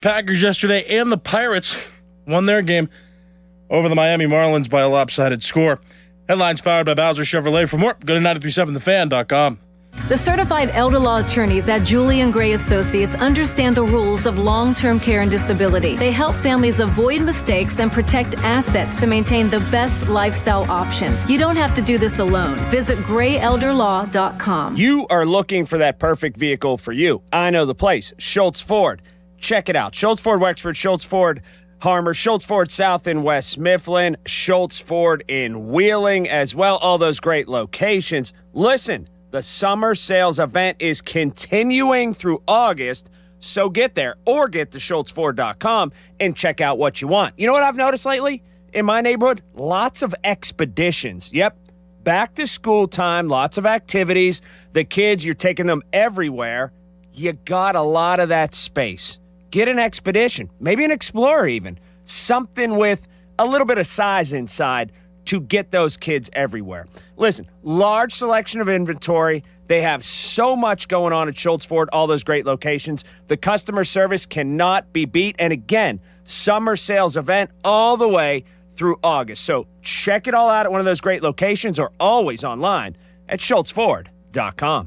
Packers yesterday, and the Pirates won their game over the Miami Marlins by a lopsided score. Headlines powered by Bowser Chevrolet. For more, go to 937thefan.com. The certified elder law attorneys at Julian Gray Associates understand the rules of long-term care and disability. They help families avoid mistakes and protect assets to maintain the best lifestyle options. You don't have to do this alone. Visit grayelderlaw.com. You are looking for that perfect vehicle for you. I know the place, Schultz Ford. Check it out. Schultz Ford Wexford, Schultz Ford Harmer, Schultz Ford South in West Mifflin, Schultz Ford in Wheeling as well. All those great locations. Listen, the summer sales event is continuing through August, so get there or get to schultzford.com and check out what you want. You know what I've noticed lately in my neighborhood? Lots of expeditions. Yep, back to school time, lots of activities. The kids, you're taking them everywhere. You got a lot of that space. Get an Expedition, maybe an Explorer even, something with a little bit of size inside to get those kids everywhere. Listen, large selection of inventory. They have so much going on at Schultz Ford, all those great locations. The customer service cannot be beat. And again, summer sales event all the way through August. So check it all out at one of those great locations or always online at schultzford.com.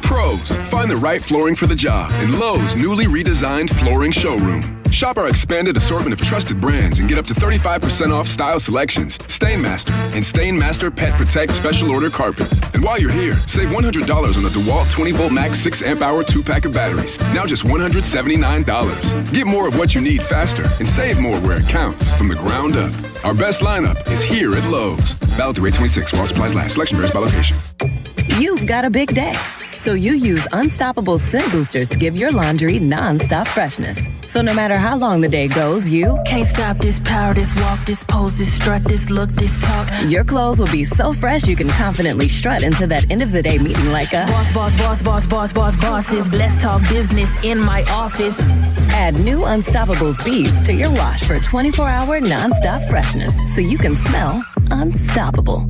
Pros, find the right flooring for the job in Lowe's newly redesigned flooring showroom. Shop our expanded assortment of trusted brands and get up to 35% off style selections, StainMaster, and StainMaster Pet Protect Special Order Carpet. And while you're here, save $100 on the DeWalt 20-volt max 6-amp-hour 2-pack of batteries. Now just $179. Get more of what you need faster and save more where it counts from the ground up. Our best lineup is here at Lowe's. Valid through 8/26 while supplies last. Selection varies by location. You've got a big day, so you use Unstoppable Scent Boosters to give your laundry non-stop freshness. So no matter how long the day goes, you can't stop this power, this walk, this pose, this strut, this look, this talk. Your clothes will be so fresh you can confidently strut into that end of the day meeting like a bosses. Let's talk business in my office. Add new Unstoppables beads to your wash for 24-hour non-stop freshness so you can smell unstoppable.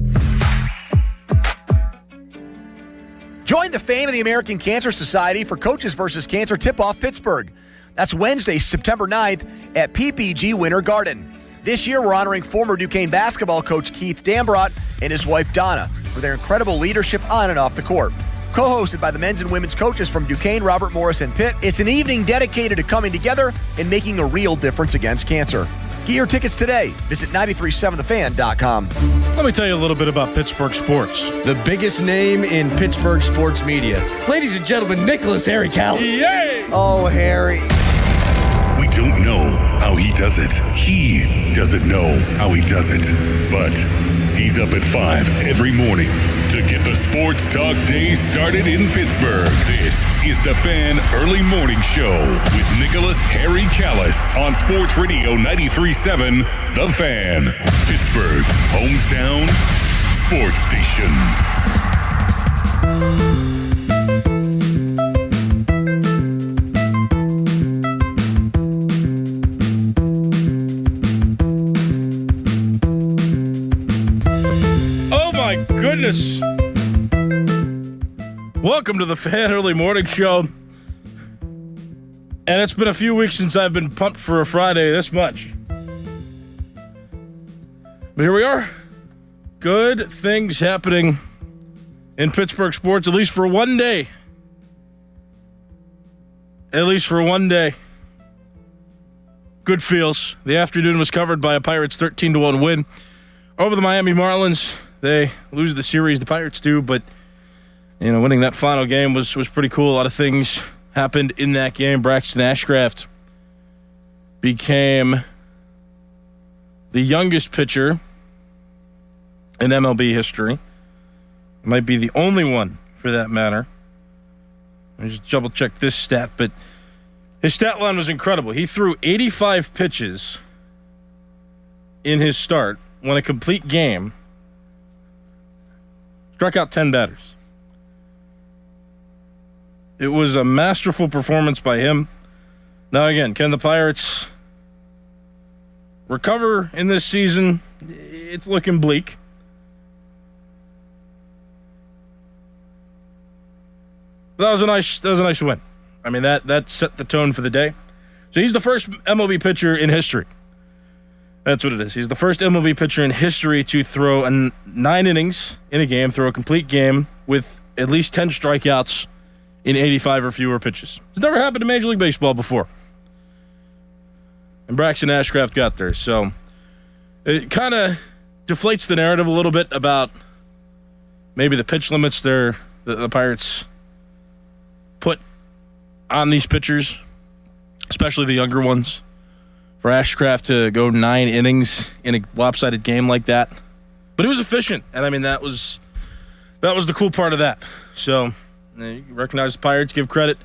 Join the Fan of the American Cancer Society for Coaches vs. Cancer Tip-Off Pittsburgh. That's Wednesday, September 9th at PPG Winter Garden. This year, we're honoring former Duquesne basketball coach Keith Dambrot and his wife Donna for their incredible leadership on and off the court. Co-hosted by the men's and women's coaches from Duquesne, Robert Morris, and Pitt, it's an evening dedicated to coming together and making a real difference against cancer. Get your tickets today. Visit 937thefan.com. Let me tell you a little bit about Pittsburgh sports. The biggest name in Pittsburgh sports media. Ladies and gentlemen, Nicholas Harry Callis. Yay! Oh, Harry. We don't know how he does it. He doesn't know how he does it. But he's up at 5 every morning to get the sports talk day started in Pittsburgh. This is the Fan Early Morning Show with Nicholas Harry Callis on Sports Radio 93.7 The Fan, Pittsburgh's hometown sports station. Goodness. Welcome to the Fan Early Morning Show. And it's been a few weeks since I've been pumped for a Friday this much. But here we are. Good things happening in Pittsburgh sports, at least for one day. At least for one day. Good feels. The afternoon was covered by a Pirates 13-1 win over the Miami Marlins. They lose the series, the Pirates do, but winning that final game was pretty cool. A lot of things happened in that game. Braxton Ashcraft became the youngest pitcher in MLB history. Might be the only one for that matter. Let me just double check this stat, but his stat line was incredible. He threw 85 pitches in his start, won a complete game, struck out 10 batters. It was a masterful performance by him. Now again, can the Pirates recover in this season? It's looking bleak. That was a nice win. I mean, that set the tone for the day. So he's the first MLB pitcher in history. That's what it is. He's the first MLB pitcher in history to throw 9 innings in a game, throw a complete game with at least 10 strikeouts in 85 or fewer pitches. It's never happened in Major League Baseball before. And Braxton Ashcraft got there. So it kind of deflates the narrative a little bit about maybe the pitch limits the Pirates put on these pitchers, especially the younger ones. For Ashcraft to go 9 innings in a lopsided game like that. But he was efficient, and I mean that was the cool part of that. So you recognize the Pirates, give credit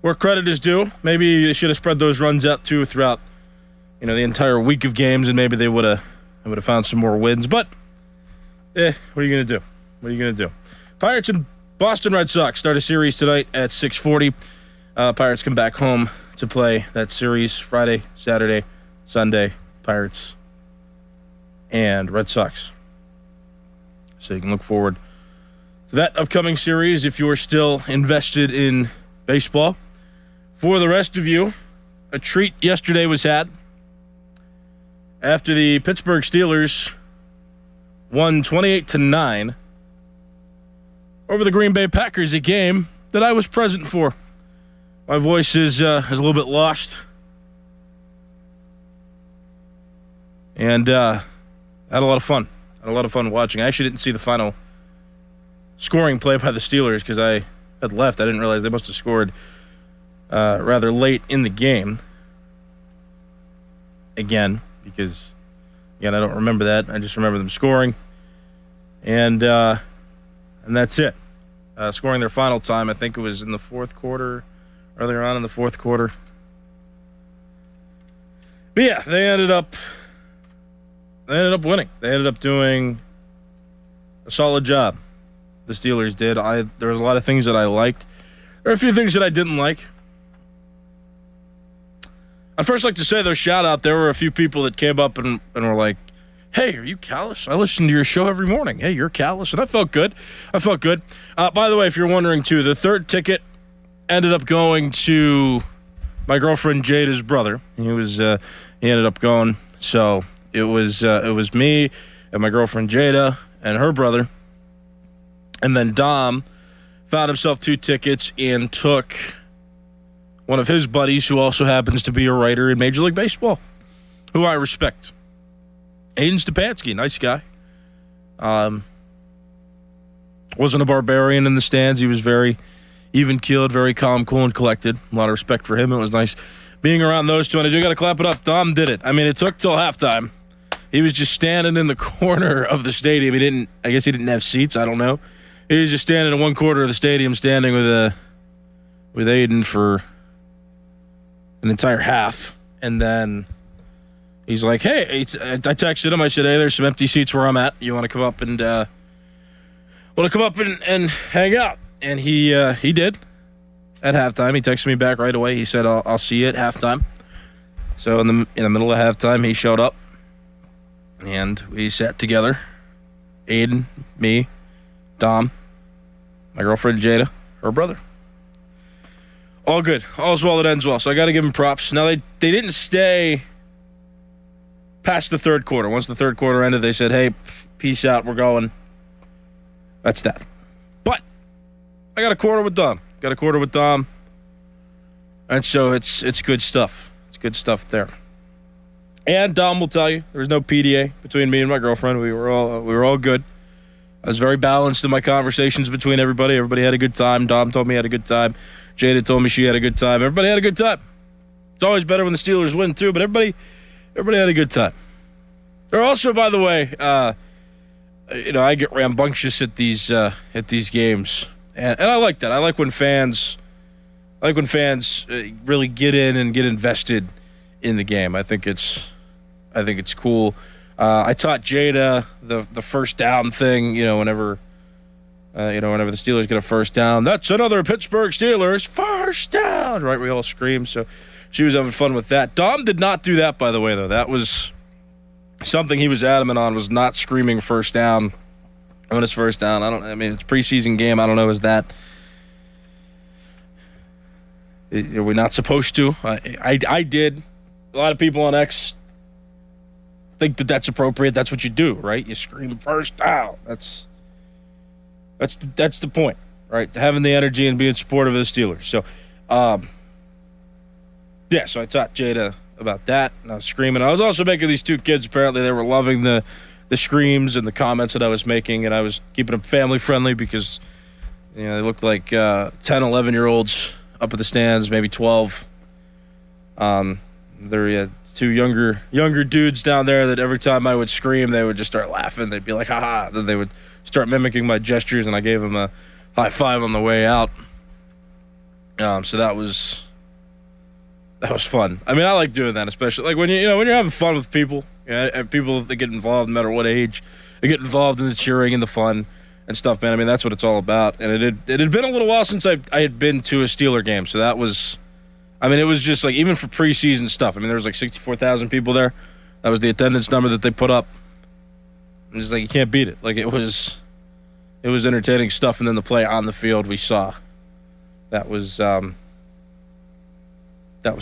where credit is due. Maybe they should have spread those runs out too throughout, the entire week of games, and maybe they would have found some more wins. But what are you gonna do? Pirates and Boston Red Sox start a series tonight at 6:40. Pirates come back home to play that series Friday, Saturday, Sunday. Pirates and Red Sox. So you can look forward to that upcoming series if you're still invested in baseball. For the rest of you, a treat yesterday was had after the Pittsburgh Steelers won 28-9 over the Green Bay Packers, a game that I was present for. My voice is a little bit lost. And had a lot of fun. Had a lot of fun watching. I actually didn't see the final scoring play by the Steelers because I had left. I didn't realize they must have scored rather late in the game. Again, because, I don't remember that. I just remember them scoring. And that's it. Scoring their final time, I think it was in the fourth quarter. Earlier on in the fourth quarter. But yeah, they ended up winning. They ended up doing a solid job. The Steelers did. There was a lot of things that I liked. There are a few things that I didn't like. I'd first like to say, though, shout out, there were a few people that came up and were like, "Hey, are you callous? I listen to your show every morning. Hey, you're callous." And I felt good. By the way, if you're wondering, too, the third ticket ended up going to my girlfriend Jada's brother. He ended up going. So it was me and my girlfriend Jada and her brother. And then Dom found himself 2 tickets and took one of his buddies who also happens to be a writer in Major League Baseball, who I respect. Aiden Stepanski, nice guy. Wasn't a barbarian in the stands. He was very even-keeled, very calm, cool, and collected. A lot of respect for him. It was nice being around those two, and I do got to clap it up. Dom did it. I mean, it took till halftime. He was just standing in the corner of the stadium. I guess he didn't have seats. I don't know. He was just standing in one corner of the stadium, standing with Aiden for an entire half, and then he's like, "Hey," I texted him. I said, "Hey, there's some empty seats where I'm at. You want to come up and hang out?" And he did at halftime. He texted me back right away. He said, I'll see you at halftime. So in the middle of halftime, he showed up, and we sat together. Aiden, me, Dom, my girlfriend Jada, her brother. All good. All's well that ends well. So I got to give them props. Now, they didn't stay past the third quarter. Once the third quarter ended, they said, "Hey, peace out. We're going." That's that. But I got a quarter with Dom. And so it's good stuff. It's good stuff there. And Dom will tell you there was no PDA between me and my girlfriend. We were all good. I was very balanced in my conversations between everybody. Everybody had a good time. Dom told me he had a good time. Jada told me she had a good time. Everybody had a good time. It's always better when the Steelers win too, but everybody had a good time. There are also, by the way, I get rambunctious at these games, and I like that. I like when fans really get in and get invested in the game. I think it's cool. I taught Jada the first down thing. Whenever the Steelers get a first down, that's another Pittsburgh Steelers first down. Right? We all scream. So she was having fun with that. Dom did not do that, by the way, though. That was something he was adamant on, was not screaming first down when it's first down. It's a preseason game. I don't know, is that Are we not supposed to? I did. A lot of people on X think that that's appropriate. That's what you do, right? You scream first down. That's the point, right? Having the energy and being supportive of the Steelers. So, so I taught Jada about that, and I was screaming. I was also making these two kids, apparently they were loving the screams and the comments that I was making, and I was keeping them family friendly because, they looked like 10, 11-year-olds up at the stands, maybe 12. There were two younger dudes down there that every time I would scream, they would just start laughing. They'd be like, ha-ha. Then they would start mimicking my gestures, and I gave them a high five on the way out. So that was fun. I mean, I like doing that, especially like when when you're having fun with people. People that get involved, no matter what age, they get involved in the cheering and the fun and stuff, man. I mean, that's what it's all about. And it had been a little while since I had been to a Steeler game, so that was. I mean, it was just like, even for preseason stuff. I mean, there was like 64,000 people there. That was the attendance number that they put up. And it's like, you can't beat it. Like, it was entertaining stuff. And then the play on the field we saw. That was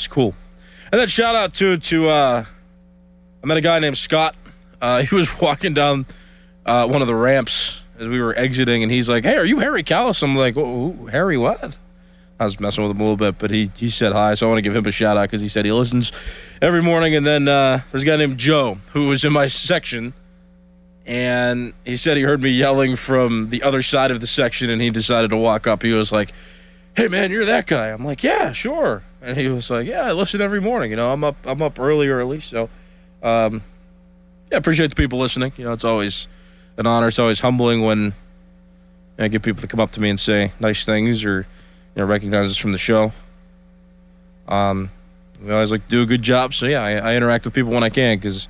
cool. And then shout out to I met a guy named Scott. He was walking down one of the ramps as we were exiting, and he's like, "Hey, are you Harry Callis?" I'm like, "Harry what?" I was messing with him a little bit, but he said hi, so I want to give him a shout-out because he said he listens every morning. And then there's a guy named Joe who was in my section, and he said he heard me yelling from the other side of the section, and he decided to walk up. He was like, "Hey, man, you're that guy." I'm like, "Yeah, sure." And he was like, "Yeah, I listen every morning. I'm up early, so appreciate the people listening. It's always an honor. It's always humbling when I get people to come up to me and say nice things or recognize us from the show. We always like to do a good job, so yeah, I interact with people when I can because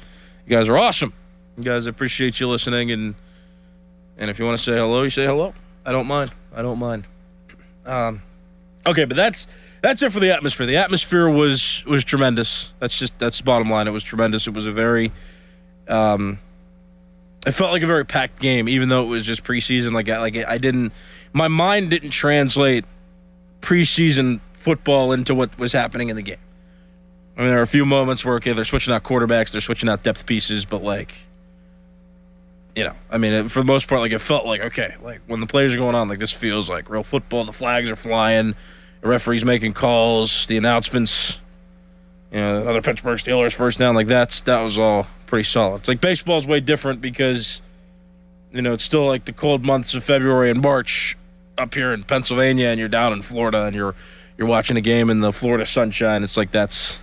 you guys are awesome. You guys, I appreciate you listening, and if you want to say hello, you say hello. I don't mind. Okay, but that's it for the atmosphere. The atmosphere was tremendous. That's the bottom line. It was tremendous. It was a very it felt like a very packed game, even though it was just preseason. My mind didn't translate preseason football into what was happening in the game. I mean, there are a few moments where, okay, they're switching out quarterbacks, they're switching out depth pieces, but for the most part, it felt like, okay, when the plays are going on, this feels like real football. The flags are flying, the referee's making calls, the announcements, another Pittsburgh Steelers first down, that was all pretty solid. It's like baseball's way different because, it's still like the cold months of February and March up here in Pennsylvania, and you're down in Florida, and you're watching a game in the Florida sunshine. It's like it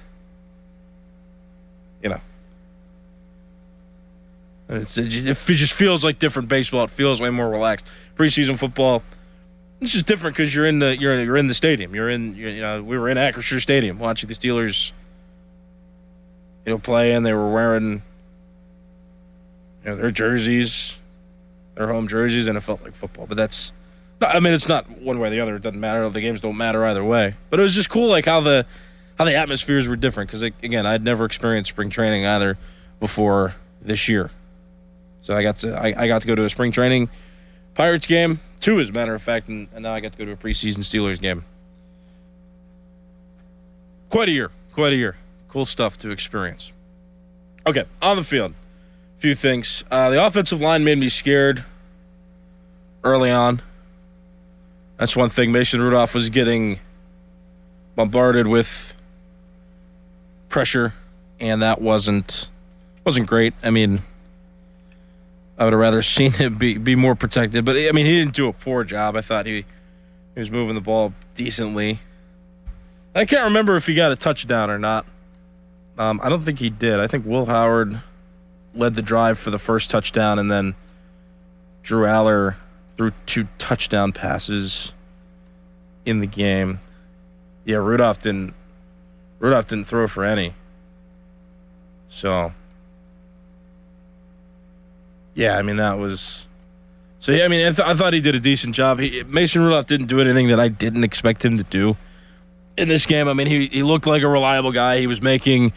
just feels like different baseball. It feels way more relaxed. Preseason football, it's just different because you're in the stadium. We were in Acrisure Stadium watching the Steelers, play, and they were wearing their jerseys, their home jerseys, and it felt like football. But it's not one way or the other. It doesn't matter. The games don't matter either way. But it was just cool, how the atmospheres were different. Because again, I'd never experienced spring training either before this year. So I got to go to a spring training Pirates game, 2 as a matter of fact, and now I got to go to a preseason Steelers game. Quite a year. Cool stuff to experience. Okay, on the field, a few things. The offensive line made me scared early on. That's one thing. Mason Rudolph was getting bombarded with pressure, and that wasn't great. I mean, I would have rather seen him be more protected, but he didn't do a poor job. I thought he was moving the ball decently. I can't remember if he got a touchdown or not. I don't think he did. I think Will Howard led the drive for the first touchdown, and then Drew Aller threw 2 touchdown passes in the game. Yeah, Rudolph didn't throw for any. So, yeah, that was. So yeah, I thought he did a decent job. Mason Rudolph didn't do anything that I didn't expect him to do in this game. He looked like a reliable guy. He was making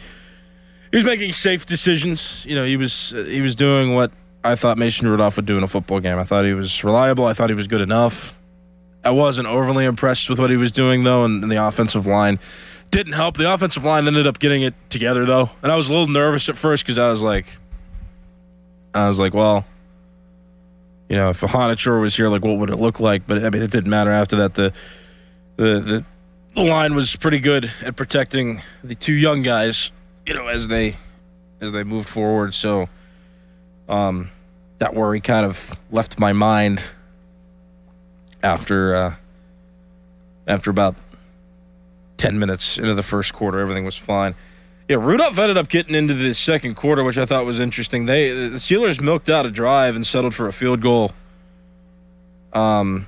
safe decisions. He was doing what I thought Mason Rudolph would do in a football game. I thought he was reliable. I thought he was good enough. I wasn't overly impressed with what he was doing, though, and the offensive line didn't help. The offensive line ended up getting it together, though, and I was a little nervous at first because I was like, well, you know, if Honachur was here, like, what would it look like? But I mean, it didn't matter after that. The line was pretty good at protecting the two young guys, you know, as they moved forward. So that worry kind of left my mind after about 10 minutes into the first quarter. Everything was fine. Yeah, Rudolph ended up getting into the second quarter, which I thought was interesting. The Steelers milked out a drive and settled for a field goal. Or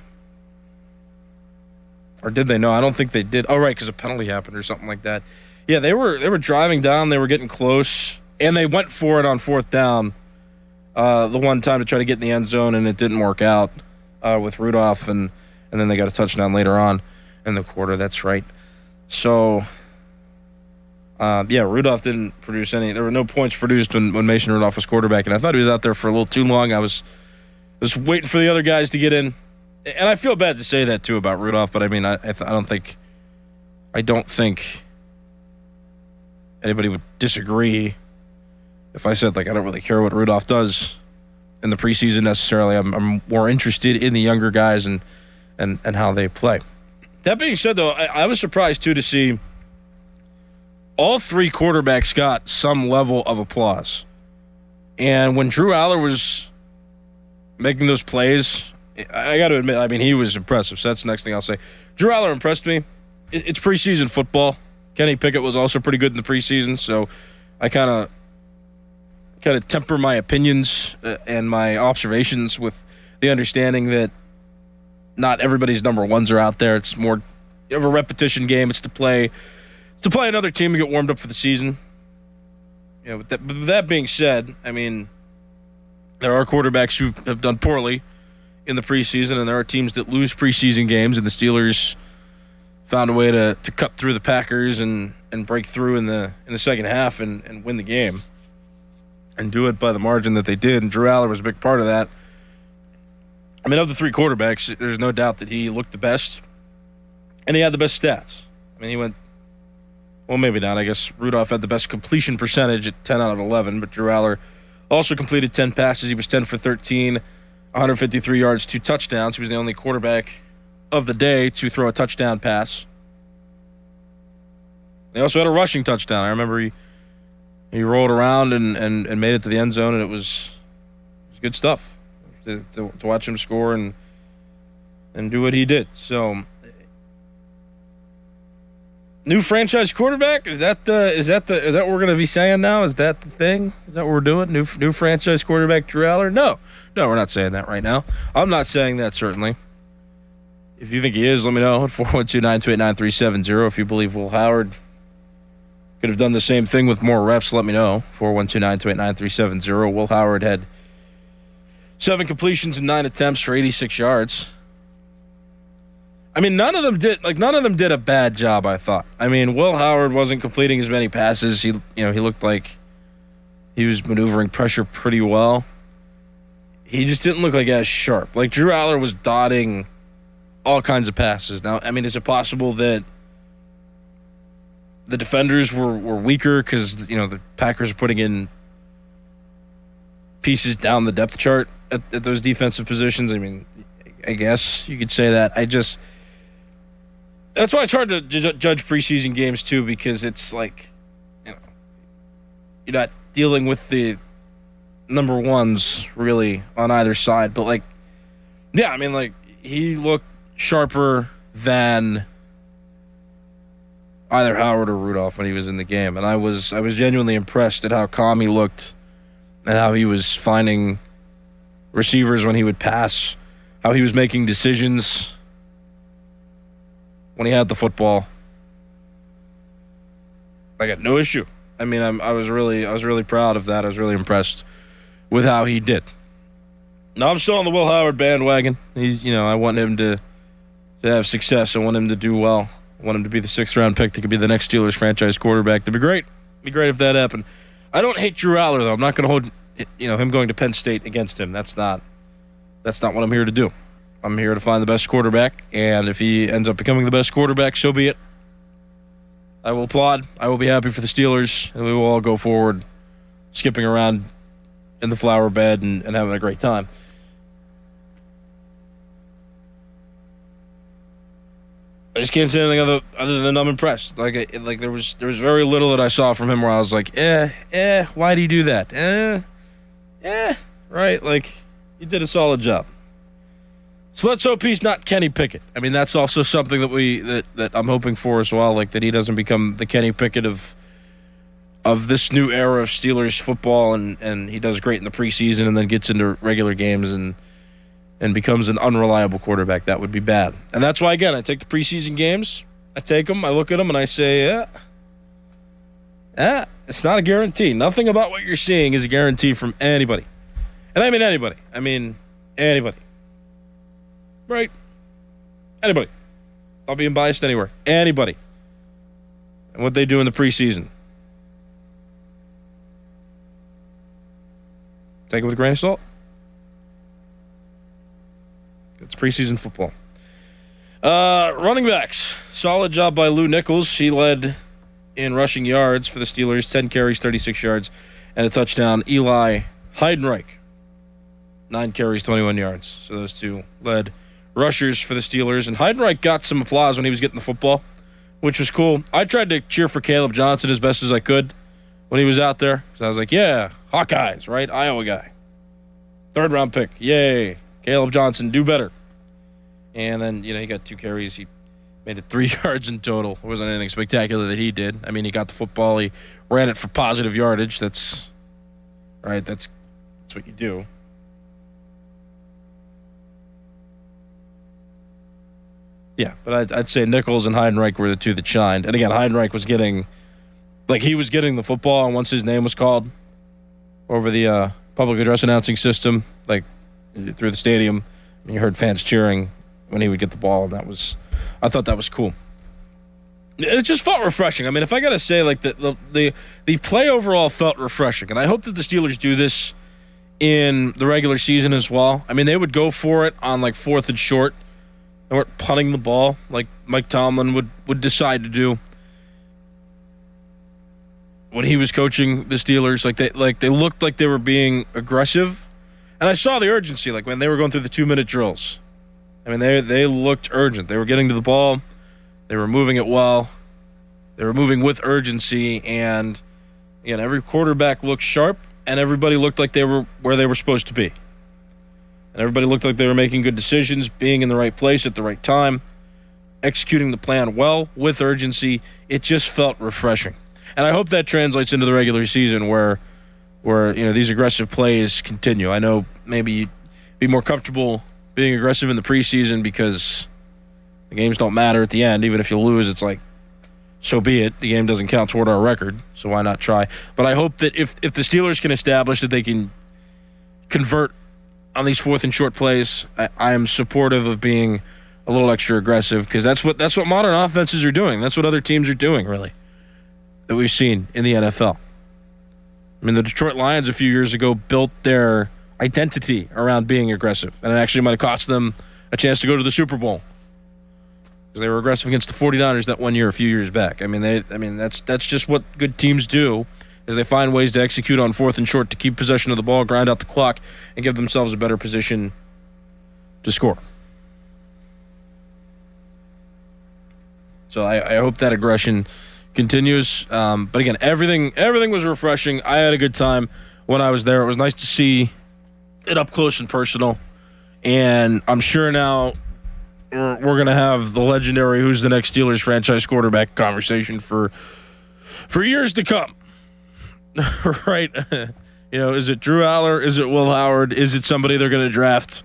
did they? No, I don't think they did. Oh, right, because a penalty happened or something like that. Yeah, they were driving down. They were getting close, and they went for it on fourth down the one time to try to get in the end zone, and it didn't work out with Rudolph, and then they got a touchdown later on in the quarter. That's right. So, Rudolph didn't produce any. There were no points produced when Mason Rudolph was quarterback, and I thought he was out there for a little too long. I was waiting for the other guys to get in. And I feel bad to say that too about Rudolph, but I mean, I don't think anybody would disagree if I said, like, I don't really care what Rudolph does in the preseason necessarily. I'm more interested in the younger guys and how they play. That being said, though, I was surprised too to see all three quarterbacks got some level of applause, and when Drew Aller was making those plays, I got to admit, I mean, he was impressive. So that's the next thing I'll say. Drew Aller impressed me. It's preseason football. Kenny Pickett was also pretty good in the preseason, so I kind of temper my opinions and my observations with the understanding that not everybody's number ones are out there. It's more of a repetition game. It's to play another team and get warmed up for the season. You know, with that being said, I mean, there are quarterbacks who have done poorly in the preseason, and there are teams that lose preseason games, and the Steelers found a way to cut through the Packers and break through in the second half and win the game and do it by the margin that they did, and Drew Aller was a big part of that. I mean, of the three quarterbacks, there's no doubt that he looked the best, and he had the best stats. I mean, he went, well, maybe not. I guess Rudolph had the best completion percentage at 10 out of 11, but Drew Aller also completed 10 passes. He was 10 for 13, 153 yards, 2 touchdowns. He was the only quarterback of the day to throw a touchdown pass. He also had a rushing touchdown. I remember he rolled around and made it to the end zone, and it was good stuff to watch him score and do what he did. So, new franchise quarterback? Is that what we're gonna be saying now? Is that the thing? Is that what we're doing? New franchise quarterback Drew Aller? No, we're not saying that right now. I'm not saying that, certainly. If you think he is, let me know at 412-928-9370. If you believe Will Howard could have done the same thing with more reps, let me know. 412-928-9370. Will Howard had 7 completions and 9 attempts for 86 yards. I mean, none of them did a bad job, I thought. I mean, Will Howard wasn't completing as many passes. He looked like he was maneuvering pressure pretty well. He just didn't look like as sharp. Like, Drew Aller was dotting all kinds of passes. Now, I mean, is it possible that the defenders were weaker because, you know, the Packers are putting in pieces down the depth chart at those defensive positions? I mean, I guess you could say that. That's why it's hard to judge preseason games, too, because it's like, you know, you're not dealing with the number ones, really, on either side. But, like, yeah, I mean, like, he looked sharper than either Howard or Rudolph when he was in the game. And I was genuinely impressed at how calm he looked and how he was finding receivers when he would pass, how he was making decisions when he had the football. I got no issue. I mean, I was really proud of that. I was really impressed with how he did. Now, I'm still on the Will Howard bandwagon. He's, you know, I want him to have success. I want him to do well. I want him to be the 6th-round pick that could be the next Steelers franchise quarterback. That'd be great. It'd be great if that happened. I don't hate Drew Aller, though. I'm not going to hold, you know, him going to Penn State against him. That's not what I'm here to do. I'm here to find the best quarterback, and if he ends up becoming the best quarterback, so be it. I will applaud. I will be happy for the Steelers, and we will all go forward, skipping around in the flower bed and having a great time. I just can't say anything other than I'm impressed. Like there was very little that I saw from him where I was like, why'd he do that? Right? Like, he did a solid job. So let's hope he's not Kenny Pickett. I mean, that's also something that I'm hoping for as well, like that he doesn't become the Kenny Pickett of this new era of Steelers football, and he does great in the preseason and then gets into regular games and becomes an unreliable quarterback. That would be bad. And that's why, again, I take the preseason games, I take them, I look at them, and I say, it's not a guarantee. Nothing about what you're seeing is a guarantee from anybody. And I mean anybody. I mean anybody. Right? Anybody. Not being biased anywhere. Anybody. And what they do in the preseason. Take it with a grain of salt. It's preseason football. Running backs. Solid job by Lou Nichols. He led in rushing yards for the Steelers. 10 carries, 36 yards, and a touchdown. Eli Heidenreich. 9 carries, 21 yards. So those two led rushers for the Steelers. And Heidenreich got some applause when he was getting the football, which was cool. I tried to cheer for Caleb Johnson as best as I could when he was out there. So I was like, yeah, Hawkeyes, right? Iowa guy. 3rd round pick. Yay. Caleb Johnson, do better. And then, he got 2 carries. He made it 3 yards in total. It wasn't anything spectacular that he did. I mean, he got the football. He ran it for positive yardage. That's right. That's what you do. Yeah, but I'd say Nichols and Heidenreich were the two that shined. And again, Heidenreich was getting the football, and once his name was called over the public address announcing system, through the stadium, you heard fans cheering when he would get the ball, and I thought that was cool. It just felt refreshing. I mean, if I gotta say, the play overall felt refreshing, and I hope that the Steelers do this in the regular season as well. I mean, they would go for it on 4th and short. They weren't punting the ball like Mike Tomlin would decide to do when he was coaching the Steelers. They looked like they were being aggressive, and I saw the urgency when they were going through the 2-minute drills. I mean, they looked urgent. They were getting to the ball. They were moving it well. They were moving with urgency, and again, every quarterback looked sharp, and everybody looked like they were where they were supposed to be. And everybody looked like they were making good decisions, being in the right place at the right time, executing the plan well with urgency. It just felt refreshing. And I hope that translates into the regular season where these aggressive plays continue. I know maybe you'd be more comfortable being aggressive in the preseason because the games don't matter at the end. Even if you lose, it's so be it. The game doesn't count toward our record, so why not try? But I hope that if the Steelers can establish that they can convert on these 4th and short plays, I am supportive of being a little extra aggressive, because that's what modern offenses are doing. That's what other teams are doing, really, that we've seen in the NFL. I mean, the Detroit Lions a few years ago built their identity around being aggressive, and it actually might have cost them a chance to go to the Super Bowl because they were aggressive against the 49ers that one year a few years back. I mean, that's just what good teams do. Is they find ways to execute on 4th and short to keep possession of the ball, grind out the clock, and give themselves a better position to score. So I hope that aggression continues. But again, everything was refreshing. I had a good time when I was there. It was nice to see it up close and personal. And I'm sure now we're going to have the legendary who's the next Steelers franchise quarterback conversation for years to come. Right? Is it Drew Aller? Is it Will Howard? Is it somebody they're going to draft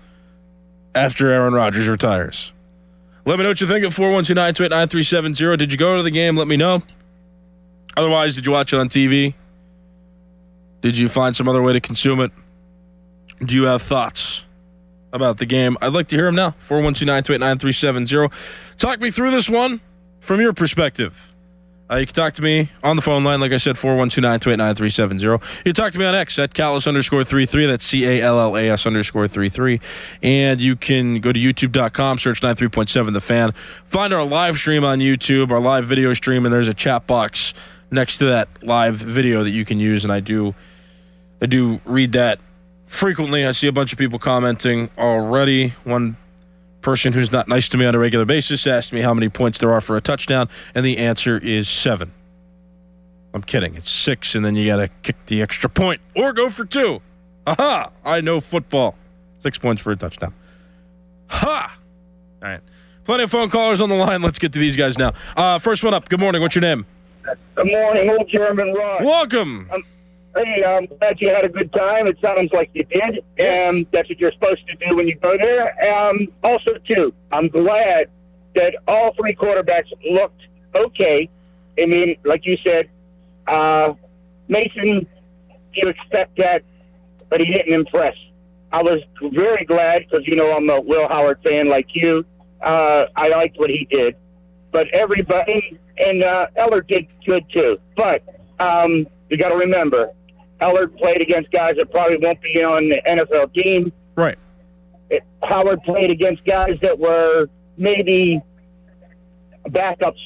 after Aaron Rodgers retires? Let me know what you think at 412-928-9370. Did you go to the game? Let me know. Otherwise, did you watch it on TV? Did you find some other way to consume it? Do you have thoughts about the game? I'd like to hear them now. 412-928-9370. Talk me through this one from your perspective. You can talk to me on the phone line, like I said, 412-928-9370. You can talk to me on X at Callas_33. That's CALLAS_33. And you can go to YouTube.com, search 93.7 The Fan. Find our live stream on YouTube, our live video stream, and there's a chat box next to that live video that you can use. And I do read that frequently. I see a bunch of people commenting already. One person who's not nice to me on a regular basis asked me how many points there are for a touchdown, and the answer is 7. I'm kidding. It's 6, and then you got to kick the extra point or go for 2. Aha! I know football. 6 points for a touchdown. Ha! All right. Plenty of phone callers on the line. Let's get to these guys now. First one up. Good morning. What's your name? Good morning, old German Rock. Welcome. Hey, I'm glad you had a good time. It sounds like you did. That's what you're supposed to do when you go there. Also, too, I'm glad that all 3 quarterbacks looked okay. I mean, like you said, Mason, you expect that, but he didn't impress. I was very glad because, I'm a Will Howard fan like you. I liked what he did. But everybody, and Eller did good, too. But you got to remember, Eller played against guys that probably won't be on the NFL team. Right. Howard played against guys that were maybe backups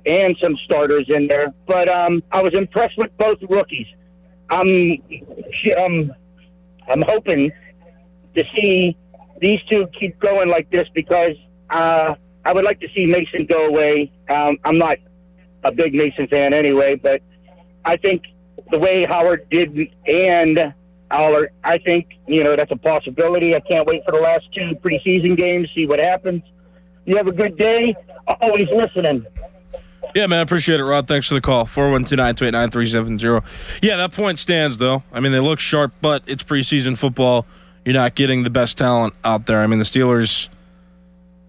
and some starters in there. But I was impressed with both rookies. I'm hoping to see these two keep going like this because I would like to see Mason go away. I'm not a big Mason fan anyway, but I think the way Howard did and Aller, I think, that's a possibility. I can't wait for the last 2 preseason games, see what happens. You have a good day. Always listening. Yeah, man, I appreciate it, Rod. Thanks for the call. 412-928-9370. Yeah, that point stands, though. I mean, they look sharp, but it's preseason football. You're not getting the best talent out there. I mean, the Steelers,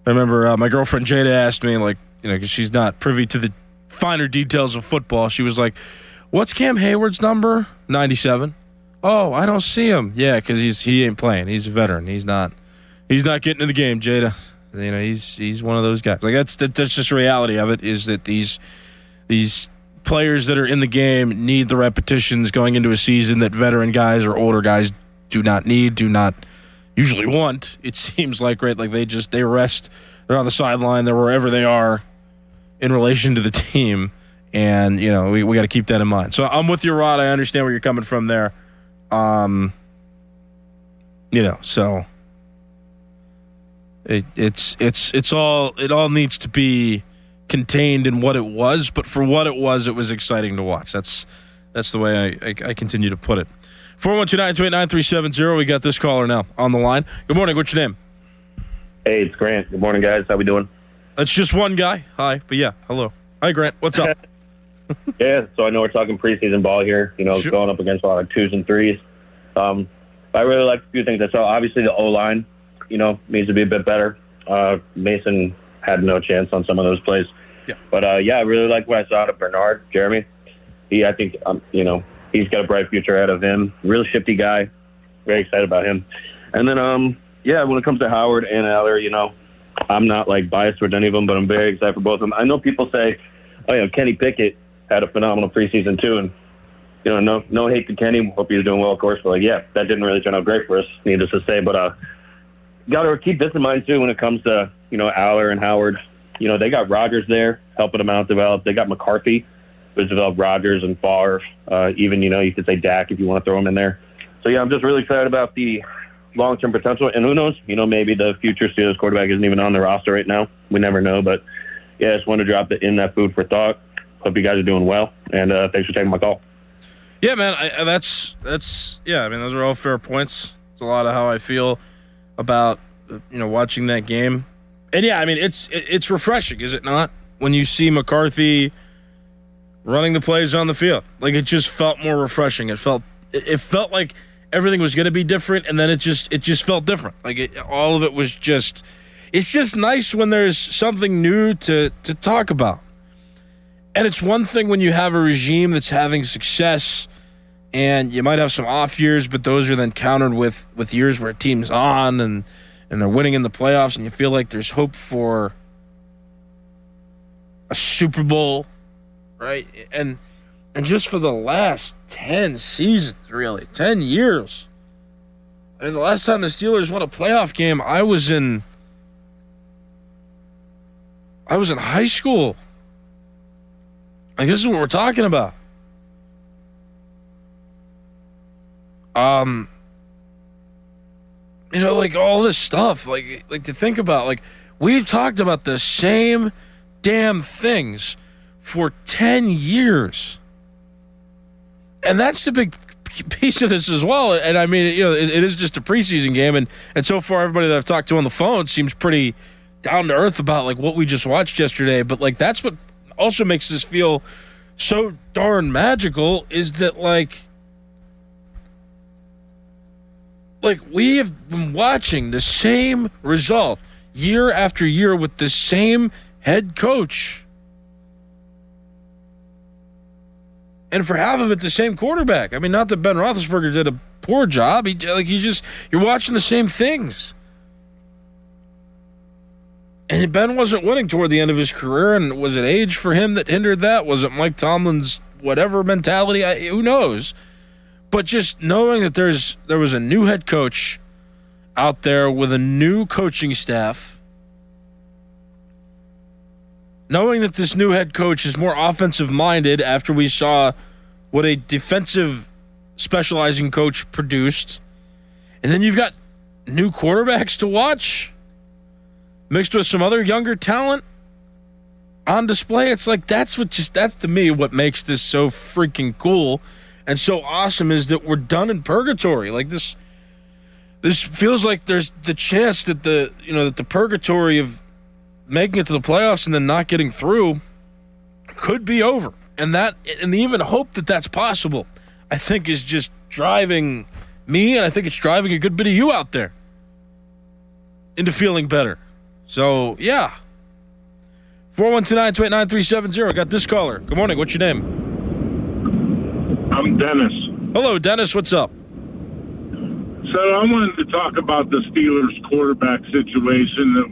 I remember my girlfriend Jada asked me, because she's not privy to the finer details of football. She was like, what's Cam Hayward's number? 97. Oh, I don't see him. Yeah, because he ain't playing. He's a veteran. He's not getting in the game, Jada. He's one of those guys. Like that's just the reality of it. Is that these players that are in the game need the repetitions going into a season that veteran guys or older guys do not usually want. It seems like they rest. They're on the sideline. They're wherever they are in relation to the team. And, we got to keep that in mind. So I'm with you, Rod. I understand where you're coming from there. So it all needs to be contained in what it was, but for what it was exciting to watch. That's the way I continue to put it. 412-928-9370. We got this caller now on the line. Good morning. What's your name? Hey, it's Grant. Good morning, guys. How we doing? That's just one guy. Hi. But yeah, hello. Hi, Grant. What's up? Yeah, so I know we're talking preseason ball here, Sure. Going up against a lot of 2s and 3s. I really like a few things I saw. Obviously, the O-line, needs to be a bit better. Mason had no chance on some of those plays. Yeah. But, I really like what I saw out of Bernard, Jeremy. I think, he's got a bright future ahead of him. Real shifty guy. Very excited about him. And then, when it comes to Howard and Aller, I'm not, biased towards any of them, but I'm very excited for both of them. I know people say, Kenny Pickett had a phenomenal preseason too, and no hate to Kenny. Hope he's doing well, of course. But that didn't really turn out great for us, needless to say. But got to keep this in mind too when it comes to Aller and Howard. They got Rodgers there helping them out develop. They got McCarthy, who's developed Rodgers and Favre. Even you could say Dak if you want to throw him in there. So I'm just really excited about the long-term potential. And who knows? Maybe the future Steelers quarterback isn't even on the roster right now. We never know. But I just wanted to drop it in that food for thought. Hope you guys are doing well, and thanks for taking my call. Yeah, man, those are all fair points. It's a lot of how I feel about watching that game. And it's refreshing, is it not? When you see McCarthy running the plays on the field, it just felt more refreshing. It felt like everything was going to be different, and then it just felt different. All of it was just. It's just nice when there's something new to talk about. And it's one thing when you have a regime that's having success and you might have some off years, but those are then countered with years where a team's on and they're winning in the playoffs and you feel like there's hope for a Super Bowl right? And just for the last 10 seasons, really, 10 years. I mean, the last time the Steelers won a playoff game, I was in high school. Like, this is what we're talking about. You know, like all this stuff, like to think about, like we've talked about the same damn things for 10 years. And that's the big piece of this as well. And I mean, you know, it is just a preseason game. And so far, everybody that I've talked to on the phone seems pretty down to earth about like what we just watched yesterday. But like, that's what also makes this feel so darn magical, is that like we have been watching the same result year after year with the same head coach. And for half of it, the same quarterback. I mean, not that Ben Roethlisberger did a poor job. You're watching the same things. And Ben wasn't winning toward the end of his career. And was it age for him that hindered that? Was it Mike Tomlin's whatever mentality? Who knows? But just knowing that there was a new head coach out there with a new coaching staff, knowing that this new head coach is more offensive-minded after we saw what a defensive specializing coach produced, and then you've got new quarterbacks to watch, mixed with some other younger talent on display. It's like that's to me what makes this so freaking cool and so awesome, is that we're done in purgatory. Like this feels like there's the chance that the purgatory of making it to the playoffs and then not getting through could be over. And even hope that that's possible, I think, is just driving me, and I think it's driving a good bit of you out there into feeling better. So, yeah. 412-928-9370. Got this caller. Good morning. What's your name? I'm Dennis. Hello, Dennis. What's up? So I wanted to talk about the Steelers quarterback situation that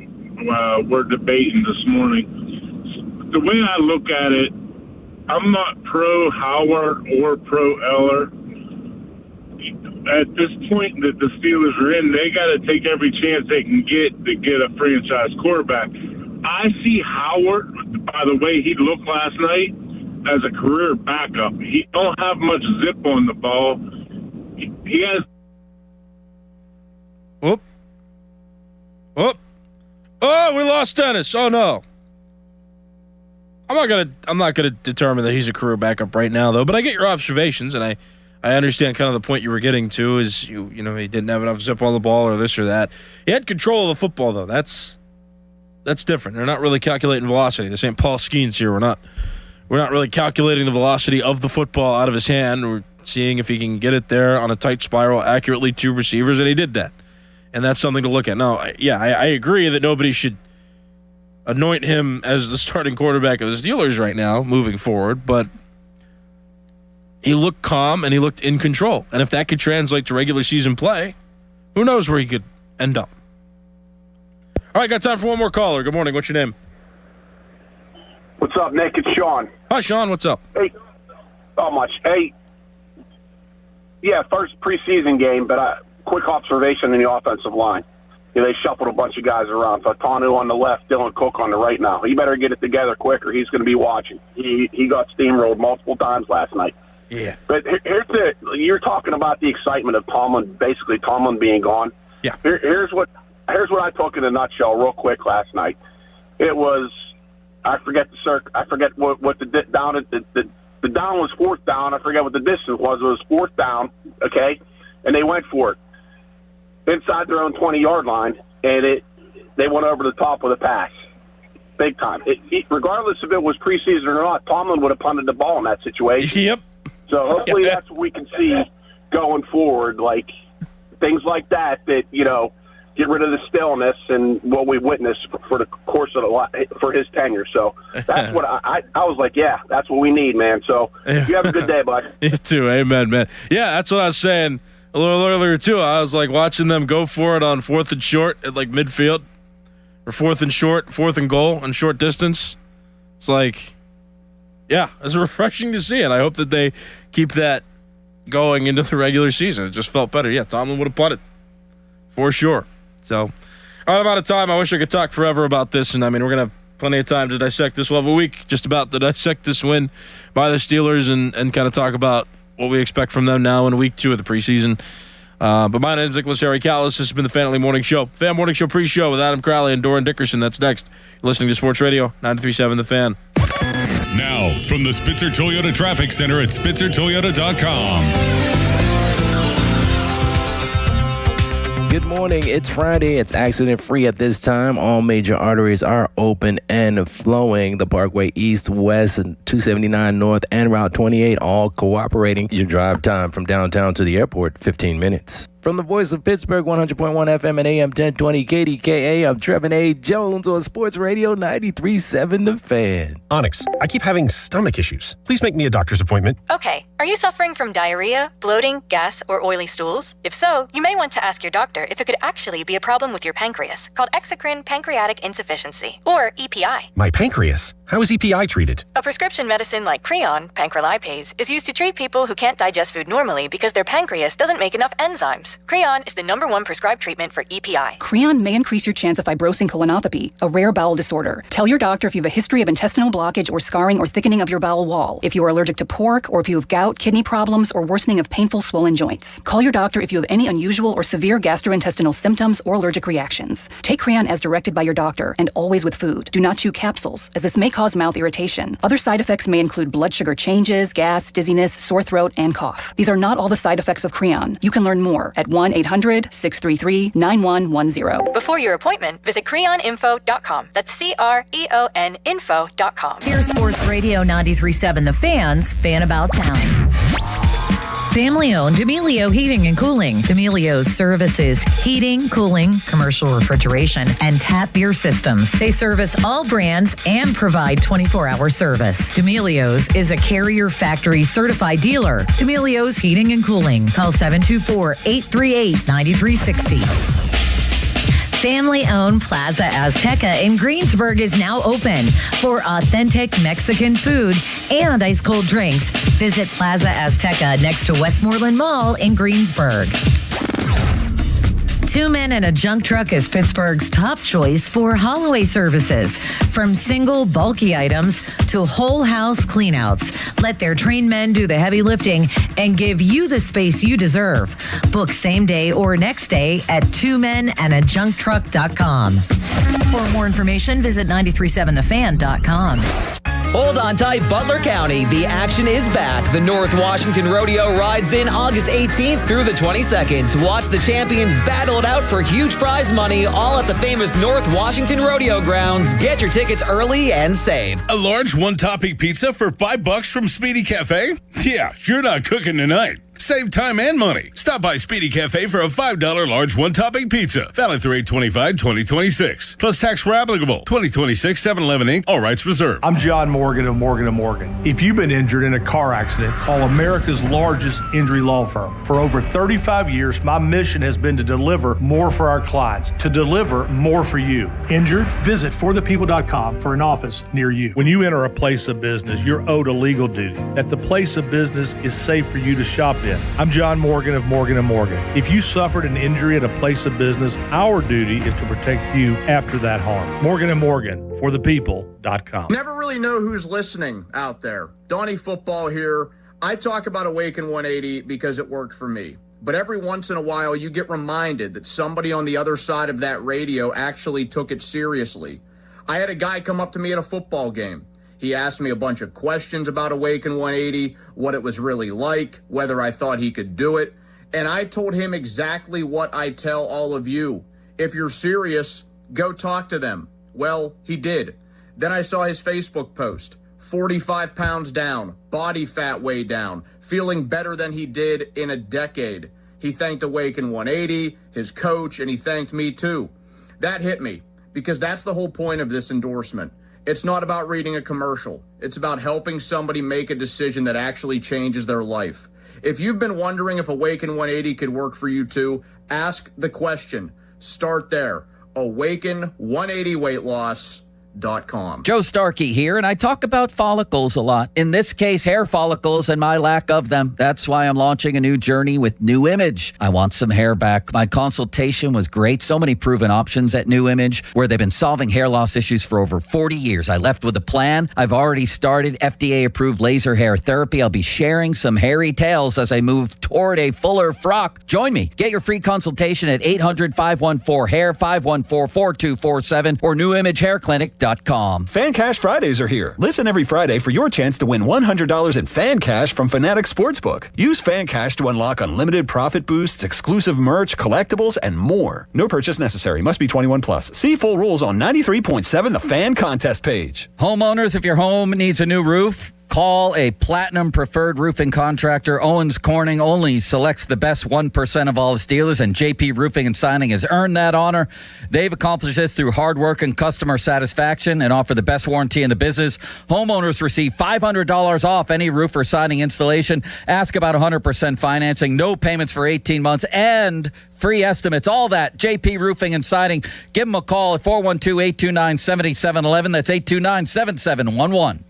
we're debating this morning. The way I look at it, I'm not pro Howard or pro Eller. At this point that the Steelers are in, they got to take every chance they can get to get a franchise quarterback. I see Howard, by the way he looked last night, as a career backup. He don't have much zip on the ball. He has. Whoop. Whoop. Oh, we lost Dennis. Oh no. I'm not gonna determine that he's a career backup right now, though. But I get your observations, and I understand kind of the point you were getting to is you know he didn't have enough zip on the ball or this or that. He had control of the football though. That's different. They're not really calculating velocity. This ain't Paul Skeens here. We're not really calculating the velocity of the football out of his hand. We're seeing if he can get it there on a tight spiral accurately to receivers, and he did that. And that's something to look at. Now, I agree that nobody should anoint him as the starting quarterback of the Steelers right now moving forward, but he looked calm and he looked in control. And if that could translate to regular season play, who knows where he could end up. All right, got time for one more caller. Good morning. What's your name? What's up, Nick? It's Sean. Hi, Sean. What's up? Hey, not much. Hey, yeah, first preseason game, but quick observation in the offensive line. You know, they shuffled a bunch of guys around. Fatanu on the left, Dylan Cook on the right now. He better get it together quick or he's going to be watching. He got steamrolled multiple times last night. Yeah. But you're talking about the excitement of Tomlin being gone. Yeah. Here's what I took in a nutshell real quick last night. It was, I forget what the down at the down was fourth down. I forget what the distance was. It was fourth down, okay? And they went for it inside their own 20-yard line, and they went over the top with a pass, big time. Regardless if it was preseason or not, Tomlin would have punted the ball in that situation. Yep. So hopefully that's what we can see going forward, like things like that, get rid of the stillness and what we witnessed for the course of for his tenure. So that's what I was like, yeah, that's what we need, man. So you have a good day, bud. You too. Amen, man. Yeah, that's what I was saying a little earlier, too. I was like watching them go for it on 4th and short at like midfield, or 4th and short, 4th and goal on short distance. It's like, Yeah, it's refreshing to see, and I hope that they keep that going into the regular season. It just felt better. Yeah, Tomlin would have punted for sure. So, I'm out of time. I wish I could talk forever about this, and I mean, we're going to have plenty of time to dissect this. We'll have a week just about to dissect this win by the Steelers and kind of talk about what we expect from them now in week 2 of the preseason. But my name is Nicholas Harry Callis. This has been the Fan Morning Show. Fan Morning Show pre-show with Adam Crowley and Doran Dickerson. That's next. You're listening to Sports Radio 93.7 The Fan. Now, from the Spitzer Toyota Traffic Center at SpitzerToyota.com. Good morning. It's Friday. It's accident-free at this time. All major arteries are open and flowing. The Parkway East, West, and 279 North, and Route 28 all cooperating. Your drive time from downtown to the airport, 15 minutes. From the voice of Pittsburgh, 100.1 FM and AM 1020 KDKA, I'm Trevin A. Jones on Sports Radio 93.7 The Fan. Onyx, I keep having stomach issues. Please make me a doctor's appointment. Okay. Are you suffering from diarrhea, bloating, gas, or oily stools? If so, you may want to ask your doctor if it could actually be a problem with your pancreas, called exocrine pancreatic insufficiency, or EPI. My pancreas? How is EPI treated? A prescription medicine like Creon, pancrelipase, is used to treat people who can't digest food normally because their pancreas doesn't make enough enzymes. Creon is the #1 prescribed treatment for EPI. Creon may increase your chance of fibrosing colonopathy, a rare bowel disorder. Tell your doctor if you have a history of intestinal blockage or scarring or thickening of your bowel wall, if you are allergic to pork, or if you have gout, kidney problems, or worsening of painful swollen joints. Call your doctor if you have any unusual or severe gastrointestinal symptoms or allergic reactions. Take Creon as directed by your doctor, and always with food. Do not chew capsules, as this may cause mouth irritation. Other side effects may include blood sugar changes, gas, dizziness, sore throat, and cough. These are not all the side effects of Creon. You can learn more at 1-800-633-9110. Before your appointment, visit creoninfo.com. That's CREON info.com. Here's Sports Radio 93.7 The Fan's Fan About Town. Family-owned D'Amelio Heating and Cooling. D'Amelio's services heating, cooling, commercial refrigeration, and tap beer systems. They service all brands and provide 24-hour service. D'Amelio's is a Carrier Factory certified dealer. D'Amelio's Heating and Cooling. Call 724-838-9360. Family-owned Plaza Azteca in Greensburg is now open for authentic Mexican food and ice-cold drinks. Visit Plaza Azteca next to Westmoreland Mall in Greensburg. 2 Men and a Junk Truck is Pittsburgh's top choice for haul-away services. From single, bulky items to whole house cleanouts. Let their trained men do the heavy lifting and give you the space you deserve. Book same day or next day at 2menandajuncktruck.com. For more information, visit 937thefan.com. Hold on tight, Butler County. The action is back. The North Washington Rodeo rides in August 18th through the 22nd to watch the champions battle it out for huge prize money, all at the famous North Washington Rodeo grounds. Get your tickets early and save. A large one-topping pizza for $5 from Speedy Cafe? Yeah, you're not cooking tonight. Save time and money. Stop by Speedy Cafe for a $5 large one-topping pizza. Valid through 8/25/2026. Plus tax were applicable. 2026 7-Eleven Inc. All rights reserved. I'm John Morgan of Morgan & Morgan. If you've been injured in a car accident, call America's largest injury law firm. For over 35 years, my mission has been to deliver more for our clients, to deliver more for you. Injured? Visit forthepeople.com for an office near you. When you enter a place of business, you're owed a legal duty that the place of business is safe for you to shop in. I'm John Morgan of Morgan & Morgan. If you suffered an injury at a place of business, our duty is to protect you after that harm. Morgan & Morgan, forthepeople.com. Never really know who's listening out there. Donnie Football here. I talk about Awaken 180 because it worked for me. But every once in a while, you get reminded that somebody on the other side of that radio actually took it seriously. I had a guy come up to me at a football game. He asked me a bunch of questions about Awaken 180, what it was really like, whether I thought he could do it. And I told him exactly what I tell all of you. If you're serious, go talk to them. Well, he did. Then I saw his Facebook post. 45 pounds down, body fat way down, feeling better than he did in a decade. He thanked Awaken 180, his coach, and he thanked me too. That hit me, because that's the whole point of this endorsement. It's not about reading a commercial. It's about helping somebody make a decision that actually changes their life. If you've been wondering if Awaken 180 could work for you too, ask the question. Start there. Awaken 180 weight loss. Joe Starkey here, and I talk about follicles a lot. In this case, hair follicles and my lack of them. That's why I'm launching a new journey with New Image. I want some hair back. My consultation was great. So many proven options at New Image, where they've been solving hair loss issues for over 40 years. I left with a plan. I've already started FDA-approved laser hair therapy. I'll be sharing some hairy tales as I move toward a fuller frock. Join me. Get your free consultation at 800-514-HAIR, 514-4247, or newimagehairclinic.com. Fan Cash Fridays are here. Listen every Friday for your chance to win $100 in fan cash from Fanatics Sportsbook. Use Fan Cash to unlock unlimited profit boosts, exclusive merch, collectibles, and more. No purchase necessary. Must be 21 plus. See full rules on 93.7 The Fan contest page. Homeowners, if your home needs a new roof, call a Platinum Preferred Roofing Contractor. Owens Corning only selects the best 1% of all its dealers, and JP Roofing and Signing has earned that honor. They've accomplished this through hard work and customer satisfaction and offer the best warranty in the business. Homeowners receive $500 off any roof or siding installation. Ask about 100% financing, no payments for 18 months, and free estimates. All that, JP Roofing and Siding. Give them a call at 412-829-7711. That's 829-7711.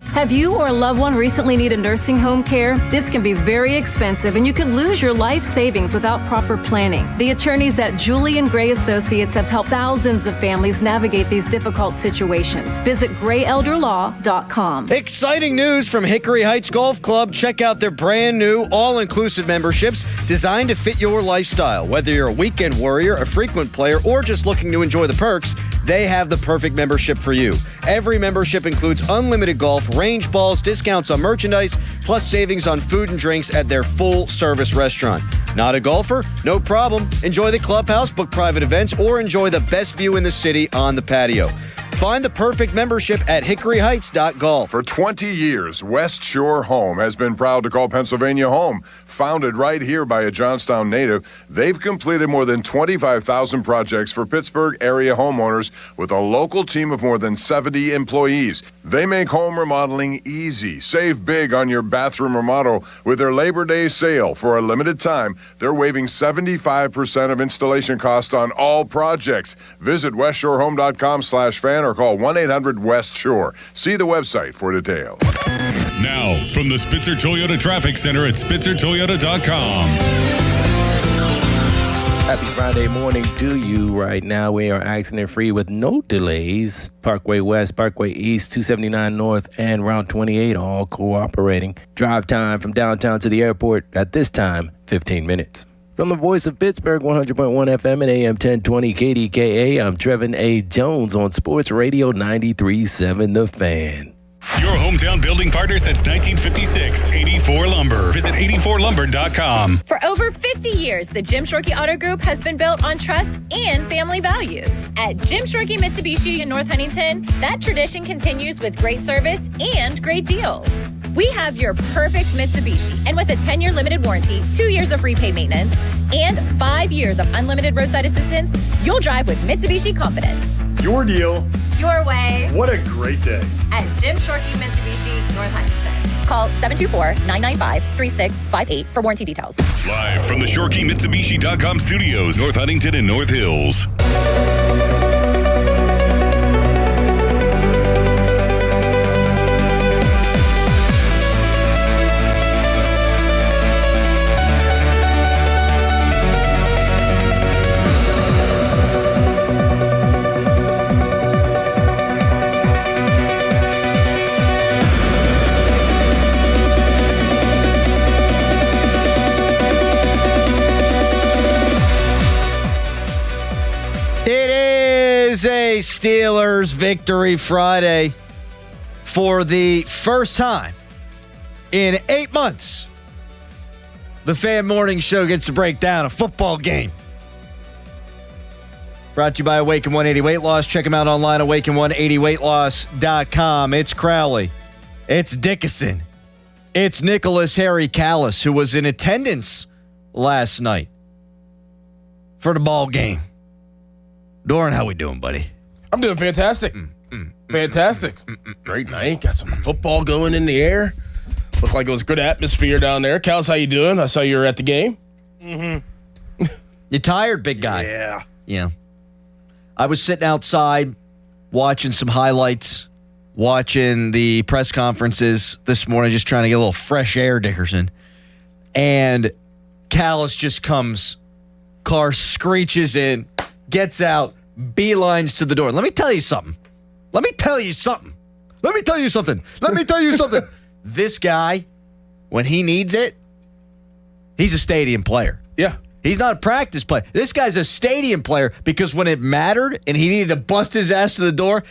Have you or a loved one recently needed nursing home care? This can be very expensive, and you can lose your life savings without proper planning. The attorneys at Julian Gray Associates have helped thousands of families navigate these difficult situations. Visit grayelderlaw.com. Exciting news from Hickory Heights Golf Club. Check out their brand new all-inclusive memberships designed to fit your lifestyle. Whether you're a weekend warrior, a frequent player, or just looking to enjoy the perks, they have the perfect membership for you. Every membership includes unlimited golf, range balls, discounts on merchandise, plus savings on food and drinks at their full-service restaurant. Not a golfer? No problem. Enjoy the clubhouse, book private events, or enjoy the best view in the city on the patio. Find the perfect membership at hickoryheights.golf. For 20 years, West Shore Home has been proud to call Pennsylvania home. Founded right here by a Johnstown native, they've completed more than 25,000 projects for Pittsburgh area homeowners with a local team of more than 70 employees. They make home remodeling easy. Save big on your bathroom remodel with their Labor Day sale. For a limited time, they're waiving 75% of installation costs on all projects. Visit westshorehome.com/fan or call 1-800-WEST-SHORE. See the website for details. Now, from the Spitzer Toyota Traffic Center at SpitzerToyota.com. Happy Friday morning to you. Right now, we are accident-free with no delays. Parkway West, Parkway East, 279 North, and Route 28 all cooperating. Drive time from downtown to the airport at this time, 15 minutes. From the voice of Pittsburgh, 100.1 FM and AM 1020 KDKA, I'm Trevin A. Jones on Sports Radio 93.7 The Fan. Your hometown building partner since 1956, 84 Lumber. Visit 84lumber.com. For over 50 years, the Jim Shorkey Auto Group has been built on trust and family values. At Jim Shorkey Mitsubishi in North Huntington, that tradition continues with great service and great deals. We have your perfect Mitsubishi, and with a 10-year limited warranty, 2 years of free paid maintenance, and 5 years of unlimited roadside assistance, you'll drive with Mitsubishi confidence. Your deal. Your way. What a great day. At Jim Shorkey Mitsubishi, North Huntington. Call 724-995-3658 for warranty details. Live from the ShorkeyMitsubishi.com studios, North Huntington and North Hills. Is a Steelers victory Friday for the first time in 8 months. The Fan Morning Show gets to break down a football game. Brought to you by Awaken 180 Weight Loss. Check them out online, awaken180weightloss.com. It's Crowley. It's Dickinson. It's Nicholas Harry Callis, who was in attendance last night for the ball game. Doran, how we doing, buddy? I'm doing fantastic. Fantastic. Great night. Got some football going in the air. Looked like it was good atmosphere down there. Cal's, how you doing? I saw you were at the game. You tired, big guy? Yeah. Yeah. I was sitting outside watching some highlights, watching the press conferences this morning, just trying to get a little fresh air, Dickerson. And Callis just comes, car screeches in, gets out, beelines to the door. Let me tell you something. This guy, when he needs it, he's a stadium player. Yeah. He's not a practice player. This guy's a stadium player because when it mattered and he needed to bust his ass to the door,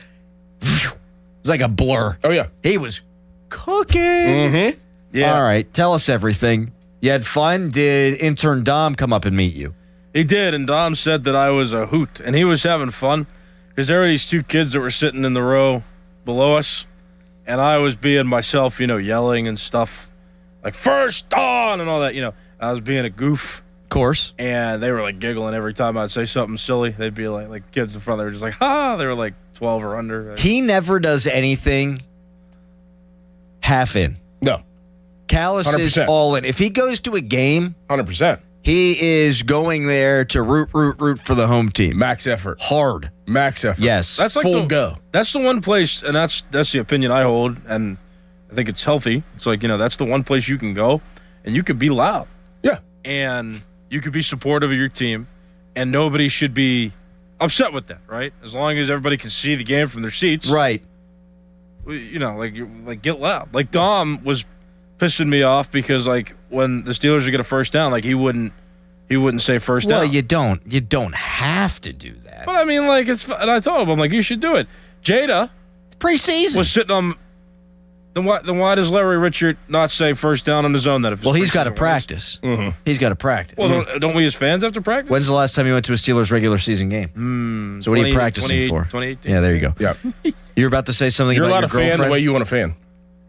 it was like a blur. Oh, yeah. He was cooking. Mm-hmm. Yeah. All right. Tell us everything. You had fun? Did intern Dom come up and meet you? He did, and Dom said that I was a hoot, and he was having fun because there were these two kids that were sitting in the row below us, and I was being myself, yelling and stuff, like first on and all that, I was being a goof. Of course. And they were like giggling every time I'd say something silly. They'd be like kids in front, they were just like, ha, they were like 12 or under. He never does anything half in. No. Callis is 100%. all in. If he goes to a game, 100%. he is going there to root for the home team. Max effort. Hard. Max effort. Yes. That's like full go. That's the one place, and that's the opinion I hold, and I think it's healthy. It's like, that's the one place you can go, and you could be loud. Yeah. And you could be supportive of your team, and nobody should be upset with that, right? As long as everybody can see the game from their seats. Right. Get loud. Like, Dom was pissing me off because, like, when the Steelers would get a first down, like, he wouldn't say first down. Well, you don't have to do that. But I mean, like, and I told him, I'm like, you should do it. Jada preseason was sitting on. Then why does Larry Richard not say first down on his own? Well, he's got to practice. Mm-hmm. He's got to practice. Well, don't we as fans have to practice? When's the last time you went to a Steelers regular season game? So what are you practicing for? 2018. Yeah, there you go. Yeah. You're about to say something You're about allowed your to fan girlfriend? the way you want to fan.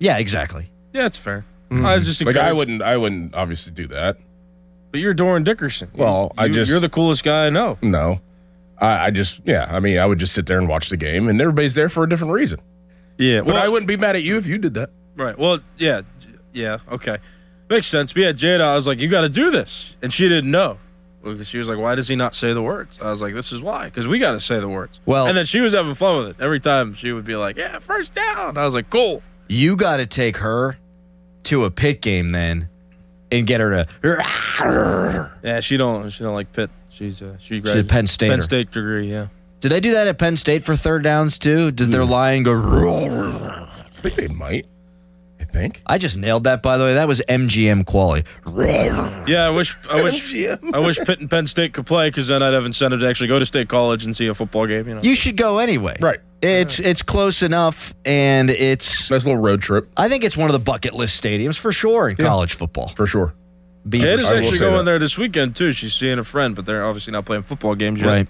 Yeah, exactly. Yeah, it's fair. Mm-hmm. I was just like encouraged. I wouldn't obviously do that. But you're Doran Dickerson. Well, you're the coolest guy I know. No, I would just sit there and watch the game, and everybody's there for a different reason. Yeah, but I wouldn't be mad at you if you did that. Right. Well, yeah, okay, makes sense. But yeah, Jada, I was like, you got to do this, and she didn't know. Because she was like, why does he not say the words? I was like, this is why, because we got to say the words. Well, and then she was having fun with it. Every time she would be like, yeah, first down. I was like, cool. You got to take her to a Pitt game then, and get her to. Yeah, she don't like Pitt. She's a Penn State. Penn State degree. Yeah. Do they do that at Penn State for third downs too? Does their line go? I think they might. I just nailed that, by the way. That was MGM quality. Yeah, I wish Pitt and Penn State could play, because then I'd have incentive to actually go to State College and see a football game. You should go anyway. Right. It's close enough, and it's nice little road trip. I think it's one of the bucket list stadiums for sure in college football. For sure. Jada's actually going there this weekend too. She's seeing a friend, but they're obviously not playing football games yet. Right.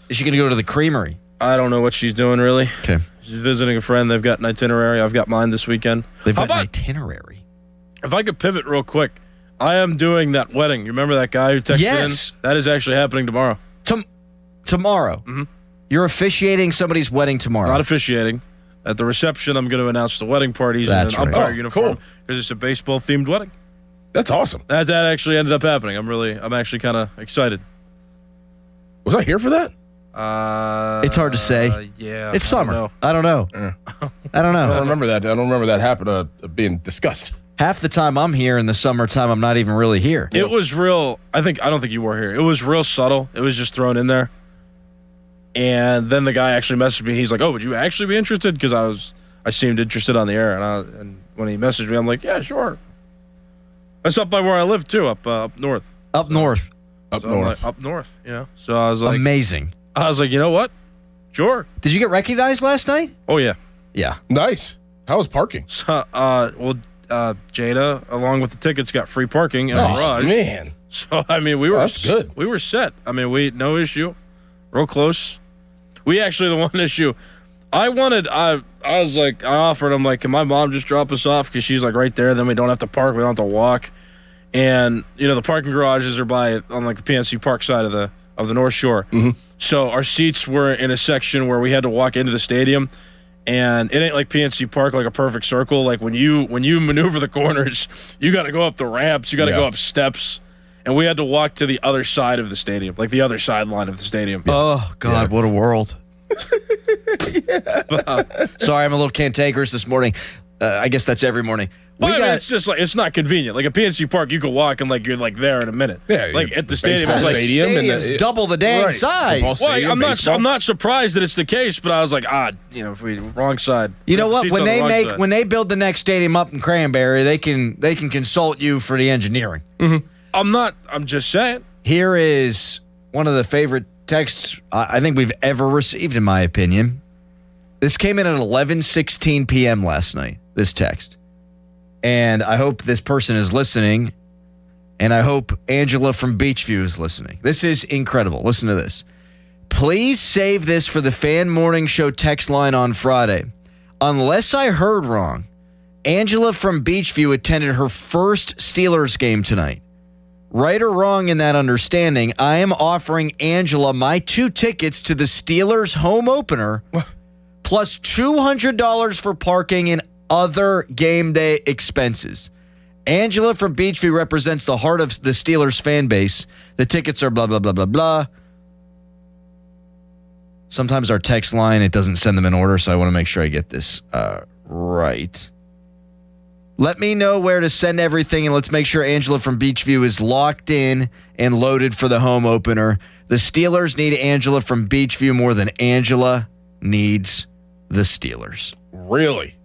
Is she going to go to the Creamery? I don't know what she's doing really. Okay. She's visiting a friend. They've got an itinerary. I've got mine this weekend. They've got an itinerary. If I could pivot real quick, I am doing that wedding. You remember that guy who texted in? That is actually happening tomorrow. Tomorrow? Mm-hmm. You're officiating somebody's wedding tomorrow? Not officiating. At the reception, I'm going to announce the wedding parties in an umpire uniform because it's a baseball-themed wedding. That's awesome. That actually ended up happening. I'm actually kind of excited. Was I here for that? It's hard to say. Yeah. It's summer. I don't know. I don't know. I don't remember that. I don't remember that happened being discussed. Half the time I'm here in the summertime, I'm not even really here. It was real. I don't think you were here. It was real subtle. It was just thrown in there. And then the guy actually messaged me. He's like, "Oh, would you actually be interested?" Because I seemed interested on the air, and when he messaged me, I'm like, "Yeah, sure." That's up by where I live too, up north. Up north. Up north. Up north. So I was like, amazing. I was like, you know what? Sure. Did you get recognized last night? Oh yeah. Yeah. Nice. How was parking? So, Jada, along with the tickets, got free parking in the garage. Man. So I mean, we were that's good. We were set. I mean, no issue. Real close. We actually, the one issue, I was like, I offered him, like, can my mom just drop us off? Because she's like right there. Then we don't have to park. We don't have to walk. And, the parking garages are on like the PNC Park side of the North Shore. Mm-hmm. So our seats were in a section where we had to walk into the stadium. And it ain't like PNC Park, like a perfect circle. Like when you maneuver the corners, you got to go up the ramps. You got to go up steps. And we had to walk to the other side of the stadium, like the other sideline of the stadium. Oh, God, what a world. Sorry, I'm a little cantankerous this morning. I guess that's every morning. Well, I mean, it's just like it's not convenient. Like at PNC Park, you can walk and like you're like there in a minute. Yeah, like at the stadium, it's baseball like stadium's double the dang size. Well, I'm not surprised that it's the case, but I was like, if we wrong side. You know what? Seats on the wrong side. When they build the next stadium up in Cranberry, they can consult you for the engineering. Mm-hmm. I'm just saying. Here is one of the favorite texts I think we've ever received, in my opinion. This came in at 11:16 p.m. last night. This text. And I hope this person is listening, and I hope Angela from Beachview is listening. This is incredible. Listen to this. Please save this for the Fan Morning Show text line on Friday. Unless I heard wrong, Angela from Beachview attended her first Steelers game tonight. Right or wrong in that understanding, I am offering Angela my 2 tickets to the Steelers home opener, plus $200 for parking and other game day expenses. Angela from Beachview represents the heart of the Steelers fan base. The tickets are blah, blah, blah, blah, blah. Sometimes our text line, it doesn't send them in order, so I want to make sure I get this right. Let me know where to send everything, and let's make sure Angela from Beachview is locked in and loaded for the home opener. The Steelers need Angela from Beachview more than Angela needs the Steelers. Really?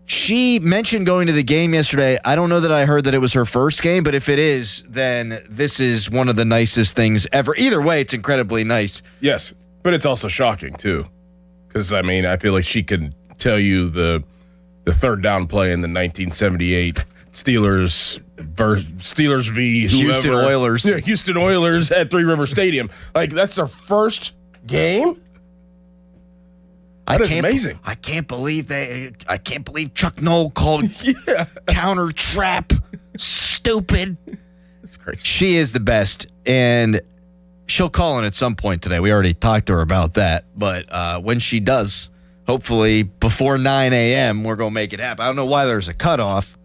She mentioned going to the game yesterday. I don't know that I heard that it was her first game, but if it is, then this is one of the nicest things ever. Either way, it's incredibly nice. Yes, but it's also shocking, too. Because, I mean, I feel like she could tell you the third down play in the 1978 Steelers v. whoever. Houston Oilers. Yeah, Houston Oilers at Three River Stadium. Like, that's their first game? That is amazing. I can't believe Chuck Noll called counter trap stupid. That's crazy. She is the best, and she'll call in at some point today. We already talked to her about that, but when she does, hopefully before 9 a.m., we're going to make it happen. I don't know why there's a cutoff.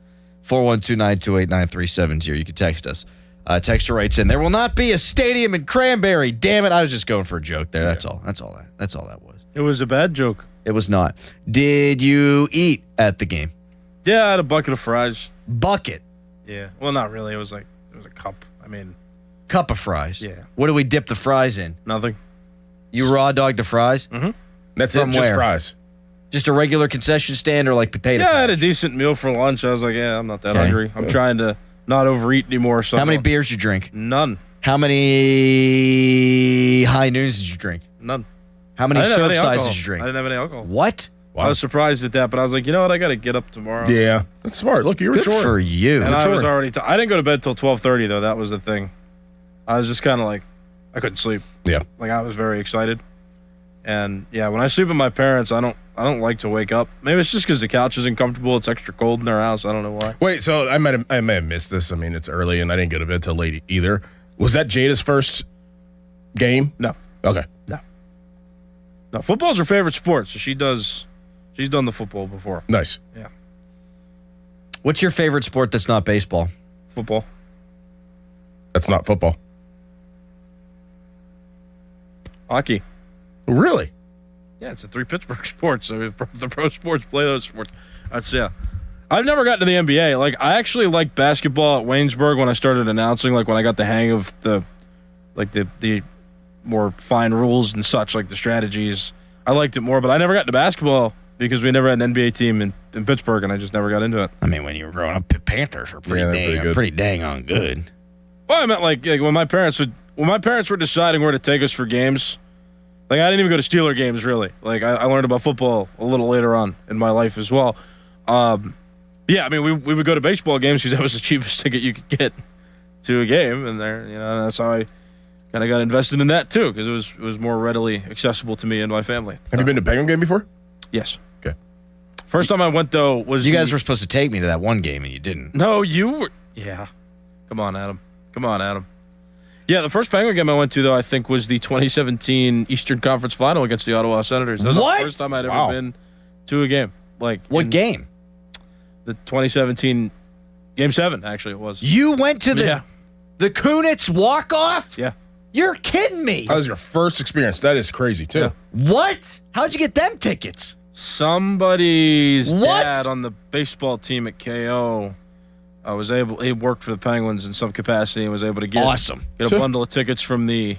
412-928-9370. You can text us. Texter writes in, there will not be a stadium in Cranberry. Damn it. I was just going for a joke there. That's all that was. It was a bad joke. It was not. Did you eat at the game? Yeah, I had a bucket of fries. Bucket? Yeah. Well, not really. It was a cup. Cup of fries? Yeah. What do we dip the fries in? Nothing. You raw dog the fries? Mm-hmm. That's From it, just where? fries. Just a regular concession stand or like potato? Yeah, I had a decent meal for lunch. I was like, I'm not that hungry. I'm trying to not overeat anymore. So How many beers did you drink? None. How many high noons did you drink? None. How many I didn't have serve any sizes alcohol. did you drink? I didn't have any alcohol. What? Wow. I was surprised at that, but I was like, you know what? I got to get up tomorrow. Yeah, that's smart. Look, you're Good for you. And I was already. I didn't go to bed till 12:30 though. That was the thing. I was just kind of like, I couldn't sleep. Yeah. Like I was very excited, and yeah, when I sleep with my parents, I don't like to wake up. Maybe it's just because the couch isn't comfortable. It's extra cold in their house. I don't know why. Wait, so I may have missed this. I mean, it's early, and I didn't go to bed till late either. Was that Jada's first game? No. Okay. No, football's her favorite sport, so she's done the football before. Nice. Yeah. What's your favorite sport that's not baseball? Football. That's not football. Hockey. Really? Yeah, it's the 3 Pittsburgh sports. So the pro sports play those sports. That's I've never gotten to the NBA. Like I actually liked basketball at Waynesburg when I started announcing. Like when I got the hang of the more fine rules and such, like the strategies. I liked it more, but I never got into basketball because we never had an NBA team in Pittsburgh, and I just never got into it. I mean, when you were growing up, Panthers were pretty dang on good. Well, I meant like when my parents were deciding where to take us for games. Like I didn't even go to Steeler games really. Like I learned about football a little later on in my life as well. Yeah, I mean we would go to baseball games because that was the cheapest ticket you could get to a game, and that's how I kind of got invested in that too because it was more readily accessible to me and my family. Have you been to a Penguin game before? Yes. Okay. First time I went though was you guys were supposed to take me to that one game and you didn't. No, you were. Yeah. Come on, Adam. Yeah, the first Penguin game I went to, though, I think was the 2017 Eastern Conference Final against the Ottawa Senators. That was the first time I'd ever been to a game. What game? The 2017 Game 7, actually, it was. You went to the Kunitz walk-off? Yeah. You're kidding me. That was your first experience. That is crazy, too. What? How'd you get them tickets? Somebody's What? dad on the baseball team at KO he worked for the Penguins in some capacity and was able to get a bundle of tickets from the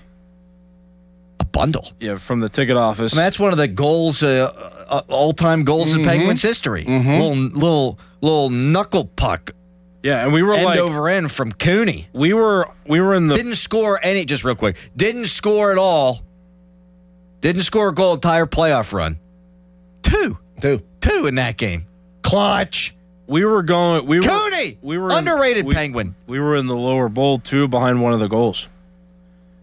bundle. Yeah, from the ticket office. I mean, that's one of the goals, all-time goals in Penguins history. Little knuckle puck. Yeah, and we were end like over end from Cooney. We were in the didn't score any. Just real quick, didn't score at all. Didn't score a goal entire playoff run. Two in that game. Clutch. We were Cooney. Underrated Penguin. We were in the lower bowl too, behind one of the goals.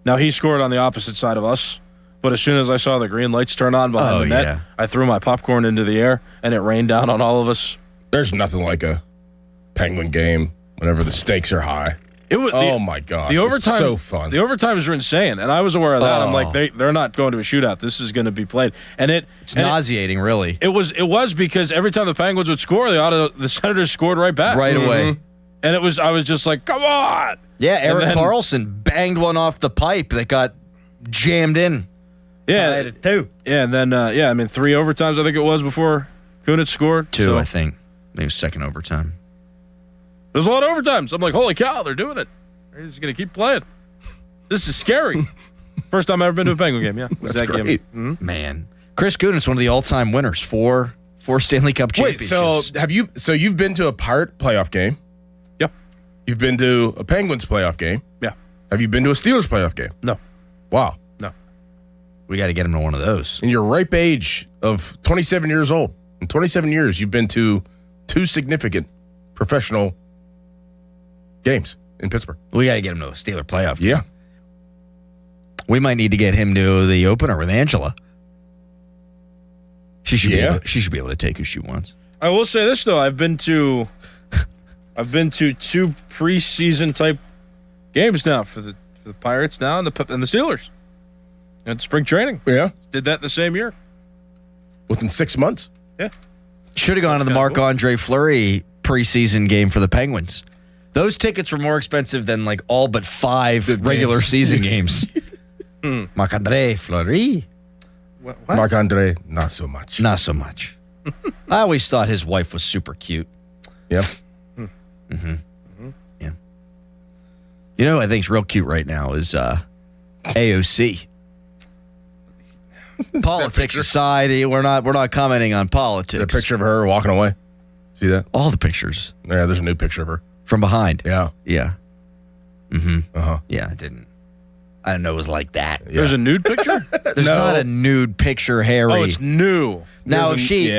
Now he scored on the opposite side of us, but as soon as I saw the green lights turn on behind the net, I threw my popcorn into the air and it rained down on all of us. There's nothing like a Penguin game whenever the stakes are high. It was. My gosh! The overtime, it's so fun. The overtimes are insane, and I was aware of that. I'm like, they're not going to a shootout. This is going to be played, and it's nauseating, really. It was because every time the Penguins would score, the Senators scored right back right away, and I was just like, come on. Yeah, Eric Carlson banged one off the pipe that got jammed in. Yeah, two. Yeah, and then 3 overtimes I think it was before Kunitz scored. Two, I think. Maybe second overtime. There's a lot of overtimes. I'm like, holy cow, they're doing it. They're just going to keep playing. This is scary. First time I've ever been to a Penguin game, yeah. That's great. Game. Mm-hmm. Man. Chris Kunitz, one of the all-time winners, four Stanley Cup championships. Wait, so you've been to a Pirate playoff game? Yep. You've been to a Penguins playoff game? Yeah. Have you been to a Steelers playoff game? No. Wow. No. We got to get him to one of those. In your ripe age of 27 years old, in 27 years, you've been to 2 significant professional games in Pittsburgh. We got to get him to a Steeler playoff game. Yeah. We might need to get him to the opener with Angela. She should be able to take who she wants. I will say this though, I've been to 2 preseason type games now for the Pirates now and the Steelers. And spring training. Yeah. Did that the same year. Within 6 months. Yeah. Should have gone to the Marc-Andre Fleury preseason game for the Penguins. Those tickets were more expensive than like all but 5 regular season games. Marc-Andre Fleury. What? Marc-Andre, not so much. Not so much. I always thought his wife was super cute. Yep. Yeah. You know who I think's real cute right now is AOC. Politics aside, we're not commenting on politics. The picture of her walking away. See that? All the pictures. Yeah, there's a new picture of her. From behind. Yeah. Yeah. Mm-hmm. Uh-huh. Yeah, I didn't know it was like that. Yeah. There's a nude picture? There's not a nude picture, Harry. Oh, it's new. Now, if she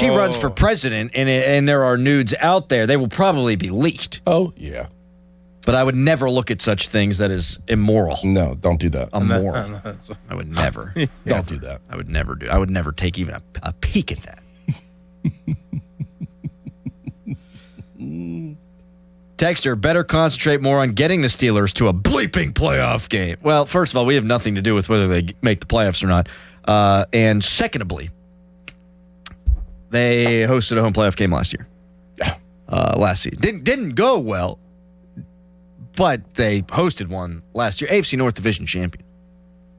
runs for president and there are nudes out there, they will probably be leaked. Oh, yeah. But I would never look at such things. That is immoral. No, don't do that. Immoral. I would never. Don't do that. I would never do. I would never take even a peek at that. Texter, better concentrate more on getting the Steelers to a bleeping playoff game. Well, first of all, we have nothing to do with whether they make the playoffs or not. And secondly, they hosted a home playoff game last year. Last season. Didn't go well, but they hosted one last year. AFC North Division champion.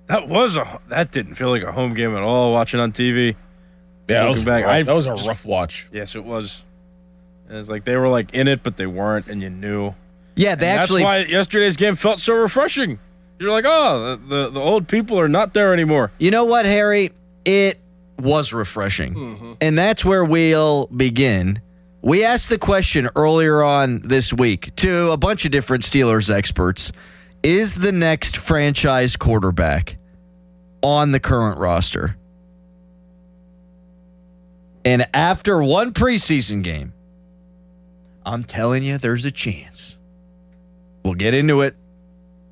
That didn't feel like a home game at all watching on TV. Yeah, that was a rough watch. Yes, it was. And it's like they were like in it, but they weren't, and you knew. Yeah, that's why yesterday's game felt so refreshing. You're like, oh, the old people are not there anymore. You know what, Harry? It was refreshing. Mm-hmm. And that's where we'll begin. We asked the question earlier on this week to a bunch of different Steelers experts. Is the next franchise quarterback on the current roster? And after one preseason game, I'm telling you, there's a chance. We'll get into it.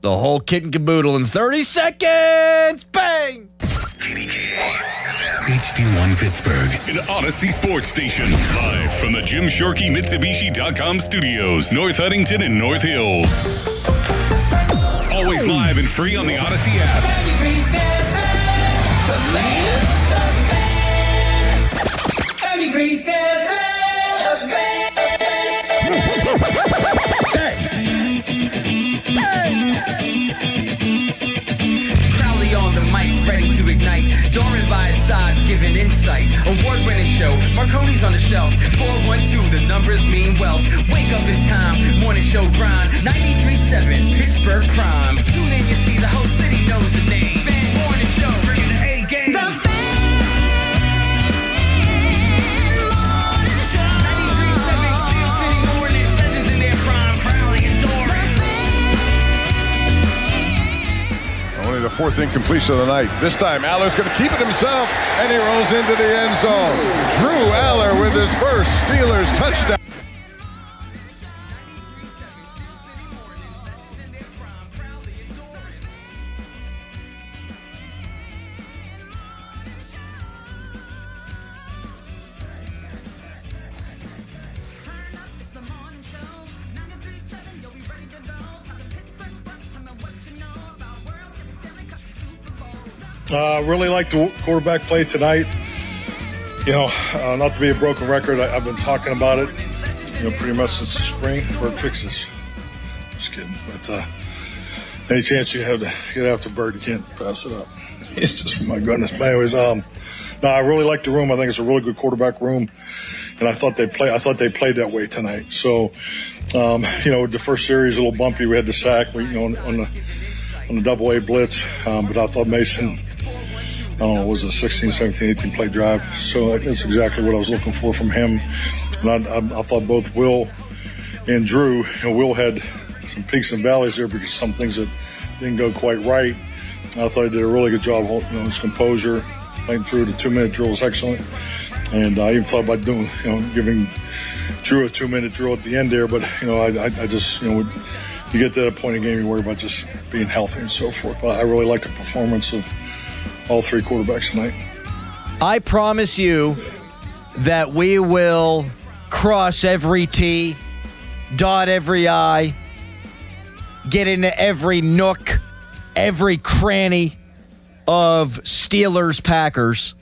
The whole kit and caboodle in 30 seconds. Bang! HD1 Pittsburgh, an Odyssey Sports Station. Live from the Jim Shorkey Mitsubishi.com studios, North Huntington and North Hills. Always live and free on the Odyssey app. sight. Award-winning show, Marconi's on the shelf. 412, the numbers mean wealth. Wake up, it's time, morning show grind. 93.7, Pittsburgh Prime. Tune in, you see the whole city knows the name. Fan morning show, bringing the A game. The Fan morning show. 93.7, Steel City mornings, legends in their prime, proudly adoring. Only the fourth incompletion of the night. This time, Aller's going to keep it himself, and he rolls into the end zone. Drew Aller with his first Steelers touchdown. Really like the quarterback play tonight. Not to be a broken record, I've been talking about it, pretty much since the spring where it fixes. Just kidding. But any chance you have to get after Bird, you can't pass it up. It's just, my goodness. But anyways, I really like the room. I think it's a really good quarterback room, and I thought they played that way tonight. So, the first series a little bumpy. We had the sack, on the double-A blitz, but I thought Mason, it was a 16, 17, 18 play drive. So that's exactly what I was looking for from him. And I thought both Will and Drew, Will had some peaks and valleys there because some things that didn't go quite right. I thought he did a really good job holding his composure, playing through the 2-minute drill was excellent. And I even thought about doing, giving Drew a 2-minute drill at the end there. But, I just, you get to that point in the game, you worry about just being healthy and so forth. But I really like the performance of all three quarterbacks tonight. I promise you that we will cross every T, dot every I, get into every nook, every cranny of Steelers Packers.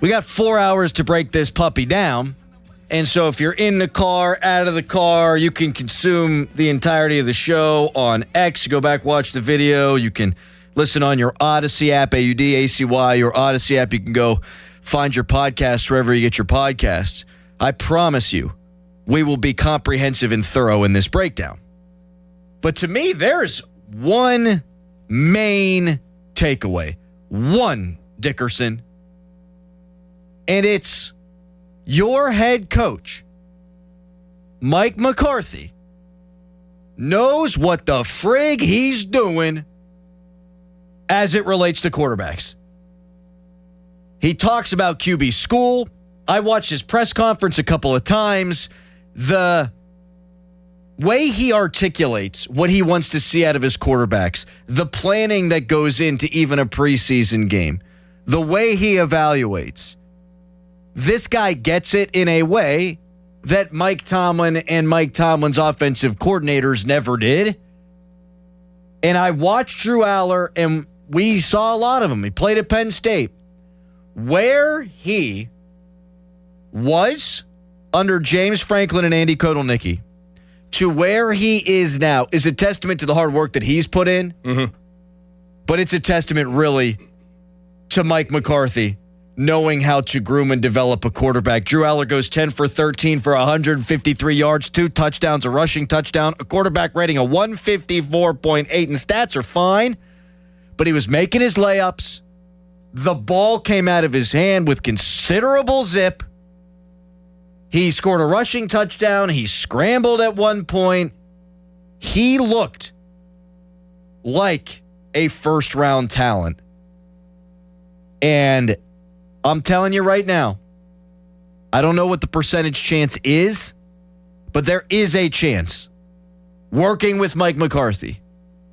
We got 4 hours to break this puppy down. And so if you're in the car, out of the car, you can consume the entirety of the show on X. Go back, watch the video. You can listen on your Odyssey app, AUDACY, your Odyssey app. You can go find your podcast wherever you get your podcasts. I promise you, we will be comprehensive and thorough in this breakdown. But to me, there's one main takeaway. One, Dickerson. And it's your head coach, Mike McCarthy, knows what the frig he's doing as it relates to quarterbacks. He talks about QB school. I watched his press conference a couple of times. The way he articulates what he wants to see out of his quarterbacks, the planning that goes into even a preseason game, the way he evaluates, this guy gets it in a way that Mike Tomlin and Mike Tomlin's offensive coordinators never did. And I watched Drew Aller, and we saw a lot of him. He played at Penn State. Where he was under James Franklin and Andy Kotelnicki to where he is now is a testament to the hard work that he's put in. Mm-hmm. But it's a testament really to Mike McCarthy knowing how to groom and develop a quarterback. Drew Aller goes 10 for 13 for 153 yards, 2 touchdowns, a rushing touchdown, a quarterback rating of 154.8, and stats are fine, but he was making his layups. The ball came out of his hand with considerable zip. He scored a rushing touchdown. He scrambled at one point. He looked like a first-round talent. And I'm telling you right now, I don't know what the percentage chance is, but there is a chance, working with Mike McCarthy,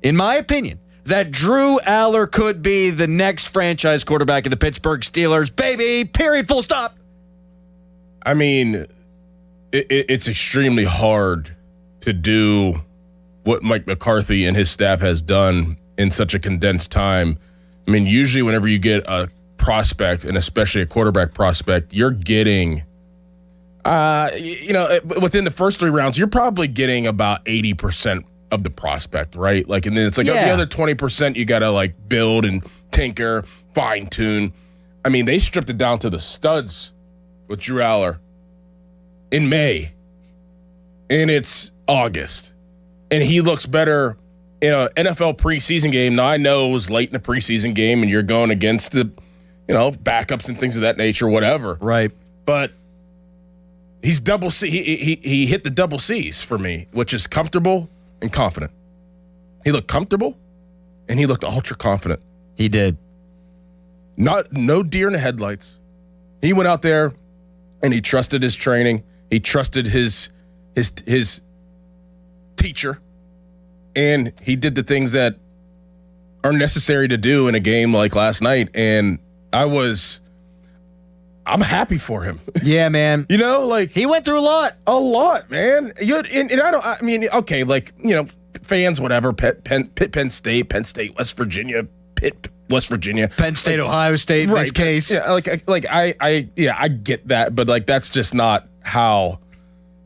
in my opinion, that Drew Aller could be the next franchise quarterback of the Pittsburgh Steelers. Baby, period, full stop. I mean, it's extremely hard to do what Mike McCarthy and his staff has done in such a condensed time. I mean, usually whenever you get a prospect, and especially a quarterback prospect, you're getting, within the first 3 rounds, you're probably getting about 80% of the prospect, right? And then it's the other 20% you got to build and tinker, fine tune. I mean, they stripped it down to the studs with Drew Aller in May, and it's August, and he looks better in an NFL preseason game. Now, I know it was late in the preseason game, and you're going against the, backups and things of that nature, whatever. Right. But he's double C. He hit the double C's for me, which is comfortable and confident. He looked comfortable, and he looked ultra confident. He did. No deer in the headlights. He went out there, and he trusted his training. He trusted his teacher, and he did the things that are necessary to do in a game like last night. And I'm happy for him. Yeah, man. He went through a lot, man. Fans, whatever. Penn State, West Virginia, West Virginia, Penn State, Ohio State in this case. Yeah, I get that, but that's just not how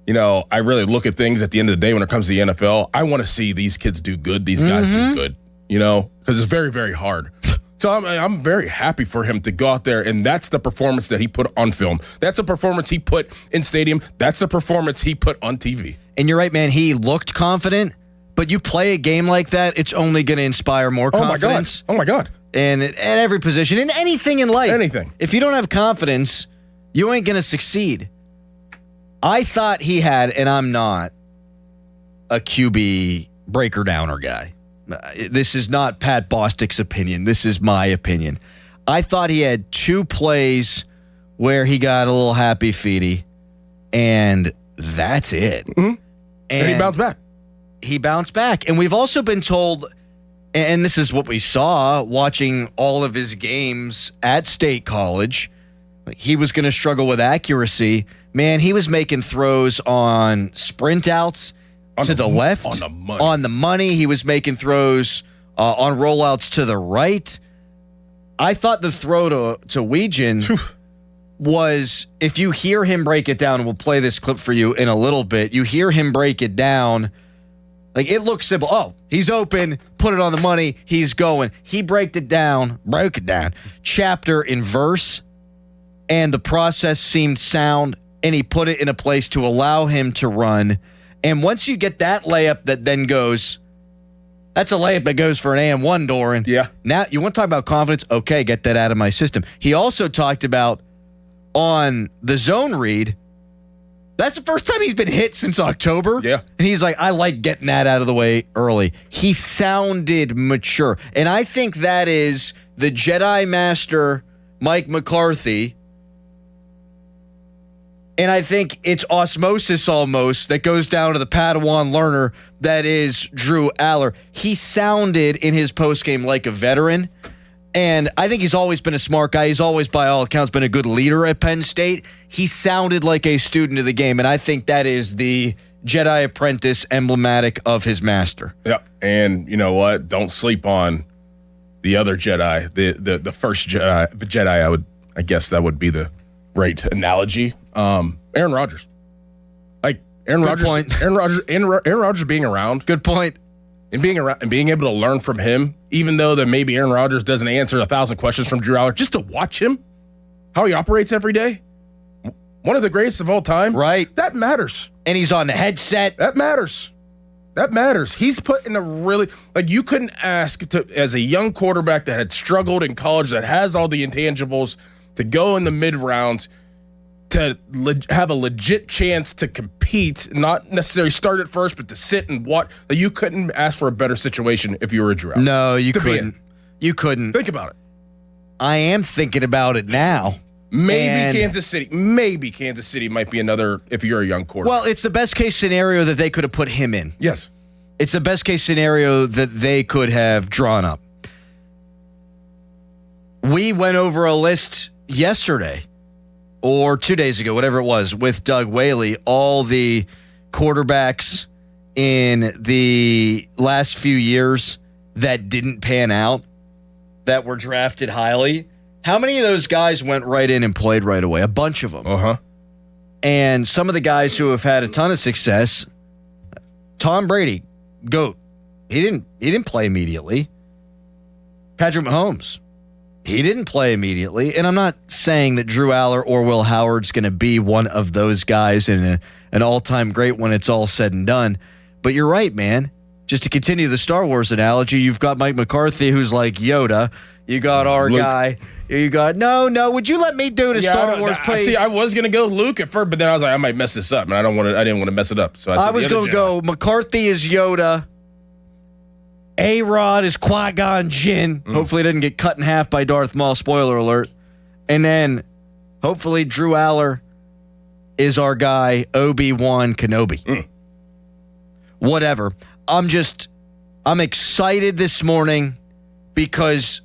I really look at things at the end of the day when it comes to the NFL. I want to see these kids do good, these guys do good, because it's very, very hard. So I'm very happy for him to go out there, and that's the performance that he put on film. That's the performance he put in stadium. That's the performance he put on TV. And you're right, man. He looked confident, but you play a game like that, it's only going to inspire more confidence. Oh, my God. And at every position, in anything in life. Anything. If you don't have confidence, you ain't going to succeed. I thought he had, and I'm not a QB breaker-downer guy. This is not Pat Bostic's opinion. This is my opinion. I thought he had 2 plays where he got a little happy-feety, and that's it. Mm-hmm. And he bounced back. He bounced back. And we've also been told, and this is what we saw watching all of his games at State College, he was going to struggle with accuracy. Man, he was making throws on sprint outs to the left. On the money. He was making throws on rollouts to the right. I thought the throw to Weegan was, if you hear him break it down, and we'll play this clip for you in a little bit, you hear him break it down, it looks simple. Oh, he's open, put it on the money, he's going. He broke it down, chapter and verse, and the process seemed sound, and he put it in a place to allow him to run. And once you get that layup that then goes, that's a layup that goes for an AM1, Doran. Yeah. Now, you want to talk about confidence? Okay, get that out of my system. He also talked about on the zone read, that's the first time he's been hit since October. Yeah. And he's like, I like getting that out of the way early. He sounded mature. And I think that is the Jedi Master, Mike McCarthy. And I think it's osmosis almost that goes down to the Padawan learner that is Drew Aller. He sounded in his postgame like a veteran. And I think he's always been a smart guy. He's always, by all accounts, been a good leader at Penn State. He sounded like a student of the game. And I think that is the Jedi apprentice emblematic of his master. Yeah. And you know what? Don't sleep on the other Jedi, the first Jedi. I guess that would be the right analogy. Aaron Rodgers. Aaron Rodgers being around. Good point. And being around and being able to learn from him, even though that maybe Aaron Rodgers doesn't answer 1,000 questions from Drew Aller, just to watch him, how he operates every day. One of the greatest of all time. Right. That matters. And he's on the headset. That matters. That matters. He's put in a really, you couldn't ask as a young quarterback that had struggled in college, that has all the intangibles, to go in the mid rounds, to have a legit chance to compete, not necessarily start at first, but to sit and watch. You couldn't ask for a better situation if you were a Drew Aller. No, you couldn't. You couldn't. Think about it. I am thinking about it now. Maybe Kansas City might be another if you're a young quarterback. Well, it's the best case scenario that they could have put him in. Yes. It's the best case scenario that they could have drawn up. We went over a list yesterday or 2 days ago, whatever it was, with Doug Whaley, all the quarterbacks in the last few years that didn't pan out, that were drafted highly. How many of those guys went right in and played right away? A bunch of them. Uh-huh. And some of the guys who have had a ton of success, Tom Brady, GOAT. He didn't play immediately. Patrick Mahomes, He didn't play immediately, and I'm not saying that Drew Aller or Will Howard's going to be one of those guys and an all-time great when it's all said and done. But you're right, man. Just to continue the Star Wars analogy, you've got Mike McCarthy, who's like Yoda. You got our Luke. guy. You got, no, would you let me do the Star Wars, please? See, I was gonna go Luke at first, but then I was like, I might mess this up, and I didn't want to mess it up. So I was going to go McCarthy is Yoda. A-Rod is Qui-Gon Jinn. Hopefully he doesn't get cut in half by Darth Maul, spoiler alert. And then hopefully Drew Aller is our guy, Obi-Wan Kenobi. Whatever. I'm excited this morning because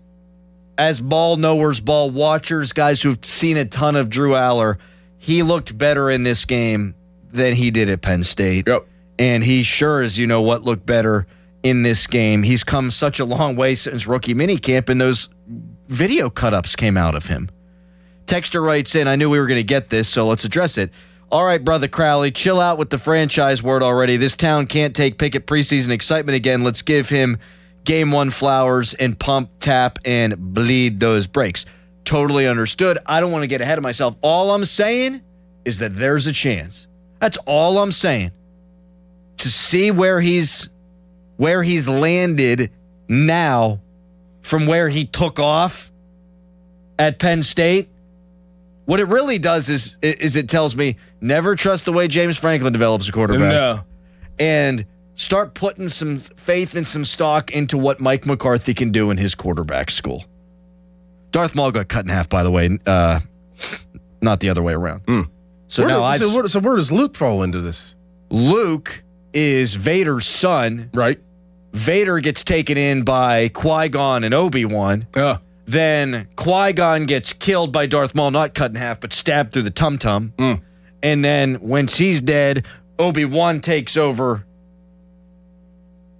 as ball knowers, ball watchers, guys who've seen a ton of Drew Aller, he looked better in this game than he did at Penn State. Yep. And he sure as you know what looked better in this game. He's come such a long way since rookie minicamp, and those video cut-ups came out of him. Texter writes in, I knew we were going to get this, so let's address it. All right, Brother Crowley, chill out with the franchise word already. This town can't take Pickett preseason excitement again. Let's give him game one flowers and pump, tap, and bleed those brakes. Totally understood. I don't want to get ahead of myself. All I'm saying is that there's a chance. That's all I'm saying. To see where he's landed now from where he took off at Penn State, what it really does is it tells me never trust the way James Franklin develops a quarterback. No. And start putting some faith and some stock into what Mike McCarthy can do in his quarterback school. Darth Maul got cut in half, by the way, not the other way around. So where does Luke fall into this? Luke is Vader's son. Right. Vader gets taken in by Qui-Gon and Obi-Wan. Then Qui-Gon gets killed by Darth Maul, not cut in half, but stabbed through the tum-tum. And then once he's dead, Obi-Wan takes over.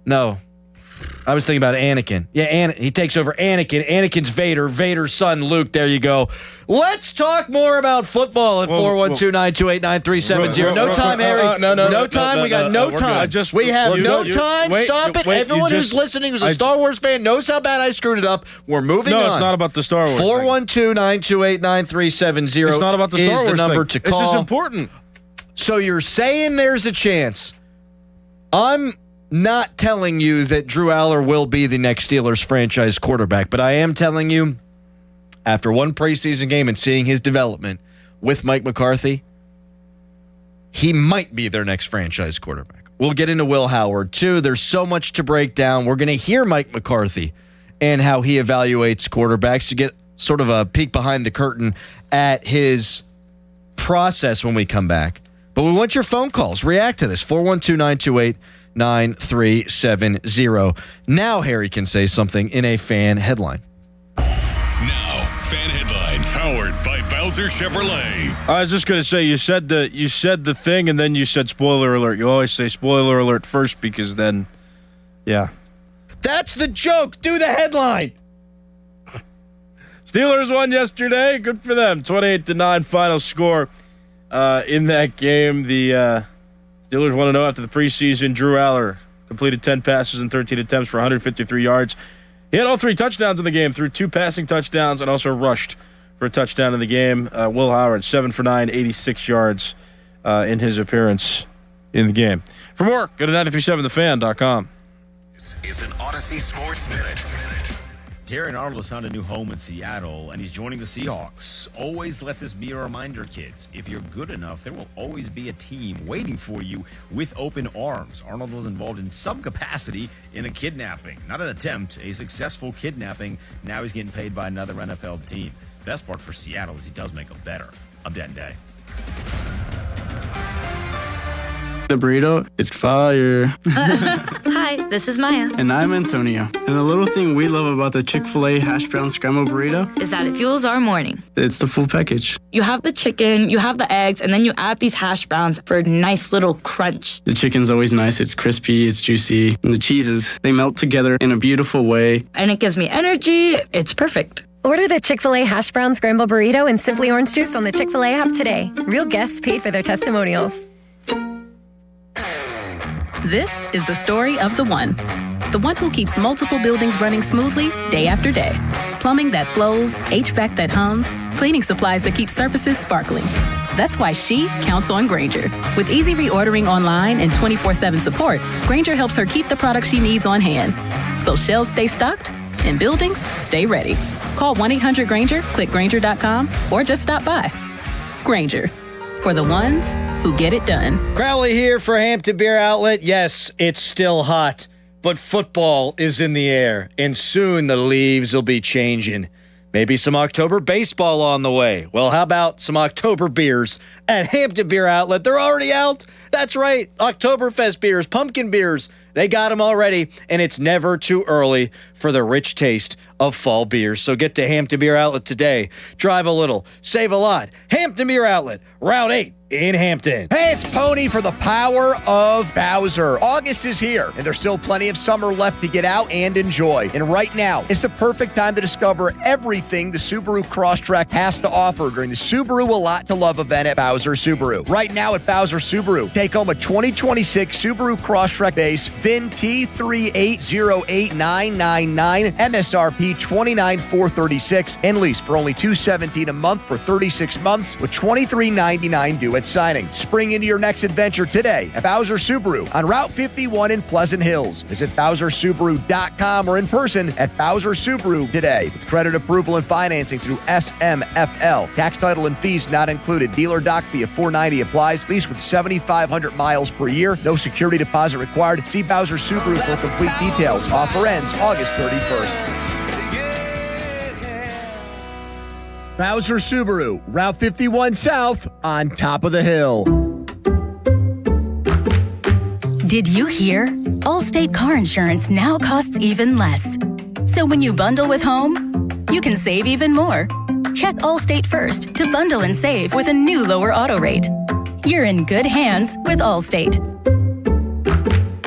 No. I was thinking about Anakin. Yeah, he takes over Anakin. Anakin's Vader. Vader's son, Luke. There you go. Let's talk more about football at 412-928-9370. No time, Harry. No time. We got no time. We have no time. Stop it. Everyone who's listening who's a Star Wars fan knows how bad I screwed it up. We're moving on. No, it's not about the Star Wars. 412-928-9370. It's not about the Star Wars is the number thing. to call. It's just important. So you're saying there's a chance. I'm not telling you that Drew Aller will be the next Steelers franchise quarterback, but I am telling you, after one preseason game and seeing his development with Mike McCarthy, he might be their next franchise quarterback. We'll get into Will Howard, too. There's so much to break down. We're going to hear Mike McCarthy and how he evaluates quarterbacks to get sort of a peek behind the curtain at his process when we come back. But we want your phone calls. React to this. 412-928-9370. Now Harry can say something in a fan headline. Now, fan headlines powered by Bowser Chevrolet. I was just going to say, you said the thing, and then you said spoiler alert. You always say spoiler alert first because then, yeah. That's the joke. Do the headline. Steelers won yesterday. Good for them. 28-9 final score in that game. The Steelers want to know after the preseason, Drew Aller completed 10 passes and 13 attempts for 153 yards. He had all 3 touchdowns in the game, threw 2 passing touchdowns, and also rushed for a touchdown in the game. Will Howard, 7 for 9, 86 yards in his appearance in the game. For more, go to 937thefan.com. This is an Odyssey Sports Minute. Darren Arnold has found a new home in Seattle, and he's joining the Seahawks. Always let this be a reminder, kids. If you're good enough, there will always be a team waiting for you with open arms. Arnold was involved in some capacity in a kidnapping. Not an attempt, a successful kidnapping. Now he's getting paid by another NFL team. Best part for Seattle is he does make them better. I'm Dan Day. The burrito is fire. Hi, this is Maya. And I'm Antonio. And the little thing we love about the Chick-fil-A hash brown scrambled burrito is that it fuels our morning. It's the full package. You have the chicken, you have the eggs, and then you add these hash browns for a nice little crunch. The chicken's always nice. It's crispy, it's juicy. And the cheeses, they melt together in a beautiful way. And it gives me energy. It's perfect. Order the Chick-fil-A hash brown scrambled burrito and Simply Orange Juice on the Chick-fil-A app today. Real guests paid for their testimonials. This is the story of the one who keeps multiple buildings running smoothly day after day. Plumbing that flows, HVAC that hums, cleaning supplies that keep surfaces sparkling. That's why she counts on Grainger. With easy reordering online and 24/7 support, Grainger helps her keep the products she needs on hand. So shelves stay stocked and buildings stay ready. Call 1-800-GRAINGER, click Grainger.com, or just stop by. Grainger, for the ones who get it done. Crowley here for Hampton Beer Outlet. Yes, it's still hot, but football is in the air, and soon the leaves will be changing. Maybe some October baseball on the way. Well, how about some October beers at Hampton Beer Outlet? They're already out. That's right. Oktoberfest beers, pumpkin beers. They got them already, and it's never too early for the rich taste of fall beers. So get to Hampton Beer Outlet today. Drive a little, save a lot. Hampton Beer Outlet, Route 8 in Hampton. Hey, it's Pony for the power of Bowser. August is here, and there's still plenty of summer left to get out and enjoy. And right now is the perfect time to discover everything the Subaru Crosstrek has to offer during the Subaru A Lot to Love event at Bowser Subaru. Right now at Bowser Subaru, take home a 2026 Subaru Crosstrek base VIN T3808999, MSRP $29,436, and lease for only $217 a month for 36 months with $23.99 due at signing. Spring into your next adventure today at Bowser Subaru on Route 51 in Pleasant Hills. Visit BowserSubaru.com or in person at Bowser Subaru today. With credit approval and financing through SMFL. Tax, title, and fees not included. Dealer doc fee of $490 applies. Lease with 7,500 miles per year. No security deposit required. See Bowser Subaru for complete details. Offer ends August 31st. Bowser Subaru, Route 51 South, on top of the hill. Did you hear? Allstate car insurance now costs even less. So when you bundle with home, you can save even more. Check Allstate first to bundle and save with a new lower auto rate. You're in good hands with Allstate.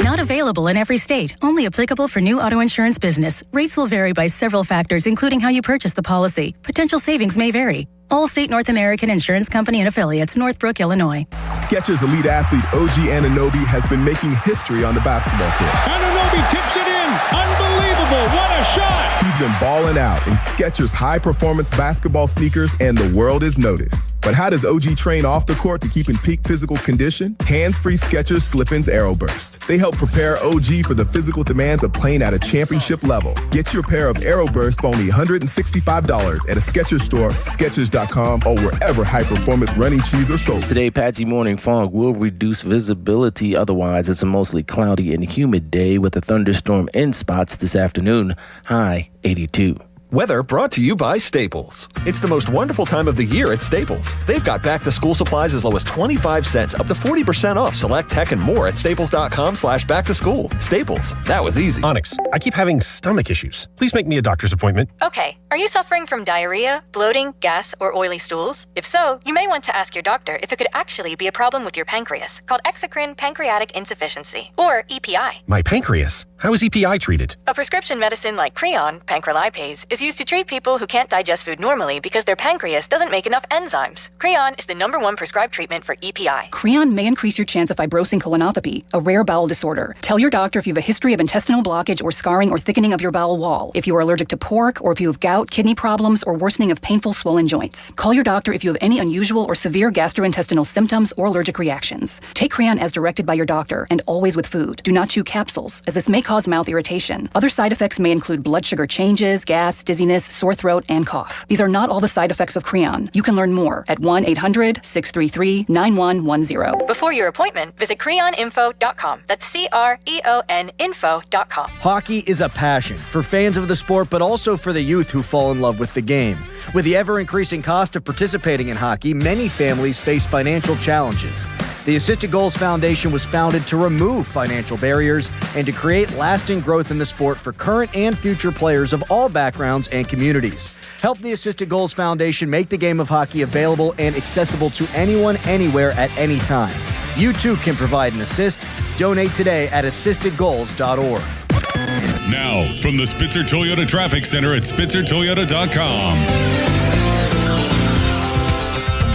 Not available in every state. Only applicable for new auto insurance business. Rates will vary by several factors, including how you purchase the policy. Potential savings may vary. Allstate North American Insurance Company and Affiliates, Northbrook, Illinois. Skechers elite athlete OG Anunoby has been making history on the basketball court. Anunoby tips it in. Unbelievable. What a shot. He's been balling out in Skechers high-performance basketball sneakers, and the world is noticed. But how does OG train off the court to keep in peak physical condition? Hands-free Skechers Slip-ins Aeroburst. They help prepare OG for the physical demands of playing at a championship level. Get your pair of Aeroburst for only $165 at a Skechers store, Skechers.com, or wherever high-performance running shoes are sold. Today, patchy morning fog will reduce visibility. Otherwise, it's a mostly cloudy and humid day with a thunderstorm in spots this afternoon. High 82. Weather brought to you by Staples. It's the most wonderful time of the year at Staples. They've got back-to-school supplies as low as 25 cents, up to 40% off select tech and more at staples.com/back-to-school. Staples, that was easy. Onyx, I keep having stomach issues. Please make me a doctor's appointment. Okay, are you suffering from diarrhea, bloating, gas, or oily stools? If so, you may want to ask your doctor if it could actually be a problem with your pancreas, called exocrine pancreatic insufficiency, or EPI. My pancreas? How is EPI treated? A prescription medicine like Creon, pancrelipase, is used to treat people who can't digest food normally because their pancreas doesn't make enough enzymes. Creon is the #1 prescribed treatment for EPI. Creon may increase your chance of fibrosing colonopathy, a rare bowel disorder. Tell your doctor if you have a history of intestinal blockage or scarring or thickening of your bowel wall, if you are allergic to pork, or if you have gout, kidney problems, or worsening of painful swollen joints. Call your doctor if you have any unusual or severe gastrointestinal symptoms or allergic reactions. Take Creon as directed by your doctor, and always with food. Do not chew capsules, as this may cause mouth irritation. Other side effects may include blood sugar changes, gas, dizziness, sore throat, and cough. These are not all the side effects of Creon. You can learn more at 1-800-633-9110. Before your appointment, visit creoninfo.com. That's CREON info.com. Hockey is a passion for fans of the sport, but also for the youth who fall in love with the game. With the ever-increasing cost of participating in hockey, many families face financial challenges. The Assisted Goals Foundation was founded to remove financial barriers and to create lasting growth in the sport for current and future players of all backgrounds and communities. Help the Assisted Goals Foundation make the game of hockey available and accessible to anyone, anywhere, at any time. You too can provide an assist. Donate today at assistedgoals.org. Now, from the Spitzer Toyota Traffic Center at SpitzerToyota.com.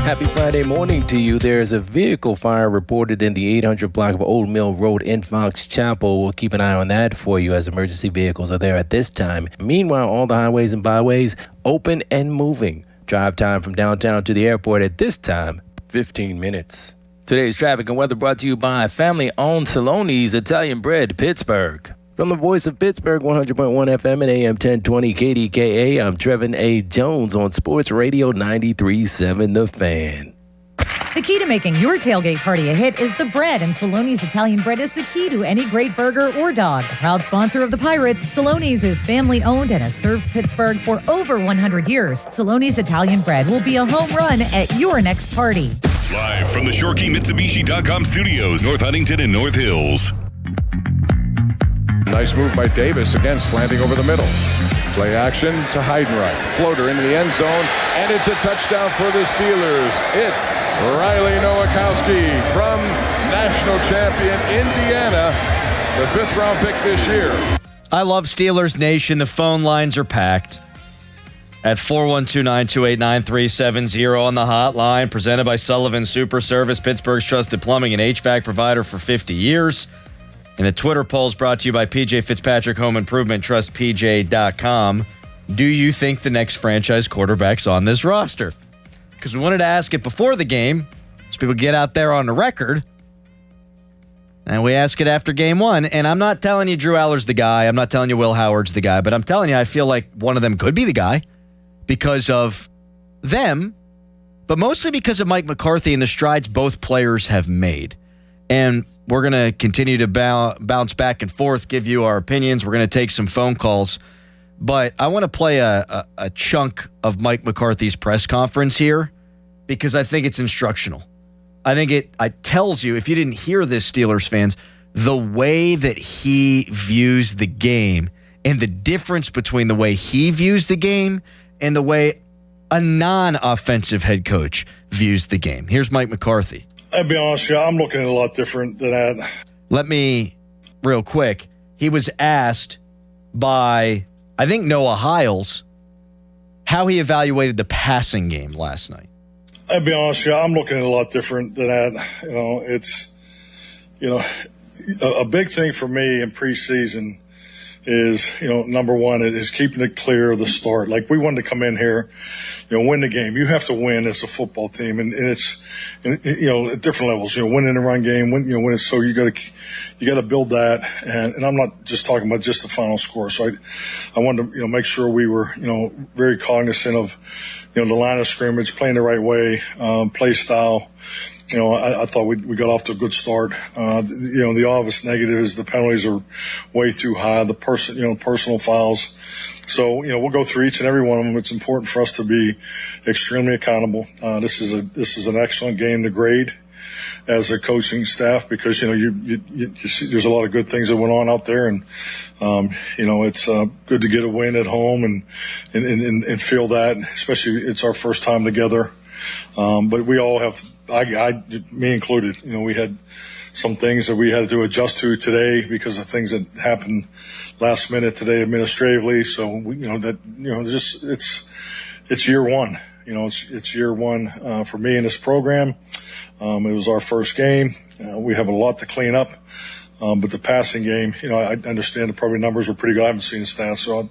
Happy Friday morning to you. There's a vehicle fire reported in the 800 block of Old Mill Road in Fox Chapel. We'll keep an eye on that for you as emergency vehicles are there at this time. Meanwhile, all the highways and byways open and moving. Drive time from downtown to the airport at this time, 15 minutes. Today's traffic and weather brought to you by family-owned Saloni's Italian Bread, Pittsburgh. From the voice of Pittsburgh, 100.1 FM and AM 1020 KDKA, I'm Trevin A. Jones on Sports Radio 93.7 The Fan. The key to making your tailgate party a hit is the bread, and Saloni's Italian Bread is the key to any great burger or dog. A proud sponsor of the Pirates, Saloni's is family-owned and has served Pittsburgh for over 100 years. Saloni's Italian Bread will be a home run at your next party. Live from the ShoreKeyMitsubishi.com studios, North Huntington and North Hills. Nice move by Davis, again slanting over the middle. Play action to Heidenreich. Floater into the end zone, and it's a touchdown for the Steelers. It's Riley Nowakowski from national champion Indiana, the 5th round pick this year. I love Steelers Nation. The phone lines are packed at 412-928-9370 on the hotline, presented by Sullivan Super Service, Pittsburgh's trusted plumbing and HVAC provider for 50 years. And the Twitter poll's brought to you by PJ Fitzpatrick Home Improvement, trustpj.com. Do you think the next franchise quarterback's on this roster? Because we wanted to ask it before the game, so people get out there on the record. And we ask it after game one. And I'm not telling you Drew Aller's the guy. I'm not telling you Will Howard's the guy. But I'm telling you, I feel like one of them could be the guy because of them, but mostly because of Mike McCarthy and the strides both players have made. And we're going to continue to bounce back and forth, give you our opinions. We're going to take some phone calls. But I want to play a chunk of Mike McCarthy's press conference here because I think it's instructional. I think it tells you, if you didn't hear this, Steelers fans, the way that he views the game and the difference between the way he views the game and the way a non-offensive head coach views the game. Here's Mike McCarthy. I'll be honest with you, I'm looking at a lot different than that. Let me, real quick, he was asked by, I think, Noah Hiles, how he evaluated the passing game last night. I'll be honest with you, I'm looking at a lot different than that. It's a big thing for me in preseason is, number one, it is keeping it clear of the start. Like, we wanted to come in here, win the game. You have to win as a football team, and it's, at different levels. Winning the run game, win it. So you got to build that, and I'm not just talking about just the final score. So I wanted to make sure we were very cognizant of the line of scrimmage, playing the right way, play style. I thought we got off to a good start. The obvious negative is the penalties are way too high. The personal fouls. So, we'll go through each and every one of them. It's important for us to be extremely accountable. This is an excellent game to grade as a coaching staff because, you see there's a lot of good things that went on out there, and it's good to get a win at home and feel that, especially it's our first time together. But we all have, me included, we had some things that we had to adjust to today because of things that happened last minute today administratively. So it's year one. It's year one for me in this program. It was our first game. We have a lot to clean up. But the passing game, I understand the probably numbers were pretty good. I haven't seen the stats, so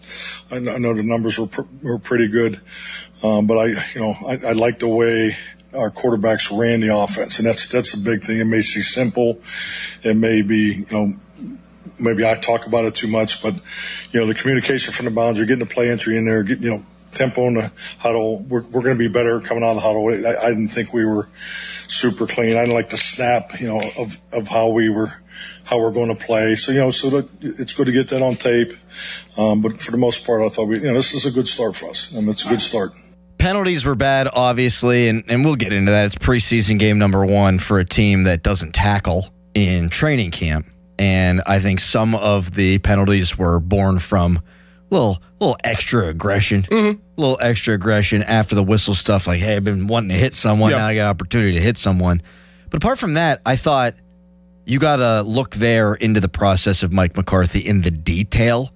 I know the numbers were pretty good. But I like the way our quarterbacks ran the offense, and that's a big thing. It may seem simple. It may be, maybe I talk about it too much, but the communication from the boundary, getting the play entry in there, tempo in the huddle. We're going to be better coming out of the huddle. I didn't think we were super clean. I didn't like the snap, of how we're going to play. So, so it's good to get that on tape. But for the most part, I thought this is a good start for us. It's a good start. Penalties were bad, obviously, and we'll get into that. It's preseason game number one for a team that doesn't tackle in training camp. And I think some of the penalties were born from little extra aggression, little extra aggression after the whistle stuff. Like, hey, I've been wanting to hit someone. Now I got an opportunity to hit someone. But apart from that, I thought you got to look there into the process of Mike McCarthy in the detail,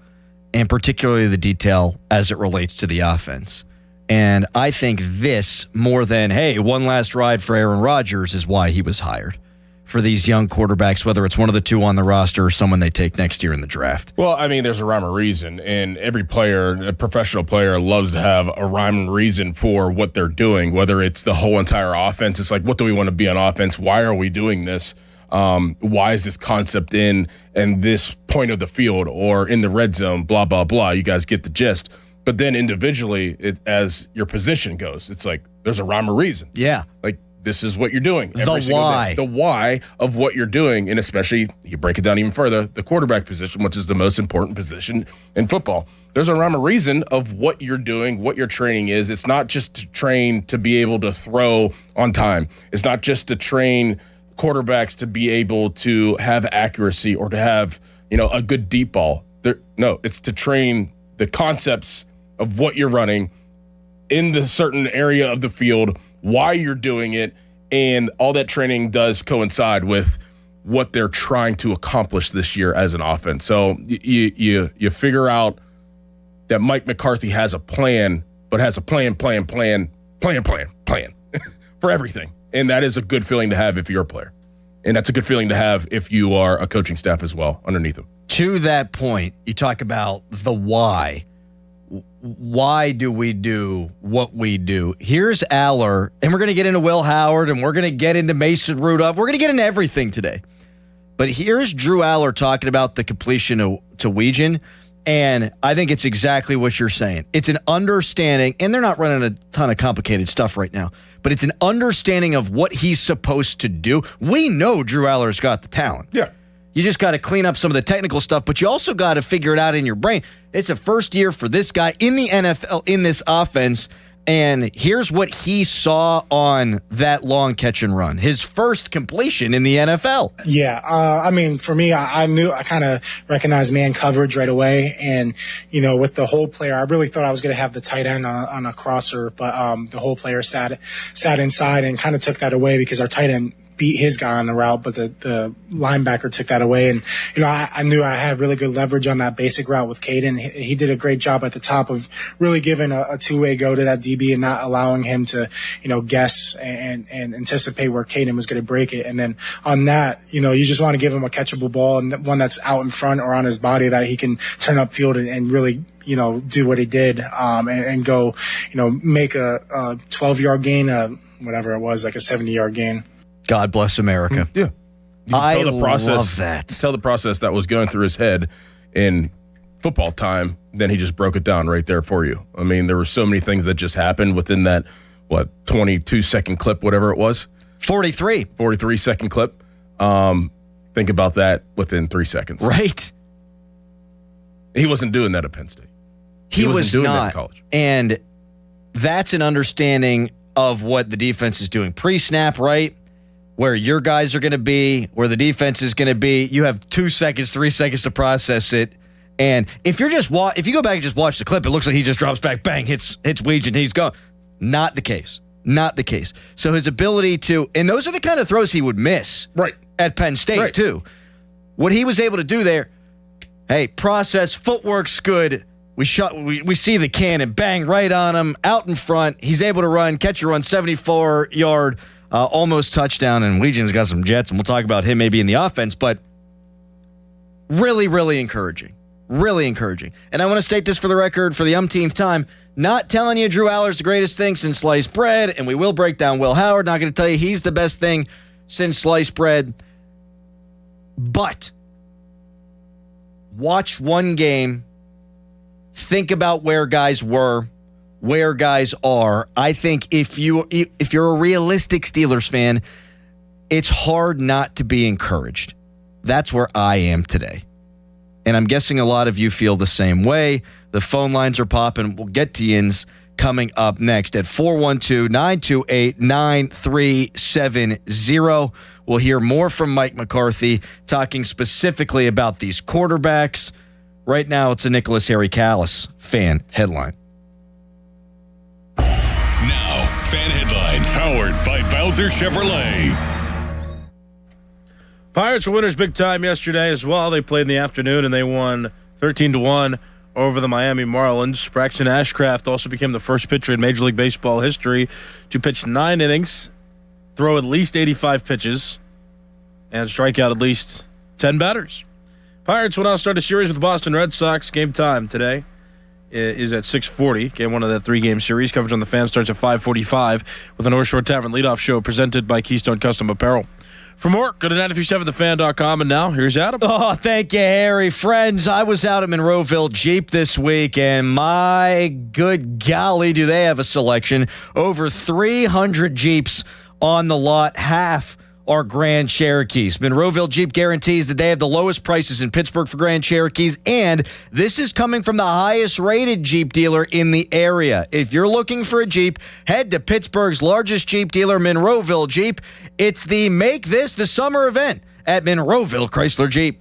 and particularly the detail as it relates to the offense. And I think this, more than, hey, one last ride for Aaron Rodgers, is why he was hired. For these young quarterbacks, whether it's one of the two on the roster or someone they take next year in the draft. Well, I mean, there's a rhyme or reason, and every player, a professional player, loves to have a rhyme and reason for what they're doing, whether it's the whole entire offense. It's like, what do we want to be on offense? Why are we doing this? Why is this concept in this point of the field or in the red zone, blah, blah, blah. You guys get the gist. But then individually, as your position goes, it's like there's a rhyme or reason. Yeah. Like, this is what you're doing. The why. The why of what you're doing, and especially, you break it down even further, the quarterback position, which is the most important position in football. There's a rhyme or reason of what you're doing, what your training is. It's not just to train to be able to throw on time. It's not just to train quarterbacks to be able to have accuracy or to have, a good deep ball. No, it's to train the concepts of what you're running in the certain area of the field, why you're doing it, and all that training does coincide with what they're trying to accomplish this year as an offense. So you figure out that Mike McCarthy has a plan, but has a plan for everything. And that is a good feeling to have if you're a player. And that's a good feeling to have if you are a coaching staff as well underneath him. To that point, you talk about the why. Why do we do what we do? Here's Aller, and we're going to get into Will Howard, and we're going to get into Mason Rudolph. We're going to get into everything today. But here's Drew Aller talking about the completion to Weegan, and I think it's exactly what you're saying. It's an understanding, and they're not running a ton of complicated stuff right now, but it's an understanding of what he's supposed to do. We know Drew Aller's got the talent. Yeah. You just got to clean up some of the technical stuff, but you also got to figure it out in your brain. It's a first year for this guy in the NFL, in this offense, and here's what he saw on that long catch and run. His first completion in the NFL. Yeah, I mean, for me, I kind of recognized man coverage right away, and, with the whole player, I really thought I was going to have the tight end on a crosser, but the whole player sat inside and kind of took that away because our tight end beat his guy on the route, but the linebacker took that away. And, I knew I had really good leverage on that basic route with Caden. He did a great job at the top of really giving a two-way go to that DB and not allowing him to, guess and anticipate where Caden was going to break it. And then on that, you just want to give him a catchable ball and one that's out in front or on his body that he can turn upfield and really, do what he did and go, make a 12-yard gain, whatever it was, like a 70-yard gain. God bless America. Yeah. I love that. Tell the process that was going through his head in football time, then he just broke it down right there for you. I mean, there were so many things that just happened within that, 22-second clip, whatever it was? 43-second clip. Think about that within 3 seconds. Right. He wasn't doing that at Penn State. He wasn't was doing not. that in college. And that's an understanding of what the defense is doing. Pre-snap, right? Where your guys are going to be, where the defense is going to be. You have 2 seconds, 3 seconds to process it. And if you're just if you go back and just watch the clip, it looks like he just drops back, bang, hits Weegan, he's gone. Not the case. Not the case. So his ability to, and those are the kind of throws he would miss. Right. At Penn State, too. What he was able to do there, hey, process, footwork's good. We see the cannon, bang, right on him, out in front. He's able to run, catch a run, 74-yard, almost touchdown, and Weegan's got some jets, and we'll talk about him maybe in the offense, but really, really encouraging. Really encouraging. And I want to state this for the record for the umpteenth time. Not telling you Drew Aller's the greatest thing since sliced bread, and we will break down Will Howard. Not going to tell you he's the best thing since sliced bread. But watch one game. Think about where guys were, where guys are. I think if you're a realistic Steelers fan, it's hard not to be encouraged. That's where I am today. And I'm guessing a lot of you feel the same way. The phone lines are popping. We'll get to Yins coming up next at 412-928-9370. We'll hear more from Mike McCarthy talking specifically about these quarterbacks. Right now, it's a Nicholas Harry Callis fan headline. Now, fan headlines powered by Bowser Chevrolet. Pirates were winners big time yesterday as well. They played in the afternoon and they won 13-1 over the Miami Marlins. Braxton Ashcraft also became the first pitcher in Major League Baseball history to pitch 9 innings, throw at least 85 pitches, and strike out at least 10 batters. Pirates will now start a series with the Boston Red Sox. Game time today is at 6:40. Game 1 of that 3-game series. Coverage on the Fan starts at 5:45 with the North Shore Tavern leadoff show presented by Keystone Custom Apparel. For more, go to 937thefan.com. And now, here's Adam. Oh, thank you, Harry. Friends, I was out at Monroeville Jeep this week, and my good golly, do they have a selection. Over 300 Jeeps on the lot, half are Grand Cherokees. Monroeville Jeep guarantees that they have the lowest prices in Pittsburgh for Grand Cherokees, and this is coming from the highest rated Jeep dealer in the area. If you're looking for a Jeep, head to Pittsburgh's largest Jeep dealer, Monroeville Jeep. It's the Make This the Summer event at Monroeville Chrysler Jeep.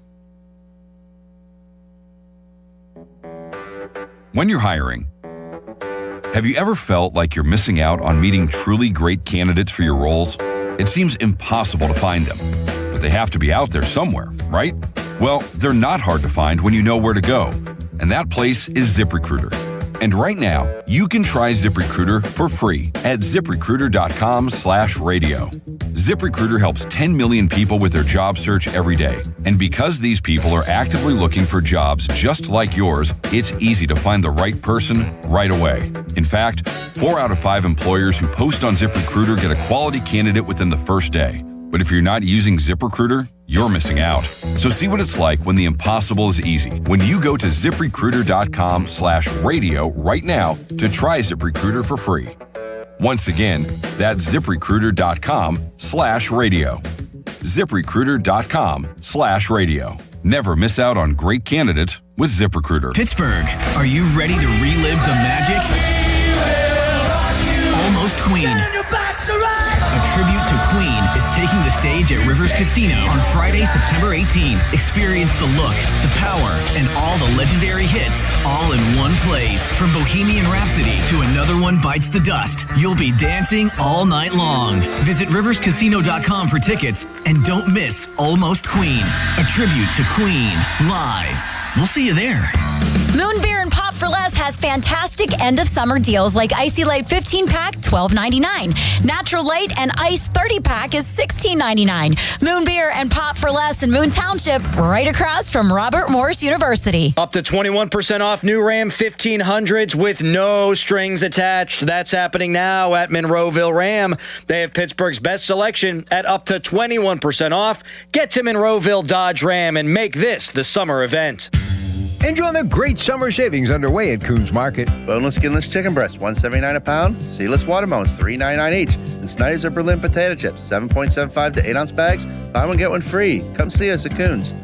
When you're hiring, have you ever felt like you're missing out on meeting truly great candidates for your roles? It seems impossible to find them, but they have to be out there somewhere, right? Well, they're not hard to find when you know where to go, and that place is ZipRecruiter. And right now, you can try ZipRecruiter for free at ZipRecruiter.com/radio. ZipRecruiter helps 10 million people with their job search every day. And because these people are actively looking for jobs just like yours, it's easy to find the right person right away. In fact, 4 out of 5 employers who post on ZipRecruiter get a quality candidate within the first day. But if you're not using ZipRecruiter, you're missing out. So see what it's like when the impossible is easy. When you go to ZipRecruiter.com/radio right now to try ZipRecruiter for free. Once again, that's ZipRecruiter.com/radio. ZipRecruiter.com/radio. Never miss out on great candidates with ZipRecruiter. Pittsburgh, are you ready to relive the magic? Almost Queen. A tribute to Queen is taking the stage at Rivers Casino on Friday, September 18th. Experience the look, the power, and all the legendary hits all in one place. From Bohemian Rhapsody to Another One Bites the Dust, you'll be dancing all night long. Visit riverscasino.com for tickets and don't miss Almost Queen, a tribute to Queen, live. We'll see you there. Moon Beer and Pop for Less has fantastic end of summer deals like Icy Light 15-pack, $12.99. Natural Light and Ice 30-pack is $16.99. Moon Beer and Pop for Less in Moon Township, right across from Robert Morris University. Up to 21% off new Ram 1500s with no strings attached. That's happening now at Monroeville Ram. They have Pittsburgh's best selection at up to 21% off. Get to Monroeville Dodge Ram and make this the summer event. Enjoy the great summer savings underway at Coons Market. Boneless, skinless chicken breast, $179 a pound. Seedless watermelons, $3.99 each. And Snyder's or Berlin potato chips, 7.75 to 8-ounce bags. Buy one, get one free. Come see us at Coons.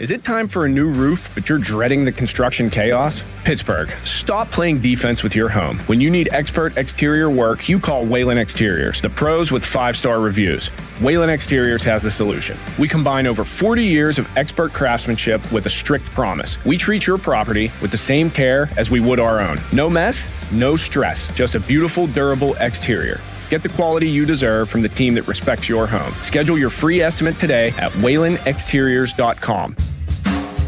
Is it time for a new roof, but you're dreading the construction chaos? Pittsburgh, stop playing defense with your home. When you need expert exterior work, you call Whalen Exteriors, the pros with 5-star reviews. Whalen Exteriors has the solution. We combine over 40 years of expert craftsmanship with a strict promise. We treat your property with the same care as we would our own. No mess, no stress, just a beautiful, durable exterior. Get the quality you deserve from the team that respects your home. Schedule your free estimate today at WhalenExteriors.com.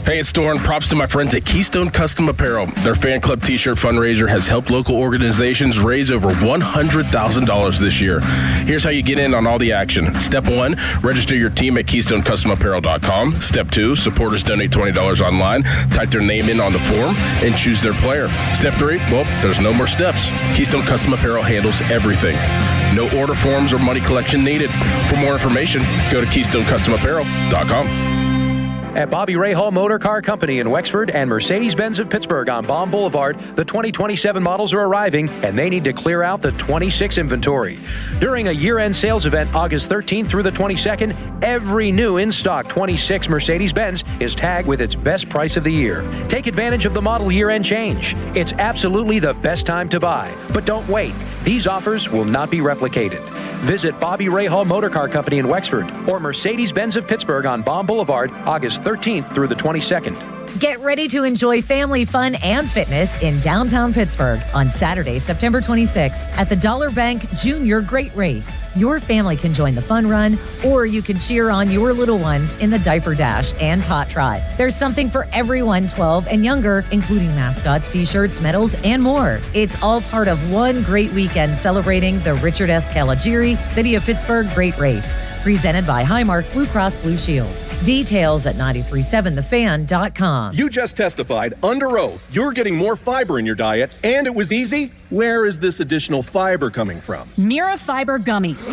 Hey, it's Doran. Props to my friends at Keystone Custom Apparel. Their fan club t-shirt fundraiser has helped local organizations raise over $100,000 this year. Here's how you get in on all the action. Step 1, register your team at KeystoneCustomApparel.com. Step 2, supporters donate $20 online, type their name in on the form, and choose their player. Step 3, well, there's no more steps. Keystone Custom Apparel handles everything. No order forms or money collection needed. For more information, go to KeystoneCustomApparel.com. At Bobby Ray Hall Motor Car Company in Wexford and Mercedes-Benz of Pittsburgh on Baum Boulevard, the 2027 models are arriving, and they need to clear out the 26 inventory. During a year-end sales event August 13th through the 22nd, every new in-stock 26 Mercedes-Benz is tagged with its best price of the year. Take advantage of the model year-end change. It's absolutely the best time to buy. But don't wait. These offers will not be replicated. Visit Bobby Ray Hall Motor Car Company in Wexford or Mercedes-Benz of Pittsburgh on Baum Boulevard, August 13th through the 22nd. Get ready to enjoy family fun and fitness in downtown Pittsburgh on Saturday, September 26th at the Dollar Bank Junior Great Race. Your family can join the fun run, or you can cheer on your little ones in the Diaper Dash and Tot Trot. There's something for everyone 12 and younger, including mascots, t-shirts, medals, and more. It's all part of one great weekend celebrating the Richard S. Caligiuri City of Pittsburgh Great Race, presented by Highmark Blue Cross Blue Shield. Details at 937thefan.com. You just testified under oath you're getting more fiber in your diet, and it was easy. Where is this additional fiber coming from? Mira Fiber Gummies.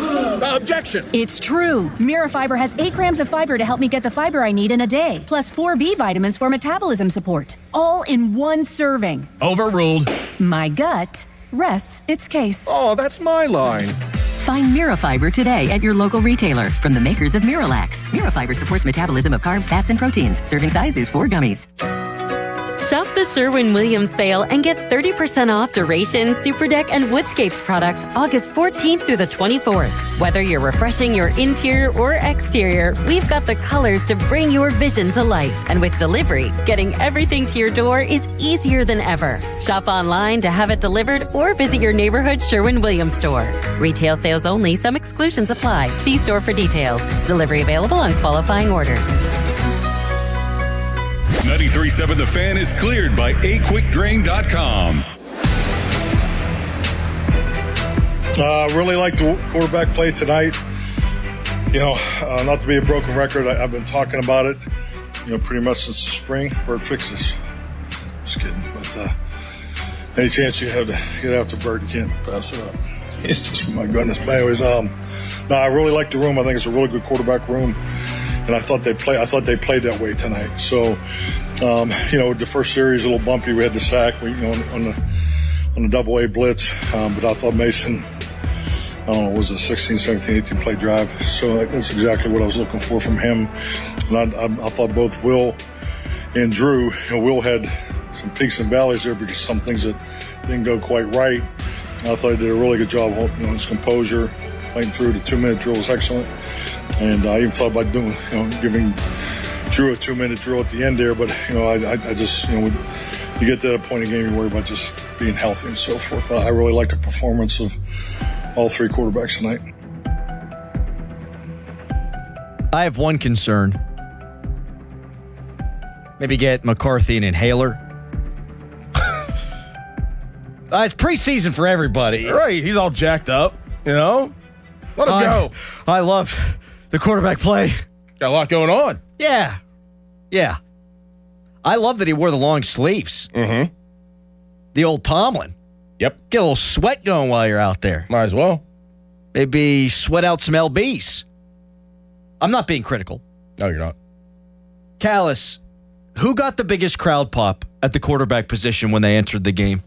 Objection! It's true. Mira Fiber has 8 grams of fiber to help me get the fiber I need in a day, plus 4 B vitamins for metabolism support, all in one serving. Overruled. My gut rests its case. Oh, that's my line. Find Mirafiber today at your local retailer from the makers of Miralax. Mirafiber supports metabolism of carbs, fats, and proteins. Serving size is 4 gummies. Shop the Sherwin-Williams sale and get 30% off Duration, Superdeck, and Woodscapes products August 14th through the 24th. Whether you're refreshing your interior or exterior, we've got the colors to bring your vision to life. And with delivery, getting everything to your door is easier than ever. Shop online to have it delivered or visit your neighborhood Sherwin-Williams store. Retail sales only. Some exclusions apply. See store for details. Delivery available on qualifying orders. 93.7 The Fan is cleared by aquickdrain.com. Really like the quarterback play tonight. You know, not to be a broken record, I've been talking about it, pretty much since the spring. Bird fixes. Just kidding. But any chance you have to get after Bird, you can't pass it up. It's just, my goodness. But anyways, I really like the room. I think it's a really good quarterback room. And I thought they played that way tonight. So, the first series a little bumpy. We had the sack, on the double A blitz. But I thought Mason, it was a 16, 17, 18 play drive. So that's exactly what I was looking for from him. And I thought both Will and Drew, Will had some peaks and valleys there because some things that didn't go quite right. I thought he did a really good job, his composure, playing through the 2-minute drill was excellent. And I even thought about doing, giving Drew a 2-minute drill at the end there. But, I just, you get to that point in the game, you worry about just being healthy and so forth. But I really like the performance of all 3 quarterbacks tonight. I have one concern. Maybe get McCarthy an inhaler. It's preseason for everybody. Right, he's all jacked up, Let him go. I love the quarterback play. Got a lot going on. Yeah. I love that he wore the long sleeves. Mm-hmm. The old Tomlin. Yep. Get a little sweat going while you're out there. Might as well. Maybe sweat out some LBs. I'm not being critical. No, you're not. Callis, who got the biggest crowd pop at the quarterback position when they entered the game?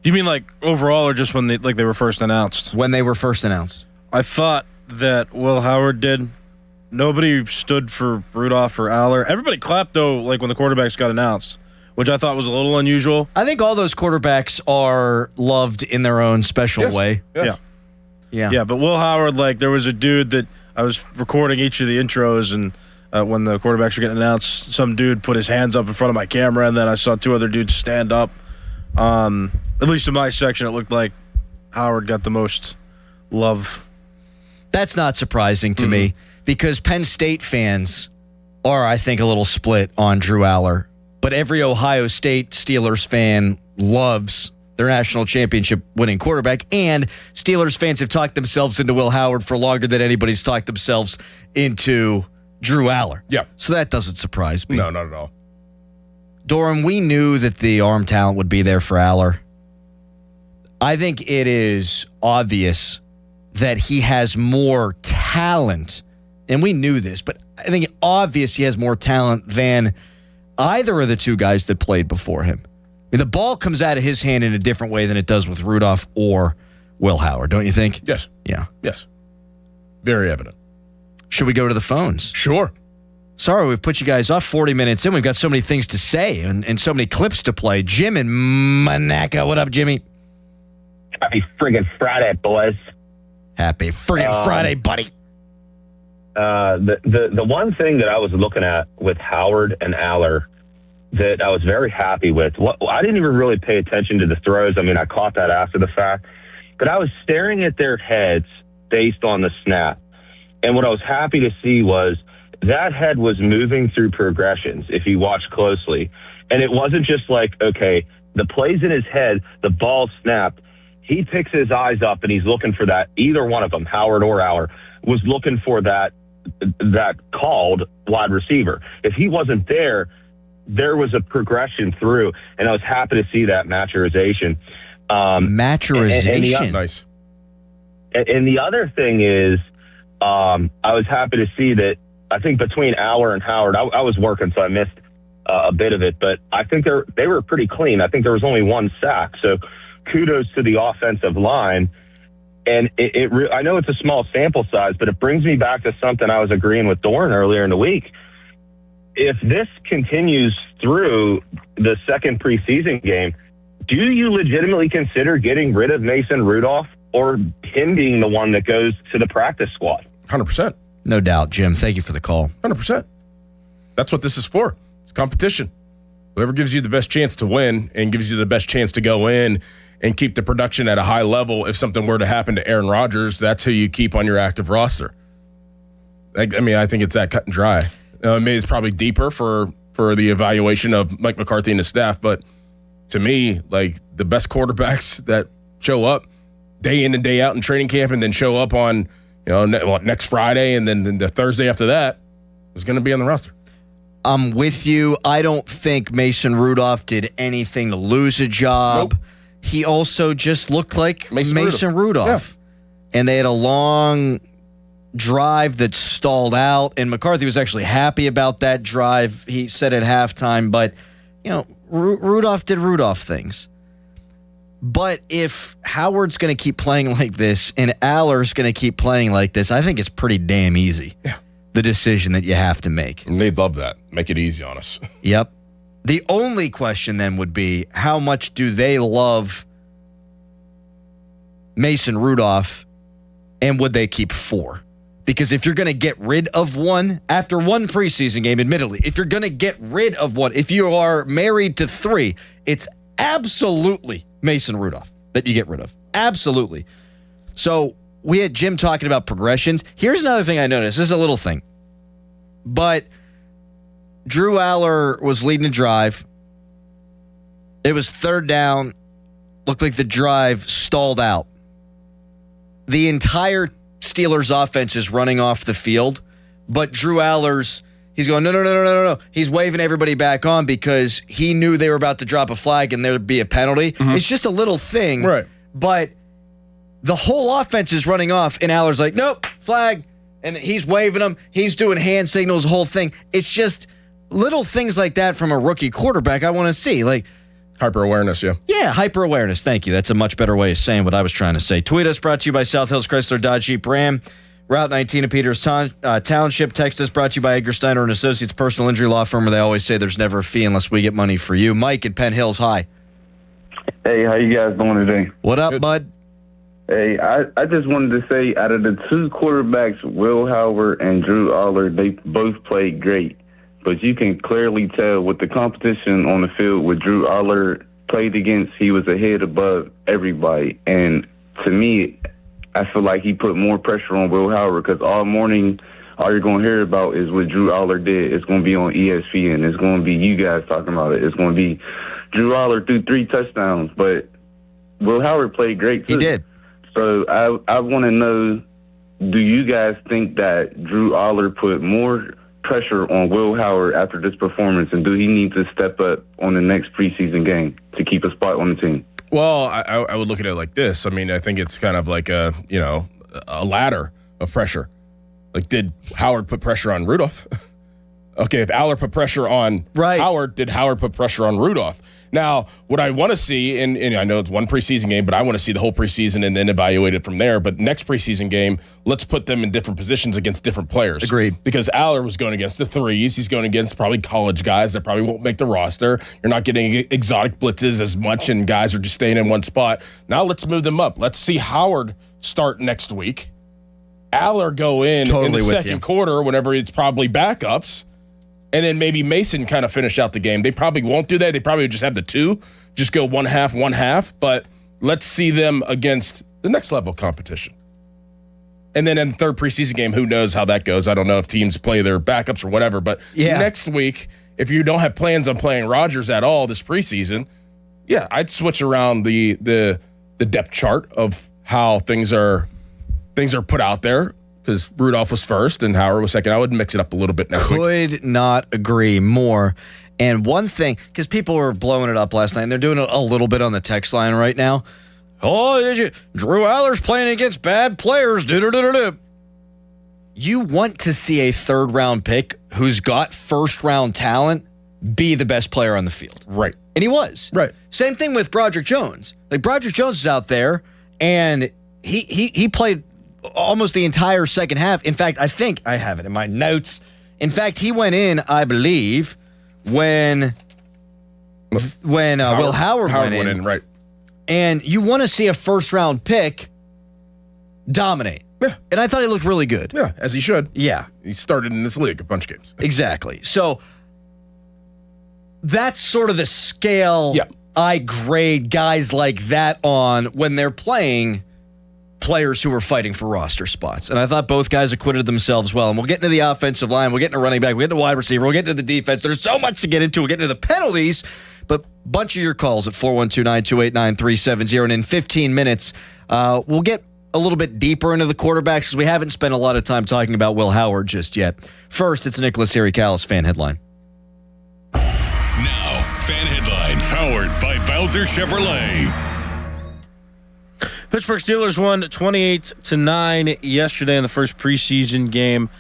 You mean like overall or just when they were first announced? When they were first announced. I thought that Will Howard did. Nobody stood for Rudolph or Aller. Everybody clapped, though, like when the quarterbacks got announced, which I thought was a little unusual. I think all those quarterbacks are loved in their own special way. Yes. Yeah. But Will Howard, there was a dude that I was recording each of the intros, and when the quarterbacks were getting announced, some dude put his hands up in front of my camera, and then I saw 2 other dudes stand up. At least in my section, it looked like Howard got the most love. That's not surprising to me because Penn State fans are, I think, a little split on Drew Aller. But every Ohio State Steelers fan loves their national championship winning quarterback. And Steelers fans have talked themselves into Will Howard for longer than anybody's talked themselves into Drew Aller. Yeah. So that doesn't surprise me. No, not at all. Doran, we knew that the arm talent would be there for Aller. I think it is obvious that he has more talent, and we knew this, but I think it's obvious he has more talent than either of the 2 guys that played before him. I mean, the ball comes out of his hand in a different way than it does with Rudolph or Will Howard, don't you think? Yes. Yeah. Yes. Very evident. Should we go to the phones? Sure. Sorry, we've put you guys off 40 minutes in. We've got so many things to say and so many clips to play. Jim in Monaco. What up, Jimmy? Happy friggin' Friday, boys. Happy friggin' Friday, buddy. The one thing that I was looking at with Howard and Aller that I was very happy with, I didn't even really pay attention to the throws. I mean, I caught that after the fact, but I was staring at their heads based on the snap. And what I was happy to see was that head was moving through progressions, if you watch closely. And it wasn't just like, okay, the play's in his head, the ball snapped. He picks his eyes up and he's looking for that. Either one of them, Howard or Aller, was looking for that called wide receiver. If he wasn't there, there was a progression through, and I was happy to see that maturization. Maturization. Nice. And the other thing is, I was happy to see that, I think between Aller and Howard, I was working, so I missed a bit of it, but I think they were pretty clean. I think there was only one sack, so kudos to the offensive line. And I know it's a small sample size, but it brings me back to something I was agreeing with Doran earlier in the week. If this continues through the second preseason game, do you legitimately consider getting rid of Mason Rudolph or him being the one that goes to the practice squad? 100%. No doubt, Jim. Thank you for the call. 100%. That's what this is for. It's competition. Whoever gives you the best chance to win and gives you the best chance to go in and keep the production at a high level, if something were to happen to Aaron Rodgers, that's who you keep on your active roster. I think it's that cut and dry. It's probably deeper for the evaluation of Mike McCarthy and his staff, but to me, like, the best quarterbacks that show up day in and day out in training camp and then show up on next Friday and then the Thursday after that is going to be on the roster. I'm with you. I don't think Mason Rudolph did anything to lose a job. Nope. He also just looked like Mason Rudolph. Yeah. And they had a long drive that stalled out, and McCarthy was actually happy about that drive. He said at halftime, but, Rudolph did Rudolph things. But if Howard's going to keep playing like this and Aller's going to keep playing like this, I think it's pretty damn easy. Yeah. The decision that you have to make. And they'd love that. Make it easy on us. Yep. The only question then would be, how much do they love Mason Rudolph, and would they keep 4? Because if you're going to get rid of one after one preseason game, admittedly, if you're going to get rid of one, if you are married to 3, it's absolutely Mason Rudolph that you get rid of. Absolutely. So we had Jim talking about progressions. Here's another thing I noticed. This is a little thing. But Drew Aller was leading a drive. It was 3rd down. Looked like the drive stalled out. The entire Steelers offense is running off the field, but Drew Aller's, he's going, no. He's waving everybody back on because he knew they were about to drop a flag and there would be a penalty. Mm-hmm. It's just a little thing. Right. But the whole offense is running off, and Aller's like, nope, flag. And he's waving them. He's doing hand signals, the whole thing. It's just little things like that from a rookie quarterback I want to see. Like, hyper-awareness, yeah. Yeah, hyper-awareness. Thank you. That's a much better way of saying what I was trying to say. Tweet us, brought to you by South Hills Chrysler Dodge Jeep Ram. Route 19 of Peters Township. Text us, brought to you by Edgar Steiner and Associates Personal Injury Law Firm, where they always say there's never a fee unless we get money for you. Mike in Penn Hills, hi. Hey, how you guys doing today? What up, bud? Hey, I just wanted to say, out of the 2 quarterbacks, Will Howard and Drew Aller, they both played great. But you can clearly tell with the competition on the field with Drew Aller played against, he was a head above everybody. And to me, I feel like he put more pressure on Will Howard because all morning, all you're going to hear about is what Drew Aller did. It's going to be on ESPN. It's going to be you guys talking about it. It's going to be Drew Aller threw 3 touchdowns, but Will Howard played great too. He did. So I want to know, do you guys think that Drew Aller put more pressure on Will Howard after this performance, and do he need to step up on the next preseason game to keep a spot on the team? Well, I would look at it like this. I mean, I think it's kind of like a ladder of pressure. Like, did Howard put pressure on Rudolph? Okay, if Aller put pressure on Howard, did Howard put pressure on Rudolph? Now, what I want to see, and I know it's one preseason game, but I want to see the whole preseason and then evaluate it from there. But next preseason game, let's put them in different positions against different players. Agreed. Because Aller was going against the 3s. He's going against probably college guys that probably won't make the roster. You're not getting exotic blitzes as much, and guys are just staying in one spot. Now let's move them up. Let's see Howard start next week. Aller go in Totally the with second you. quarter whenever it's probably backups, and then maybe Mason kind of finish out the game. They probably won't do that. They probably just have the two, just go one half, but let's see them against the next level competition. And then in the third preseason game, who knows how that goes? I don't know if teams play their backups or whatever, but next week, if you don't have plans on playing Rodgers at all this preseason, yeah, I'd switch around the depth chart of how things are put out there, because Rudolph was first and Howard was second. I would mix it up a little bit next week. Could not agree more. And one thing, because people were blowing it up last night, and they're doing it a little bit on the text line right now. Oh, Drew Aller's playing against bad players. You want to see a third-round pick who's got first-round talent be the best player on the field. Right. And he was. Right. Same thing with Broderick Jones. Like, Broderick Jones is out there, and he played almost the entire second half. In fact, I think I have it in my notes. In fact, he went in, I believe, when Will Howard went in. Right. And you want to see a first-round pick dominate. Yeah. And I thought he looked really good. Yeah, as he should. Yeah. He started in this league a bunch of games. Exactly. So that's sort of the scale I grade guys like that on when they're playing players who are fighting for roster spots. And I thought both guys acquitted themselves well. And we'll get into the offensive line. We'll get into running back. We'll get into wide receiver. We'll get into the defense. There's so much to get into. We'll get into the penalties. But bunch of your calls at 412-928-9370. And in 15 minutes, we'll get a little bit deeper into the quarterbacks because we haven't spent a lot of time talking about Will Howard just yet. First, it's Nicholas Harry-Callis fan headline. Now, fan headlines powered by Bowser Chevrolet. Pittsburgh Steelers won 28-9 yesterday in the first preseason game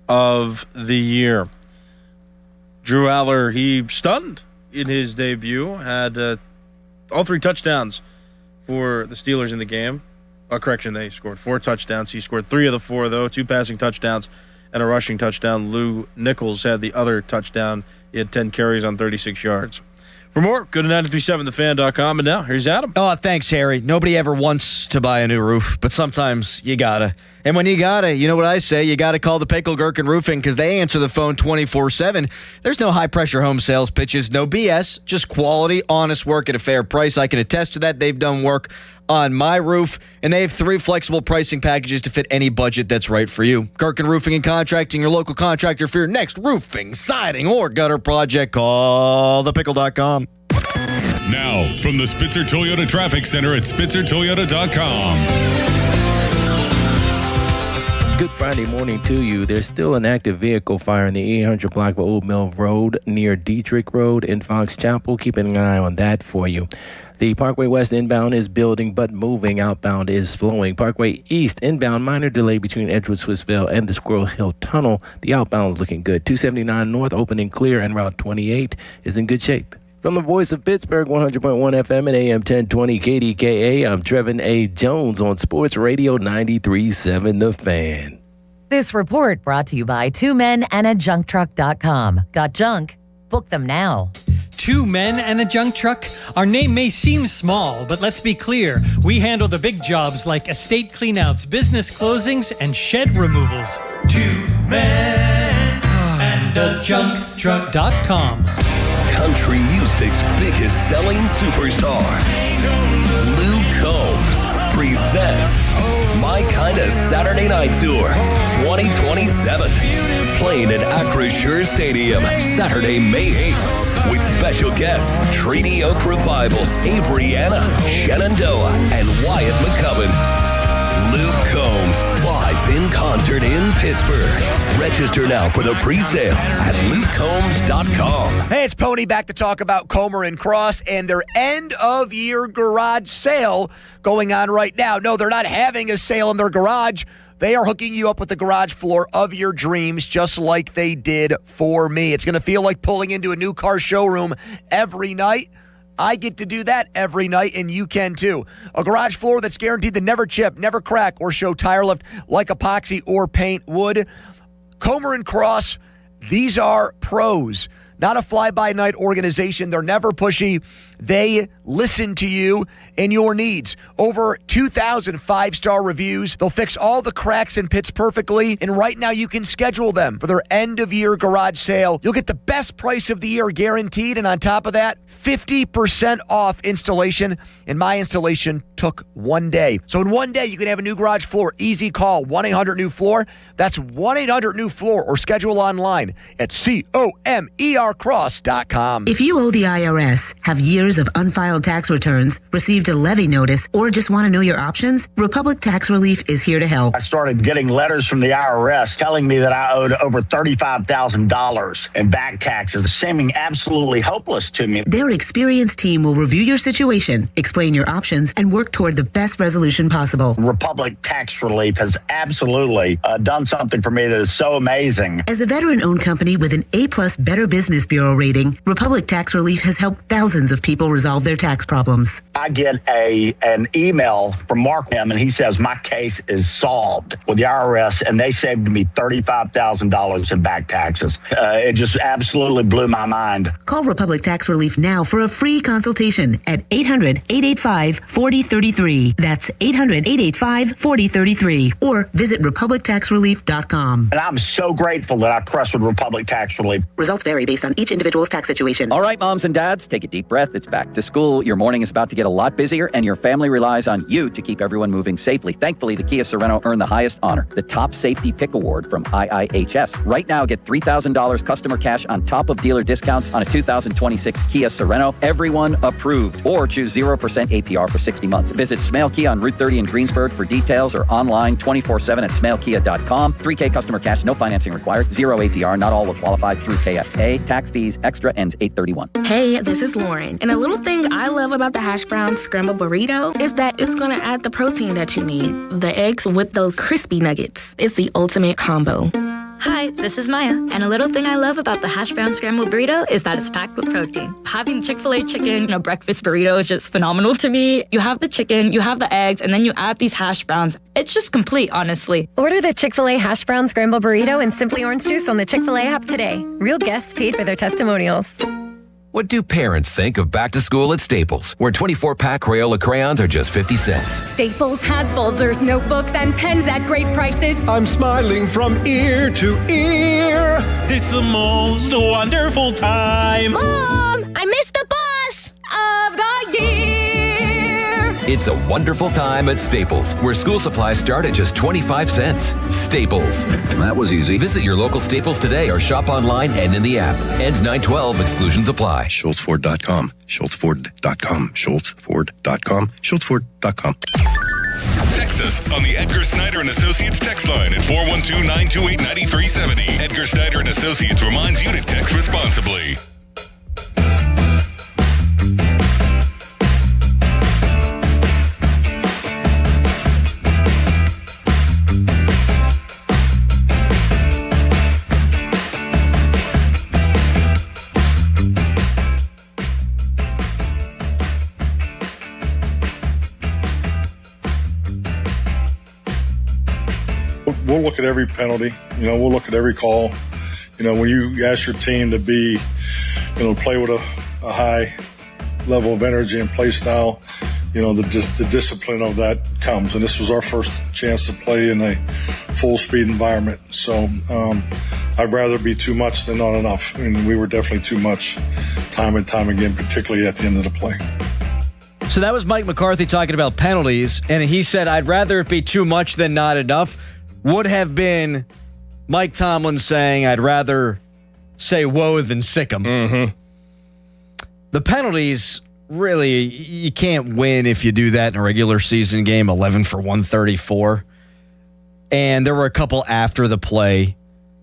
of the year. Drew Aller, he stunned in his debut, had all 3 touchdowns for the Steelers in the game. They scored 4 touchdowns. He scored 3 of the 4, though, 2 passing touchdowns and a rushing touchdown. Lou Nichols had the other touchdown. He had 10 carries on 36 yards. For more, go to 937thefan.com. And now, here's Adam. Oh, thanks, Harry. Nobody ever wants to buy a new roof, but sometimes you gotta. And when you gotta, you know what I say? You gotta call the Pickle Gherkin Roofing because they answer the phone 24/7. There's no high-pressure home sales pitches, no BS, just quality, honest work at a fair price. I can attest to that. They've done work on my roof, and they have 3 flexible pricing packages to fit any budget that's right for you. Gherkin Roofing and Contracting, your local contractor for your next roofing, siding, or gutter project. Call thepickle.com. Now, from the Spitzer Toyota Traffic Center at SpitzerToyota.com. Good Friday morning to you. There's still an active vehicle fire in the 800 block of Old Mill Road near Dietrich Road in Fox Chapel. Keeping an eye on that for you. The Parkway West inbound is building but moving. Outbound is flowing. Parkway East inbound, minor delay between Edgewood Swissvale and the Squirrel Hill Tunnel. The outbound is looking good. 279 North open and clear, and Route 28 is in good shape. From the voice of Pittsburgh, 100.1 FM and AM 1020 KDKA, I'm Trevin A. Jones on Sports Radio 93.7 The Fan. This report brought to you by 2 Men and a JunkTruck.com. Got junk? Book them now. 2 Men and a Junk Truck? Our name may seem small, but let's be clear. We handle the big jobs like estate cleanouts, business closings, and shed removals. 2 Men and a JunkTruck.com. Country music's biggest selling superstar, Luke Combs, presents My Kinda Saturday Night Tour 2027. Playing at Acrisure Stadium Saturday, May 8th. With special guests Treaty Oak Revival, Avery Anna, Shenandoah, and Wyatt McCubbin. Luke Combs, live in concert in Pittsburgh. Register now for the pre-sale at lukecombs.com. Hey, it's Pony back to talk about Comer and Cross and their end-of-year garage sale going on right now. No, they're not having a sale in their garage. They are hooking you up with the garage floor of your dreams, just like they did for me. It's going to feel like pulling into a new car showroom every night. I get to do that every night, and you can too. A garage floor that's guaranteed to never chip, never crack, or show tire lift like epoxy or paint would. Comer and Cross, these are pros, not a fly-by-night organization. They're never pushy. They listen to you and your needs. Over 2,000 5-star reviews. They'll fix all the cracks in pits perfectly. And right now you can schedule them for their end-of-year garage sale. You'll get the best price of the year guaranteed. And on top of that, 50% off installation. And my installation took 1 day. So in 1 day, you can have a new garage floor. Easy call, 1-800-NEW-FLOOR. That's 1-800-NEW-FLOOR or schedule online at COMERcross.com. If you owe the IRS, have years of unfiled tax returns, received a levy notice, or just want to know your options, Republic Tax Relief is here to help. I started getting letters from the IRS telling me that I owed over $35,000 in back taxes, seeming absolutely hopeless to me. Their experienced team will review your situation, explain your options, and work toward the best resolution possible. Republic Tax Relief has absolutely done something for me that is so amazing. As a veteran-owned company with an A+ Better Business Bureau rating, Republic Tax Relief has helped thousands of people resolve their tax problems. I get an email from Mark and he says my case is solved with the IRS and they saved me $35,000 in back taxes. It just absolutely blew my mind. Call Republic Tax Relief now for a free consultation at 800-885-4033. That's 800-885-4033. Or visit republictaxrelief.com. And I'm so grateful that I trusted Republic Tax Relief. Results vary based on each individual's tax situation. All right, moms and dads, take a deep breath. It's back to school. Your morning is about to get a lot busier, and your family relies on you to keep everyone moving safely. Thankfully, the Kia Sorento earned the highest honor, the Top Safety Pick Award from IIHS. Right now, get $3,000 customer cash on top of dealer discounts on a 2026 Kia Sorento. Everyone approved. Or choose 0% APR for 60 months. Visit Smale Kia on Route 30 in Greensburg for details or online 24/7 at smalekia.com. 3K customer cash, no financing required. 0 APR. Not all will qualify through KFA. Tax fees extra ends 8/31. Hey, this is Lauren. And a little thing I love about the hash brown scrambled burrito is that it's going to add the protein that you need. The eggs with those crispy nuggets. It's the ultimate combo. Hi, this is Maya, and a little thing I love about the hash brown scrambled burrito is that it's packed with protein. Having Chick-fil-A chicken, breakfast burrito is just phenomenal to me. You have the chicken, you have the eggs, and then you add these hash browns. It's just complete, honestly. Order the Chick-fil-A hash brown scrambled burrito and Simply Orange Juice on the Chick-fil-A app today. Real guests paid for their testimonials. What do parents think of back to school at Staples, where 24-pack Crayola crayons are just 50 cents? Staples has folders, notebooks, and pens at great prices. I'm smiling from ear to ear. It's the most wonderful time. Mom, I missed the bus of the year. It's a wonderful time at Staples, where school supplies start at just 25 cents. Staples. That was easy. Visit your local Staples today or shop online and in the app. Ends 9/12. Exclusions apply. SchultzFord.com. SchultzFord.com. SchultzFord.com. SchultzFord.com. Text us on the Edgar Snyder and Associates text line at 412-928-9370. Edgar Snyder and Associates reminds you to text responsibly. We'll look at every penalty. We'll look at every call. When you ask your team to be, play with a high level of energy and play style, the discipline of that comes. And this was our first chance to play in a full speed environment. So I'd rather be too much than not enough. And we were definitely too much time and time again, particularly at the end of the play. So that was Mike McCarthy talking about penalties, and he said, I'd rather it be too much than not enough. Would have been Mike Tomlin saying, I'd rather say whoa than sick 'em. Mm-hmm. The penalties, really, you can't win if you do that in a regular season game, 11 for 134. And there were a couple after the play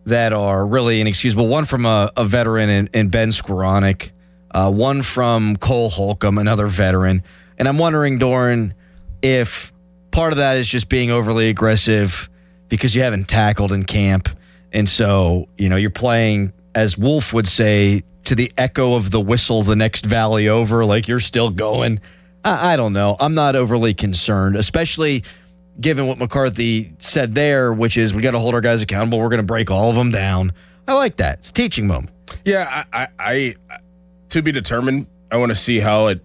that are really inexcusable. One from a veteran in Ben Skowronek, one from Cole Holcomb, another veteran. And I'm wondering, Doran, if part of that is just being overly aggressive because you haven't tackled in camp. And so, you're playing, as Wolf would say, to the echo of the whistle the next valley over, like you're still going. I don't know. I'm not overly concerned, especially given what McCarthy said there, which is we got to hold our guys accountable. We're going to break all of them down. I like that. It's a teaching moment. Yeah, I to be determined. I want to see how it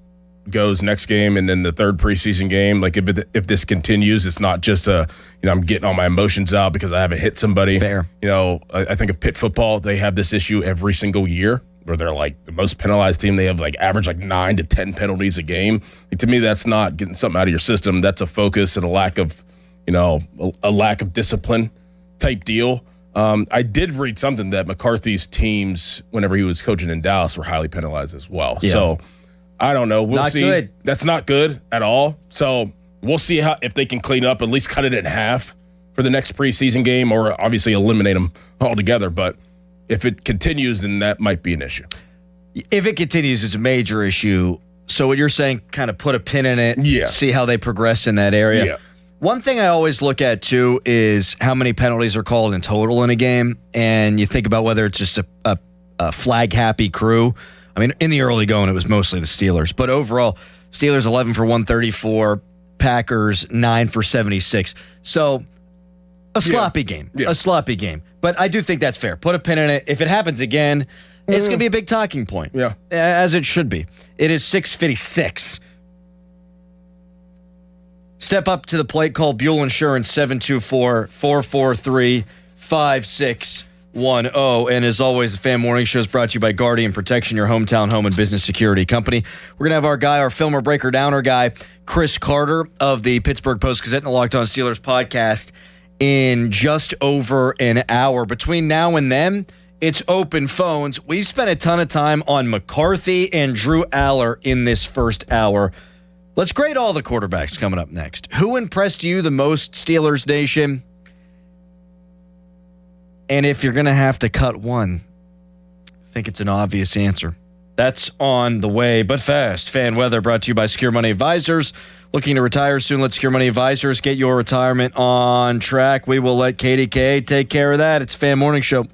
goes next game and then the third preseason game, like if this continues, it's not just I'm getting all my emotions out because I haven't hit somebody. Fair. I think of Pitt football, they have this issue every single year where they're like the most penalized team. They have like average like 9 to 10 penalties a game. Like, to me, that's not getting something out of your system. That's a focus and a lack of, a lack of discipline type deal. I did read something that McCarthy's teams, whenever he was coaching in Dallas, were highly penalized as well. Yeah. So I don't know. We'll Not see. good. That's not good at all. So we'll see if they can clean up, at least cut it in half for the next preseason game, or obviously eliminate them altogether. But if it continues, then that might be an issue. If it continues, it's a major issue. So what you're saying, kind of put a pin in it, see how they progress in that area. Yeah. One thing I always look at, too, is how many penalties are called in total in a game. And you think about whether it's just a flag-happy crew. I mean, in the early going, it was mostly the Steelers. But overall, Steelers 11 for 134, Packers 9 for 76. So a sloppy game. A sloppy game. But I do think that's fair. Put a pin in it. If it happens again, it's going to be a big talking point. Yeah. As it should be. It is 6:56. Step up to the plate. Call Buell Insurance 724-443-5610. And as always, the Fan Morning Show is brought to you by Guardian Protection, your hometown home and business security company. We're going to have our filmer, breaker, downer guy, Chris Carter of the Pittsburgh Post-Gazette and the Locked On Steelers podcast in just over an hour. Between now and then, it's open phones. We've spent a ton of time on McCarthy and Drew Aller in this first hour. Let's grade all the quarterbacks coming up next. Who impressed you the most, Steelers Nation? And if you're going to have to cut one, I think it's an obvious answer. That's on the way, but fast. Fan weather brought to you by Secure Money Advisors. Looking to retire soon? Let Secure Money Advisors get your retirement on track. We will let KDKA take care of that. It's Fan Morning Show.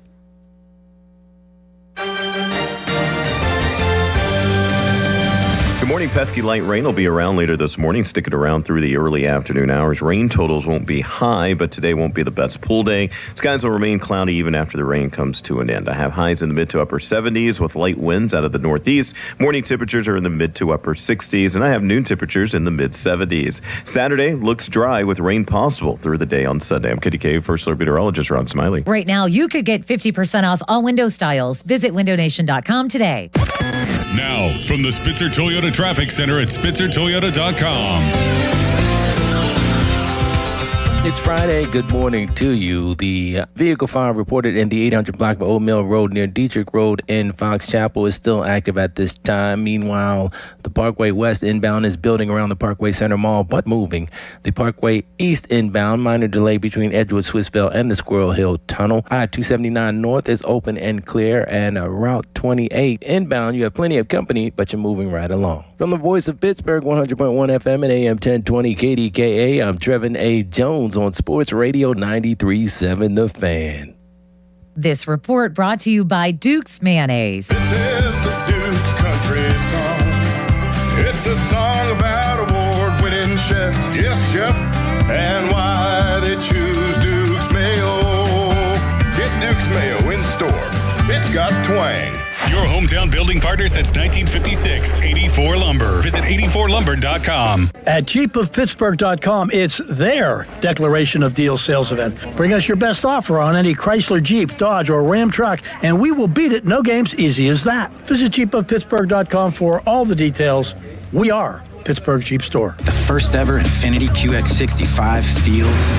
Good morning. Pesky light rain will be around later this morning. Stick it around through the early afternoon hours. Rain totals won't be high, but today won't be the best pool day. Skies will remain cloudy even after the rain comes to an end. I have highs in the mid to upper 70s with light winds out of the northeast. Morning temperatures are in the mid to upper 60s, and I have noon temperatures in the mid 70s. Saturday looks dry with rain possible through the day on Sunday. I'm KDK First Alert Meteorologist Ron Smiley. Right now, you could get 50% off all window styles. Visit windownation.com today. Now, from the Spitzer Toyota Traffic Center at SpitzerToyota.com. It's Friday. Good morning to you. The vehicle fire reported in the 800 block of Old Mill Road near Dietrich Road in Fox Chapel is still active at this time. Meanwhile, the Parkway West inbound is building around the Parkway Center Mall, but moving. The Parkway East inbound, minor delay between Edgewood, Swissvale, and the Squirrel Hill Tunnel. I-279 North is open and clear, and Route 28 inbound, you have plenty of company, but you're moving right along. From the voice of Pittsburgh, 100.1 FM and AM 1020 KDKA, I'm Trevin A. Jones on Sports Radio 93.7 The Fan. This report brought to you by Duke's Mayonnaise. This is the Duke's Country Song. It's a song about award-winning chefs. Yes, chef. And why they choose Duke's Mayo. Get Duke's Mayo in store. It's got twang. Your hometown building partner since 1956. 84 Lumber. Visit 84lumber.com. At jeepofpittsburgh.com, it's their declaration of deal sales event. Bring us your best offer on any Chrysler, Jeep, Dodge, or Ram truck, and we will beat it. No games, easy as that. Visit jeepofpittsburgh.com for all the details. We are Pittsburgh Jeep Store. The first ever Infiniti QX65 feels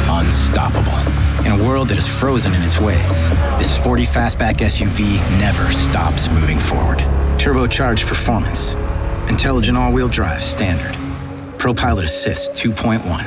unstoppable. In a world that is frozen in its ways, this sporty fastback SUV never stops moving forward. Turbocharged performance, intelligent all-wheel drive standard, ProPilot Assist 2.1.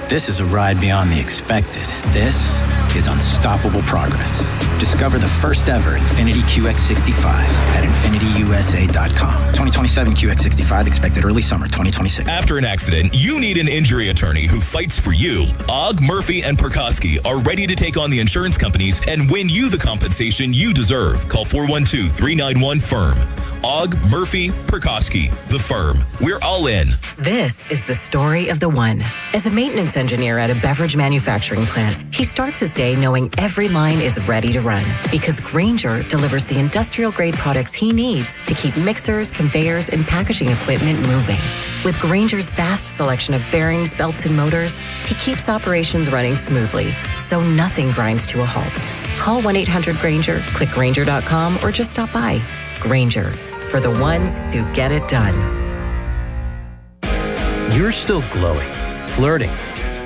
This is a ride beyond the expected. This is unstoppable progress. Discover the first ever Infiniti QX65 at InfinityUSA.com. 2027 QX65 expected early summer 2026. After an accident, you need an injury attorney who fights for you. Ogg, Murphy, and Perkoski are ready to take on the insurance companies and win you the compensation you deserve. Call 412-391-FIRM. Og, Murphy, Perkowski, the firm. We're all in. This is the story of the one. As a maintenance engineer at a beverage manufacturing plant, he starts his day knowing every line is ready to run because Grainger delivers the industrial-grade products he needs to keep mixers, conveyors, and packaging equipment moving. With Grainger's vast selection of bearings, belts, and motors, he keeps operations running smoothly, so nothing grinds to a halt. Call 1-800-GRAINGER, click Grainger.com, or just stop by. Grainger, for the ones who get it done. You're still glowing, flirting,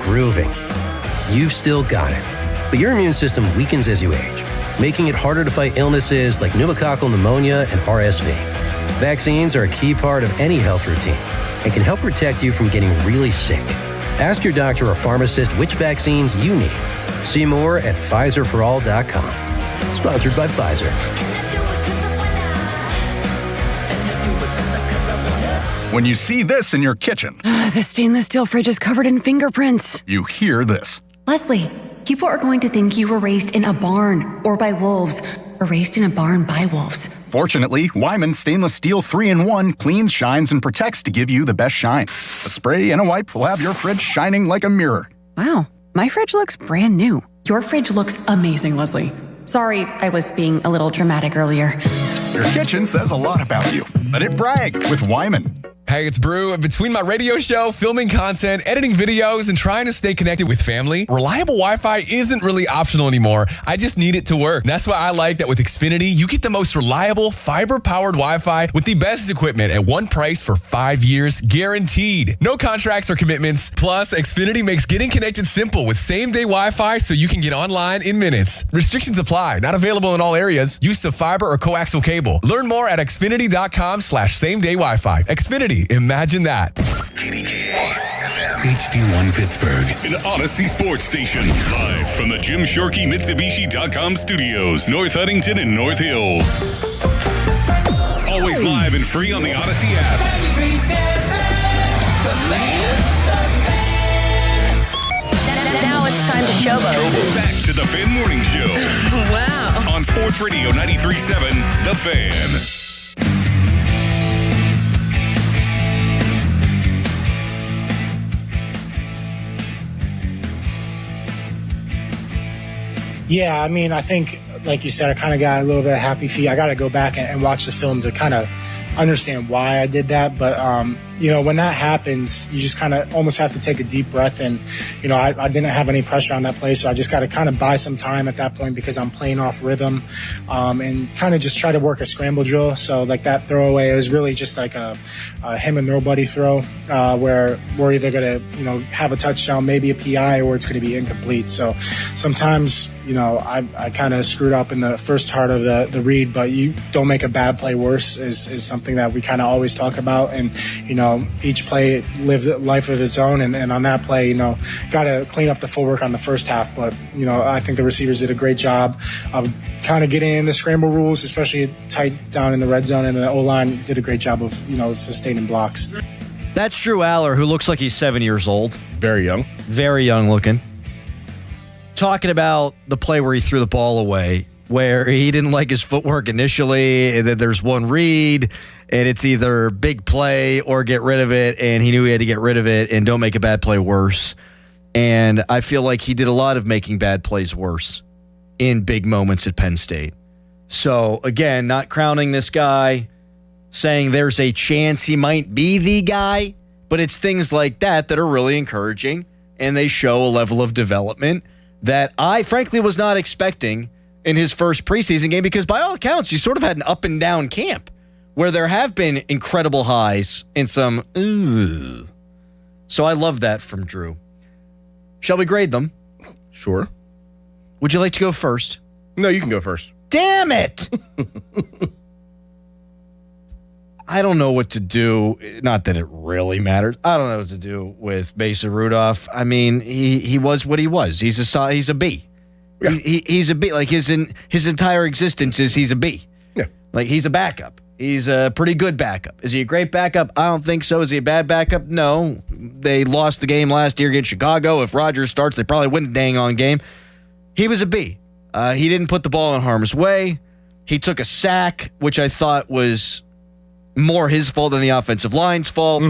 grooving. You've still got it. But your immune system weakens as you age, making it harder to fight illnesses like pneumococcal pneumonia and RSV. Vaccines are a key part of any health routine and can help protect you from getting really sick. Ask your doctor or pharmacist which vaccines you need. See more at PfizerForAll.com. Sponsored by Pfizer. When you see this in your kitchen, The stainless steel fridge is covered in fingerprints. you hear this. Leslie, people are going to think you were raised in a barn or by wolves, or raised in a barn by wolves. Fortunately, Wyman Stainless Steel 3-in-1 cleans, shines, and protects to give you the best shine. A spray and a wipe will have your fridge shining like a mirror. Wow, my fridge looks brand new. Your fridge looks amazing, Leslie. Sorry, I was being a little dramatic earlier. Your kitchen says a lot about you. Let it brag with Wyman. Hey, it's Brew. Between my radio show, filming content, editing videos, and trying to stay connected with family, reliable Wi-Fi isn't really optional anymore. I just need it to work. That's why I like that with Xfinity, you get the most reliable, fiber-powered Wi-Fi with the best equipment at one price for 5 years, guaranteed. No contracts or commitments. Plus, Xfinity makes getting connected simple with same-day Wi-Fi so you can get online in minutes. Restrictions apply. Not available in all areas. Use of fiber or coaxial cable. Learn more at xfinity.com/same-day Wi-Fi. Xfinity. Imagine that. HD1 Pittsburgh, an Odyssey sports station. Live from the Jim Shorkey Mitsubishi.com studios, North Huntington and North Hills. Always live and free on the Odyssey app. Now it's time to showboat. Back to the Fan Morning Show. Wow. On Sports Radio 93.7, The Fan. Yeah, I mean, I think, like you said, I kind of got a little bit of happy feet. I got to go back and watch the film to kind of understand why I did that. But, when that happens, you just kind of almost have to take a deep breath. And, I didn't have any pressure on that play. So I just got to kind of buy some time at that point because I'm playing off rhythm and kind of just try to work a scramble drill. So like that throwaway, it was really just like a him and nobody throw where we're either going to, have a touchdown, maybe a PI, or it's going to be incomplete. So sometimes, I kind of screwed up in the first part of the read, but you don't make a bad play worse is something that we kind of always talk about. And, each play lived a life of its own. And on that play, got to clean up the footwork on the first half. But, I think the receivers did a great job of kind of getting in the scramble rules, especially tight down in the red zone. And the O-line did a great job of, sustaining blocks. That's Drew Aller, who looks like he's 7 years old. Very young. Very young looking. Talking about the play where he threw the ball away, where he didn't like his footwork initially, and then there's one read, and it's either big play or get rid of it, and he knew he had to get rid of it, and don't make a bad play worse. And I feel like he did a lot of making bad plays worse in big moments at Penn State. So, again, not crowning this guy, saying there's a chance he might be the guy, but it's things like that that are really encouraging, and they show a level of development that I frankly was not expecting in his first preseason game, because by all accounts, he sort of had an up and down camp where there have been incredible highs and some ooh. So I love that from Drew. Shall we grade them? Sure. Would you like to go first? No, you can go first. Damn it! I don't know what to do. Not that it really matters. I don't know what to do with Mason Rudolph. I mean, he was what he was. He's a B. Yeah. He's a B. Like his entire existence is he's a B. Yeah. Like he's a backup. He's a pretty good backup. Is he a great backup? I don't think so. Is he a bad backup? No. They lost the game last year against Chicago. If Rodgers starts, they probably win the dang on game. He was a B. He didn't put the ball in harm's way. He took a sack, which I thought was more his fault than the offensive line's fault.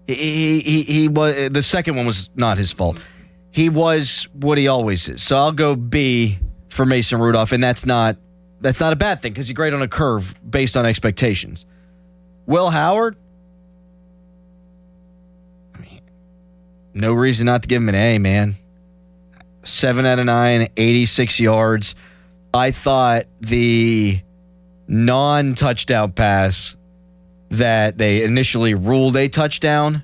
He was, the second one was not his fault. He was what he always is. So I'll go B for Mason Rudolph, and that's not a bad thing because he graded on a curve based on expectations. Will Howard, no reason not to give him an A, man. 7 out of 9, 86 yards. I thought the non-touchdown pass that they initially ruled a touchdown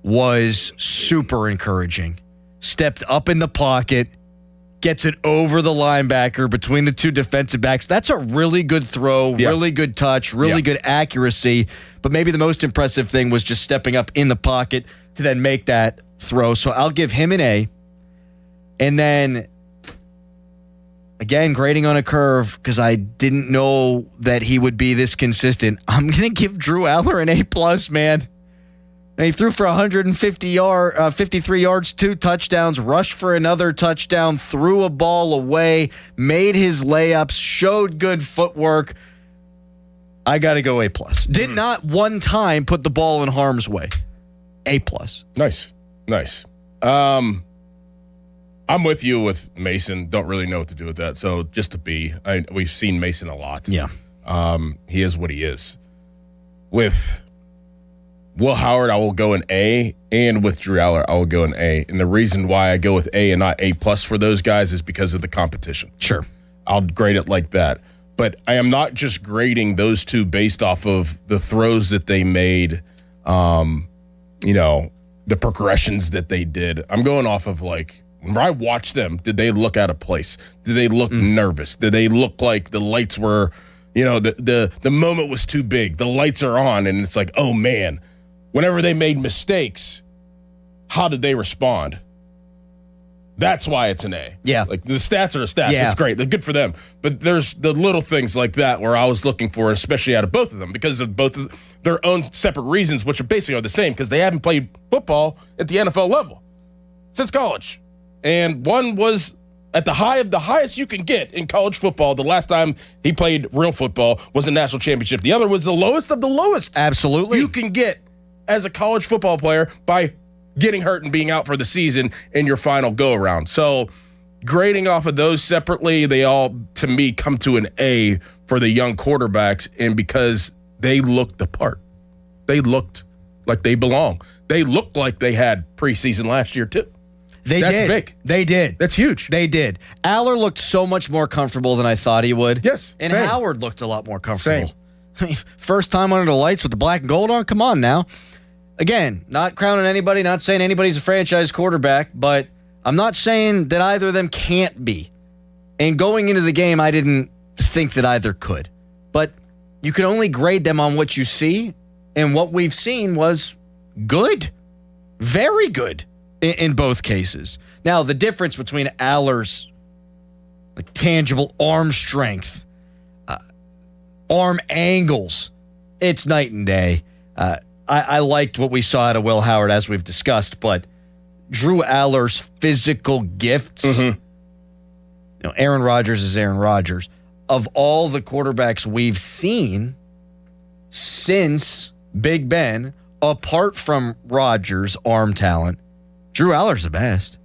was super encouraging. Stepped up in the pocket, gets it over the linebacker between the two defensive backs. That's a really good throw, really good touch, really good accuracy. But maybe the most impressive thing was just stepping up in the pocket to then make that throw. So I'll give him an A. And then, again, grading on a curve because I didn't know that he would be this consistent. I'm going to give Drew Aller an A+, man. And he threw for 53 yards, 2 touchdowns, rushed for another touchdown, threw a ball away, made his layups, showed good footwork. I got to go A+. Did not one time put the ball in harm's way. A+. Nice. I'm with you with Mason. Don't really know what to do with that. So just a B. We've seen Mason a lot. Yeah. He is what he is. With Will Howard, I will go an A, and with Drew Aller, I will go an A. And the reason why I go with A and not A+ for those guys is because of the competition. Sure. I'll grade it like that. But I am not just grading those two based off of the throws that they made, the progressions that they did. I'm going off of when I watched them, did they look out of place? Did they look nervous? Did they look like the lights were, the moment was too big? The lights are on, and it's like, oh, man. Whenever they made mistakes, how did they respond? That's why it's an A. Yeah. Like, the stats are the stats. Yeah. It's great. They're good for them. But there's the little things like that where I was looking for, especially out of both of them, because of both of their own separate reasons, which basically are the same, because they haven't played football at the NFL level since college. And one was at the high of the highest you can get in college football. The last time he played real football was a national championship. The other was the lowest of the lowest. Absolutely. You can get as a college football player by getting hurt and being out for the season in your final go-around. So grading off of those separately, they all, to me, come to an A for the young quarterbacks, and because they looked the part. They looked like they belong. They looked like they had preseason last year, too. That's big. They did. That's huge. They did. Aller looked so much more comfortable than I thought he would. Yes. And same. Howard looked a lot more comfortable. Same. I mean, first time under the lights with the black and gold on? Come on now. Again, not crowning anybody, not saying anybody's a franchise quarterback, but I'm not saying that either of them can't be. And going into the game, I didn't think that either could. But you can only grade them on what you see, and what we've seen was good. Very good. In both cases. Now, the difference between Aller's tangible arm strength, arm angles, it's night and day. I liked what we saw out of Will Howard, as we've discussed, but Drew Aller's physical gifts, Aaron Rodgers is Aaron Rodgers. Of all the quarterbacks we've seen since Big Ben, apart from Rodgers' arm talent, Drew Aller's the best.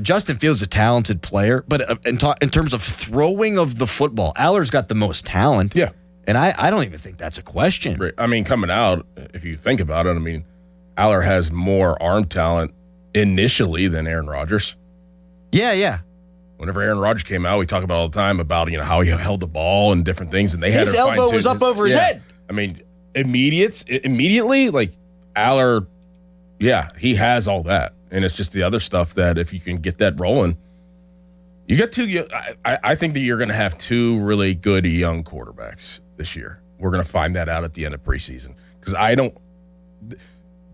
Justin Fields is a talented player, but in terms of throwing of the football, Aller's got the most talent. Yeah. And I don't even think that's a question. I mean, coming out, if you think about it, Aller has more arm talent initially than Aaron Rodgers. Yeah. Whenever Aaron Rodgers came out, we talk about all the time about how he held the ball and different things, and they had his elbow was up over his head. Immediately, Aller, he has all that. And it's just the other stuff that if you can get that rolling, you got two. I think that you're going to have two really good young quarterbacks this year. We're going to find that out at the end of preseason because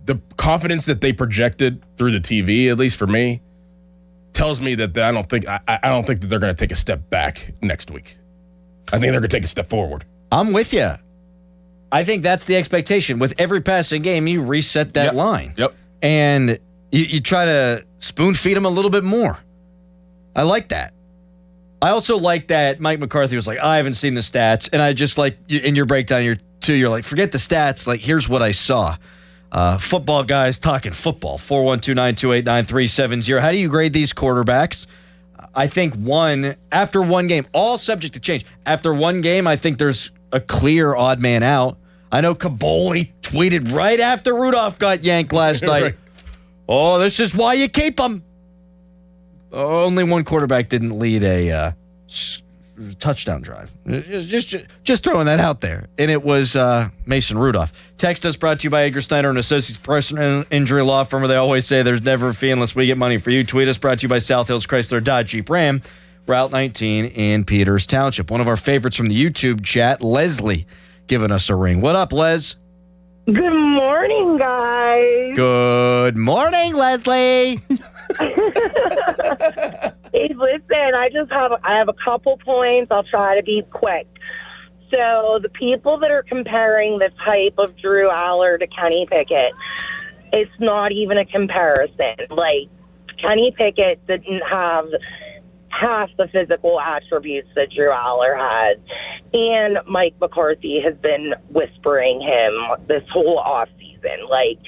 the confidence that they projected through the TV, at least for me, tells me that I don't think that they're going to take a step back next week. I think they're going to take a step forward. I'm with you. I think that's the expectation. With every passing game, you reset that line. Yep. And you try to spoon feed them a little bit more. I like that. I also like that Mike McCarthy was like, I haven't seen the stats. And I just in your breakdown, you're too. You're like, forget the stats. Like, here's what I saw. Football guys talking football. 412-928-9370. How do you grade these quarterbacks? I think after one game, all subject to change. After one game, I think there's a clear odd man out. I know Kaboli tweeted right after Rudolph got yanked last night. Right. Oh, this is why you keep him. Only one quarterback didn't lead a touchdown drive. Just throwing that out there. And it was Mason Rudolph. Text us, brought to you by Edgar Snyder and Associates Personal Injury Law Firm, where they always say there's never a fee unless we get money for you. Tweet us, brought to you by South Hills Chrysler Dodge Jeep Ram, Route 19 in Peters Township. One of our favorites from the YouTube chat, Leslie, giving us a ring. What up, Les? Good morning, guys. Good morning, Leslie. Hey, listen, I have a couple points. I'll try to be quick. So the people that are comparing this hype of Drew Aller to Kenny Pickett, it's not even a comparison. Like, Kenny Pickett didn't have half the physical attributes that Drew Aller has. And Mike McCarthy has been whispering him this whole offseason. Like,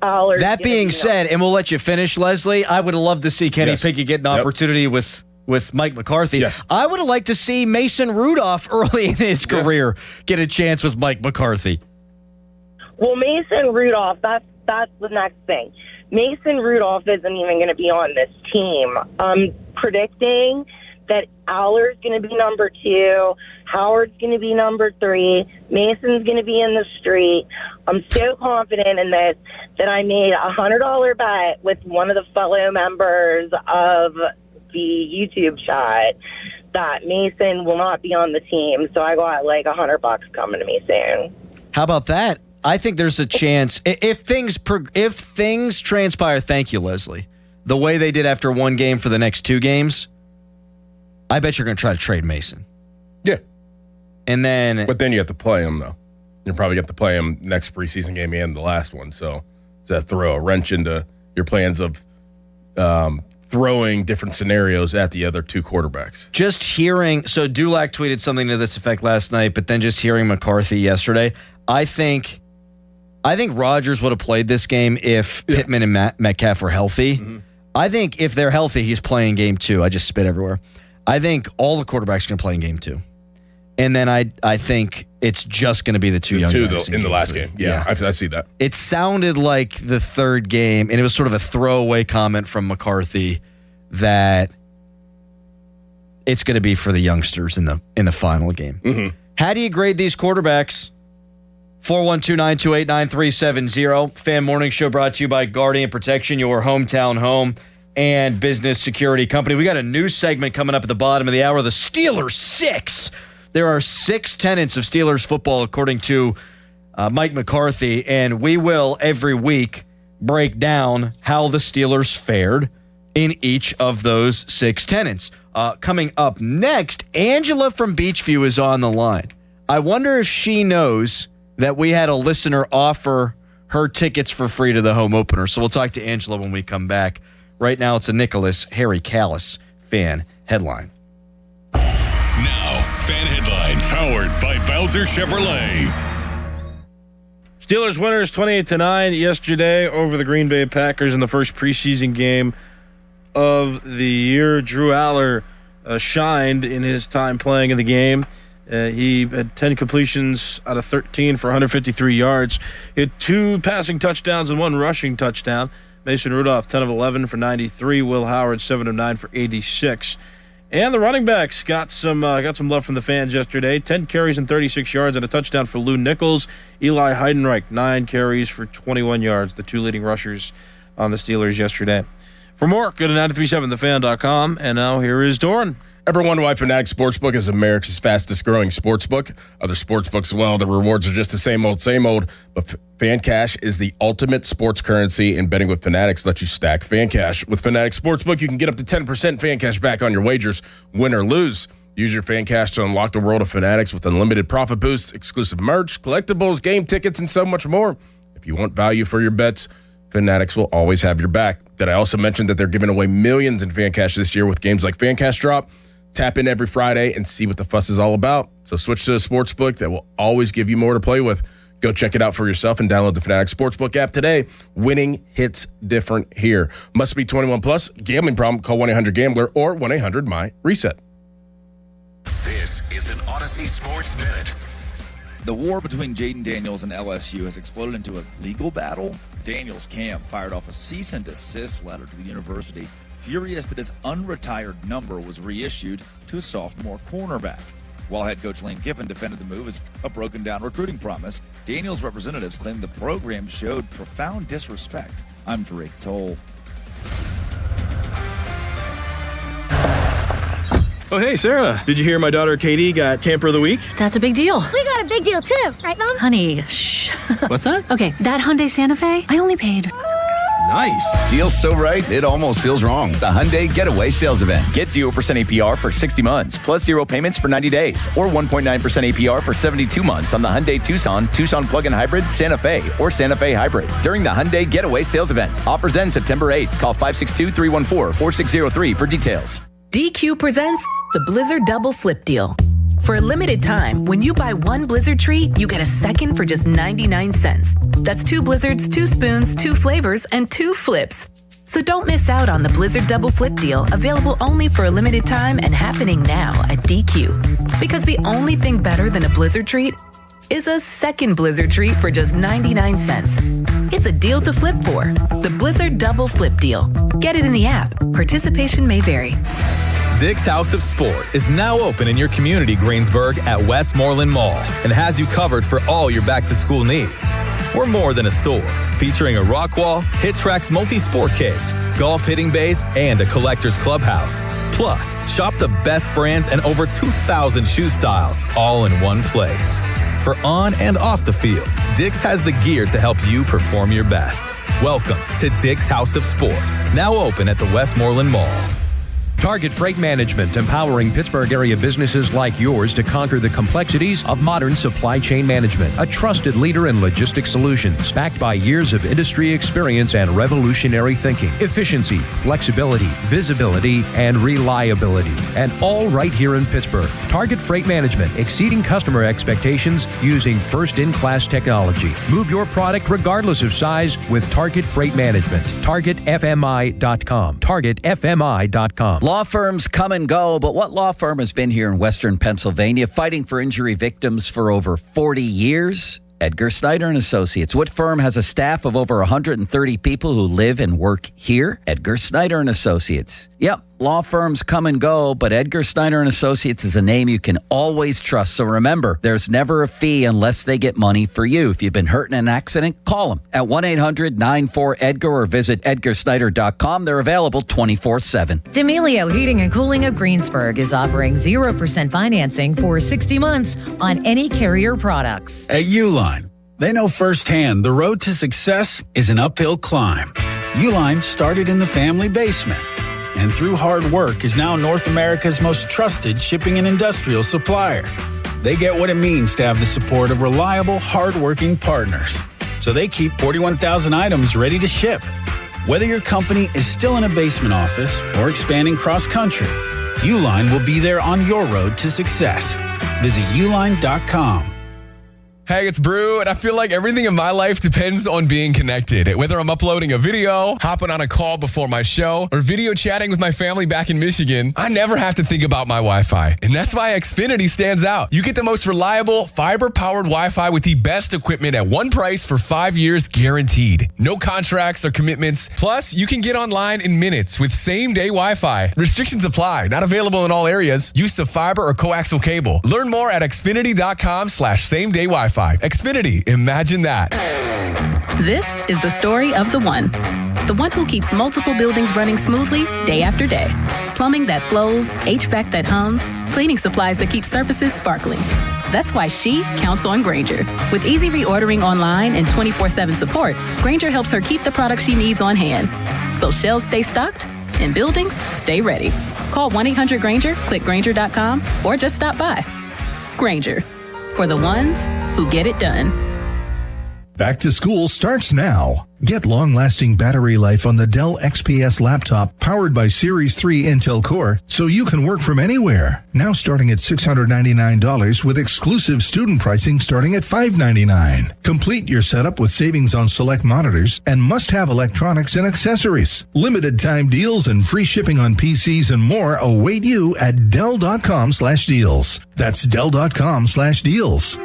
Aller. That being said, and we'll let you finish, Leslie, I would have loved to see Kenny Pickett get an opportunity with Mike McCarthy. Yes. I would have liked to see Mason Rudolph early in his career get a chance with Mike McCarthy. Well, Mason Rudolph, that's the next thing. Mason Rudolph isn't even going to be on this team. I'm predicting that Aller's going to be number 2, Howard's going to be number 3, Mason's going to be in the street. I'm so confident in this that I made a $100 bet with one of the fellow members of the YouTube chat that Mason will not be on the team. So I got like $100 coming to me soon. How about that? I think there's a chance if things transpire. Thank you, Leslie. The way they did after one game for the next 2 games, I bet you're going to try to trade Mason. Yeah. But then you have to play him, though. You'll probably have to play him next preseason game and the last one. So does that throw a wrench into your plans of throwing different scenarios at the other 2 quarterbacks? Just hearing, so Dulac tweeted something to this effect last night, but then just hearing McCarthy yesterday, I think Rodgers would have played this game if Pittman and Metcalf were healthy. Mm-hmm. I think if they're healthy, he's playing game 2. I just spit everywhere. I think all the quarterbacks are going to play in game 2. And then I think it's just going to be the 2 young guys in the last game. Yeah. I see that. It sounded like the third game, and it was sort of a throwaway comment from McCarthy that it's going to be for the youngsters in the final game. Mm-hmm. How do you grade these quarterbacks? 412-928-9370. Fan Morning Show brought to you by Guardian Protection, your hometown home and business security company. We got a new segment coming up at the bottom of the hour, the Steelers 6. There are 6 tenets of Steelers football, according to Mike McCarthy, and we will every week break down how the Steelers fared in each of those 6 tenets. Coming up next, Angela from Beachview is on the line. I wonder if she knows that we had a listener offer her tickets for free to the home opener. So we'll talk to Angela when we come back. Right now, it's a Nicholas Harry Callis fan headline. Now, fan headlines powered by Bowser Chevrolet. Steelers winners 28-9 yesterday over the Green Bay Packers in the first preseason game of the year. Drew Aller shined in his time playing in the game. He had 10 completions out of 13 for 153 yards. He had 2 passing touchdowns and 1 rushing touchdown. Mason Rudolph, 10 of 11 for 93. Will Howard, 7 of 9 for 86. And the running backs got some love from the fans yesterday. 10 carries and 36 yards and a touchdown for Lou Nichols. Eli Heidenreich, 9 carries for 21 yards, the 2 leading rushers on the Steelers yesterday. For more, go to 937thefan.com. And now here is Doran. Ever wonder why Fanatics Sportsbook is America's fastest growing sportsbook? Other sportsbooks, well, the rewards are just the same old, but Fan Cash is the ultimate sports currency, and betting with Fanatics lets you stack Fan Cash. With Fanatics Sportsbook, you can get up to 10% Fan Cash back on your wagers, win or lose. Use your Fan Cash to unlock the world of Fanatics with unlimited profit boosts, exclusive merch, collectibles, game tickets, and so much more. If you want value for your bets, Fanatics will always have your back. Did I also mention that they're giving away millions in Fan Cash this year with games like Fan Cash Drop? Tap in every Friday and see what the fuss is all about. So switch to a sportsbook that will always give you more to play with. Go check it out for yourself and download the Fanatics Sportsbook app today. Winning hits different here. Must be 21 plus. Gambling problem? Call 1-800-GAMBLER or 1-800-MY-RESET. This is an Odyssey Sports Minute. The war between Jaden Daniels and LSU has exploded into a legal battle. Daniels' camp fired off a cease and desist letter to the university, furious that his unretired number was reissued to a sophomore cornerback. While head coach Lane Kiffin defended the move as a broken-down recruiting promise, Daniels' representatives claimed the program showed profound disrespect. I'm Drake Toll. Oh, hey, Sarah. Did you hear my daughter Katie got Camper of the Week? That's a big deal. We got a big deal too, right, Mom? Honey, shh. What's that? Okay, that Hyundai Santa Fe, I only paid. Nice. Deal's so right, it almost feels wrong. The Hyundai Getaway Sales Event. Get 0% APR for 60 months, plus 0 payments for 90 days, or 1.9% APR for 72 months on the Hyundai Tucson, Tucson Plug-in Hybrid, Santa Fe, or Santa Fe Hybrid during the Hyundai Getaway Sales Event. Offers end September 8th. Call 562-314-4603 for details. DQ presents the Blizzard Double Flip Deal. For a limited time, when you buy one Blizzard treat, you get a second for just 99 cents. That's 2 Blizzards, 2 spoons, 2 flavors, and 2 flips. So don't miss out on the Blizzard Double Flip Deal, available only for a limited time and happening now at DQ. Because the only thing better than a Blizzard treat is a second Blizzard treat for just 99 cents. It's a deal to flip for. The Blizzard Double Flip Deal. Get it in the app. Participation may vary. Dick's House of Sport is now open in your community, Greensburg, at Westmoreland Mall, and has you covered for all your back-to-school needs. We're more than a store, featuring a rock wall, Hit Tracks multi-sport cage, golf hitting bays, and a collector's clubhouse. Plus, shop the best brands and over 2,000 shoe styles, all in one place. For on and off the field, Dick's has the gear to help you perform your best. Welcome to Dick's House of Sport, now open at the Westmoreland Mall. Target Freight Management, empowering Pittsburgh area businesses like yours to conquer the complexities of modern supply chain management. A trusted leader in logistics solutions, backed by years of industry experience and revolutionary thinking. Efficiency, flexibility, visibility, and reliability. And all right here in Pittsburgh. Target Freight Management, exceeding customer expectations using first-in-class technology. Move your product regardless of size with Target Freight Management. TargetFMI.com. TargetFMI.com. Law firms come and go, but what law firm has been here in Western Pennsylvania fighting for injury victims for over 40 years? Edgar Snyder & Associates. What firm has a staff of over 130 people who live and work here? Edgar Snyder & Associates. Yep, law firms come and go, but Edgar Snyder & Associates is a name you can always trust. So remember, there's never a fee unless they get money for you. If you've been hurt in an accident, call them at 1-800-94-EDGAR or visit edgarsnyder.com. They're available 24/7. D'Amelio Heating and Cooling of Greensburg is offering 0% financing for 60 months on any Carrier products. At Uline, they know firsthand the road to success is an uphill climb. Uline started in the family basement, and through hard work is now North America's most trusted shipping and industrial supplier. They get what it means to have the support of reliable, hard-working partners. So they keep 41,000 items ready to ship. Whether your company is still in a basement office or expanding cross-country, Uline will be there on your road to success. Visit uline.com. Hey, it's Brew, and I feel like everything in my life depends on being connected. Whether I'm uploading a video, hopping on a call before my show, or video chatting with my family back in Michigan, I never have to think about my Wi-Fi. And that's why Xfinity stands out. You get the most reliable, fiber-powered Wi-Fi with the best equipment at one price for 5 years guaranteed. No contracts or commitments. Plus, you can get online in minutes with same-day Wi-Fi. Restrictions apply. Not available in all areas. Use of fiber or coaxial cable. Learn more at xfinity.com/same-day Wi-Fi. Xfinity, imagine that. This is the story of the one who keeps multiple buildings running smoothly day after day. Plumbing that flows, HVAC that hums, cleaning supplies that keep surfaces sparkling. That's why she counts on Grainger. With easy reordering online and 24/7 support, Grainger helps her keep the products she needs on hand. So shelves stay stocked and buildings stay ready. Call 1-800-GRAINGER, click Grainger.com, or just stop by. Grainger, for the ones who get it done. Back to school starts now. Get long-lasting battery life on the Dell XPS laptop powered by Series 3 Intel Core so you can work from anywhere. Now starting at $699 with exclusive student pricing starting at $599. Complete your setup with savings on select monitors and must-have electronics and accessories. Limited time deals and free shipping on PCs and more await you at Dell.com/deals. That's Dell.com/deals.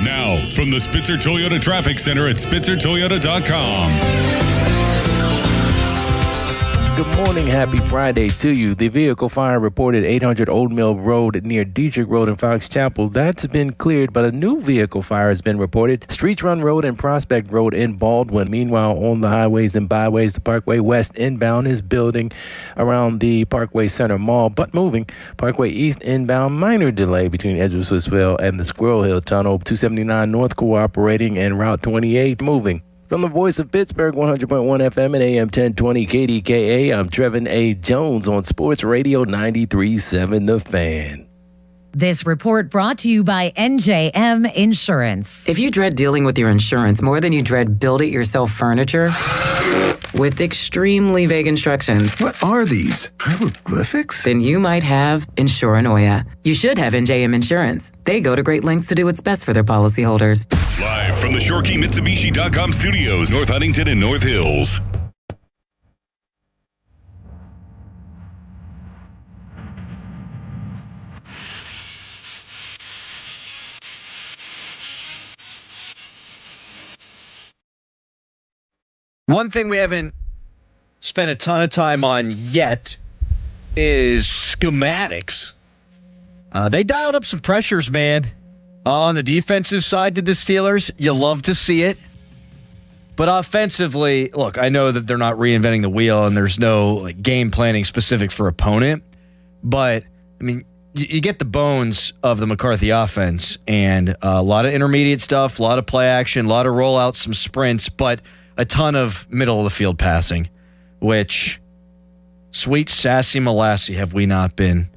Now, from the Spitzer Toyota Traffic Center at SpitzerToyota.com. Good morning. Happy Friday to you. The vehicle fire reported 800 Old Mill Road near Dietrich Road in Fox Chapel. That's been cleared, but a new vehicle fire has been reported. Streets Run Road and Prospect Road in Baldwin. Meanwhile, on the highways and byways, the Parkway West inbound is building around the Parkway Center Mall, but moving. Parkway East inbound, minor delay between Edgewood-Swissville and the Squirrel Hill Tunnel. 279 North cooperating and Route 28 moving. From the voice of Pittsburgh, 100.1 FM and AM 1020 KDKA, I'm Trevin A. Jones on Sports Radio 93.7 The Fan. This report brought to you by NJM Insurance. If you dread dealing with your insurance more than you dread build-it-yourself furniture, with extremely vague instructions. What are these? Hieroglyphics? Then you might have Insuranoia. You should have NJM Insurance. They go to great lengths to do what's best for their policyholders. Live from the ShorkeyMitsubishi.com studios, North Huntington and North Hills. One thing we haven't spent a ton of time on yet is schematics. They dialed up some pressures, man. On the defensive side to the Steelers, you love to see it. But offensively, look, I know that they're not reinventing the wheel and there's no game planning specific for opponent. But, I mean, you get the bones of the McCarthy offense and a lot of intermediate stuff, a lot of play action, a lot of rollouts, some sprints, but a ton of middle-of-the-field passing, which, sweet sassy Molassie, have we not been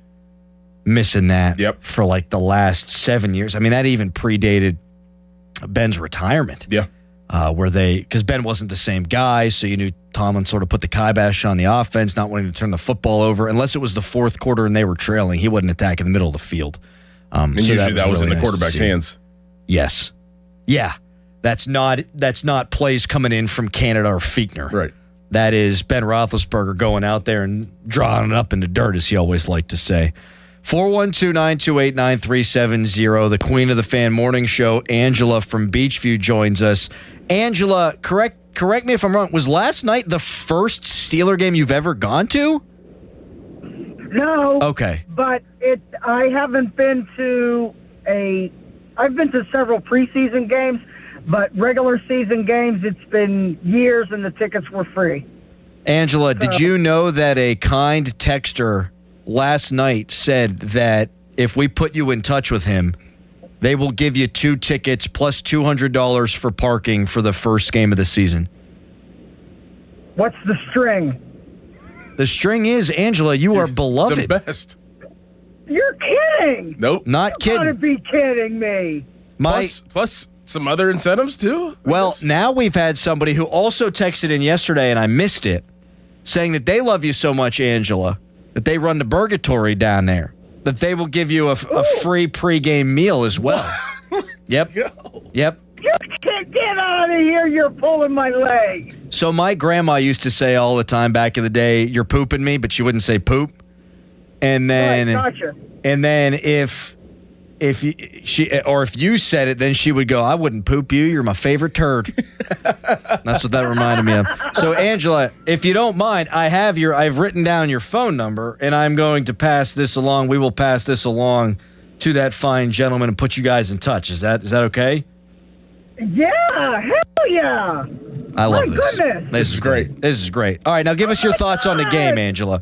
missing that for the last 7 years? I mean, that even predated Ben's retirement. Yeah. Because Ben wasn't the same guy, so you knew Tomlin sort of put the kibosh on the offense, not wanting to turn the football over. Unless it was the fourth quarter and they were trailing, he wouldn't attack in the middle of the field. And so usually that was really in the quarterback's hands. Yes. Yeah. That's not plays coming in from Canada or Fiechner. Right. That is Ben Roethlisberger going out there and drawing it up in the dirt, as he always liked to say. 412-928-9370, the Queen of the Fan Morning Show, Angela from Beachview joins us. Angela, correct me if I'm wrong, was last night the first Steeler game you've ever gone to? No. Okay. But I haven't been to I've been to several preseason games, but regular season games, it's been years and the tickets were free. Angela, did you know that a kind texter last night said that if we put you in touch with him, they will give you 2 tickets plus $200 for parking for the first game of the season? What's the string? The string is, Angela, you are beloved. The best. You're kidding. Nope. Not kidding. You gotta be kidding me. Plus some other incentives, too? Well, now we've had somebody who also texted in yesterday, and I missed it, saying that they love you so much, Angela, that they run the Burgatory down there, that they will give you a free pregame meal as well. Yep. Yep. You can't get out of here. You're pulling my leg. So my grandma used to say all the time back in the day, "You're pooping me," but she wouldn't say poop. And then, gotcha. And then if you said it, then she would go, "I wouldn't poop you. You're my favorite turd." That's what that reminded me of. So Angela, if you don't mind, I've written down your phone number, and I'm going to pass this along. We will pass this along to that fine gentleman and put you guys in touch. Is that okay? Yeah, hell yeah. I love My this. goodness. This is great. This is great. All right, now give us your thoughts on the game, Angela.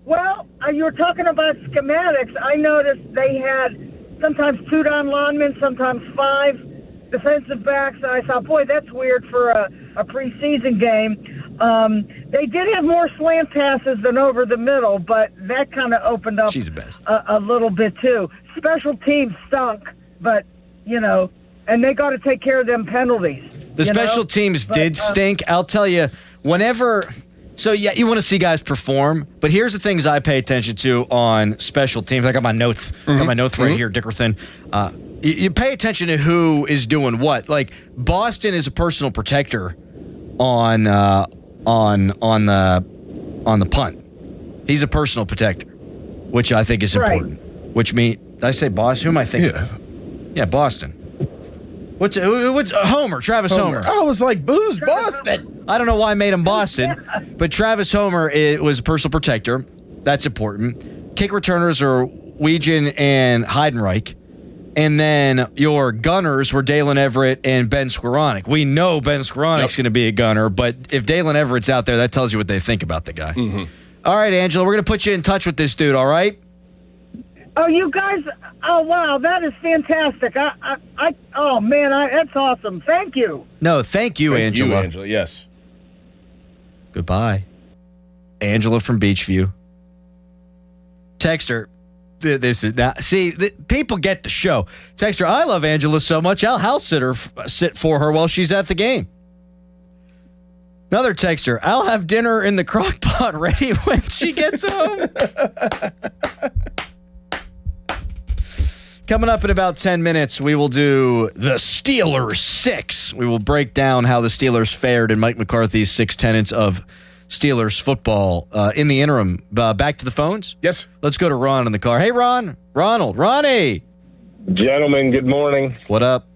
Well, you were talking about schematics. I noticed they had sometimes 2 down linemen, sometimes 5 defensive backs. And I thought, boy, that's weird for a preseason game. They did have more slant passes than over the middle, but that kind of opened up She's the best. A little bit, too. Special teams stunk, but, and they got to take care of them penalties. The special teams did stink. I'll tell you, whenever. So, yeah, you want to see guys perform, but here's the things I pay attention to on special teams. I got my notes. Got my notes right here, Dickerson. You pay attention to who is doing what. Like, Boston is a personal protector on the punt. He's a personal protector, which I think is important. Which means, did I say Boston? Who am I thinking? Yeah, Boston. What's Homer? Travis Homer. I was like, who's Boston? I don't know why I made him Boston, but Travis Homer was a personal protector. That's important. Kick returners are Weegen and Heidenreich. And then your gunners were Dalen Everett and Ben Skowronek. We know Ben Skowronek's going to be a gunner, but if Dalen Everett's out there, that tells you what they think about the guy. All right, Angela, we're going to put you in touch with this dude, all right? Oh, you guys! Oh, wow, that is fantastic! Oh man, that's awesome. Thank you. No, thank you, Angela. You, Angela. Yes. Goodbye, Angela from Beachview. Text her. This is now. See, people get the show. Text her. I love Angela so much. I'll house sit for her while she's at the game. Another texter. I'll have dinner in the crock pot ready when she gets home. Coming up in about 10 minutes, we will do the Steelers 6. We will break down how the Steelers fared in Mike McCarthy's 6 tenets of Steelers football. In the interim, back to the phones? Yes. Let's go to Ron in the car. Hey, Ron. Ronnie. Gentlemen, good morning. What up?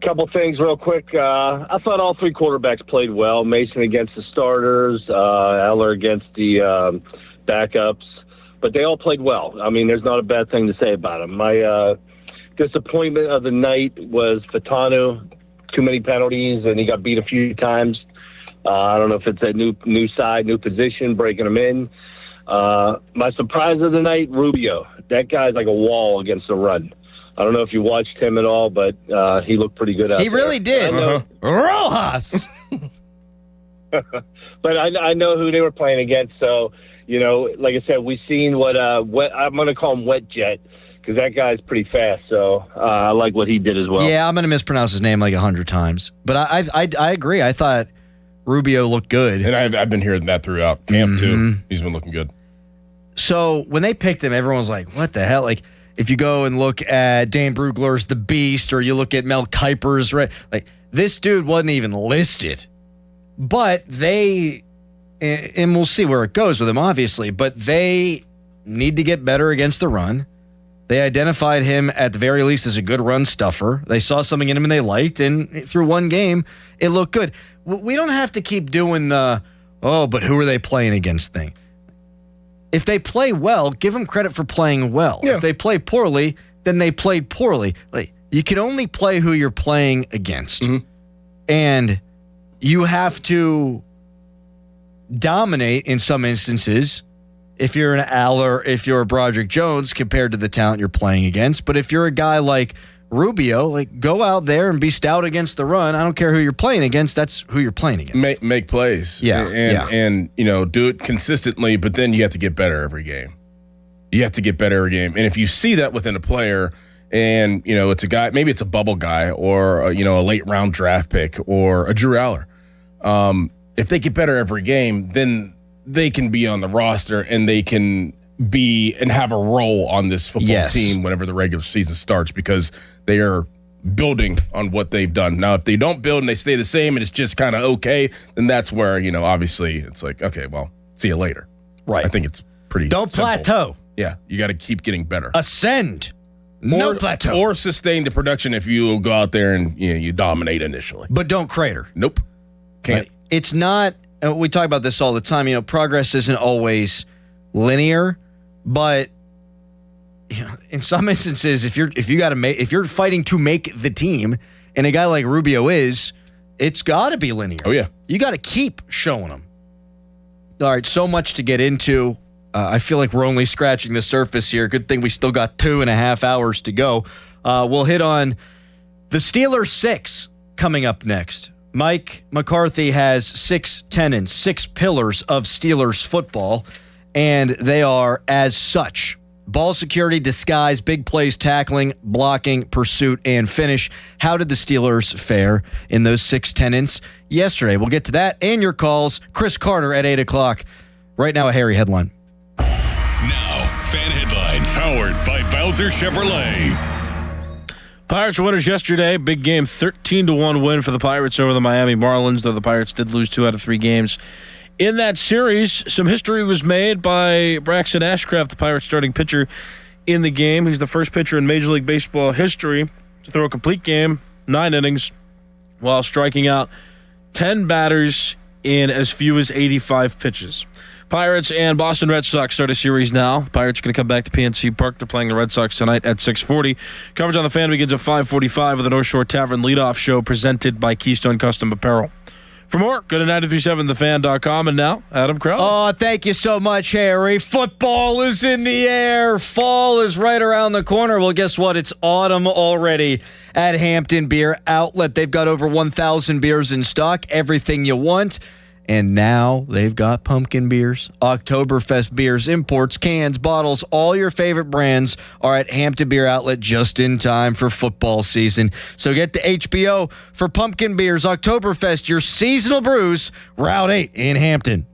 Couple things real quick. I thought all three quarterbacks played well. Mason against the starters, Eller against the backups. But they all played well. I mean, there's not a bad thing to say about them. My disappointment of the night was Fatanu. Too many penalties, and he got beat a few times. I don't know if it's a new side, new position, breaking him in. My surprise of the night, Rubio. That guy's like a wall against the run. I don't know if you watched him at all, but he looked pretty good out there. He really did. Rojas! But I know who they were playing against, so... You know, like I said, we've seen what I'm going to call him Wet Jet because that guy's pretty fast. So I like what he did as well. Yeah, I'm going to mispronounce his name like 100 times. But I agree. I thought Rubio looked good. And I've been hearing that throughout camp, too. He's been looking good. So when they picked him, everyone's like, what the hell? Like, if you go and look at Dan Brugler's The Beast or you look at Mel Kiper's, right? Like, this dude wasn't even listed. But they... And we'll see where it goes with him, obviously. But they need to get better against the run. They identified him at the very least as a good run stuffer. They saw something in him and they liked. And through one game, it looked good. We don't have to keep doing the, but who are they playing against thing. If they play well, give them credit for playing well. Yeah. If they play poorly, then they played poorly. Like, you can only play who you're playing against. And you have to dominate in some instances if you're an Aller, if you're a Broderick Jones compared to the talent you're playing against. But if you're a guy like Rubio, like, go out there and be stout against the run. I don't care who you're playing against. That's who you're playing against. Make plays. Yeah. And you know, do it consistently, but then you have to get better every game. You have to get better every game. And if you see that within a player and, you know, it's a guy, maybe it's a bubble guy or, a late round draft pick or a Drew Aller. If they get better every game, then they can be on the roster and they can be and have a role on this football team whenever the regular season starts because they are building on what they've done. Now, if they don't build and they stay the same and it's just kind of okay, then that's where, obviously it's like, okay, well, see you later. Right. I think it's pretty Don't simple. plateau. Yeah, you got to keep getting better. Ascend. No plateau. Or sustain the production if you go out there and you dominate initially. But don't crater. Nope. Can't. It's not, we talk about this all the time, progress isn't always linear, but in some instances, if you're fighting to make the team, and a guy like Rubio is, it's got to be linear. Oh yeah, you got to keep showing them. All right, so much to get into. I feel like we're only scratching the surface here. Good thing we still got 2.5 hours to go. We'll hit on the Steelers 6 coming up next. Mike McCarthy has 6 tenets, 6 pillars of Steelers football, and they are as such. Ball security, disguise, big plays, tackling, blocking, pursuit, and finish. How did the Steelers fare in those 6 tenants yesterday? We'll get to that and your calls. Chris Carter at 8 o'clock. Right now, a Harry headline. Now, fan headlines powered by Bowser Chevrolet. Pirates winners yesterday. Big game, 13-1 win for the Pirates over the Miami Marlins, though the Pirates did lose 2 out of 3 games. In that series, some history was made by Braxton Ashcraft, the Pirates starting pitcher in the game. He's the first pitcher in Major League Baseball history to throw a complete game, 9 innings, while striking out 10 batters in as few as 85 pitches. Pirates and Boston Red Sox start a series now. The Pirates are going to come back to PNC Park. They're playing the Red Sox tonight at 6:40. Coverage on the Fan begins at 5:45 with the North Shore Tavern leadoff show presented by Keystone Custom Apparel. For more, go to 937thefan.com. And now, Adam Crowley. Oh, thank you so much, Harry. Football is in the air. Fall is right around the corner. Well, guess what? It's autumn already at Hampton Beer Outlet. They've got over 1,000 beers in stock, everything you want. And now they've got pumpkin beers, Oktoberfest beers, imports, cans, bottles. All your favorite brands are at Hampton Beer Outlet just in time for football season. So get to HBO for pumpkin beers, Oktoberfest, your seasonal brews, Route 8 in Hampton.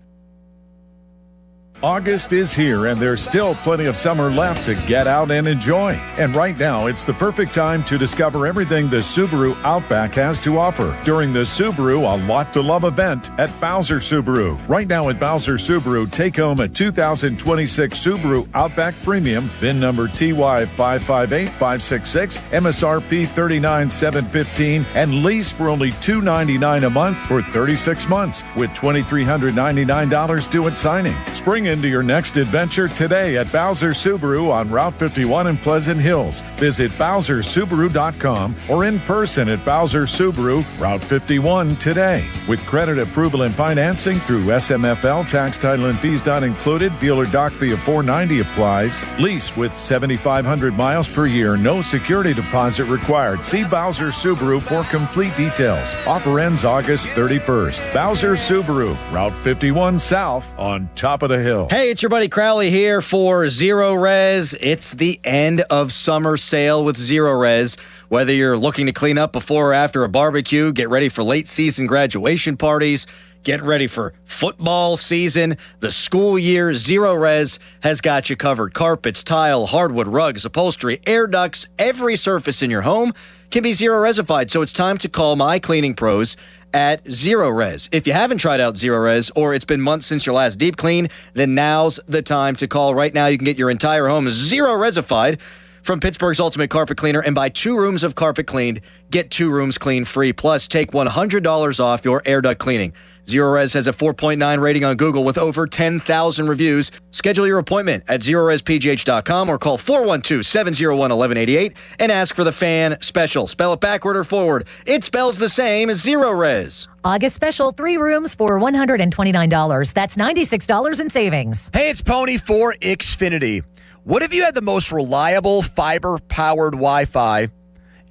August is here, and there's still plenty of summer left to get out and enjoy. And right now, it's the perfect time to discover everything the Subaru Outback has to offer during the Subaru A Lot to Love event at Bowser Subaru. Right now at Bowser Subaru, take home a 2026 Subaru Outback Premium, VIN number TY558566, MSRP $39,715, and lease for only $299 a month for 36 months with $2,399 due at signing. Spring into your next adventure today at Bowser Subaru on Route 51 in Pleasant Hills. Visit BowserSubaru.com or in person at Bowser Subaru, Route 51 today. With credit approval and financing through SMFL, tax, title, and fees not included. Dealer doc fee of $490 applies. Lease with 7,500 miles per year. No security deposit required. See Bowser Subaru for complete details. Offer ends August 31st. Bowser Subaru, Route 51 South on top of the hill. Hey, it's your buddy Crowley here for Zero Res. It's the end of summer sale with Zero Res. Whether you're looking to clean up before or after a barbecue, get ready for late season graduation parties, get ready for football season, the school year, Zero Res has got you covered. Carpets, tile, hardwood, rugs, upholstery, air ducts, every surface in your home can be Zero Resified. So it's time to call my cleaning pros at Zero Res. If you haven't tried out Zero Res or it's been months since your last deep clean, then now's the time to call. Right now, you can get your entire home Zero Resified from Pittsburgh's Ultimate Carpet Cleaner, and buy 2 rooms of carpet cleaned, get 2 rooms clean free. Plus, take $100 off your air duct cleaning. Zero Res has a 4.9 rating on Google with over 10,000 reviews. Schedule your appointment at ZeroResPGH.com or call 412-701-1188 and ask for the fan special. Spell it backward or forward. It spells the same as Zero Res. August special, 3 rooms for $129. That's $96 in savings. Hey, it's Pony for Xfinity. What if you had the most reliable fiber-powered Wi-Fi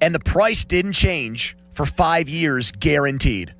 and the price didn't change for 5 years guaranteed?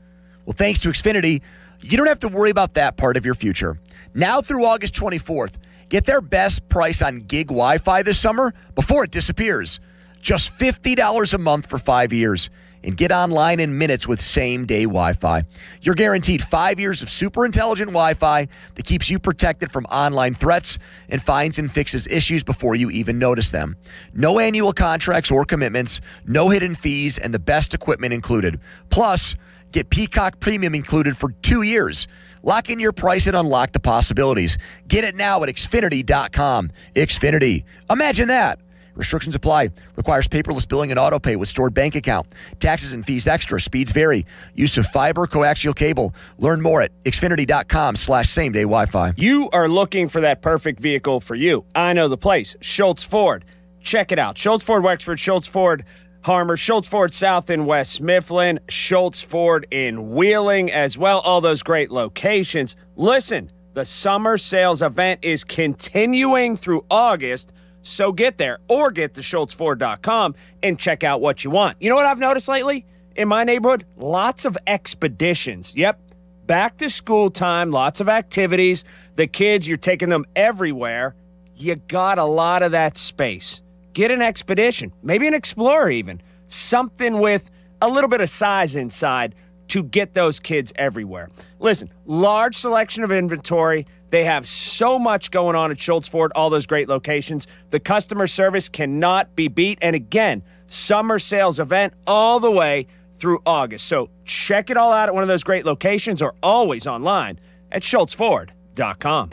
Well, thanks to Xfinity, you don't have to worry about that part of your future. Now through August 24th, get their best price on gig Wi-Fi this summer before it disappears. Just $50 a month for 5 years. And get online in minutes with same-day Wi-Fi. You're guaranteed 5 years of super intelligent Wi-Fi that keeps you protected from online threats and finds and fixes issues before you even notice them. No annual contracts or commitments, no hidden fees, and the best equipment included. Plus, get Peacock Premium included for 2 years. Lock in your price and unlock the possibilities. Get it now at Xfinity.com. Xfinity. Imagine that. Restrictions apply. Requires paperless billing and auto pay with stored bank account. Taxes and fees extra. Speeds vary. Use of fiber, coaxial cable. Learn more at Xfinity.com/same-day Wi-Fi. You are looking for that perfect vehicle for you. I know the place. Schultz Ford. Check it out. Schultz Ford Wexford, Schultz Ford Harmer, Schultz Ford South in West Mifflin, Schultz Ford in Wheeling as well. All those great locations. Listen, the summer sales event is continuing through August. So get there or get to SchultzFord.com and check out what you want. You know what I've noticed lately? In my neighborhood, lots of expeditions. Yep, back to school time, lots of activities. The kids, you're taking them everywhere. you got a lot of that space. Get an Expedition, maybe an Explorer even. Something with a little bit of size inside to get those kids everywhere. Listen, large selection of inventory. They have so much going on at Schultz Ford, all those great locations. The customer service cannot be beat. And again, summer sales event all the way through August. So check it all out at one of those great locations or always online at schultzford.com.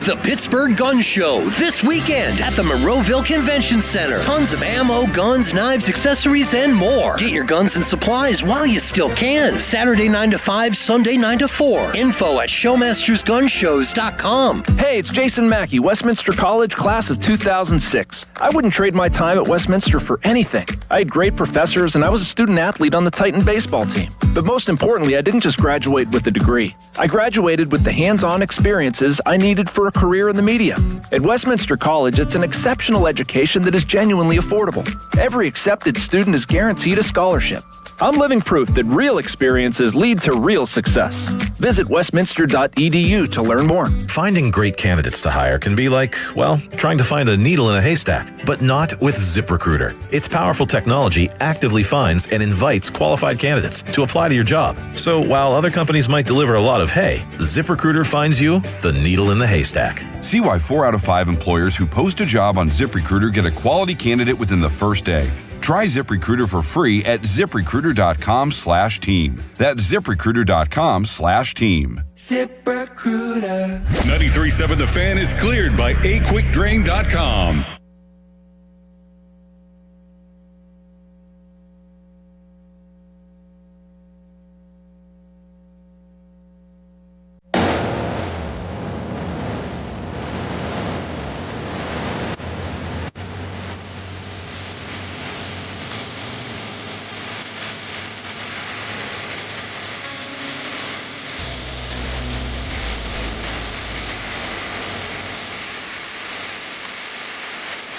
The Pittsburgh Gun Show this weekend at the Monroeville Convention Center. Tons of ammo, guns, knives, accessories, and more. Get your guns and supplies while you still can. Saturday 9 to 5, Sunday 9 to 4. Info at showmastersgunshows.com. Hey, it's Jason Mackey, Westminster College, class of 2006. I wouldn't trade my time at Westminster for anything. I had great professors, and I was a student athlete on the Titan baseball team. But most importantly, I didn't just graduate with a degree. I graduated with the hands-on experiences I needed for a career in the media. At Westminster College, it's an exceptional education that is genuinely affordable. Every accepted student is guaranteed a scholarship. I'm living proof that real experiences lead to real success. Visit westminster.edu to learn more. Finding great candidates to hire can be like, well, trying to find a needle in a haystack, but not with ZipRecruiter. Its powerful technology actively finds and invites qualified candidates to apply to your job. So while other companies might deliver a lot of hay, ZipRecruiter finds you the needle in the haystack. See why 4 out of 5 employers who post a job on ZipRecruiter get a quality candidate within the first day. Try ZipRecruiter for free at ZipRecruiter.com/team. That's ZipRecruiter.com/team. ZipRecruiter. 93.7 The Fan is cleared by aquickdrain.com.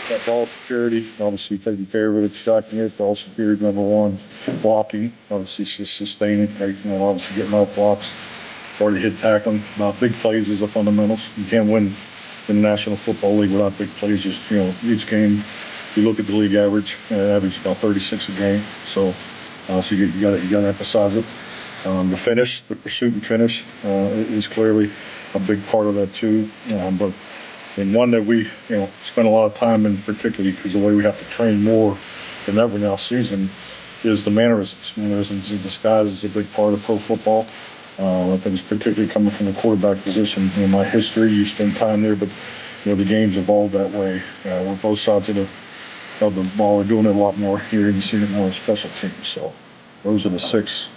Got ball security, obviously taking care of it, stocking it. Ball security, number one. Blocking, obviously just sustaining, right? Obviously getting off blocks. Already hit tackling. Big plays is the fundamentals. You can't win in the National Football League without big plays. Just, each game, you look at the league average about 36 a game. So you got to emphasize it. The finish, the pursuit and finish is clearly a big part of that too. And one that we, spend a lot of time in, particularly because the way we have to train more than ever now season, is the mannerisms. Mannerisms in disguise is a big part of pro football. I think it's particularly coming from the quarterback position. In my history, you spend time there, but the game's evolved that way. We're both sides of the ball. We're doing it a lot more here, and you see it more in special teams. So those are the 6,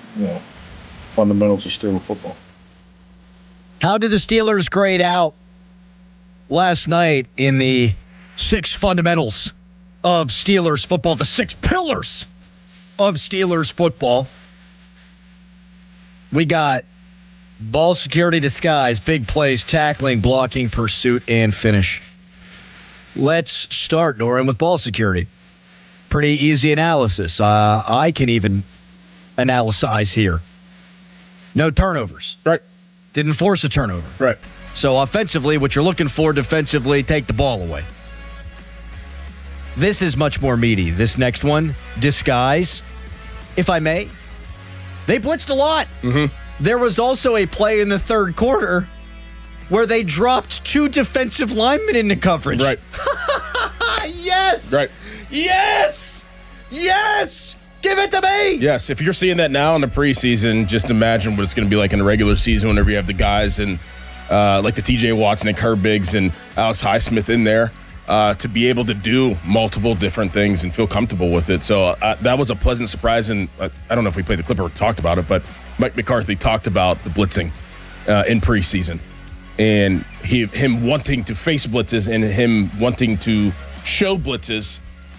fundamentals of Steeler football. How did the Steelers grade out last night in the 6 fundamentals of Steelers football, the 6 pillars of Steelers football? We got ball security, disguise, big plays, tackling, blocking, pursuit, and finish. Let's start, Norin, with ball security. Pretty easy analysis. I can even analyze here. No turnovers. Right. Didn't force a turnover. Right. So offensively, what you're looking for, defensively, take the ball away. This is much more meaty. This next one, disguise, if I may. They blitzed a lot. Mm-hmm. There was also a play in the third quarter where they dropped 2 defensive linemen into coverage. Right. Yes! Right. Yes! Yes! Give it to me! Yes, if you're seeing that now in the preseason, just imagine what it's going to be like in the regular season whenever you have the guys and like the TJ Watson and Kerr Biggs and Alex Highsmith in there to be able to do multiple different things and feel comfortable with it. So that was a pleasant surprise. And I don't know if we played the clip or talked about it, but Mike McCarthy talked about the blitzing in preseason and him wanting to face blitzes and him wanting to show blitzes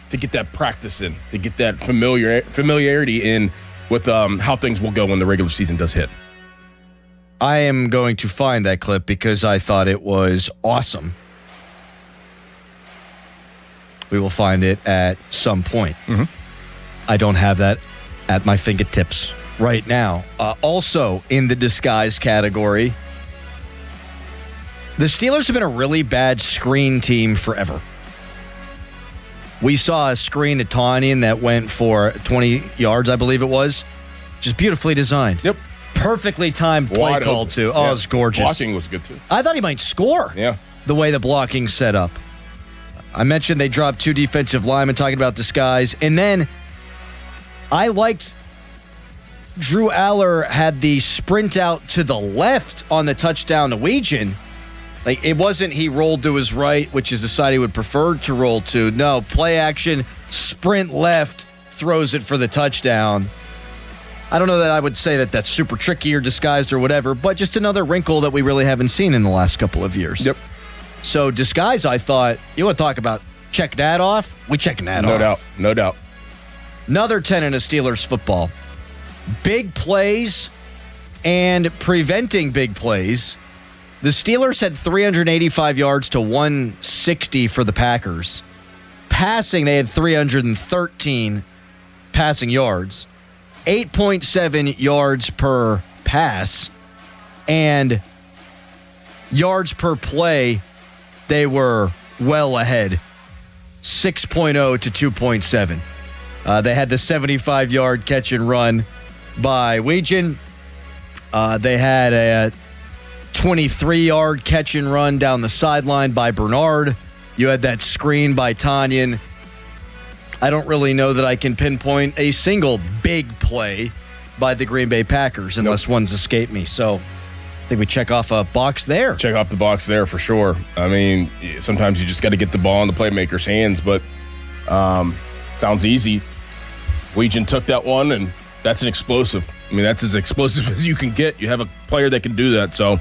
to get that practice in, to get that familiarity in with how things will go when the regular season does hit. I am going to find that clip because I thought it was awesome. We will find it at some point. Mm-hmm. I don't have that at my fingertips right now. Also in the disguise category, the Steelers have been a really bad screen team forever. We saw a screen to Tanyan that went for 20 yards, I believe it was. Just beautifully designed. Yep. Perfectly timed play Wide call, open. too. Oh, Yeah. it's gorgeous. Blocking was good, too. I thought he might score. Yeah. The way the blocking set up. I mentioned they dropped 2 defensive linemen, talking about disguise. And then I liked Drew Aller had the sprint out to the left on the touchdown to Weegan. Like, it wasn't he rolled to his right, which is the side he would prefer to roll to. No, play action, sprint left, throws it for the touchdown. I don't know that I would say that that's super tricky or disguised or whatever, but just another wrinkle that we really haven't seen in the last couple of years. Yep. So disguise, I thought, you want to talk about check that off? We checking that off. No doubt. Another tenet of Steelers football. Big plays and preventing big plays. The Steelers had 385 yards to 160 for the Packers. Passing, they had 313 passing yards. 8.7 yards per pass. And yards per play, they were well ahead. 6.0 to 2.7. They had the 75-yard catch and run by Weegan. They had a 23-yard catch and run down the sideline by Bernard. You had that screen by Tanyan. I don't really know that I can pinpoint a single big play by the Green Bay Packers unless one's escaped me. So I think we check off a box there. Check off the box there for sure. I mean, sometimes you just got to get the ball in the playmaker's hands, but sounds easy. Weegan took that one, and that's an explosive. I mean, that's as explosive as you can get. You have a player that can do that. So,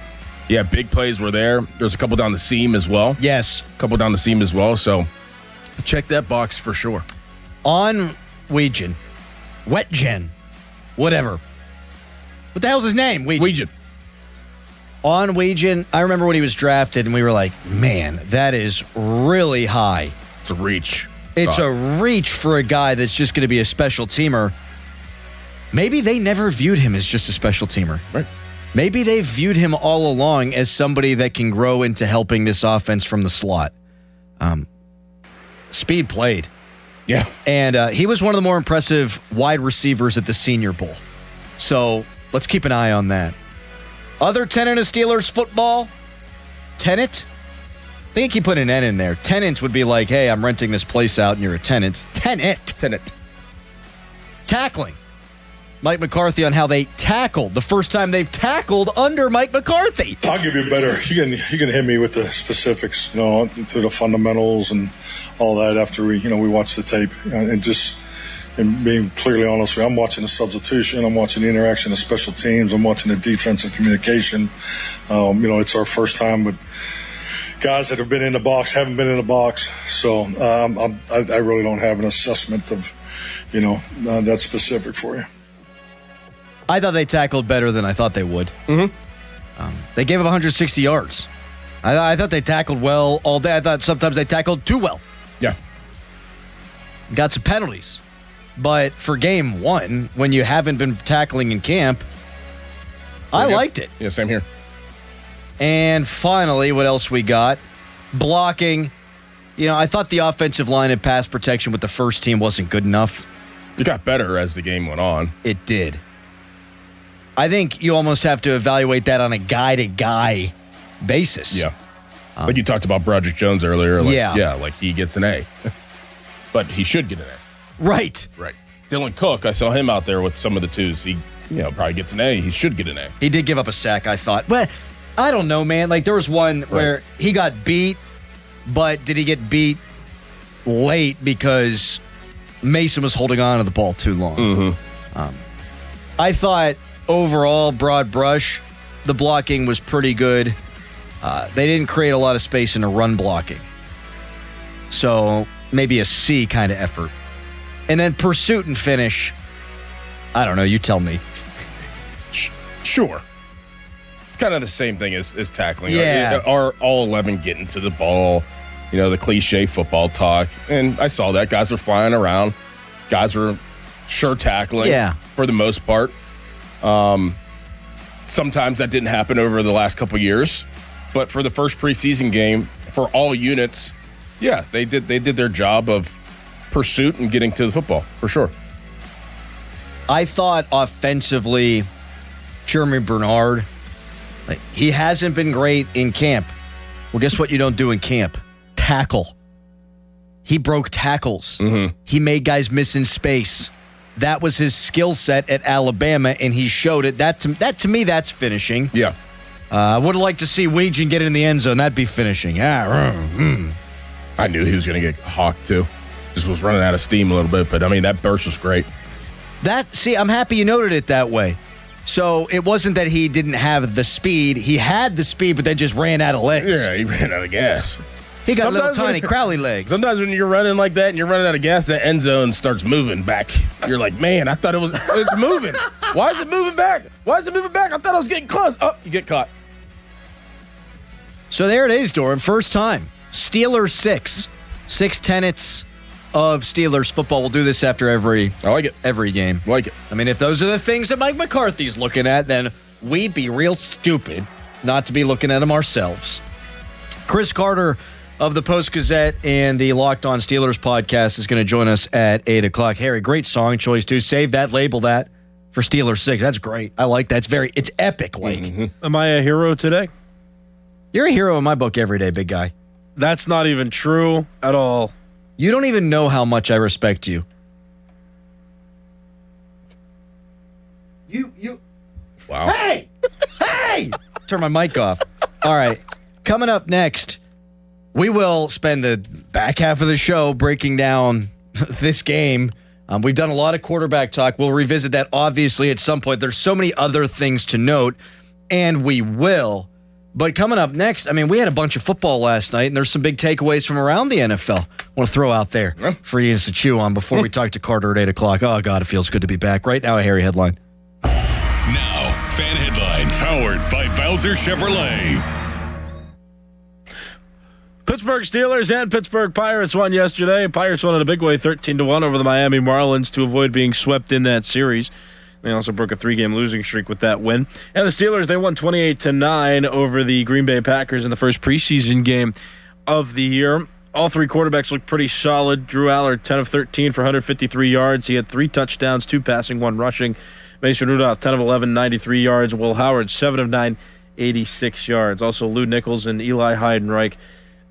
yeah, big plays were there. There's a couple down the seam as well. Yes. A couple down the seam as well. So, check that box for sure. On Weegan. Wetgen. Whatever. What the hell's his name? Weegan. On Weegan, I remember when he was drafted, and we were like, man, that is really high. It's a reach. It's a reach for a guy that's just going to be a special teamer. Maybe they never viewed him as just a special teamer. Right. Maybe they viewed him all along as somebody that can grow into helping this offense from the slot. Speed played. Yeah. And he was one of the more impressive wide receivers at the Senior Bowl. So let's keep an eye on that. Other tenet of Steelers football? Tenet? I think you put an N in there. Tenants would be like, hey, I'm renting this place out and you're a tenant. Tenet. Tackling. Mike McCarthy on how they tackled. The first time they've tackled under Mike McCarthy. I'll give you better. You can hit me with the specifics, through the fundamentals and all that after we watch the tape. And being clearly honest with you, I'm watching the substitution. I'm watching the interaction of special teams. I'm watching the defensive communication. It's our first time with guys that have been in the box, haven't been in the box. So I really don't have an assessment of, that specific for you. I thought they tackled better than I thought they would. Mm-hmm. They gave up 160 yards. I thought they tackled well all day. I thought sometimes they tackled too well. Yeah. Got some penalties. But for game one, when you haven't been tackling in camp, I liked it. Yeah, same here. And finally, what else we got? Blocking. I thought the offensive line and pass protection with the first team wasn't good enough. It got better as the game went on. It did. I think you almost have to evaluate that on a guy-to-guy basis. Yeah. But you talked about Broderick Jones earlier. Yeah, like he gets an A. But he should get an A. Right. Dylan Cook, I saw him out there with some of the twos. He probably gets an A. He should get an A. He did give up a sack, I thought. But I don't know, man. Like, there was one where he got beat, but did he get beat late because Mason was holding on to the ball too long? Mm-hmm. I thought overall, broad brush, the blocking was pretty good. They didn't create a lot of space in the run blocking. So maybe a C kind of effort. And then pursuit and finish, I don't know, you tell me. Sure. It's kind of the same thing as tackling. Yeah. Are all 11 getting to the ball? The cliche football talk. And I saw that. Guys were flying around. Guys were sure tackling for the most part. Sometimes that didn't happen over the last couple years. But for the first preseason game, for all units, they did their job of pursuit and getting to the football, for sure. I thought offensively, Jeremy Bernard, he hasn't been great in camp. Well, guess what you don't do in camp? Tackle. He broke tackles. Mm-hmm. He made guys miss in space. That was his skill set at Alabama, and he showed it. That to me, that's finishing. Yeah. I would have liked to see Weegan get in the end zone. That'd be finishing. I knew he was going to get hawked, too. Just was running out of steam a little bit, but, I mean, that burst was great. I'm happy you noted it that way. So it wasn't that he didn't have the speed. He had the speed, but then just ran out of legs. Yeah, he ran out of gas. He got little tiny Crowley legs. Sometimes when you're running like that and you're running out of gas, that end zone starts moving back. You're like, man, I thought it's moving. Why is it moving back? Why is it moving back? I thought I was getting close. Oh, you get caught. So there it is, Doran. First time. Steelers 6. 6 tenets of Steelers football. We'll do this after every game. Like it. I mean, if those are the things that Mike McCarthy's looking at, then we'd be real stupid not to be looking at them ourselves. Chris Carter of the Post-Gazette and the Locked On Steelers podcast is going to join us at 8 o'clock. Harry, great song choice, too. Save that, label that for Steelers 6. That's great. I like that. It's epic, like. Mm-hmm. Am I a hero today? You're a hero in my book every day, big guy. That's not even true at all. You don't even know how much I respect you. Wow. Hey! Hey! Turn my mic off. All right. Coming up next, we will spend the back half of the show breaking down this game. We've done a lot of quarterback talk. We'll revisit that, obviously, at some point. There's so many other things to note, and we will. But coming up next, I mean, we had a bunch of football last night, and there's some big takeaways from around the NFL I want to throw out there for you to chew on before we talk to Carter at 8 o'clock. Oh, God, it feels good to be back. Right now, a Harry headline. Now, fan headlines powered by Bowser Chevrolet. Pittsburgh Steelers and Pittsburgh Pirates won yesterday. Pirates won in a big way, 13-1 over the Miami Marlins to avoid being swept in that series. They also broke a 3-game losing streak with that win. And the Steelers, they won 28-9 over the Green Bay Packers in the first preseason game of the year. All three quarterbacks looked pretty solid. Drew Allard, 10 of 13 for 153 yards. He had 3 touchdowns, 2 passing, 1 rushing. Mason Rudolph, 10 of 11, 93 yards. Will Howard, 7 of 9, 86 yards. Also, Lou Nichols and Eli Heidenreich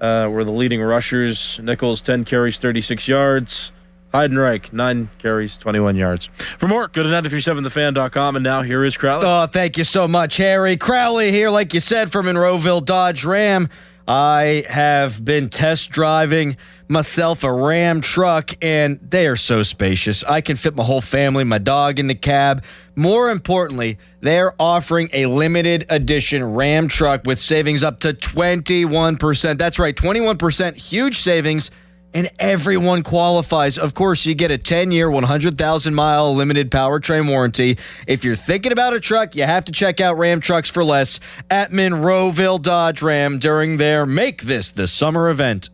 were the leading rushers. Nichols, 10 carries, 36 yards. Heidenreich, 9 carries, 21 yards. For more, go to 937thefan.com, and now here is Crowley. Oh, thank you so much, Harry. Crowley here, like you said, from Monroeville Dodge Ram. I have been test driving myself a Ram truck, and they are so spacious. I can fit my whole family, my dog in the cab. More importantly, they're offering a limited edition Ram truck with savings up to 21%. That's right, 21%, huge savings. And everyone qualifies. Of course, you get a 10-year, 100,000-mile limited powertrain warranty. If you're thinking about a truck, you have to check out Ram Trucks for Less at Monroeville Dodge Ram during their Make This the Summer event.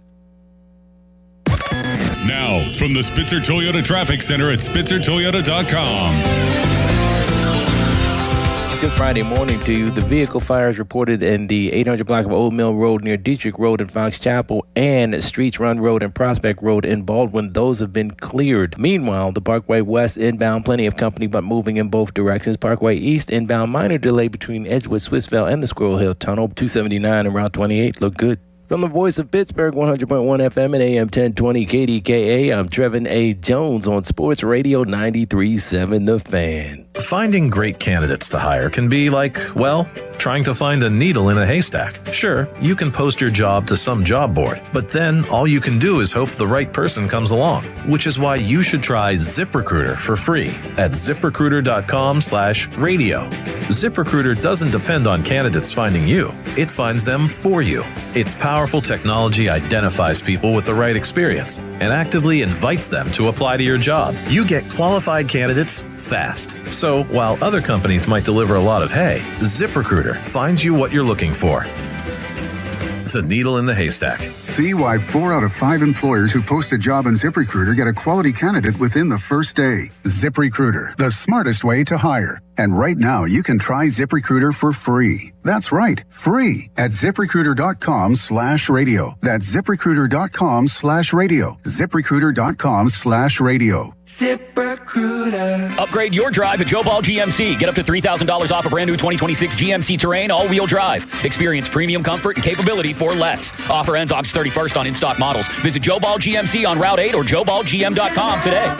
Now, from the Spitzer Toyota Traffic Center at SpitzerToyota.com. Good Friday morning to you. The vehicle fires reported in the 800 block of Old Mill Road near Dietrich Road in Fox Chapel and Streets Run Road and Prospect Road in Baldwin. Those have been cleared. Meanwhile, the Parkway West inbound, plenty of company but moving in both directions. Parkway East inbound, minor delay between Edgewood, Swissvale, and the Squirrel Hill Tunnel. 279 and Route 28 look good. From the voice of Pittsburgh, 100.1 FM and AM 1020 KDKA, I'm Trevin A. Jones on Sports Radio 93.7 The Fan. Finding great candidates to hire can be like, well, trying to find a needle in a haystack. Sure, you can post your job to some job board, but then all you can do is hope the right person comes along, which is why you should try ZipRecruiter for free at ZipRecruiter.com/radio. ZipRecruiter doesn't depend on candidates finding you. It finds them for you. Its powerful technology identifies people with the right experience and actively invites them to apply to your job. You get qualified candidates fast. So while other companies might deliver a lot of hay, ZipRecruiter finds you what you're looking for. the needle in the haystack. See why 4 out of 5 employers who post a job on ZipRecruiter get a quality candidate within the first day. ZipRecruiter, the smartest way to hire. And right now, you can try ZipRecruiter for free. That's right, free at ZipRecruiter.com/radio. That's ZipRecruiter.com/radio. ZipRecruiter.com/radio. ZipRecruiter. Upgrade your drive at Joe Ball GMC. Get up to $3,000 off a brand new 2026 GMC Terrain all-wheel drive. Experience premium comfort and capability for less. Offer ends August 31st on in-stock models. Visit Joe Ball GMC on Route 8 or JoeBallGM.com today.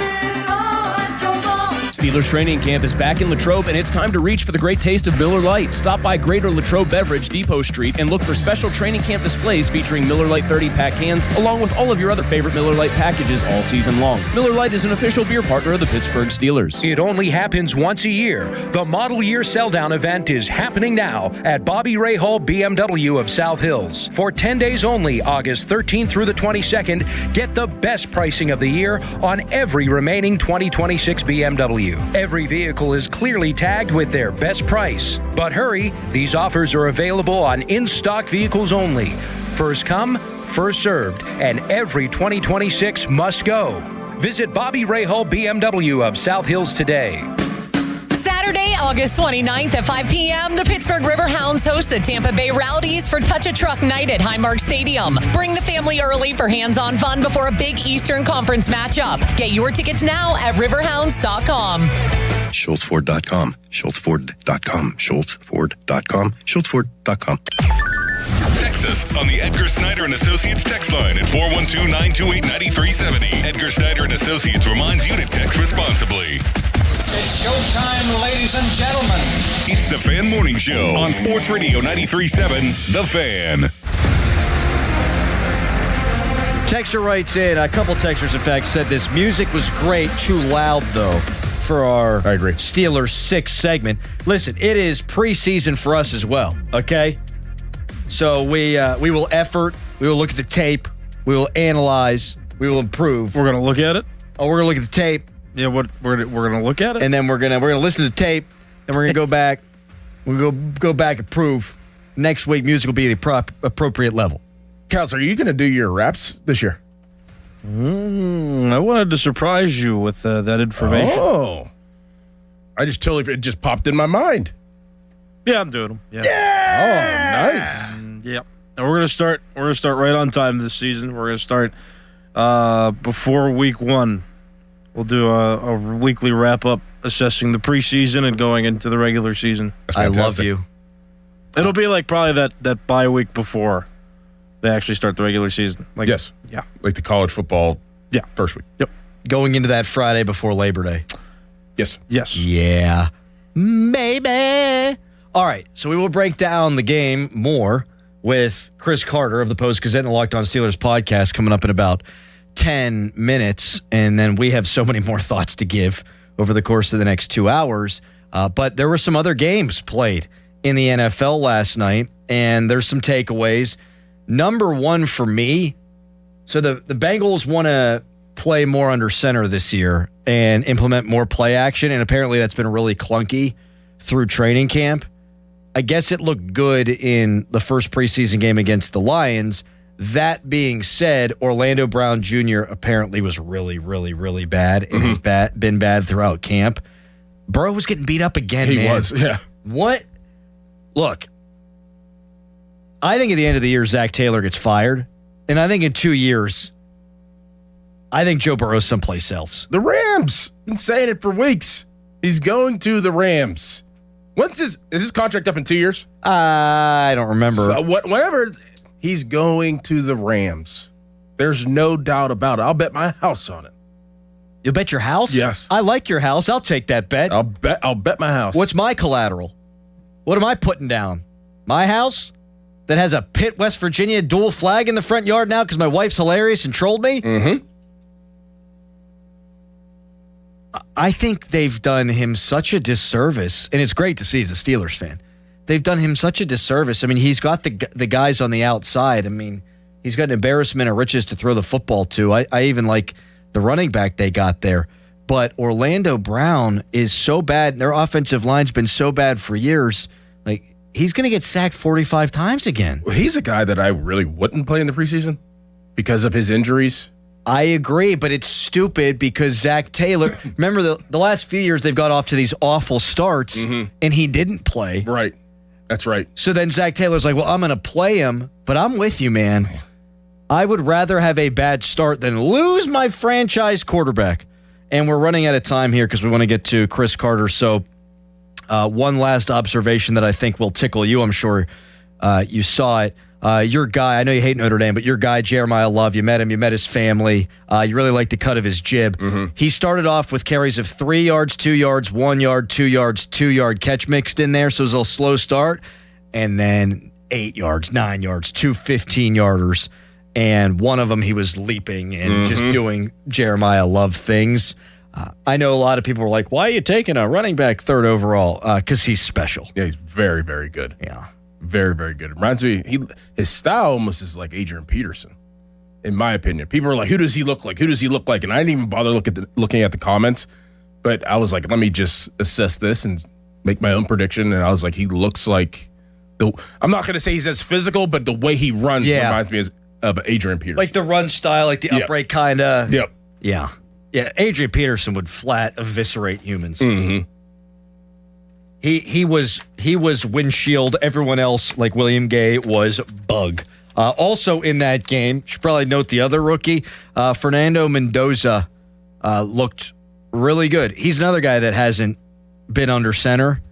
Steelers training camp is back in Latrobe, and it's time to reach for the great taste of Miller Lite. Stop by Greater Latrobe Beverage, Depot Street, and look for special training camp displays featuring Miller Lite 30-pack cans, along with all of your other favorite Miller Lite packages all season long. Miller Lite is an official beer partner of the Pittsburgh Steelers. It only happens once a year. The Model Year Sell-Down event is happening now at Bobby Ray Hall BMW of South Hills. For 10 days only, August 13th through the 22nd, get the best pricing of the year on every remaining 2026 BMW. Every vehicle is clearly tagged with their best price. But hurry, these offers are available on in-stock vehicles only. First come, first served, and every 2026 must go. Visit Bobby Ray Hall BMW of South Hills today. Saturday, August 29th at 5 p.m., the Pittsburgh Riverhounds host the Tampa Bay Rowdies for Touch a Truck Night at Highmark Stadium. Bring the family early for hands-on fun before a big Eastern Conference matchup. Get your tickets now at riverhounds.com. SchultzFord.com, SchultzFord.com, SchultzFord.com, SchultzFord.com. Text us on the Edgar Snyder and Associates text line at 412-928-9370. Edgar Snyder and Associates reminds you to text responsibly. It's showtime, ladies and gentlemen. It's the Fan Morning Show on Sports Radio 93.7, The Fan. Texter writes in, a couple texters, in fact, said this music was great, too loud, though, for our Steelers 6 segment. Listen, it is preseason for us as well, okay? So we will effort, we will look at the tape, we will analyze, we will improve. We're going to look at it? Oh, we're going to look at the tape. Yeah, we're going to look at it? And then we're going to listen to the tape, and we're going to go back. We'll go back and prove. Next week, music will be at the appropriate level. Counselor, are you going to do your reps this year? I wanted to surprise you with that information. Oh. It just popped in my mind. Yeah, I'm doing them. Yeah. Oh, nice. Yep. And we're gonna start right on time this season. We're gonna start before week 1. We'll do a weekly wrap up assessing the preseason and going into the regular season. I love you. It'll be like probably that bye week before they actually start the regular season. Like, yes. Yeah. Like the college football first week. Yep. Going into that Friday before Labor Day. Yes. Yes. Yeah. Maybe. All right. So we will break down the game more with Chris Carter of the Post-Gazette and the Locked On Steelers podcast coming up in about 10 minutes. And then we have so many more thoughts to give over the course of the next 2 hours. But there were some other games played in the NFL last night, and there's some takeaways. Number one for me, so the Bengals want to play more under center this year and implement more play action, and apparently that's been really clunky through training camp. I guess it looked good in the first preseason game against the Lions. That being said, Orlando Brown Jr. apparently was really, really, really bad, and he's been bad throughout camp. Burrow was getting beat up again, man. He was, yeah. What? Look, I think at the end of the year, Zach Taylor gets fired, and I think in 2 years, I think Joe Burrow's someplace else. The Rams. Been saying it for weeks. He's going to the Rams. Is his contract up in 2 years? I don't remember. So whenever he's going to the Rams, there's no doubt about it. I'll bet my house on it. You'll bet your house? Yes. I like your house. I'll take that bet. I'll bet my house. What's my collateral? What am I putting down? My house that has a Pitt, West Virginia dual flag in the front yard now because my wife's hilarious and trolled me? Mm-hmm. I think they've done him such a disservice, and it's great to see he's a Steelers fan. They've done him such a disservice. I mean, he's got the guys on the outside. I mean, he's got an embarrassment of riches to throw the football to. I even like the running back they got there. But Orlando Brown is so bad. Their offensive line's been so bad for years. Like, he's going to get sacked 45 times again. Well, he's a guy that I really wouldn't play in the preseason because of his injuries. I agree, but it's stupid because Zach Taylor, remember the last few years they've got off to these awful starts, and he didn't play. Right. That's right. So then Zach Taylor's like, well, I'm going to play him, but I'm with you, man. I would rather have a bad start than lose my franchise quarterback. And we're running out of time here because we want to get to Chris Carter. So one last observation that I think will tickle you. I'm sure you saw it. Your guy, I know you hate Notre Dame, but your guy, Jeremiah Love, you met him, you met his family. You really like the cut of his jib. He started off with carries of 3 yards, 2 yards, 1 yard, 2 yards, 2 yard catch mixed in there. So it was a little slow start. And then 8 yards, 9 yards, 2 15-yarders. And one of them he was leaping and just doing Jeremiah Love things. I know a lot of people were like, why are you taking a running back 3rd overall? Because he's special. Yeah, he's very, very good. Yeah. Very, very good. Reminds me, his style almost is like Adrian Peterson, in my opinion. People are like, who does he look like? Who does he look like? And I didn't even bother looking at the comments, but I was like, let me just assess this and make my own prediction. And I was like, he looks like I'm not going to say he's as physical, but the way he runs reminds me of Adrian Peterson. Like the run style, like the upright kind of. Yep. Yeah. Yeah. Adrian Peterson would flat eviscerate humans. He was windshield. Everyone else, like William Gay, was bug. Also in that game, should probably note the other rookie, Fernando Mendoza, looked really good. He's another guy that hasn't been under center.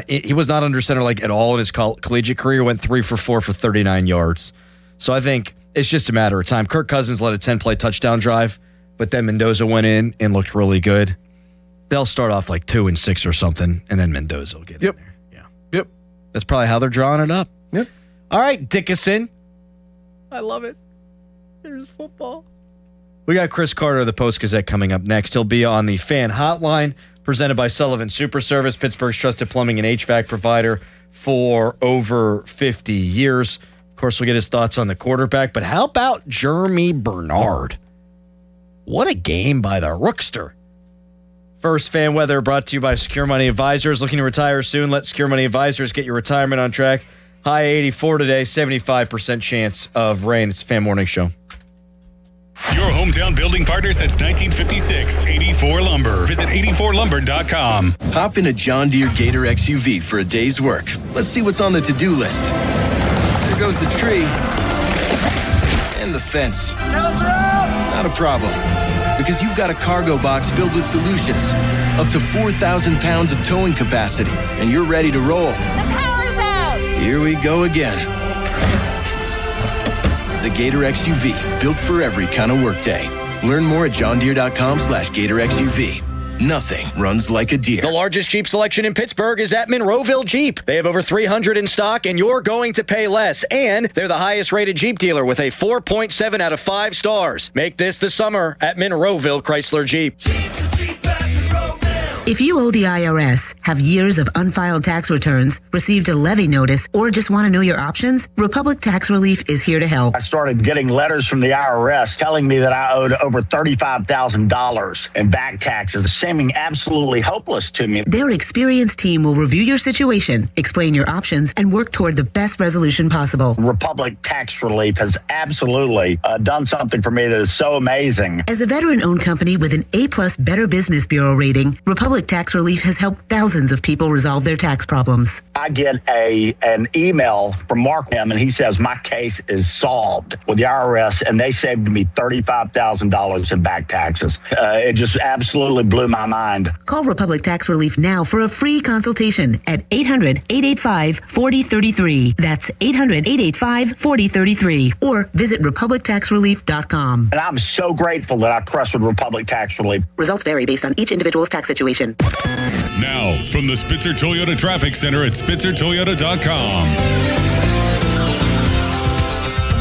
He was not under center like at all in his collegiate career. Went 3 for 4 for 39 yards. So I think it's just a matter of time. Kirk Cousins led a 10-play touchdown drive, but then Mendoza went in and looked really good. They'll start off like 2-6 or something, and then Mendoza will get in there. Yeah. Yep. That's probably how they're drawing it up. Yep. All right, Dickinson. I love it. There's football. We got Chris Carter of the Post-Gazette coming up next. He'll be on the Fan Hotline, presented by Sullivan Super Service, Pittsburgh's trusted plumbing and HVAC provider for over 50 years. Of course, we'll get his thoughts on the quarterback, but how about Jeremy Bernard? What a game by the Rookster. First fan weather brought to you by Secure Money Advisors. Looking to retire soon? Let Secure Money Advisors get your retirement on track. High 84 today, 75% chance of rain. It's a Fan Morning Show. Your hometown building partner since 1956, 84 Lumber. Visit 84lumber.com. Hop in a John Deere Gator XUV for a day's work. Let's see what's on the to-do list. There goes the tree. And the fence. Not a problem. Because you've got a cargo box filled with solutions. Up to 4,000 pounds of towing capacity. And you're ready to roll. The power's out! Here we go again. The Gator XUV, built for every kind of workday. Learn more at johndeere.com/Gator XUV. Nothing runs like a Deere. The largest Jeep selection in Pittsburgh is at Monroeville Jeep. They have over 300 in stock, and you're going to pay less. And they're the highest rated Jeep dealer with a 4.7 out of 5 stars. Make this the summer at Monroeville Chrysler Jeep. If you owe the IRS, have years of unfiled tax returns, received a levy notice, or just want to know your options, Republic Tax Relief is here to help. I started getting letters from the IRS telling me that I owed over $35,000 in back taxes, seeming absolutely hopeless to me. Their experienced team will review your situation, explain your options, and work toward the best resolution possible. Republic Tax Relief has absolutely done something for me that is so amazing. As a veteran-owned company with an A+ Better Business Bureau rating, Republic Tax Relief has helped thousands of people resolve their tax problems. I get an email from Mark M, and he says my case is solved with the IRS, and they saved me $35,000 in back taxes. It just absolutely blew my mind. Call Republic Tax Relief now for a free consultation at 800-885-4033. That's 800-885-4033. Or visit republictaxrelief.com. And I'm so grateful that I trusted Republic Tax Relief. Results vary based on each individual's tax situation. Now, from the Spitzer Toyota Traffic Center at SpitzerToyota.com.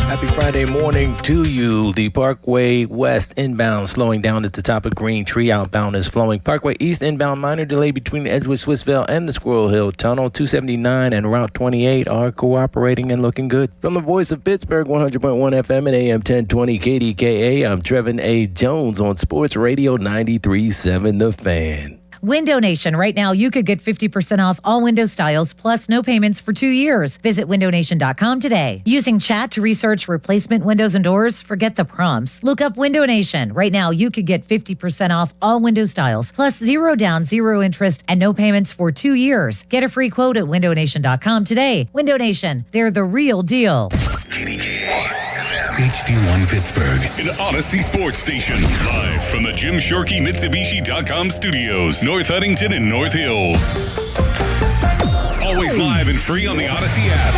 Happy Friday morning to you. The Parkway West inbound slowing down at the top of Green Tree. Outbound is flowing. Parkway East inbound minor delay between Edgewood, Swissvale, and the Squirrel Hill Tunnel. 279 and Route 28 are cooperating and looking good. From the voice of Pittsburgh, 100.1 FM and AM 1020 KDKA, I'm Trevin A. Jones on Sports Radio 93.7 The Fan. Window Nation. Right now, you could get 50% off all window styles plus no payments for 2 years. Visit windownation.com today. Using chat to research replacement windows and doors? Forget the prompts. Look up Window Nation. Right now, you could get 50% off all window styles plus 0 down, 0 interest, and no payments for 2 years. Get a free quote at windownation.com today. Window Nation. They're the real deal. HD1 Pittsburgh, an Odyssey sports station, live from the Jim Shorkey Mitsubishi.com studios, North Huntington and North Hills. Always live and free on the Odyssey app.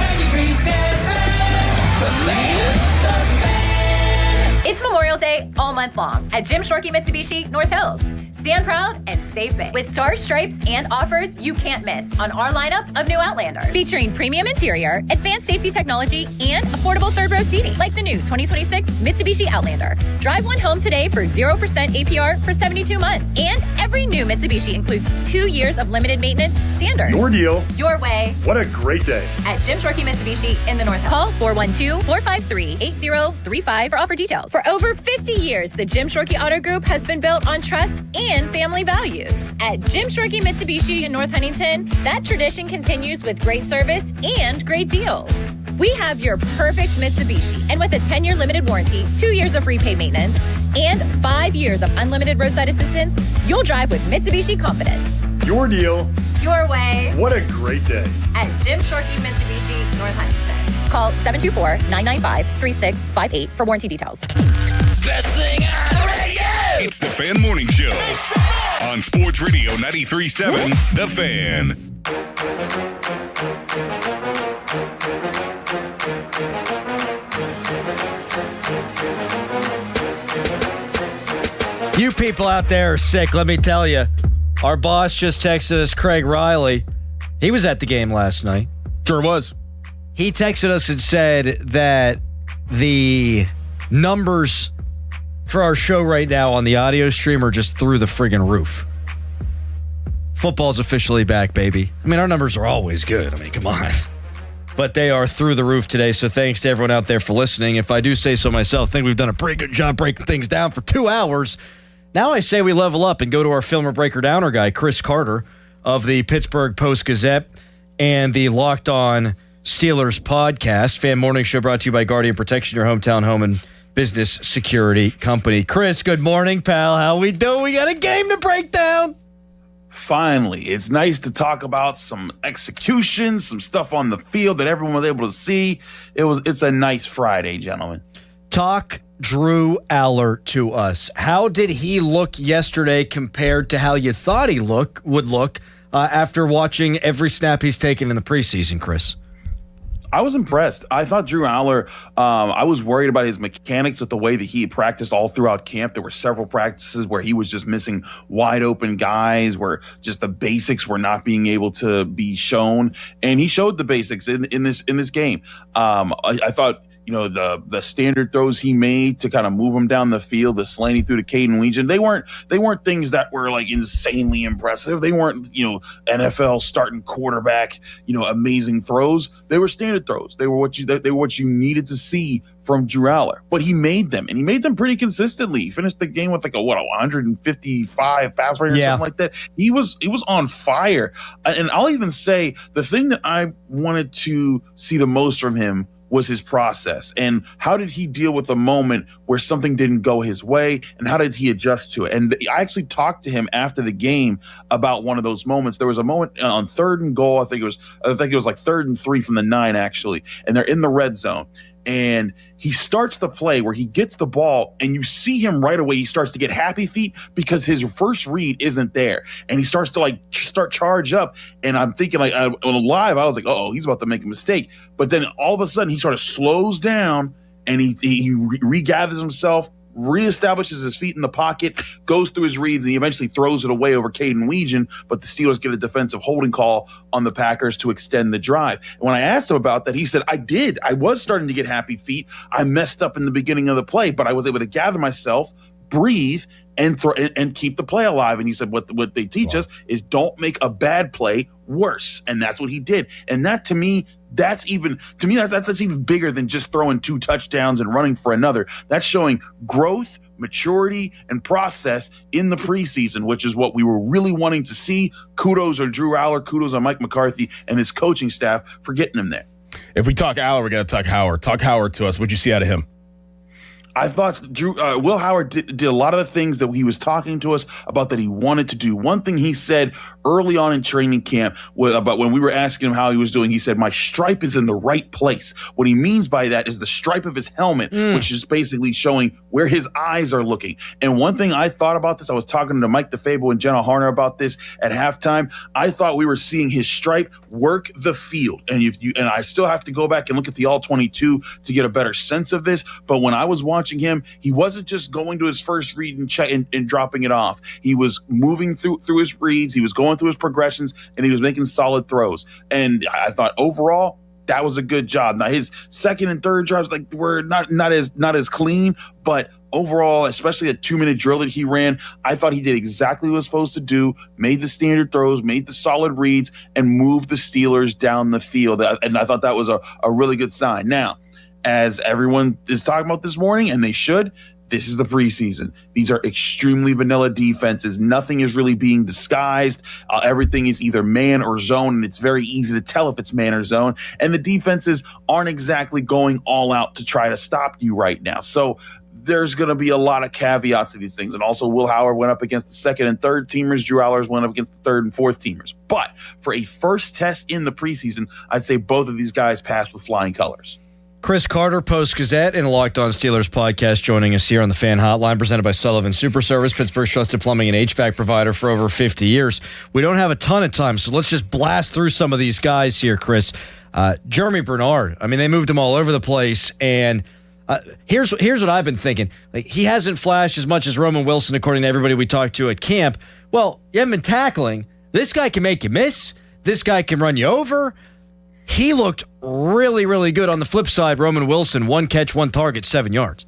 It's Memorial Day all month long at Jim Shorkey Mitsubishi North Hills. Stand proud and save big with stars, stripes, and offers you can't miss on our lineup of new Outlanders. Featuring premium interior, advanced safety technology, and affordable third-row seating, like the new 2026 Mitsubishi Outlander. Drive one home today for 0% APR for 72 months. And every new Mitsubishi includes 2 years of limited maintenance standard. Your deal. Your way. What a great day. At Jim Shorkey Mitsubishi in the North Hills. Call 412-453-8035 for offer details. For over 50 years, the Jim Shorkey Auto Group has been built on trust and family values. At Jim Shorkey Mitsubishi in North Huntington, that tradition continues with great service and great deals. We have your perfect Mitsubishi, and with a 10-year limited warranty, 2 years of free paid maintenance, and 5 years of unlimited roadside assistance, you'll drive with Mitsubishi confidence. Your deal. Your way. What a great day. At Jim Shorkey Mitsubishi, North Huntington. Call 724-995-3658 for warranty details. Best thing on the radio! It's the Fan Morning Show on Sports Radio 93.7, The Fan. You people out there are sick, let me tell you. Our boss just texted us, Craig Riley. He was at the game last night. Sure was. He texted us and said that the numbers for our show right now on the audio stream are just through the friggin' roof. Football's officially back, baby. I mean, our numbers are always good. I mean, come on. But they are through the roof today, so thanks to everyone out there for listening. If I do say so myself, I think we've done a pretty good job breaking things down for 2 hours. Now I say we level up and go to our Filmer Breaker Downer guy, Chris Carter of the Pittsburgh Post-Gazette and the Locked On Steelers podcast. Fan Morning Show brought to you by Guardian Protection, your hometown home and business security company. Chris, good morning, pal. How we doing? We got a game to break down. Finally, it's nice to talk about some execution, some stuff on the field that everyone was able to see. It's a nice Friday, gentlemen. Talk Drew Aller to us. How did he look yesterday compared to how you thought he would look after watching every snap he's taken in the preseason, Chris? I was impressed. I thought Drew Aller, I was worried about his mechanics with the way that he practiced all throughout camp. There were several practices where he was just missing wide open guys, where just the basics were not being able to be shown. And he showed the basics in this game. I thought, you know, the standard throws he made to kind of move him down the field, the slanty through to Caden Weegan, they weren't things that were like insanely impressive. They weren't, you know, NFL starting quarterback, you know, amazing throws. They were standard throws. They were what you needed to see from Drew Aller. But he made them, and he made them pretty consistently. He finished the game with like a 155 pass rate or something like that. He was on fire. And I'll even say the thing that I wanted to see the most from him was his process, and how did he deal with a moment where something didn't go his way, and how did he adjust to it? And I actually talked to him after the game about one of those moments. There was a moment on 3rd and goal. I think it was like 3rd and 3 from the 9 actually, and they're in the red zone. And he starts the play where he gets the ball, and you see him right away. He starts to get happy feet because his first read isn't there, and he starts to charge up. And I'm thinking, like, on live, I was like, "Oh, he's about to make a mistake." But then all of a sudden, he sort of slows down, and he regathers himself, reestablishes his feet in the pocket, goes through his reads, and he eventually throws it away over Caden Weegan, but the Steelers get a defensive holding call on the Packers to extend the drive. And when I asked him about that, he said, I was starting to get happy feet. I messed up in the beginning of the play, but I was able to gather myself, breathe, and keep the play alive. And he said, what they teach us is don't make a bad play worse. And that's what he did. And that, to me, that's even bigger than just throwing 2 touchdowns and running for another. That's showing growth, maturity and process in the preseason, which is what we were really wanting to see. Kudos on Drew Aller, kudos on Mike McCarthy and his coaching staff for getting him there. If we talk Aller, we got to talk Howard. Talk Howard to us. What'd you see out of him? I thought Will Howard did a lot of the things that he was talking to us about that he wanted to do. One thing he said early on in training camp about when we were asking him how he was doing, he said, my stripe is in the right place. What he means by that is the stripe of his helmet, which is basically showing where his eyes are looking. And one thing I thought about this, I was talking to Mike DeFabo and Jenna Harner about this at halftime. I thought we were seeing his stripe work the field. And and I still have to go back and look at the All-22 to get a better sense of this. But when I was watching him, he wasn't just going to his first read and dropping it off. He was moving through his reads. He was going through his progressions, and he was making solid throws. And I thought overall, that was a good job. Now his second and third drives were not as clean, but overall, especially a 2-minute drill that he ran, I thought he did exactly what he was supposed to do, made the standard throws, made the solid reads, and moved the Steelers down the field. And I thought that was a really good sign. Now, as everyone is talking about this morning, and they should, this is the preseason. These are extremely vanilla defenses. Nothing is really being disguised. Everything is either man or zone, and it's very easy to tell if it's man or zone. And the defenses aren't exactly going all out to try to stop you right now. So there's going to be a lot of caveats to these things. And also, Will Howard went up against the second and third teamers. Drew Allers went up against the third and fourth teamers. But for a first test in the preseason, I'd say both of these guys passed with flying colors. Chris Carter, Post-Gazette, and Locked On Steelers podcast, joining us here on the Fan Hotline, presented by Sullivan Super Service, Pittsburgh's trusted plumbing and HVAC provider for over 50 years. We don't have a ton of time, so let's just blast through some of these guys here, Chris. Jeremy Bernard, I mean, they moved him all over the place, and here's what I've been thinking. Like, he hasn't flashed as much as Roman Wilson, according to everybody we talked to at camp. Well, you haven't been tackling. This guy can make you miss. This guy can run you over. He looked really, really good. On the flip side, Roman Wilson, 1 catch, 1 target, 7 yards.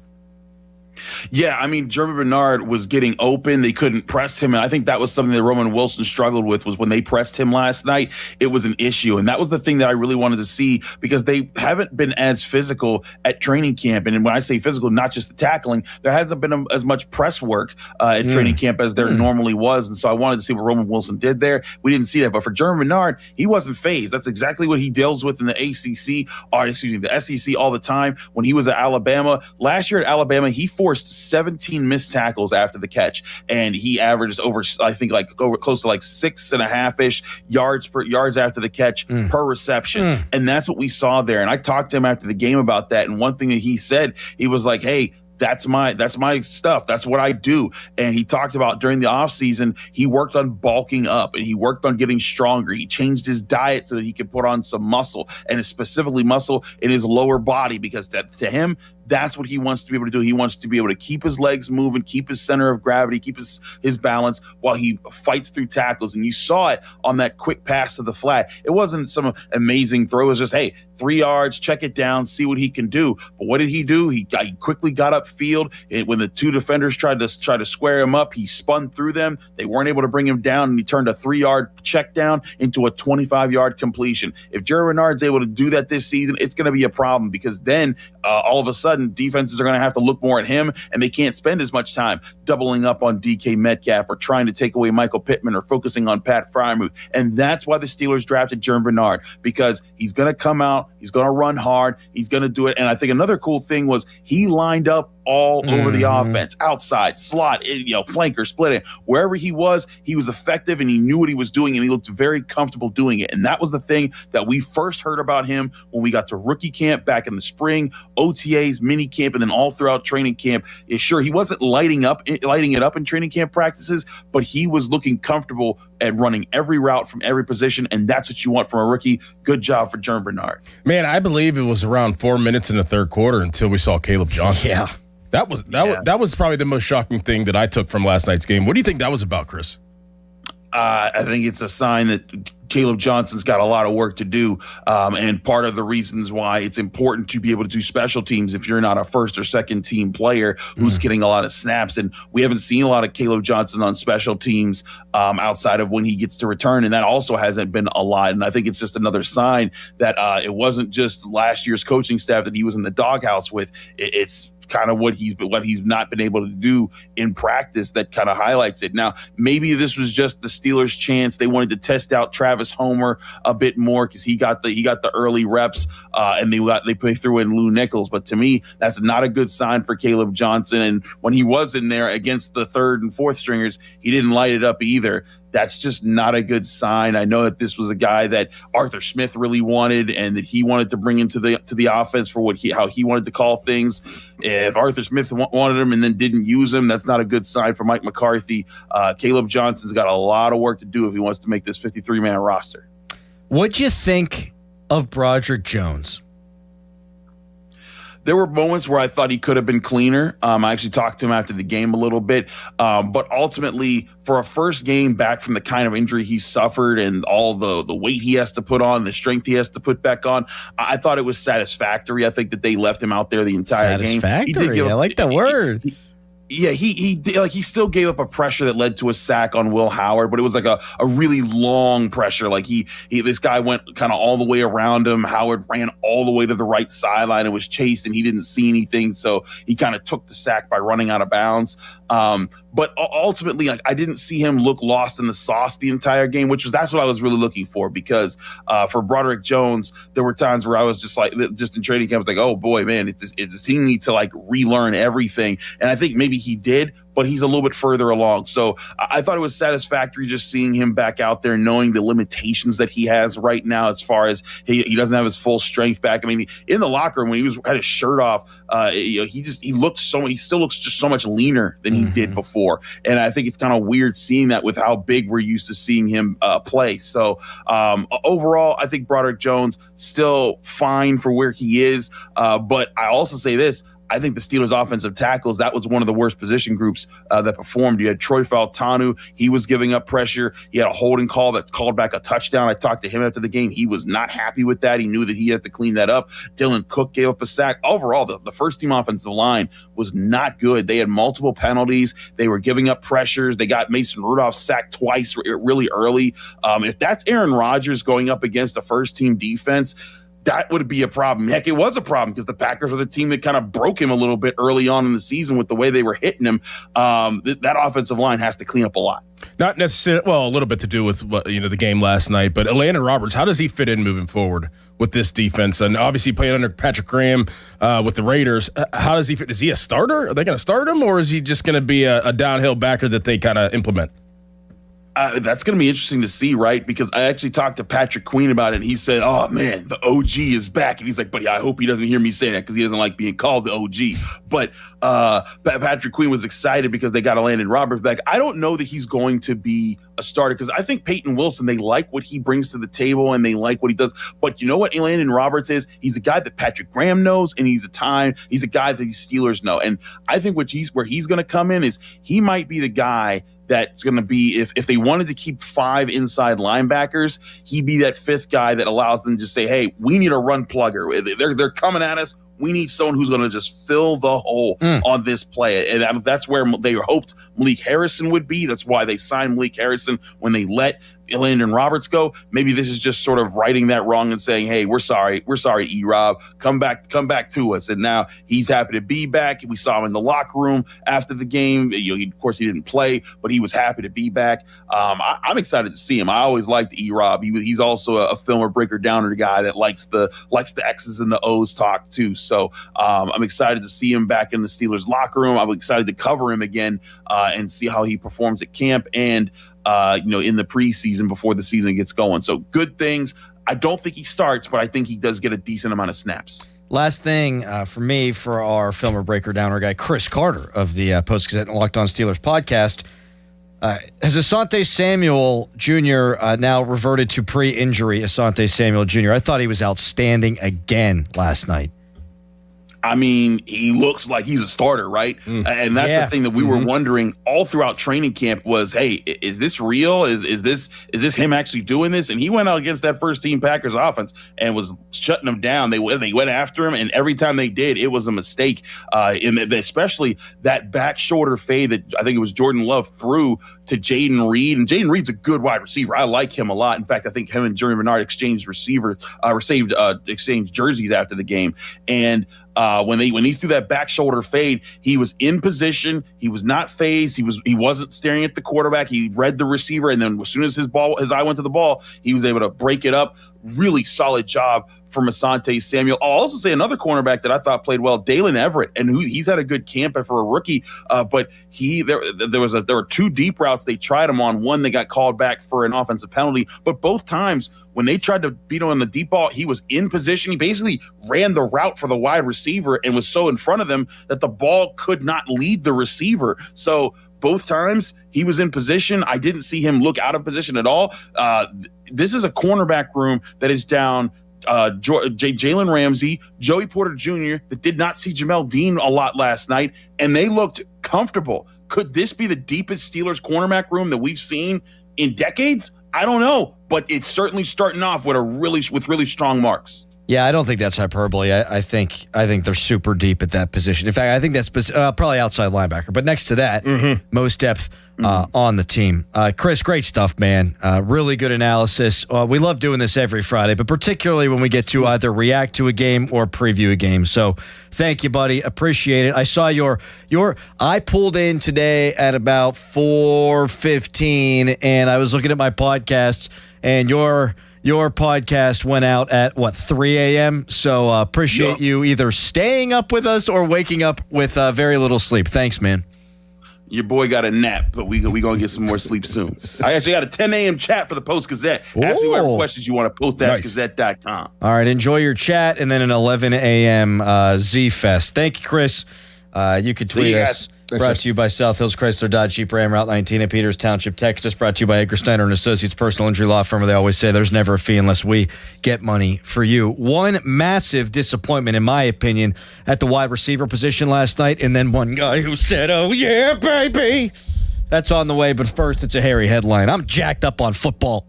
Yeah, I mean, Jeremy Bernard was getting open. They couldn't press him. And I think that was something that Roman Wilson struggled with, was when they pressed him last night, it was an issue. And that was the thing that I really wanted to see, because they haven't been as physical at training camp. And when I say physical, not just the tackling, there hasn't been as much press work at training camp as there normally was. And so I wanted to see what Roman Wilson did there. We didn't see that. But for Jeremy Bernard, he wasn't phased. That's exactly what he deals with in the the SEC all the time. When he was at Alabama, last year at Alabama, he forced 17 missed tackles after the catch, and he averaged over close to 6.5-ish yards after the catch per reception. And that's what we saw there. And I talked to him after the game about that, and one thing that he said, he was like, hey, that's my stuff. That's what I do. And he talked about during the offseason, he worked on bulking up and he worked on getting stronger. He changed his diet so that he could put on some muscle, and specifically muscle in his lower body, because to him, that's what he wants to be able to do. He wants to be able to keep his legs moving, keep his center of gravity, keep his balance while he fights through tackles. And you saw it on that quick pass to the flat. It wasn't some amazing throw. It was just, hey, 3 yards, check it down, see what he can do. But what did he do? He quickly got upfield. When the two defenders tried to square him up, he spun through them. They weren't able to bring him down, and he turned a 3-yard check down into a 25-yard completion. If Jeremy Bernard's able to do that this season, it's going to be a problem, because then all of a sudden, defenses are going to have to look more at him, and they can't spend as much time doubling up on DK Metcalf or trying to take away Michael Pittman or focusing on Pat Freiermuth. And that's why the Steelers drafted Jeremy Bernard, because he's going to come out, he's going to run hard, he's going to do it. And I think another cool thing was he lined up all over the offense, outside, slot, flanker, split it. Wherever he was effective, and he knew what he was doing, and he looked very comfortable doing it. And that was the thing that we first heard about him when we got to rookie camp back in the spring, OTAs, mini camp, and then all throughout training camp. Sure, he wasn't lighting it up in training camp practices, but he was looking comfortable at running every route from every position, and that's what you want from a rookie. Good job for Jeremy Bernard. Man, I believe it was around 4 minutes in the third quarter until we saw Caleb Johnson. Yeah. That was probably the most shocking thing that I took from last night's game. What do you think that was about, Chris? I think it's a sign that Caleb Johnson's got a lot of work to do. And part of the reasons why it's important to be able to do special teams if you're not a first or second team player who's getting a lot of snaps. And we haven't seen a lot of Caleb Johnson on special teams outside of when he gets to return. And that also hasn't been a lot. And I think it's just another sign that it wasn't just last year's coaching staff that he was in the doghouse with. It's kind of what he's not been able to do in practice that kind of highlights it. Now, maybe this was just the Steelers' chance. They wanted to test out Travis Homer a bit more because he got the early reps, and they threw in Lou Nichols. But to me, that's not a good sign for Caleb Johnson. And when he was in there against the third and fourth stringers, he didn't light it up either. That's just not a good sign. I know that this was a guy that Arthur Smith really wanted and that he wanted to bring into the offense for how he wanted to call things. If Arthur Smith wanted him and then didn't use him, that's not a good sign for Mike McCarthy. Caleb Johnson's got a lot of work to do if he wants to make this 53-man roster. What'd you think of Broderick Jones? There were moments where I thought he could have been cleaner. I actually talked to him after the game a little bit. But ultimately, for a first game back from the kind of injury he suffered and all the weight he has to put on, the strength he has to put back on, I thought it was satisfactory. I think that they left him out there the entire game. Satisfactory? I like that word. He still gave up a pressure that led to a sack on Will Howard, but it was like a really long pressure. Like this guy went kind of all the way around him. Howard ran all the way to the right sideline and was chased, and he didn't see anything, so he kind of took the sack by running out of bounds. But ultimately, I didn't see him look lost in the sauce the entire game, that's what I was really looking for. Because for Broderick Jones, there were times where I was just in training camp, like, oh boy, man, he needs to relearn everything. And I think maybe he did, but he's a little bit further along. So I thought it was satisfactory just seeing him back out there, knowing the limitations that he has right now as far as he doesn't have his full strength back. I mean, in the locker room when he had his shirt off, he still looks just so much leaner than he did before. And I think it's kind of weird seeing that with how big we're used to seeing him play. So overall, I think Broderick Jones still fine for where he is. But I also say this. I think the Steelers' offensive tackles, that was one of the worst position groups that performed. You had Troy Fautanu. He was giving up pressure. He had a holding call that called back a touchdown. I talked to him after the game. He was not happy with that. He knew that he had to clean that up. Dylan Cook gave up a sack. Overall, the first-team offensive line was not good. They had multiple penalties. They were giving up pressures. They got Mason Rudolph sacked twice really early. If that's Aaron Rodgers going up against a first-team defense, that would be a problem. Heck, it was a problem because the Packers were the team that kind of broke him a little bit early on in the season with the way they were hitting him. That offensive line has to clean up a lot. Not necessarily, a little bit to do with the game last night, but Landon Roberts, how does he fit in moving forward with this defense? And obviously playing under Patrick Graham with the Raiders. How does he fit? Is he a starter? Are they going to start him, or is he just going to be a downhill backer that they kind of implement? That's going to be interesting to see, right? Because I actually talked to Patrick Queen about it, and he said, oh, man, the OG is back. And he's like, buddy, I hope he doesn't hear me say that because he doesn't like being called the OG. But Patrick Queen was excited because they got Landon Roberts back. I don't know that he's going to be a starter because I think Peyton Wilson, they like what he brings to the table and they like what he does. But you know what Landon Roberts is? He's a guy that Patrick Graham knows, and he's a guy that these Steelers know. And I think where he's going to come in is he might be the guy that's going to be, if they wanted to keep 5 inside linebackers, he'd be that 5th guy that allows them to say, hey, we need a run plugger. They're coming at us. We need someone who's going to just fill the hole on this play. And that's where they hoped Malik Harrison would be. That's why they signed Malik Harrison when they let Landon Roberts go. Maybe this is just sort of righting that wrong and saying, hey, we're sorry, E-Rob, come back to us. And now he's happy to be back. We saw him in the locker room after the game. Of course, he didn't play, but he was happy to be back. I'm excited to see him. I always liked E-Rob. He's also a filmer, breaker, downer guy that likes the X's and the O's talk too. So I'm excited to see him back in the Steelers locker room. I'm excited to cover him again and see how he performs at camp and in the preseason before the season gets going. So good things. I don't think he starts, but I think he does get a decent amount of snaps. Last thing for me, for our filmer, breaker, downer guy, Chris Carter of the Post-Gazette and Locked On Steelers podcast, has Asante Samuel Jr. Now reverted to pre-injury Asante Samuel Jr.? I thought he was outstanding again last night. I mean, he looks like he's a starter, right? And that's the thing that we were wondering all throughout training camp was, hey, is this real? Is this him actually doing this? And he went out against that first team Packers offense and was shutting them down. They went after him, and every time they did, it was a mistake. Especially that back shoulder fade that I think it was Jordan Love threw to Jaden Reed. And Jaden Reed's a good wide receiver. I like him a lot. In fact, I think him and Jeremy Bernard exchanged jerseys after the game. And When he threw that back shoulder fade, he was in position. He was not phased. He wasn't staring at the quarterback. He read the receiver, and then as soon as his eye went to the ball, he was able to break it up. Really solid job from Asante Samuel. I'll also say another cornerback that I thought played well, Dalen Everett, and he's had a good camp for a rookie. But there were 2 deep routes they tried him on. One they got called back for an offensive penalty, but both times when they tried to beat him on the deep ball, he was in position. He basically ran the route for the wide receiver and was so in front of them that the ball could not lead the receiver. So both times he was in position. I didn't see him look out of position at all. This is a cornerback room that is down Jalen Ramsey, Joey Porter Jr., that did not see Jamel Dean a lot last night, and they looked comfortable. Could this be the deepest Steelers cornerback room that we've seen in decades? I don't know, but it's certainly starting off with really strong marks. Yeah, I don't think that's hyperbole. I think they're super deep at that position. In fact, I think that's probably outside linebacker. But next to that, most depth on the team. Chris, great stuff, man. Really good analysis. We love doing this every Friday, but particularly when we get to either react to a game or preview a game. So thank you, buddy. Appreciate it. I saw I pulled in today at about 4:15, and I was looking at my podcasts, and your podcast went out at 3 a.m. So appreciate you either staying up with us or waking up with very little sleep. Thanks, man. Your boy got a nap, but we gonna get some more sleep soon. I actually got a 10 a.m. chat for the Post-Gazette. Ask me whatever questions you want at post-gazette.com. All right, enjoy your chat, and then an 11 a.m. Z-Fest. Thank you, Chris. You could tweet us. Brought to you by South Hills Chrysler Dodge Jeep Ram Route 19 at Peters Township, Texas. Brought to you by Edgar Steiner and Associates Personal Injury Law Firm. Where they always say there's never a fee unless we get money for you. One massive disappointment, in my opinion, at the wide receiver position last night, and then one guy who said, "Oh yeah, baby." That's on the way, but first, it's a hairy headline. I'm jacked up on football.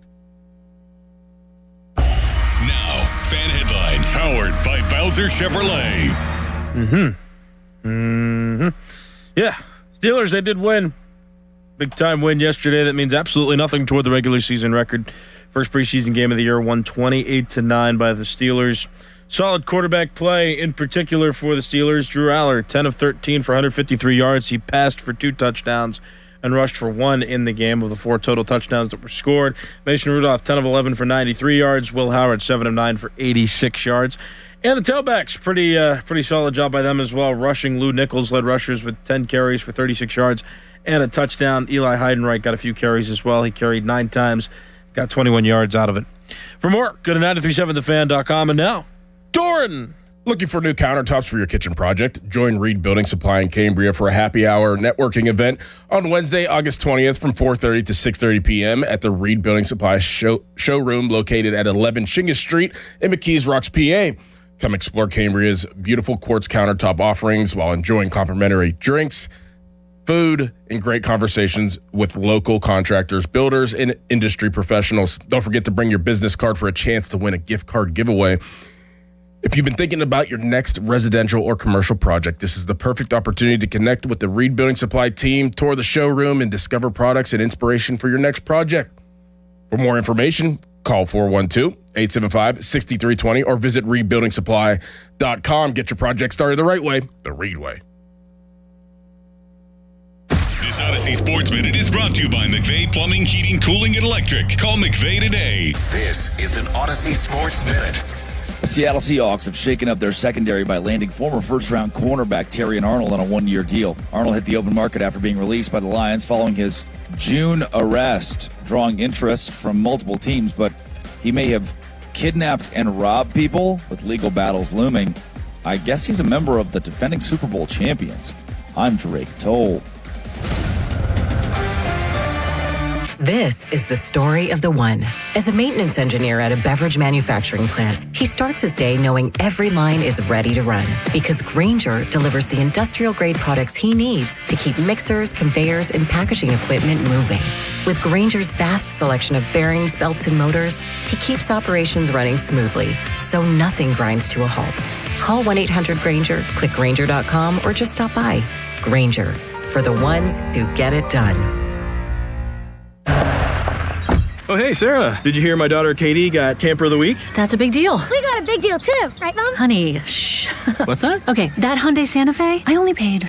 Now, fan headlines powered by Bowser Chevrolet. Yeah, Steelers, they did win. Big time win yesterday. That means absolutely nothing toward the regular season record. First preseason game of the year, won 28-9 by the Steelers. Solid quarterback play, in particular for the Steelers. Drew Aller, 10 of 13 for 153 yards. He passed for 2 touchdowns and rushed for 1 in the game of the 4 total touchdowns that were scored. Mason Rudolph, 10 of 11 for 93 yards. Will Howard, 7 of 9 for 86 yards. And the tailbacks, pretty solid job by them as well. Rushing, Lou Nichols led rushers with 10 carries for 36 yards and a touchdown. Eli Heidenreich got a few carries as well. He carried 9 times, got 21 yards out of it. For more, go to 937thefan.com. And now, Doran. Looking for new countertops for your kitchen project? Join Reed Building Supply in Cambria for a happy hour networking event on Wednesday, August 20th from 4:30 to 6:30 p.m. at the Reed Building Supply showroom located at 11 Shingus Street in McKees Rocks, PA. Come explore Cambria's beautiful quartz countertop offerings while enjoying complimentary drinks, food, and great conversations with local contractors, builders, and industry professionals. Don't forget to bring your business card for a chance to win a gift card giveaway. If you've been thinking about your next residential or commercial project, this is the perfect opportunity to connect with the Reed Building Supply team, tour the showroom, and discover products and inspiration for your next project. For more information, call 412-875-6320 or visit reedbuildingsupply.com. Get your project started the right way, the Reed way. This Odyssey Sports Minute is brought to you by McVeigh Plumbing, Heating, Cooling, and Electric. Call McVeigh today. This is an Odyssey Sports Minute. The Seattle Seahawks have shaken up their secondary by landing former first-round cornerback Terrion Arnold on a 1-year deal. Arnold hit the open market after being released by the Lions following his June arrest, drawing interest from multiple teams, but he may have kidnapped and robbed people with legal battles looming. I guess he's a member of the defending Super Bowl champions. I'm Drake Toll. This is the story of the one. As a maintenance engineer at a beverage manufacturing plant, he starts his day knowing every line is ready to run because Grainger delivers the industrial-grade products he needs to keep mixers, conveyors, and packaging equipment moving. With Grainger's vast selection of bearings, belts, and motors, he keeps operations running smoothly, so nothing grinds to a halt. Call 1-800-GRAINGER, click Grainger.com, or just stop by. Grainger, for the ones who get it done. Oh, hey, Sarah. Did you hear my daughter Katie got Camper of the Week? That's a big deal. We got a big deal too, right, Mom? Honey, shh. What's that? Okay, that Hyundai Santa Fe, I only paid.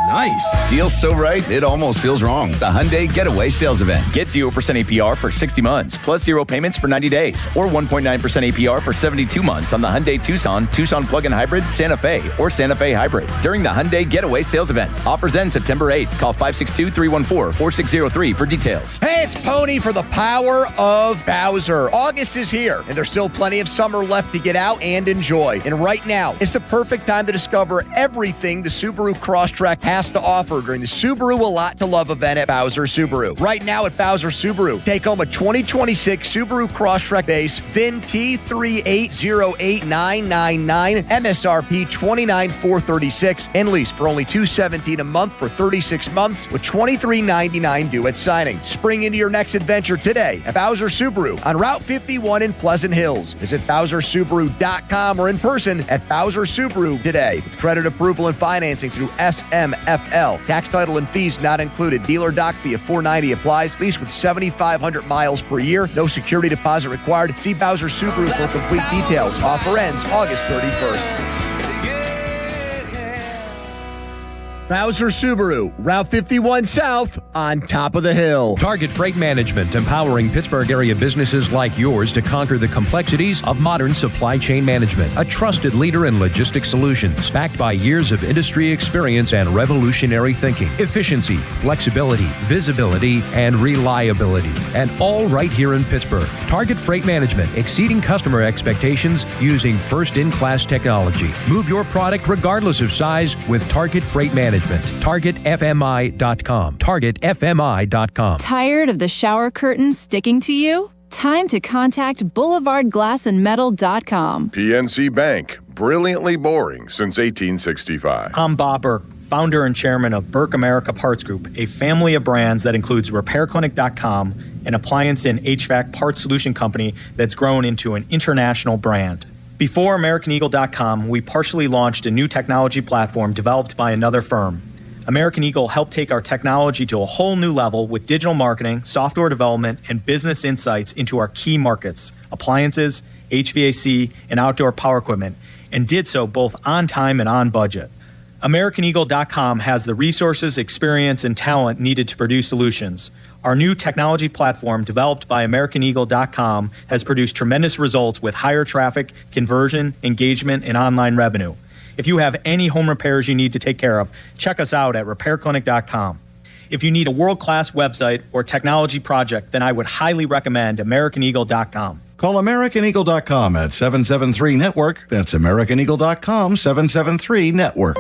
Nice. Deal's so right, it almost feels wrong. The Hyundai Getaway Sales Event. Get 0% APR for 60 months, plus 0 payments for 90 days, or 1.9% APR for 72 months on the Hyundai Tucson, Tucson Plug-in Hybrid, Santa Fe, or Santa Fe Hybrid during the Hyundai Getaway Sales Event. Offers end September 8th. Call 562-314-4603 for details. Hey, it's Pony for the power of Bowser. August is here, and there's still plenty of summer left to get out and enjoy. And right now is the perfect time to discover everything the Subaru Crosstrek has to offer during the Subaru A Lot to Love event at Bowser Subaru. Right now at Bowser Subaru, take home a 2026 Subaru Crosstrek base VIN T3808999, MSRP $29,436, and lease for only $217 a month for 36 months with $23.99 due at signing. Spring into your next adventure today at Bowser Subaru on Route 51 in Pleasant Hills. Visit BowserSubaru.com or in person at Bowser Subaru today. With credit approval and financing through SMFL. Tax, title, and fees not included. Dealer doc fee of $490 applies. Lease with 7,500 miles per year. No security deposit required. See Bowser Subaru for complete details. Offer ends August 31st. Bowser Subaru, Route 51 South, on top of the hill. Target Freight Management, empowering Pittsburgh area businesses like yours to conquer the complexities of modern supply chain management. A trusted leader in logistics solutions, backed by years of industry experience and revolutionary thinking. Efficiency, flexibility, visibility, and reliability. And all right here in Pittsburgh. Target Freight Management, exceeding customer expectations using first-in-class technology. Move your product regardless of size with Target Freight Management. TargetFMI.com. TargetFMI.com. Tired of the shower curtain sticking to you? Time to contact BoulevardGlassandMetal.com. PNC Bank. Brilliantly boring since 1865. I'm Bob Burke, founder and chairman of Burke America Parts Group, a family of brands that includes RepairClinic.com, an appliance and HVAC parts solution company that's grown into an international brand. Before AmericanEagle.com, we partially launched a new technology platform developed by another firm. American Eagle helped take our technology to a whole new level with digital marketing, software development, and business insights into our key markets, appliances, HVAC, and outdoor power equipment, and did so both on time and on budget. AmericanEagle.com has the resources, experience, and talent needed to produce solutions. Our new technology platform, developed by AmericanEagle.com, has produced tremendous results with higher traffic, conversion, engagement, and online revenue. If you have any home repairs you need to take care of, check us out at RepairClinic.com. If you need a world-class website or technology project, then I would highly recommend AmericanEagle.com. Call AmericanEagle.com at 773-NETWORK. That's AmericanEagle.com, 773-NETWORK.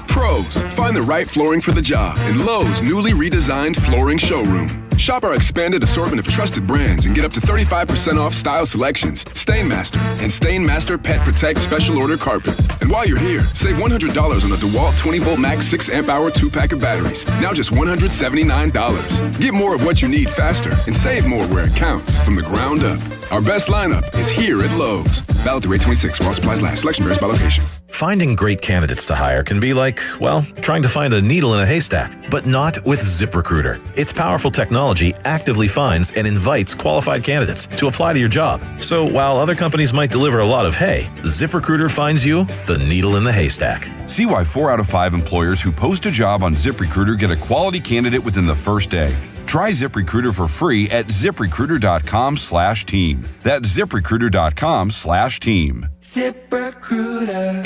Pros, find the right flooring for the job in Lowe's newly redesigned flooring showroom. Shop our expanded assortment of trusted brands and get up to 35% off style selections, Stainmaster, and Stainmaster Pet Protect Special Order Carpet. And while you're here, save $100 on the DeWalt 20-volt max 6-amp-hour 2-pack of batteries. Now just $179. Get more of what you need faster and save more where it counts from the ground up. Our best lineup is here at Lowe's. Valid through 8/26 while supplies last. Selection varies by location. Finding great candidates to hire can be like, well, trying to find a needle in a haystack, but not with ZipRecruiter. Its powerful technology actively finds and invites qualified candidates to apply to your job. So while other companies might deliver a lot of hay, ZipRecruiter finds you the needle in the haystack. See why 4 out of 5 employers who post a job on ZipRecruiter get a quality candidate within the first day. Try ZipRecruiter for free at ZipRecruiter.com/team. That's ZipRecruiter.com/team. ZipRecruiter.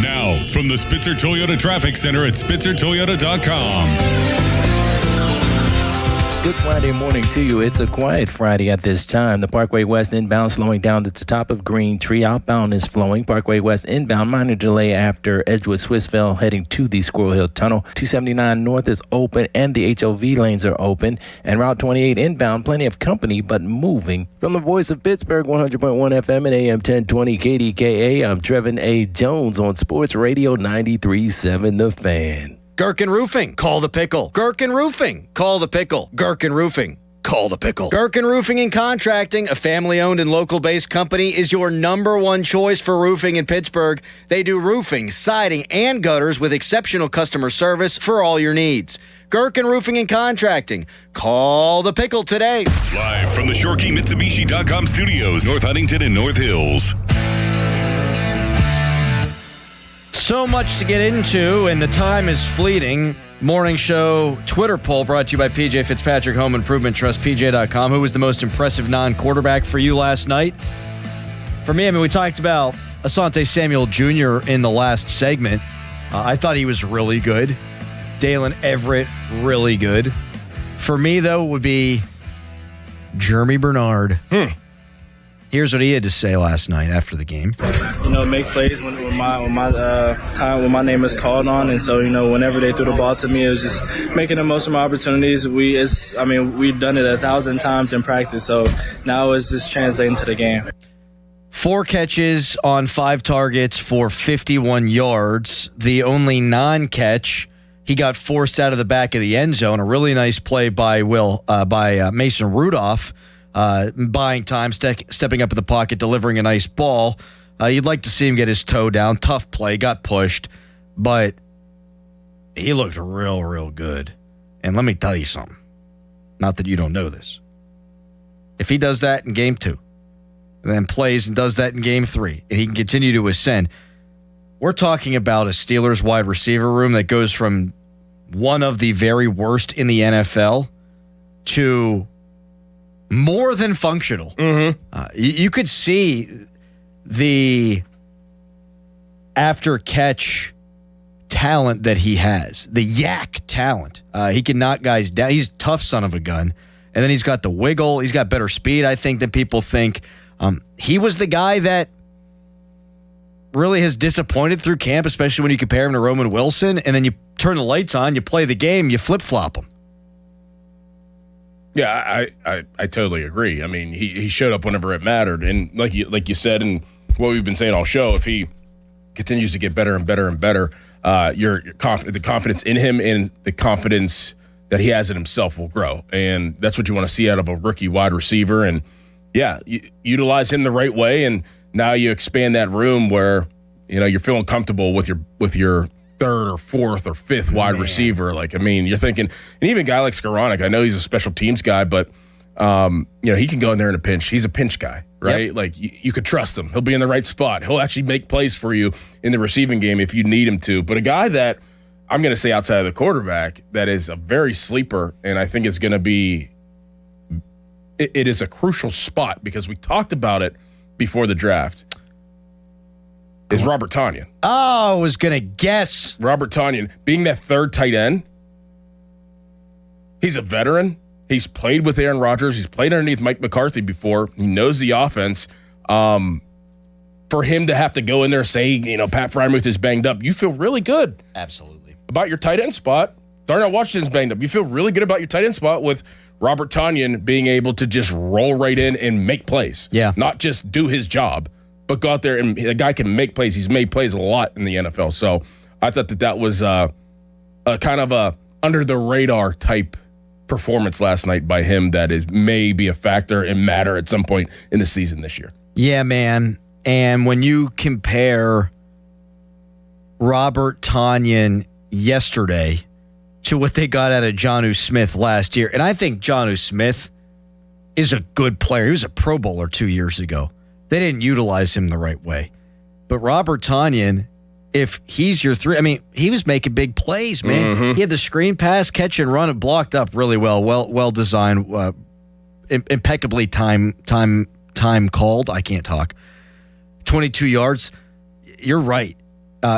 Now, from the Spitzer Toyota Traffic Center at SpitzerToyota.com. Good Friday morning to you. It's a quiet Friday at this time. The Parkway West inbound slowing down at the top of Green Tree. Outbound is flowing. Parkway West inbound, minor delay after Edgewood Swissvale heading to the Squirrel Hill Tunnel. 279 North is open and the HOV lanes are open. And Route 28 inbound, plenty of company but moving. From the voice of Pittsburgh, 100.1 FM and AM 1020 KDKA, I'm Trevin A. Jones on Sports Radio 93.7 The Fan. Gherkin Roofing, call the pickle. Gherkin Roofing, call the pickle. Gherkin Roofing, Call the pickle. Gherkin Roofing and Contracting, a family-owned and local-based company, is your number one choice for roofing in Pittsburgh. They do roofing, siding, and gutters with exceptional customer service for all your needs. Gherkin Roofing and Contracting. Call the pickle today. Live from the ShoreKeyMitsubishi.com studios, North Huntington and North Hills. So much to get into, and the time is fleeting. Morning Show Twitter poll brought to you by PJ Fitzpatrick Home Improvement Trust, PJ.com. Who was the most impressive non-quarterback for you last night? For me, we talked about Asante Samuel Jr. in the last segment. I thought he was really good. Dalen Everett, really good. For me, though, would be Jeremy Bernard. Here's what he had to say last night after the game. Make plays when my name is called on, and so whenever they threw the ball to me, it was just making the most of my opportunities. We've done it 1,000 times in practice, so now it's just translating to the game. 4 catches on 5 targets for 51 yards. The only non-catch, he got forced out of the back of the end zone. A really nice play by Mason Rudolph. Buying time, stepping up in the pocket, delivering a nice ball. You'd like to see him get his toe down. Tough play, got pushed, but he looked real, real good. And let me tell you something. Not that you don't know this. If he does that in game 2, and then plays and does that in game 3, and he can continue to ascend, we're talking about a Steelers wide receiver room that goes from one of the very worst in the NFL to more than functional. You could see the after-catch talent that he has, the yak talent. He can knock guys down. He's a tough son of a gun. And then he's got the wiggle. He's got better speed, I think, than people think. He was the guy that really has disappointed through camp, especially when you compare him to Roman Wilson, and then you turn the lights on, you play the game, you flip-flop him. Yeah, I totally agree. I mean, he showed up whenever it mattered, and like you said, and what we've been saying all show, if he continues to get better and better and better, the confidence in him and the confidence that he has in himself will grow, and that's what you want to see out of a rookie wide receiver. And yeah, you utilize him the right way, and now you expand that room where you're feeling comfortable with your third or fourth or fifth wide receiver. You're thinking, and even a guy like Skoranek, I know he's a special teams guy, but he can go in there in a pinch. He's a pinch guy, right? Yep. Like you could trust him. He'll be in the right spot. He'll actually make plays for you in the receiving game if you need him to. But a guy that I'm going to say outside of the quarterback that is a very sleeper, and I think it's going to be, it is a crucial spot because we talked about it before the draft, is Robert Tonyan. Oh, I was going to guess. Robert Tonyan, being that third tight end, he's a veteran. He's played with Aaron Rodgers. He's played underneath Mike McCarthy before. He knows the offense. For him to have to go in there and say, Pat Freiermuth is banged up, you feel really good. Absolutely. About your tight end spot. Darnell Washington's banged up. You feel really good about your tight end spot with Robert Tonyan being able to just roll right in and make plays. Yeah. Not just do his job, but go out there and the guy can make plays. He's made plays a lot in the NFL. So I thought that was a kind of a under the radar type performance last night by him that may be a factor and matter at some point in the season this year. Yeah, man. And when you compare Robert Tonyan yesterday to what they got out of Jonnu Smith last year, and I think Jonnu Smith is a good player. He was a Pro Bowler 2 years ago. They didn't utilize him the right way. But Robert Tonyan, if he's your three, he was making big plays, man. Mm-hmm. He had the screen pass, catch and run, and blocked up really well designed, impeccably time called. I can't talk. 22 yards. You're right.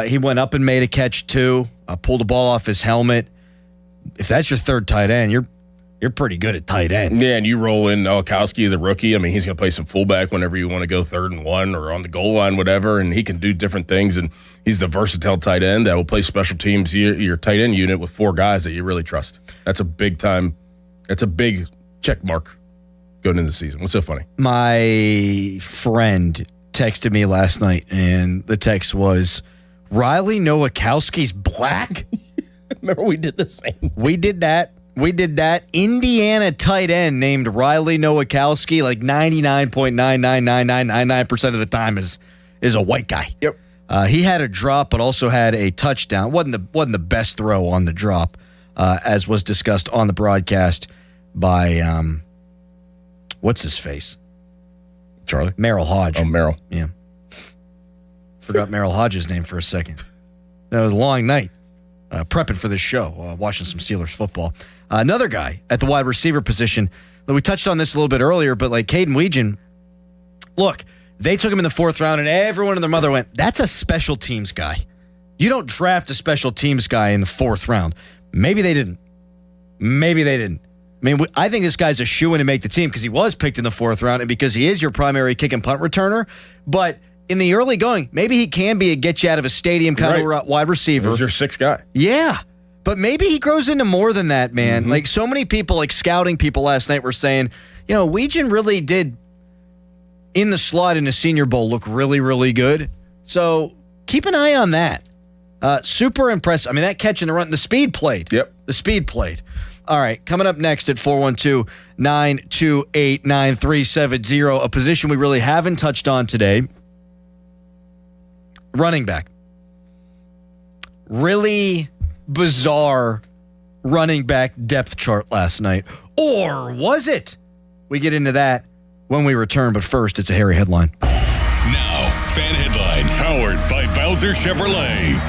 He went up and made a catch too. Pulled the ball off his helmet. If that's your third tight end, you're pretty good at tight end. Yeah, and you roll in Nowakowski, the rookie. He's going to play some fullback whenever you want to go 3rd and 1 or on the goal line, whatever, and he can do different things, and he's the versatile tight end that will play special teams, your tight end unit with 4 guys that you really trust. That's a big check mark going into the season. What's so funny? My friend texted me last night, and the text was, Riley Nowakowski's black? Remember we did the same thing. We did that. We did that. Indiana tight end named Riley Nowakowski, like 99.99999% of the time is a white guy. Yep. He had a drop, but also had a touchdown. Wasn't the best throw on the drop, as was discussed on the broadcast by what's his face? Charlie? Merrill Hodge. Oh, Merrill. Yeah. Forgot Merrill Hodge's name for a second. That was a long night prepping for this show, watching some Steelers football. Another guy at the wide receiver position. We touched on this a little bit earlier, but like Caden Weegan, look, they took him in the 4th round, and everyone and their mother went, that's a special teams guy. You don't draft a special teams guy in the 4th round. Maybe they didn't. I mean, I think this guy's a shoo-in to make the team because he was picked in the 4th round and because he is your primary kick and punt returner. But in the early going, maybe he can be a get-you-out-of-a-stadium kind of wide receiver. He's your 6th guy. Yeah. But maybe he grows into more than that, man. Mm-hmm. Like, so many people, like scouting people last night were saying, Weegan really did, in the slot in the Senior Bowl, look really, really good. So keep an eye on that. Super impressive. I mean, that catch in the run, the speed played. Yep. The speed played. All right, coming up next at 412-928-9370, a position we really haven't touched on today, running back. Really bizarre running back depth chart last night. Or was it? We get into that when we return, but first, it's a hairy headline. Now, fan headlines powered by Bowser Chevrolet.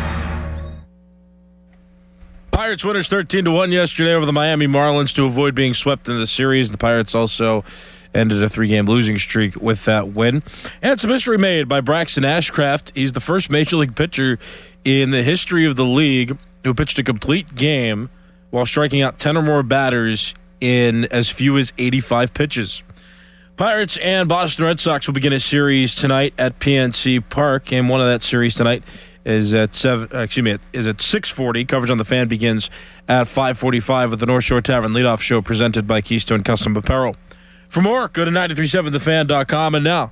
Pirates winners 13-1 yesterday over the Miami Marlins to avoid being swept in the series. The Pirates also ended a 3-game losing streak with that win. And it's a mystery made by Braxton Ashcraft. He's the first Major League pitcher in the history of the league who pitched a complete game while striking out 10 or more batters in as few as 85 pitches. Pirates and Boston Red Sox will begin a series tonight at PNC Park. Game 1 of that series tonight is at 6:40. Coverage on the Fan begins at 5:45 with the North Shore Tavern leadoff show presented by Keystone Custom Apparel. For more, go to 937thefan.com. And now,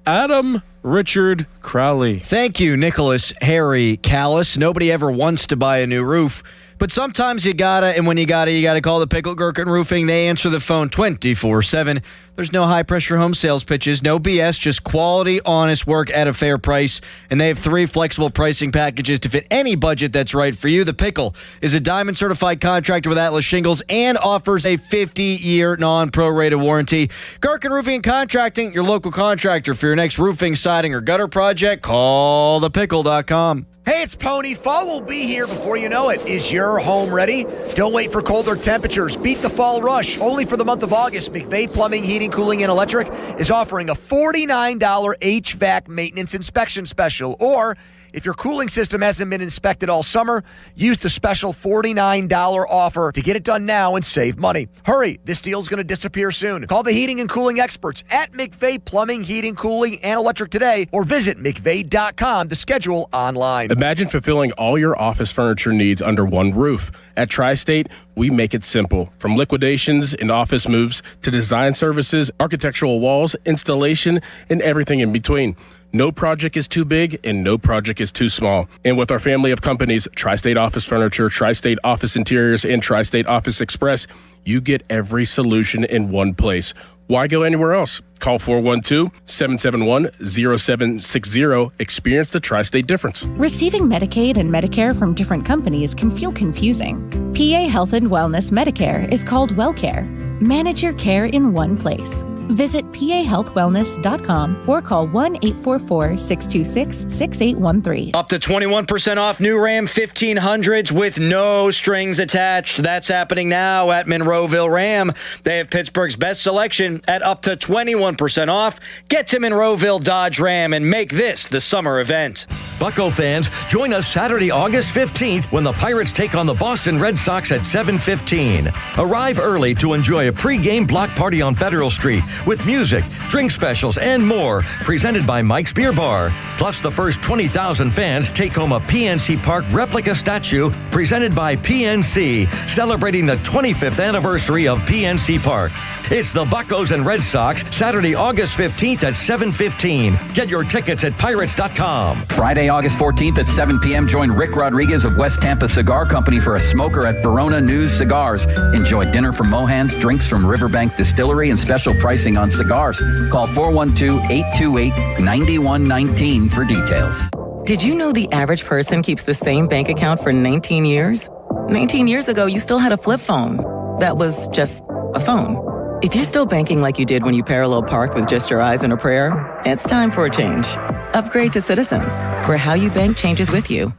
Adam Richard Crowley. Thank you, Nicholas Harry Callis. Nobody ever wants to buy a new roof, but sometimes you gotta, and when you gotta call the Pickle Gherkin Roofing. They answer the phone 24/7. There's no high-pressure home sales pitches, no BS, just quality, honest work at a fair price. And they have 3 flexible pricing packages to fit any budget that's right for you. The Pickle is a diamond-certified contractor with Atlas Shingles and offers a 50-year non-prorated warranty. Gherkin Roofing and Contracting, your local contractor for your next roofing, siding, or gutter project. Call thepickle.com. Hey, it's Pony. Fall will be here before you know it. Is your home ready? Don't wait for colder temperatures. Beat the fall rush. Only for the month of August, McVeigh Plumbing, Heating, Cooling, and Electric is offering a $49 HVAC maintenance inspection special. Or, if your cooling system hasn't been inspected all summer, use the special $49 offer to get it done now and save money. Hurry, this deal's going to disappear soon. Call the heating and cooling experts at McVeigh Plumbing, Heating, Cooling, and Electric today, or visit McVeigh.com to schedule online. Imagine fulfilling all your office furniture needs under one roof. At Tri-State, we make it simple. From liquidations and office moves to design services, architectural walls, installation, and everything in between. No project is too big and no project is too small. And with our family of companies, Tri-State Office Furniture, Tri-State Office Interiors, and Tri-State Office Express, you get every solution in one place. Why go anywhere else? Call 412-771-0760. Experience the Tri-State difference. Receiving Medicaid and Medicare from different companies can feel confusing. PA Health and Wellness Medicare is called WellCare. Manage your care in one place. Visit pahealthwellness.com or call 1-844-626-6813. Up to 21% off new Ram 1500s with no strings attached. That's happening now at Monroeville Ram. They have Pittsburgh's best selection at up to 21% off. Get to Monroeville Dodge Ram and make this the summer event. Bucco fans, join us Saturday, August 15th when the Pirates take on the Boston Red Sox at 7:15. Arrive early to enjoy a pre-game block party on Federal Street with music, drink specials, and more, presented by Mike's Beer Bar. Plus, the first 20,000 fans take home a PNC Park replica statue presented by PNC, celebrating the 25th anniversary of PNC Park. It's the Buccos and Red Sox, Saturday, August 15th at 7:15. Get your tickets at pirates.com. Friday, August 14th at 7 p.m., join Rick Rodriguez of West Tampa Cigar Company for a smoker at Verona News Cigars. Enjoy dinner from Mohan's, drinks from Riverbank Distillery, and special pricing on cigars. Call 412-828-9119 for details. Did you know the average person keeps the same bank account for 19 years? 19 years ago, you still had a flip phone. That was just a phone. If you're still banking like you did when you parallel parked with just your eyes and a prayer, it's time for a change. Upgrade to Citizens, where how you bank changes with you.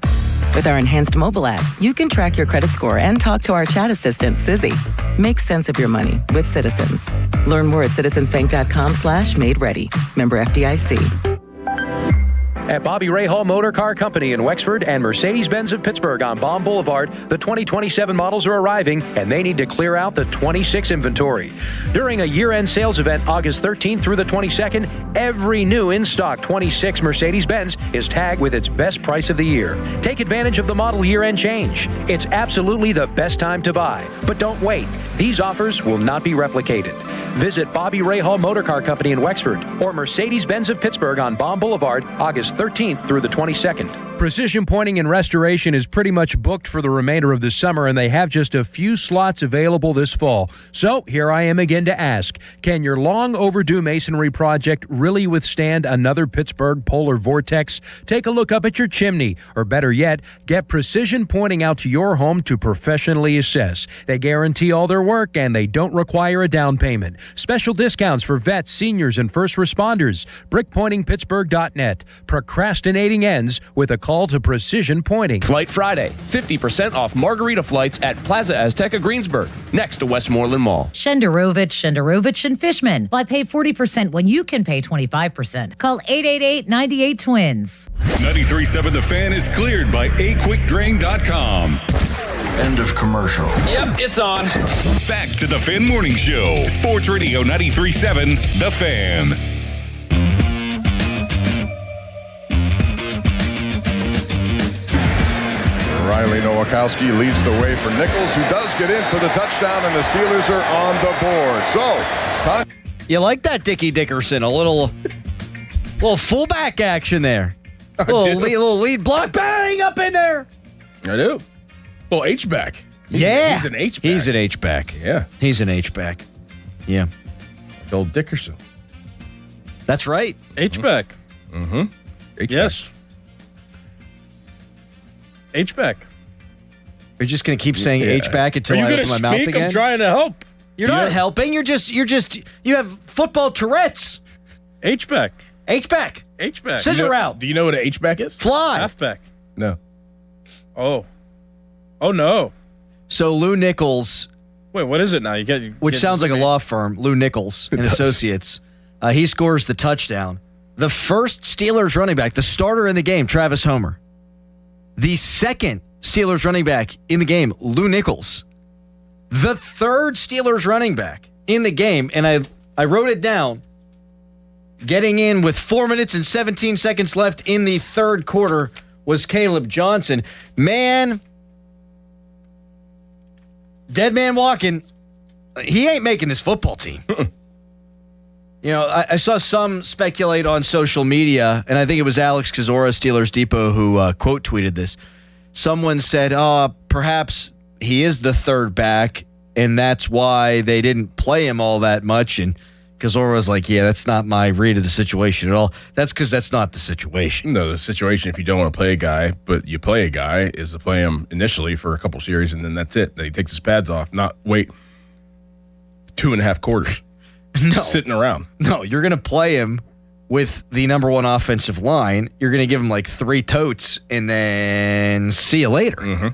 With our enhanced mobile app, you can track your credit score and talk to our chat assistant, Sizzy. Make sense of your money with Citizens. Learn more at citizensbank.com/made-ready. Member FDIC. At Bobby Ray Hall Motor Car Company in Wexford and Mercedes-Benz of Pittsburgh on Baum Boulevard, the 2027 models are arriving, and they need to clear out the 26 inventory. During a year-end sales event August 13th through the 22nd, every new in-stock 26 Mercedes-Benz is tagged with its best price of the year. Take advantage of the model year-end change. It's absolutely the best time to buy. But don't wait. These offers will not be replicated. Visit Bobby Ray Hall Motor Car Company in Wexford or Mercedes-Benz of Pittsburgh on Baum Boulevard, August 13th through the 22nd. Precision Pointing and Restoration is pretty much booked for the remainder of the summer, and they have just a few slots available this fall. So here I am again to ask, can your long overdue masonry project really withstand another Pittsburgh polar vortex? Take a look up at your chimney, or better yet, get Precision Pointing out to your home to professionally assess. They guarantee all their work, and they don't require a down payment. Special discounts for vets, seniors, and first responders. BrickPointingPittsburgh.net. Procrastinating ends with a call to Precision Pointing. Flight Friday, 50% off margarita flights at Plaza Azteca Greensburg, next to Westmoreland Mall. Shenderovich, and Fishman. Why pay 40% when you can pay 25%? Call 888-98-TWINS. 93.7 The Fan is cleared by aquickdrain.com. End of commercial. Yep, it's on. Back to the Fan Morning Show. Sports Radio 93.7 The Fan. Riley Nowakowski leads the way for Nichols, who does get in for the touchdown, and the Steelers are on the board. So, you like that, Dickie Dickerson? A little fullback action there. Little lead block, bang up in there. I do. Well, H-back. Yeah. He's an H-back. He's an H-back. Yeah. He's an H-back. Yeah. Bill Dickerson. That's right. H-back. Mm-hmm. H-back. Yes. H-back. You're just going to keep saying H-back until I open my mouth again? I'm trying to help. You're not helping. You have football Tourette's. H-back. H-back. H-back. Scissor route. Do you know what an H-back is? Fly. Halfback. No. Oh no. So Lou Nichols. Wait, what is it now? Which sounds like a law firm, Lou Nichols and Associates. He scores the touchdown. The first Steelers running back, the starter in the game, Travis Homer. The second Steelers running back in the game, Lou Nichols. The third Steelers running back in the game, and I wrote it down, getting in with 4 minutes and 17 seconds left in the third quarter, was Caleb Johnson. Man, dead man walking, he ain't making this football team. You know, I saw some speculate on social media, and I think it was Alex Kozora, Steelers Depot, who quote tweeted this. Someone said, perhaps he is the third back, and that's why they didn't play him all that much. And Kozora was like, yeah, that's not my read of the situation at all. That's because that's not the situation. No, the situation, if you don't want to play a guy, but you play a guy, is to play him initially for a couple series, and then that's it. Then he takes his pads off, not wait 2.5 quarters. No. Sitting around. No, you're going to play him with the number one offensive line. You're going to give him like 3 totes and then see you later. Mm-hmm.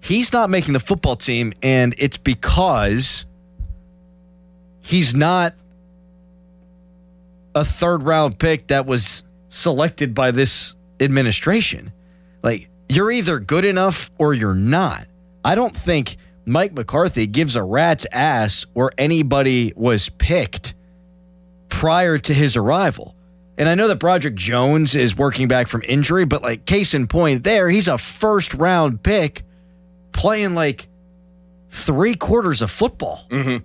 He's not making the football team, and it's because he's not a third-round pick that was selected by this administration. Like, you're either good enough or you're not. I don't think Mike McCarthy gives a rat's ass where anybody was picked prior to his arrival. And I know that Broderick Jones is working back from injury, but like case in point there, he's a first-round pick playing like 3/4 of football. Mm-hmm.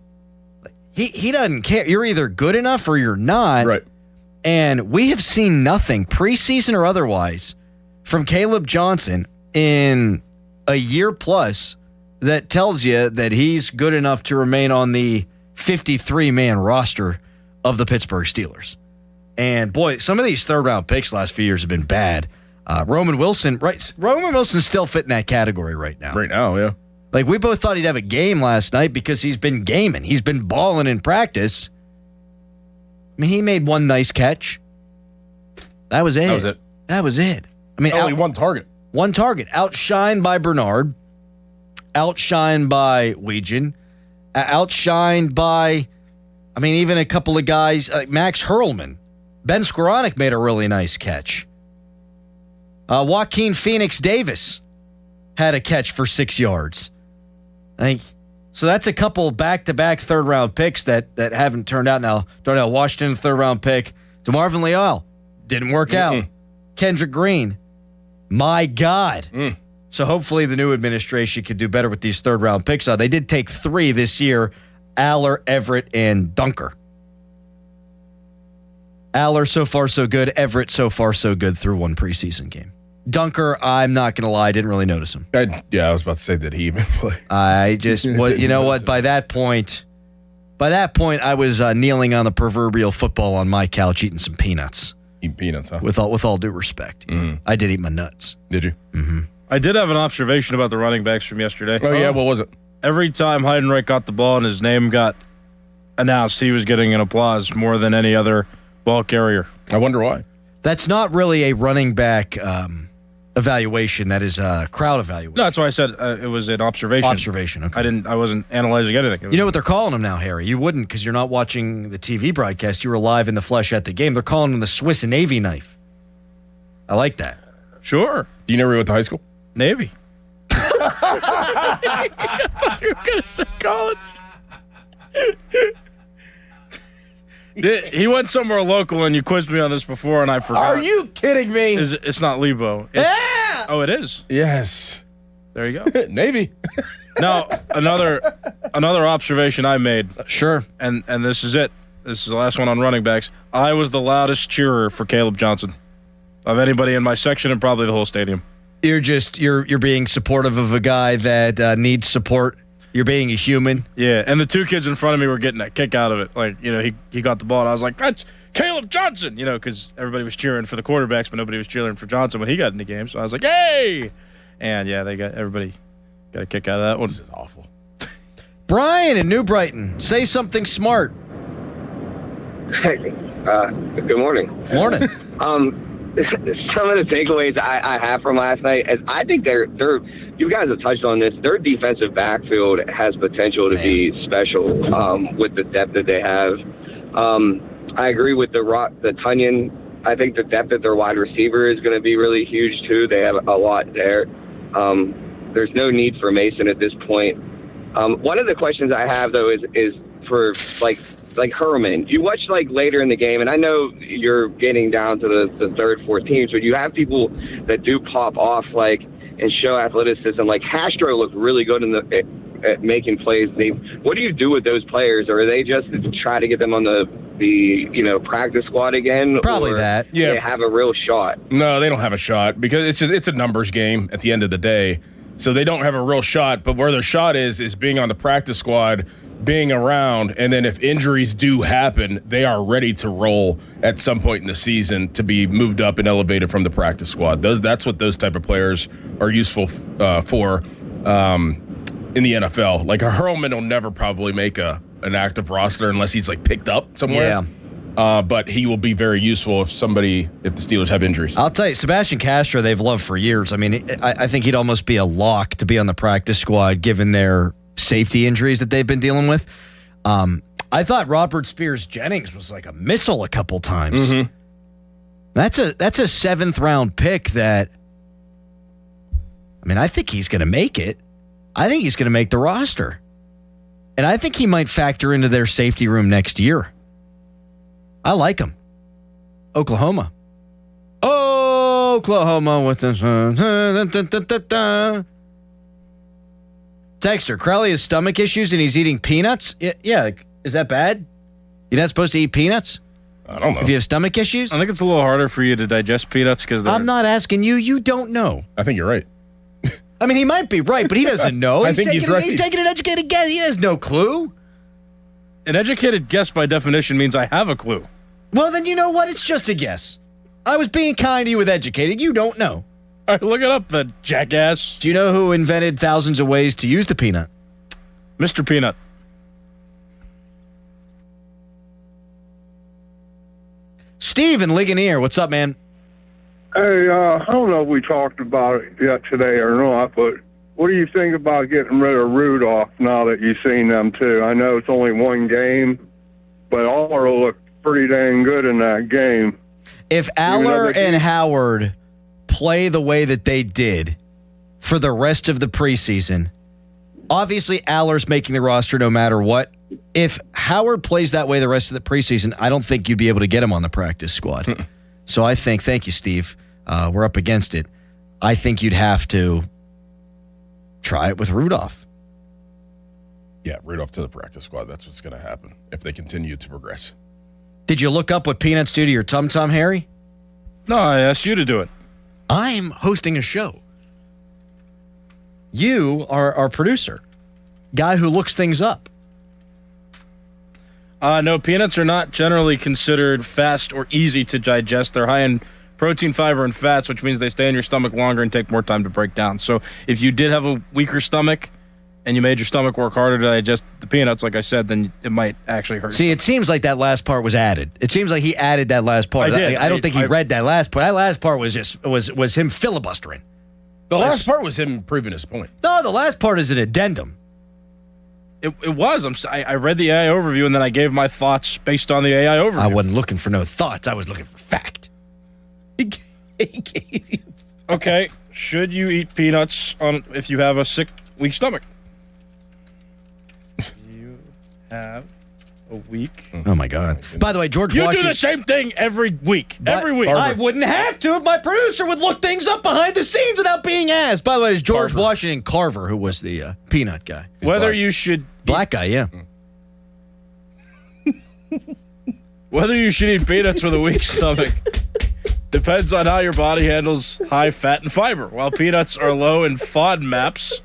He doesn't care. You're either good enough or you're not. Right. And we have seen nothing, preseason or otherwise, from Caleb Johnson in a year plus that tells you that he's good enough to remain on the 53-man roster of the Pittsburgh Steelers. And boy, some of these third-round picks last few years have been bad. Roman Wilson, right? Roman Wilson's still fit in that category right now. Right now, yeah. Like, we both thought he'd have a game last night because he's been gaming. He's been balling in practice. I mean, he made one nice catch. That was it. That was it. I mean, only one target. One target. Outshined by Bernard. Outshined by Weegan. Outshined by, I mean, even a couple of guys, Max Hurlman. Ben Skoranek made a really nice catch. Joaquin Phoenix Davis had a catch for 6 yards. So that's a couple back-to-back third-round picks that haven't turned out. Now, Darnell Washington, third-round pick. DeMarvin Leal, didn't work out. Kendrick Green, my God. So hopefully the new administration could do better with these third-round picks. They did take 3 this year, Aller, Everett, and Dunker. Aller, so far so good. Everett, so far so good through one preseason game. Dunker, I'm not going to lie, I didn't really notice him. I was about to say, did he even play? I just, you know what? By that point, I was kneeling on the proverbial football on my couch eating some peanuts. Eating peanuts, huh? With all due respect. I did eat my nuts. Did you? Mm-hmm. I did have an observation about the running backs from yesterday. Oh, yeah? What was it? Every time Heidenreich got the ball and his name got announced, he was getting an applause more than any other ball carrier. I wonder why. That's not really a running back evaluation. That is a crowd evaluation. No, that's why I said it was an observation. Observation, okay. I wasn't analyzing anything. You know what they're calling him now, Harry? You wouldn't because you're not watching the TV broadcast. You were live in the flesh at the game. They're calling him the Swiss Navy knife. I like that. Sure. Do you know where he went to high school? Navy. I thought you were going to say college. He went somewhere local, and you quizzed me on this before, and I forgot. Are you kidding me? It's not Lebo. Yeah! Oh, it is? Yes. There you go. Navy. Now, another observation I made. Sure. And this is it. This is the last one on running backs. I was the loudest cheerer for Caleb Johnson of anybody in my section and probably the whole stadium. You're being supportive of a guy that needs support. You're being a human. Yeah, and the 2 kids in front of me were getting that kick out of it. Like, you know, he got the ball, and I was like, that's Caleb Johnson, you know, because everybody was cheering for the quarterbacks, but nobody was cheering for Johnson when he got in the game. So I was like, yay! And, yeah, everybody got a kick out of that one. This is awful. Brian in New Brighton, say something smart. Good morning. Morning. Some of the takeaways I have from last night is I think they're you guys have touched on this. Their defensive backfield has potential to be special with the depth that they have. I agree with the Tunyon. I think the depth at their wide receiver is going to be really huge too. They have a lot there. There's no need for Mason at this point. One of the questions I have though is for like Herman. You watch like later in the game, and I know you're getting down to the third, fourth teams, but you have people that do pop off and show athleticism. Like Castro looked really good at making plays. What do you do with those players? Or are they just try to get them on the practice squad again? Probably or that. Yeah, they have a real shot. No, they don't have a shot because it's a numbers game at the end of the day. So they don't have a real shot. But where their shot is being on the practice squad, being around, and then if injuries do happen, they are ready to roll at some point in the season to be moved up and elevated from the practice squad. That's what those type of players are useful for in the NFL. Like a Hurlman will never probably make an active roster unless he's picked up somewhere. Yeah. But he will be very useful if the Steelers have injuries. I'll tell you, Sebastian Castro, they've loved for years. I mean, I think he'd almost be a lock to be on the practice squad given their safety injuries that they've been dealing with. I thought Robert Spears Jennings was like a missile a couple times. Mm-hmm. That's a 7th round pick that, I mean, I think he's going to make it. I think he's going to make the roster. And I think he might factor into their safety room next year. I like them. Oklahoma. Oklahoma with the... Texter, Crowley has stomach issues and he's eating peanuts? Yeah. Is that bad? You're not supposed to eat peanuts? I don't know. If you have stomach issues? I think it's a little harder for you to digest peanuts because I'm not asking you. You don't know. I think you're right. I mean, he might be right, but he doesn't know. I think he's right. He's taking an educated guess. He has no clue. An educated guess by definition means I have a clue. Well, then you know what? It's just a guess. I was being kind to you with educated. You don't know. All right, look it up, then, jackass. Do you know who invented thousands of ways to use the peanut? Mr. Peanut. Steve in Ligonier. What's up, man? Hey, I don't know if we talked about it yet today or not, but what do you think about getting rid of Rudolph now that you've seen them too? I know it's only one game, but Aller looked pretty dang good in that game. If Aller and Howard play the way that they did for the rest of the preseason, obviously Aller's making the roster no matter what. If Howard plays that way the rest of the preseason, I don't think you'd be able to get him on the practice squad. So I think, thank you, Steve, we're up against it. I think you'd have to try it with Rudolph. Yeah, Rudolph to the practice squad. That's what's going to happen if they continue to progress. Did you look up what peanuts do to your tum-tum, Harry? No, I asked you to do it. I'm hosting a show. You are our producer, guy who looks things up. No, peanuts are not generally considered fast or easy to digest. They're high in protein, fiber, and fats, which means they stay in your stomach longer and take more time to break down. So if you did have a weaker stomach and you made your stomach work harder to digest the peanuts, like I said, then it might actually hurt. See, it seems like that last part was added. It seems like he added that last part. I don't think he read that last part. That last part was just was him filibustering. The last part was him proving his point. No, the last part is an addendum. It was. I read the AI overview and then I gave my thoughts based on the AI overview. I wasn't looking for no thoughts. I was looking for fact. He gave you. Okay, should you eat peanuts if you have a sick, weak stomach? You have a week. Oh my God! By the way, George Washington. You do the same thing every week. Every week. I wouldn't have to if my producer would look things up behind the scenes without being asked. By the way, it's George Washington Carver who was the peanut guy. Whether you should black guy, yeah. Whether you should eat peanuts with a weak stomach depends on how your body handles high fat and fiber. While peanuts are low in FODMAPs,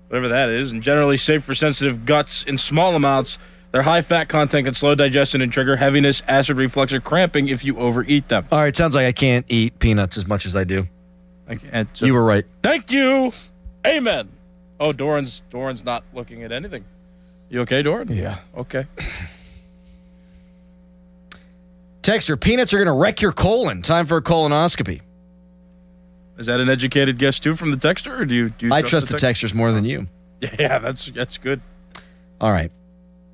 whatever that is, and generally safe for sensitive guts in small amounts, their high fat content can slow digestion and trigger heaviness, acid reflux, or cramping if you overeat them. All right, sounds like I can't eat peanuts as much as I do. You were right. Thank you. Amen. Oh, Doran's not looking at anything. You okay, Doran? Yeah. Okay. Texter, peanuts are going to wreck your colon. Time for a colonoscopy. Is that an educated guess too from the texter, or do you I trust the texters more than you. Yeah, that's good. All right.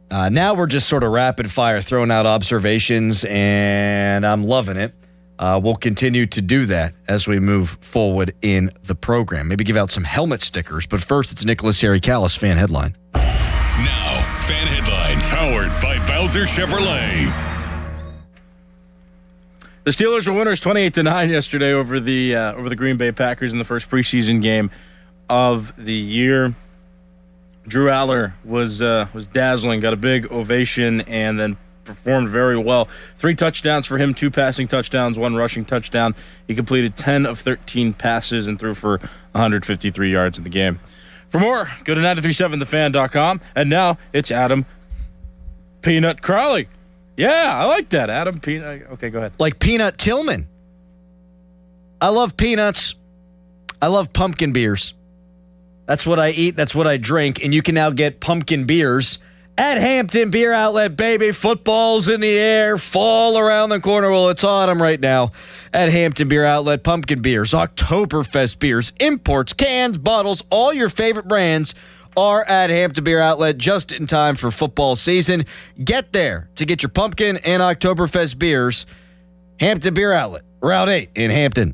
Now we're just sort of rapid fire throwing out observations, and I'm loving it. We'll continue to do that as we move forward in the program. Maybe give out some helmet stickers, but first it's Nicholas Harry Callis fan headline. Now, fan headlines powered by Bowser Chevrolet. The Steelers were winners 28-9 yesterday over the Green Bay Packers in the first preseason game of the year. Drew Aller was dazzling, got a big ovation, and then performed very well. 3 touchdowns for him, 2 passing touchdowns, 1 rushing touchdown. He completed 10 of 13 passes and threw for 153 yards in the game. For more, go to 937thefan.com. And now it's Adam Peanut Crowley. Yeah, I like that, Adam Peanut. Okay, go ahead. Like Peanut Tillman. I love peanuts. I love pumpkin beers. That's what I eat. That's what I drink. And you can now get pumpkin beers at Hampton Beer Outlet, baby. Football's in the air. Fall around the corner. Well, it's autumn right now at Hampton Beer Outlet. Pumpkin beers, Oktoberfest beers, imports, cans, bottles, all your favorite brands are at Hampton Beer Outlet just in time for football season. Get there to get your pumpkin and Oktoberfest beers. Hampton Beer Outlet, Route 8 in Hampton.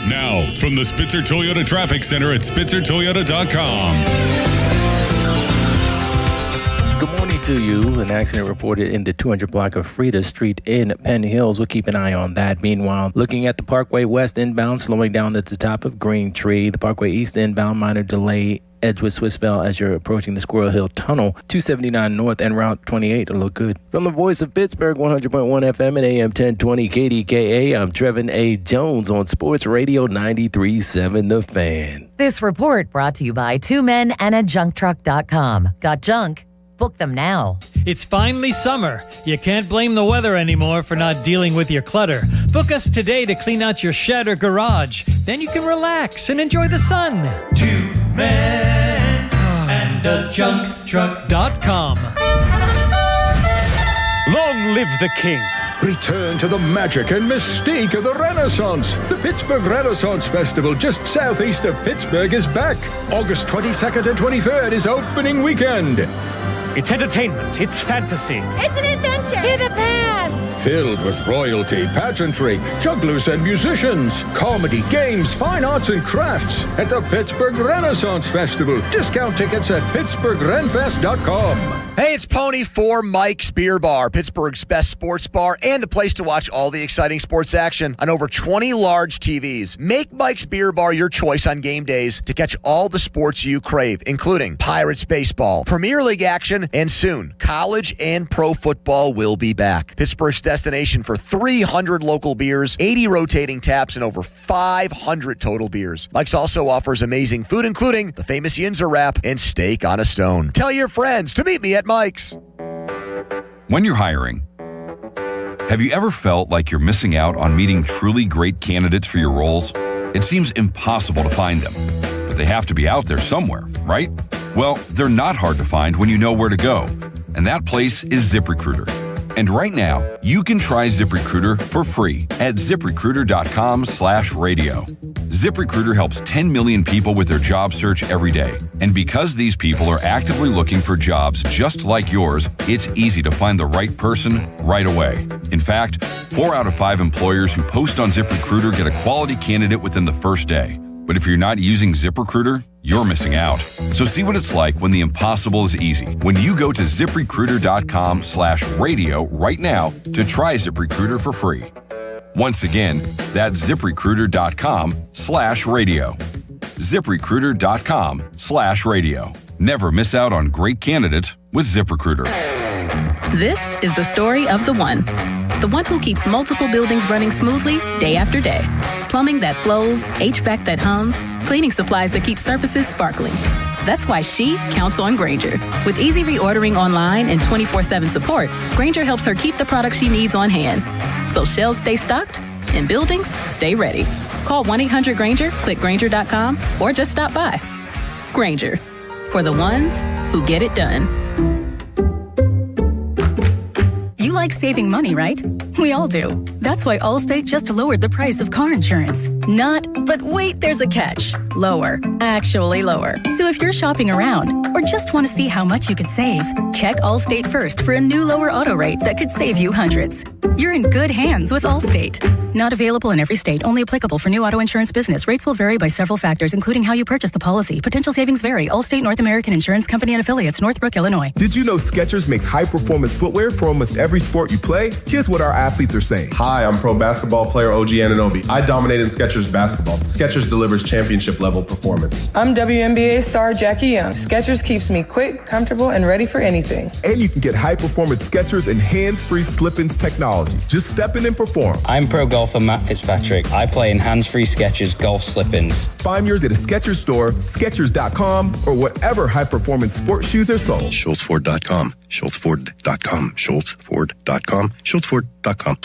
Now, from the Spitzer Toyota Traffic Center at SpitzerToyota.com. Good morning to you. An accident reported in the 200 block of Frida Street in Penn Hills. We'll keep an eye on that. Meanwhile, looking at the Parkway West inbound, slowing down at the top of Green Tree. The Parkway East inbound, minor delay. Edgewood Swissvale as you're approaching the Squirrel Hill Tunnel. 279 North and Route 28 look good. From the voice of Pittsburgh, 100.1 FM and AM 1020 KDKA, I'm Trevin A. Jones on Sports Radio 93.7 The Fan. This report brought to you by Two Men and a JunkTruck.com. Got junk? Book them now. It's finally summer. You can't blame the weather anymore for not dealing with your clutter. Book us today to clean out your shed or garage. Then you can relax and enjoy the sun. 2 Men and a JunkTruck.com. Long live the king. Return to the magic and mystique of the Renaissance. The Pittsburgh Renaissance Festival, just southeast of Pittsburgh, is back. August 22nd and 23rd is opening weekend. It's entertainment. It's fantasy. It's an adventure. To the past. Filled with royalty, pageantry, jugglers and musicians, comedy, games, fine arts and crafts at the Pittsburgh Renaissance Festival. Discount tickets at PittsburghRenFest.com. Hey, it's Pony for Mike's Beer Bar, Pittsburgh's best sports bar and the place to watch all the exciting sports action on over 20 large TVs. Make Mike's Beer Bar your choice on game days to catch all the sports you crave, including Pirates baseball, Premier League action, and soon, college and pro football will be back. Pittsburgh's destination for 300 local beers, 80 rotating taps, and over 500 total beers. Mike's also offers amazing food, including the famous Yinzer wrap and steak on a stone. Tell your friends to meet me at Mike's. When you're hiring, have you ever felt like you're missing out on meeting truly great candidates for your roles? It seems impossible to find them, but they have to be out there somewhere, right? Well, they're not hard to find when you know where to go, and that place is ZipRecruiter. And right now, you can try ZipRecruiter for free at ZipRecruiter.com/radio. ZipRecruiter helps 10 million people with their job search every day. And because these people are actively looking for jobs just like yours, it's easy to find the right person right away. In fact, 4 out of 5 employers who post on ZipRecruiter get a quality candidate within the first day. But if you're not using ZipRecruiter, you're missing out. So see what it's like when the impossible is easy. When you go to ZipRecruiter.com/radio right now to try ZipRecruiter for free. Once again, that's ZipRecruiter.com/radio. ZipRecruiter.com/radio. Never miss out on great candidates with ZipRecruiter. This is the story of the one who keeps multiple buildings running smoothly day after day. Plumbing that flows, HVAC that hums, cleaning supplies that keep surfaces sparkling. That's why she counts on Grainger. With easy reordering online and 24/7 support, Grainger helps her keep the products she needs on hand. So shelves stay stocked and buildings stay ready. Call 1-800-GRAINGER, click Grainger.com, or just stop by. Grainger, for the ones who get it done. You like saving money, right? We all do. That's why Allstate just lowered the price of car insurance. But wait, there's a catch. Lower. Actually lower. So if you're shopping around or just want to see how much you could save, check Allstate first for a new lower auto rate that could save you hundreds. You're in good hands with Allstate. Not available in every state, only applicable for new auto insurance business. Rates will vary by several factors, including how you purchase the policy. Potential savings vary. Allstate North American Insurance Company and Affiliates, Northbrook, Illinois. Did you know Skechers makes high-performance footwear for almost every sport you play? Here's what our athletes are saying. Hi, I'm pro basketball player OG Anunoby. I dominate in Skechers basketball. Skechers delivers championship-level performance. I'm WNBA star Jackie Young. Skechers keeps me quick, comfortable, and ready for anything. And you can get high-performance Skechers and hands-free slip-ins technology. Just step in and perform. I'm pro golfer Matt Fitzpatrick. I play in hands-free Skechers golf slip-ins. Find yours at a Skechers store, Skechers.com, or whatever high-performance sports shoes are sold. SchultzFord.com, SchultzFord.com, SchultzFord.com, SchultzFord.com.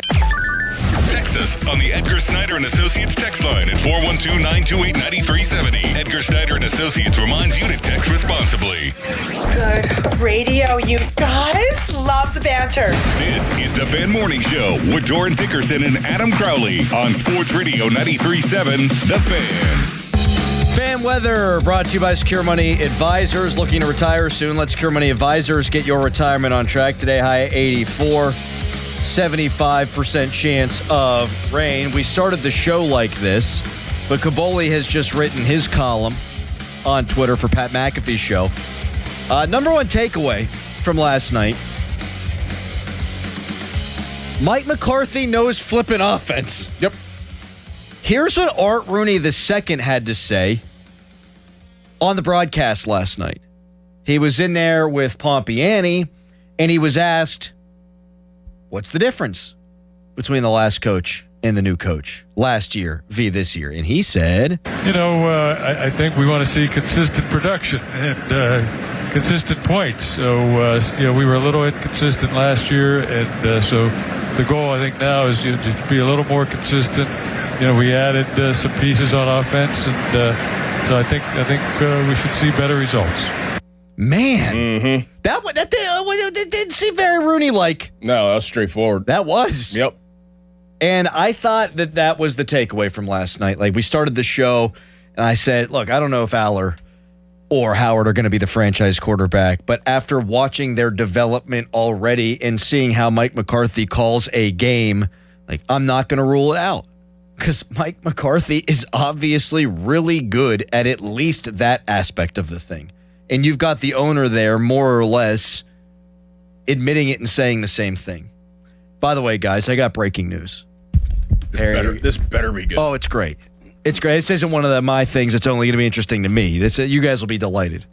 Text us on the Edgar Snyder and Associates text line at 412-928-9370. Edgar Snyder and Associates reminds you to text responsibly. Good radio, you guys. Love the banter. This is the Fan Morning Show with Doran Dickerson and Adam Crowley on Sports Radio 93.7 The Fan. Fan weather brought to you by Secure Money Advisors. Looking to retire soon? Let Secure Money Advisors get your retirement on track. Today, high 84. 75% chance of rain. We started the show like this, but Kaboli has just written his column on Twitter for Pat McAfee's show. Number one takeaway from last night. Mike McCarthy knows flipping offense. Yep. Here's what Art Rooney II had to say on the broadcast last night. He was in there with Pompiani, and he was asked, what's the difference between the last coach and the new coach last year v. this year? And he said, I think we want to see consistent production and consistent points. So, we were a little inconsistent last year, and so the goal, I think, now is to be a little more consistent. We added some pieces on offense, and so I think we should see better results. Man, that didn't seem very Rooney-like. No, that was straightforward. That was. Yep. And I thought that was the takeaway from last night. Like, we started the show, and I said, look, I don't know if Aller or Howard are going to be the franchise quarterback, but after watching their development already and seeing how Mike McCarthy calls a game, like, I'm not going to rule it out. Because Mike McCarthy is obviously really good at least that aspect of the thing. And you've got the owner there more or less admitting it and saying the same thing. By the way, guys, I got breaking news. This better be good. Oh, it's great. It's great. This isn't one of my things that's only going to be interesting to me. You guys will be delighted.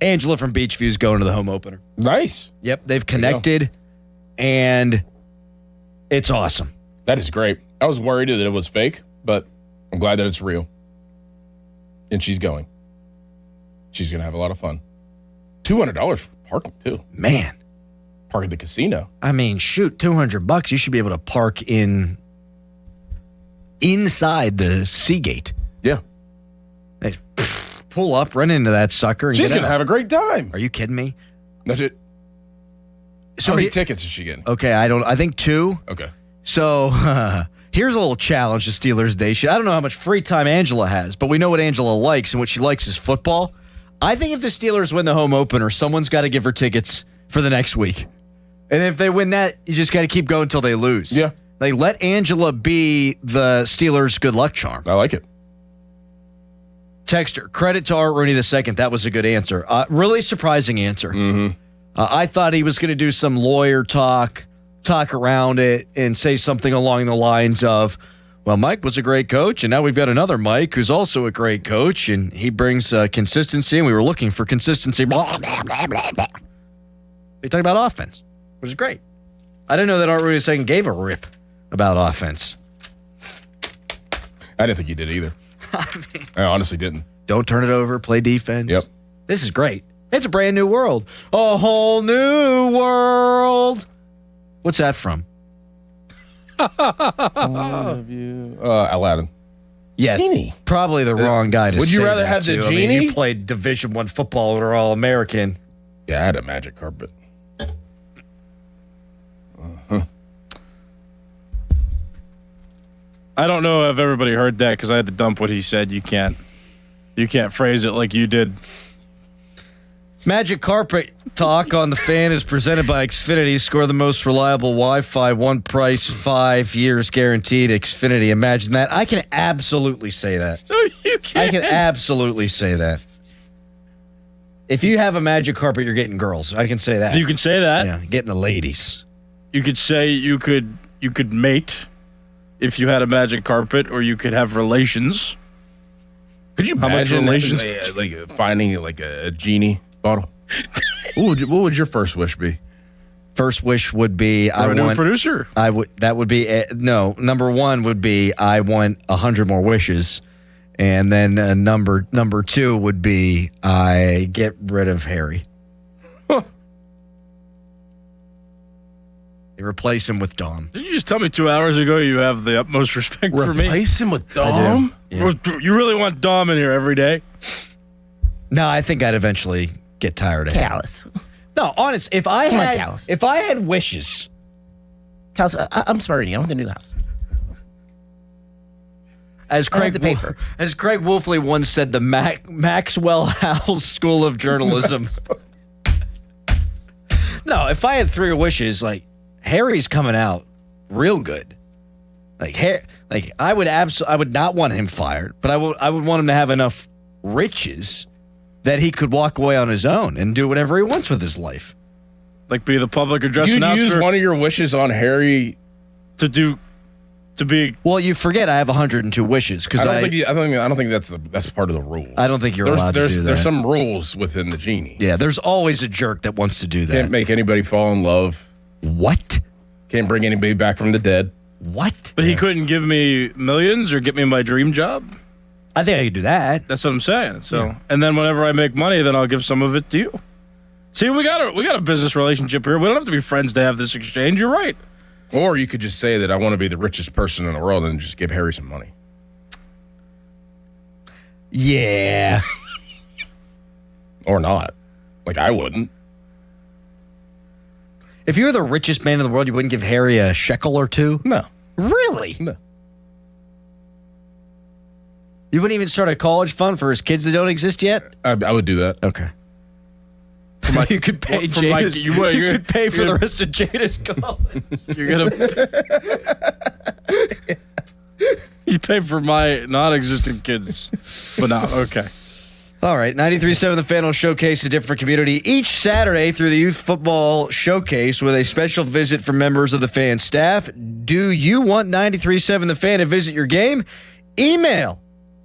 Angela from Beachview is going to the home opener. Nice. Yep, they've connected, and it's awesome. That is great. I was worried that it was fake, but I'm glad that it's real. And she's going. She's going to have a lot of fun. $200 for parking, too. Man. Park at the casino. I mean, shoot, $200. You should be able to park inside the Seagate. Yeah. They pull up, run into that sucker. And she's going to have a great time. Are you kidding me? That's it. So how many tickets is she getting? Okay, I think 2. Okay. So here's a little challenge to Steelers Nation. I don't know how much free time Angela has, but we know what Angela likes, and what she likes is football. I think if the Steelers win the home opener, someone's got to give her tickets for the next week. And if they win that, you just got to keep going until they lose. Yeah. Like, let Angela be the Steelers' good luck charm. I like it. Texter, credit to Art Rooney II. That was a good answer. Really surprising answer. Mm-hmm. I thought he was going to do some lawyer talk around it, and say something along the lines of, well, Mike was a great coach, and now we've got another Mike who's also a great coach, and he brings consistency, and we were looking for consistency. Blah, blah, blah, blah, blah. They talk about offense, which is great. I didn't know that Art Rooney II gave a rip about offense. I didn't think he did either. I honestly didn't. Don't turn it over, play defense. Yep. This is great. It's a brand new world. A whole new world. What's that from? Aladdin. Yes. Genie. Probably the wrong guy to say. Would you rather that have the to. genie? I mean, you played Division I football or All-American. Yeah, I had a magic carpet. I don't know if everybody heard that because I had to dump what he said. You can't phrase it like you did. Magic Carpet Talk on the Fan is presented by Xfinity. Score the most reliable Wi-Fi, one price, 5 years guaranteed. Xfinity. Imagine that. I can absolutely say that. No, you can't. I can absolutely say that. If you have a magic carpet, you're getting girls. I can say that. You can say that. Yeah, getting the ladies. You could say you could mate if you had a magic carpet, or you could have relations. Could you imagine like finding like a genie bottle? What would your first wish be? First wish would be I want a producer. I would. That would be no. Number one would be I want 100 more wishes, and then number 2 would be I get rid of Harry. They replace him with Dom. Didn't you just tell me 2 hours ago you have the utmost respect for me? Replace him with Dom? Yeah. You really want Dom in here every day? No, I think I'd eventually get tired of him. Callous. No, honest. If I had wishes, Callous, I'm sorry. I want the new house. As Craig Wolfley once said, the Maxwell House School of Journalism. No, if I had 3 wishes, like Harry's coming out real good. I would not want him fired, but I would want him to have enough riches that he could walk away on his own and do whatever he wants with his life. Like be the public address You'd announcer. use one of your wishes on Harry to be. Well, you forget I have 102 wishes because I don't think that's part of the rule. I don't think you're allowed to do that. There's some rules within the genie. Yeah, there's always a jerk that wants to do that. Can't make anybody fall in love. What? Can't bring anybody back from the dead. What? But he couldn't give me millions or get me my dream job. I think I could do that. That's what I'm saying. So, and then whenever I make money, then I'll give some of it to you. See, we got a business relationship here. We don't have to be friends to have this exchange. You're right. Or you could just say that I want to be the richest person in the world and just give Harry some money. Yeah. Or not. Like, I wouldn't. If you were the richest man in the world, you wouldn't give Harry a shekel or two? No. Really? No. You wouldn't even start a college fund for his kids that don't exist yet? I would do that. Okay. You could pay Jada's. You could pay for the rest of Jada's college. You're gonna. You pay for my non-existent kids, but no. Okay. All right. 93.7 The Fan will showcase a different community each Saturday through the Youth Football Showcase with a special visit from members of the Fan staff. Do you want 93.7 The Fan to visit your game? Email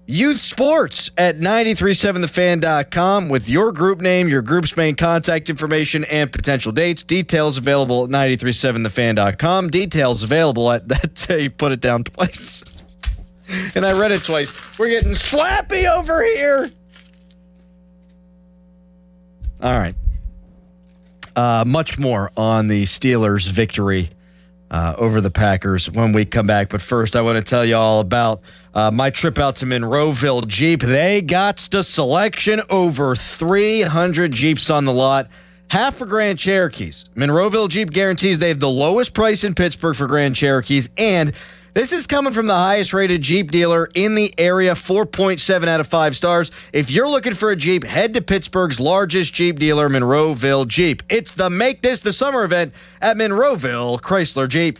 youthsports@937thefan.com with your group name, your group's main contact information, and potential dates. Details available at 937thefan.com. Details available at that. You put it down twice. And I read it twice. We're getting slappy over here. All right. Much more on the Steelers' victory over the Packers when we come back. But first, I want to tell you all about my trip out to Monroeville Jeep. They got the selection, over 300 Jeeps on the lot, half for Grand Cherokees. Monroeville Jeep guarantees they have the lowest price in Pittsburgh for Grand Cherokees, and this is coming from the highest rated Jeep dealer in the area, 4.7 out of 5 stars. If you're looking for a Jeep, head to Pittsburgh's largest Jeep dealer, Monroeville Jeep. It's the Make This the Summer event at Monroeville Chrysler Jeep.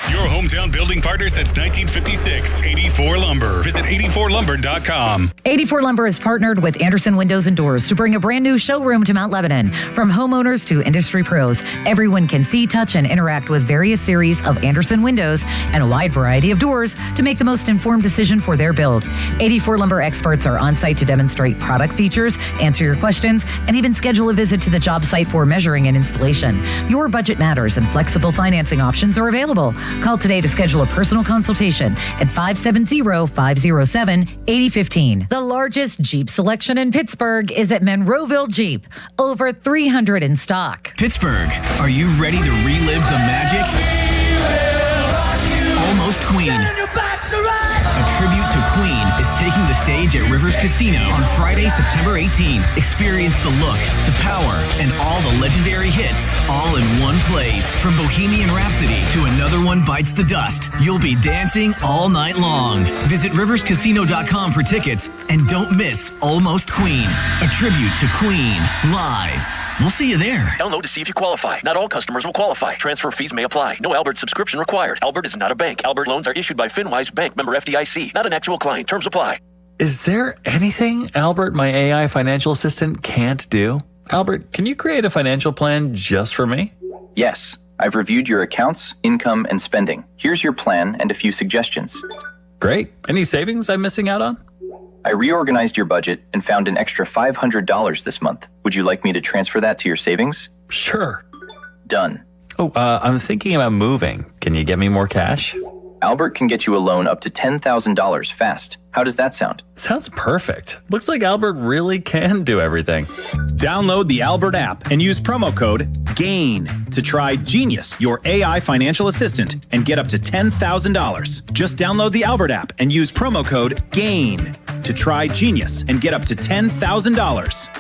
Your hometown building partner since 1956, 84 Lumber. Visit 84lumber.com. 84 Lumber is partnered with Anderson Windows and Doors to bring a brand new showroom to Mount Lebanon. From homeowners to industry pros, everyone can see, touch, and interact with various series of Anderson windows and a wide variety of doors to make the most informed decision for their build. 84 Lumber experts are on site to demonstrate product features, answer your questions, and even schedule a visit to the job site for measuring and installation. Your budget matters, and flexible financing options are available. Call today to schedule a personal consultation at 570-507-8015. The largest Jeep selection in Pittsburgh is at Monroeville Jeep. Over 300 in stock. Pittsburgh, are you ready to relive the magic? Almost Queen. A tribute to Queen is taking the stage at Rivers Casino on Friday, September 18th. Experience the look, the power, and all the legendary hits all in one place. From Bohemian Rhapsody to Another One Bites the Dust, you'll be dancing all night long. Visit riverscasino.com for tickets and don't miss Almost Queen, a tribute to Queen, live. We'll see you there. Download to see if you qualify. Not all customers will qualify. Transfer fees may apply. No Albert subscription required. Albert is not a bank. Albert loans are issued by FinWise Bank, member FDIC. Not an actual client. Terms apply. Is there anything Albert, my AI financial assistant, can't do? Albert, can you create a financial plan just for me? Yes. I've reviewed your accounts, income, and spending. Here's your plan and a few suggestions. Great. Any savings I'm missing out on? I reorganized your budget and found an extra $500 this month. Would you like me to transfer that to your savings? Sure. Done. Oh, I'm thinking about moving. Can you get me more cash? Albert can get you a loan up to $10,000 fast. How does that sound? Sounds perfect. Looks like Albert really can do everything. Download the Albert app and use promo code GAIN to try Genius, your AI financial assistant, and get up to $10,000. Just download the Albert app and use promo code GAIN to try Genius and get up to $10,000.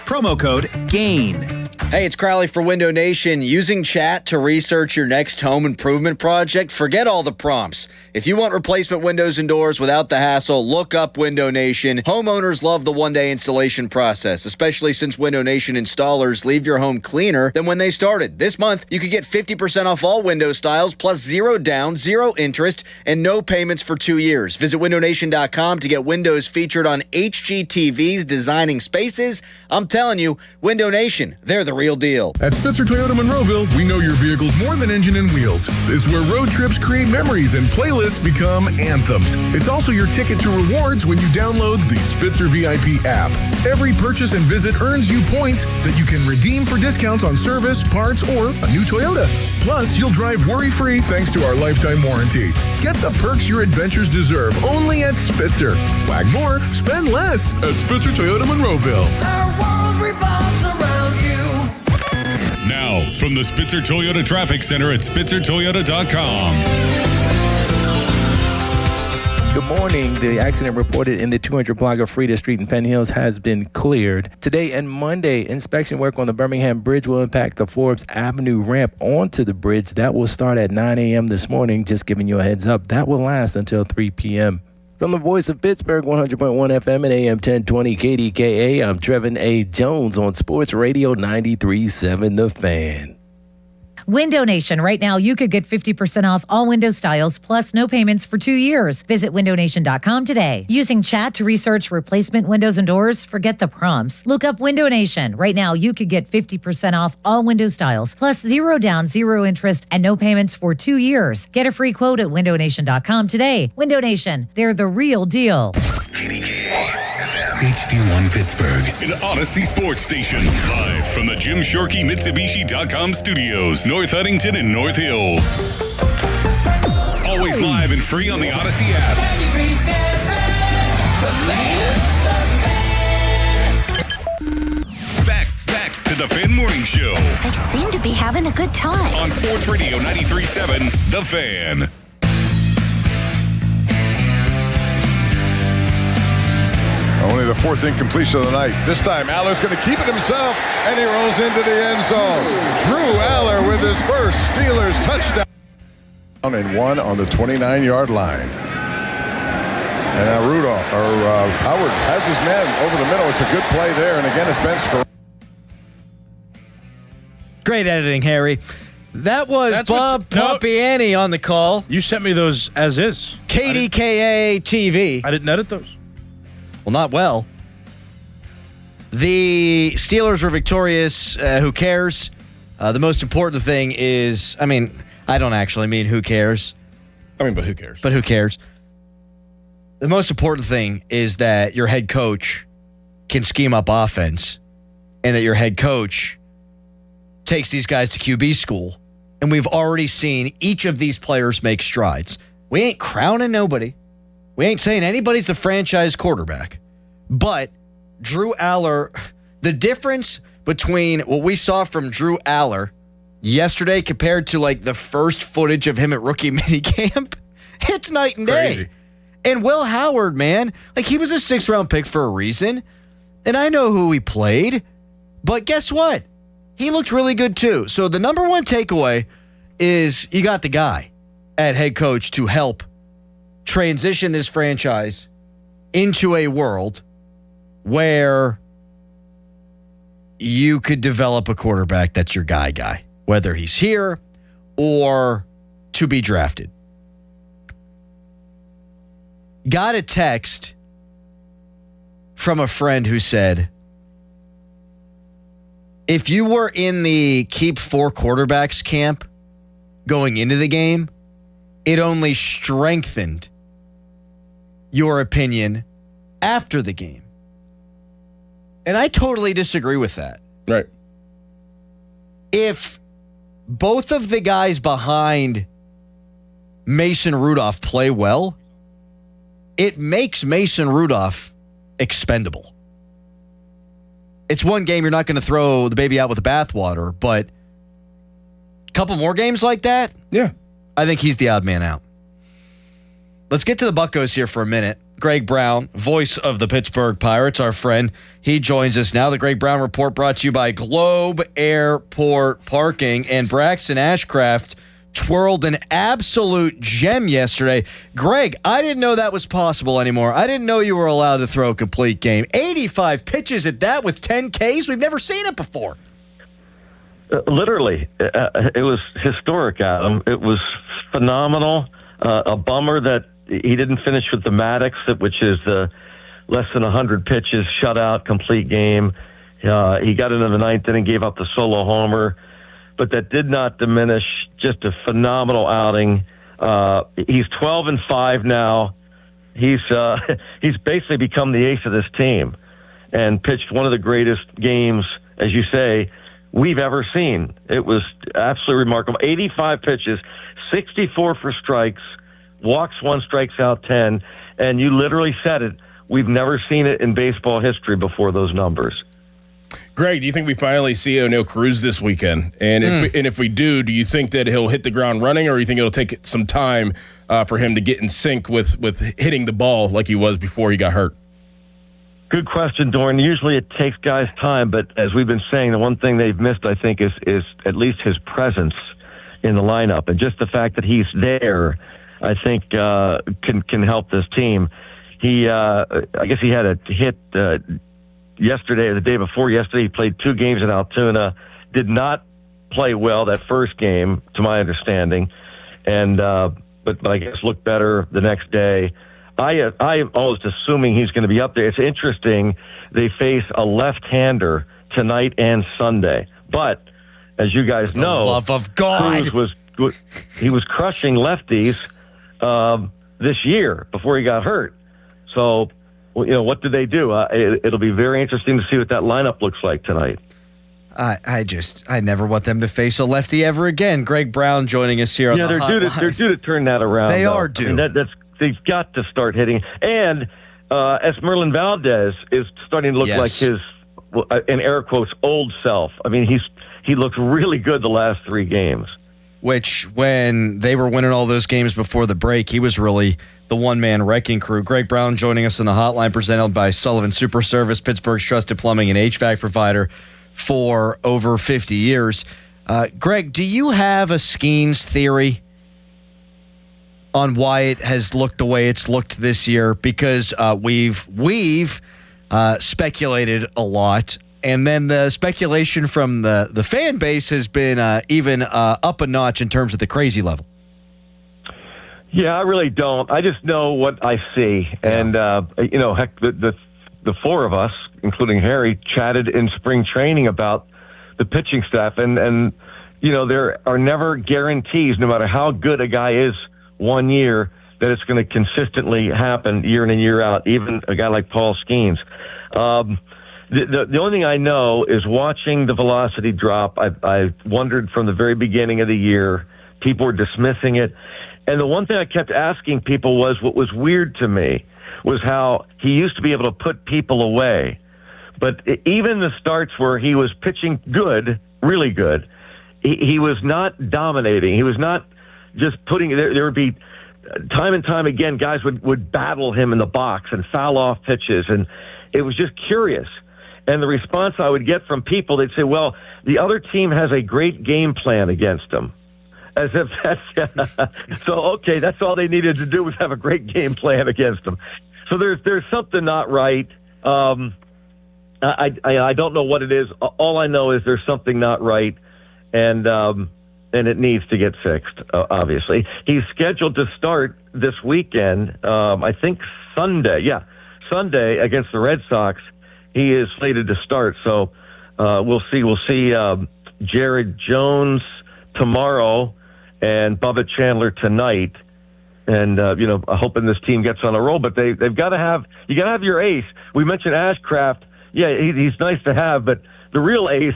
Promo code GAIN. Hey, it's Crowley for Window Nation. Using chat to research your next home improvement project? Forget all the prompts. If you want replacement windows and doors without the hassle, look up Window Nation. Homeowners love the one-day installation process, especially since Window Nation installers leave your home cleaner than when they started. This month, you could get 50% off all window styles, plus 0 down, 0 interest, and no payments for 2 years. Visit windownation.com to get windows featured on HGTV's Designing Spaces. I'm telling you, Window Nation, they're the real deal. At Spitzer Toyota Monroeville, we know your vehicle's more than engine and wheels. It's where road trips create memories and playlists become anthems. It's also your ticket to rewards when you download the Spitzer VIP app. Every purchase and visit earns you points that you can redeem for discounts on service, parts, or a new Toyota. Plus, you'll drive worry-free thanks to our lifetime warranty. Get the perks your adventures deserve only at Spitzer. Wag more, spend less at Spitzer Toyota Monroeville. Our world revolves around you. Now, from the Spitzer Toyota Traffic Center at SpitzerToyota.com. Good morning. The accident reported in the 200 block of Frida Street in Penn Hills has been cleared. Today and Monday, inspection work on the Birmingham Bridge will impact the Forbes Avenue ramp onto the bridge. That will start at 9 a.m. this morning. Just giving you a heads up. That will last until 3 p.m. From the voice of Pittsburgh, 100.1 FM and AM 1020 KDKA, I'm Trevin A. Jones on Sports Radio 93.7 The Fan. Window Nation. Right now, you could get 50% off all window styles, plus no payments for 2 years. Visit windownation.com today. Using chat to research replacement windows and doors? Forget the prompts. Look up Window Nation. Right now, you could get 50% off all window styles, plus 0 down, 0 interest, and no payments for 2 years. Get a free quote at windownation.com today. Window Nation. They're the real deal. HD1 Pittsburgh, an Odyssey Sports Station. Live from the Jim Shorkey Mitsubishi.com studios, North Huntington and North Hills. Always live and free on the Odyssey app. Back to the Fan Morning Show. They seem to be having a good time. On Sports Radio 93.7, The Fan. Only the fourth incompletion of the night. This time, Aller's going to keep it himself, and he rolls into the end zone. Drew Aller with his first Steelers touchdown. And one on the 29-yard line. And now Howard has his man over the middle. It's a good play there, and again, it's Ben Scarano. Great editing, Harry. That was Bob Pompiani on the call. You sent me those as is. KDKA TV. I didn't edit those. Well, not well. The Steelers were victorious. Who cares? The most important thing is, I don't actually mean who cares. But who cares? But who cares? The most important thing is that your head coach can scheme up offense and that your head coach takes these guys to QB school. And we've already seen each of these players make strides. We ain't crowning nobody. We ain't saying anybody's a franchise quarterback. But Drew Aller, the difference between what we saw from Drew Aller yesterday compared to like the first footage of him at rookie minicamp, it's night and day. Crazy. And Will Howard, man, like he was a 6th-round pick for a reason. And I know who he played. But guess what? He looked really good too. So the number one takeaway is you got the guy at head coach to help transition this franchise into a world where you could develop a quarterback that's your guy, whether he's here or to be drafted. Got a text from a friend who said, if you were in the keep 4 quarterbacks camp going into the game, it only strengthened your opinion after the game. And I totally disagree with that. Right. If both of the guys behind Mason Rudolph play well, it makes Mason Rudolph expendable. It's one game you're not going to throw the baby out with the bathwater, but a couple more games like that, yeah, I think he's the odd man out. Let's get to the Buccos here for a minute. Greg Brown, voice of the Pittsburgh Pirates, our friend. He joins us now. The Greg Brown Report brought to you by Globe Airport Parking. And Braxton Ashcraft twirled an absolute gem yesterday. Greg, I didn't know that was possible anymore. I didn't know you were allowed to throw a complete game. 85 pitches at that with 10 Ks. We've never seen it before. Literally. It was historic, Adam. It was phenomenal. A bummer that he didn't finish with the Maddox, which is less than 100 pitches, shutout, complete game. He got into the ninth inning, gave up the solo homer, but that did not diminish just a phenomenal outing. He's 12-5 now. He's basically become the ace of this team and pitched one of the greatest games, as you say, we've ever seen. It was absolutely remarkable. 85 pitches, 64 for strikes, walks 1, strikes out 10, and you literally said it. We've never seen it in baseball history before, those numbers. Greg, do you think we finally see O'Neal Cruz this weekend? And if we do you think that he'll hit the ground running, or do you think it'll take some time for him to get in sync with hitting the ball like he was before he got hurt? Good question, Doran. Usually it takes guys time, but as we've been saying, the one thing they've missed, I think, is at least his presence in the lineup. And just the fact that he's there, I think, can help this team. I guess he had a hit yesterday or the day before yesterday. He played 2 games in Altoona, did not play well that first game, to my understanding, and but I guess looked better the next day. I am almost assuming he's going to be up there. It's interesting. They face a left-hander tonight and Sunday, but as you guys know, love of God, Cruz was crushing lefties this year before he got hurt. So, what do they do? It'll be very interesting to see what that lineup looks like tonight. I never want them to face a lefty ever again. Greg Brown joining us here on the they're due to turn that around. They though. are due. I mean, they've got to start hitting. And Esmeralyn Valdez is starting to look like his, in air quotes, old self. I mean, he looked really good the last 3 games. Which, when they were winning all those games before the break, he was really the one-man wrecking crew. Greg Brown joining us on the hotline, presented by Sullivan Super Service, Pittsburgh's trusted plumbing and HVAC provider for over 50 years. Greg, do you have a Skeens theory on why it has looked the way it's looked this year? Because we've speculated a lot, and then the speculation from the fan base has been even up a notch in terms of the crazy level. Yeah, I really don't. I just know what I see. And, heck, the 4 of us, including Harry, chatted in spring training about the pitching staff. And there are never guarantees, no matter how good a guy is one year, that it's going to consistently happen year in and year out, even a guy like Paul Skeens. The only thing I know is watching the velocity drop. I wondered from the very beginning of the year, people were dismissing it. And the one thing I kept asking people was, what was weird to me was how he used to be able to put people away. But even the starts where he was pitching good, really good, he was not dominating. He was not just putting, there would be time and time again, guys would battle him in the box and foul off pitches. And it was just curious. And the response I would get from people, they'd say, well, the other team has a great game plan against him. As if that's so. Okay, that's all they needed to do was have a great game plan against them. So there's something not right. I don't know what it is. All I know is there's something not right, and it needs to get fixed. Obviously, he's scheduled to start this weekend. I think Sunday. Yeah, Sunday against the Red Sox. He is slated to start. So we'll see. We'll see Jared Jones tomorrow and Bubba Chandler tonight, and hoping this team gets on a roll. But they've got to have your ace. We mentioned Ashcraft. Yeah, he's nice to have, but the real ace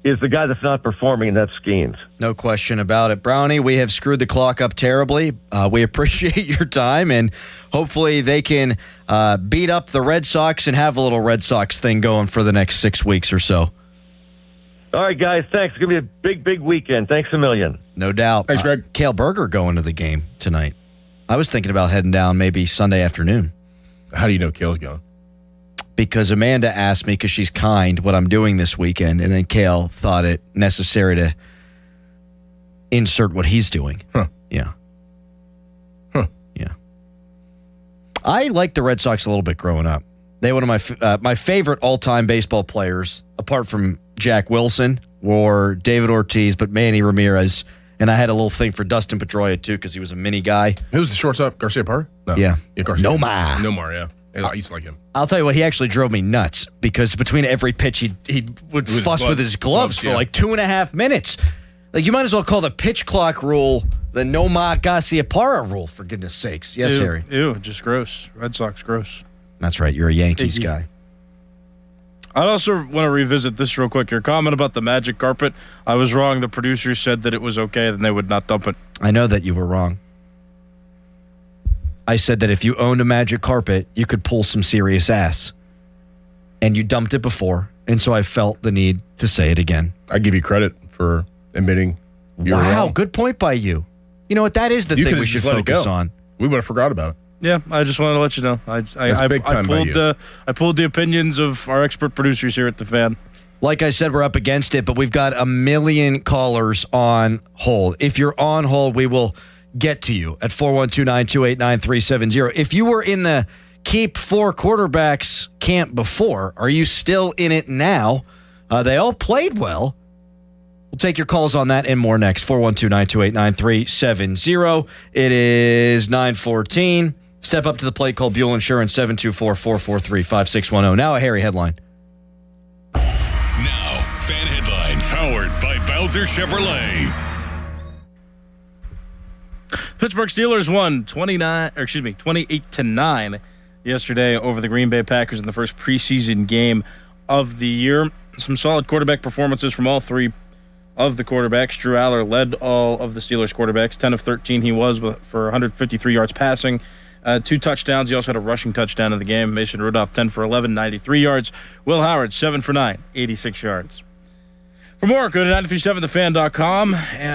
is the guy that's not performing, and that's Skeens. No question about it. Brownie, we have screwed the clock up terribly. We appreciate your time, and hopefully they can beat up the Red Sox and have a little Red Sox thing going for the next 6 weeks or so. All right, guys, thanks. It's going to be a big, big weekend. Thanks a million. No doubt. Thanks, Greg. Cale Berger going to the game tonight. I was thinking about heading down maybe Sunday afternoon. How do you know Kale's going? Because Amanda asked me, because she's kind, what I'm doing this weekend, and then Kale thought it necessary to insert what he's doing. Huh. Yeah. Yeah. I liked the Red Sox a little bit growing up. They were one of my favorite all-time baseball players, apart from Jack Wilson or David Ortiz, but Manny Ramirez. And I had a little thing for Dustin Pedroia, too, because he was a mini guy. Who was the shortstop? Garcia Parra? No. Yeah. Garcia. Nomar. Nomar, yeah. I used to like him. I'll tell you what, he actually drove me nuts because between every pitch, he would fuss with his gloves for like 2.5 minutes. Like, you might as well call the pitch clock rule the Nomar Garcia Parra rule, for goodness sakes. Yes, Harry. Ew, just gross. Red Sox gross. That's right. You're a Yankees guy. I'd also want to revisit this real quick. Your comment about the magic carpet. I was wrong. The producers said that it was okay, then they would not dump it. I know that you were wrong. I said that if you owned a magic carpet, you could pull some serious ass. And you dumped it before, and so I felt the need to say it again. I give you credit for admitting you were wrong. Good point by you. You know what? That is the thing we should focus on. We would have forgot about it. Yeah, I just wanted to let you know. I pulled the opinions of our expert producers here at The Fan. Like I said, we're up against it, but we've got 1 million callers on hold. If you're on hold, we will get to you at 412-928-9370. If you were in the keep 4 quarterbacks camp before, are you still in it now? They all played well. We'll take your calls on that and more next. 412-928-9370. It is 9:14. Step up to the plate, call Buell Insurance, 724-443-5610. Now a Harry headline. Now, Fan Headlines, powered by Bowser Chevrolet. Pittsburgh Steelers won 28-9 yesterday over the Green Bay Packers in the first preseason game of the year. Some solid quarterback performances from all 3 of the quarterbacks. Drew Aller led all of the Steelers quarterbacks. 10 of 13 he was for 153 yards passing. 2 touchdowns. He also had a rushing touchdown in the game. Mason Rudolph, 10 for 11, 93 yards. Will Howard, 7 for 9, 86 yards. For more, go to 937thefan.com.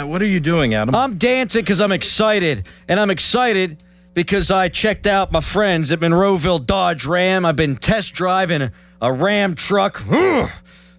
What are you doing, Adam? I'm dancing because I'm excited. And I'm excited because I checked out my friends at Monroeville Dodge Ram. I've been test driving a Ram truck.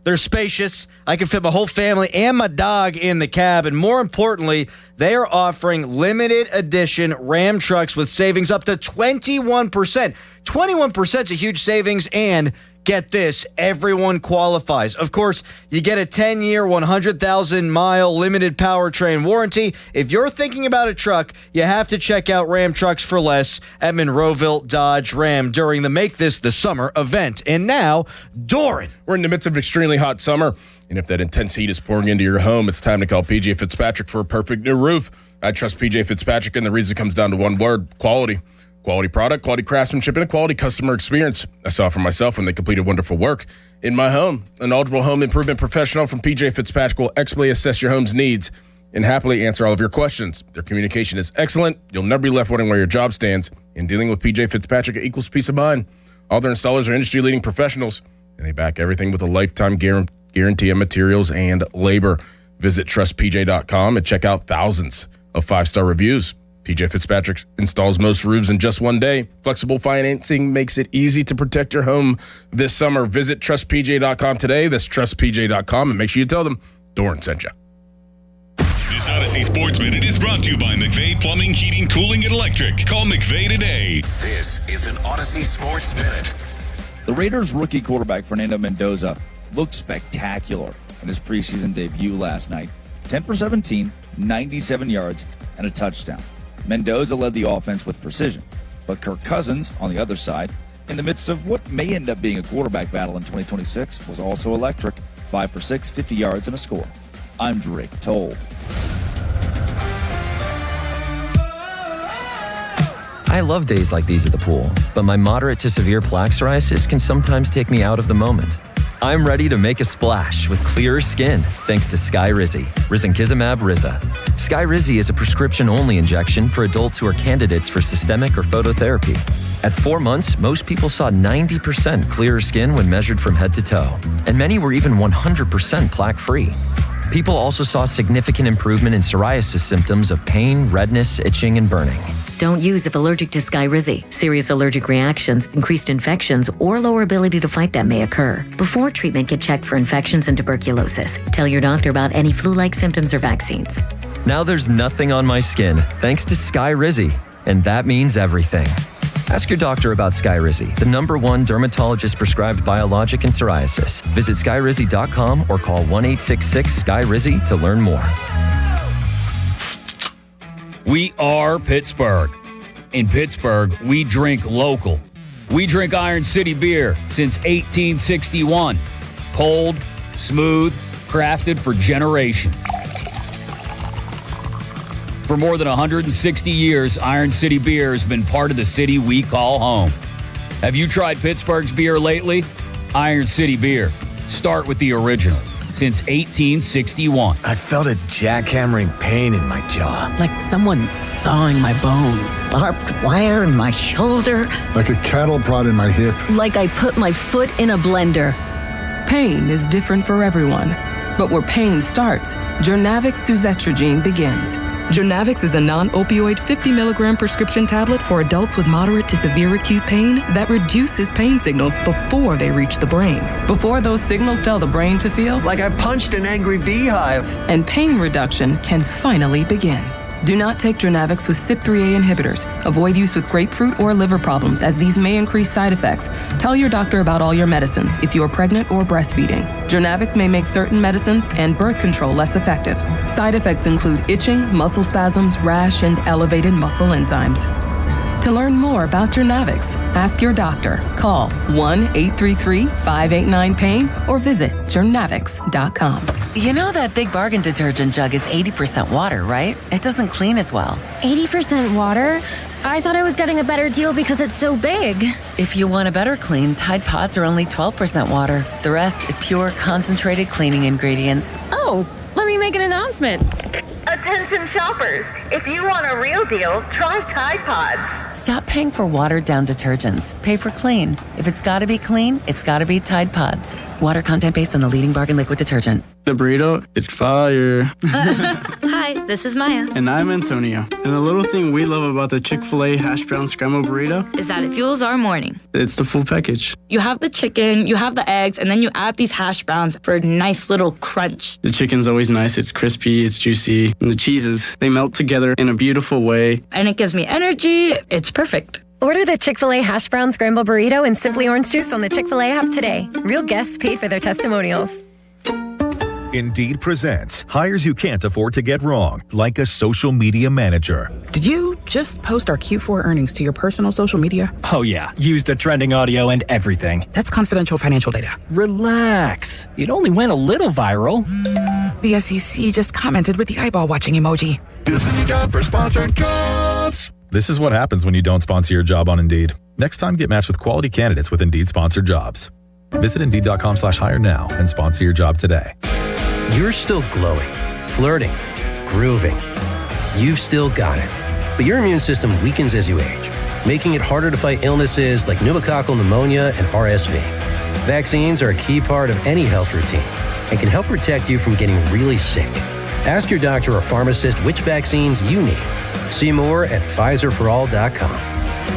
They're spacious. I can fit my whole family and my dog in the cab. And more importantly, they are offering limited edition Ram trucks with savings up to 21%. 21% is a huge savings, and get this, everyone qualifies. Of course, you get a 10-year, 100,000-mile limited powertrain warranty. If you're thinking about a truck, you have to check out Ram Trucks for Less at Monroeville Dodge Ram during the Make This the Summer event. And now, Doran. We're in the midst of an extremely hot summer, and if that intense heat is pouring into your home, it's time to call PJ Fitzpatrick for a perfect new roof. I trust PJ Fitzpatrick, and the reason comes down to one word: quality. Quality product, quality craftsmanship, and a quality customer experience. I saw it for myself when they completed wonderful work in my home. An eligible home improvement professional from PJ Fitzpatrick will expertly assess your home's needs and happily answer all of your questions. Their communication is excellent. You'll never be left wondering where your job stands. And dealing with PJ Fitzpatrick equals peace of mind. All their installers are industry-leading professionals, and they back everything with a lifetime guarantee on materials and labor. Visit trustpj.com and check out thousands of 5-star reviews. PJ Fitzpatrick installs most roofs in just one day. Flexible financing makes it easy to protect your home this summer. Visit trustpj.com today. That's trustpj.com, and make sure you tell them Doran sent you. This Odyssey Sports Minute is brought to you by McVeigh Plumbing, Heating, Cooling, and Electric. Call McVeigh today. This is an Odyssey Sports Minute. The Raiders' rookie quarterback, Fernando Mendoza, looked spectacular in his preseason debut last night. 10 for 17, 97 yards, and a touchdown. Mendoza led the offense with precision, but Kirk Cousins, on the other side, in the midst of what may end up being a quarterback battle in 2026, was also electric. 5 for 6, 50 yards, and a score. I'm Drake Toll. I love days like these at the pool, but my moderate to severe plaque psoriasis can sometimes take me out of the moment. I'm ready to make a splash with clearer skin thanks to Skyrizi, Risankizumab Riza. Skyrizi is a prescription-only injection for adults who are candidates for systemic or phototherapy. At 4 months, most people saw 90% clearer skin when measured from head to toe, and many were even 100% plaque-free. People also saw significant improvement in psoriasis symptoms of pain, redness, itching, and burning. Don't use if allergic to Skyrizi. Serious allergic reactions, increased infections, or lower ability to fight them may occur. Before treatment, get checked for infections and tuberculosis. Tell your doctor about any flu-like symptoms or vaccines. Now there's nothing on my skin thanks to Skyrizi, and that means everything. Ask your doctor about Skyrizi, the #1 dermatologist-prescribed biologic in psoriasis. Visit skyrizi.com or call 1-866-SKY-RIZZI to learn more. We are Pittsburgh. In Pittsburgh, we drink local. We drink Iron City beer since 1861. Cold, smooth, crafted for generations. For more than 160 years, Iron City beer has been part of the city we call home. Have you tried Pittsburgh's beer lately? Iron City beer. Start with the original. Since 1861. I felt a jackhammering pain in my jaw. Like someone sawing my bones. Barbed wire in my shoulder. Like a cattle prod in my hip. Like I put my foot in a blender. Pain is different for everyone. But where pain starts, Journavx Suzetrigine begins. Journavx is a non-opioid 50 milligram prescription tablet for adults with moderate to severe acute pain that reduces pain signals before they reach the brain. Before those signals tell the brain to feel like I punched an angry beehive. And pain reduction can finally begin. Do not take Journavx with CYP3A inhibitors. Avoid use with grapefruit or liver problems, as these may increase side effects. Tell your doctor about all your medicines if you are pregnant or breastfeeding. Journavx may make certain medicines and birth control less effective. Side effects include itching, muscle spasms, rash, and elevated muscle enzymes. To learn more about Journavx, ask your doctor. Call 1-833-589-PAIN or visit journavx.com. You know that Big Bargain detergent jug is 80% water, right? It doesn't clean as well. 80% water? I thought I was getting a better deal because it's so big. If you want a better clean, Tide Pods are only 12% water. The rest is pure, concentrated cleaning ingredients. Oh, let me make an announcement. Attention shoppers, if you want a real deal, try Tide Pods. Stop paying for watered-down detergents. Pay for clean. If it's gotta be clean, it's gotta be Tide Pods. Water content based on the leading bargain liquid detergent. The burrito is fire. Hi, this is Maya. And I'm Antonio. And the little thing we love about the Chick-fil-A hash brown scrambled burrito is that it fuels our morning. It's the full package. You have the chicken, you have the eggs, and then you add these hash browns for a nice little crunch. The chicken's always nice. It's crispy, it's juicy. And the cheeses, they melt together in a beautiful way. And it gives me energy. It's perfect. Order the Chick-fil-A hash brown scrambled burrito and Simply Orange Juice on the Chick-fil-A app today. Real guests paid for their testimonials. Indeed presents hires you can't afford to get wrong, like a social media manager. Did you just post our Q4 earnings to your personal social media? Oh yeah, used the trending audio and everything. That's confidential financial data. Relax. It only went a little viral. The SEC just commented with the eyeball watching emoji. This is your job for sponsored jobs. This is what happens when you don't sponsor your job on Indeed. Next time, get matched with quality candidates with Indeed sponsored jobs. Visit Indeed.com/hire now and sponsor your job today. You're still glowing, flirting, grooving. You've still got it. But your immune system weakens as you age, making it harder to fight illnesses like pneumococcal pneumonia and RSV. Vaccines are a key part of any health routine and can help protect you from getting really sick. Ask your doctor or pharmacist which vaccines you need. See more at PfizerForAll.com.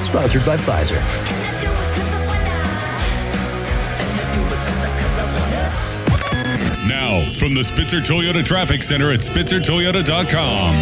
Sponsored by Pfizer. Now, from the Spitzer Toyota Traffic Center at SpitzerToyota.com.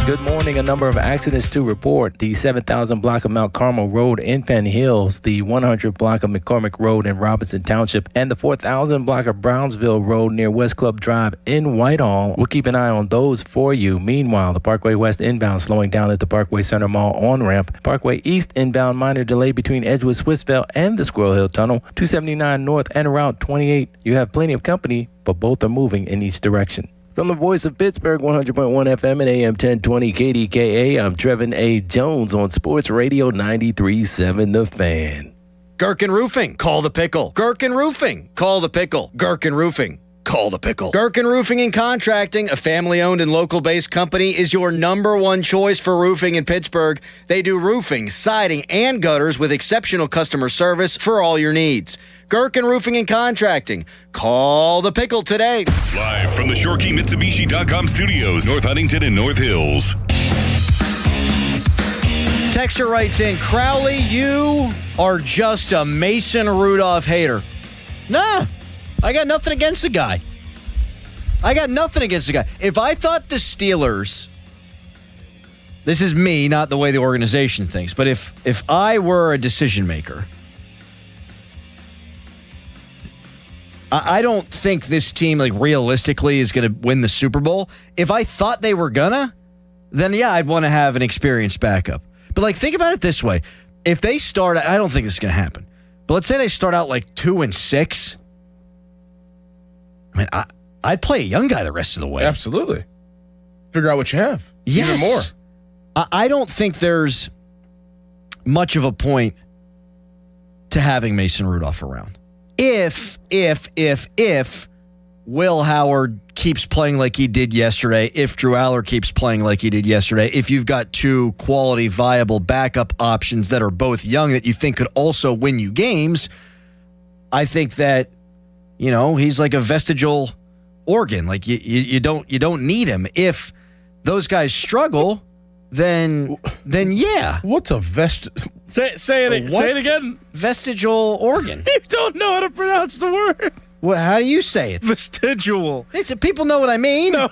Good morning. A number of accidents to report. The 7,000 block of Mount Carmel Road in Penn Hills, the 100 block of McCormick Road in Robinson Township, and the 4,000 block of Brownsville Road near West Club Drive in Whitehall. We'll keep an eye on those for you. Meanwhile, the Parkway West inbound slowing down at the Parkway Center Mall on-ramp. Parkway East inbound minor delay between Edgewood Swissvale and the Squirrel Hill Tunnel. 279 North and Route 28. You have plenty of company, but both are moving in each direction. From the voice of Pittsburgh, 100.1 FM and AM 1020 KDKA, I'm Trevin A. Jones on Sports Radio 93.7 The Fan. Gherkin Roofing, call the pickle. Gherkin Roofing, call the pickle. Gherkin Roofing, call the pickle. Gherkin Roofing and Contracting, a family-owned and local-based company, is your #1 choice for roofing in Pittsburgh. They do roofing, siding, and gutters with exceptional customer service for all your needs. Gherkin Roofing and Contracting. Call the pickle today. Live from the ShoreKeyMitsubishi.com studios, North Huntington and North Hills. Texter writes in, Crowley, you are just a Mason Rudolph hater. Nah, I got nothing against the guy. If I thought the Steelers, this is me, not the way the organization thinks, but if I were a decision maker, I don't think this team, like, realistically is going to win the Super Bowl. If I thought they were gonna, then yeah, I'd want to have an experienced backup. But, like, think about it this way. If they start, I don't think this is going to happen, but let's say they start out like 2-6. I mean, I'd play a young guy the rest of the way. Absolutely. Figure out what you have. Yes. Even more. I don't think there's much of a point to having Mason Rudolph around. If Will Howard keeps playing like he did yesterday, if Drew Aller keeps playing like he did yesterday, if you've got two quality, viable backup options that are both young that you think could also win you games, I think that, you know, he's like a vestigial organ. Like you don't need him. If those guys struggle, then yeah. What's a Say it again. Vestigial organ. You don't know how to pronounce the word. Well, how do you say it? Vestigial. People know what I mean. No,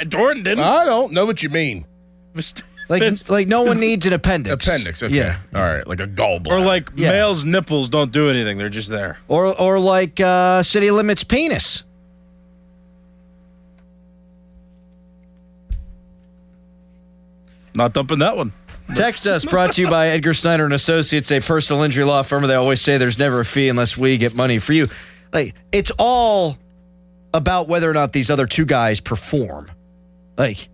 Jordan didn't. I don't know what you mean. Like no one needs an appendix. Appendix, okay. Yeah. All right, like a gallbladder. Or like males' nipples don't do anything. They're just there. Or like City Limits penis. Not dumping that one. Text us, brought to you by Edgar Snyder and Associates, a personal injury law firm. They always say there's never a fee unless we get money for you. Like, it's all about whether or not these other two guys perform. Like,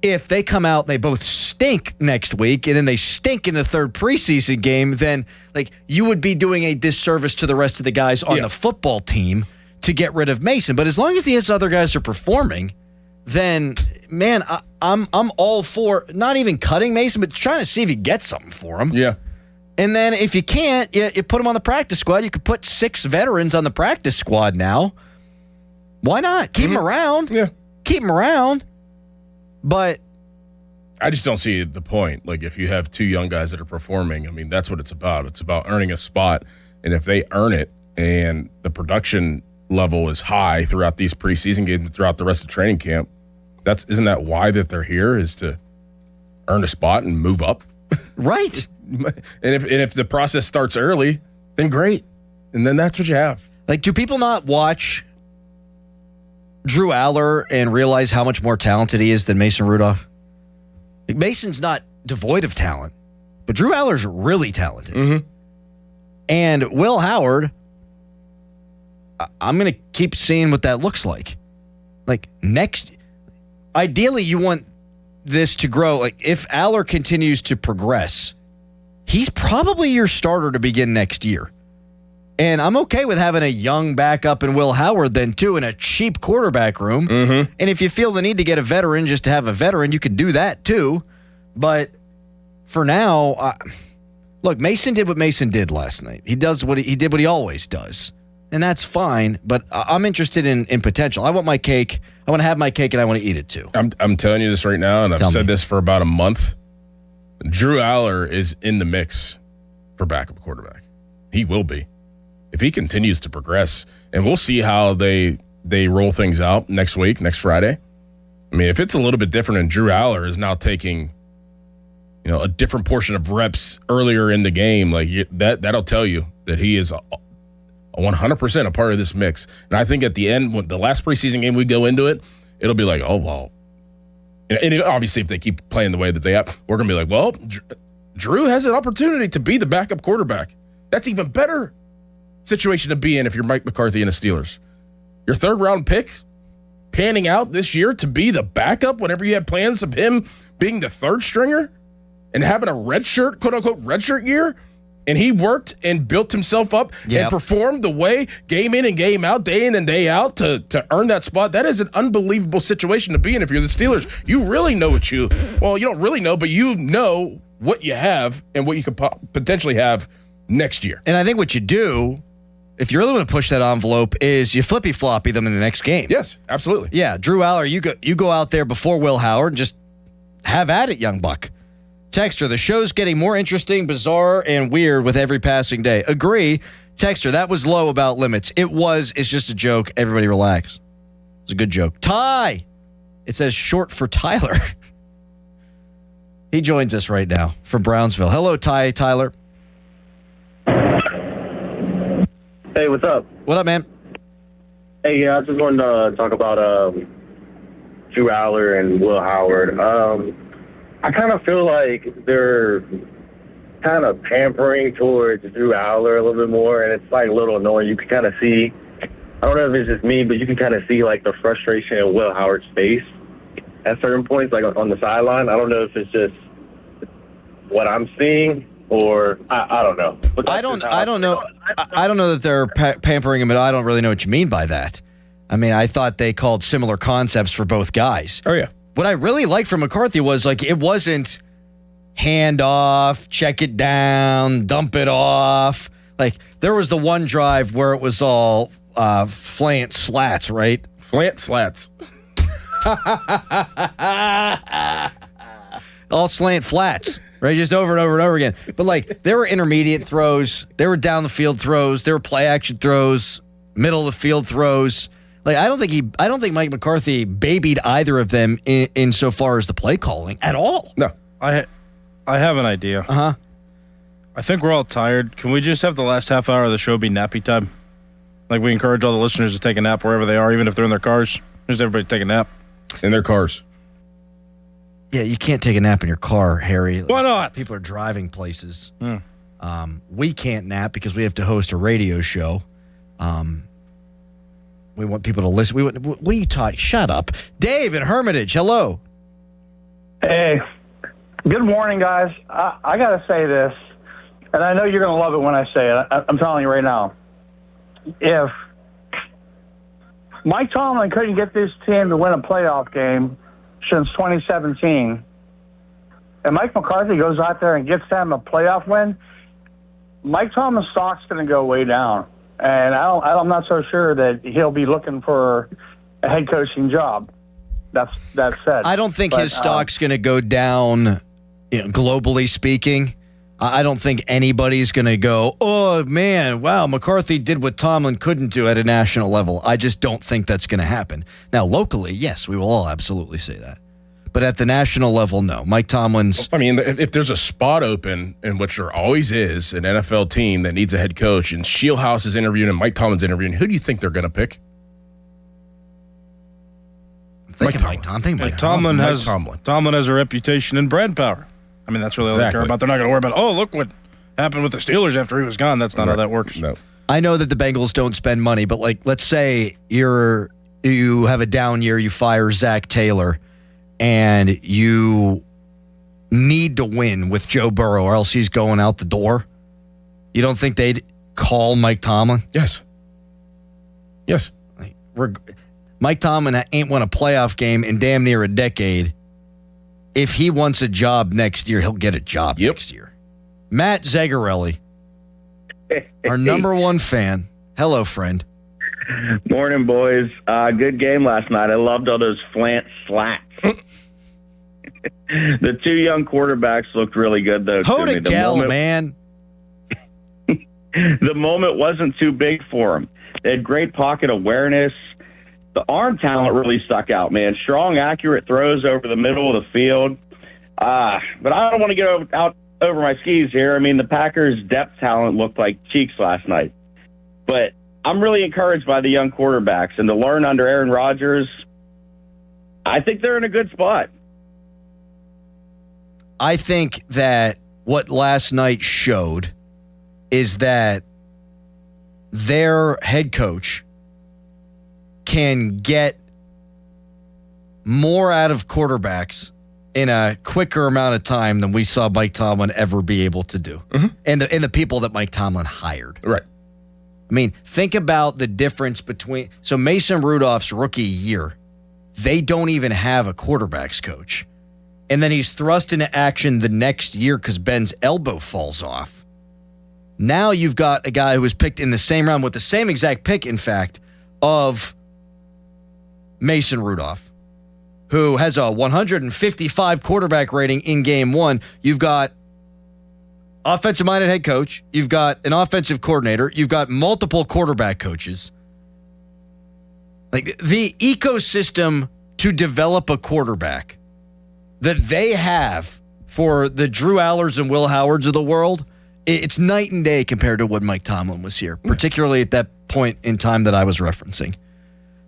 if they come out and they both stink next week and then they stink in the third preseason game, then, like, you would be doing a disservice to the rest of the guys on the football team to get rid of Mason. But as long as these other guys are performing, then, man, I'm all for not even cutting Mason, but trying to see if you get something for him. Yeah. And then if you can't, you put him on the practice squad. You could put 6 veterans on the practice squad now. Why not? Keep him around. Yeah. Keep him around. But I just don't see the point. Like, if you have two young guys that are performing, I mean, that's what it's about. It's about earning a spot. And if they earn it and the production level is high throughout these preseason games and throughout the rest of training camp, isn't that why that they're here, is to earn a spot and move up? Right. And if the process starts early, then great. And then that's what you have. Like, do people not watch Drew Aller and realize how much more talented he is than Mason Rudolph? Like, Mason's not devoid of talent, but Drew Aller's really talented. Mm-hmm. And Will Howard, I'm going to keep seeing what that looks like. Like, ideally, you want this to grow. Like, if Aller continues to progress, he's probably your starter to begin next year. And I'm okay with having a young backup in Will Howard then, too, in a cheap quarterback room. Mm-hmm. And if you feel the need to get a veteran just to have a veteran, you can do that, too. But for now, look, Mason did what Mason did last night. He did what he always does. And that's fine, but I'm interested in potential. I want my cake. I want to have my cake, and I want to eat it, too. I'm telling you this right now, and I've said this for about a month. Drew Aller is in the mix for backup quarterback. He will be. If he continues to progress, and we'll see how they roll things out next Friday. I mean, if it's a little bit different and Drew Aller is now taking, a different portion of reps earlier in the game, like that'll tell you that he is 100% a part of this mix. And I think at the end, when the last preseason game we go into it, it'll be like, oh, well. And obviously, if they keep playing the way that they have, we're going to be like, well, Drew has an opportunity to be the backup quarterback. That's even better situation to be in if you're Mike McCarthy and the Steelers. Your third-round pick panning out this year to be the backup whenever you had plans of him being the third stringer and having a redshirt, quote-unquote, redshirt year, and he worked and built himself up and performed the way game in and game out, day in and day out to earn that spot. That is an unbelievable situation to be in if you're the Steelers. You really know you don't really know, but you know what you have and what you could potentially have next year. And I think what you do, if you really want to push that envelope, is you flippy-floppy them in the next game. Yes, absolutely. Yeah, Drew Aller, you go out there before Will Howard and just have at it, young buck. Texter, the show's getting more interesting, bizarre, and weird with every passing day. Agree. Texter, that was low about limits. It's just a joke. Everybody relax. It's a good joke. Ty! It says short for Tyler. He joins us right now from Brownsville. Hello, Tyler. Hey, what's up? What up, man? Hey, yeah, I just wanted to talk about Drew Aller and Will Howard. I kind of feel like they're kind of pampering towards Drew Aller a little bit more, and it's like a little annoying. You can kind of see, I don't know if it's just me, but you can kind of see like the frustration in Will Howard's face at certain points, like on the sideline. I don't know if it's just what I'm seeing or I don't know. I don't know. I don't know that they're pampering him, but I don't really know what you mean by that. I mean, I thought they called similar concepts for both guys. Oh, yeah. What I really liked from McCarthy was like it wasn't hand off, check it down, dump it off. Like there was the one drive where it was all flant slats, right? Flant slats. All slant flats, right? Just over and over and over again. But like there were intermediate throws, there were down the field throws, there were play action throws, middle of the field throws. Like I don't think Mike McCarthy babied either of them in so far as the play calling at all. No. I have an idea. Uh-huh. I think we're all tired. Can we just have the last half hour of the show be nappy time? Like we encourage all the listeners to take a nap wherever they are, even if they're in their cars. Just everybody take a nap. In their cars. Yeah, you can't take a nap in your car, Harry. Why not? People are driving places. We can't nap because we have to host a radio show. We want people to listen. What are you talking? Shut up. Dave in Hermitage, hello. Hey, good morning, guys. I got to say this, and I know you're going to love it when I say it. I'm telling you right now. If Mike Tomlin couldn't get this team to win a playoff game since 2017, and Mike McCarthy goes out there and gets them a playoff win, Mike Tomlin's stock's going to go way down. And I'm not so sure that he'll be looking for a head coaching job. That said, I don't think his stock's going to go down, globally speaking. I don't think anybody's going to go, oh, man, wow, McCarthy did what Tomlin couldn't do at a national level. I just don't think that's going to happen. Now, locally, yes, we will all absolutely say that. But at the national level, no. Mike Tomlin's... I mean, if there's a spot open, in which there always is, an NFL team that needs a head coach, and Shieldhouse is interviewing and Mike Tomlin's interviewing, who do you think they're going to pick? Mike Tomlin. Tomlin has a reputation in brand power. I mean, that's really all they care about. They're not going to worry about, oh, look what happened with the Steelers after he was gone. That's not how that works. No. I know that the Bengals don't spend money, but like, let's say you have a down year, you fire Zach Taylor, and you need to win with Joe Burrow or else he's going out the door. You don't think they'd call Mike Tomlin? Yes. Mike Tomlin ain't won a playoff game in damn near a decade. If he wants a job next year, he'll get a job next year. Matt Zagarelli, our number one fan. Hello, friend. Morning, boys. Good game last night. I loved all those flant slats. The two young quarterbacks looked really good, though. Hoda Gell, man. The moment wasn't too big for them. They had great pocket awareness. The arm talent really stuck out, man. Strong, accurate throws over the middle of the field. But I don't want to get out over my skis here. I mean, the Packers' depth talent looked like cheeks last night. But I'm really encouraged by the young quarterbacks. And to learn under Aaron Rodgers, I think they're in a good spot. I think that what last night showed is that their head coach can get more out of quarterbacks in a quicker amount of time than we saw Mike Tomlin ever be able to do. Mm-hmm. And the people that Mike Tomlin hired. Right. I mean, think about the difference between... So Mason Rudolph's rookie year, they don't even have a quarterbacks coach. And then he's thrust into action the next year because Ben's elbow falls off. Now you've got a guy who was picked in the same round with the same exact pick, in fact, of Mason Rudolph. who has a 155 quarterback rating in game one. You've got offensive-minded head coach. You've got an offensive coordinator. You've got multiple quarterback coaches. Like, the ecosystem to develop a quarterback that they have for the Drew Allers and Will Howards of the world, it's night and day compared to when Mike Tomlin was here, particularly at that point in time that I was referencing.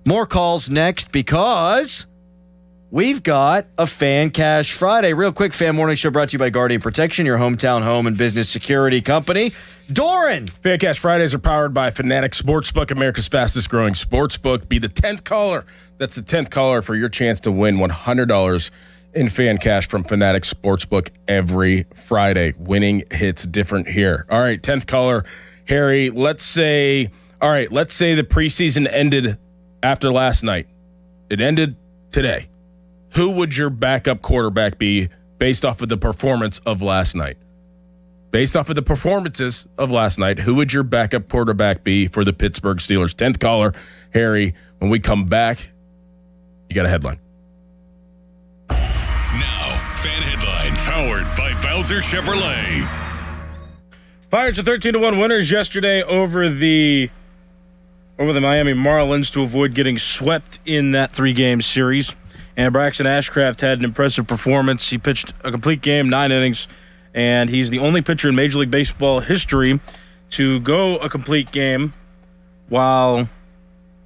More calls next because we've got a Fan Cash Friday. Real quick, Fan Morning Show brought to you by Guardian Protection, your hometown home and business security company. Doran! Fan Cash Fridays are powered by Fanatics Sportsbook, America's fastest growing sportsbook. Be the 10th caller. That's the 10th caller for your chance to win $100 in Fan Cash from Fanatics Sportsbook every Friday. Winning hits different here. All right, 10th caller, Harry. Let's say the preseason ended after last night. It ended today. Who would your backup quarterback be based off of the performance of last night? Based off of the performances of last night, who would your backup quarterback be for the Pittsburgh Steelers? 10th caller, Harry. When we come back, you got a headline. Now, Fan Headlines, powered by Bowser Chevrolet. Pirates are 13-1 winners yesterday over the Miami Marlins to avoid getting swept in that 3-game series. And Braxton Ashcraft had an impressive performance. He pitched a complete game, 9 innings, and he's the only pitcher in Major League Baseball history to go a complete game while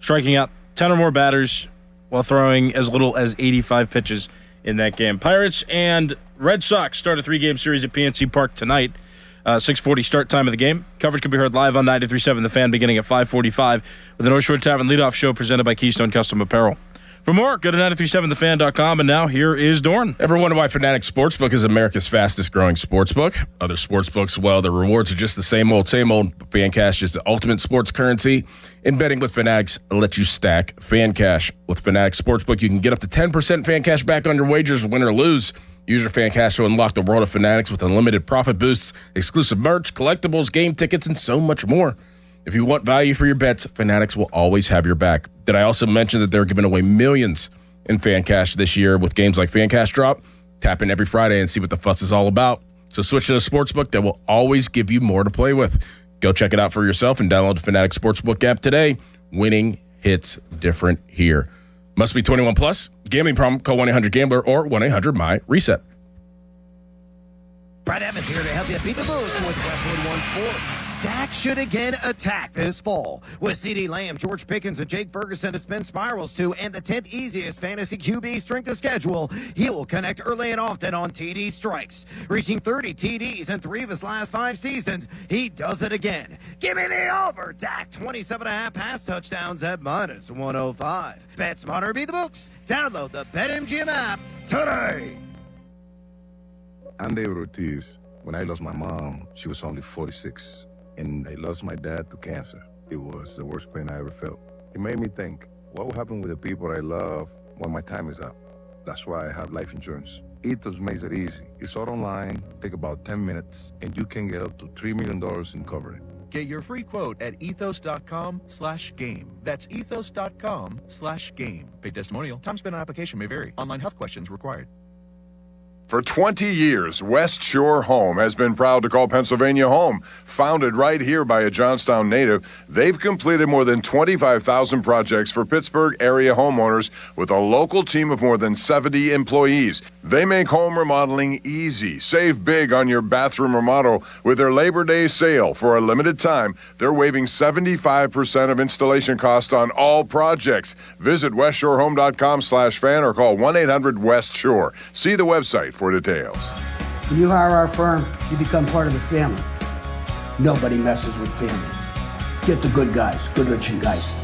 striking out 10 or more batters while throwing as little as 85 pitches in that game. Pirates and Red Sox start a 3-game series at PNC Park tonight. 6:40 start time of the game. Coverage can be heard live on 93.7 The Fan beginning at 5:45 with the North Shore Tavern leadoff show presented by Keystone Custom Apparel. For more, go to 937thefan.com, and now here is Dorn. Ever wonder why Fanatics Sportsbook is America's fastest growing sportsbook? Other sportsbooks, well, the rewards are just the same old. Fan Cash is the ultimate sports currency. In betting with Fanatics lets you stack Fan Cash. With Fanatics Sportsbook, you can get up to 10% Fan Cash back on your wagers, win or lose. Use your Fan Cash to unlock the world of Fanatics with unlimited profit boosts, exclusive merch, collectibles, game tickets, and so much more. If you want value for your bets, Fanatics will always have your back. Did I also mention that they're giving away millions in Fan Cash this year with games like Fan Cash Drop? Tap in every Friday and see what the fuss is all about. So switch to the Sportsbook that will always give you more to play with. Go check it out for yourself and download the Fanatics Sportsbook app today. Winning hits different here. Must be 21 plus. Gambling problem, call 1-800-GAMBLER or 1-800-MY-RESET. Brad Evans here to help you beat the boost with Westwood One Sports. Dak should again attack this fall. With CeeDee Lamb, George Pickens, and Jake Ferguson to spin spirals to, and the 10th easiest fantasy QB strength of schedule, he will connect early and often on TD strikes. Reaching 30 TDs in 3 of his last 5 seasons, he does it again. Give me the over. Dak, 27.5 pass touchdowns at -105. Bet smarter, beat the books. Download the BetMGM app today. I'm David Ortiz. When I lost my mom, she was only 46. And I lost my dad to cancer. It was the worst pain I ever felt. It made me think, what will happen with the people I love when my time is up? That's why I have life insurance. Ethos makes it easy. It's all online, take about 10 minutes, and you can get up to $3 million in coverage. Get your free quote at ethos.com/game. That's ethos.com/game. Paid testimonial. Time spent on application may vary. Online health questions required. For 20 years, West Shore Home has been proud to call Pennsylvania home. Founded right here by a Johnstown native, they've completed more than 25,000 projects for Pittsburgh area homeowners with a local team of more than 70 employees. They make home remodeling easy. Save big on your bathroom remodel with their Labor Day sale. For a limited time, they're waiving 75% of installation costs on all projects. Visit westshorehome.com/fan or call 1-800-WEST-SHORE. See the website for details. When you hire our firm, you become part of the family. Nobody messes with family. Get the good guys, Goodrich and Geist.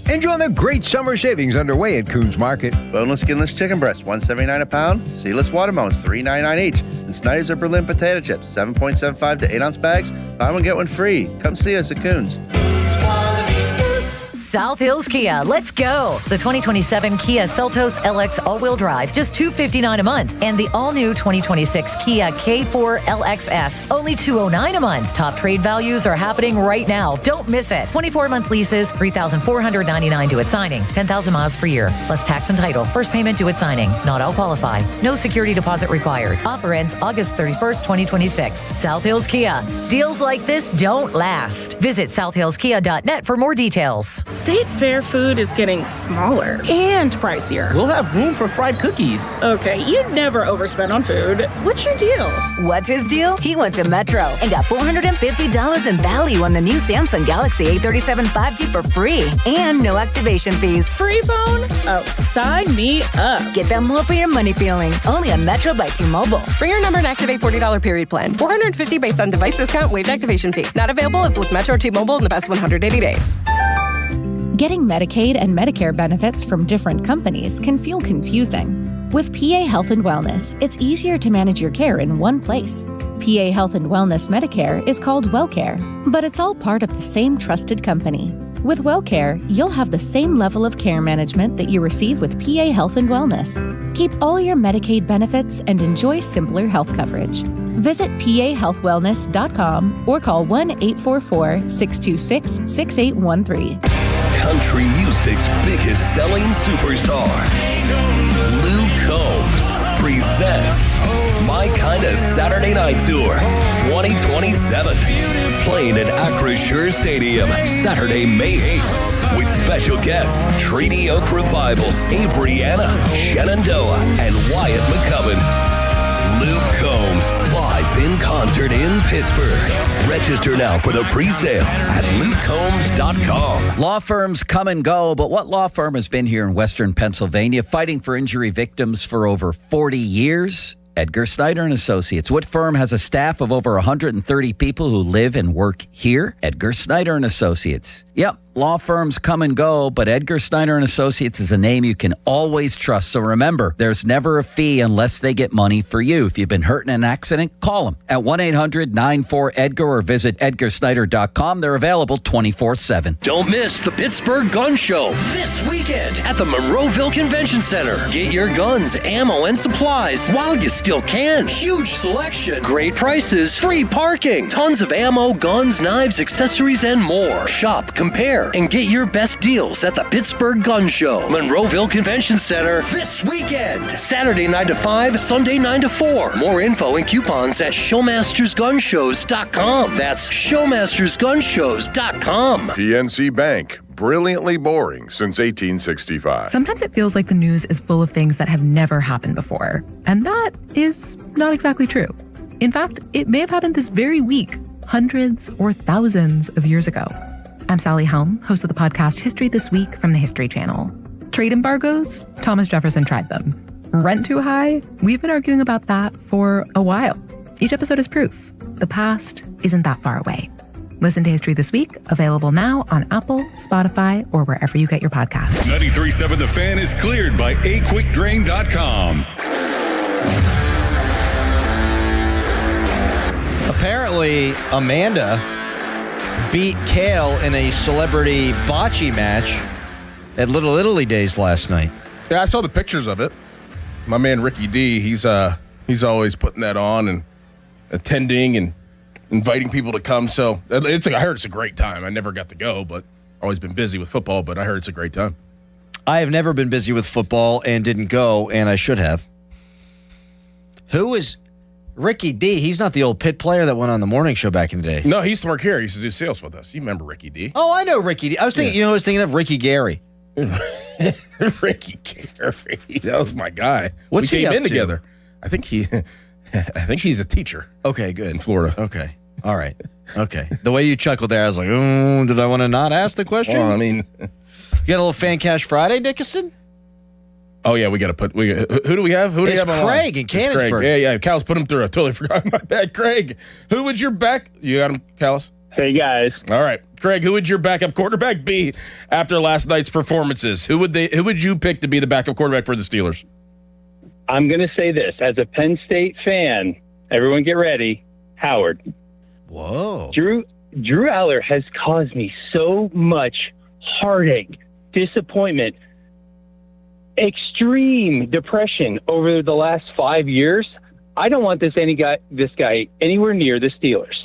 Enjoy the great summer savings underway at Coons Market. Boneless, skinless chicken breast, $179 a pound. Seedless watermelons, $3.99 each. And Snyder's or Berlin potato chips, 7.75 to 8-ounce bags. Buy one, get one free. Come see us at Coons. South Hills Kia. Let's go. The 2027 Kia Seltos LX all-wheel drive, just $259 a month. And the all-new 2026 Kia K4 LXS, only $209 a month. Top trade values are happening right now. Don't miss it. 24-month leases, $3,499 due at signing, 10,000 miles per year, plus tax and title. First payment due at signing. Not all qualify. No security deposit required. Offer ends August 31st, 2026. South Hills Kia. Deals like this don't last. Visit southhillskia.net for more details. State Fair food is getting smaller and pricier. We'll have room for fried cookies. Okay, you never overspend on food. What's your deal? What's his deal? He went to Metro and got $450 in value on the new Samsung Galaxy A37 5G for free and no activation fees. Free phone? Oh, sign me up. Get that more for your money feeling. Only on Metro by T-Mobile. Bring your number and activate $40 period plan. $450 based on device discount, waived activation fee. Not available if with Metro or T-Mobile in the past 180 days. Getting Medicaid and Medicare benefits from different companies can feel confusing. With PA Health and Wellness, it's easier to manage your care in one place. PA Health and Wellness Medicare is called WellCare, but it's all part of the same trusted company. With WellCare, you'll have the same level of care management that you receive with PA Health and Wellness. Keep all your Medicaid benefits and enjoy simpler health coverage. Visit pahealthwellness.com or call 1-844-626-6813. Country music's biggest selling superstar, Luke Combs, presents My Kinda Saturday Night Tour 2027. Playing at Acrisure Stadium Saturday, May 8th. With special guests Treaty Oak Revival, Avery Anna, Shenandoah, and Wyatt McCubbin. Luke Combs, live in concert in Pittsburgh. Register now for the pre-sale at lukecombs.com. Law firms come and go, but what law firm has been here in Western Pennsylvania fighting for injury victims for over 40 years? Edgar Snyder & Associates. What firm has a staff of over 130 people who live and work here? Edgar Snyder & Associates. Yep, law firms come and go, but Edgar Snyder & Associates is a name you can always trust. So remember, there's never a fee unless they get money for you. If you've been hurt in an accident, call them at 1-800-94-EDGAR or visit edgarsnyder.com. They're available 24/7. Don't miss the Pittsburgh Gun Show this weekend at the Monroeville Convention Center. Get your guns, ammo, and supplies while you still can. Huge selection, great prices, free parking, tons of ammo, guns, knives, accessories, and more. Shop, compare, and get your best deals at the Pittsburgh Gun Show, Monroeville Convention Center this weekend. Saturday 9 to 5, Sunday 9 to 4. More info and coupons at showmastersgunshows.com. That's showmastersgunshows.com. PNC Bank. Brilliantly boring since 1865. Sometimes it feels like the news is full of things that have never happened before. And that is not exactly true. In fact, it may have happened this very week, hundreds or thousands of years ago. I'm Sally Helm, host of the podcast History This Week from the History Channel. Trade embargoes? Thomas Jefferson tried them. Rent too high? We've been arguing about that for a while. Each episode is proof. The past isn't that far away. Listen to History This Week, available now on Apple, Spotify, or wherever you get your podcasts. 93.7 The Fan is cleared by aquickdrain.com. Apparently, Amanda beat Kale in a celebrity bocce match at Little Italy Days last night. Yeah, I saw the pictures of it. My man Ricky D, he's always putting that on and attending and inviting people to come. So I heard it's a great time. I never got to go, but always been busy with football, but I heard it's a great time. I have never been busy with football and didn't go, and I should have. Who is Ricky D? He's not the old Pitt player that went on the morning show back in the day. No, he used to work here. He used to do sales with us. You remember Ricky D? Oh, I know Ricky D. I was thinking, I was thinking of Ricky Gary. Ricky Gary. That was my guy. What's we he came up in to? together. I think he's a teacher. Okay, good. In Florida. Okay. All right. Okay. The way you chuckled there, I was like, did I want to not ask the question? Well, I mean, you got a little Fan Cash Friday, Dickinson? Oh, yeah, we got to put, who do we have? Who do we have on? Craig in Canonsburg. Craig. Yeah, Cal's put him through. I totally forgot my bad. Craig, who would your you got him, Callis? Hey, guys. All right. Craig, who would your backup quarterback be after last night's performances? Who would you pick to be the backup quarterback for the Steelers? I'm going to say this. As a Penn State fan, everyone get ready. Howard. Whoa. Drew Aller has caused me so much heartache, disappointment, extreme depression over the last 5 years. I don't want this guy anywhere near the Steelers.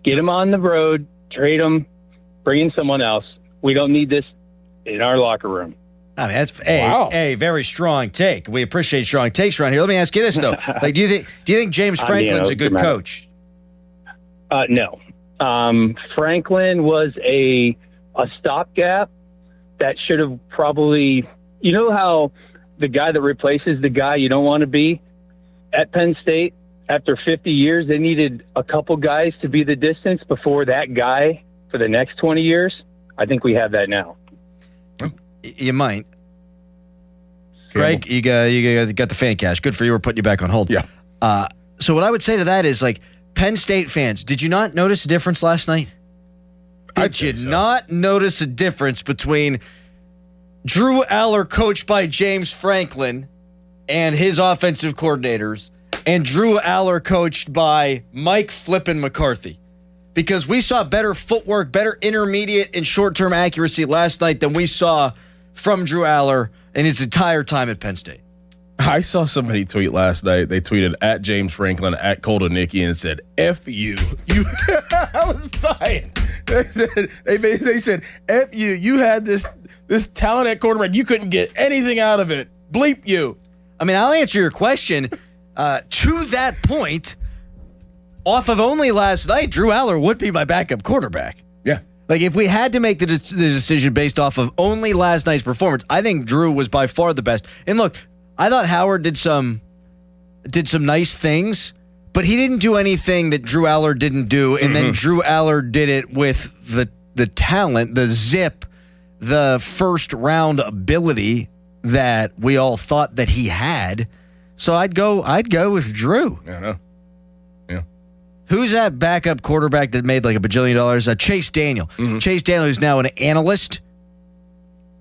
Get him on the road, trade him, bring in someone else. We don't need this in our locker room. I mean, that's a very strong take. We appreciate strong takes around here. Let me ask you this though: do you think James Franklin's a good coach? No. Franklin was a stopgap that should have probably. You know how the guy that replaces the guy you don't want to be at Penn State after 50 years, they needed a couple guys to be the distance before that guy for the next 20 years. I think we have that now. You might. Craig, you got the fan cash. Good for you. We're putting you back on hold. Yeah. So what I would say to that is, like, Penn State fans, did you not notice a difference last night? Did you not notice a difference between Drew Aller, coached by James Franklin and his offensive coordinators, and Drew Aller, coached by Mike Flippin McCarthy? Because we saw better footwork, better intermediate and short-term accuracy last night than we saw from Drew Aller in his entire time at Penn State. I saw somebody tweet last night. They tweeted at James Franklin, at Colton Nicky, and said, F you. I was dying. They said, F you. You had this talent at quarterback. You couldn't get anything out of it. Bleep you. I mean, I'll answer your question. To that point, off of only last night, Drew Aller would be my backup quarterback. Yeah. Like, if we had to make the decision based off of only last night's performance, I think Drew was by far the best. And look, I thought Howard did some nice things, but he didn't do anything that Drew Aller didn't do. And then Drew Aller did it with the talent, the zip, the first round ability that we all thought that he had. So I'd go with Drew. I know. Yeah. Who's that backup quarterback that made like $1 bajillion? Chase Daniel. Chase Daniel, who's now an analyst.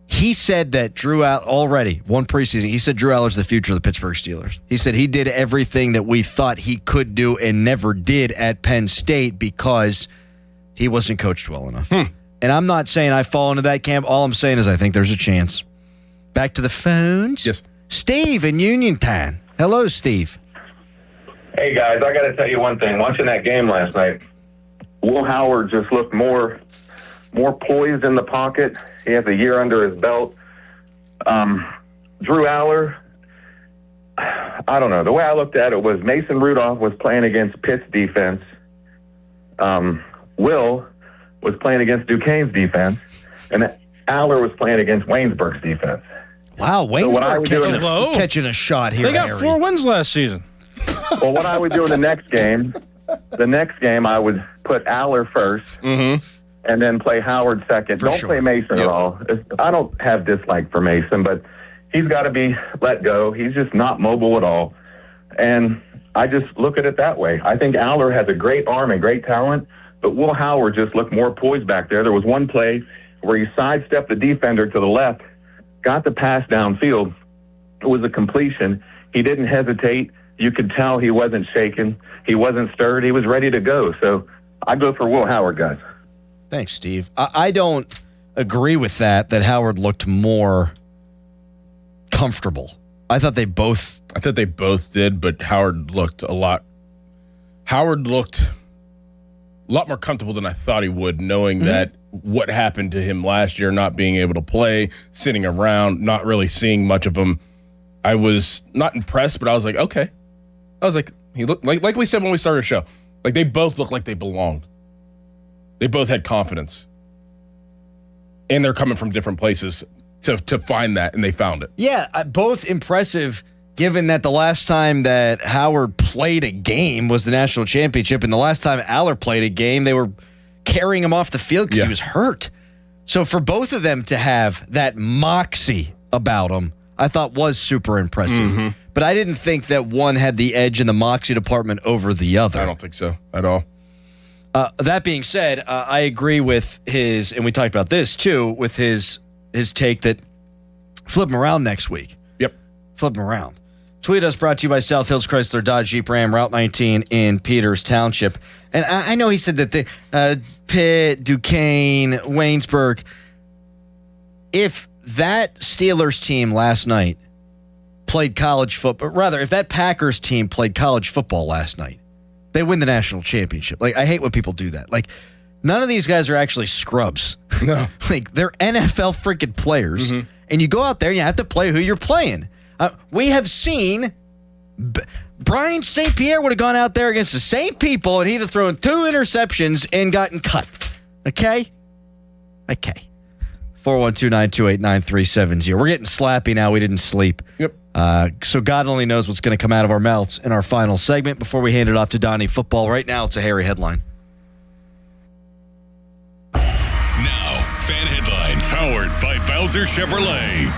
He said that Drew Aller, already one preseason, he said Drew Aller's the future of the Pittsburgh Steelers. He said he did everything that we thought he could do and never did at Penn State because he wasn't coached well enough. And I'm not saying I fall into that camp. All I'm saying is I think there's a chance. Back to the phones. Yes. Steve in Uniontown. Hello, Steve. Hey, guys, I got to tell you one thing. Watching that game last night, Will Howard just looked more poised in the pocket. He has a year under his belt. Drew Aller, I don't know. The way I looked at it was Mason Rudolph was playing against Pitt's defense. Will was playing against Duquesne's defense. And Aller was playing against Waynesburg's defense. Wow, Waynesburg catching a shot here. They got 4 wins last season. Well, what I would do in the next game, I would put Aller first and then play Howard second. Don't play Mason at all. I don't have dislike for Mason, but he's got to be let go. He's just not mobile at all. And I just look at it that way. I think Aller has a great arm and great talent, but Will Howard just looked more poised back there. There was one play where he sidestepped the defender to the left, got the pass downfield. It was a completion. He didn't hesitate. You could tell he wasn't shaken. He wasn't stirred. He was ready to go. So I go for Will Howard, guys. Thanks, Steve. I don't agree with that Howard looked more comfortable. I thought they both did, but Howard looked a lot more comfortable than I thought he would, knowing that what happened to him last year, not being able to play, sitting around, not really seeing much of him. I was not impressed, but I was like, okay. I was like, he looked like we said when we started the show. Like, they both looked like they belonged. They both had confidence. And they're coming from different places to find that, and they found it. Yeah, both impressive, given that the last time that Howard played a game was the national championship, and the last time Aller played a game, they were carrying him off the field because he was hurt. So for both of them to have that moxie about them, I thought was super impressive. But I didn't think that one had the edge in the moxie department over the other. I don't think so at all. That being said, I agree with his, and we talked about this too, with his take that flip him around next week. Yep. Flip him around. Tweet us, brought to you by South Hills Chrysler Dodge Jeep Ram, Route 19 in Peters Township. And I know he said that the Pitt, Duquesne, Waynesburg, if that Steelers team last night played college football, rather, if that Packers team played college football last night, they win the national championship. Like, I hate when people do that. Like, none of these guys are actually scrubs. No. Like, they're NFL freaking players. Mm-hmm. And you go out there and you have to play who you're playing. We have seen Brian St. Pierre would have gone out there against the same people and he'd have thrown 2 interceptions and gotten cut. Okay? 412-928-9370. We're getting slappy now. We didn't sleep. Yep. So God only knows what's going to come out of our mouths in our final segment before we hand it off to Donnie Football. Right now, it's a hairy headline. Now, fan headlines powered by Bowser Chevrolet.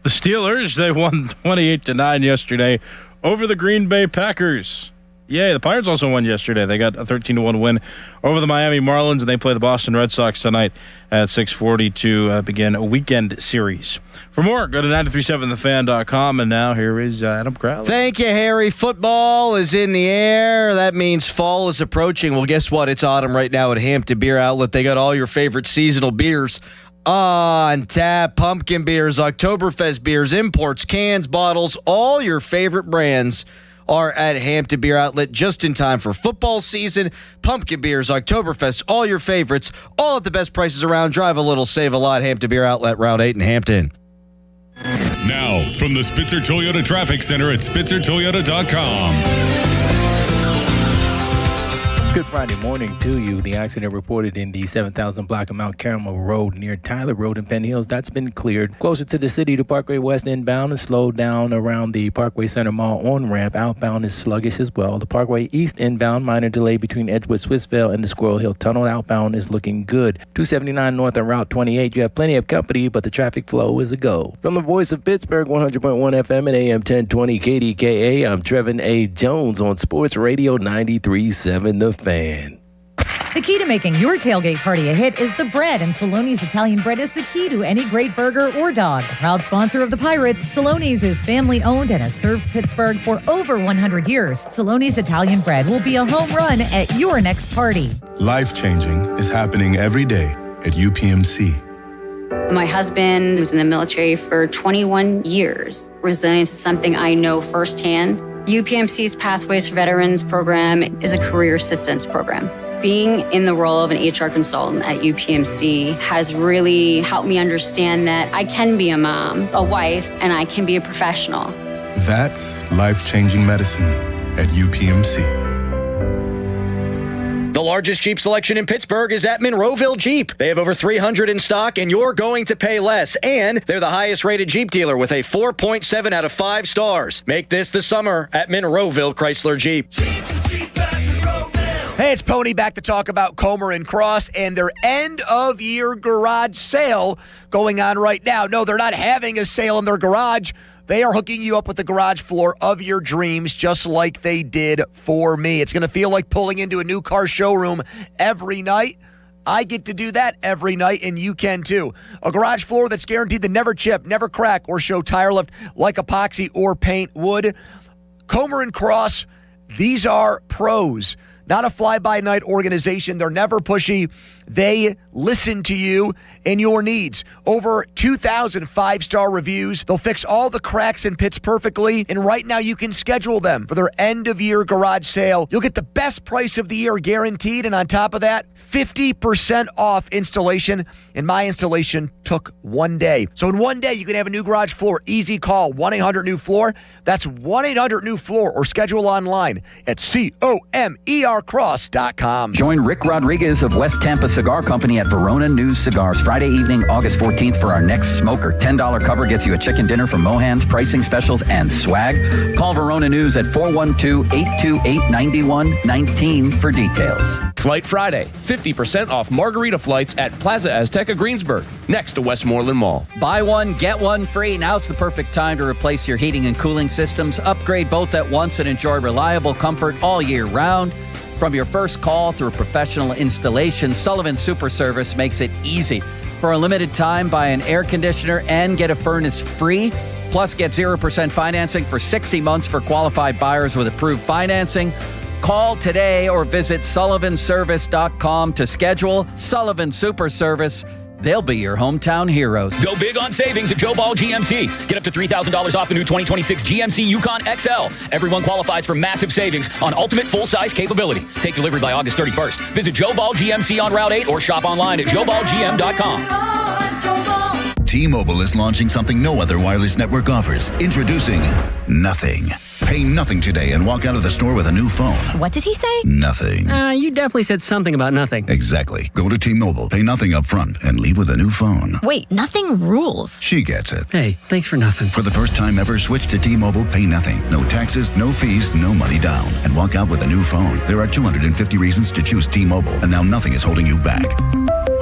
The Steelers, they won 28-9 yesterday over the Green Bay Packers. Yay, the Pirates also won yesterday. They got a 13-1 win over the Miami Marlins, and they play the Boston Red Sox tonight at 6:40 to begin a weekend series. For more, go to 937thefan.com, and now here is Adam Crowley. Thank you, Harry. Football is in the air. That means fall is approaching. Well, guess what? It's autumn right now at Hampton Beer Outlet. They got all your favorite seasonal beers on tap. Pumpkin beers, Oktoberfest beers, imports, cans, bottles, all your favorite brands are at Hampton Beer Outlet just in time for football season. Pumpkin beers, Oktoberfest, all your favorites, all at the best prices around. Drive a little, save a lot. Hampton Beer Outlet, Route 8 in Hampton. Now, from the Spitzer Toyota Traffic Center at SpitzerToyota.com. Good Friday morning to you. The accident reported in the 7000 block of Mount Carmel Road near Tyler Road in Penn Hills. That's been cleared. Closer to the city, the Parkway West inbound is slowed down around the Parkway Center Mall on-ramp. Outbound is sluggish as well. The Parkway East inbound, minor delay between Edgewood, Swissvale, and the Squirrel Hill Tunnel. Outbound is looking good. 279 north on Route 28. You have plenty of company, but the traffic flow is a go. From the voice of Pittsburgh, 100.1 FM and AM 1020 KDKA, I'm Trevin A. Jones on Sports Radio 93.7 The Fan. The key to making your tailgate party a hit is the bread, and Saloni's Italian bread is the key to any great burger or dog. A proud sponsor of the Pirates, Saloni's is family-owned and has served Pittsburgh for over 100 years. Saloni's Italian bread will be a home run at your next party. Life-changing is happening every day at UPMC. My husband was in the military for 21 years. Resilience is something I know firsthand. UPMC's Pathways for Veterans program is a career assistance program. Being in the role of an HR consultant at UPMC has really helped me understand that I can be a mom, a wife, and I can be a professional. That's life-changing medicine at UPMC. The largest Jeep selection in Pittsburgh is at Monroeville Jeep. They have over 300 in stock, and you're going to pay less. And they're the highest-rated Jeep dealer with a 4.7 out of 5 stars. Make this the summer at Monroeville Chrysler Jeep. Hey, it's Pony back to talk about Comer and Cross and their end-of-year garage sale going on right now. No, they're not having a sale in their garage. They are hooking you up with the garage floor of your dreams, just like they did for me. It's going to feel like pulling into a new car showroom every night. I get to do that every night, and you can too. A garage floor that's guaranteed to never chip, never crack, or show tire lift like epoxy or paint would. Comer and Cross, these are pros. Not a fly-by-night organization. They're never pushy. They listen to you and your needs. Over 2,000 five-star reviews. They'll fix all the cracks and pits perfectly. And right now you can schedule them for their end-of-year garage sale. You'll get the best price of the year guaranteed. And on top of that, 50% off installation. And my installation took 1 day. So in 1 day, you can have a new garage floor. Easy call, 1-800-NEW-FLOOR. That's 1-800-NEW-FLOOR, or schedule online at COMERcross.com. Join Rick Rodriguez of West Tampa Cigar Company at Verona News Cigars Friday evening, August 14th for our next smoker. $10 cover gets you a chicken dinner from Mohan's, pricing specials, and swag. Call Verona News at 412-828-9119 for details. Flight Friday, 50% off margarita flights at Plaza Azteca Greensburg, next to Westmoreland Mall. Buy one, get one free. Now's the perfect time to replace your heating and cooling systems. Upgrade both at once and enjoy reliable comfort all year round. From your first call through professional installation, Sullivan Super Service makes it easy. For a limited time, buy an air conditioner and get a furnace free. Plus, get 0% financing for 60 months for qualified buyers with approved financing. Call today or visit sullivanservice.com to schedule Sullivan Super Service. They'll be your hometown heroes. Go big on savings at Joe Ball GMC. Get up to $3,000 off the new 2026 GMC Yukon XL. Everyone qualifies for massive savings on ultimate full-size capability. Take delivery by August 31st. Visit Joe Ball GMC on Route 8 or shop online at joeballgm.com. T-Mobile is launching something no other wireless network offers. Introducing Nothing. Pay nothing today and walk out of the store with a new phone. What did he say? Nothing. You definitely said something about nothing. Exactly. Go to T-Mobile, pay nothing up front, and leave with a new phone. Wait, nothing rules. She gets it. Hey, thanks for nothing. For the first time ever, switch to T-Mobile, pay nothing. No taxes, no fees, no money down. And walk out with a new phone. There are 250 reasons to choose T-Mobile, and now nothing is holding you back.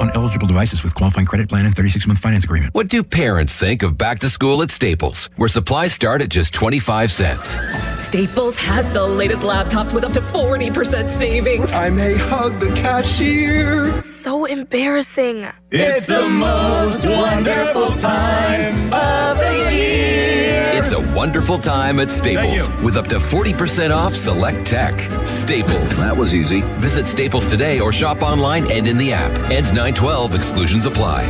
On eligible devices with qualifying credit plan and 36-month finance agreement. What do parents think of back to school at Staples, where supplies start at just 25 cents? Staples has the latest laptops with up to 40% savings. I may hug the cashier. So embarrassing. It's the most wonderful time of the year. It's a wonderful time at Staples with up to 40% off select tech. Staples. That was easy. Visit Staples today or shop online and in the app. Ends 9/12. Exclusions apply.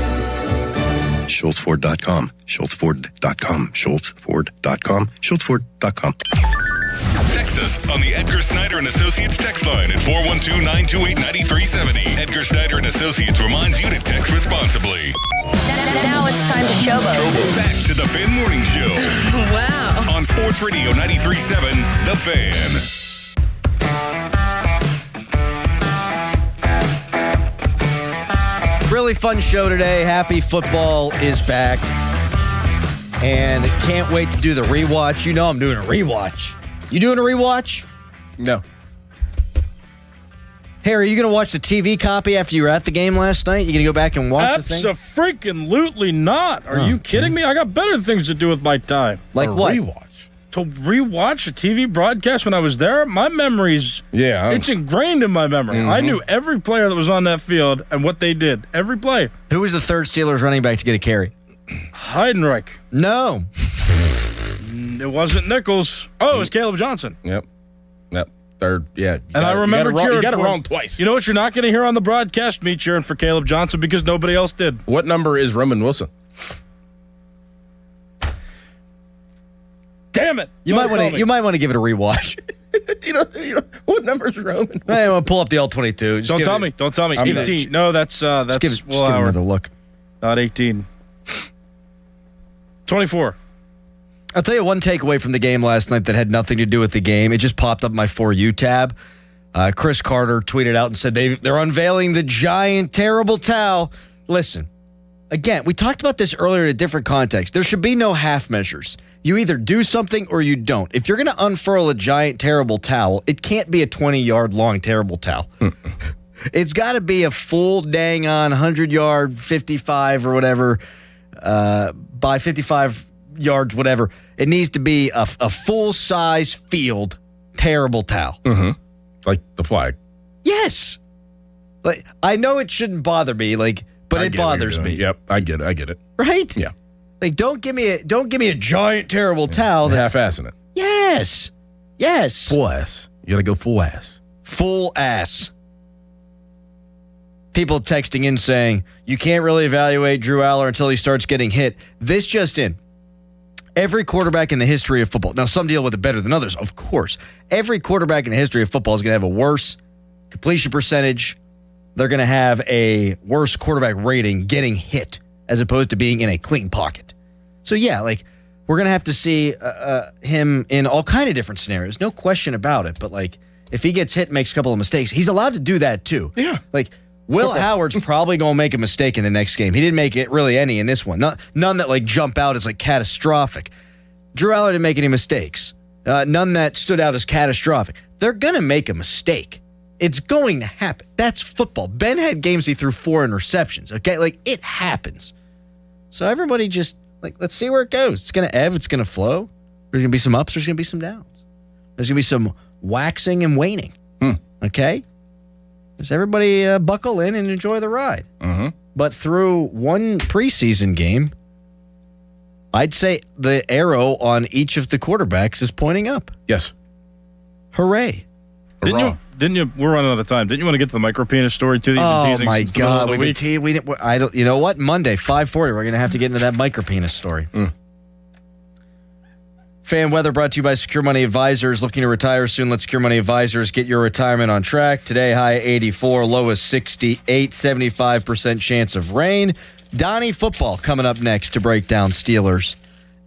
SchultzFord.com. SchultzFord.com. SchultzFord.com. SchultzFord.com. Text us on the Edgar Snyder and Associates text line at 412-928-9370. Edgar Snyder and Associates reminds you to text responsibly. Now it's time to showboat. Back to the Fan Morning Show. Wow. On Sports Radio 93.7, The Fan. Really fun show today. Happy football is back. And can't wait to do the rewatch. You know I'm doing a rewatch. You doing a rewatch? No. Harry, are you going to watch the TV copy after you were at the game last night? You going to go back and watch the thing? Abso-freaking-lutely not. Are you kidding me? I got better things to do with my time. Like what? Rewatch. To rewatch a TV broadcast when I was there? My memory's... it's ingrained in my memory. Mm-hmm. I knew every player that was on that field and what they did. Every play. Who was the third Steelers running back to get a carry? Heidenreich. No. It wasn't Nichols. Oh, it was Caleb Johnson. Yep. Third, yeah. And I remember cheering you got it for wrong him. twice. You know what you're not going to hear on the broadcast? Me cheering for Caleb Johnson because nobody else did. What number is Roman Wilson? Damn it! You might want to give it a rewatch. you know what number is Roman? I want to pull up the L22. Don't tell me. Don't tell me. 18. No, that's give it another look. Not 18. 24. I'll tell you one takeaway from the game last night that had nothing to do with the game. It just popped up my For You tab. Chris Carter tweeted out and said they're unveiling the giant, terrible towel. Listen, again, we talked about this earlier in a different context. There should be no half measures. You either do something or you don't. If you're going to unfurl a giant, terrible towel, it can't be a 20-yard long, terrible towel. It's got to be a full dang on 100-yard, 55 or whatever, by 55 yards, whatever. It needs to be a full-size field, terrible towel. Mm-hmm. Like the flag. Yes. Like I know it shouldn't bother me, but it bothers me. Yep, I get it. Right? Yeah. Like don't give me a giant, terrible towel. Half-assing it. Yes. Full ass. You gotta go full ass. Full ass. People texting in saying, you can't really evaluate Drew Aller until he starts getting hit. This just in. Every quarterback in the history of football, now some deal with it better than others, of course. Every quarterback in the history of football is going to have a worse completion percentage. They're going to have a worse quarterback rating getting hit as opposed to being in a clean pocket. So yeah, we're going to have to see him in all kind of different scenarios. No question about it. But if he gets hit and makes a couple of mistakes, he's allowed to do that too. Yeah. Will Howard's probably going to make a mistake in the next game. He didn't make it really any in this one. None that jump out as catastrophic. Drew Aller didn't make any mistakes. None that stood out as catastrophic. They're going to make a mistake. It's going to happen. That's football. Ben had games he threw 4 interceptions. Okay, it happens. So everybody just let's see where it goes. It's going to ebb. It's going to flow. There's going to be some ups. There's going to be some downs. There's going to be some waxing and waning. Okay. Just everybody buckle in and enjoy the ride. Mm-hmm. But through one preseason game, I'd say the arrow on each of the quarterbacks is pointing up. Yes. Hooray. Didn't you? We're running out of time. Didn't you want to get to the micro penis story too? Oh my God! I don't. You know what? Monday, 5:40. We're gonna have to get into that micro penis story. Fan weather brought to you by Secure Money Advisors. Looking to retire soon? Let Secure Money Advisors get your retirement on track. Today, high 84, low is 68, 75% chance of rain. Donnie football coming up next to break down Steelers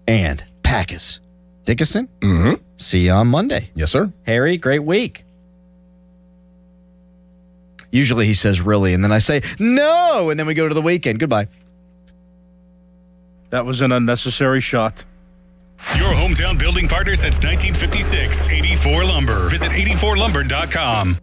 and Packers. Dickinson? Mm-hmm. See you on Monday. Yes, sir. Harry, great week. Usually he says really, and then I say no, and then we go to the weekend. Goodbye. That was an unnecessary shot. Your hometown building partner since 1956. 84 Lumber. Visit 84lumber.com.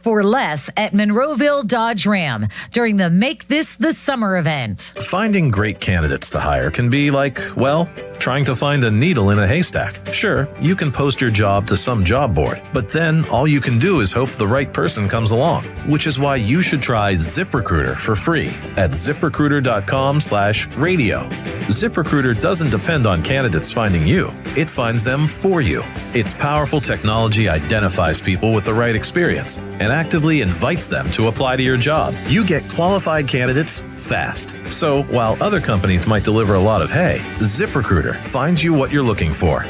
For less at Monroeville Dodge Ram during the Make This the Summer event. Finding great candidates to hire can be like, well, trying to find a needle in a haystack. Sure, you can post your job to some job board, but then all you can do is hope the right person comes along, which is why you should try ZipRecruiter for free at ZipRecruiter.com/radio. ZipRecruiter doesn't depend on candidates finding you. It finds them for you. Its powerful technology identifies people with the right experience and actively invites them to apply to your job. You get qualified candidates fast. So while other companies might deliver a lot of hay, ZipRecruiter finds you what you're looking for.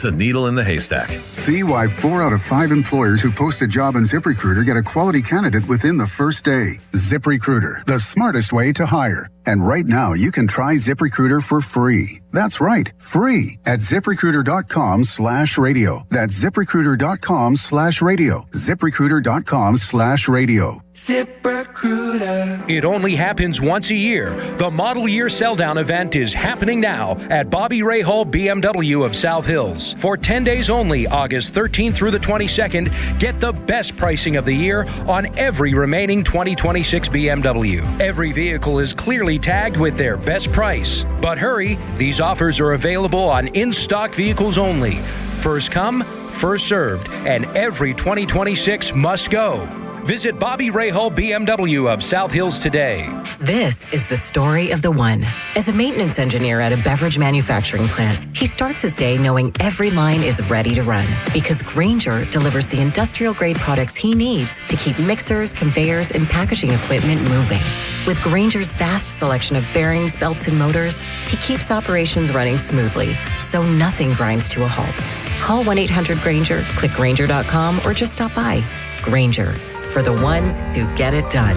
The needle in the haystack. See why 4 out of 5 employers who post a job on ZipRecruiter get a quality candidate within the first day. ZipRecruiter, the smartest way to hire. And right now, you can try ZipRecruiter for free. That's right, free at ZipRecruiter.com/radio. That's ZipRecruiter.com/radio. ZipRecruiter.com/radio. ZipRecruiter. It only happens once a year. The Model Year Sell-Down event is happening now at Bobby Ray Hall BMW of South Hills. For 10 days only, August 13th through the 22nd, get the best pricing of the year on every remaining 2026 BMW. Every vehicle is clearly tagged with their best price. But hurry, these offers are available on in-stock vehicles only. First come, first served, and every 2026 must go. Visit Bobby Ray Hall BMW of South Hills today. This is the story of the one. As a maintenance engineer at a beverage manufacturing plant, he starts his day knowing every line is ready to run because Grainger delivers the industrial-grade products he needs to keep mixers, conveyors, and packaging equipment moving. With Grainger's vast selection of bearings, belts, and motors, he keeps operations running smoothly, so nothing grinds to a halt. Call 1-800-GRAINGER, click Grainger.com, or just stop by. Grainger, for the ones who get it done.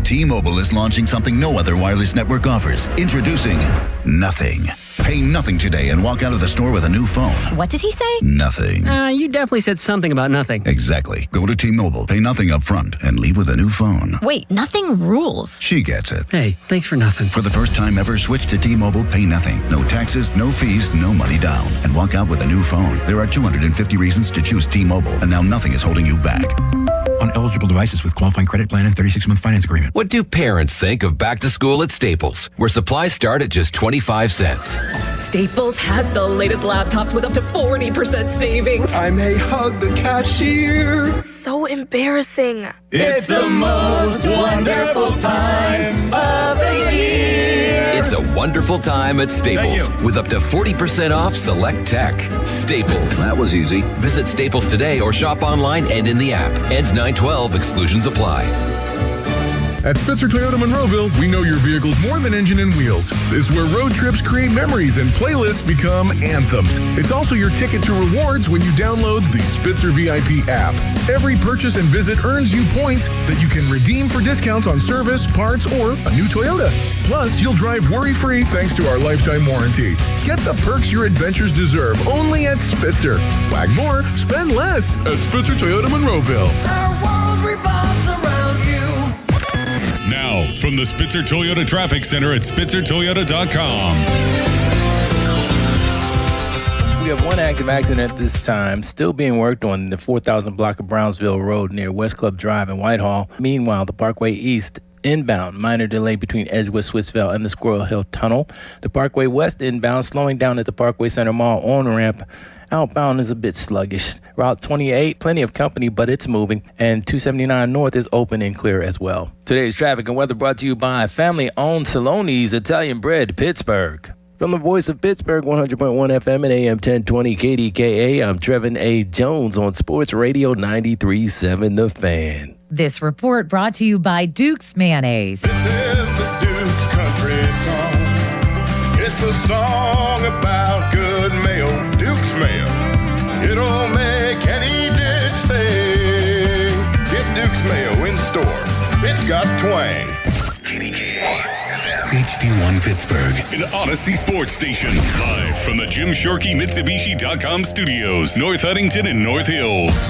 T-Mobile is launching something no other wireless network offers. Introducing Nothing. Pay nothing today and walk out of the store with a new phone. What did he say? Nothing. You definitely said something about nothing. Exactly. Go to T-Mobile, pay nothing up front, and leave with a new phone. Wait, nothing rules. She gets it. Hey, thanks for nothing. For the first time ever, switch to T-Mobile, pay nothing. No taxes, no fees, no money down. And walk out with a new phone. There are 250 reasons to choose T-Mobile, and now nothing is holding you back. On eligible devices with qualifying credit plan and 36-month finance agreement. What do parents think of back to school at Staples, where supplies start at just 25 cents? Staples has the latest laptops with up to 40% savings. I may hug the cashier. So embarrassing. It's the most wonderful time of the year. It's a wonderful time at Staples with up to 40% off select tech. Staples. That was easy. Visit Staples today or shop online and in the app. Ends 9/12. Exclusions apply. At Spitzer Toyota Monroeville, we know your vehicle's more than engine and wheels. This is where road trips create memories and playlists become anthems. It's also your ticket to rewards when you download the Spitzer VIP app. Every purchase and visit earns you points that you can redeem for discounts on service, parts, or a new Toyota. Plus, you'll drive worry-free thanks to our lifetime warranty. Get the perks your adventures deserve only at Spitzer. Wag more, spend less at Spitzer Toyota Monroeville. Our world revolves around you. Now, from the Spitzer Toyota Traffic Center at SpitzerToyota.com. We have one active accident at this time, still being worked on in the 4000 block of Brownsville Road near West Club Drive in Whitehall. Meanwhile, the Parkway East inbound, minor delay between Edgewood, Swissvale, and the Squirrel Hill Tunnel. The Parkway West inbound, slowing down at the Parkway Center Mall on-ramp. Outbound is a bit sluggish. Route 28, plenty of company, but it's moving. And 279 North is open and clear as well. Today's traffic and weather brought to you by family-owned Saloni's Italian Bread, Pittsburgh. From the voice of Pittsburgh, 100.1 FM and AM 1020 KDKA, I'm Trevin A. Jones on Sports Radio 93.7 The Fan. This report brought to you by Duke's Mayonnaise. This is the Duke's country song. It's a song about good mayo. Duke's mayo. It'll make any dish sing. Get Duke's mayo in store. It's got twang. HD1 Pittsburgh, an Odyssey sports station. Live from the Jim Shorkey Mitsubishi.com studios, North Huntington and North Hills.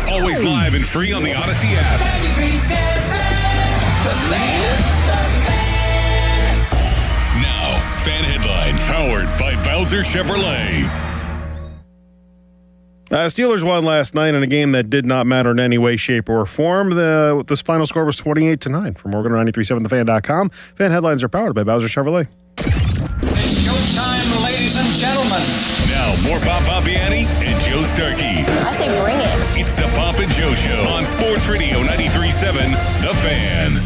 Always live and free on the Odyssey app. 93.7 Now, fan headlines powered by Bowser Chevrolet. Steelers won last night in a game that did not matter in any way, shape, or form. This final score was 28-9. From Morgan937thefan.com. Fan headlines are powered by Bowser Chevrolet. It's showtime, ladies and gentlemen. Now, more Bob Bobbiani and Joe Starkey. I say bring it. It's the Bob and Joe Show on Sports Radio 93.7 The Fan.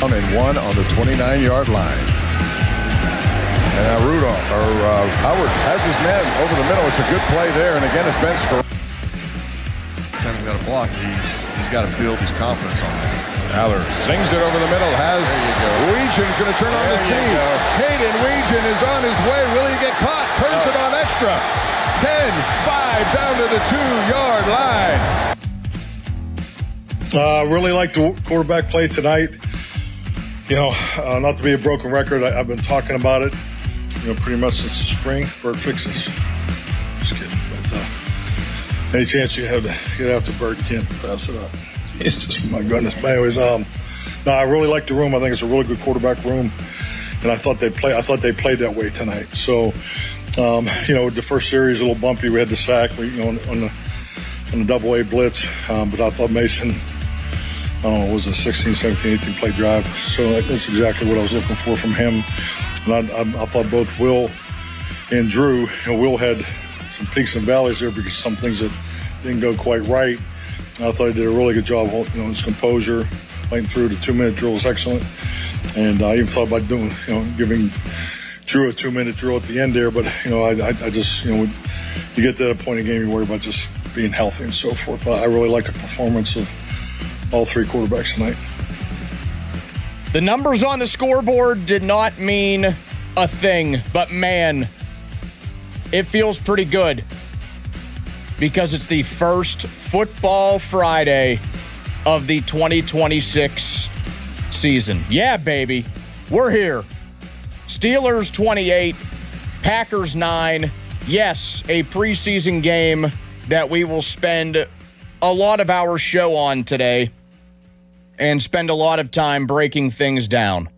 And one on the 29-yard line. And now Howard has his man over the middle. It's a good play there. And again, it's Ben Skor. Time he's got a block. He's got to build his confidence on that. Haller sings it over the middle. Weegen's going to turn on the speed. Hayden Weegen is on his way. Will he get caught? Turns it on extra. 10-5 down to the 2-yard line. Really like the quarterback play tonight. You know, not to be a broken record, I've been talking about it, pretty much since the spring. Bert fixes. Just kidding. But any chance you have to get after Bert, you can't pass it up. It's just, my goodness. But anyways, I really like the room. I think it's a really good quarterback room, and I thought they played that way tonight. So, the first series a little bumpy. We had the sack, on the double-A blitz, but I thought Mason. It was a 16, 17, 18 play drive. So that's exactly what I was looking for from him. And I thought both Will and Drew, Will had some peaks and valleys there because some things that didn't go quite right. I thought he did a really good job, his composure, playing through the 2-minute drill was excellent. And I even thought about doing, giving Drew a 2-minute drill at the end there. But, I just, you get to that point in the game, you worry about just being healthy and so forth. But I really like the performance of all three quarterbacks tonight. The numbers on the scoreboard did not mean a thing, but man, it feels pretty good because it's the first football Friday of the 2026 season. Yeah, baby, we're here. Steelers 28, Packers 9. Yes, a preseason game that we will spend a lot of our show on today and spend a lot of time breaking things down.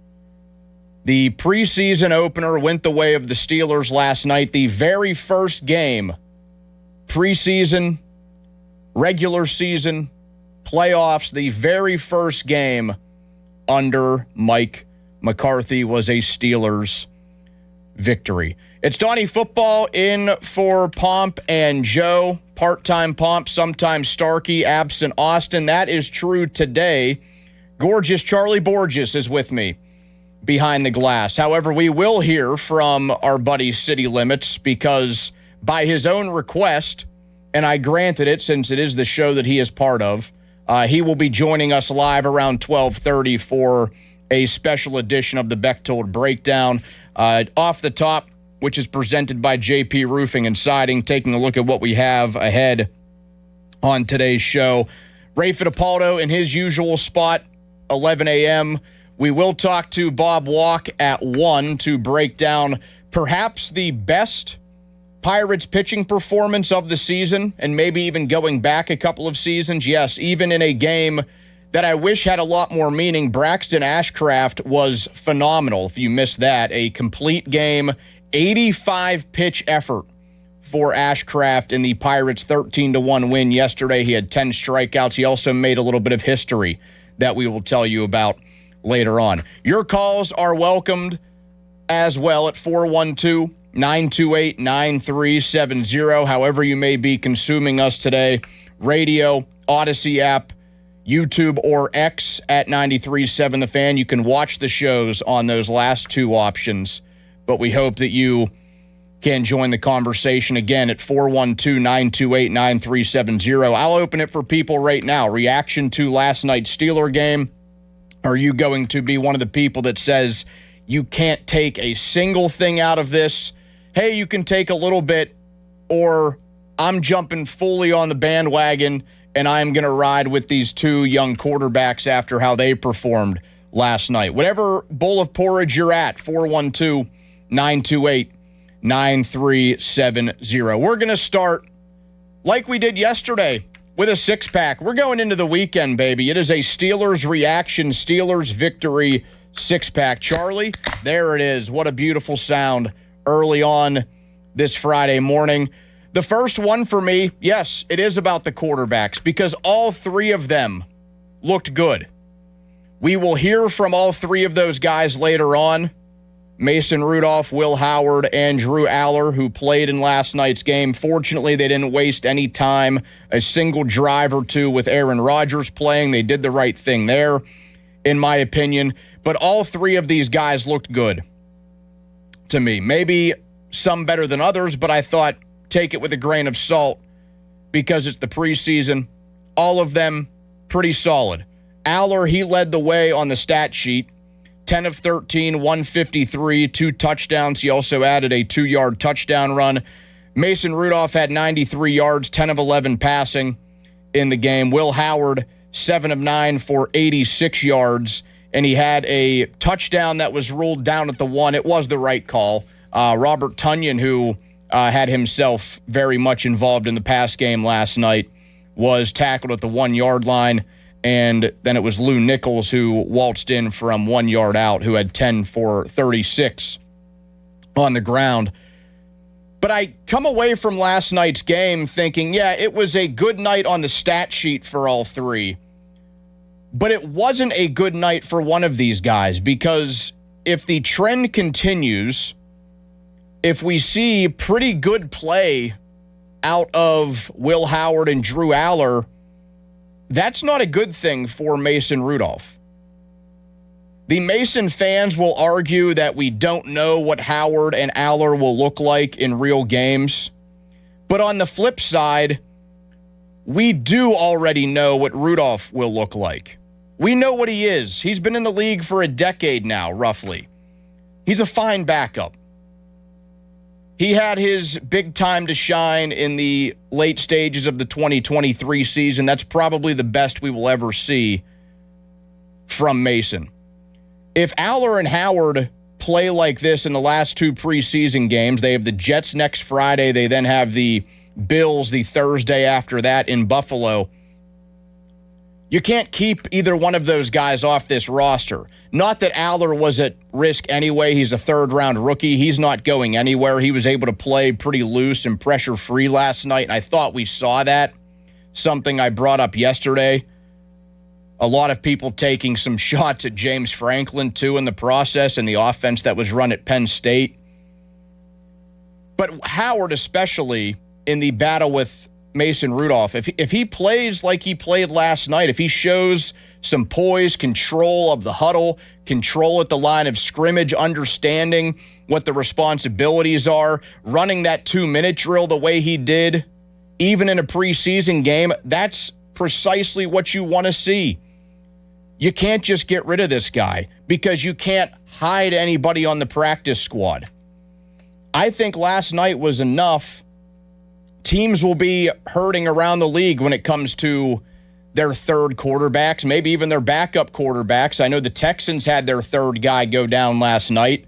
The preseason opener went the way of the Steelers last night. The very first game, preseason, regular season, playoffs, the very first game under Mike McCarthy was a Steelers victory. It's Donnie Football in for Pomp and Joe. Part-time Pomp, sometimes Starkey, absent Austin. That is true today. Gorgeous Charlie Borges is with me behind the glass. However, we will hear from our buddy City Limits because by his own request, and I granted it since it is the show that he is part of, he will be joining us live around 12:30 for a special edition of the Bechtold Breakdown. Off the top, which is presented by JP Roofing and Siding, taking a look at what we have ahead on today's show. Ray Fittipaldo in his usual spot, 11 a.m. We will talk to Bob Walk at 1 to break down perhaps the best Pirates pitching performance of the season, and maybe even going back a couple of seasons. Yes, even in a game that I wish had a lot more meaning, Braxton Ashcraft was phenomenal. If you missed that, a complete game, 85-pitch effort for Ashcraft in the Pirates' 13-1 win yesterday. He had 10 strikeouts. He also made a little bit of history that we will tell you about later on. Your calls are welcomed as well at 412-928-9370. However you may be consuming us today, radio, Odyssey app, YouTube, or X at 93.7 The Fan. You can watch the shows on those last two options, but we hope that you can join the conversation again at 412-928-9370. I'll open it for people right now. Reaction to last night's Steeler game. Are you going to be one of the people that says you can't take a single thing out of this? Hey, you can take a little bit, or I'm jumping fully on the bandwagon and I'm going to ride with these two young quarterbacks after how they performed last night. Whatever bowl of porridge you're at, 412-928-9370. We're going to start like we did yesterday with a six-pack. We're going into the weekend, baby. It is a Steelers reaction, Steelers victory six-pack. Charlie, there it is. What a beautiful sound early on this Friday morning. The first one for me, yes, it is about the quarterbacks because all three of them looked good. We will hear from all three of those guys later on. Mason Rudolph, Will Howard, and Drew Aller, who played in last night's game. Fortunately, they didn't waste any time, a single drive or two with Aaron Rodgers playing. They did the right thing there, in my opinion. But all three of these guys looked good to me. Maybe some better than others, but I thought take it with a grain of salt because it's the preseason. All of them pretty solid. Aller, he led the way on the stat sheet. 10 of 13, 153, 2 touchdowns. He also added a 2-yard touchdown run. Mason Rudolph had 93 yards, 10 of 11 passing in the game. Will Howard, 7 of 9 for 86 yards, and he had a touchdown that was ruled down at the 1. It was the right call. Robert Tonyan, who had himself very much involved in the pass game last night, was tackled at the 1-yard line. And then it was Lou Nichols who waltzed in from 1 yard out, who had 10 for 36 on the ground. But I come away from last night's game thinking, yeah, it was a good night on the stat sheet for all three. But it wasn't a good night for one of these guys, because if the trend continues, if we see pretty good play out of Will Howard and Drew Aller, that's not a good thing for Mason Rudolph. The Mason fans will argue that we don't know what Howard and Aller will look like in real games. But on the flip side, we do already know what Rudolph will look like. We know what he is. He's been in the league for a decade now, roughly. He's a fine backup. He had his big time to shine in the late stages of the 2023 season. That's probably the best we will ever see from Mason. If Aller and Howard play like this in the last two preseason games, they have the Jets next Friday. They then have the Bills the Thursday after that in Buffalo. You can't keep either one of those guys off this roster. Not that Aller was at risk anyway. He's a third-round rookie. He's not going anywhere. He was able to play pretty loose and pressure-free last night, and I thought we saw that. Something I brought up yesterday. A lot of people taking some shots at James Franklin, too, in the process, and the offense that was run at Penn State. But Howard especially in the battle with Mason Rudolph, if he plays like he played last night, if he shows some poise, control of the huddle, control at the line of scrimmage, understanding what the responsibilities are, running that 2-minute drill the way he did, even in a preseason game, that's precisely what you want to see. You can't just get rid of this guy because you can't hide anybody on the practice squad. I think last night was enough. Teams will be hurting around the league when it comes to their third quarterbacks, maybe even their backup quarterbacks. I know the Texans had their third guy go down last night.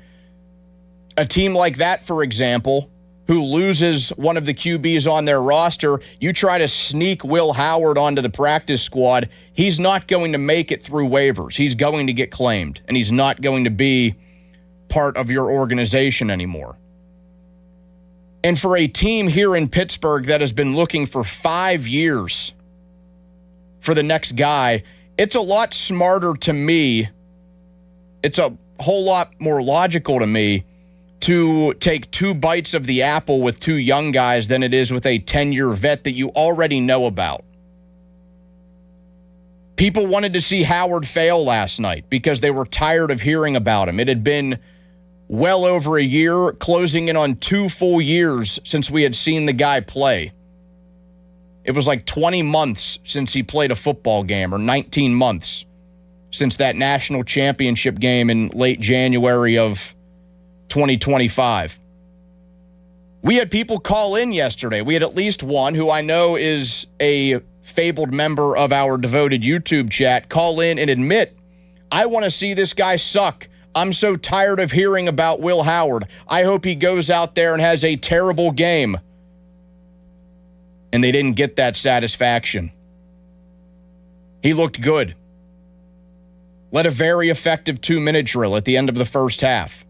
A team like that, for example, who loses one of the QBs on their roster, you try to sneak Will Howard onto the practice squad, he's not going to make it through waivers. He's going to get claimed, and he's not going to be part of your organization anymore. And for a team here in Pittsburgh that has been looking for 5 years for the next guy, it's a lot smarter to me. It's a whole lot more logical to me to take 2 bites of the apple with 2 young guys than it is with a 10-year vet that you already know about. People wanted to see Howard fail last night because they were tired of hearing about him. It had been well over a year, closing in on 2 full years since we had seen the guy play. It was like 20 months since he played a football game, or 19 months since that national championship game in late January of 2025. We had people call in yesterday. We had at least one who I know is a fabled member of our devoted YouTube chat call in and admit, I want to see this guy suck. I'm so tired of hearing about Will Howard. I hope he goes out there and has a terrible game. And they didn't get that satisfaction. He looked good. Led a very effective 2-minute drill at the end of the first half.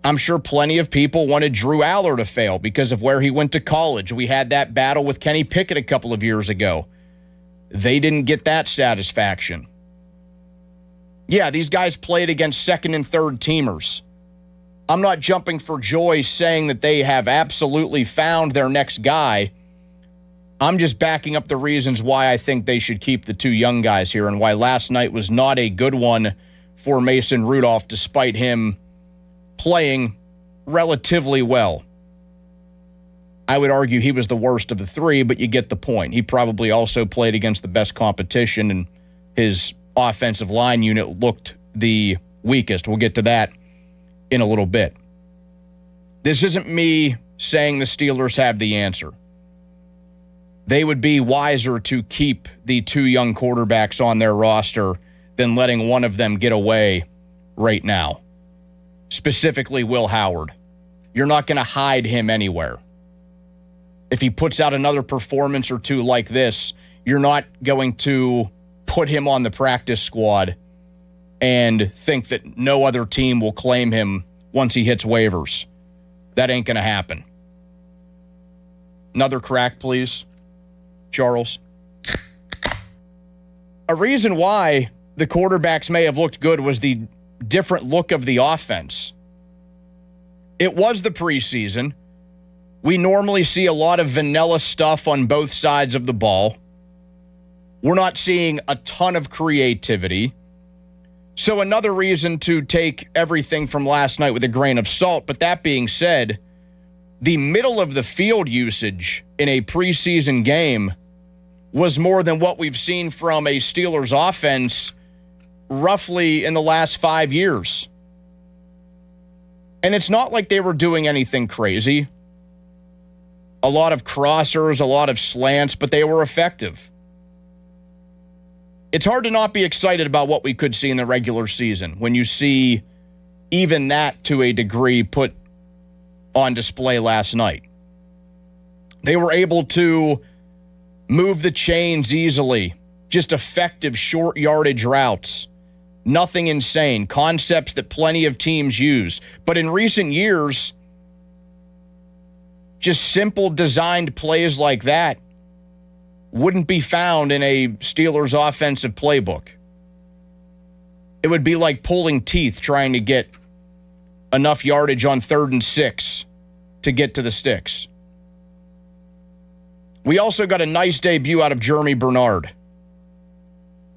I'm sure plenty of people wanted Drew Aller to fail because of where he went to college. We had that battle with Kenny Pickett a couple of years ago. They didn't get that satisfaction. Yeah, these guys played against second and third teamers. I'm not jumping for joy saying that they have absolutely found their next guy. I'm just backing up the reasons why I think they should keep the 2 young guys here and why last night was not a good one for Mason Rudolph, despite him playing relatively well. I would argue he was the worst of the 3, but you get the point. He probably also played against the best competition, and his offensive line unit looked the weakest. We'll get to that in a little bit. This isn't me saying the Steelers have the answer. They would be wiser to keep the 2 young quarterbacks on their roster than letting one of them get away right now. Specifically Will Howard. You're not going to hide him anywhere. If he puts out another performance or 2 like this, you're not going to put him on the practice squad and think that no other team will claim him once he hits waivers. That ain't going to happen. Another crack, please, Charles. A reason why the quarterbacks may have looked good was the different look of the offense. It was the preseason. We normally see a lot of vanilla stuff on both sides of the ball. We're not seeing a ton of creativity. So another reason to take everything from last night with a grain of salt. But that being said, the middle of the field usage in a preseason game was more than what we've seen from a Steelers offense roughly in the last 5 years. And it's not like they were doing anything crazy. A lot of crossers, a lot of slants, but they were effective. It's hard to not be excited about what we could see in the regular season when you see even that to a degree put on display last night. They were able to move the chains easily, just effective short yardage routes. Nothing insane. Concepts that plenty of teams use. But in recent years, just simple designed plays like that wouldn't be found in a Steelers offensive playbook. It would be like pulling teeth trying to get enough yardage on 3rd and 6 to get to the sticks. We also got a nice debut out of Jeremy Bernard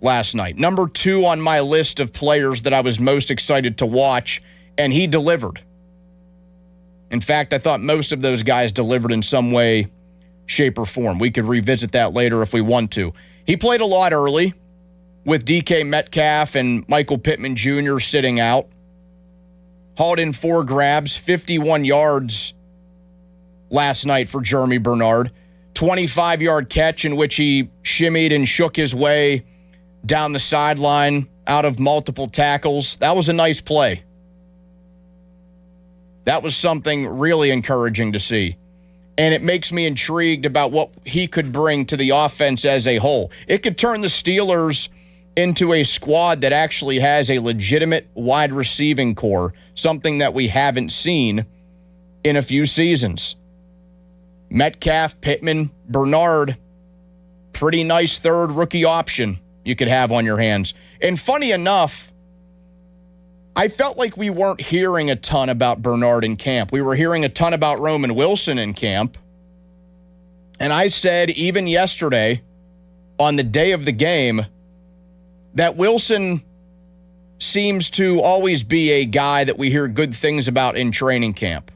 last night. Number 2 on my list of players that I was most excited to watch, and he delivered. In fact, I thought most of those guys delivered in some way, shape, or form. We could revisit that later if we want to. He played a lot early with DK Metcalf and Michael Pittman Jr. sitting out. Hauled in 4 grabs, 51 yards last night for Jeremy Bernard. 25-yard catch in which he shimmied and shook his way down the sideline out of multiple tackles. That was a nice play. That was something really encouraging to see. And it makes me intrigued about what he could bring to the offense as a whole. It could turn the Steelers into a squad that actually has a legitimate wide receiving core, something that we haven't seen in a few seasons. Metcalf, Pittman, Bernard, pretty nice 3rd rookie option you could have on your hands. And funny enough, I felt like we weren't hearing a ton about Bernard in camp. We were hearing a ton about Roman Wilson in camp. And I said even yesterday on the day of the game that Wilson seems to always be a guy that we hear good things about in training camp.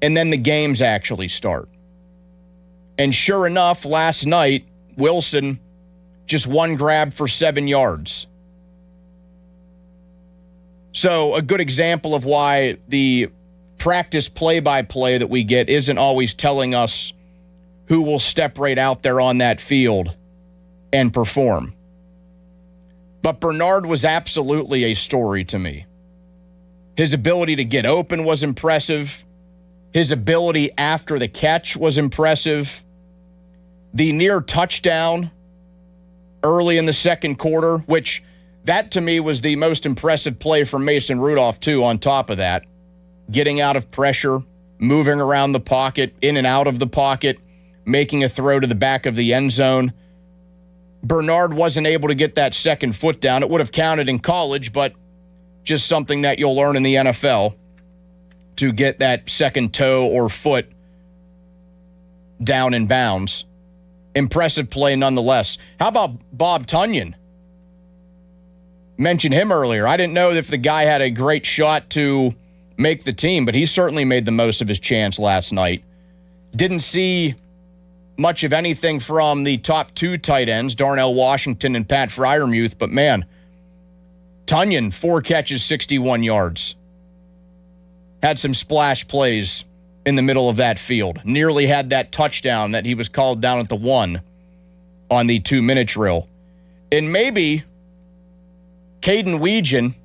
And then the games actually start. And sure enough, last night, Wilson just one grab for 7 yards. So a good example of why the practice play-by-play that we get isn't always telling us who will step right out there on that field and perform. But Bernard was absolutely a story to me. His ability to get open was impressive. His ability after the catch was impressive. The near touchdown early in the second quarter, which that to me was the most impressive play from Mason Rudolph too, on top of that. Getting out of pressure, moving around the pocket, in and out of the pocket, making a throw to the back of the end zone. Bernard wasn't able to get that second foot down. It would have counted in college, but just something that you'll learn in the NFL, to get that second toe or foot down in bounds. Impressive play nonetheless. How about Bob Tonyan? Mentioned him earlier. I didn't know if the guy had a great shot to make the team, but he certainly made the most of his chance last night. Didn't see much of anything from the top 2 tight ends, Darnell Washington and Pat Freiermuth, but man, Tonyan, 4 catches, 61 yards. Had some splash plays in the middle of that field. Nearly had that touchdown that he was called down at the 1 on the 2-minute drill. And maybe Caden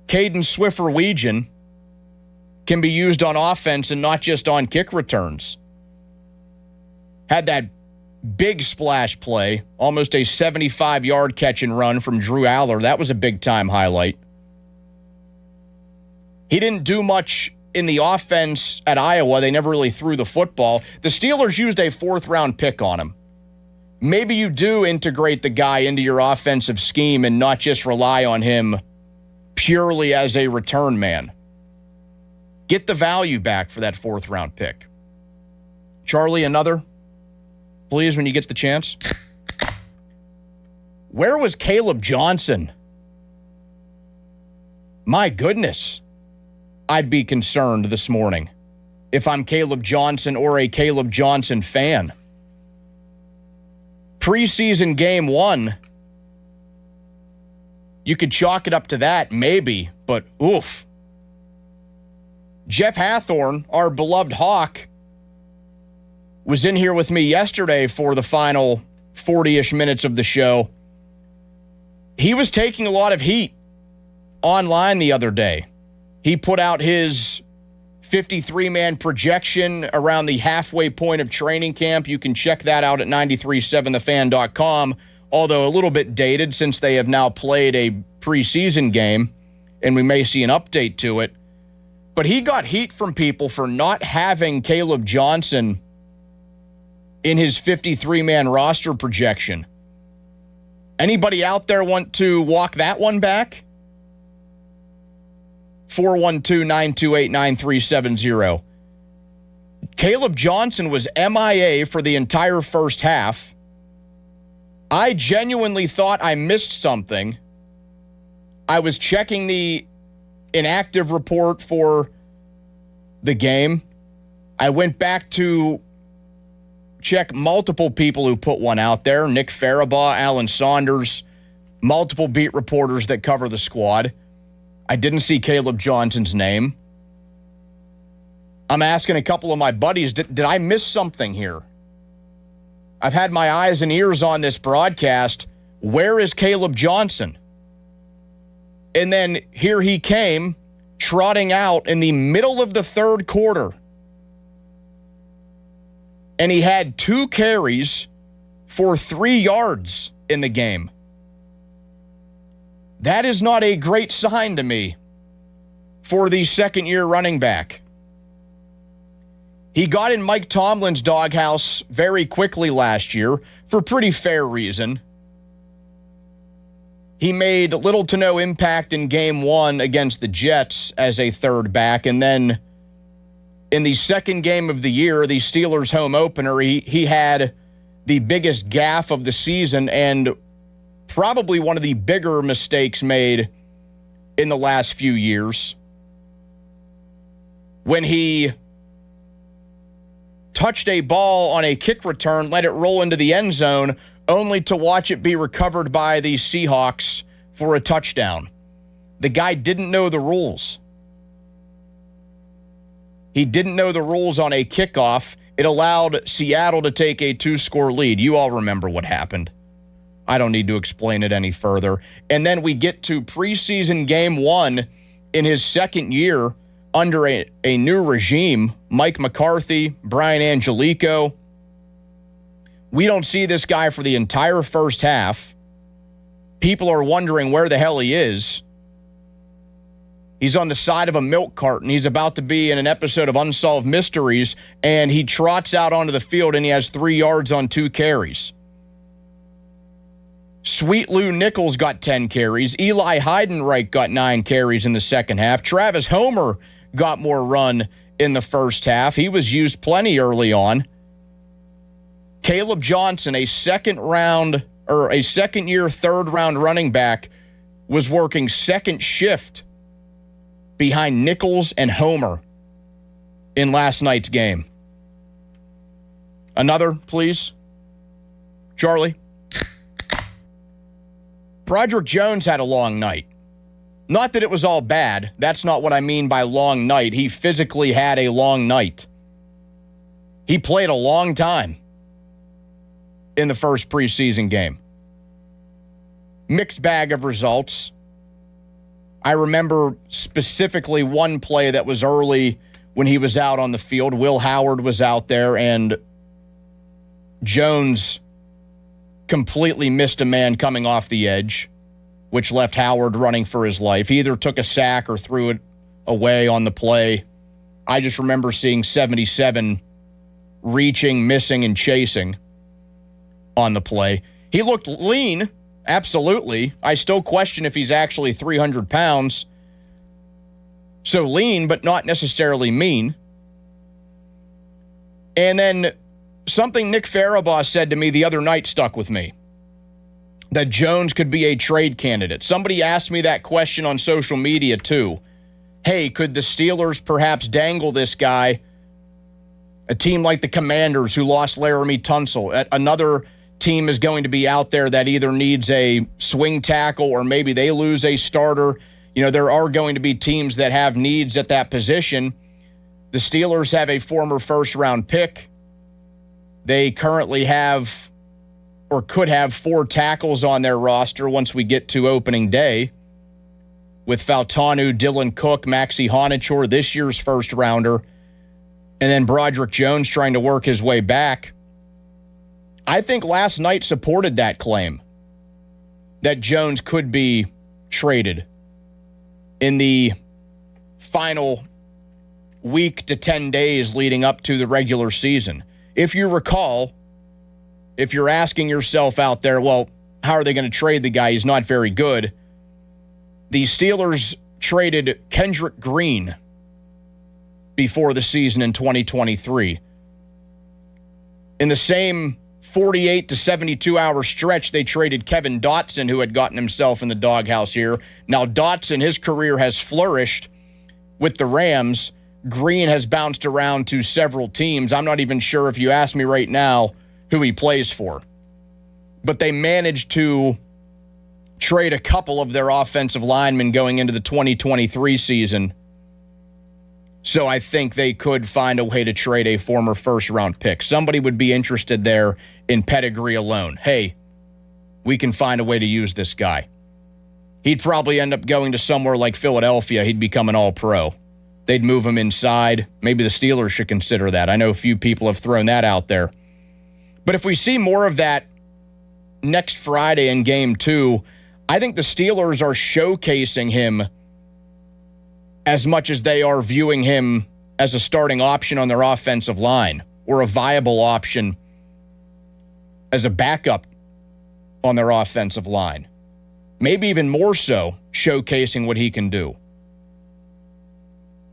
Swiffer-Weejan can be used on offense and not just on kick returns. Had that big splash play, almost a 75-yard catch and run from Drew Aller. That was a big-time highlight. He didn't do much in the offense at Iowa. They never really threw the football. The Steelers used a 4th-round pick on him. Maybe you do integrate the guy into your offensive scheme and not just rely on him purely as a return man. Get the value back for that 4th-round pick. Charlie, another, please, when you get the chance. Where was Caleb Johnson? My goodness. I'd be concerned this morning if I'm Caleb Johnson or a Caleb Johnson fan. Preseason game 1, you could chalk it up to that, maybe, but oof. Jeff Hathorn, our beloved Hawk, was in here with me yesterday for the final 40-ish minutes of the show. He was taking a lot of heat online the other day. He put out his 53-man projection around the halfway point of training camp. You can check that out at 937thefan.com, although a little bit dated since they have now played a preseason game, and we may see an update to it. But he got heat from people for not having Caleb Johnson in his 53-man roster projection. Anybody out there want to walk that one back? 412-928-9370. Caleb Johnson was MIA for the entire first half. I genuinely thought I missed something. I was checking the inactive report for the game. I went back to check multiple people who put one out there. Nick Farabaugh, Alan Saunders, multiple beat reporters that cover the squad. I didn't see Caleb Johnson's name. I'm asking a couple of my buddies, did I miss something here? I've had my eyes and ears on this broadcast. Where is Caleb Johnson? And then here he came, trotting out in the middle of the third quarter. And he had 2 carries for 3 yards in the game. That is not a great sign to me for the second-year running back. He got in Mike Tomlin's doghouse very quickly last year for pretty fair reason. He made little to no impact in game 1 against the Jets as a third back, and then in the second game of the year, the Steelers home opener, he had the biggest gaffe of the season and probably one of the bigger mistakes made in the last few years when he touched a ball on a kick return, let it roll into the end zone, only to watch it be recovered by the Seahawks for a touchdown. The guy didn't know the rules. He didn't know the rules on a kickoff. It allowed Seattle to take a 2-score lead. You all remember what happened. I don't need to explain it any further. And then we get to preseason game 1 in his second year under a new regime, Mike McCarthy, Brian Angelico. We don't see this guy for the entire first half. People are wondering where the hell he is. He's on the side of a milk carton. He's about to be in an episode of Unsolved Mysteries, and he trots out onto the field, and he has 3 yards on 2 carries. Sweet Lou Nichols got 10 carries. Eli Heidenreich got 9 carries in the second half. Travis Homer got more run in the first half. He was used plenty early on. Caleb Johnson, a second-year, third-round running back, was working second shift behind Nichols and Homer in last night's game. Another, please. Charlie. Broderick Jones had a long night. Not that it was all bad. That's not what I mean by long night. He physically had a long night. He played a long time in the first preseason game. Mixed bag of results. I remember specifically one play that was early when he was out on the field. Will Howard was out there, and Jones completely missed a man coming off the edge, which left Howard running for his life. He either took a sack or threw it away on the play. I just remember seeing 77 reaching, missing, and chasing on the play. He looked lean, absolutely. I still question if he's actually 300 pounds. So lean, but not necessarily mean. And then something Nick Farabaugh said to me the other night stuck with me, that Jones could be a trade candidate. Somebody asked me that question on social media too. Hey, could the Steelers perhaps dangle this guy? A team like the Commanders who lost Laramie Tunsil. Another team is going to be out there that either needs a swing tackle or maybe they lose a starter. You know, there are going to be teams that have needs at that position. The Steelers have a former first-round pick. They currently have or could have 4 tackles on their roster once we get to opening day, with Fautanu, Dylan Cook, Maxie Honachor, this year's first-rounder, and then Broderick Jones trying to work his way back. I think last night supported that claim that Jones could be traded in the final week to 10 days leading up to the regular season. If you recall, if you're asking yourself out there, well, how are they going to trade the guy? He's not very good. The Steelers traded Kendrick Green before the season in 2023. In the same 48 to 72 hour stretch, they traded Kevin Dotson, who had gotten himself in the doghouse here. Now, Dotson, his career has flourished with the Rams. Green has bounced around to several teams. I'm not even sure, if you ask me right now, who he plays for. But they managed to trade a couple of their offensive linemen going into the 2023 season. So I think they could find a way to trade a former first-round pick. Somebody would be interested there in pedigree alone. Hey, we can find a way to use this guy. He'd probably end up going to somewhere like Philadelphia. He'd become an all-pro. They'd move him inside. Maybe the Steelers should consider that. I know a few people have thrown that out there. But if we see more of that next Friday in Game 2, I think the Steelers are showcasing him as much as they are viewing him as a starting option on their offensive line or a viable option as a backup on their offensive line. Maybe even more so, showcasing what he can do.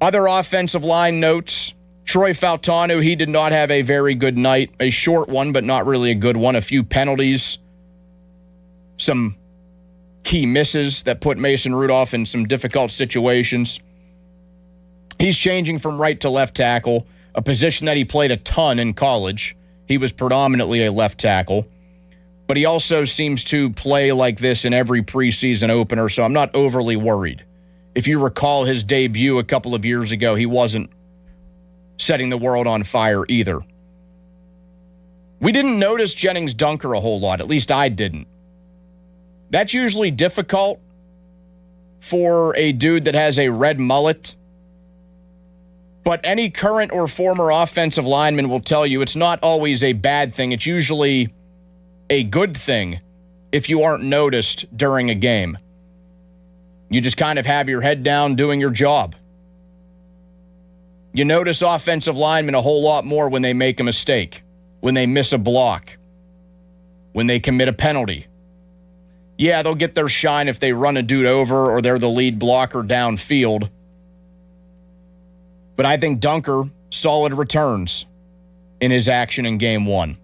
Other offensive line notes: Troy Faltano, he did not have a very good night. A short one, but not really a good one. A few penalties. Some key misses that put Mason Rudolph in some difficult situations. He's changing from right to left tackle, a position that he played a ton in college. He was predominantly a left tackle. But he also seems to play like this in every preseason opener, so I'm not overly worried. If you recall his debut a couple of years ago, he wasn't setting the world on fire either. We didn't notice Jennings Dunker a whole lot, at least I didn't. That's usually difficult for a dude that has a red mullet. But any current or former offensive lineman will tell you it's not always a bad thing. It's usually a good thing if you aren't noticed during a game. You just kind of have your head down doing your job. You notice offensive linemen a whole lot more when they make a mistake, when they miss a block, when they commit a penalty. Yeah, they'll get their shine if they run a dude over or they're the lead blocker downfield. But I think Dunker, solid returns in his action in game one.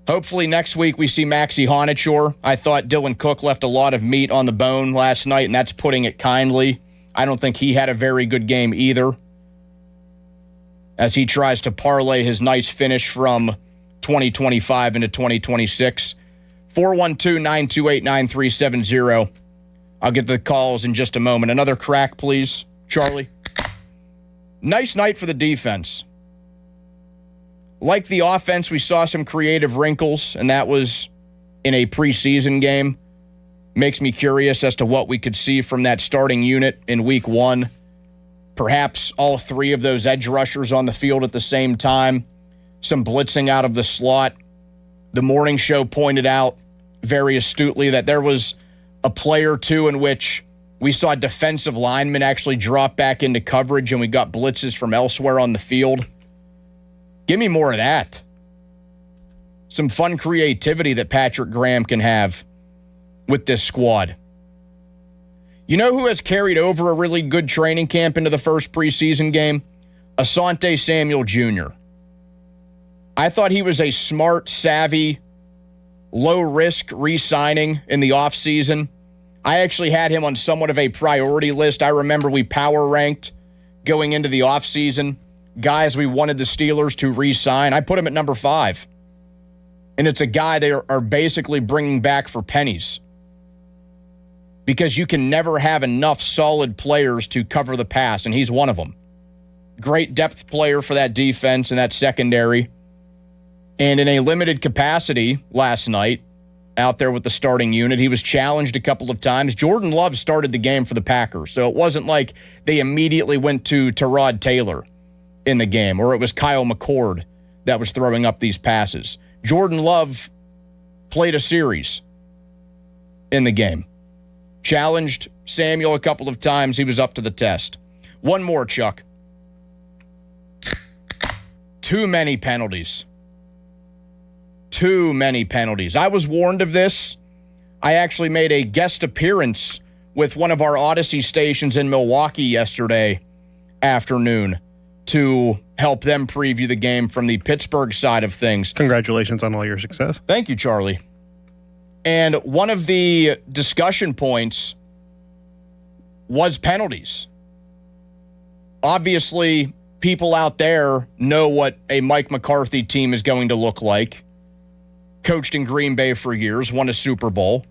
Hopefully next week we see Maxie Honachor. I thought Dylan Cook left a lot of meat on the bone last night, and that's putting it kindly. I don't think he had a very good game either, as he tries to parlay his nice finish from 2025 into 2026. 412-928-9370. I'll get the calls in just a moment. Another crack, please, Charlie. Nice night for the defense. Like the offense, we saw some creative wrinkles, and that was in a preseason game. Makes me curious as to what we could see from that starting unit in week one. Perhaps all three of those edge rushers on the field at the same time. Some blitzing out of the slot. The morning show pointed out very astutely that there was a play or two in which we saw defensive linemen actually drop back into coverage and we got blitzes from elsewhere on the field. Give me more of that. Some fun creativity that Patrick Graham can have with this squad. You know who has carried over a really good training camp into the first preseason game? Asante Samuel Jr. I thought he was a smart, savvy, low-risk re-signing in the offseason. I actually had him on somewhat of a priority list. I remember we power ranked going into the offseason guys we wanted the Steelers to re-sign. I put him at number 5. And it's a guy they are basically bringing back for pennies. Because you can never have enough solid players to cover the pass, and he's one of them. Great depth player for that defense and that secondary. And in a limited capacity last night, out there with the starting unit, he was challenged a couple of times. Jordan Love started the game for the Packers, so it wasn't like they immediately went to Tyrod Taylor in the game, or it was Kyle McCord that was throwing up these passes. Jordan Love played a series in the game. Challenged Samuel a couple of times. He was up to the test. One more, Chuck. Too many penalties. Too many penalties. I was warned of this. I actually made a guest appearance with one of our Odyssey stations in Milwaukee yesterday afternoon to help them preview the game from the Pittsburgh side of things. Congratulations on all your success. Thank you, Charlie. And one of the discussion points was penalties. Obviously, people out there know what a Mike McCarthy team is going to look like. Coached in Green Bay for years, won a Super Bowl.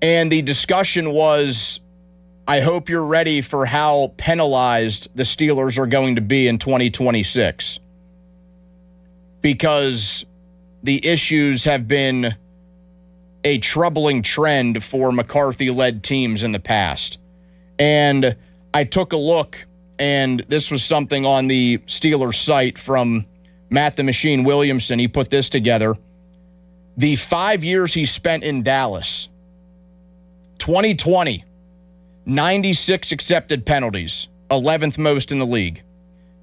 And the discussion was, I hope you're ready for how penalized the Steelers are going to be in 2026. Because the issues have been a troubling trend for McCarthy-led teams in the past. And I took a look, and this was something on the Steelers site from Matt the Machine Williamson. He put this together. The 5 years he spent in Dallas, 2020, 96 accepted penalties, 11th most in the league.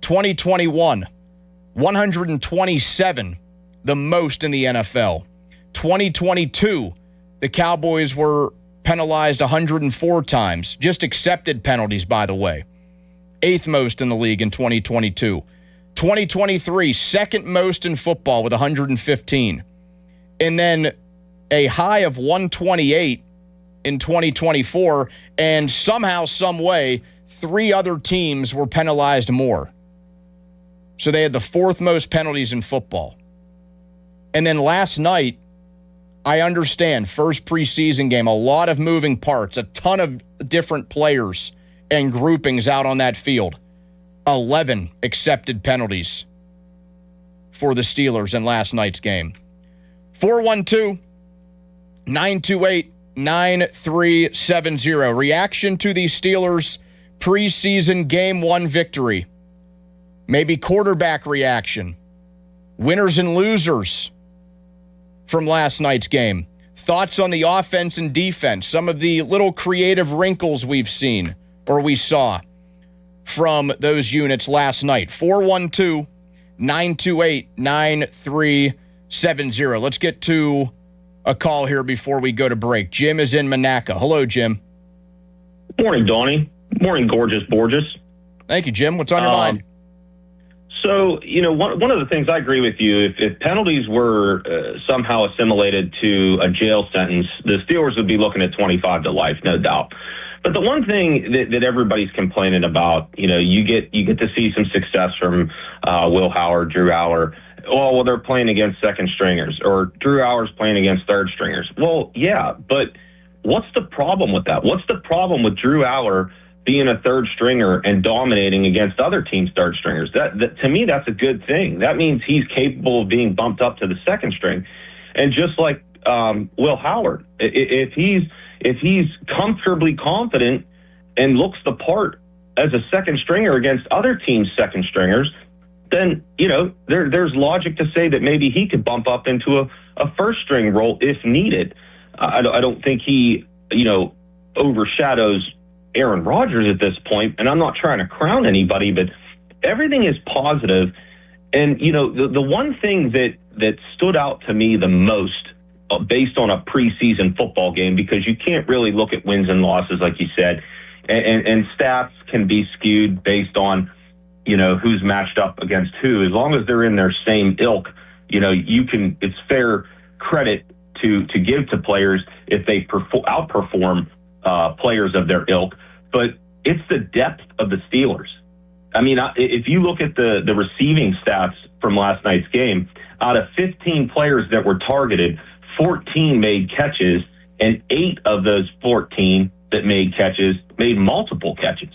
2021, 127, the most in the NFL. 2022, the Cowboys were penalized 104 times. Just accepted penalties, by the way. 8th most in the league in 2022. 2023, second most in football with 115. And then a high of 128 in 2024, and somehow, some way, 3 other teams were penalized more. So they had the 4th most penalties in football. And then last night, I understand, first preseason game, a lot of moving parts, a ton of different players and groupings out on that field. 11 accepted penalties for the Steelers in last night's game. 412-928-9370. Reaction to the Steelers' preseason Game 1 victory. Maybe quarterback reaction. Winners and losers from last night's game. Thoughts on the offense and defense. Some of the little creative wrinkles we've seen or we saw from those units last night. 412-928-9370. Let's get to a call here before we go to break. Jim is in Monaca. Hello, Jim. Morning, Donnie. Morning, gorgeous Borges. Thank you, Jim. What's on your mind? So, one of the things I agree with you, if penalties were somehow assimilated to a jail sentence, the Steelers would be looking at 25 to life, no doubt. But the one thing that everybody's complaining about, you get to see some success from Will Howard, Drew Aller. Oh, well, they're playing against second stringers, or Drew Aller's playing against third stringers. Well, yeah, but what's the problem with that? What's the problem with Drew Aller being a third stringer and dominating against other teams' third stringers? That to me, that's a good thing. That means he's capable of being bumped up to the second string. And just like Will Howard, if he's comfortably confident and looks the part as a second stringer against other teams' second stringers, then, there's logic to say that maybe he could bump up into a first string role if needed. I don't think he, overshadows Aaron Rodgers at this point, and I'm not trying to crown anybody, but everything is positive. And, the one thing that stood out to me the most based on a preseason football game, because you can't really look at wins and losses, like you said, and stats can be skewed based on, who's matched up against who. As long as they're in their same ilk, it's fair credit to give to players if they outperform players of their ilk. But it's the depth of the Steelers. I mean, if you look at the receiving stats from last night's game, out of 15 players that were targeted, 14 made catches, and 8 of those 14 that made catches made multiple catches.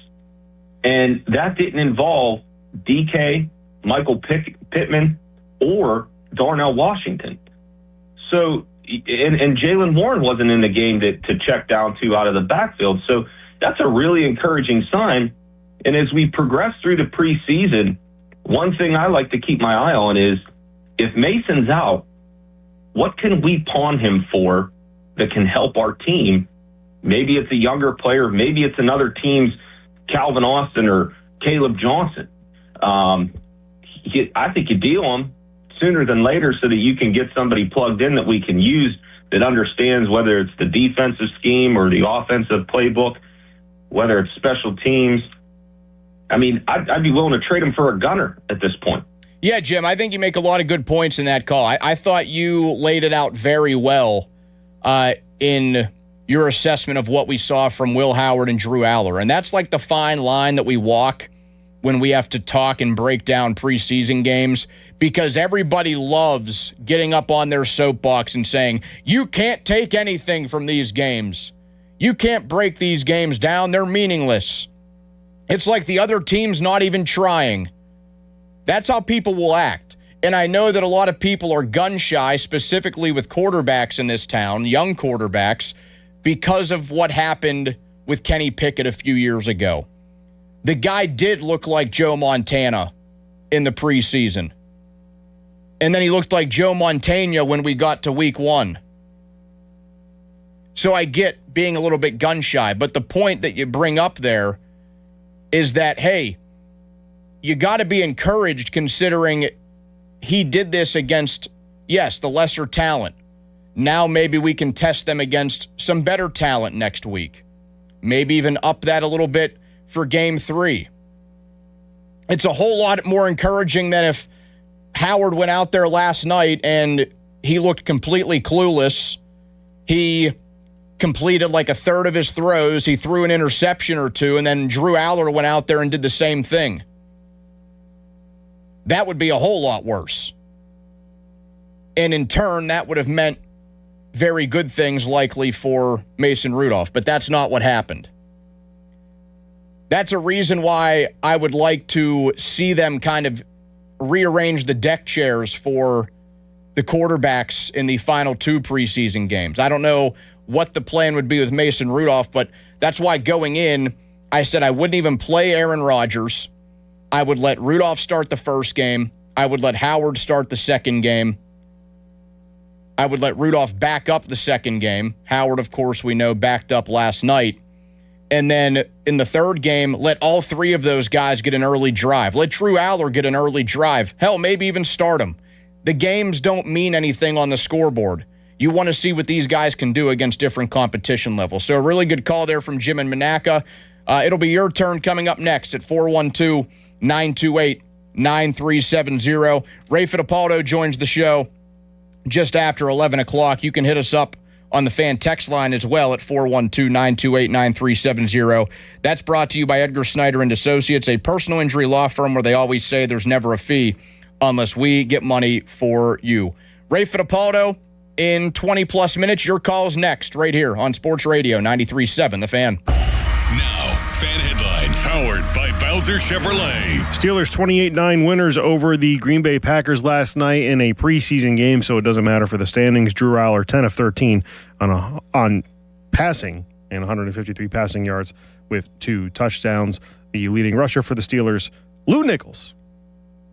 And that didn't involve DK, Michael Pittman, or Darnell Washington. So, and Jaylen Warren wasn't in the game to check down to out of the backfield. So that's a really encouraging sign. And as we progress through the preseason, one thing I like to keep my eye on is if Mason's out, what can we pawn him for that can help our team? Maybe it's a younger player. Maybe it's another team's Calvin Austin or Caleb Johnson. I think you deal them sooner than later so that you can get somebody plugged in that we can use that understands whether it's the defensive scheme or the offensive playbook, whether it's special teams. I mean, I'd be willing to trade him for a gunner at this point. Yeah, Jim, I think you make a lot of good points in that call. I thought you laid it out very well in your assessment of what we saw from Will Howard and Drew Aller. And that's like the fine line that we walk when we have to talk and break down preseason games, because everybody loves getting up on their soapbox and saying, you can't take anything from these games. You can't break these games down. They're meaningless. It's like the other team's not even trying. That's how people will act. And I know that a lot of people are gun shy, specifically with quarterbacks in this town, young quarterbacks, because of what happened with Kenny Pickett a few years ago. The guy did look like Joe Montana in the preseason. And then he looked like Joe Montana when we got to week 1. So I get being a little bit gun shy, but the point that you bring up there is that, hey, you got to be encouraged considering he did this against, yes, the lesser talent. Now maybe we can test them against some better talent next week. Maybe even up that a little bit for game 3. it's a whole lot more encouraging than if Howard went out there last night and he looked completely clueless. He completed like a third of his throws. He threw an interception or two, and then Drew Aller went out there and did the same thing. That would be a whole lot worse. And in turn, that would have meant very good things likely for Mason Rudolph, but that's not what happened. That's a reason why I would like to see them kind of rearrange the deck chairs for the quarterbacks in the final 2 preseason games. I don't know what the plan would be with Mason Rudolph, but that's why going in, I said I wouldn't even play Aaron Rodgers. I would let Rudolph start the first game. I would let Howard start the second game. I would let Rudolph back up the second game. Howard, of course, we know backed up last night. And then in the third game, let all 3 of those guys get an early drive. Let Drew Aller get an early drive. Hell, maybe even start him. The games don't mean anything on the scoreboard. You want to see what these guys can do against different competition levels. So a really good call there from Jim and Monaca. It'll be your turn coming up next at 412-928-9370. Ray Fittipaldo joins the show just after 11 o'clock. You can hit us up on the fan text line as well at 412-928-9370. That's brought to you by Edgar Snyder and Associates, a personal injury law firm where they always say there's never a fee unless we get money for you. Ray Fittipaldo, in 20-plus minutes, your call is next right here on Sports Radio 93.7 The Fan. Now, fan headlines powered by Bowser Chevrolet. Steelers 28-9 winners over the Green Bay Packers last night in a preseason game, so it doesn't matter for the standings. Drew Aller, 10 of 13 on passing and 153 passing yards with 2 touchdowns. The leading rusher for the Steelers, Lou Nichols,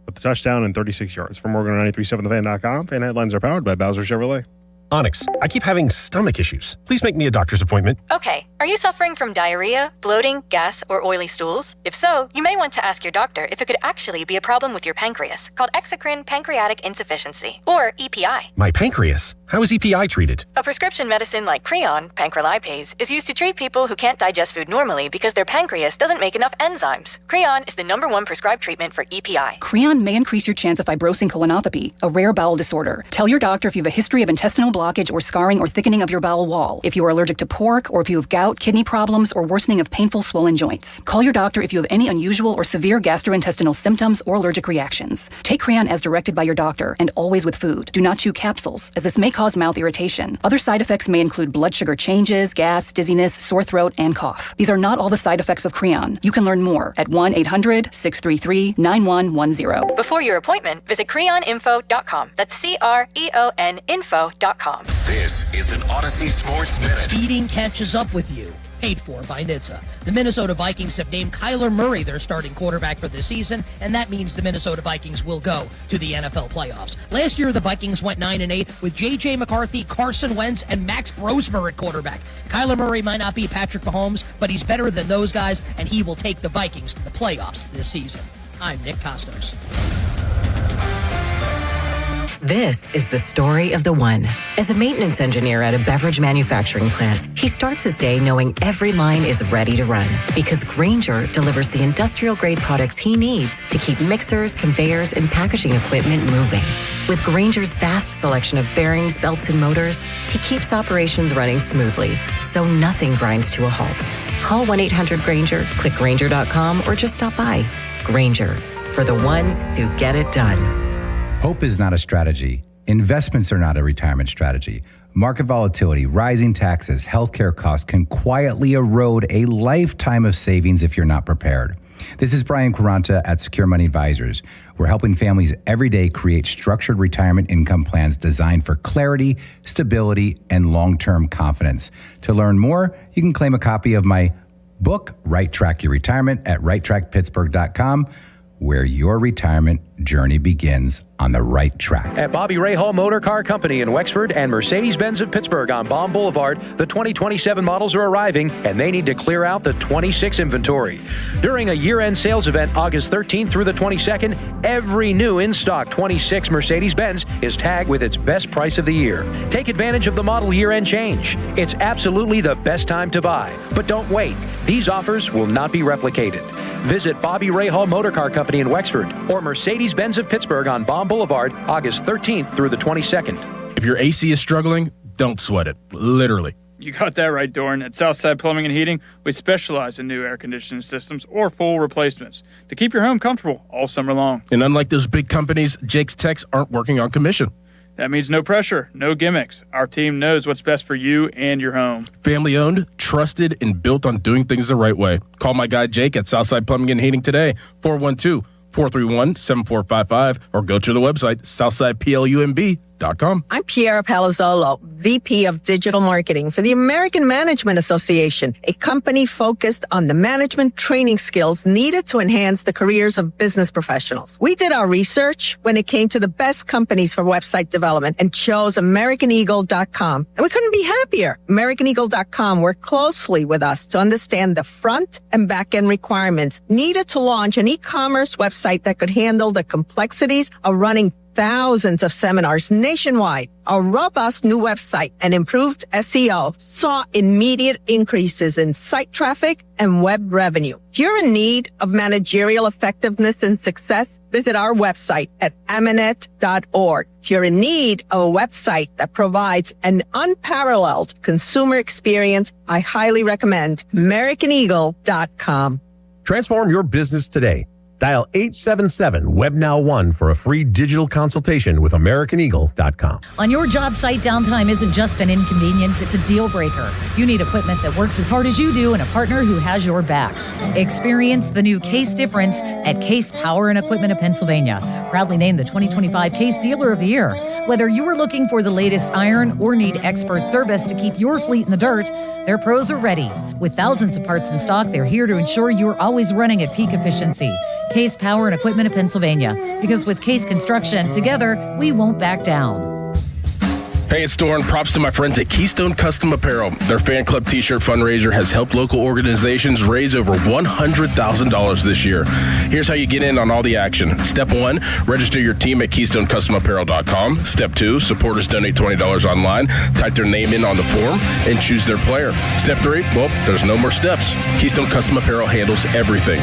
with the touchdown and 36 yards. From Morgan 93.7thefan.com, fan headlines are powered by Bowser Chevrolet. Onyx, I keep having stomach issues. Please make me a doctor's appointment. Okay, are you suffering from diarrhea, bloating, gas, or oily stools? If so, you may want to ask your doctor if it could actually be a problem with your pancreas, called exocrine pancreatic insufficiency, or EPI. My pancreas? How is EPI treated? A prescription medicine like Creon, pancrelipase, is used to treat people who can't digest food normally because their pancreas doesn't make enough enzymes. Creon is the #1 prescribed treatment for EPI. Creon may increase your chance of fibrosing colonopathy, a rare bowel disorder. Tell your doctor if you have a history of intestinal blockage or scarring or thickening of your bowel wall, if you are allergic to pork, or if you have gout, kidney problems, or worsening of painful swollen joints. Call your doctor if you have any unusual or severe gastrointestinal symptoms or allergic reactions. Take Creon as directed by your doctor, and always with food. Do not chew capsules, as this may cause mouth irritation. Other side effects may include blood sugar changes, gas, dizziness, sore throat, and cough. These are not all the side effects of Creon. You can learn more at 1-800-633-9110. Before your appointment, visit creoninfo.com. That's CREON info.com. This is an Odyssey Sports Minute. Speeding catches up with you. Paid for by NHTSA. The Minnesota Vikings have named Kyler Murray their starting quarterback for this season, and that means the Minnesota Vikings will go to the NFL playoffs. Last year, the Vikings went 9-8 with J.J. McCarthy, Carson Wentz, and Max Brosmer at quarterback. Kyler Murray might not be Patrick Mahomes, but he's better than those guys, and he will take the Vikings to the playoffs this season. I'm Nick Costos. This is the story of the one. As a maintenance engineer at a beverage manufacturing plant, he starts his day knowing every line is ready to run because Grainger delivers the industrial-grade products he needs to keep mixers, conveyors, and packaging equipment moving. With Grainger's vast selection of bearings, belts, and motors, he keeps operations running smoothly, so nothing grinds to a halt. Call 1-800-GRAINGER, click Grainger.com, or just stop by. Grainger, for the ones who get it done. Hope is not a strategy. Investments are not a retirement strategy. Market volatility, rising taxes, healthcare costs can quietly erode a lifetime of savings if you're not prepared. This is Brian Quaranta at Secure Money Advisors. We're helping families every day create structured retirement income plans designed for clarity, stability, and long-term confidence. To learn more, you can claim a copy of my book, Right Track Your Retirement, at righttrackpittsburgh.com, where your retirement journey begins on the right track. At Bobby Ray Hall Motor Car Company in Wexford and Mercedes-Benz of Pittsburgh on Baum Boulevard, the 2027 models are arriving, and they need to clear out the 26 inventory. During a year-end sales event August 13th through the 22nd, every new in-stock 26 Mercedes-Benz is tagged with its best price of the year. Take advantage of the model year-end change. It's absolutely the best time to buy. But don't wait. These offers will not be replicated. Visit Bobby Rahal Motor Car Company in Wexford or Mercedes-Benz of Pittsburgh on Baum Boulevard, August 13th through the 22nd. If your AC is struggling, don't sweat it. Literally. You got that right, Doran. At Southside Plumbing and Heating, we specialize in new air conditioning systems or full replacements to keep your home comfortable all summer long. And unlike those big companies, Jake's techs aren't working on commission. That means no pressure, no gimmicks. Our team knows what's best for you and your home. Family owned, trusted, and built on doing things the right way. Call my guy Jake at Southside Plumbing and Heating today, 412-431-7455, or go to the website, southsideplumb.com. I'm Piera Palazzolo, VP of Digital Marketing for the American Management Association, a company focused on the management training skills needed to enhance the careers of business professionals. We did our research when it came to the best companies for website development and chose AmericanEagle.com. And we couldn't be happier. AmericanEagle.com worked closely with us to understand the front and back end requirements needed to launch an e-commerce website that could handle the complexities of running thousands of seminars nationwide. Our robust new website and improved SEO saw immediate increases in site traffic and web revenue. If you're in need of managerial effectiveness and success, visit our website at amanet.org. If you're in need of a website that provides an unparalleled consumer experience, I highly recommend AmericanEagle.com. Transform your business today. Dial 877-WebNow1 for a free digital consultation with AmericanEagle.com. On your job site, downtime isn't just an inconvenience, it's a deal breaker. You need equipment that works as hard as you do and a partner who has your back. Experience the new Case difference at Case Power and Equipment of Pennsylvania. Proudly named the 2025 Case Dealer of the Year. Whether you are looking for the latest iron or need expert service to keep your fleet in the dirt, their pros are ready. With thousands of parts in stock, they're here to ensure you're always running at peak efficiency. Case Power and Equipment of Pennsylvania. Because with Case Construction, together, we won't back down. Hey, it's Doran. Props to my friends at Keystone Custom Apparel. Their fan club t-shirt fundraiser has helped local organizations raise over $100,000 this year. Here's how you get in on all the action. Step 1, register your team at KeystoneCustomApparel.com. Step 2, supporters donate $20 online, type their name in on the form, and choose their player. Step 3, well, there's no more steps. Keystone Custom Apparel handles everything.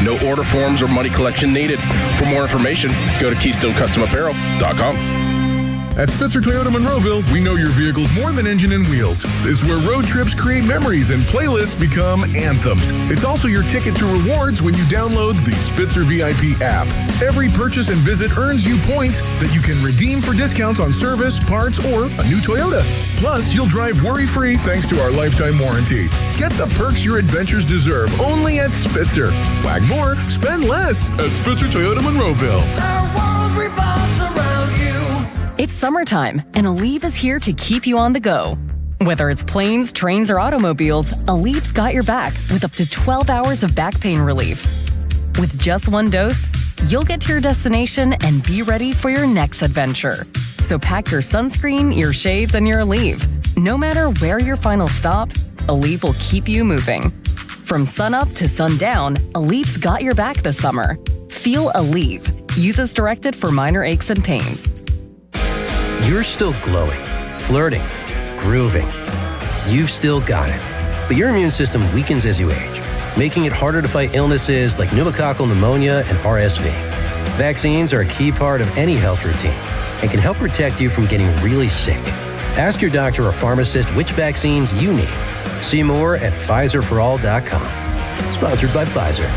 No order forms or money collection needed. For more information, go to KeystoneCustomApparel.com. At Spitzer Toyota Monroeville, we know your vehicle's more than engine and wheels. It's where road trips create memories and playlists become anthems. It's also your ticket to rewards when you download the Spitzer VIP app. Every purchase and visit earns you points that you can redeem for discounts on service, parts, or a new Toyota. Plus, you'll drive worry-free thanks to our lifetime warranty. Get the perks your adventures deserve only at Spitzer. Wag more, spend less at Spitzer Toyota Monroeville. Our world revolves around you. It's summertime, and Aleve is here to keep you on the go. Whether it's planes, trains, or automobiles, Aleve's got your back with up to 12 hours of back pain relief. With just one dose, you'll get to your destination and be ready for your next adventure. So pack your sunscreen, your shades, and your Aleve. No matter where your final stop, Aleve will keep you moving. From sunup to sundown, Aleve's got your back this summer. Feel Aleve. Use as directed for minor aches and pains. You're still glowing, flirting, grooving. You've still got it. But your immune system weakens as you age, making it harder to fight illnesses like pneumococcal pneumonia and RSV. Vaccines are a key part of any health routine and can help protect you from getting really sick. Ask your doctor or pharmacist which vaccines you need. See more at PfizerForAll.com. Sponsored by Pfizer.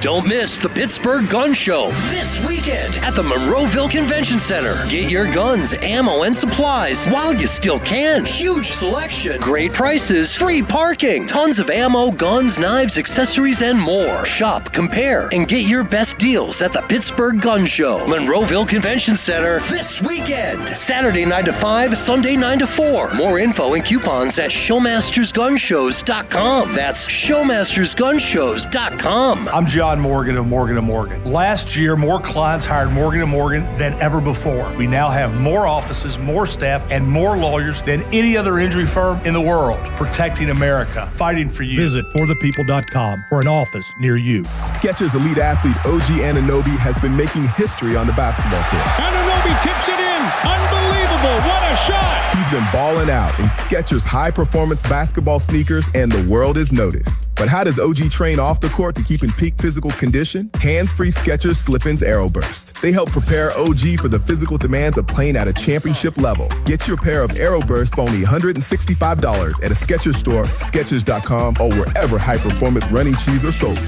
Don't miss the Pittsburgh Gun Show this weekend at the Monroeville Convention Center. Get your guns, ammo, and supplies while you still can. Huge selection, great prices, free parking, tons of ammo, guns, knives, accessories, and more. Shop, compare, and get your best deals at the Pittsburgh Gun Show. Monroeville Convention Center this weekend. Saturday 9 to 5, Sunday 9 to 4. More info and coupons at ShowmastersGunShows.com. That's ShowmastersGunShows.com. I'm John Morgan of Morgan & Morgan. Last year, more clients hired Morgan & Morgan than ever before. We now have more offices, more staff, and more lawyers than any other injury firm in the world, protecting America, fighting for you. Visit forthepeople.com for an office near you. Skechers elite athlete OG Anunoby has been making history on the basketball court. Anunoby tips it in. Unbelievable. What a shot. He's been balling out in Skechers high-performance basketball sneakers, and the world is noticed. But how does OG train off the court to keep in peak physical condition? Hands-free Skechers Slip-ins Aeroburst. They help prepare OG for the physical demands of playing at a championship level. Get your pair of Aeroburst for only $165 at a Skechers store, Skechers.com, or wherever high-performance running shoes are sold.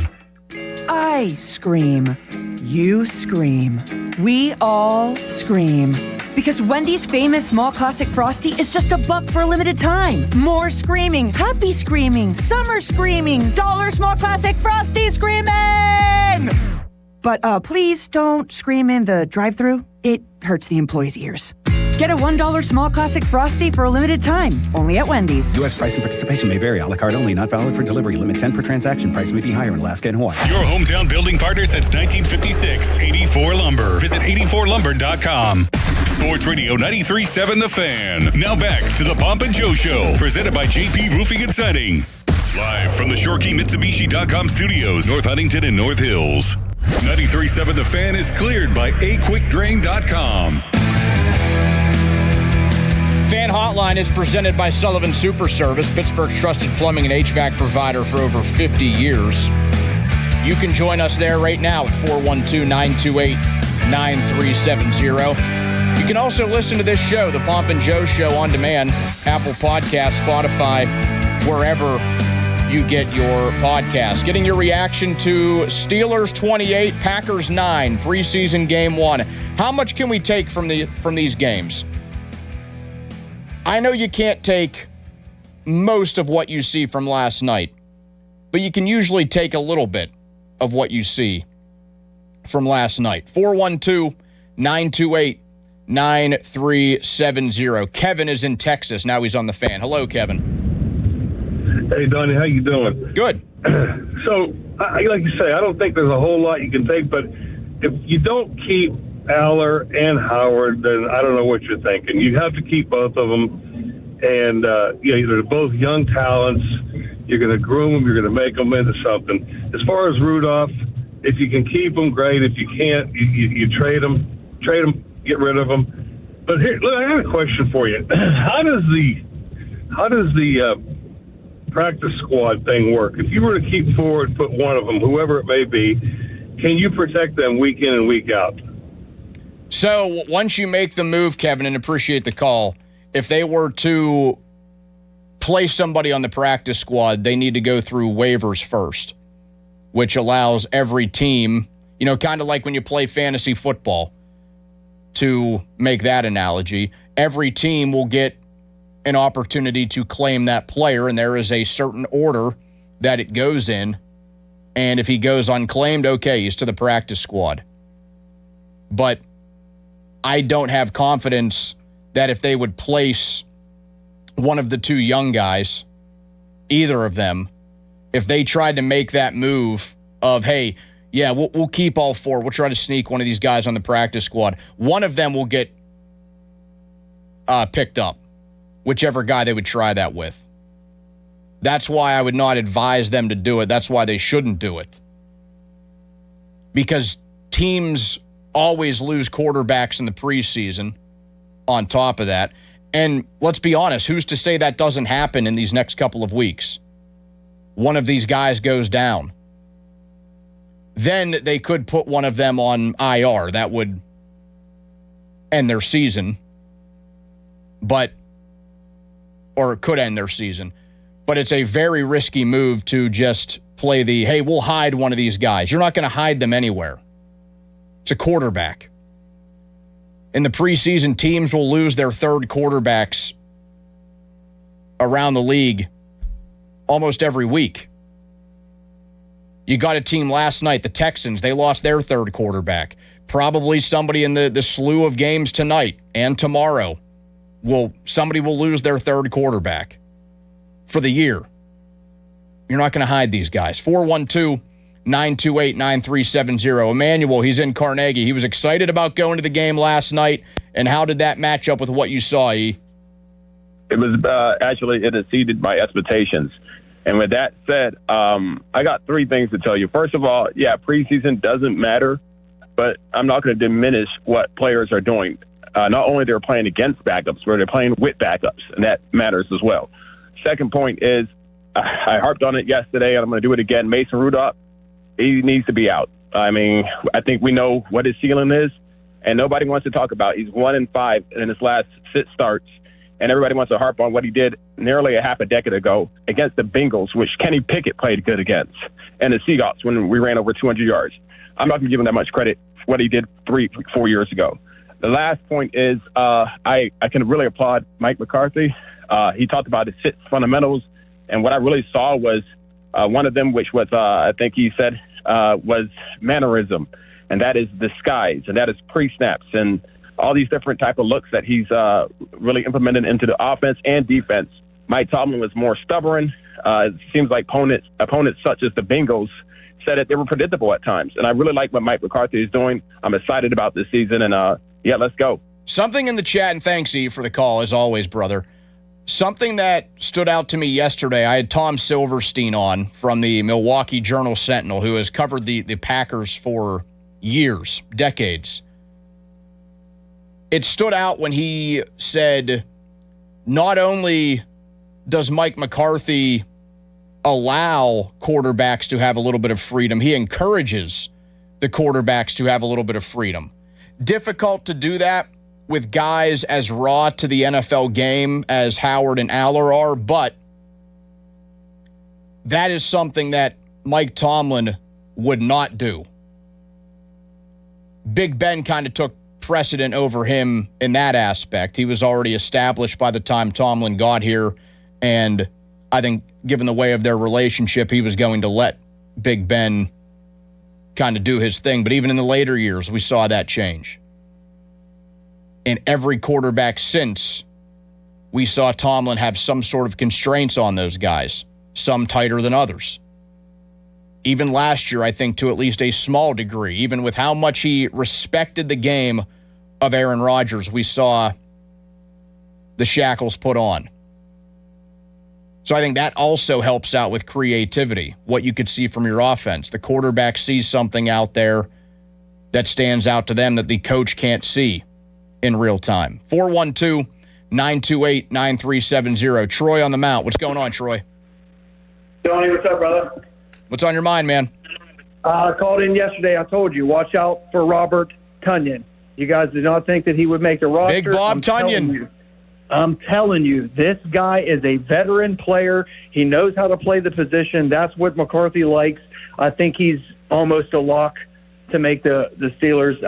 I scream. You scream. We all scream. Because Wendy's famous small classic Frosty is just $1 for a limited time. More screaming, happy screaming, summer screaming, dollar small classic Frosty screaming! But please don't scream in the drive-thru. It hurts the employees' ears. Get a $1 small classic Frosty for a limited time, only at Wendy's. U.S. price and participation may vary. A la carte only, not valid for delivery. Limit 10 per transaction. Price may be higher in Alaska and Hawaii. Your hometown building partner since 1956. 84 Lumber. Visit 84lumber.com. Sports Radio 93.7 The Fan. Now back to the Pomp and Joe Show, presented by JP Roofing and Siding. Live from the ShoreKeyMitsubishi.com studios, North Huntington and North Hills. 93.7 The Fan is cleared by AQuickDrain.com. Fan Hotline is presented by Sullivan Super Service, Pittsburgh's trusted plumbing and HVAC provider for over 50 years. You can join us there right now at 412-928-9370. You can also listen to this show, The Pomp and Joe Show, on demand, Apple Podcasts, Spotify, wherever you get your podcast. Getting your reaction to Steelers 28, Packers 9, preseason game 1. How much can we take from these games? I know you can't take most of what you see from last night, but you can usually take a little bit of what you see from last night. 412-928-9370. Kevin is in Texas. Now he's on the Fan. Hello, Kevin. Hey, Donnie, how you doing? Good. So, like you say, I don't think there's a whole lot you can take, but if you don't keep Aller and Howard, then I don't know what you're thinking. You have to keep both of them, and they're both young talents. You're going to groom them. You're going to make them into something. As far as Rudolph, if you can keep them, great. If you can't, you trade them, get rid of them. But here, look, I got a question for you. How does the practice squad thing work? If you were to keep forward, put one of them, whoever it may be, can you protect them week in and week out? So once you make the move, Kevin, and appreciate the call, if they were to place somebody on the practice squad, they need to go through waivers first, which allows every team, kind of like when you play fantasy football, to make that analogy, every team will get an opportunity to claim that player, and there is a certain order that it goes in, and if he goes unclaimed, okay, he's to the practice squad. But I don't have confidence that if they would place one of the two young guys, either of them, if they tried to make that move of, hey, yeah, we'll keep all four, we'll try to sneak one of these guys on the practice squad, one of them will get picked up, whichever guy they would try that with. That's why I would not advise them to do it. That's why they shouldn't do it. Because teams always lose quarterbacks in the preseason on top of that. And let's be honest, who's to say that doesn't happen in these next couple of weeks? One of these guys goes down. Then they could put one of them on IR. That would end their season. Or it could end their season. But it's a very risky move to just play the, hey, we'll hide one of these guys. You're not going to hide them anywhere. It's a quarterback. In the preseason, teams will lose their third quarterbacks around the league almost every week. You got a team last night, the Texans, they lost their third quarterback. Probably somebody in the slew of games tonight and tomorrow, somebody will lose their third quarterback for the year. You're not going to hide these guys. 412-928-9370. Emmanuel, he's in Carnegie. He was excited about going to the game last night. And how did that match up with what you saw, E? It was it exceeded my expectations. And with that said, I got three things to tell you. First of all, yeah, preseason doesn't matter, but I'm not going to diminish what players are doing. Not only they're playing against backups, but they're playing with backups, and that matters as well. Second point is, I harped on it yesterday, and I'm going to do it again. Mason Rudolph, he needs to be out. I mean, I think we know what his ceiling is, and nobody wants to talk about it. He's 1-5 in his last 6 starts, and everybody wants to harp on what he did nearly a half a decade ago against the Bengals, which Kenny Pickett played good against, and the Seahawks when we ran over 200 yards. I'm not going to give him that much credit for what he did 3-4 years ago. The last point is I can really applaud Mike McCarthy. He talked about his 6 fundamentals, and what I really saw was one of them, which was, I think he said, was mannerism, and that is disguise, and that is pre-snaps, and all these different type of looks that he's really implemented into the offense and defense. Mike Tomlin was more stubborn. It seems like opponents such as the Bengals said that they were predictable at times, and I really like what Mike McCarthy is doing. I'm excited about this season, and yeah, let's go. Something in the chat, and thanks, Eve, for the call, as always, brother. Something that stood out to me yesterday, I had Tom Silverstein on from the Milwaukee Journal-Sentinel, who has covered the Packers for years, decades. It stood out when he said, not only does Mike McCarthy allow quarterbacks to have a little bit of freedom, he encourages the quarterbacks to have a little bit of freedom. Difficult to do that with guys as raw to the NFL game as Howard and Aller are, but that is something that Mike Tomlin would not do. Big Ben kind of took precedent over him in that aspect. He was already established by the time Tomlin got here, and I think given the way of their relationship, he was going to let Big Ben kind of do his thing. But even in the later years, we saw that change. And every quarterback since, we saw Tomlin have some sort of constraints on those guys, some tighter than others. Even last year, I think to at least a small degree, even with how much he respected the game of Aaron Rodgers, we saw the shackles put on. So I think that also helps out with creativity, what you could see from your offense. The quarterback sees something out there that stands out to them that the coach can't see in real time. 412-928-9370. Troy on the Mount. What's going on, Troy? Tony, what's up, brother? What's on your mind, man? I called in yesterday. I told you, watch out for Robert Tonyan. You guys did not think that he would make the roster. Big Bob Tonyan. I'm telling you, this guy is a veteran player. He knows how to play the position. That's what McCarthy likes. I think he's almost a lock to make the Steelers.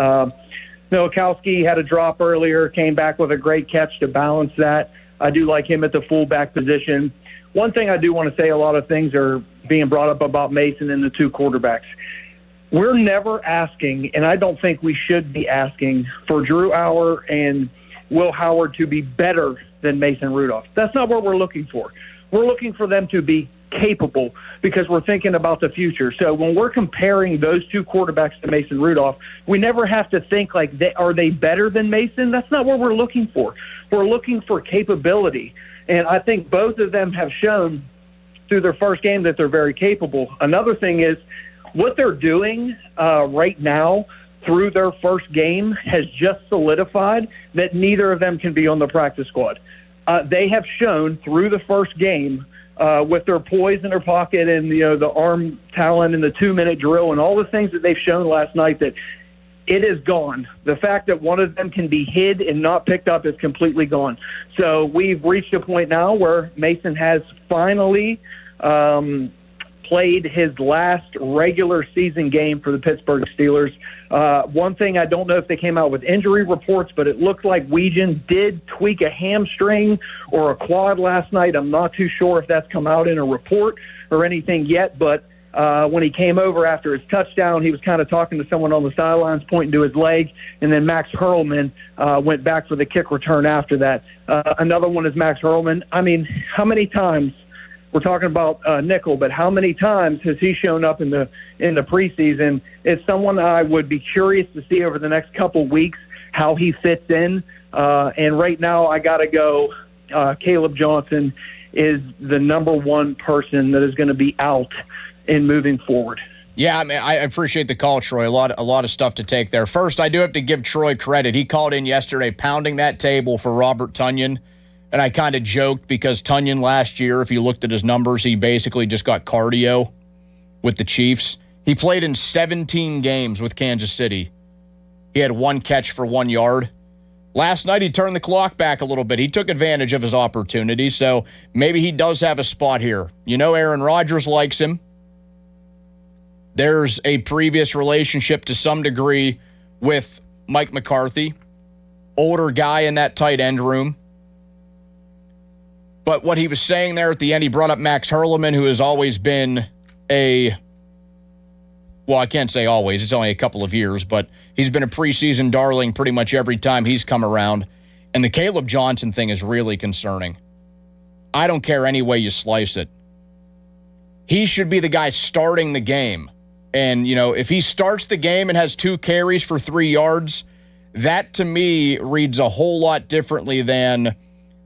Nowakowski had a drop earlier, came back with a great catch to balance that. I do like him at the fullback position. One thing I do want to say, a lot of things are being brought up about Mason and the 2 quarterbacks. We're never asking, and I don't think we should be asking, for Drew Aller and Will Howard to be better than Mason Rudolph. That's not what we're looking for. We're looking for them to be capable because we're thinking about the future. So when we're comparing those 2 quarterbacks to Mason Rudolph, we never have to think like, are they better than Mason? That's not what we're looking for. We're looking for capability. And I think both of them have shown through their first game that they're very capable. Another thing is what they're doing right now through their first game has just solidified that neither of them can be on the practice squad. They have shown through the first game with their poise in their pocket and the arm talent and the 2-minute drill and all the things that they've shown last night that it is gone. The fact that one of them can be hid and not picked up is completely gone. So we've reached a point now where Mason has finally played his last regular season game for the Pittsburgh Steelers. One thing, I don't know if they came out with injury reports, but it looks like Weegen did tweak a hamstring or a quad last night. I'm not too sure if that's come out in a report or anything yet, but when he came over after his touchdown, he was kind of talking to someone on the sidelines, pointing to his leg, and then Max Hurlman went back for the kick return after that. Another one is Max Hurlman. I mean, how many times – we're talking about nickel, but how many times has he shown up in the preseason? It's someone I would be curious to see over the next couple weeks how he fits in. And right now, I got to go. Caleb Johnson is the number 1 person that is going to be out in moving forward. Yeah, I mean, I appreciate the call, Troy. A lot of stuff to take there. First, I do have to give Troy credit. He called in yesterday pounding that table for Robert Tonyan, and I kind of joked because Tonyan last year, if you looked at his numbers, he basically just got cardio with the Chiefs. He played in 17 games with Kansas City. He had 1 catch for 1 yard. Last night, he turned the clock back a little bit. He took advantage of his opportunity, so maybe he does have a spot here. You know, Aaron Rodgers likes him. There's a previous relationship to some degree with Mike McCarthy, older guy in that tight end room. But what he was saying there at the end, he brought up Max Hurleman, who has always been well, I can't say always, it's only a couple of years, but he's been a preseason darling pretty much every time he's come around. And the Caleb Johnson thing is really concerning. I don't care any way you slice it. He should be the guy starting the game. And, you know, if he starts the game and has 2 carries for 3 yards, that to me reads a whole lot differently than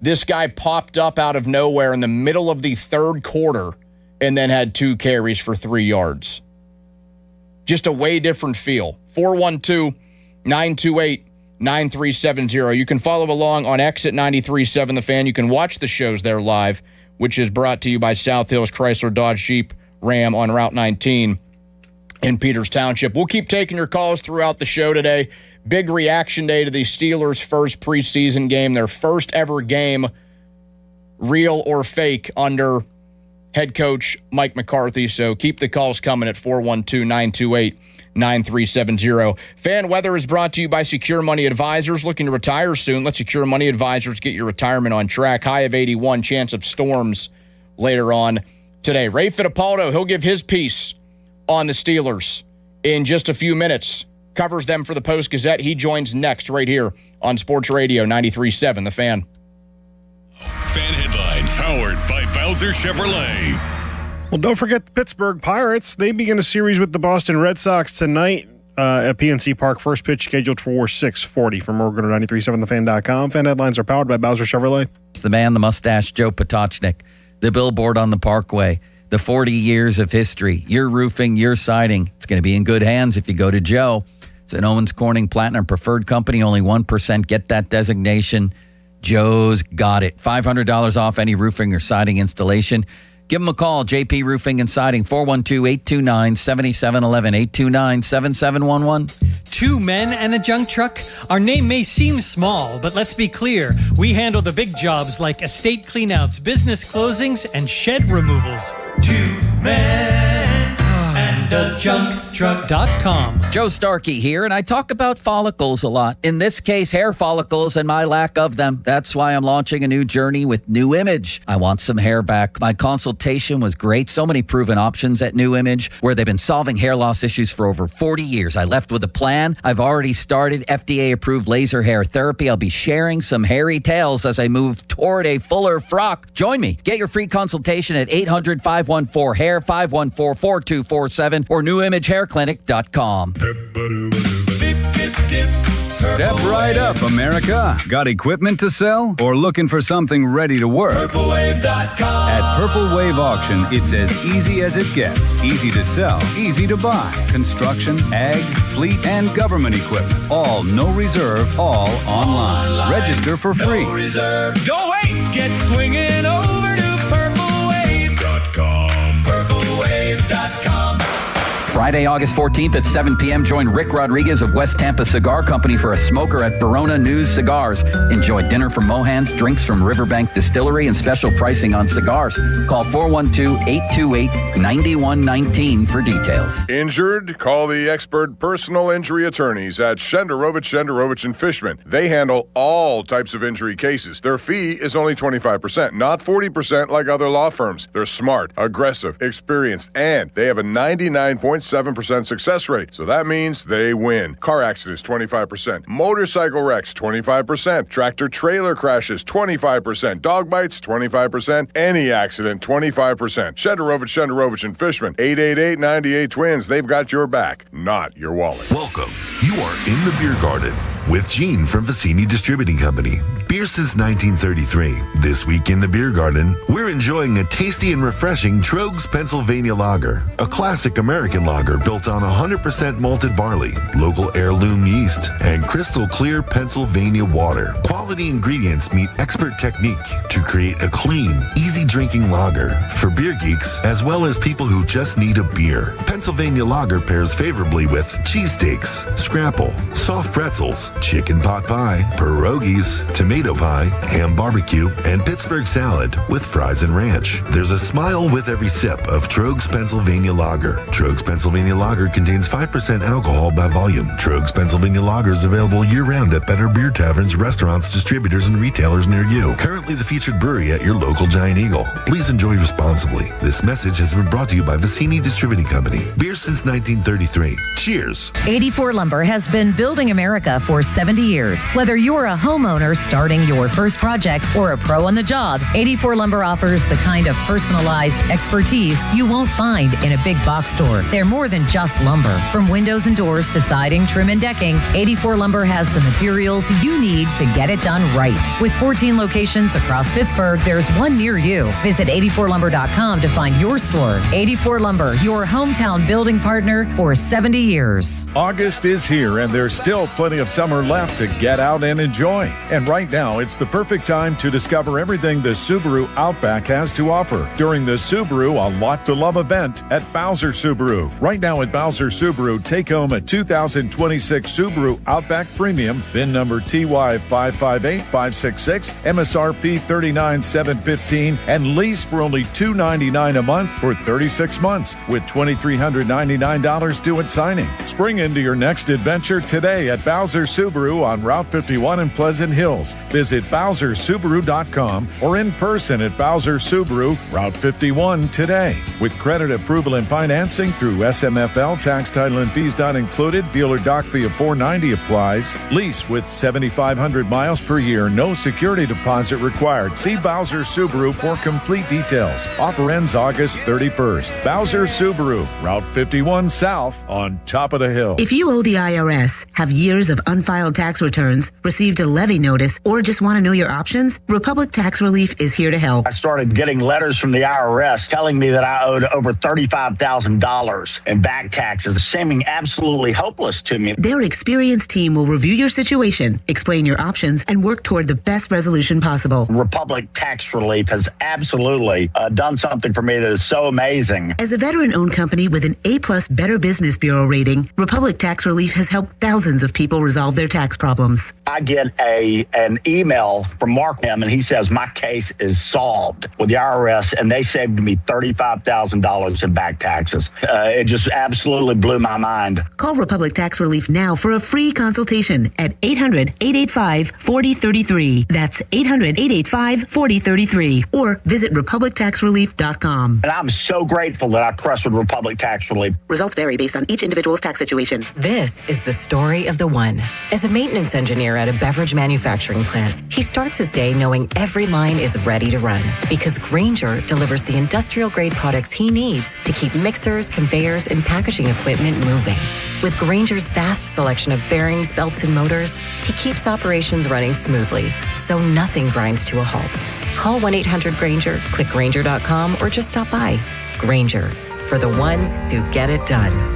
this guy popped up out of nowhere in the middle of the third quarter and then had 2 carries for 3 yards. Just a way different feel. 412-928-9370. You can follow along on X at 93.7 The Fan. You can watch the shows there live, which is brought to you by South Hills Chrysler Dodge Jeep Ram on Route 19 in Peters Township. We'll keep taking your calls throughout the show today. Big reaction day to the Steelers' first preseason game, their first ever game, real or fake, under head coach Mike McCarthy. So keep the calls coming at 412-928-9370. Fan weather is brought to you by Secure Money Advisors. Looking to retire soon? Let Secure Money Advisors get your retirement on track. High of 81, chance of storms later on today. Ray Fittipaldo, he'll give his piece on the Steelers in just a few minutes. Covers them for the Post-Gazette. He joins next right here on Sports Radio 93.7 The Fan. Fan headlines powered by Bowser Chevrolet. Well, don't forget the Pittsburgh Pirates. They begin a series with the Boston Red Sox tonight at PNC Park. First pitch scheduled for 6:40. From Morgan at 937thefan.com. Fan headlines are powered by Bowser Chevrolet. It's the man, the mustache, Joe Potochnik. The billboard on the Parkway. The 40 years of history. Your roofing, your siding. It's going to be in good hands if you go to Joe. It's an Owens Corning Platinum Preferred Company. Only 1% get that designation. Joe's got it. $500 off any roofing or siding installation. Give them a call. JP Roofing and Siding, 412-829-7711, 829-7711. 2 men and a junk truck? Our name may seem small, but let's be clear. We handle the big jobs like estate cleanouts, business closings, and shed removals. 2 men and a junk truck.com. Joe Starkey here, and I talk about follicles a lot. In this case, hair follicles and my lack of them. That's why I'm launching a new journey with New Image. I want some hair back. My consultation was great. So many proven options at New Image, where they've been solving hair loss issues for over 40 years. I left with a plan. I've already started FDA-approved laser hair therapy. I'll be sharing some hairy tales as I move toward a fuller frock. Join me. Get your free consultation at 800-514-HAIR, 514-4247, or newimagehairclinic.com. Step right up, America. Got equipment to sell or looking for something ready to work? PurpleWave.com. At Purple Wave Auction, it's as easy as it gets. Easy to sell, easy to buy. Construction, ag, fleet, and government equipment. All no reserve, all online. Register for free. No reserve. Don't wait. Get swinging over to PurpleWave.com. PurpleWave.com. Friday, August 14th at 7 p.m., join Rick Rodriguez of West Tampa Cigar Company for a smoker at Verona News Cigars. Enjoy dinner from Mohan's, drinks from Riverbank Distillery, and special pricing on cigars. Call 412-828-9119 for details. Injured? Call the expert personal injury attorneys at Shenderovich, Fishman. They handle all types of injury cases. Their fee is only 25%, not 40% like other law firms. They're smart, aggressive, experienced, and they have a 99.7% success rate. So that means they win. Car accidents, 25%. Motorcycle wrecks, 25%. Tractor trailer crashes, 25%. Dog bites, 25%. Any accident, 25%. Shenderovich and Fishman, 888-98-TWINS. They've got your back, not your wallet. Welcome. You are in the beer garden. with Gene from Vicini Distributing Company. Beer since 1933. This week in the Beer Garden, we're enjoying a tasty and refreshing Trogs Pennsylvania Lager, a classic American lager built on 100% malted barley, local heirloom yeast, and crystal clear Pennsylvania water. Quality ingredients meet expert technique to create a clean, easy drinking lager for beer geeks as well as people who just need a beer. Pennsylvania Lager pairs favorably with cheesesteaks, scrapple, soft pretzels, chicken pot pie, pierogies, tomato pie, ham barbecue, and Pittsburgh salad with fries and ranch. There's a smile with every sip of Trogs Pennsylvania Lager. Trogs Pennsylvania Lager contains 5% alcohol by volume. Trogs Pennsylvania Lager is available year-round at better beer taverns, restaurants, distributors, and retailers near you. Currently the featured brewery at your local Giant Eagle. Please enjoy responsibly. This message has been brought to you by Vicini Distributing Company. Beer since 1933. Cheers. 84 Lumber has been building America for 70 years. Whether you're a homeowner starting your first project or a pro on the job, 84 Lumber offers the kind of personalized expertise you won't find in a big box store. They're more than just lumber. From windows and doors to siding, trim, and decking, 84 Lumber has the materials you need to get it done right. With 14 locations across Pittsburgh, there's one near you. Visit 84lumber.com to find your store. 84 Lumber, your hometown building partner for 70 years. August is here and there's still plenty of summer left to get out and enjoy. And right now, it's the perfect time to discover everything the Subaru Outback has to offer during the Subaru A Lot to Love event at Bowser Subaru. Right now at Bowser Subaru, take home a 2026 Subaru Outback Premium, VIN number TY558566, MSRP $39,715, and lease for only $299 a month for 36 months with $2,399 due at signing. Spring into your next adventure today at Bowser Subaru on Route 51 in Pleasant Hills. Visit BowserSubaru.com or in person at Bowser Subaru, Route 51 today. With credit approval and financing through SMFL, tax, title, and fees not included. Dealer doc fee of $490 applies. Lease with 7,500 miles per year. No security deposit required. See Bowser Subaru for complete details. Offer ends August 31st. Bowser Subaru, Route 51 South on top of the hill. If you owe the IRS, have years of unfiled tax returns, received a levy notice, or just want to know your options, Republic Tax Relief is here to help. I started getting letters from the IRS telling me that I owed over $35,000 in back taxes, seeming absolutely hopeless to me. Their experienced team will review your situation, explain your options, and work toward the best resolution possible. Republic Tax Relief has absolutely done something for me that is so amazing. As a veteran-owned company with an A-plus Better Business Bureau rating, Republic Tax Relief has helped thousands of people resolve their tax problems. I get an email from Mark M, and he says my case is solved with the IRS, and they saved me $35,000 in back taxes. It just absolutely blew my mind. Call Republic Tax Relief now for a free consultation at 800-885-4033. That's 800-885-4033. Or visit RepublicTaxRelief.com. And I'm so grateful that I trusted Republic Tax Relief. Results vary based on each individual's tax situation. This is the story of the one. As a maintenance engineer at a beverage manufacturing plant, he starts his day knowing every line is ready to run because Grainger delivers the industrial-grade products he needs to keep mixers, conveyors, and packaging equipment moving. With Grainger's vast selection of bearings, belts, and motors, he keeps operations running smoothly, so nothing grinds to a halt. Call 1-800-GRAINGER, click Grainger.com, or just stop by. Grainger, for the ones who get it done.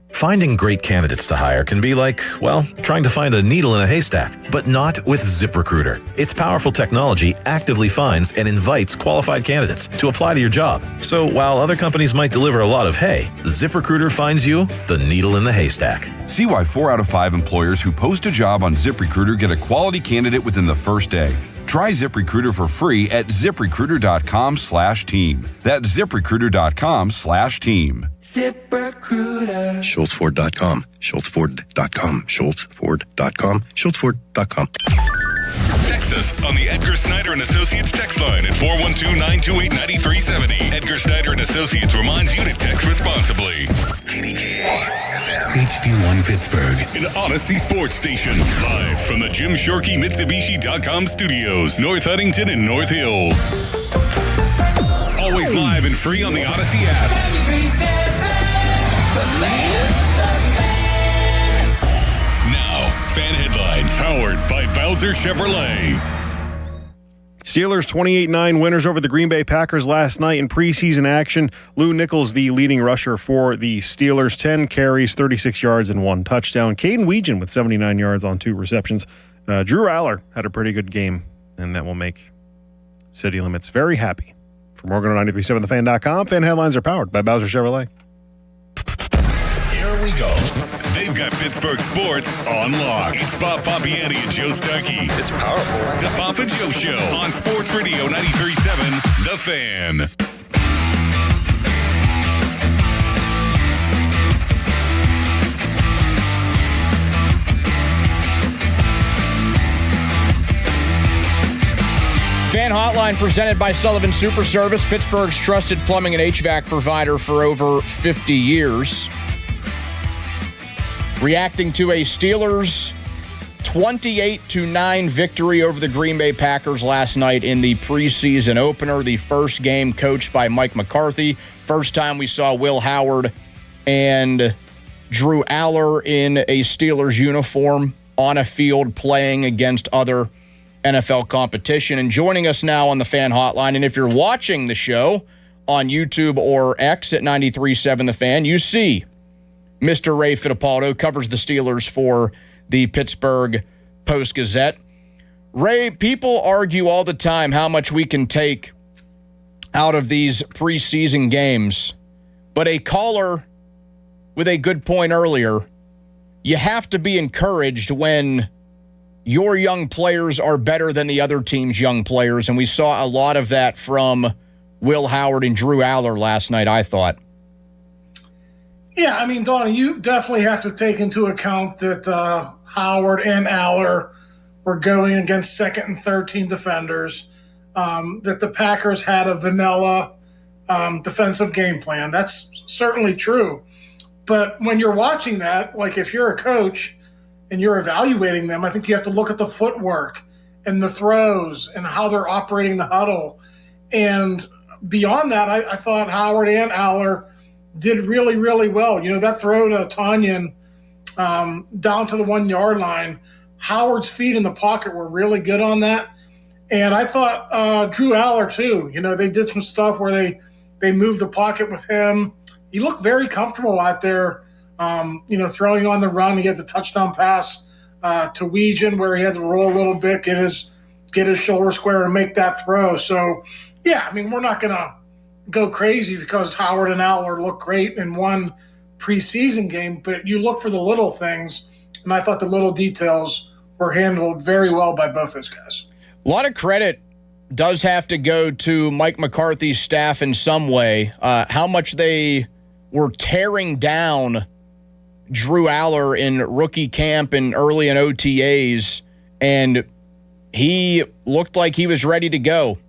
Finding great candidates to hire can be like, well, trying to find a needle in a haystack, but not with ZipRecruiter. Its powerful technology actively finds and invites qualified candidates to apply to your job. So while other companies might deliver a lot of hay, ZipRecruiter finds you the needle in the haystack. See why 4 out of 5 employers who post a job on ZipRecruiter get a quality candidate within the first day. Try ZipRecruiter for free at ZipRecruiter.com/team. That's ZipRecruiter.com/team. ZipRecruiter. SchultzFord.com. SchultzFord.com. SchultzFord.com. SchultzFord.com. Text us on the Edgar Snyder and Associates text line at 412-928-9370. Edgar Snyder and Associates reminds you to text responsibly. HD1 Pittsburgh, an Odyssey sports station, live from the Jim Shorkey Mitsubishi.com studios, North Huntington and North Hills. Always live and free on the Odyssey app. Now, Fan Headlines, powered by Bowser Chevrolet. Steelers 28-9 winners over the Green Bay Packers last night in preseason action. Lou Nichols, the leading rusher for the Steelers, 10 carries, 36 yards, and 1 touchdown. Caden Weegan with 79 yards on 2 receptions. Drew Aller had a pretty good game, and that will make City Limits very happy. For more, go to 937thefan.com. Fan Headlines are powered by Bowser Chevrolet. Here we go. They've got Pittsburgh sports on lock. It's Bob Papiani and Joe Starkey. It's powerful. The Pop and Joe Show on Sports Radio 93.7 The Fan. Fan Hotline presented by Sullivan Super Service, Pittsburgh's trusted plumbing and HVAC provider for over 50 years. Reacting to a Steelers 28-9 victory over the Green Bay Packers last night in the preseason opener, the first game coached by Mike McCarthy. First time we saw Will Howard and Drew Aller in a Steelers uniform on a field playing against other NFL competition. And joining us now on the Fan Hotline, and if you're watching the show on YouTube or X at 93.7 The Fan, you see Mr. Ray Fittipaldo, covers the Steelers for the Pittsburgh Post-Gazette. Ray, people argue all the time how much we can take out of these preseason games, but a caller with a good point earlier, you have to be encouraged when your young players are better than the other team's young players, and we saw a lot of that from Will Howard and Drew Aller last night, I thought. Yeah, I mean, Donnie, you definitely have to take into account that Howard and Aller were going against second and third team defenders, that the Packers had a vanilla defensive game plan. That's certainly true. But when you're watching that, like if you're a coach and you're evaluating them, I think you have to look at the footwork and the throws and how they're operating the huddle. And beyond that, I thought Howard and Aller did really, really well. You know, that throw to Tanyan down to the 1 yard line, Howard's feet in the pocket were really good on that. And I thought Drew Aller too, you know, they did some stuff where they moved the pocket with him. He looked very comfortable out there, you know, throwing on the run. He had the touchdown pass to Weegan where he had to roll a little bit, get his shoulder square and make that throw. So, yeah, I mean, we're not going to go crazy because Howard and Aller look great in one preseason game, but you look for the little things, and I thought the little details were handled very well by both those guys. A lot of credit does have to go to Mike McCarthy's staff in some way. How much they were tearing down Drew Aller in rookie camp and early in OTAs, and he looked like he was ready to go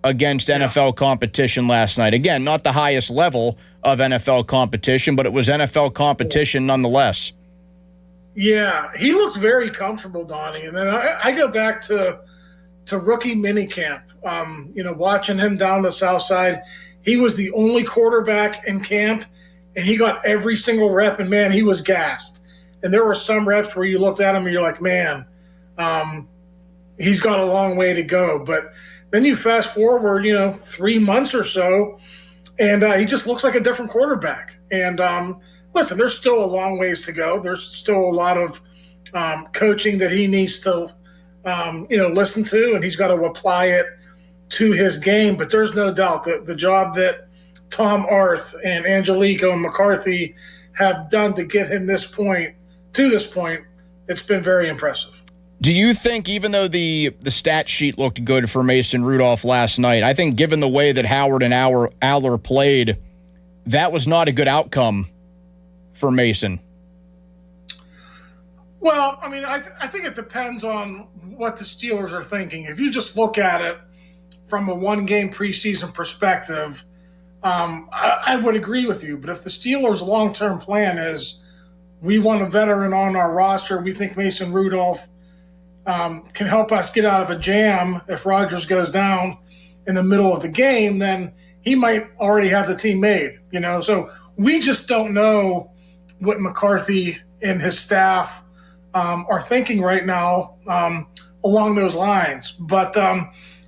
against NFL competition last night. Again, not the highest level of NFL competition, but it was NFL competition nonetheless. Yeah, he looked very comfortable, Donnie. And then I go back to rookie minicamp, you know, watching him down the south side. He was the only quarterback in camp, and he got every single rep, and, man, he was gassed. And there were some reps where you looked at him and you're like, man, he's got a long way to go. But then you fast forward, you know, 3 months or so, and he just looks like a different quarterback. And listen, there's still a long ways to go. There's still a lot of coaching that he needs to, you know, listen to, and he's got to apply it to his game. But there's no doubt that the job that Tom Arth and Angelico and McCarthy have done to get him to this point, it's been very impressive. Do you think, even though the stat sheet looked good for Mason Rudolph last night, I think given the way that Howard and Aller played, that was not a good outcome for Mason? Well, I mean, I think it depends on what the Steelers are thinking. If you just look at it from a one-game preseason perspective, I would agree with you. But if the Steelers' long-term plan is we want a veteran on our roster, we think Mason Rudolph can help us get out of a jam if Rodgers goes down in the middle of the game, then he might already have the team made, you know. So we just don't know what McCarthy and his staff are thinking right now along those lines. But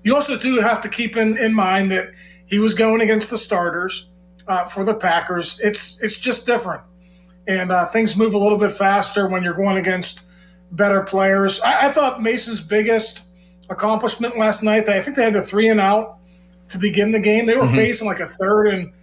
you also do have to keep in mind that he was going against the starters for the Packers. It's just different. And things move a little bit faster when you're going against better players. I thought Mason's biggest accomplishment last night, I think they had the 3 and out to begin the game. They were facing like a third and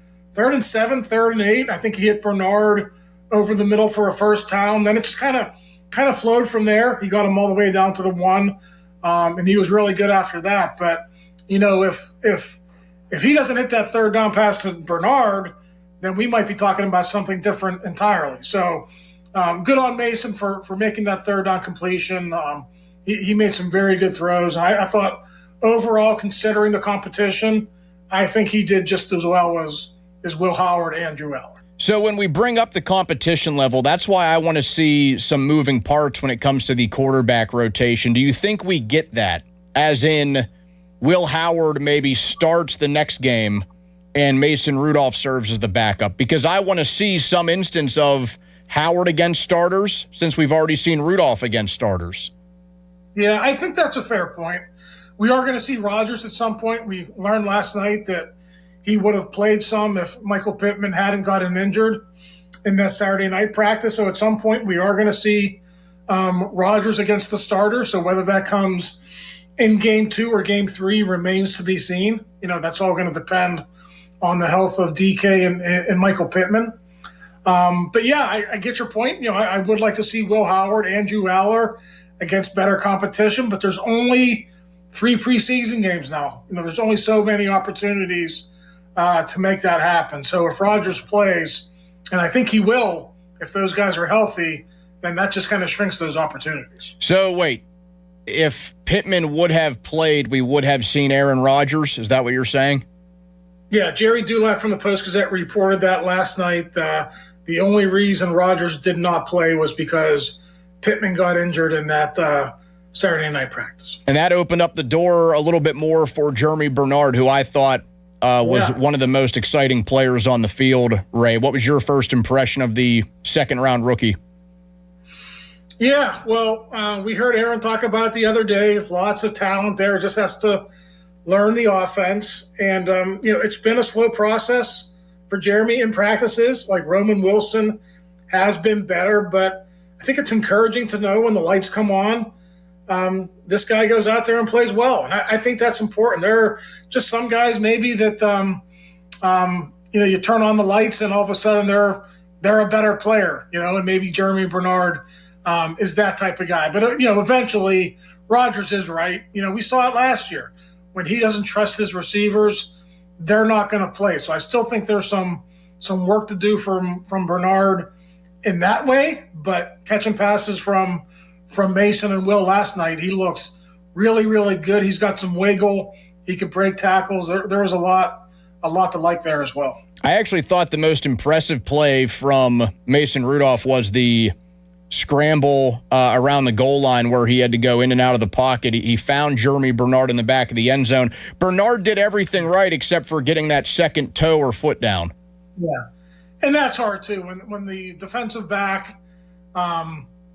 7, 3rd and 8. I think he hit Bernard over the middle for a first down. Then it just kind of flowed from there. He got him all the way down to the 1, and he was really good after that. But if he doesn't hit that 3rd down pass to Bernard, then we might be talking about something different entirely. So good on Mason for making that 3rd down completion. He made some very good throws. I thought overall, considering the competition, I think he did just as well as Will Howard and Drew Aller. So when we bring up the competition level, that's why I want to see some moving parts when it comes to the quarterback rotation. Do you think we get that? As in, Will Howard maybe starts the next game and Mason Rudolph serves as the backup? Because I want to see some instance of Howard against starters, since we've already seen Rudolph against starters. Yeah, I think that's a fair point. We are going to see Rodgers at some point. We learned last night that he would have played some if Michael Pittman hadn't gotten injured in that Saturday night practice. So at some point we are going to see Rodgers against the starters. So whether that comes in game 2 or game 3 remains to be seen. That's all going to depend on the health of DK and Michael Pittman. But yeah, I get your point. I would like to see Will Howard and Drew Aller against better competition, but there's only 3 preseason games now. There's only so many opportunities to make that happen. So if Rodgers plays, and I think he will, if those guys are healthy, then that just kind of shrinks those opportunities. So wait, if Pittman would have played, we would have seen Aaron Rodgers? Is that what you're saying? Yeah, Jerry Dulac from the Post-Gazette reported that last night. The only reason Rodgers did not play was because Pittman got injured in that Saturday night practice. And that opened up the door a little bit more for Jeremy Bernard, who I thought was one of the most exciting players on the field. Ray, what was your first impression of the second-round rookie? Yeah, well, we heard Aaron talk about it the other day. Lots of talent there. Just has to learn the offense. And, it's been a slow process for Jeremy in practices. Like Roman Wilson has been better, but I think it's encouraging to know when the lights come on, this guy goes out there and plays well. And I think that's important. There are just some guys maybe that, you turn on the lights and all of a sudden they're a better player, and maybe Jeremy Bernard is that type of guy. But, eventually Rodgers is right. We saw it last year. When he doesn't trust his receivers, they're not going to play. So I still think there's some work to do from Bernard in that way. But catching passes from Mason and Will last night, he looked really, really good. He's got some wiggle. He could break tackles. There was a lot to like there as well. I actually thought the most impressive play from Mason Rudolph was the scramble around the goal line where he had to go in and out of the pocket. He found Jeremy Bernard in the back of the end zone. Bernard did everything right except for getting that second toe or foot down. Yeah, and that's hard too. When the defensive back,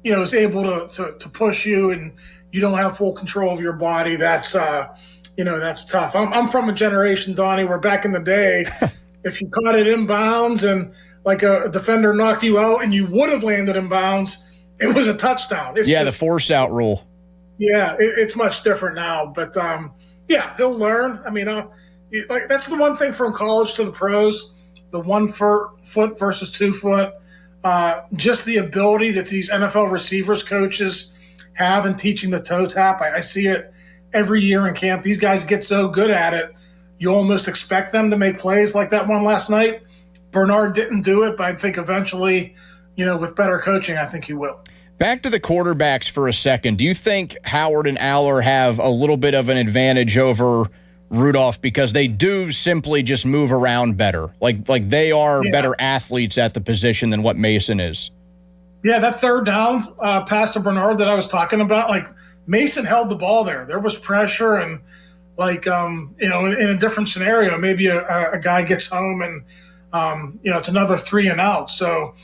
is able to push you and you don't have full control of your body, that's that's tough. I'm from a generation, Donnie, where back in the day, if you caught it inbounds and like a defender knocked you out and you would have landed in bounds, it was a touchdown. The force out rule. Yeah, it's much different now. But, he'll learn. I mean, that's the one thing from college to the pros, the 1 foot versus 2 foot, just the ability that these NFL receivers coaches have in teaching the toe tap. I see it every year in camp. These guys get so good at it, you almost expect them to make plays like that one last night. Bernard didn't do it, but I think eventually, with better coaching, I think he will. Back to the quarterbacks for a second. Do you think Howard and Aller have a little bit of an advantage over Rudolph because they do simply just move around better? Like they are better athletes at the position than what Mason is. Yeah, that 3rd down pass to Bernard that I was talking about, like Mason held the ball there. There was pressure and in a different scenario, maybe a guy gets home and, it's another 3 and out. So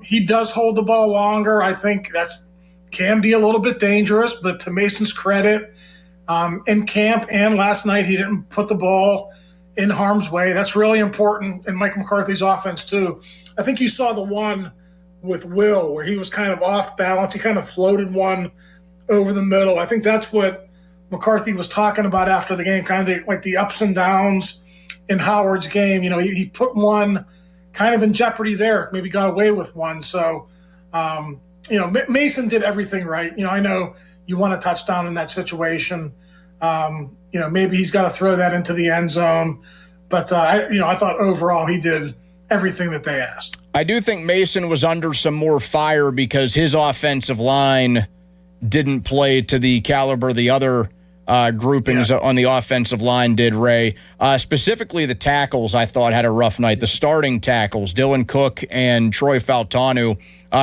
he does hold the ball longer. I think that's can be a little bit dangerous, but to Mason's credit, in camp and last night, he didn't put the ball in harm's way. That's really important in Mike McCarthy's offense too. I think you saw the one with Will where he was kind of off balance. He kind of floated one over the middle. I think that's what McCarthy was talking about after the game, kind of like the ups and downs in Howard's game. He put one kind of in jeopardy there, maybe got away with one. So, Mason did everything right. I know you want a touchdown in that situation. Maybe he's got to throw that into the end zone. But, I thought overall he did everything that they asked. I do think Mason was under some more fire because his offensive line didn't play to the caliber the other groupings on the offensive line did, Ray. Specifically, the tackles, I thought, had a rough night. The starting tackles, Dylan Cook and Troy Fautanu.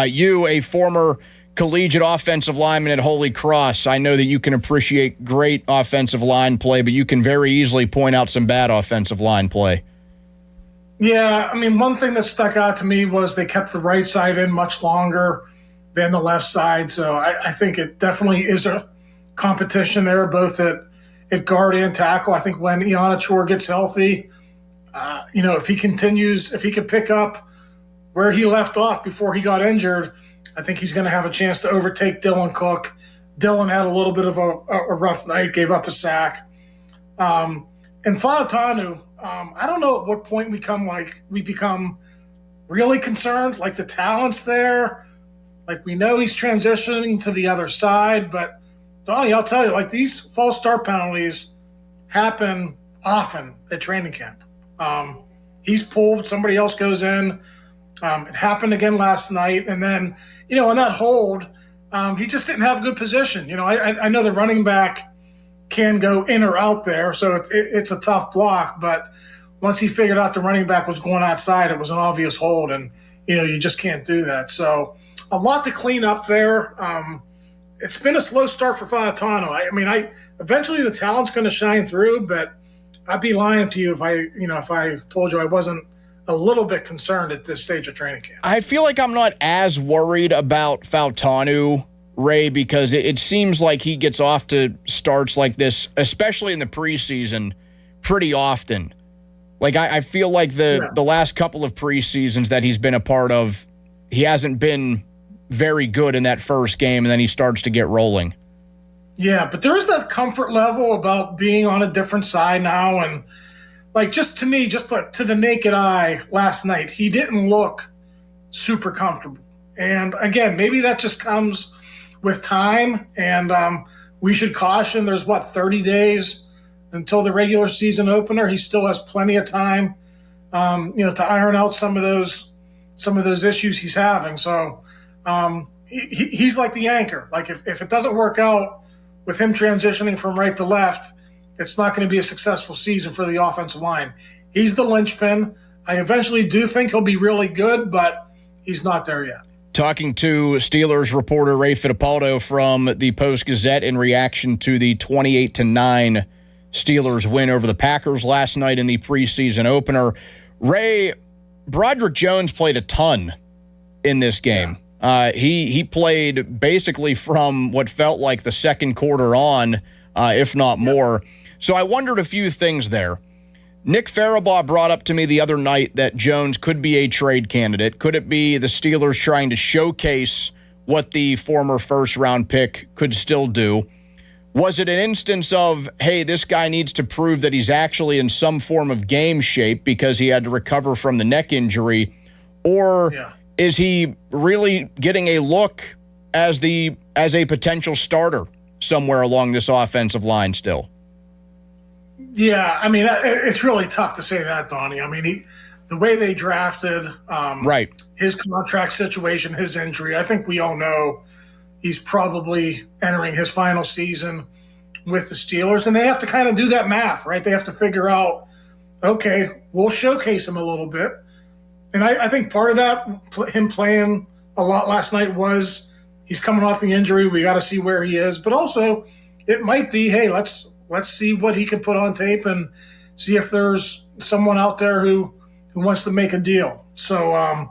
You, a former collegiate offensive lineman at Holy Cross, I know that you can appreciate great offensive line play, but you can very easily point out some bad offensive line play. Yeah, one thing that stuck out to me was they kept the right side in much longer than the left side. So I think it definitely is a competition there, both at guard and tackle. I think when Ianachor gets healthy, if he can pick up where he left off before he got injured, I think he's going to have a chance to overtake Dylan Cook. Dylan had a little bit of a rough night, gave up a sack. And Fautanu, I don't know at what point we become really concerned, like the talent's there. Like we know he's transitioning to the other side, but Donnie, I'll tell you, these false start penalties happen often at training camp. He's pulled, somebody else goes in. It happened again last night. And then, on that hold, he just didn't have good position. I know the running back can go in or out there, so it's a tough block. But once he figured out the running back was going outside, it was an obvious hold. And, you just can't do that. So a lot to clean up there. It's been a slow start for Fautanu. Eventually the talent's going to shine through, but I'd be lying to you if I told you I wasn't a little bit concerned at this stage of training camp. I feel like I'm not as worried about Fautanu, Ray, because it seems like he gets off to starts like this, especially in the preseason, pretty often. I feel like the last couple of preseasons that he's been a part of, he hasn't been very good in that first game, and then he starts to get rolling. Yeah, but there is that comfort level about being on a different side now. And just to me, to the naked eye last night, he didn't look super comfortable. And again, maybe that just comes with time. And we should caution there's 30 days until the regular season opener. He still has plenty of time, to iron out some of those issues he's having. So he's like the anchor. If it doesn't work out with him transitioning from right to left, it's not going to be a successful season for the offensive line. He's the linchpin. I eventually do think he'll be really good, but he's not there yet. Talking to Steelers reporter Ray Fittipaldo from the Post-Gazette in reaction to the 28-9 Steelers win over the Packers last night in the preseason opener. Ray, Broderick Jones played a ton in this game. He played basically from what felt like the second quarter on, if not more. So I wondered a few things there. Nick Farabaugh brought up to me the other night that Jones could be a trade candidate. Could it be the Steelers trying to showcase what the former first-round pick could still do? Was it an instance of, hey, this guy needs to prove that he's actually in some form of game shape because he had to recover from the neck injury? Or is he really getting a look as a potential starter somewhere along this offensive line still? Yeah, it's really tough to say that, Donnie. The way they drafted, his contract situation, his injury, I think we all know he's probably entering his final season with the Steelers, and they have to kind of do that math, right? They have to figure out, okay, we'll showcase him a little bit. And I think part of that, him playing a lot last night, was he's coming off the injury. We got to see where he is. But also, it might be, hey, let's see what he can put on tape and see if there's someone out there who wants to make a deal. So,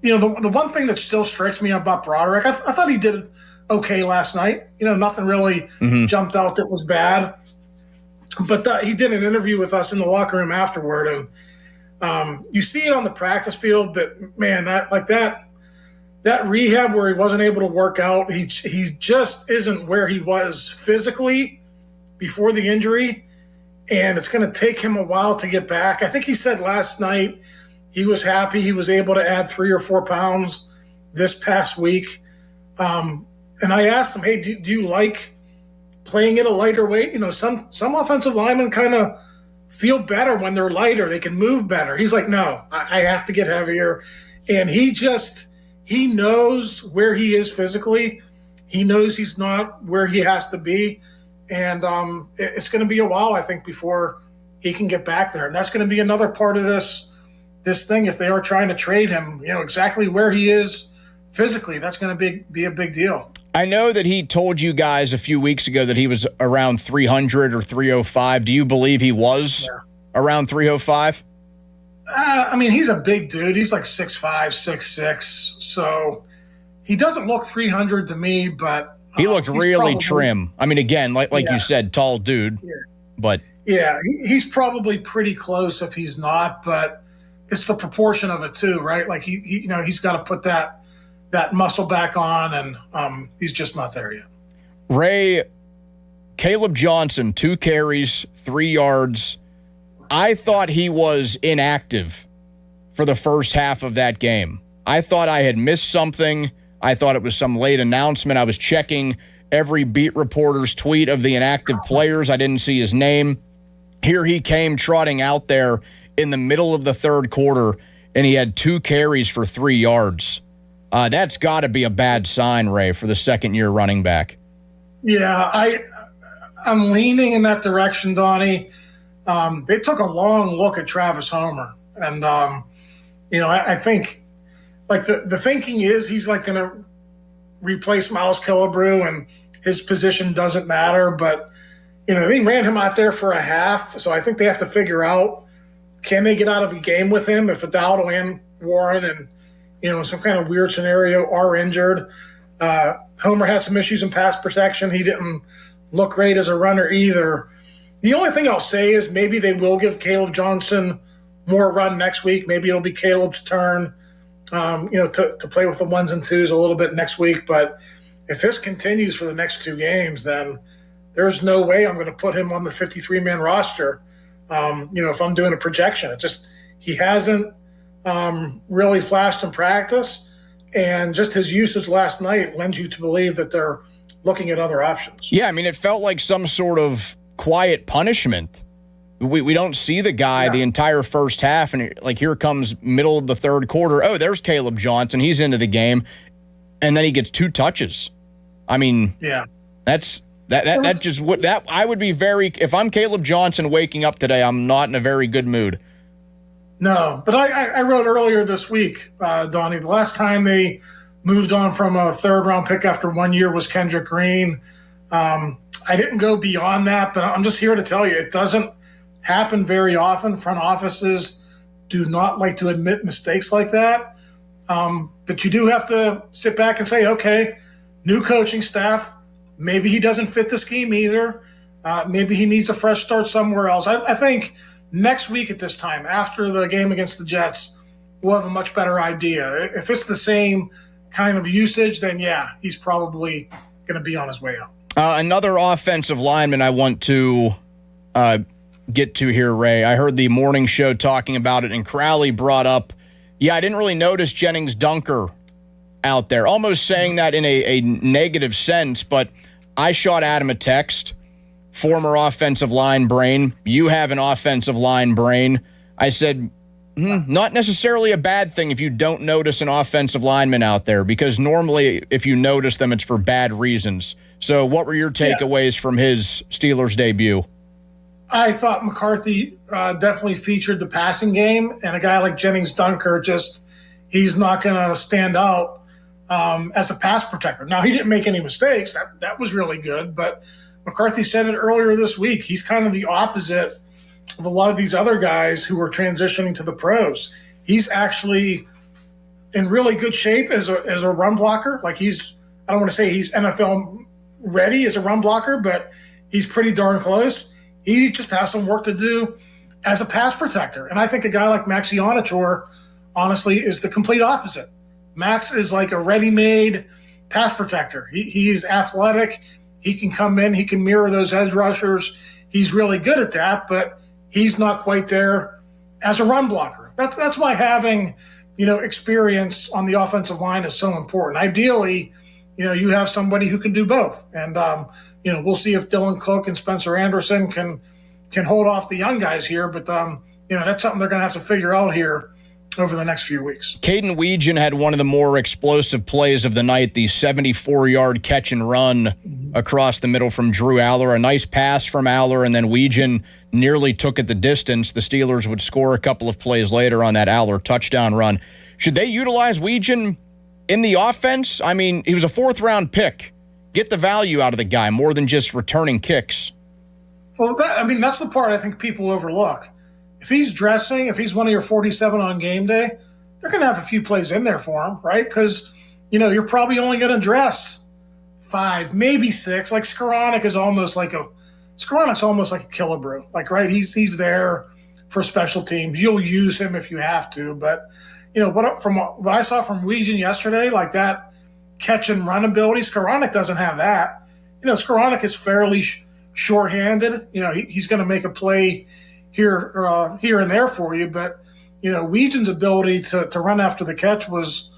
the one thing that still strikes me about Broderick, I thought he did okay last night. Nothing really jumped out that was bad. But he did an interview with us in the locker room afterward, and you see it on the practice field. But man, that rehab where he wasn't able to work out, he just isn't where he was physically before the injury, and it's going to take him a while to get back. I think he said last night he was happy he was able to add 3 or 4 pounds this past week. And I asked him, hey, do you like playing at a lighter weight? Some offensive linemen kind of feel better when they're lighter. They can move better. He's like, no, I have to get heavier. And he knows where he is physically. He knows he's not where he has to be. And it's going to be a while, I think, before he can get back there. And that's going to be another part of this thing. If they are trying to trade him, exactly where he is physically, that's going to be a big deal. I know that he told you guys a few weeks ago that he was around 300 or 305. Do you believe he was around 305? He's a big dude. He's like 6'5", 6'6". So he doesn't look 300 to me, but he looked really trim. Again, like you said, tall dude. Yeah. But yeah, he's probably pretty close if he's not, but it's the proportion of it too, right? Like he's got to put that muscle back on, and he's just not there yet. Ray, Caleb Johnson, 2 carries, 3 yards. I thought he was inactive for the first half of that game. I thought I had missed something. I thought it was some late announcement. I was checking every beat reporter's tweet of the inactive players. I didn't see his name. Here he came trotting out there in the middle of the third quarter, and he had 2 carries for 3 yards. That's got to be a bad sign, Ray, for the second-year running back. Yeah, I'm leaning in that direction, Donnie. They took a long look at Travis Homer, and I think like the thinking is he's like going to replace Miles Killebrew, and his position doesn't matter. But they ran him out there for a half, so I think they have to figure out, can they get out of a game with him if Adaldo and Warren and some kind of weird scenario are injured. Homer had some issues in pass protection. He didn't look great as a runner either. The only thing I'll say is maybe they will give Caleb Johnson more run next week. Maybe it'll be Caleb's turn, to play with the 1s and 2s a little bit next week. But if this continues for the next 2 games, then there's no way I'm going to put him on the 53-man roster. If I'm doing a projection, he hasn't really flashed in practice, and just his usage last night lends you to believe that they're looking at other options. Yeah, it felt like some sort of quiet punishment. We don't see the guy the entire first half, and here comes middle of the third quarter. Oh, there's Caleb Johnson. He's into the game, and then he gets 2 touches. That's just what that I would be very. If I'm Caleb Johnson waking up today, I'm not in a very good mood. No, but I wrote earlier this week, Donnie, the last time they moved on from a 3rd-round pick after 1 year was Kendrick Green. I didn't go beyond that, but I'm just here to tell you it doesn't happen very often. Front offices do not like to admit mistakes like that. But you do have to sit back and say, okay, new coaching staff, maybe he doesn't fit the scheme either. Maybe he needs a fresh start somewhere else. I think next week at this time, after the game against the Jets, we'll have a much better idea. If it's the same kind of usage, then he's probably going to be on his way out. Another offensive lineman I want to get to here, Ray. I heard the morning show talking about it, and Crowley brought up, I didn't really notice Jennings Dunker out there, almost saying that in a negative sense, but I shot Adam a text, former offensive line brain. You have an offensive line brain. I said, not necessarily a bad thing if you don't notice an offensive lineman out there, because normally if you notice them, it's for bad reasons. So what were your takeaways from his Steelers debut? I thought McCarthy definitely featured the passing game, and a guy like Jennings Dunker, he's not going to stand out as a pass protector. Now, he didn't make any mistakes. That was really good, but McCarthy said it earlier this week. He's kind of the opposite of a lot of these other guys who are transitioning to the pros. He's actually in really good shape as a run blocker. Like I don't want to say he's NFL ready as a run blocker, but he's pretty darn close. He just has some work to do as a pass protector. And I think a guy like Max Ionichor, honestly, is the complete opposite. Max is like a ready-made pass protector. He's athletic. He can come in. He can mirror those edge rushers. He's really good at that, but he's not quite there as a run blocker. That's why having, experience on the offensive line is so important. Ideally, you have somebody who can do both. And, we'll see if Dylan Cook and Spencer Anderson can hold off the young guys here. But, that's something they're going to have to figure out here over the next few weeks. Caden Weegan had one of the more explosive plays of the night, the 74-yard catch and run across the middle from Drew Aller. A nice pass from Aller, and then Weegan nearly took it the distance. The Steelers would score a couple of plays later on that Aller touchdown run. Should they utilize Weegan in the offense? I mean, he was a fourth-round pick. Get the value out of the guy more than just returning kicks. Well, that's the part I think people overlook. If he's dressing, if he's one of your 47 on game day, they're going to have a few plays in there for him, right? Because, you're probably only going to dress 5, maybe 6. Like Skoranek is almost like a Killebrew. Like, right, he's there for special teams. You'll use him if you have to. But, from what I saw from Weegan yesterday, like that catch and run ability, Skoranek doesn't have that. Skoranek is fairly short-handed. He's going to make a play here and there for you, but Weegan's ability to run after the catch was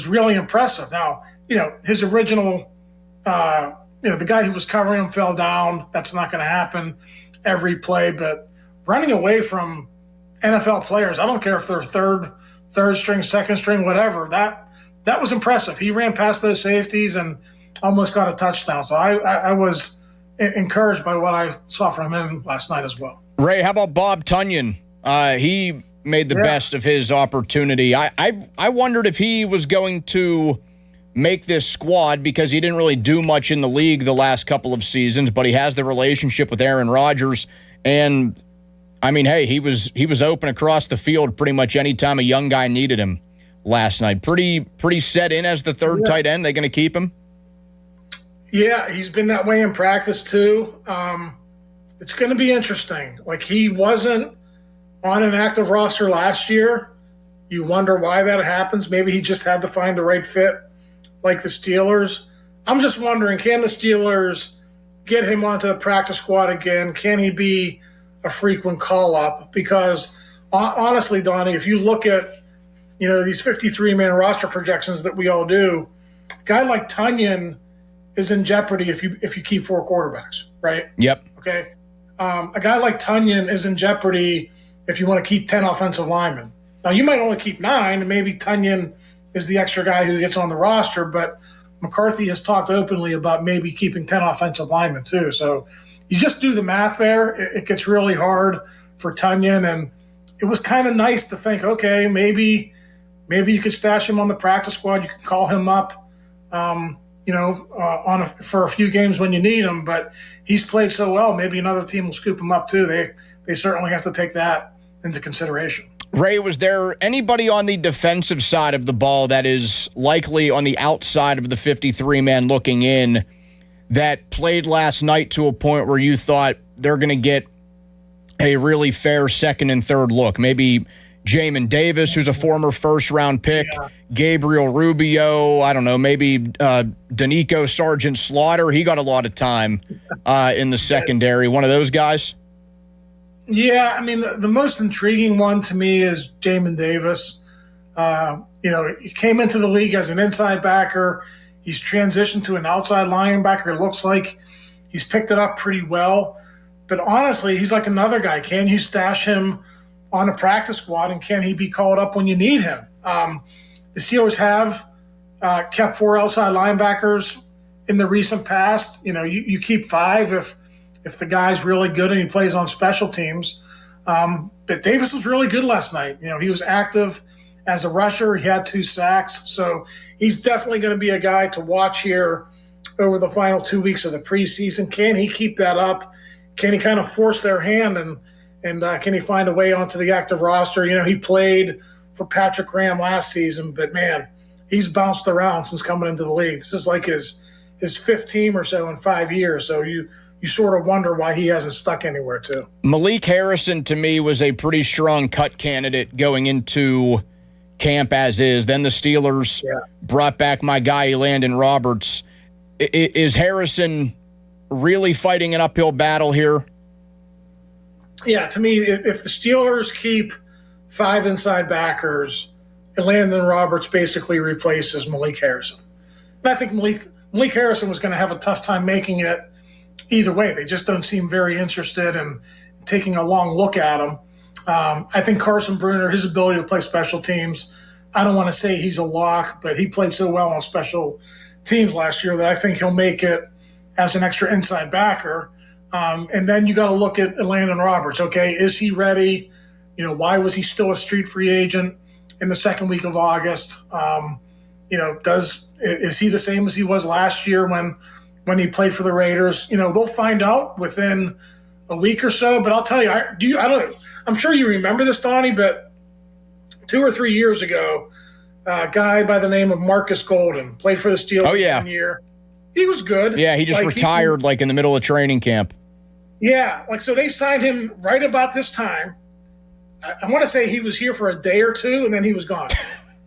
really impressive. Now, his original, the guy who was covering him fell down. That's not going to happen every play, but running away from NFL players, I don't care if they're third string, second string, whatever. That was impressive. He ran past those safeties and almost got a touchdown. So I was encouraged by what I saw from him last night as well. Ray, how about Bob Tunyon? He made the best of his opportunity. I wondered if he was going to make this squad because he didn't really do much in the league the last couple of seasons, but he has the relationship with Aaron Rodgers. And, I mean, hey, he was open across the field pretty much any time a young guy needed him last night. Pretty set in as the third tight end. They going to keep him? Yeah, he's been that way in practice too. It's going to be interesting. Like, he wasn't on an active roster last year. You wonder why that happens. Maybe he just had to find the right fit like the Steelers. I'm just wondering, can the Steelers get him onto the practice squad again? Can he be a frequent call-up? Because honestly, Donnie, if you look at, these 53-man roster projections that we all do, a guy like Tunyon is in jeopardy if you keep 4 quarterbacks, right? Yep. Okay. A guy like Tunyon is in jeopardy if you want to keep 10 offensive linemen. Now, you might only keep 9, and maybe Tunyon is the extra guy who gets on the roster, but McCarthy has talked openly about maybe keeping 10 offensive linemen too. So you just do the math there. It gets really hard for Tunyon, and it was kind of nice to think, okay, maybe you could stash him on the practice squad. You can call him up, for a few games when you need him, but he's played so well, maybe another team will scoop him up too. They certainly have to take that into consideration. Ray, was there anybody on the defensive side of the ball that is likely on the outside of the 53-man looking in that played last night to a point where you thought they're going to get a really fair second and third look? Maybe Jamin Davis, who's a former first-round pick, Gabriel Rubio, I don't know, maybe Danico Sargent Slaughter. He got a lot of time in the secondary. One of those guys? Yeah, I mean, the most intriguing one to me is Jamin Davis. He came into the league as an inside backer. He's transitioned to an outside linebacker. It looks like he's picked it up pretty well. But honestly, he's like another guy. Can you stash him on a practice squad, and can he be called up when you need him? The Steelers have kept 4 outside linebackers in the recent past. You keep 5 if the guy's really good and he plays on special teams. But Davis was really good last night. He was active as a rusher. He had 2 sacks. So he's definitely going to be a guy to watch here over the final 2 weeks of the preseason. Can he keep that up? Can he kind of force their hand and can he find a way onto the active roster? He played for Patrick Graham last season, but man, he's bounced around since coming into the league. This is like his fifth team or so in 5 years. So you sort of wonder why he hasn't stuck anywhere too. Malik Harrison, to me, was a pretty strong cut candidate going into camp as is. Then the Steelers brought back my guy, Landon Roberts. Is Harrison really fighting an uphill battle here? Yeah, to me, if the Steelers keep 5 inside backers, Landon Roberts basically replaces Malik Harrison. And I think Malik Harrison was going to have a tough time making it either way. They just don't seem very interested in taking a long look at him. I think Carson Bruner, his ability to play special teams, I don't want to say he's a lock, but he played so well on special teams last year that I think he'll make it as an extra inside backer. And then you got to look at Landon Roberts. Okay, is he ready? Why was he still a street free agent in the second week of August? Is he the same as he was last year when he played for the Raiders? They'll find out within a week or so. But I'll tell you, I'm sure you remember this, Donnie, but 2 or 3 years ago, a guy by the name of Marcus Golden played for the Steelers 1 year. He was good. Yeah, he just retired in the middle of training camp. Yeah, so they signed him right about this time. I want to say he was here for a day or two, and then he was gone.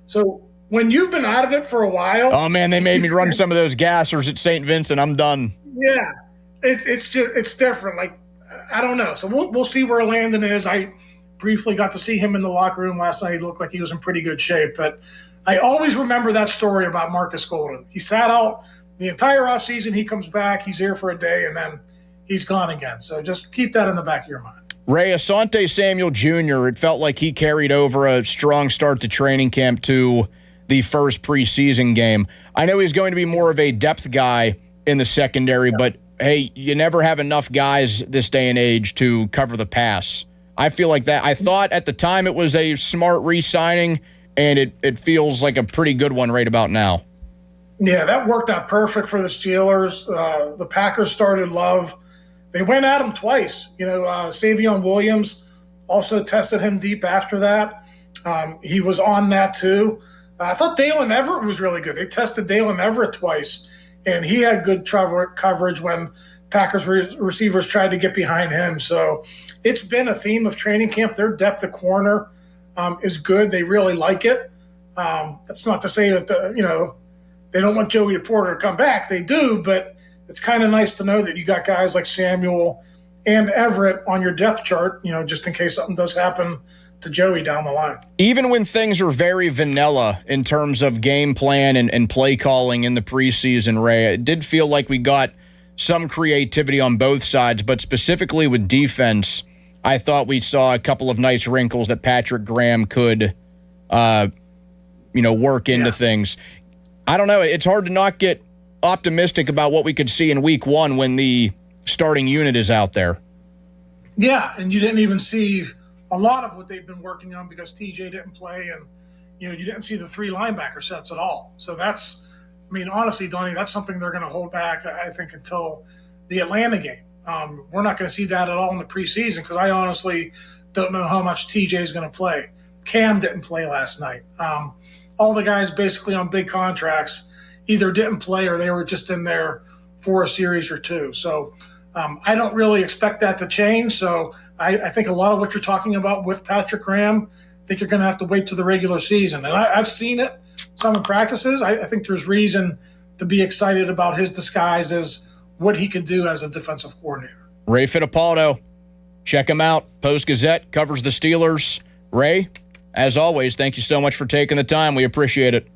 So when you've been out of it for a while. Oh, man, they made me run some of those gassers at St. Vincent. I'm done. Yeah, it's different. I don't know. So we'll see where Landon is. I briefly got to see him in the locker room last night. He looked like he was in pretty good shape. But I always remember that story about Marcus Golden. He sat out the entire offseason. He comes back. He's here for a day, and then he's gone again. So just keep that in the back of your mind. Ray, Asante Samuel Jr., it felt like he carried over a strong start to training camp to the first preseason game. I know he's going to be more of a depth guy in the secondary, but hey, you never have enough guys this day and age to cover the pass. I feel like that. I thought at the time it was a smart re-signing, and it feels like a pretty good one right about now. Yeah, that worked out perfect for the Steelers. The Packers started Love. They went at him twice. Savion Williams also tested him deep after that. He was on that too. I thought Dalen Everett was really good. They tested Dalen Everett twice, and he had good coverage when Packers receivers tried to get behind him. So it's been a theme of training camp. Their depth at corner is good. They really like it. That's not to say that they don't want Joey Porter to come back. They do, but it's kind of nice to know that you got guys like Samuel and Everett on your depth chart, just in case something does happen to Joey down the line. Even when things are very vanilla in terms of game plan and play calling in the preseason, Ray, it did feel like we got some creativity on both sides, but specifically with defense, I thought we saw a couple of nice wrinkles that Patrick Graham could, work into things. I don't know. It's hard to not get optimistic about what we could see in week 1 when the starting unit is out there. Yeah, and you didn't even see a lot of what they've been working on because TJ didn't play, and you didn't see the 3 linebacker sets at all. So honestly, Donnie, that's something they're going to hold back, I think, until the Atlanta game. We're not going to see that at all in the preseason because I honestly don't know how much TJ is going to play. Cam didn't play last night. All the guys basically on big contracts either didn't play or they were just in there for a series or 2. So I don't really expect that to change. So I think a lot of what you're talking about with Patrick Graham, I think you're going to have to wait to the regular season. And I've seen it some in practices. I think there's reason to be excited about his disguise as what he could do as a defensive coordinator. Ray Fittipaldo, check him out. Post-Gazette covers the Steelers. Ray, as always, thank you so much for taking the time. We appreciate it.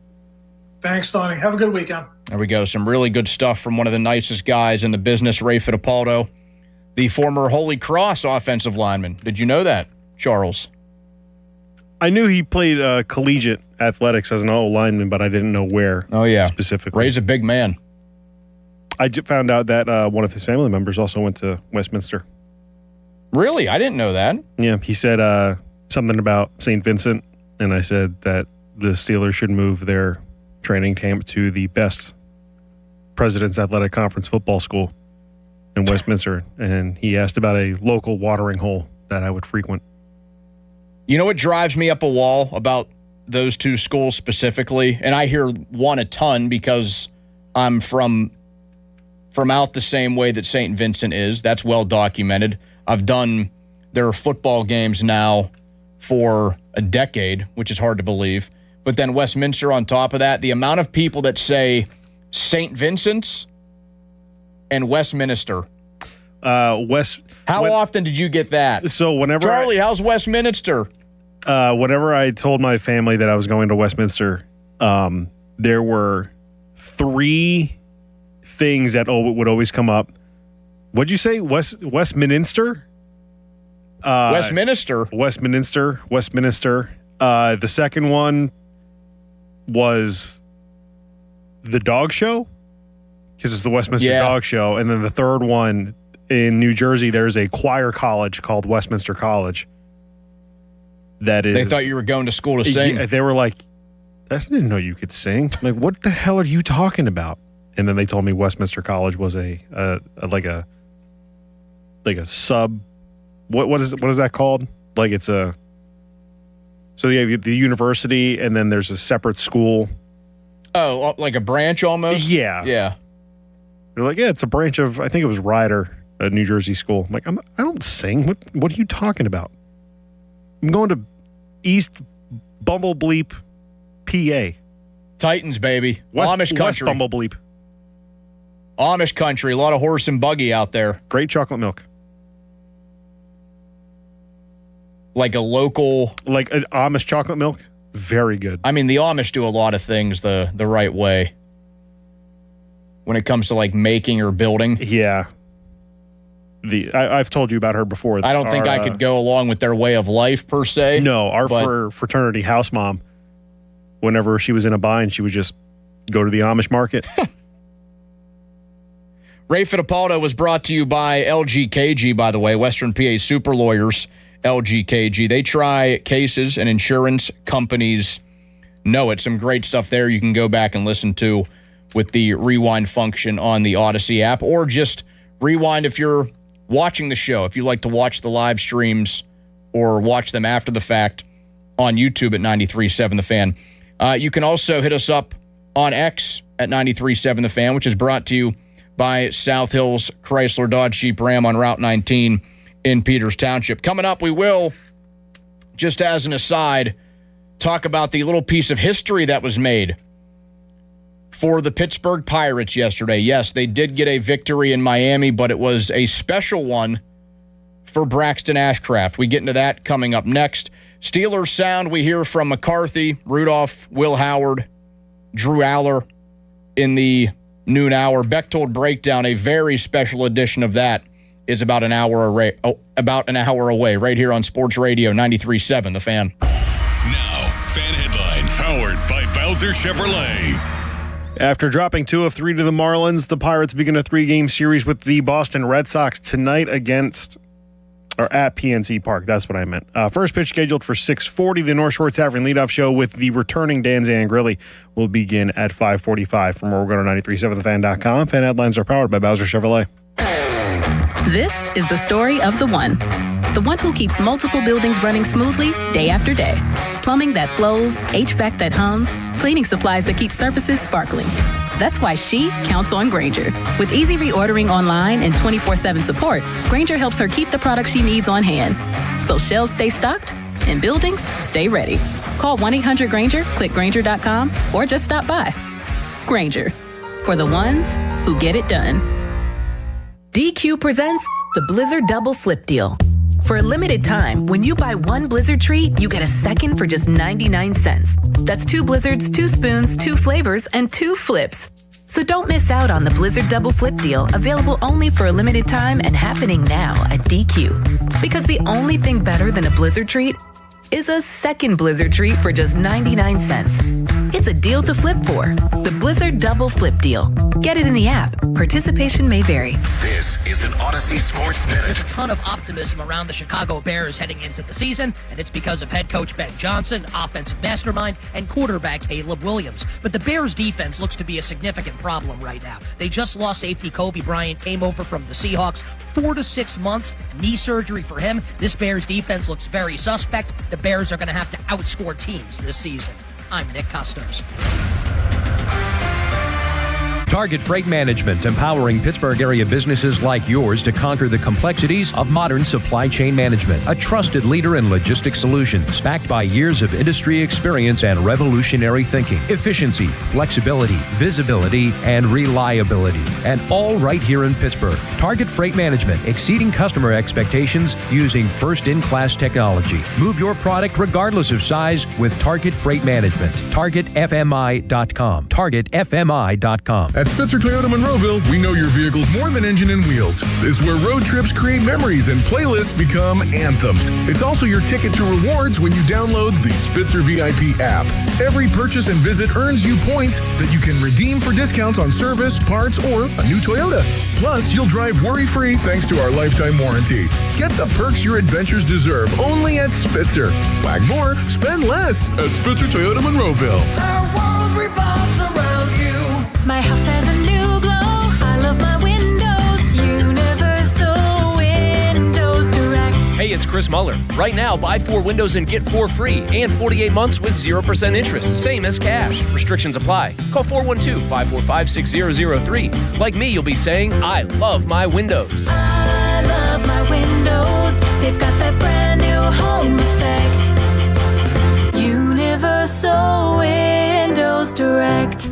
Thanks, Donnie. Have a good weekend. There we go. Some really good stuff from one of the nicest guys in the business, Ray Fittipaldo, the former Holy Cross offensive lineman. Did you know that, Charles? I knew he played collegiate athletics as an O-lineman, but I didn't know where. Oh, yeah. Specifically. Ray's a big man. I found out that one of his family members also went to Westminster. Really? I didn't know that. Yeah, he said something about St. Vincent, and I said that the Steelers should move their training camp to the best President's Athletic Conference football school in Westminster, and he asked about a local watering hole that I would frequent. You know what drives me up a wall about those two schools specifically, and I hear one a ton because I'm from out the same way that St. Vincent is. That's well documented. I've done their football games now for a decade, which is hard to believe. But then Westminster on top of that, the amount of people that say St. Vincent's and Westminster. How often did you get that? So whenever Charlie, how's Westminster? Whenever I told my family that I was going to Westminster, there were 3 things that would always come up. What'd you say? Westminster? Westminster. Westminster. The second one was the dog show, because it's the Westminster Dog Show. And then the third one, in New Jersey, there's a choir college called Westminster College. That is. They thought you were going to school to sing. Yeah, they were like, I didn't know you could sing. Like, what the hell are you talking about? And then they told me Westminster College was a sub. What is that called? Like, it's a. So you have the university, and then there's a separate school. Oh, like a branch almost? Yeah. Yeah. They're like, yeah, it's a branch of, I think it was Rider, a New Jersey school. I'm like, I don't sing. What are you talking about? I'm going to East Bumblebleep, PA. Titans, baby. Amish country. West Bumblebleep. Amish country. A lot of horse and buggy out there. Great chocolate milk. Like a local... Like an Amish chocolate milk? Very good. I mean, the Amish do a lot of things the right way. When it comes to, like, making or building. Yeah. I've told you about her before. I don't think I could go along with their way of life, per se. No, our fraternity house mom, whenever she was in a bind, she would just go to the Amish market. Ray Fittipaldo was brought to you by LGKG, by the way, Western PA Super Lawyers, LGKG. They try cases and insurance companies know it. Some great stuff there you can go back and listen to with the rewind function on the Odyssey app, or just rewind if you're watching the show, if you like to watch the live streams or watch them after the fact on YouTube at 93.7 The Fan. You can also hit us up on X at 93.7 The Fan, which is brought to you by South Hills Chrysler Dodge Jeep Ram on Route 19 in Peters Township. Coming up, we will, just as an aside, talk about the little piece of history that was made for the Pittsburgh Pirates yesterday. Yes, they did get a victory in Miami, but it was a special one for Braxton Ashcraft. We get into that coming up next. Steelers sound, we hear from McCarthy, Rudolph, Will Howard, Drew Aller in the noon hour. Bechtold Breakdown, a very special edition of that, is about an hour away, right here on Sports Radio 93.7 The Fan. Now, fan headlines powered by Bowser Chevrolet. After dropping 2 of 3 to the Marlins, the Pirates begin a 3-game series with the Boston Red Sox tonight at PNC Park. That's what I meant. First pitch scheduled for 6:40. The North Shore Tavern leadoff show with the returning Dan Zangrilli will begin at 5:45. For more, we're going to 937thefan.com. Fan headlines are powered by Bowser Chevrolet. This is the story of the one who keeps multiple buildings running smoothly day after day. Plumbing that flows, HVAC that hums, cleaning supplies that keep surfaces sparkling. That's why she counts on Grainger. With easy reordering online and 24/7 support, Grainger helps her keep the products she needs on hand. So shelves stay stocked and buildings stay ready. Call 1-800-GRAINGER, click Grainger.com, or just stop by. Grainger, for the ones who get it done. DQ presents the Blizzard Double Flip Deal. For a limited time, when you buy one Blizzard treat, you get a second for just 99 cents. That's 2 Blizzards, 2 spoons, 2 flavors, and 2 flips. So don't miss out on the Blizzard Double Flip Deal, available only for a limited time and happening now at DQ. Because the only thing better than a Blizzard treat is a second Blizzard treat for just 99 cents. It's a deal to flip for. The Blizzard Double Flip Deal. Get it in the app. Participation may vary. This is an Odyssey Sports Minute. There's a ton of optimism around the Chicago Bears heading into the season, and it's because of head coach Ben Johnson, offensive mastermind, and quarterback Caleb Williams. But the Bears' defense looks to be a significant problem right now. They just lost safety Kobe Bryant, came over from the Seahawks. 4 to 6 months, knee surgery for him. This Bears defense looks very suspect. The Bears are going to have to outscore teams this season. I'm Nick Custos. Target Freight Management, empowering Pittsburgh area businesses like yours to conquer the complexities of modern supply chain management. A trusted leader in logistics solutions, backed by years of industry experience and revolutionary thinking. Efficiency, flexibility, visibility, and reliability. And all right here in Pittsburgh. Target Freight Management, exceeding customer expectations using first-in-class technology. Move your product regardless of size with Target Freight Management. TargetFMI.com. TargetFMI.com. At Spitzer Toyota Monroeville, we know your vehicle's more than engine and wheels. This is where road trips create memories and playlists become anthems. It's also your ticket to rewards when you download the Spitzer VIP app. Every purchase and visit earns you points that you can redeem for discounts on service, parts, or a new Toyota. Plus, you'll drive worry-free thanks to our lifetime warranty. Get the perks your adventures deserve only at Spitzer. Wag more, spend less at Spitzer Toyota Monroeville. Our world revolves around you. My house has a new glow. I love my windows. Universal Windows Direct. Hey, it's Chris Muller. Right now, buy 4 windows and get 4 free and 48 months with 0% interest, same as cash. Restrictions apply. Call 412-545-6003. Like me, you'll be saying, I love my windows. I love my windows. They've got that brand new home effect. Universal Windows Direct.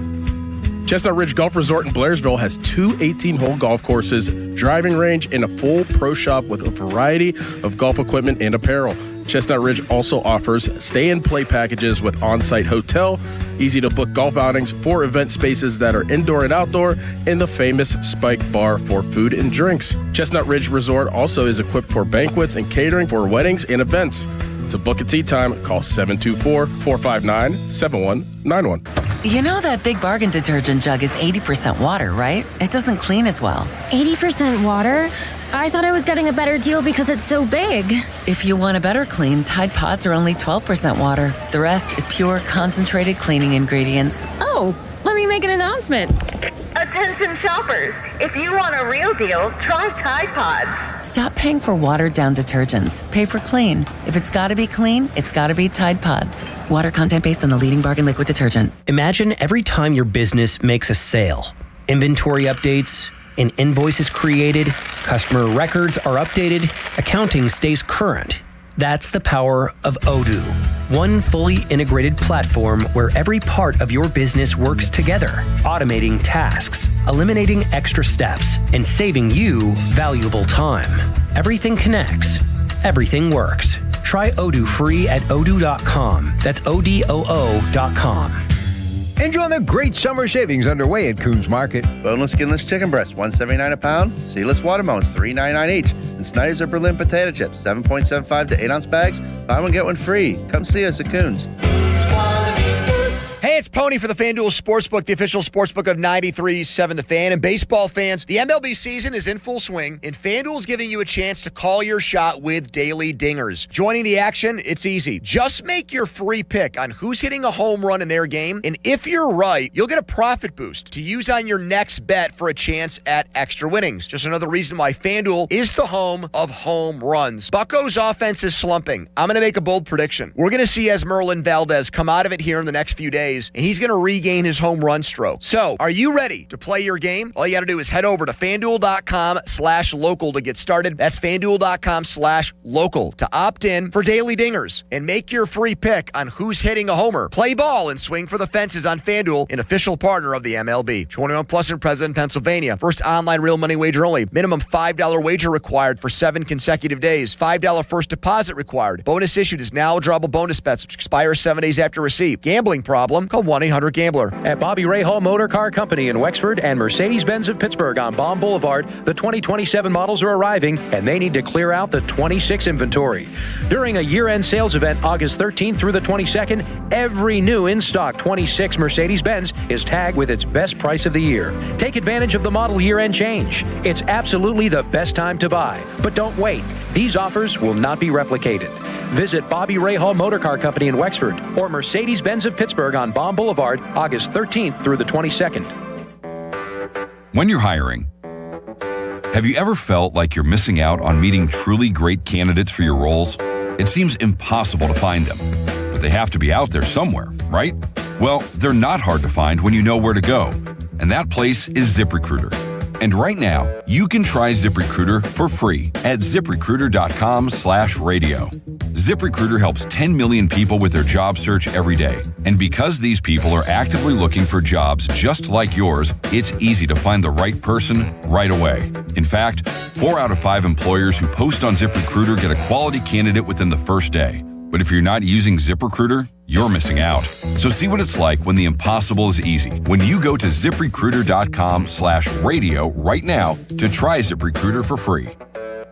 Chestnut Ridge Golf Resort in Blairsville has 2 18-hole golf courses, driving range, and a full pro shop with a variety of golf equipment and apparel. Chestnut Ridge also offers stay-and-play packages with on-site hotel, easy-to-book golf outings, 4 event spaces that are indoor and outdoor, and the famous Spike Bar for food and drinks. Chestnut Ridge Resort also is equipped for banquets and catering for weddings and events. To book a tee time, call 724-459-7191. You know that Big Bargain detergent jug is 80% water, right? It doesn't clean as well. 80% water? I thought I was getting a better deal because it's so big. If you want a better clean, Tide Pods are only 12% water. The rest is pure, concentrated cleaning ingredients. Oh, let me make an announcement. Attention shoppers, if you want a real deal, try Tide Pods. Stop paying for watered-down detergents. Pay for clean. If it's got to be clean, it's got to be Tide Pods. Water content based on the leading bargain liquid detergent. Imagine every time your business makes a sale. Inventory updates, an invoice is created, customer records are updated, accounting stays current. That's the power of Odoo. One fully integrated platform where every part of your business works together, automating tasks, eliminating extra steps, and saving you valuable time. Everything connects. Everything works. Try Odoo free at odoo.com. That's ODOO.com. Enjoy the great summer savings underway at Coons Market. Boneless, skinless chicken breast, $179 a pound. Seedless watermelons, $3.99 each. And Snyder's or Berlin potato chips, 7.75 to 8-ounce bags. Buy one, get one free. Come see us at Coons. Hey, it's Pony for the FanDuel Sportsbook, the official sportsbook of 93.7 The Fan. And baseball fans, the MLB season is in full swing, and FanDuel is giving you a chance to call your shot with daily dingers. Joining the action, it's easy. Just make your free pick on who's hitting a home run in their game, and if you're right, you'll get a profit boost to use on your next bet for a chance at extra winnings. Just another reason why FanDuel is the home of home runs. Bucco's offense is slumping. I'm going to make a bold prediction. We're going to see Esmeralda Valdez come out of it here in the next few days, and he's going to regain his home run stroke. So, are you ready to play your game? All you got to do is head over to FanDuel.com/local to get started. That's FanDuel.com/local to opt in for daily dingers and make your free pick on who's hitting a homer. Play ball and swing for the fences on FanDuel, an official partner of the MLB. 21 plus in President, Pennsylvania. First online real money wager only. Minimum $5 wager required for 7 consecutive days. $5 first deposit required. Bonus issued is now drawable bonus bets, which expire 7 days after receipt. Gambling problem? Call Call 1-800-GAMBLER. At Bobby Ray Hall Motor Car Company in Wexford and Mercedes-Benz of Pittsburgh on Baum Boulevard, the 2027 models are arriving, and they need to clear out the 26 inventory. During a year-end sales event August 13th through the 22nd, every new in-stock 26 Mercedes-Benz is tagged with its best price of the year. Take advantage of the model year-end change. It's absolutely the best time to buy. But don't wait. These offers will not be replicated. Visit Bobby Ray Hall Motor Car Company in Wexford or Mercedes-Benz of Pittsburgh on Baum Boulevard, August 13th through the 22nd. When you're hiring, have you ever felt like you're missing out on meeting truly great candidates for your roles? It seems impossible to find them, but they have to be out there somewhere, right? Well, they're not hard to find when you know where to go, and that place is ZipRecruiter. And right now, you can try ZipRecruiter for free at ZipRecruiter.com/radio. ZipRecruiter helps 10 million people with their job search every day. And because these people are actively looking for jobs just like yours, it's easy to find the right person right away. In fact, 4 out of 5 employers who post on ZipRecruiter get a quality candidate within the first day. But if you're not using ZipRecruiter, you're missing out. So see what it's like when the impossible is easy. When you go to ZipRecruiter.com/radio right now to try ZipRecruiter for free.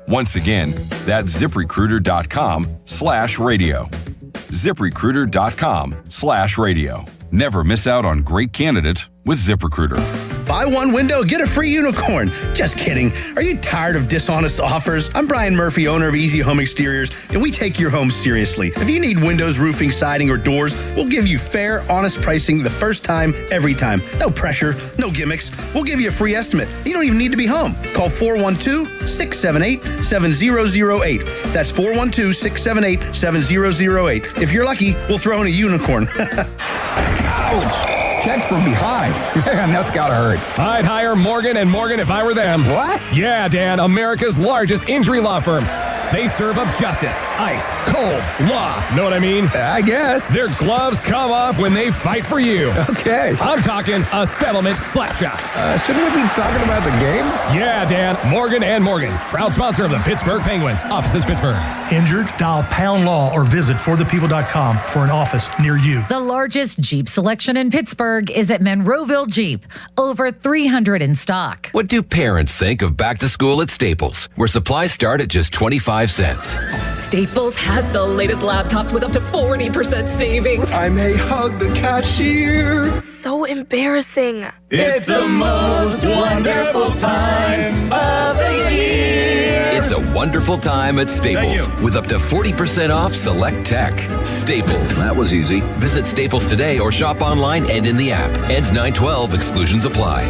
Once again, that's ZipRecruiter.com/radio. ZipRecruiter.com/radio. Never miss out on great candidates with ZipRecruiter. Buy one window, get a free unicorn. Just kidding. Are you tired of dishonest offers? I'm Brian Murphy, owner of Easy Home Exteriors, and we take your home seriously. If you need windows, roofing, siding, or doors, we'll give you fair, honest pricing the first time, every time. No pressure, no gimmicks. We'll give you a free estimate. You don't even need to be home. Call 412-678-7008. That's 412-678-7008. If you're lucky, we'll throw in a unicorn. Ouch! Checked from behind. Man, that's gotta hurt. I'd hire Morgan & Morgan if I were them. What? Yeah, Dan, America's largest injury law firm. They serve up justice, ice, cold, law. Know what I mean? I guess. Their gloves come off when they fight for you. Okay. I'm talking a settlement slap shot. Shouldn't we be talking about the game? Yeah, Dan. Morgan & Morgan. Proud sponsor of the Pittsburgh Penguins. Offices Pittsburgh. Injured? Dial Pound Law or visit forthepeople.com for an office near you. The largest Jeep selection in Pittsburgh is at Monroeville Jeep. Over 300 in stock. What do parents think of back to school at Staples, where supplies start at just 25 cents? Staples has the latest laptops with up to 40% savings. I may hug the cashier. So embarrassing. It's the most wonderful time of the year. It's a wonderful time at Staples with up to 40% off select tech. Staples. That was easy. Visit Staples today or shop online and in the app. Ends 9/12. Exclusions apply.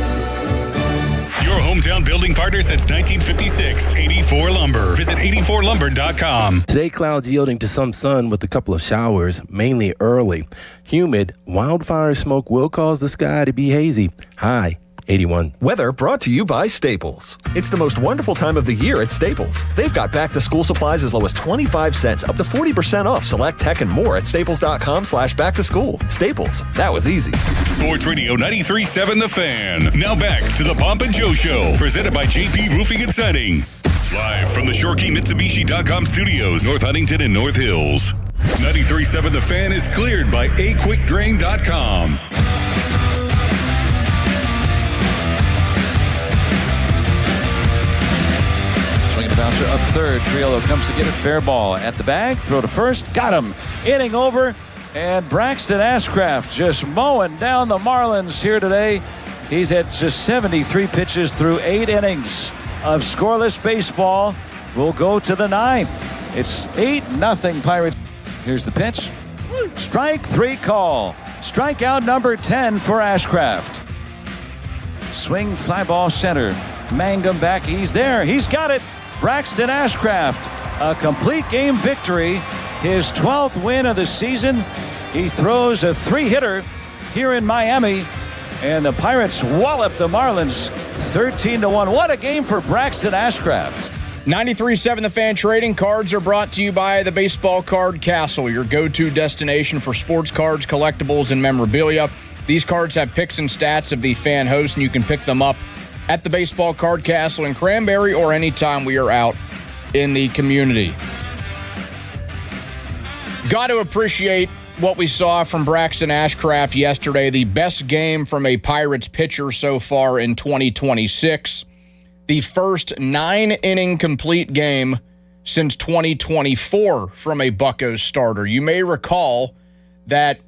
Your hometown building partner since 1956. 84 Lumber. Visit 84lumber.com. Today, clouds yielding to some sun with a couple of showers, mainly early. Humid, wildfire smoke will cause the sky to be hazy. High, 81. Weather brought to you by Staples. It's the most wonderful time of the year at Staples. They've got back-to-school supplies as low as 25 cents, up to 40% off select tech and more at staples.com/back-to-school. Staples. That was easy. Sports Radio 93.7 The Fan. Now back to the Pomp and Joe Show, presented by JP Roofing and Siding. Live from the ShoreKeyMitsubishi.com studios, North Huntington and North Hills. 93.7 The Fan is cleared by AQuickDrain.com. Bouncer up third. Triolo comes to get it. Fair ball at the bag. Throw to first. Got him. Inning over. And Braxton Ashcraft just mowing down the Marlins here today. He's had just 73 pitches through 8 innings of scoreless baseball. We'll go to the 9th. It's 8-0 Pirates. Here's the pitch. Strike 3 call. Strikeout number 10 for Ashcraft. Swing, fly ball center. Mangum back. He's there. He's got it. Braxton Ashcraft, a complete game victory, his 12th win of the season. He throws a 3-hitter here in Miami, and the Pirates wallop the Marlins 13-1. What a game for Braxton Ashcraft. 93.7 The Fan. Trading cards are brought to you by the Baseball Card Castle, your go-to destination for sports cards, collectibles, and memorabilia. These cards have picks and stats of the fan host, and you can pick them up at the Baseball Card Castle in Cranberry or anytime we are out in the community. Got to appreciate what we saw from Braxton Ashcraft yesterday, the best game from a Pirates pitcher so far in 2026. The first 9-inning complete game since 2024 from a Buccos starter. You may recall that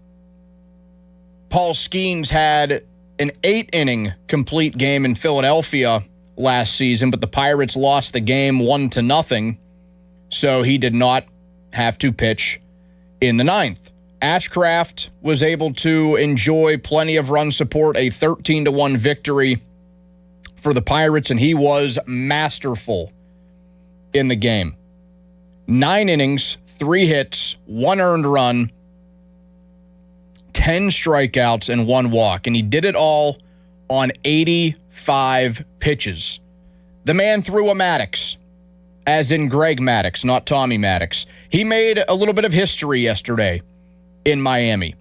Paul Skeens had an 8-inning complete game in Philadelphia last season, but the Pirates lost the game 1-0, so he did not have to pitch in the 9th. Ashcraft was able to enjoy plenty of run support, a 13-1 victory for the Pirates, and he was masterful in the game. 9 innings, 3 hits, 1 earned run, 10 strikeouts, and 1 walk. And he did it all on 85 pitches. The man threw a Maddox, as in Greg Maddux, not Tommy Maddox. He made a little bit of history yesterday in Miami.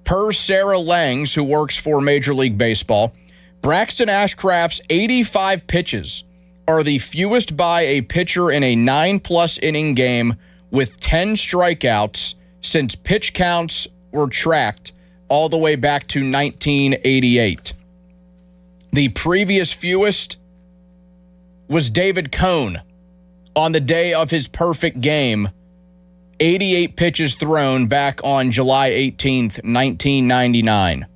Per Sarah Langs, who works for Major League Baseball, Braxton Ashcraft's 85 pitches are the fewest by a pitcher in a 9+ inning game with 10 strikeouts since pitch counts were tracked all the way back to 1988. The previous fewest was David Cone on the day of his perfect game, 88 pitches thrown back on July 18th, 1999.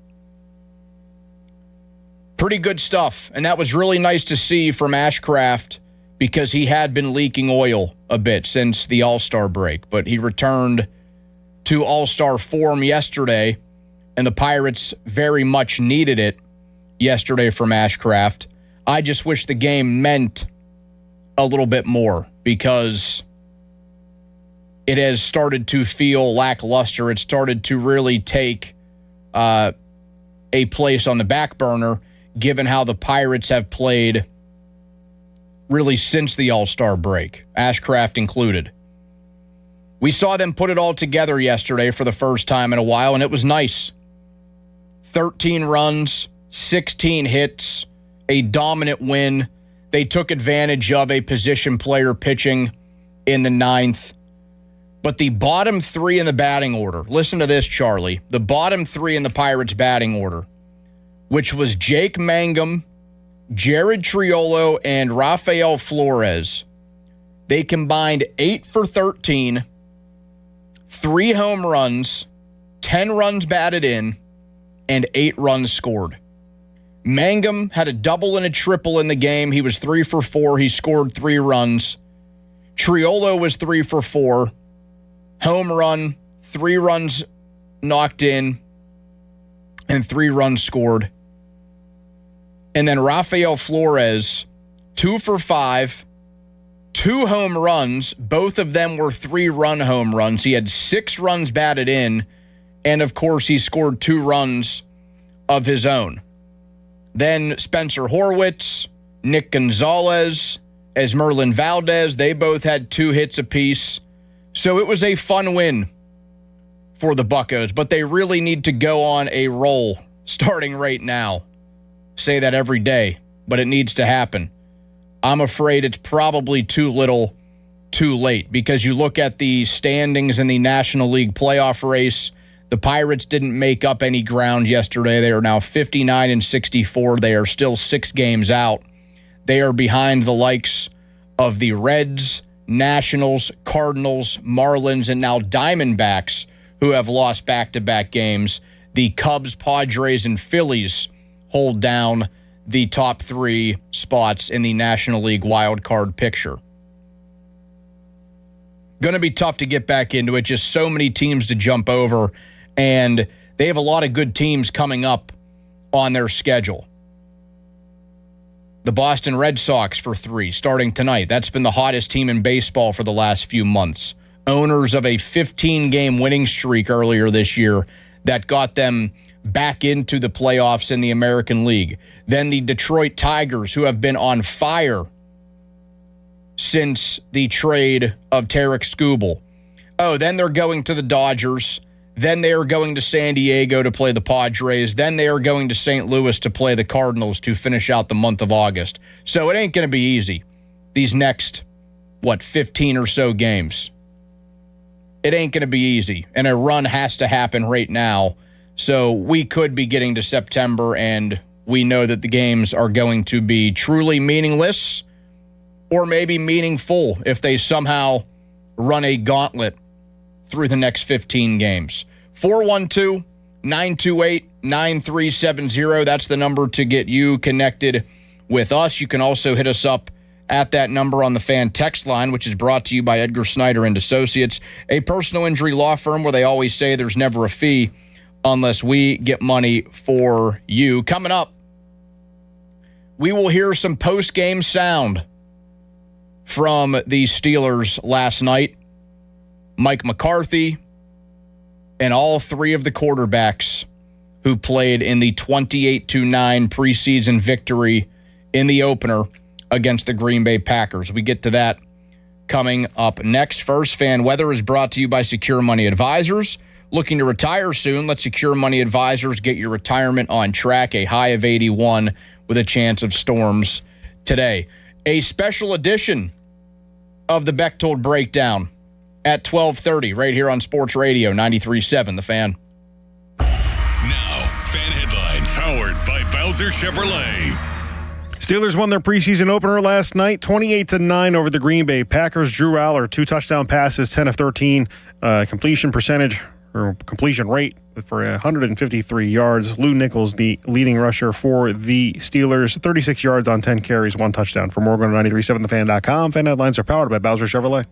Pretty good stuff, and that was really nice to see from Ashcraft because he had been leaking oil a bit since the All-Star break, but he returned to All-Star form yesterday, and the Pirates very much needed it yesterday from Ashcraft. I just wish the game meant a little bit more because it has started to feel lackluster. It started to really take a place on the back burner given how the Pirates have played really since the All-Star break, Ashcraft included. We saw them put it all together yesterday for the first time in a while, and it was nice. 13 runs, 16 hits, a dominant win. They took advantage of a position player pitching in the 9th. But the bottom 3 in the batting order, listen to this, Charlie, the bottom 3 in the Pirates batting order, which was Jake Mangum, Jared Triolo, and Rafael Flores. They combined 8 for 13, 3 home runs, 10 runs batted in, and 8 runs scored. Mangum had a double and a triple in the game. He was 3 for 4. He scored 3 runs. Triolo was 3 for 4. Home run, 3 runs knocked in, and 3 runs scored. And then Rafael Flores, 2 for 5, 2 home runs. Both of them were 3-run home runs. He had 6 runs batted in, and of course he scored 2 runs of his own. Then Spencer Horwitz, Nick Gonzalez, Esmerlin Valdez, they both had 2 hits apiece. So it was a fun win for the Buccos, but they really need to go on a roll starting right now. Say that every day, but it needs to happen. I'm afraid it's probably too little, too late, because you look at the standings in the National League playoff race. The Pirates didn't make up any ground yesterday. They are now 59-64. They are still 6 games out. They are behind the likes of the Reds, Nationals, Cardinals, Marlins, and now Diamondbacks, who have lost back-to-back games. The Cubs, Padres, and Phillies hold down the top 3 spots in the National League wild card picture. Going to be tough to get back into it. Just so many teams to jump over, and they have a lot of good teams coming up on their schedule. The Boston Red Sox for 3 starting tonight. That's been the hottest team in baseball for the last few months. Owners of a 15-game winning streak earlier this year that got them back into the playoffs in the American League. Then the Detroit Tigers, who have been on fire since the trade of Tarek Skubal. Oh, then they're going to the Dodgers. Then they are going to San Diego to play the Padres. Then they are going to St. Louis to play the Cardinals to finish out the month of August. So it ain't going to be easy these next, 15 or so games. it ain't going to be easy, and a run has to happen right now. So we could be getting to September, and we know that the games are going to be truly meaningless or maybe meaningful if they somehow run a gauntlet through the next 15 games. 412-928-9370. That's the number to get you connected with us. You can also hit us up at that number on the fan text line, which is brought to you by Edgar Snyder and Associates, a personal injury law firm where they always say there's never a fee unless we get money for you. Coming up, we will hear some post-game sound from the Steelers last night. Mike McCarthy and all three of the quarterbacks who played in the 28-9 preseason victory in the opener against the Green Bay Packers. We get to that coming up next. First, fan weather is brought to you by Secure Money Advisors. Looking to retire soon? Let Secure Money Advisors get your retirement on track. A high of 81 with a chance of storms today. A special edition of the Bechtold Breakdown at 12:30 right here on Sports Radio 93.7 The Fan. Now, fan headlines powered by Bowser Chevrolet. Steelers won their preseason opener last night, 28-9 over the Green Bay Packers. Drew Aller, 2 touchdown passes, 10 of 13, completion percentage or completion rate for 153 yards. Lou Nichols, the leading rusher for the Steelers, 36 yards on 10 carries, 1 touchdown. For more, go to 937thefan.com. Fan headlines are powered by Bowser Chevrolet.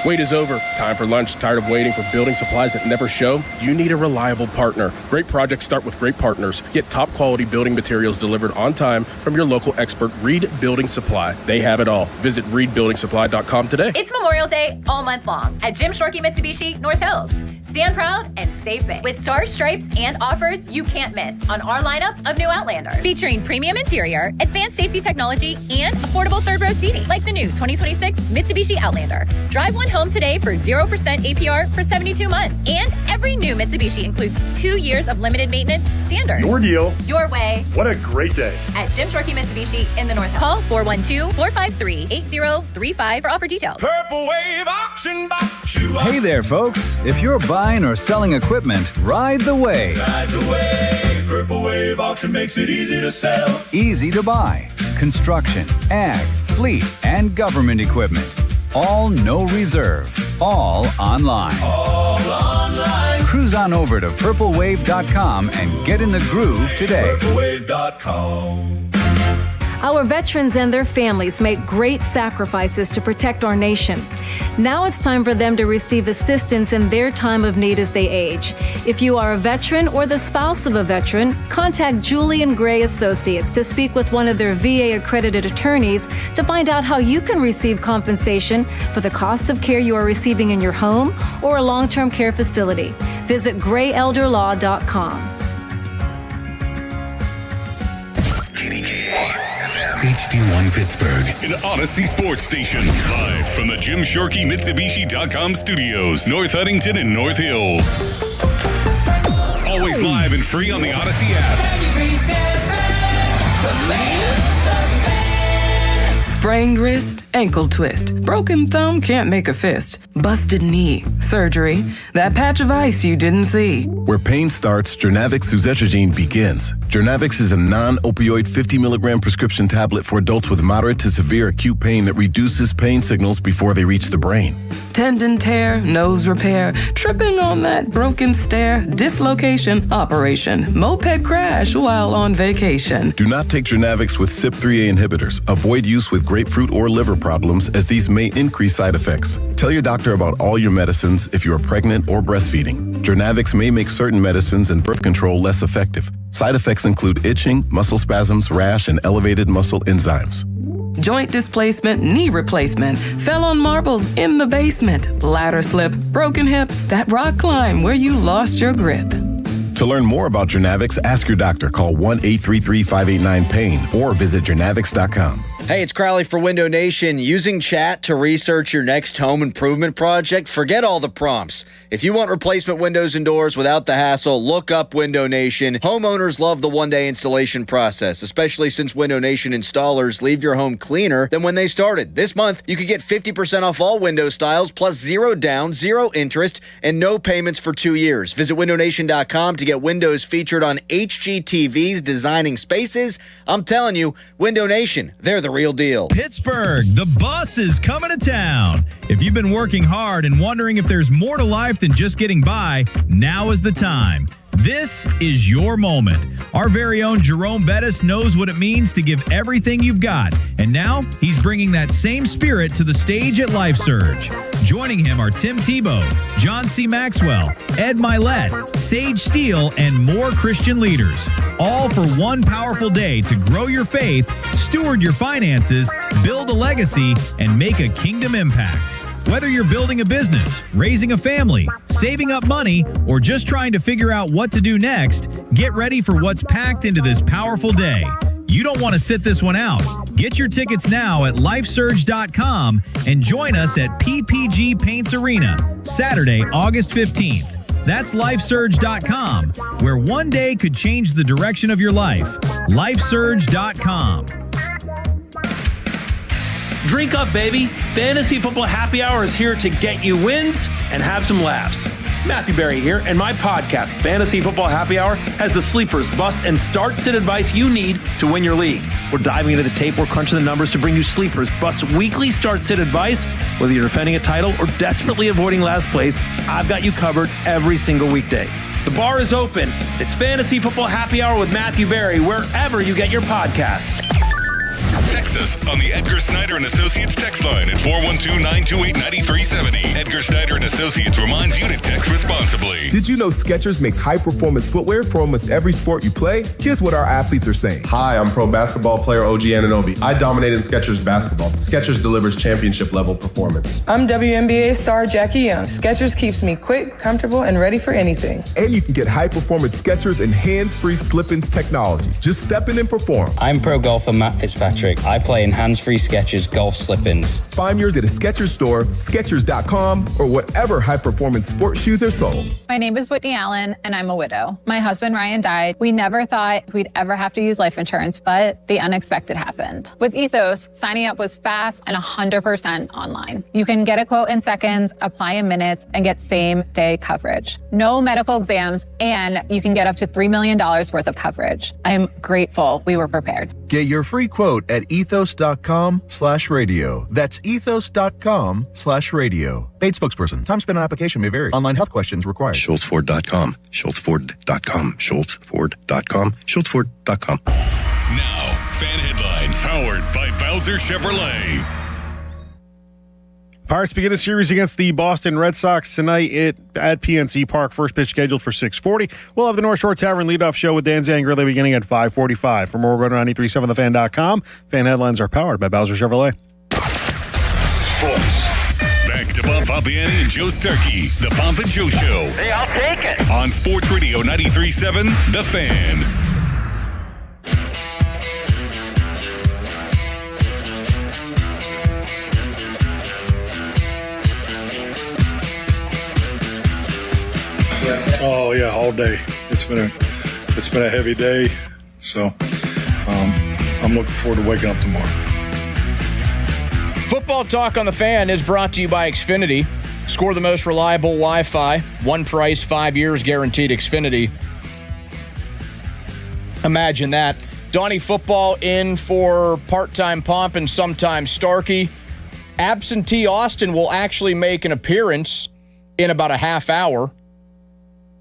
Wait is over. Time for lunch. Tired of waiting for building supplies that never show? You need a reliable partner. Great projects start with great partners. Get top quality building materials delivered on time from your local expert, Reed Building Supply. They have it all. Visit reedbuildingsupply.com today. It's Memorial Day all month long at Jim Shorkey Mitsubishi North Hills. Stand proud and save big with stars, stripes, and offers you can't miss on our lineup of new Outlanders. Featuring premium interior, advanced safety technology, and affordable third row seating, like the new 2026 Mitsubishi Outlander. Drive one home today for 0% APR for 72 months. And every new Mitsubishi includes 2 years of limited maintenance standard. Your deal. Your way. What a great day. At Jim Shorkey Mitsubishi in the North. Call 412-453-8035 for offer details. Purple Wave Auction Box. Hey there, folks. If you're buying or selling equipment, ride the wave. Ride the wave. Purple Wave Auction makes it easy to sell. Easy to buy. Construction, ag, fleet, and government equipment. All no reserve. All online. All online. Cruise on over to purplewave.com and get in the groove today. Purplewave.com. Our veterans and their families make great sacrifices to protect our nation. Now it's time for them to receive assistance in their time of need as they age. If you are a veteran or the spouse of a veteran, contact Julian Gray Associates to speak with one of their VA-accredited attorneys to find out how you can receive compensation for the costs of care you are receiving in your home or a long-term care facility. Visit grayelderlaw.com. HD1 Pittsburgh, an Odyssey sports station. Live from the Jim Shorkey Mitsubishi.com studios, North Huntington and North Hills. Always live and free on the Odyssey app. Sprained wrist, ankle twist. Broken thumb, can't make a fist. Busted knee, surgery. That patch of ice you didn't see. Where pain starts, Jernavix suzetrigine begins. Jernavix is a non-opioid 50 milligram prescription tablet for adults with moderate to severe acute pain that reduces pain signals before they reach the brain. Tendon tear, nose repair, tripping on that broken stair, dislocation, operation, moped crash while on vacation. Do not take Jernavix with CYP3A inhibitors. Avoid use with grapefruit or liver problems, as these may increase side effects. Tell your doctor about all your medicines if you are pregnant or breastfeeding. Jernavix may make certain medicines and birth control less effective. Side effects include itching, muscle spasms, rash, and elevated muscle enzymes. Joint displacement, knee replacement, fell on marbles in the basement, ladder slip, broken hip, that rock climb where you lost your grip. To learn more about Jernavix, ask your doctor. Call 1-833-589-PAIN or visit Jernavix.com. Hey, it's Crowley for Window Nation. Using chat to research your next home improvement project? Forget all the prompts. If you want replacement windows and doors without the hassle, look up Window Nation. Homeowners love the one-day installation process, especially since Window Nation installers leave your home cleaner than when they started. This month, you could get 50% off all window styles, plus 0 down, 0 interest, and no payments for 2 years. Visit windownation.com to get windows featured on HGTV's Designing Spaces. I'm telling you, Window Nation, they're the real deal. Pittsburgh, the bus is coming to town. If you've been working hard and wondering if there's more to life than just getting by, now is the time. This is your moment. Our very own Jerome Bettis knows what it means to give everything you've got, and now he's bringing that same spirit to the stage at Life Surge. Joining him are Tim Tebow, John C. Maxwell, Ed Milet, Sage Steele, and more Christian leaders, all for one powerful day to grow your faith, steward your finances, build a legacy, and make a kingdom impact. Whether you're building a business, raising a family, saving up money, or just trying to figure out what to do next, get ready for what's packed into this powerful day. You don't want to sit this one out. Get your tickets now at lifesurge.com and join us at PPG Paints Arena, Saturday, August 15th. That's lifesurge.com, where one day could change the direction of your life. Lifesurge.com. Drink up, baby. Fantasy Football Happy Hour is here to get you wins and have some laughs. Matthew Berry here, and my podcast, Fantasy Football Happy Hour, has the sleepers, busts, and start-sit advice you need to win your league. We're diving into the tape, we're crunching the numbers to bring you sleepers, busts, weekly start-sit advice. Whether you're defending a title or desperately avoiding last place, I've got you covered every single weekday. The bar is open. It's Fantasy Football Happy Hour with Matthew Berry, wherever you get your podcasts. Text us on the Edgar Snyder and Associates text line at 412-928-9370. Edgar Snyder and Associates reminds you to text responsibly. Did you know Skechers makes high-performance footwear for almost every sport you play? Here's what our athletes are saying. Hi, I'm pro basketball player OG Anunoby. I dominate in Skechers basketball. Skechers delivers championship-level performance. I'm WNBA star Jackie Young. Skechers keeps me quick, comfortable, and ready for anything. And you can get high-performance Skechers and hands-free slip-ins technology. Just step in and perform. I'm pro golfer Matt Fitzpatrick. I play in hands-free Skechers golf slip-ins. Find yours at a Skechers store, Skechers.com, or whatever high-performance sports shoes are sold. My name is Whitney Allen, and I'm a widow. My husband, Ryan, died. We never thought we'd ever have to use life insurance, but the unexpected happened. With Ethos, signing up was fast and 100% online. You can get a quote in seconds, apply in minutes, and get same-day coverage. No medical exams, and you can get up to $3 million worth of coverage. I'm grateful we were prepared. Get your free quote at ethos.com/radio. That's ethos.com/radio. Paid spokesperson. Time spent on application may vary. Online health questions required. SchultzFord.com. SchultzFord.com. SchultzFord.com. SchultzFord.com. Now, fan headlines powered by Bowser Chevrolet. Pirates begin a series against the Boston Red Sox tonight at PNC Park. First pitch scheduled for 6:40. We'll have the North Shore Tavern leadoff show with Dan Zangrilli beginning at 5:45. For more, go to 937thefan.com. Fan headlines are powered by Bowser Chevrolet. Sports. Back to Bob Fabiani and Joe Starkey. The Pomp and Joe Show. Hey, I'll take it. On Sports Radio 93.7, The Fan. Oh yeah, all day. It's been a heavy day, so I'm looking forward to waking up tomorrow. Football Talk on the Fan is brought to you by Xfinity. Score the most reliable Wi-Fi. One price, 5 years guaranteed. Xfinity. Imagine that. Donnie Football in for part-time Pomp and sometimes Starkey. Absentee Austin will actually make an appearance in about a half hour.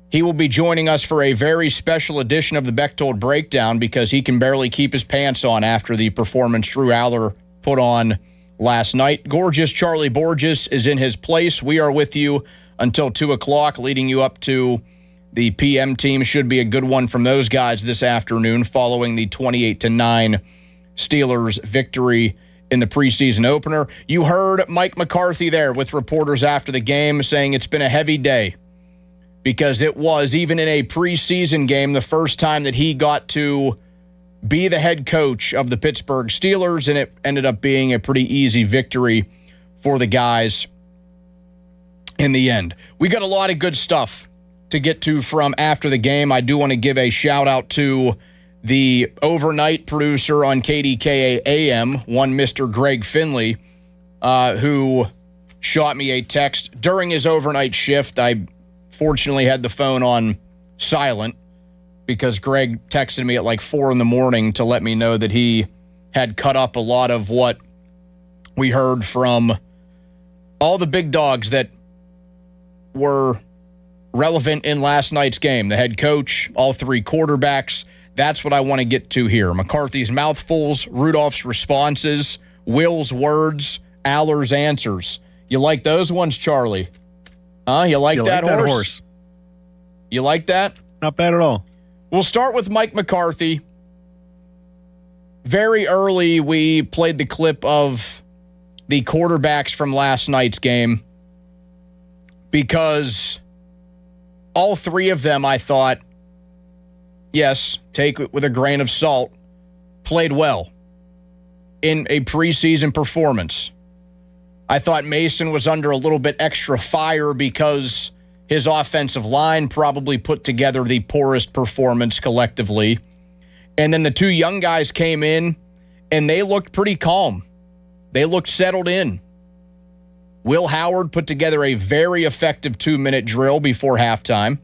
He will be joining us for a very special edition of the Bechtold Breakdown because he can barely keep his pants on after the performance Drew Aller put on last night. Gorgeous Charlie Borges is in his place. We are with you until 2 o'clock, leading you up to the PM team. Should be a good one from those guys this afternoon following the 28-9 Steelers victory in the preseason opener. You heard Mike McCarthy there with reporters after the game saying it's been a heavy day, because it was, even in a preseason game, the first time that he got to be the head coach of the Pittsburgh Steelers, and it ended up being a pretty easy victory for the guys in the end. We got a lot of good stuff to get to from after the game. I do want to give a shout out to the overnight producer on KDKA AM, one Mr. Greg Finley, who shot me a text during his overnight shift. I fortunately had the phone on silent because Greg texted me at like 4 a.m. to let me know that he had cut up a lot of what we heard from all the big dogs that were relevant in last night's game. The head coach, all 3 quarterbacks. That's what I want to get to here. McCarthy's mouthfuls, Rudolph's responses, Will's words, Aller's answers. You like those ones, Charlie? Huh? You like that horse? You like that? Not bad at all. We'll start with Mike McCarthy. Very early, we played the clip of the quarterbacks from last night's game because all 3 of them, I thought, yes, take it with a grain of salt, played well in a preseason performance. I thought Mason was under a little bit extra fire because his offensive line probably put together the poorest performance collectively. And then the 2 young guys came in, and they looked pretty calm. They looked settled in. Will Howard put together a very effective 2-minute drill before halftime.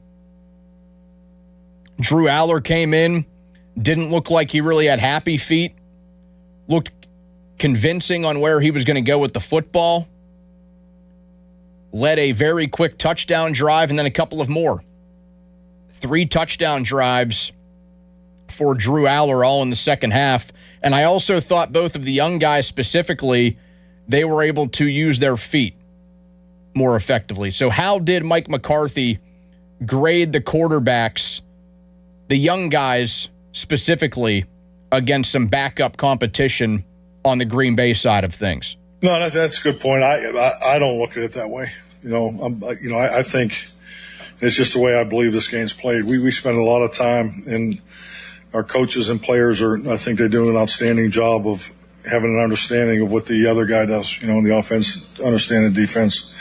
Drew Aller came in, didn't look like he really had happy feet, looked convincing on where he was going to go with the football, led a very quick touchdown drive and then a couple of more. 3 touchdown drives for Drew Aller all in the second half. And I also thought both of the young guys specifically, they were able to use their feet more effectively. So how did Mike McCarthy grade the quarterbacks, the young guys specifically, against some backup competition on the Green Bay side of things? No, that's a good point. I don't look at it that way. I think it's just the way I believe this game's played. We spend a lot of time, and our coaches and players I think they're doing an outstanding job of having an understanding of what the other guy does, in the offense, understanding defense,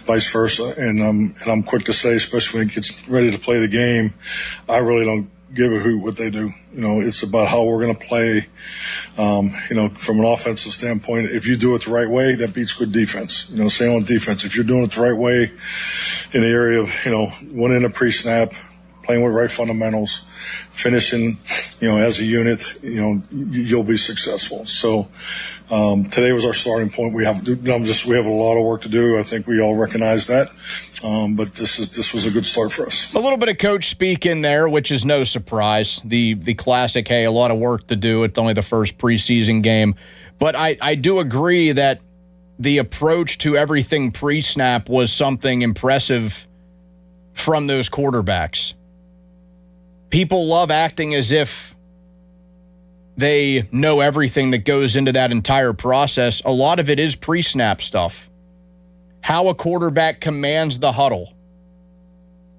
vice versa. And I'm quick to say, especially when it gets ready to play the game, I really don't give a hoot what they do. It's about how we're going to play. From an offensive standpoint, if you do it the right way, that beats good defense. Same on defense. If you're doing it the right way in the area of, winning a pre-snap, playing with right fundamentals, finishing, as a unit, you'll be successful. So today was our starting point. We have a lot of work to do. I think we all recognize that. But this was a good start for us. A little bit of coach speak in there, which is no surprise. The classic, hey, a lot of work to do. It's only the first preseason game. But I do agree that the approach to everything pre-snap was something impressive from those quarterbacks. People love acting as if they know everything that goes into that entire process. A lot of it is pre-snap stuff. How a quarterback commands the huddle.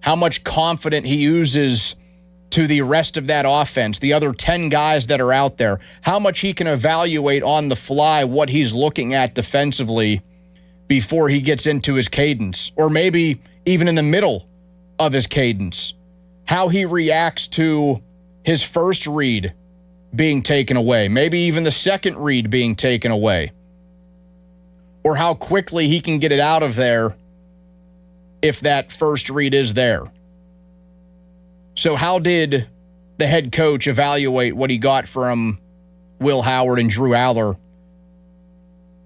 How much confidence he uses to the rest of that offense, the other 10 guys that are out there. How much he can evaluate on the fly what he's looking at defensively before he gets into his cadence, or maybe even in the middle of his cadence. How he reacts to his first read being taken away, maybe even the second read being taken away, or how quickly he can get it out of there if that first read is there. So how did the head coach evaluate what he got from Will Howard and Drew Aller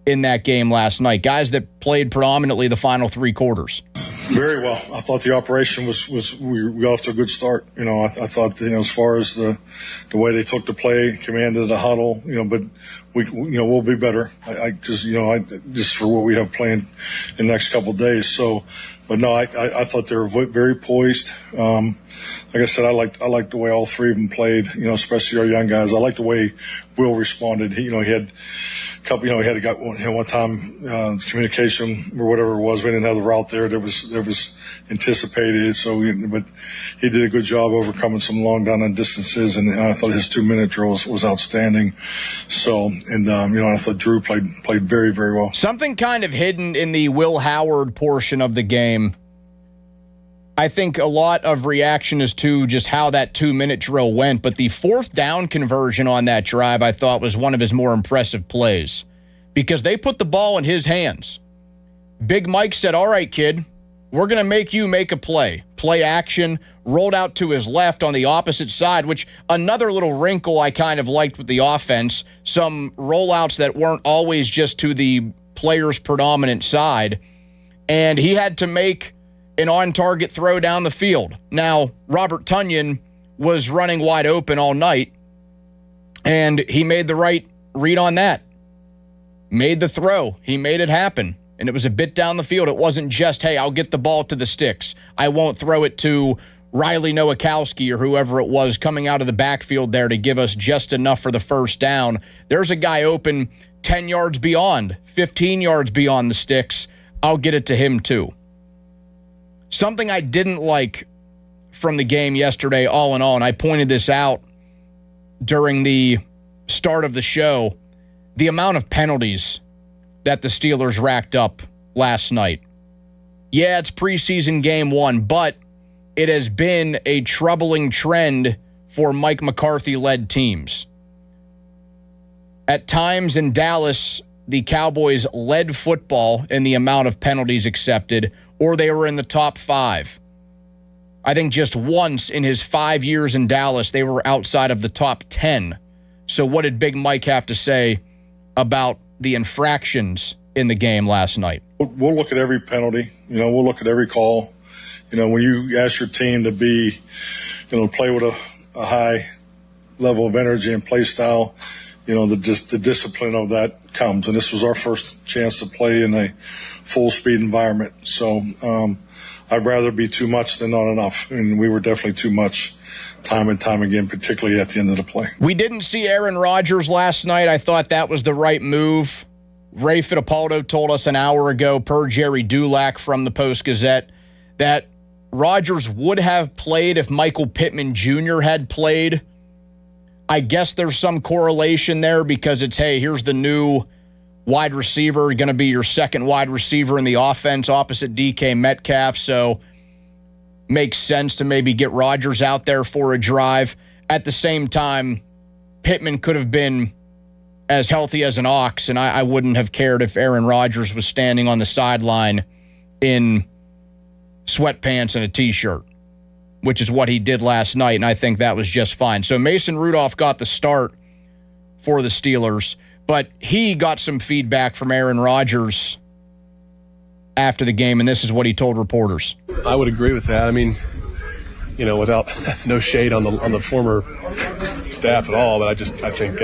in that game last night? Guys that played predominantly the final 3 quarters. Very well. I thought the operation was we got off to a good start. I thought as far as the way they took the play, commanded the huddle, but we'll be better. Just for what we have planned in the next couple of days. So, but no, I thought they were very poised. Like I said, I liked the way all 3 of them played. Especially our young guys. I liked the way Will responded. He had couple, he had a guy one time, communication or whatever it was. We didn't have the route there. That was anticipated. So, but he did a good job overcoming some long down on distances. And I thought his 2-minute drill was outstanding. So, and, I thought Drew played very, very well. Something kind of hidden in the Will Howard portion of the game. I think a lot of reaction is to just how that 2-minute drill went, but the 4th down conversion on that drive I thought was one of his more impressive plays because they put the ball in his hands. Big Mike said, all right, kid, we're going to make you make a play. Play action, rolled out to his left on the opposite side, which another little wrinkle I kind of liked with the offense, some rollouts that weren't always just to the player's predominant side, and he had to make an on-target throw down the field. Now, Robert Tonyan was running wide open all night, and he made the right read on that. Made the throw. He made it happen, and it was a bit down the field. It wasn't just, hey, I'll get the ball to the sticks. I won't throw it to Riley Nowakowski or whoever it was coming out of the backfield there to give us just enough for the first down. There's a guy open 10 yards beyond, 15 yards beyond the sticks. I'll get it to him too. Something I didn't like from the game yesterday, all in all, and I pointed this out during the start of the show, the amount of penalties that the Steelers racked up last night. Yeah, it's preseason game 1, but it has been a troubling trend for Mike McCarthy-led teams. At times in Dallas, the Cowboys led football in the amount of penalties accepted, or they were in the top 5. I think just once in his 5 years in Dallas, they were outside of the top 10. So what did Big Mike have to say about the infractions in the game last night? We'll look at every penalty. We'll look at every call. When you ask your team to be, play with a high level of energy and play style, the discipline of that comes. And this was our first chance to play in a full speed environment. So I'd rather be too much than not enough. And we were definitely too much time and time again, particularly at the end of the play. We didn't see Aaron Rodgers last night. I thought that was the right move. Ray Fittipaldo told us an hour ago, per Jerry Dulac from the Post-Gazette, that Rodgers would have played if Michael Pittman Jr. had played. I guess there's some correlation there because it's, hey, here's the new wide receiver, going to be your second wide receiver in the offense opposite DK Metcalf, so makes sense to maybe get Rodgers out there for a drive. At the same time, Pittman could have been as healthy as an ox, and I wouldn't have cared if Aaron Rodgers was standing on the sideline in sweatpants and a T-shirt, which is what he did last night, and I think that was just fine. So Mason Rudolph got the start for the Steelers, but he got some feedback from Aaron Rodgers after the game, and this is what he told reporters. I would agree with that. I mean, without no shade on the former staff at all, but I think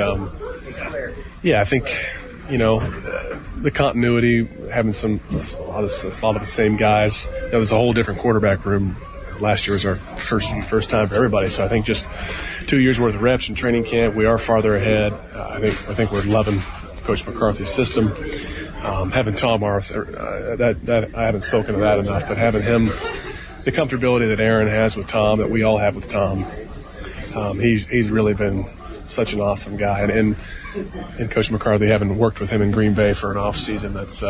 the continuity, having a lot of the same guys. That was a whole different quarterback room. Last year was our first time for everybody, so I think just 2 years worth of reps in training camp, we are farther ahead. I think we're loving Coach McCarthy's system. Having Tom Arthur, that I haven't spoken of that enough, but having him, the comfortability that Aaron has with Tom, that we all have with Tom, he's really been such an awesome guy, and Coach McCarthy, having worked with him in Green Bay for an off season, that's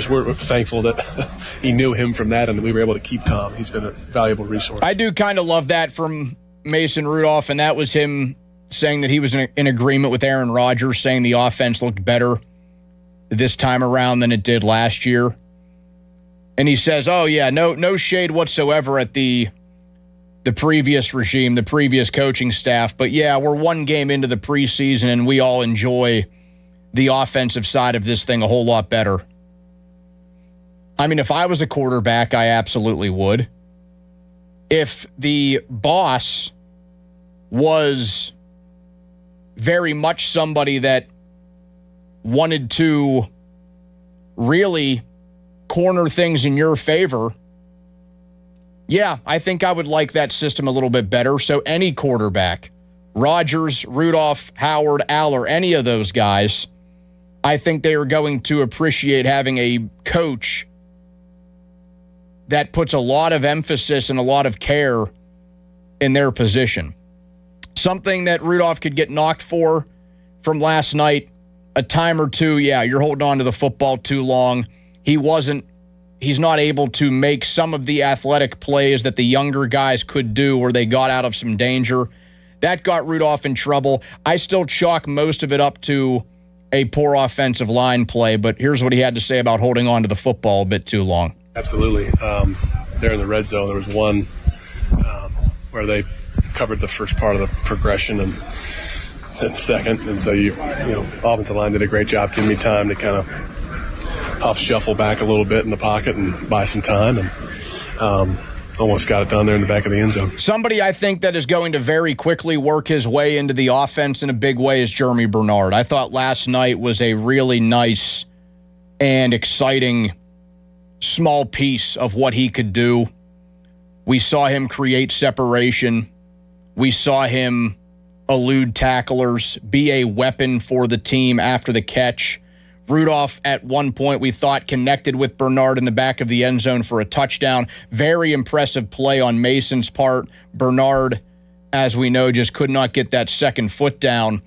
we're thankful that he knew him from that, and we were able to keep Tom. He's been a valuable resource. I do kind of love that from Mason Rudolph, and that was him saying that he was in agreement with Aaron Rodgers, saying the offense looked better this time around than it did last year. And he says, oh yeah, no shade whatsoever at the previous regime, the previous coaching staff, but yeah, we're one game into the preseason and we all enjoy the offensive side of this thing a whole lot better. I mean, if I was a quarterback, I absolutely would. If the boss was very much somebody that wanted to really corner things in your favor, yeah, I think I would like that system a little bit better. So any quarterback, Rodgers, Rudolph, Howard, Aller, any of those guys, I think they are going to appreciate having a coach that puts a lot of emphasis and a lot of care in their position. Something that Rudolph could get knocked for from last night, a time or two, yeah, you're holding on to the football too long. He's not able to make some of the athletic plays that the younger guys could do where they got out of some danger. That got Rudolph in trouble. I still chalk most of it up to a poor offensive line play, but here's what he had to say about holding on to the football a bit too long. Absolutely. There in the red zone, there was one where they covered the first part of the progression and second, and so offensive line did a great job giving me time to kind of huff shuffle back a little bit in the pocket and buy some time, and almost got it down there in the back of the end zone. Somebody I think that is going to very quickly work his way into the offense in a big way is Jeremy Bernard. I thought last night was a really nice and exciting small piece of what he could do. We saw him create separation. We saw him elude tacklers, be a weapon for the team after the catch. Rudolph, at one point, we thought connected with Bernard in the back of the end zone for a touchdown. Very impressive play on Mason's part. Bernard, as we know, just could not get that second foot down.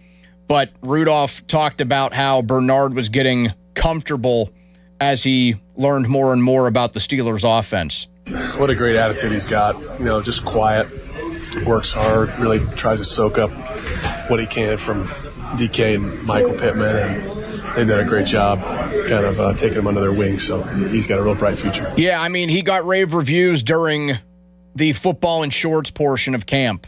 But Rudolph talked about how Bernard was getting comfortable as he learned more and more about the Steelers' offense. What a great attitude he's got. Just quiet, works hard, really tries to soak up what he can from DK and Michael Pittman, and they've done a great job kind of taking him under their wing, so he's got a real bright future. Yeah, I mean, he got rave reviews during the football and shorts portion of camp.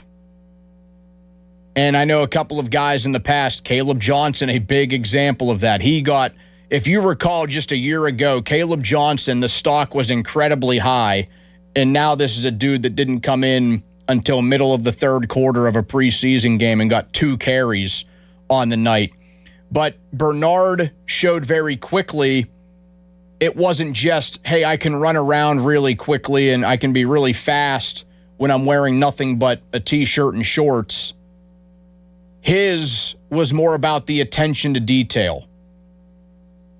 And I know a couple of guys in the past, Caleb Johnson, a big example of that. He got, if you recall just a year ago, Caleb Johnson, the stock was incredibly high, and now this is a dude that didn't come in until middle of the third quarter of a preseason game and got 2 carries on the night. But Bernard showed very quickly it wasn't just, hey, I can run around really quickly and I can be really fast when I'm wearing nothing but a T-shirt and shorts. His was more about the attention to detail.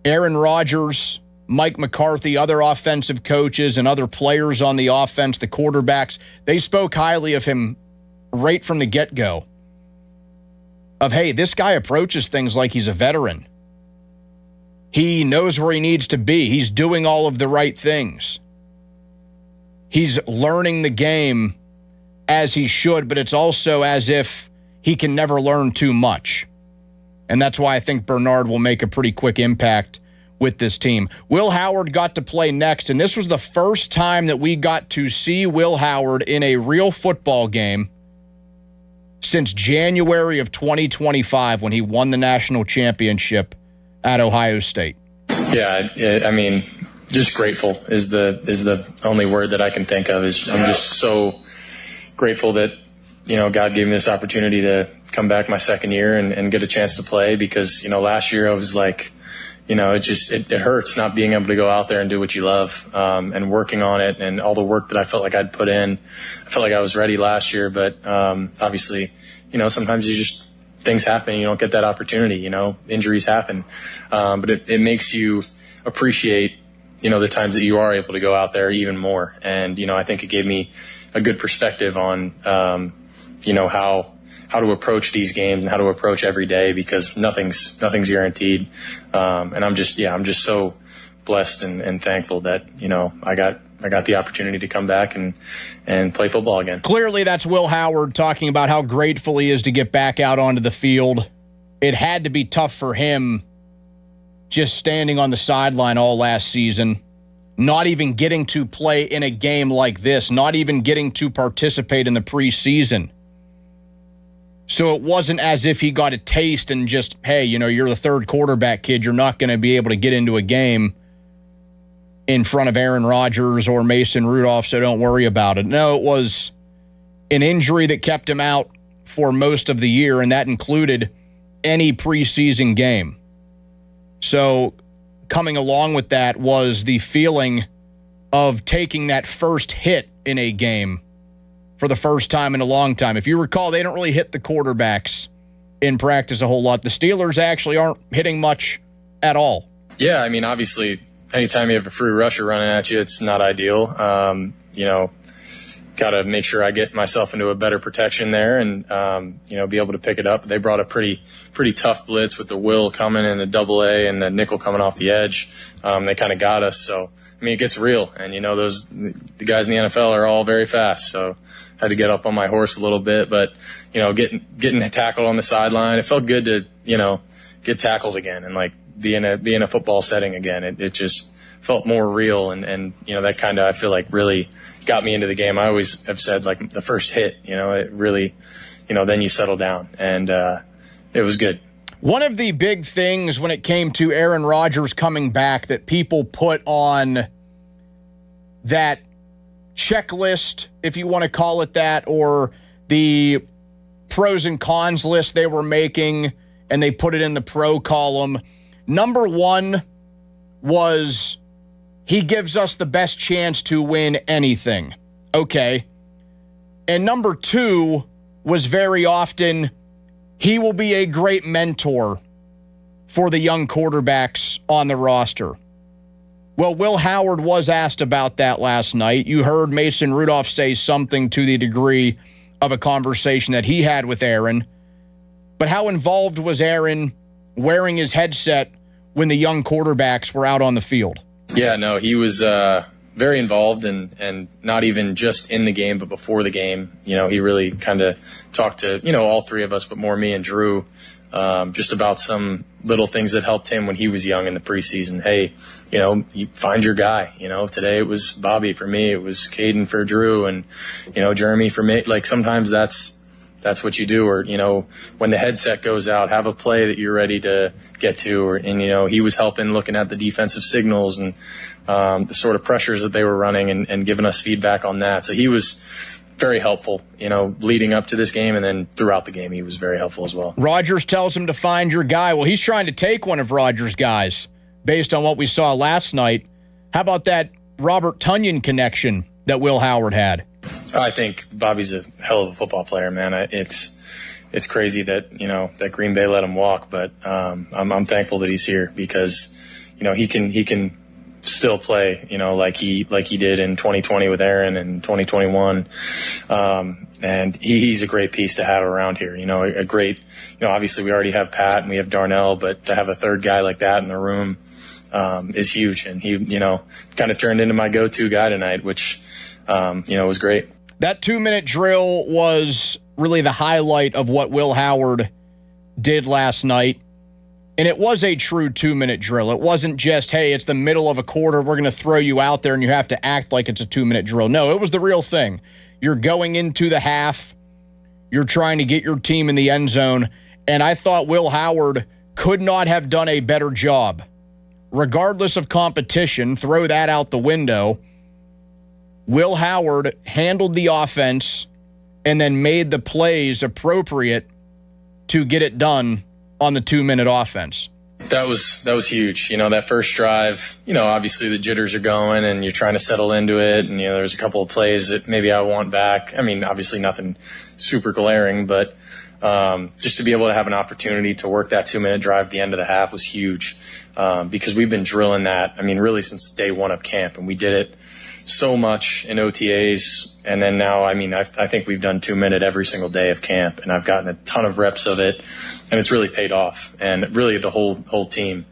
Aaron Rodgers, Mike McCarthy, other offensive coaches and other players on the offense, the quarterbacks, they spoke highly of him right from the get-go. Of, hey, this guy approaches things like he's a veteran. He knows where he needs to be. He's doing all of the right things. He's learning the game as he should, but it's also as if he can never learn too much. And that's why I think Bernard will make a pretty quick impact with this team. Will Howard got to play next, and this was the first time that we got to see Will Howard in a real football game since January of 2025 when he won the national championship at Ohio State. Yeah, I mean, just grateful is the only word that I can think of. I'm just so grateful that, God gave me this opportunity to come back my second year and get a chance to play, because, last year I was like, it hurts not being able to go out there and do what you love, and working on it and all the work that I felt like I'd put in. I felt like I was ready last year, but obviously, sometimes things happen. You don't get that opportunity, injuries happen. But it makes you appreciate, the times that you are able to go out there even more. And, I think it gave me a good perspective on, how to approach these games and how to approach every day, because nothing's guaranteed. And I'm just so blessed and thankful that, I got the opportunity to come back and play football again. Clearly, that's Will Howard talking about how grateful he is to get back out onto the field. It had to be tough for him just standing on the sideline all last season, not even getting to play in a game like this, not even getting to participate in the preseason. So it wasn't as if he got a taste and just, hey, you're the third quarterback, kid. You're not going to be able to get into a game in front of Aaron Rodgers or Mason Rudolph, so don't worry about it. No, it was an injury that kept him out for most of the year, and that included any preseason game. So coming along with that was the feeling of taking that first hit in a game for the first time in a long time. If you recall, they don't really hit the quarterbacks in practice a whole lot. The Steelers actually aren't hitting much at all. Yeah, I mean, obviously, anytime you have a free rusher running at you, it's not ideal. Got to make sure I get myself into a better protection there and, be able to pick it up. They brought a pretty tough blitz with the Will coming in the double A and the nickel coming off the edge. They kind of got us. So, I mean, it gets real. And, the guys in the NFL are all very fast. So I had to get up on my horse a little bit. But, getting tackled on the sideline, it felt good to, get tackled again and, be in a football setting again. It just felt more real. And that kind of, I feel like, really got me into the game. I always have said, the first hit, it really, then you settle down. And it was good. One of the big things when it came to Aaron Rodgers coming back that people put on that checklist, if you want to call it that, or the pros and cons list they were making, and they put it in the pro column. Number one was he gives us the best chance to win anything. Okay. And number two was very often he will be a great mentor for the young quarterbacks on the roster. Well, Will Howard was asked about that last night. You heard Mason Rudolph say something to the degree of a conversation that he had with Aaron. But how involved was Aaron wearing his headset when the young quarterbacks were out on the field? Yeah, no, he was very involved and not even just in the game, but before the game. He really kind of talked to, all three of us, but more me and Drew, just about some little things that helped him when he was young in the preseason. Hey, you find your guy. Today it was Bobby for me. It was Caden for Drew and, Jeremy for me. Sometimes that's what you do. Or, when the headset goes out, have a play that you're ready to get to. He was helping looking at the defensive signals and the sort of pressures that they were running and giving us feedback on that. So he was very helpful, leading up to this game, and then throughout the game he was very helpful as well. Rodgers tells him to find your guy. Well, he's trying to take one of Rodgers' guys based on what we saw last night. How about that Robert Tonyan connection that Will Howard had? I think Bobby's a hell of a football player, man. It's crazy that, that Green Bay let him walk, but I'm thankful that he's here because, he can still play, like he did in 2020 with Aaron and 2021. And he's a great piece to have around here, a great, obviously we already have Pat and we have Darnell, but to have a third guy like that in the room is huge. And he, kind of turned into my go-to guy tonight, which, was great. That 2-minute drill was really the highlight of what Will Howard did last night. And it was a true 2-minute drill. It wasn't just, hey, it's the middle of a quarter, we're going to throw you out there and you have to act like it's a 2-minute drill. No, it was the real thing. You're going into the half. You're trying to get your team in the end zone. And I thought Will Howard could not have done a better job. Regardless of competition, throw that out the window. Will Howard handled the offense and then made the plays appropriate to get it done on the 2-minute offense. That was huge. That first drive, obviously the jitters are going and you're trying to settle into it. And, there's a couple of plays that maybe I want back. I mean, obviously nothing super glaring, but just to be able to have an opportunity to work that 2-minute drive at the end of the half was huge because we've been drilling that, really since day one of camp. And we did it so much in OTAs, and then now, I think we've done 2-minute every single day of camp, and I've gotten a ton of reps of it, and it's really paid off. And really, the whole team,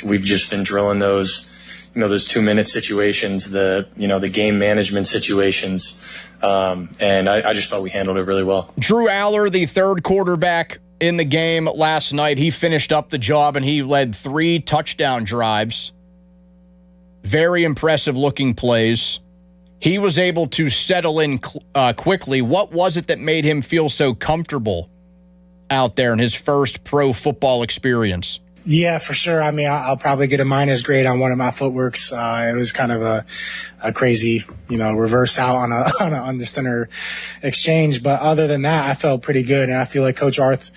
we've just been drilling those, those 2-minute situations, the game management situations, and I just thought we handled it really well. Drew Aller, the third quarterback in the game last night, he finished up the job, and he led 3 touchdown drives. Very impressive looking plays. He was able to settle in quickly. What was it that made him feel so comfortable out there in his first pro football experience? Yeah, for sure. I'll probably get a minus grade on one of my footworks. It was kind of a crazy, reverse out on the center exchange. But other than that, I felt pretty good. And I feel like Coach Arth,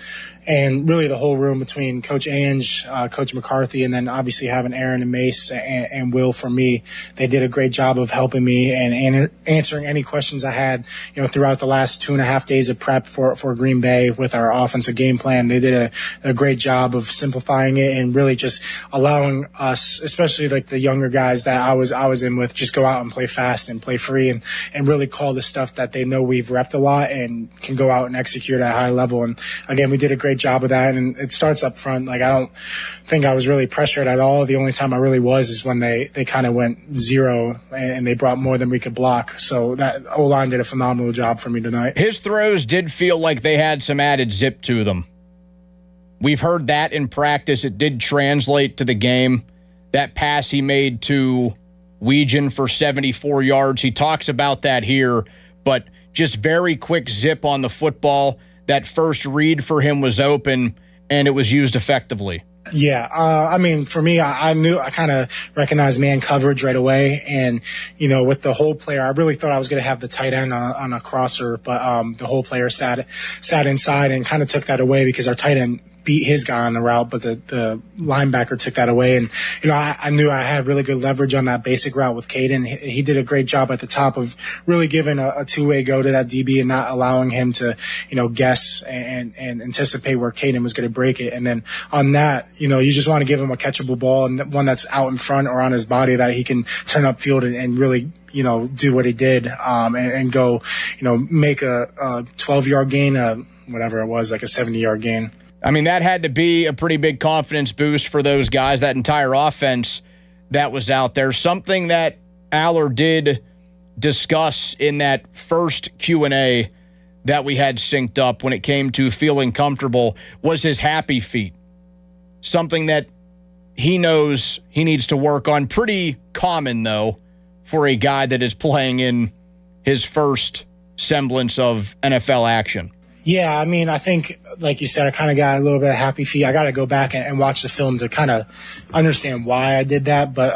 and really the whole room between Coach Ange, Coach McCarthy, and then obviously having Aaron and Mace and Will for me. They did a great job of helping me and answering any questions I had, throughout the last 2.5 days of prep for Green Bay with our offensive game plan. They did a great job of simplifying it and really just allowing us, especially like the younger guys that I was in with, just go out and play fast and play free and really call the stuff that they know we've repped a lot and can go out and execute at a high level. And again, we did a great job of that. And it starts up front. Like, I don't think I was really pressured at all. The only time I really was is when they kind of went zero and they brought more than we could block. So that O-line did a phenomenal job for me tonight. His throws did feel like they had some added zip to them. We've heard that in practice. It did translate to the game. That pass he made to Weegan for 74 yards, he talks about that here, but just very quick zip on the football. That first read for him was open, and it was used effectively. Yeah, I mean, for me, I kind of recognized man coverage right away. And, with the whole player, I really thought I was going to have the tight end on a crosser, but the whole player sat inside and kind of took that away because our tight end beat his guy on the route, but the linebacker took that away. And, I knew I had really good leverage on that basic route with Caden. He did a great job at the top of really giving a two-way go to that DB and not allowing him to, guess and anticipate where Caden was going to break it. And then on that, you just want to give him a catchable ball and one that's out in front or on his body that he can turn upfield and really, do what he did, and go, make a 12-yard gain, whatever it was, like a 70-yard gain. I mean, that had to be a pretty big confidence boost for those guys, that entire offense that was out there. Something that Aller did discuss in that first Q&A that we had synced up when it came to feeling comfortable was his happy feet. Something that he knows he needs to work on. Pretty common, though, for a guy that is playing in his first semblance of NFL action. Yeah, I mean, I think, like you said, I kind of got a little bit of happy feet. I got to go back and watch the film to kind of understand why I did that. But,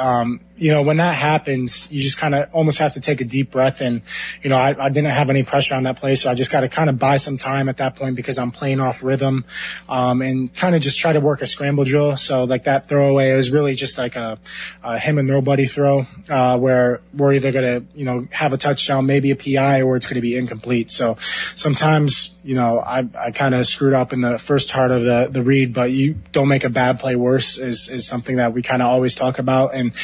when that happens, you just kind of almost have to take a deep breath. And, I didn't have any pressure on that play, so I just got to kind of buy some time at that point because I'm playing off rhythm, and kind of just try to work a scramble drill. So, like, that throwaway, it was really just like a him and nobody throw, where we're either going to, have a touchdown, maybe a PI, or it's going to be incomplete. So sometimes, I kind of screwed up in the first part of the read, but you don't make a bad play worse is something that we kind of always talk about. And,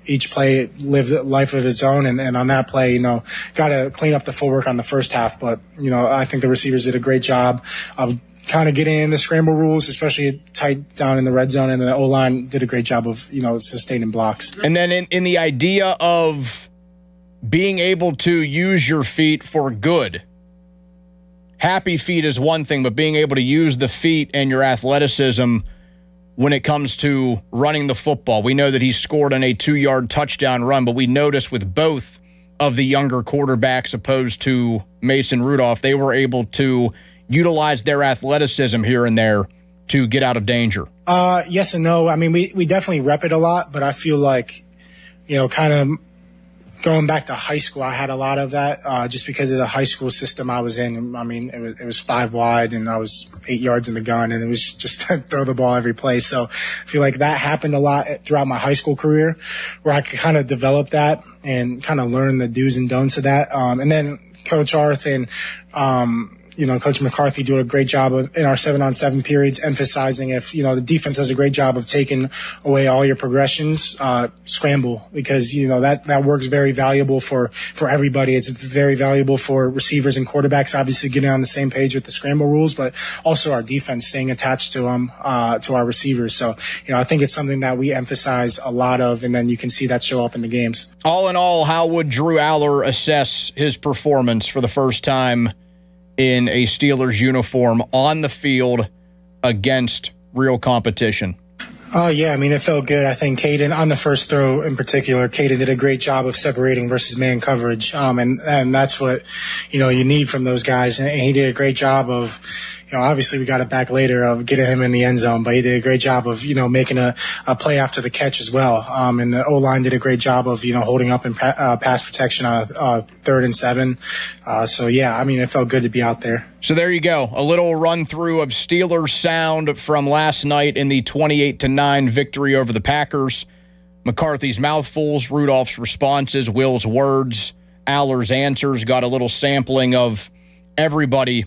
each play lived a life of its own. And on that play, got to clean up the footwork on the first half. But, I think the receivers did a great job of kind of getting in the scramble rules, especially tight down in the red zone. And the O-line did a great job of, sustaining blocks. And then in the idea of being able to use your feet for good, happy feet is one thing, but being able to use the feet and your athleticism when it comes to running the football. We know that he scored on a 2-yard touchdown run, but we noticed with both of the younger quarterbacks opposed to Mason Rudolph, they were able to utilize their athleticism here and there to get out of danger. Yes and no. I mean, we definitely rep it a lot, but I feel like, kind of going back to high school, I had a lot of that just because of the high school system I was in. I mean, it was 5 wide and I was 8 yards in the gun, and it was just throw the ball every play. So I feel like that happened a lot throughout my high school career, where I could kind of develop that and kind of learn the do's and don'ts of that. And then Coach Arth and Coach McCarthy do a great job in our 7-on-7 periods, emphasizing if, the defense does a great job of taking away all your progressions, scramble, because, that works very valuable for everybody. It's very valuable for receivers and quarterbacks, obviously getting on the same page with the scramble rules, but also our defense staying attached to them, to our receivers. So, I think it's something that we emphasize a lot of, and then you can see that show up in the games. All in all, how would Drew Aller assess his performance for the first time in a Steelers uniform on the field against real competition? Oh, yeah. I mean, it felt good. I think Caden, on the first throw in particular, Caden did a great job of separating versus man coverage. And that's what, you need from those guys. And he did a great job of, obviously we got it back later of getting him in the end zone, but he did a great job of, making a play after the catch as well. And the O-line did a great job of, holding up in pass protection on 3rd and 7. So, yeah, I mean, it felt good to be out there. So there you go. A little run through of Steelers sound from last night in the 28-9 victory over the Packers. McCarthy's mouthfuls, Rudolph's responses, Will's words, Aller's answers. Got a little sampling of everybody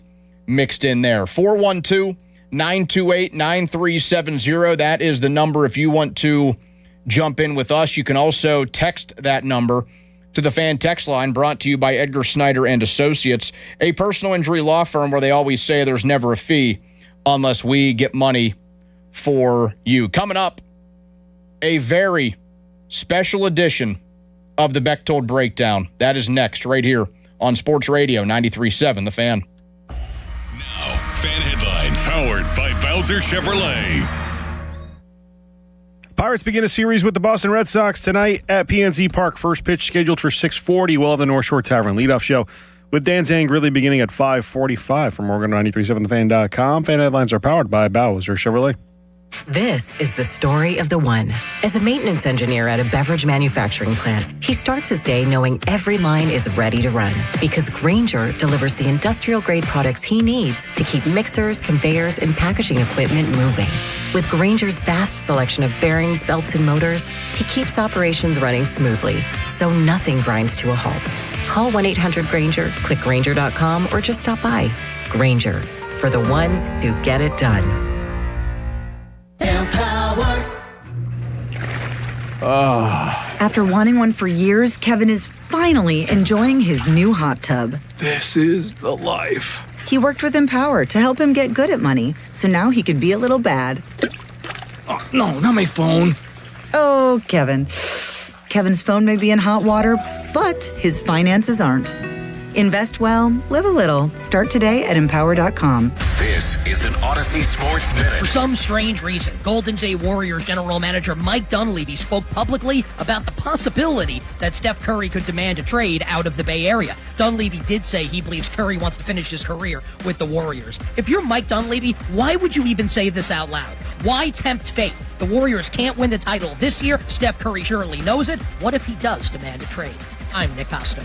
mixed in there. 412-928-9370. That is the number if you want to jump in with us. You can also text that number to the fan text line, brought to you by Edgar Snyder and Associates, a personal injury law firm where they always say there's never a fee unless we get money for you. Coming up, a very special edition of the Bechtold Breakdown. That is next right here on Sports Radio 93.7 The Fan. Now, fan headlines powered by Bowser Chevrolet. Pirates begin a series with the Boston Red Sox tonight at PNC Park. First pitch scheduled for 6:40. We'll have the North Shore Tavern leadoff show with Dan Zangrilli beginning at 5:45 from Oregon 93.7thefan.com. Fan headlines are powered by Bowser Chevrolet. This is the story of the one. As a maintenance engineer at a beverage manufacturing plant, he starts his day knowing every line is ready to run because Grainger delivers the industrial-grade products he needs to keep mixers, conveyors, and packaging equipment moving. With Grainger's vast selection of bearings, belts, and motors, he keeps operations running smoothly, so nothing grinds to a halt. Call 1-800-GRAINGER, click Grainger.com, or just stop by. Grainger, for the ones who get it done. Empower. After wanting one for years, Kevin is finally enjoying his new hot tub. This is the life. He worked with Empower to help him get good at money, so now he can be a little bad. Oh, no, not my phone. Oh, Kevin. Kevin's phone may be in hot water, but his finances aren't. Invest well, live a little. Start today at Empower.com. This is an Odyssey Sports Minute. For some strange reason, Golden State Warriors general manager Mike Dunleavy spoke publicly about the possibility that Steph Curry could demand a trade out of the Bay Area. Dunleavy did say he believes Curry wants to finish his career with the Warriors. If you're Mike Dunleavy, why would you even say this out loud? Why tempt fate? The Warriors can't win the title this year. Steph Curry surely knows it. What if he does demand a trade? I'm Nick Costos.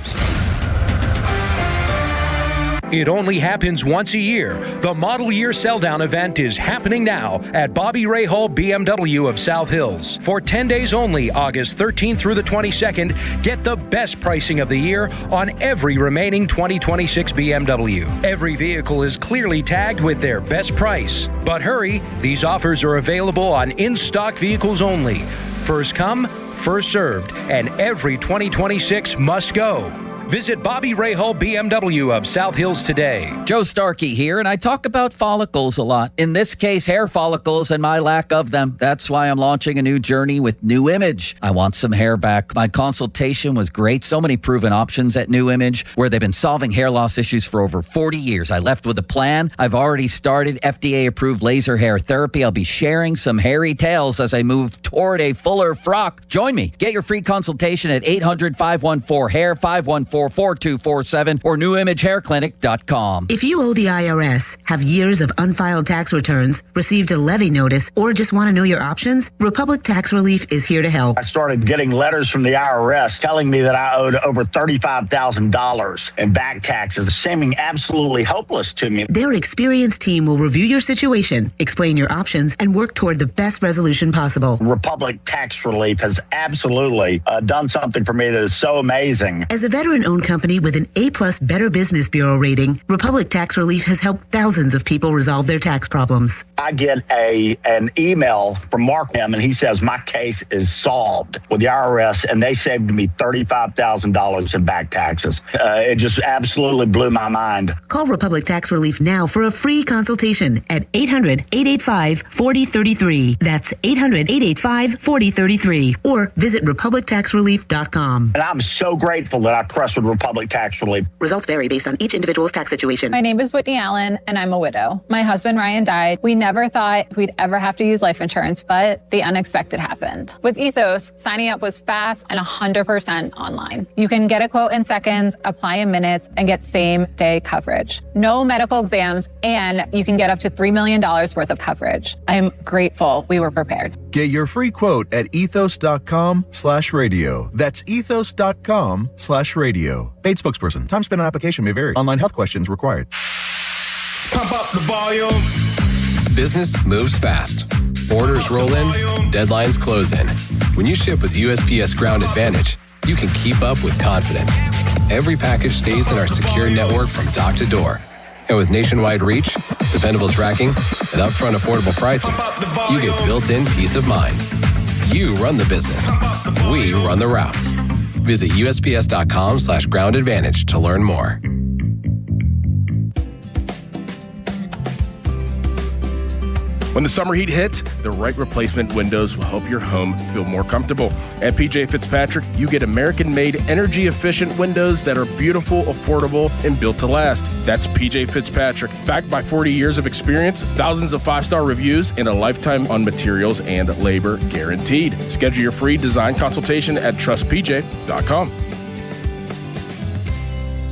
It only happens once a year. The Model Year Sell-Down event is happening now at Bobby Rahal BMW of South Hills. For 10 days only, August 13th through the 22nd, get the best pricing of the year on every remaining 2026 BMW. Every vehicle is clearly tagged with their best price. But hurry, these offers are available on in-stock vehicles only. First come, first served, and every 2026 must go. Visit Bobby Rahal BMW of South Hills today. Joe Starkey here, and I talk about follicles a lot. In this case, hair follicles and my lack of them. That's why I'm launching a new journey with New Image. I want some hair back. My consultation was great. So many proven options at New Image, where they've been solving hair loss issues for over 40 years. I left with a plan. I've already started FDA-approved laser hair therapy. I'll be sharing some hairy tales as I move toward a fuller frock. Join me. Get your free consultation at 800-514-HAIR, 514-4247 or newimagehairclinic.com. If you owe the IRS, have years of unfiled tax returns, received a levy notice, or just want to know your options, Republic Tax Relief is here to help. I started getting letters from the IRS telling me that I owed over $35,000 in back taxes, seeming absolutely hopeless to me. Their experienced team will review your situation, explain your options, and work toward the best resolution possible. Republic Tax Relief has absolutely done something for me that is so amazing. As a veteran-owned company with an A+ Better Business Bureau rating, Republic Tax Relief has helped thousands of people resolve their tax problems. I get an email from Mark M, and he says my case is solved with the IRS, and they saved me $35,000 in back taxes. It just absolutely blew my mind. Call Republic Tax Relief now for a free consultation at 800-885-4033. That's 800-885-4033. Or visit republictaxrelief.com. And I'm so grateful that I trust IRS with Republic Tax Relief. Results vary based on each individual's tax situation. My name is Whitney Allen, and I'm a widow. My husband, Ryan, died. We never thought we'd ever have to use life insurance, but the unexpected happened. With Ethos, signing up was fast and 100% online. You can get a quote in seconds, apply in minutes, and get same-day coverage. No medical exams, and you can get up to $3 million worth of coverage. I am grateful we were prepared. Get your free quote at ethos.com/radio. That's ethos.com/radio. Paid spokesperson. Time spent on application may vary. Online health questions required. Pump up the volume. Business moves fast. Orders roll in, deadlines close in. When you ship with USPS Ground Advantage, you can keep up with confidence. Every package stays in our secure network from dock to door. And with nationwide reach, dependable tracking, and upfront affordable pricing, you get built-in peace of mind. You run the business. We run the routes. Visit USPS.com/Ground Advantage to learn more. When the summer heat hits, the right replacement windows will help your home feel more comfortable. At PJ Fitzpatrick, you get American-made, energy-efficient windows that are beautiful, affordable, and built to last. That's PJ Fitzpatrick. Backed by 40 years of experience, thousands of 5-star reviews, and a lifetime on materials and labor guaranteed. Schedule your free design consultation at trustpj.com.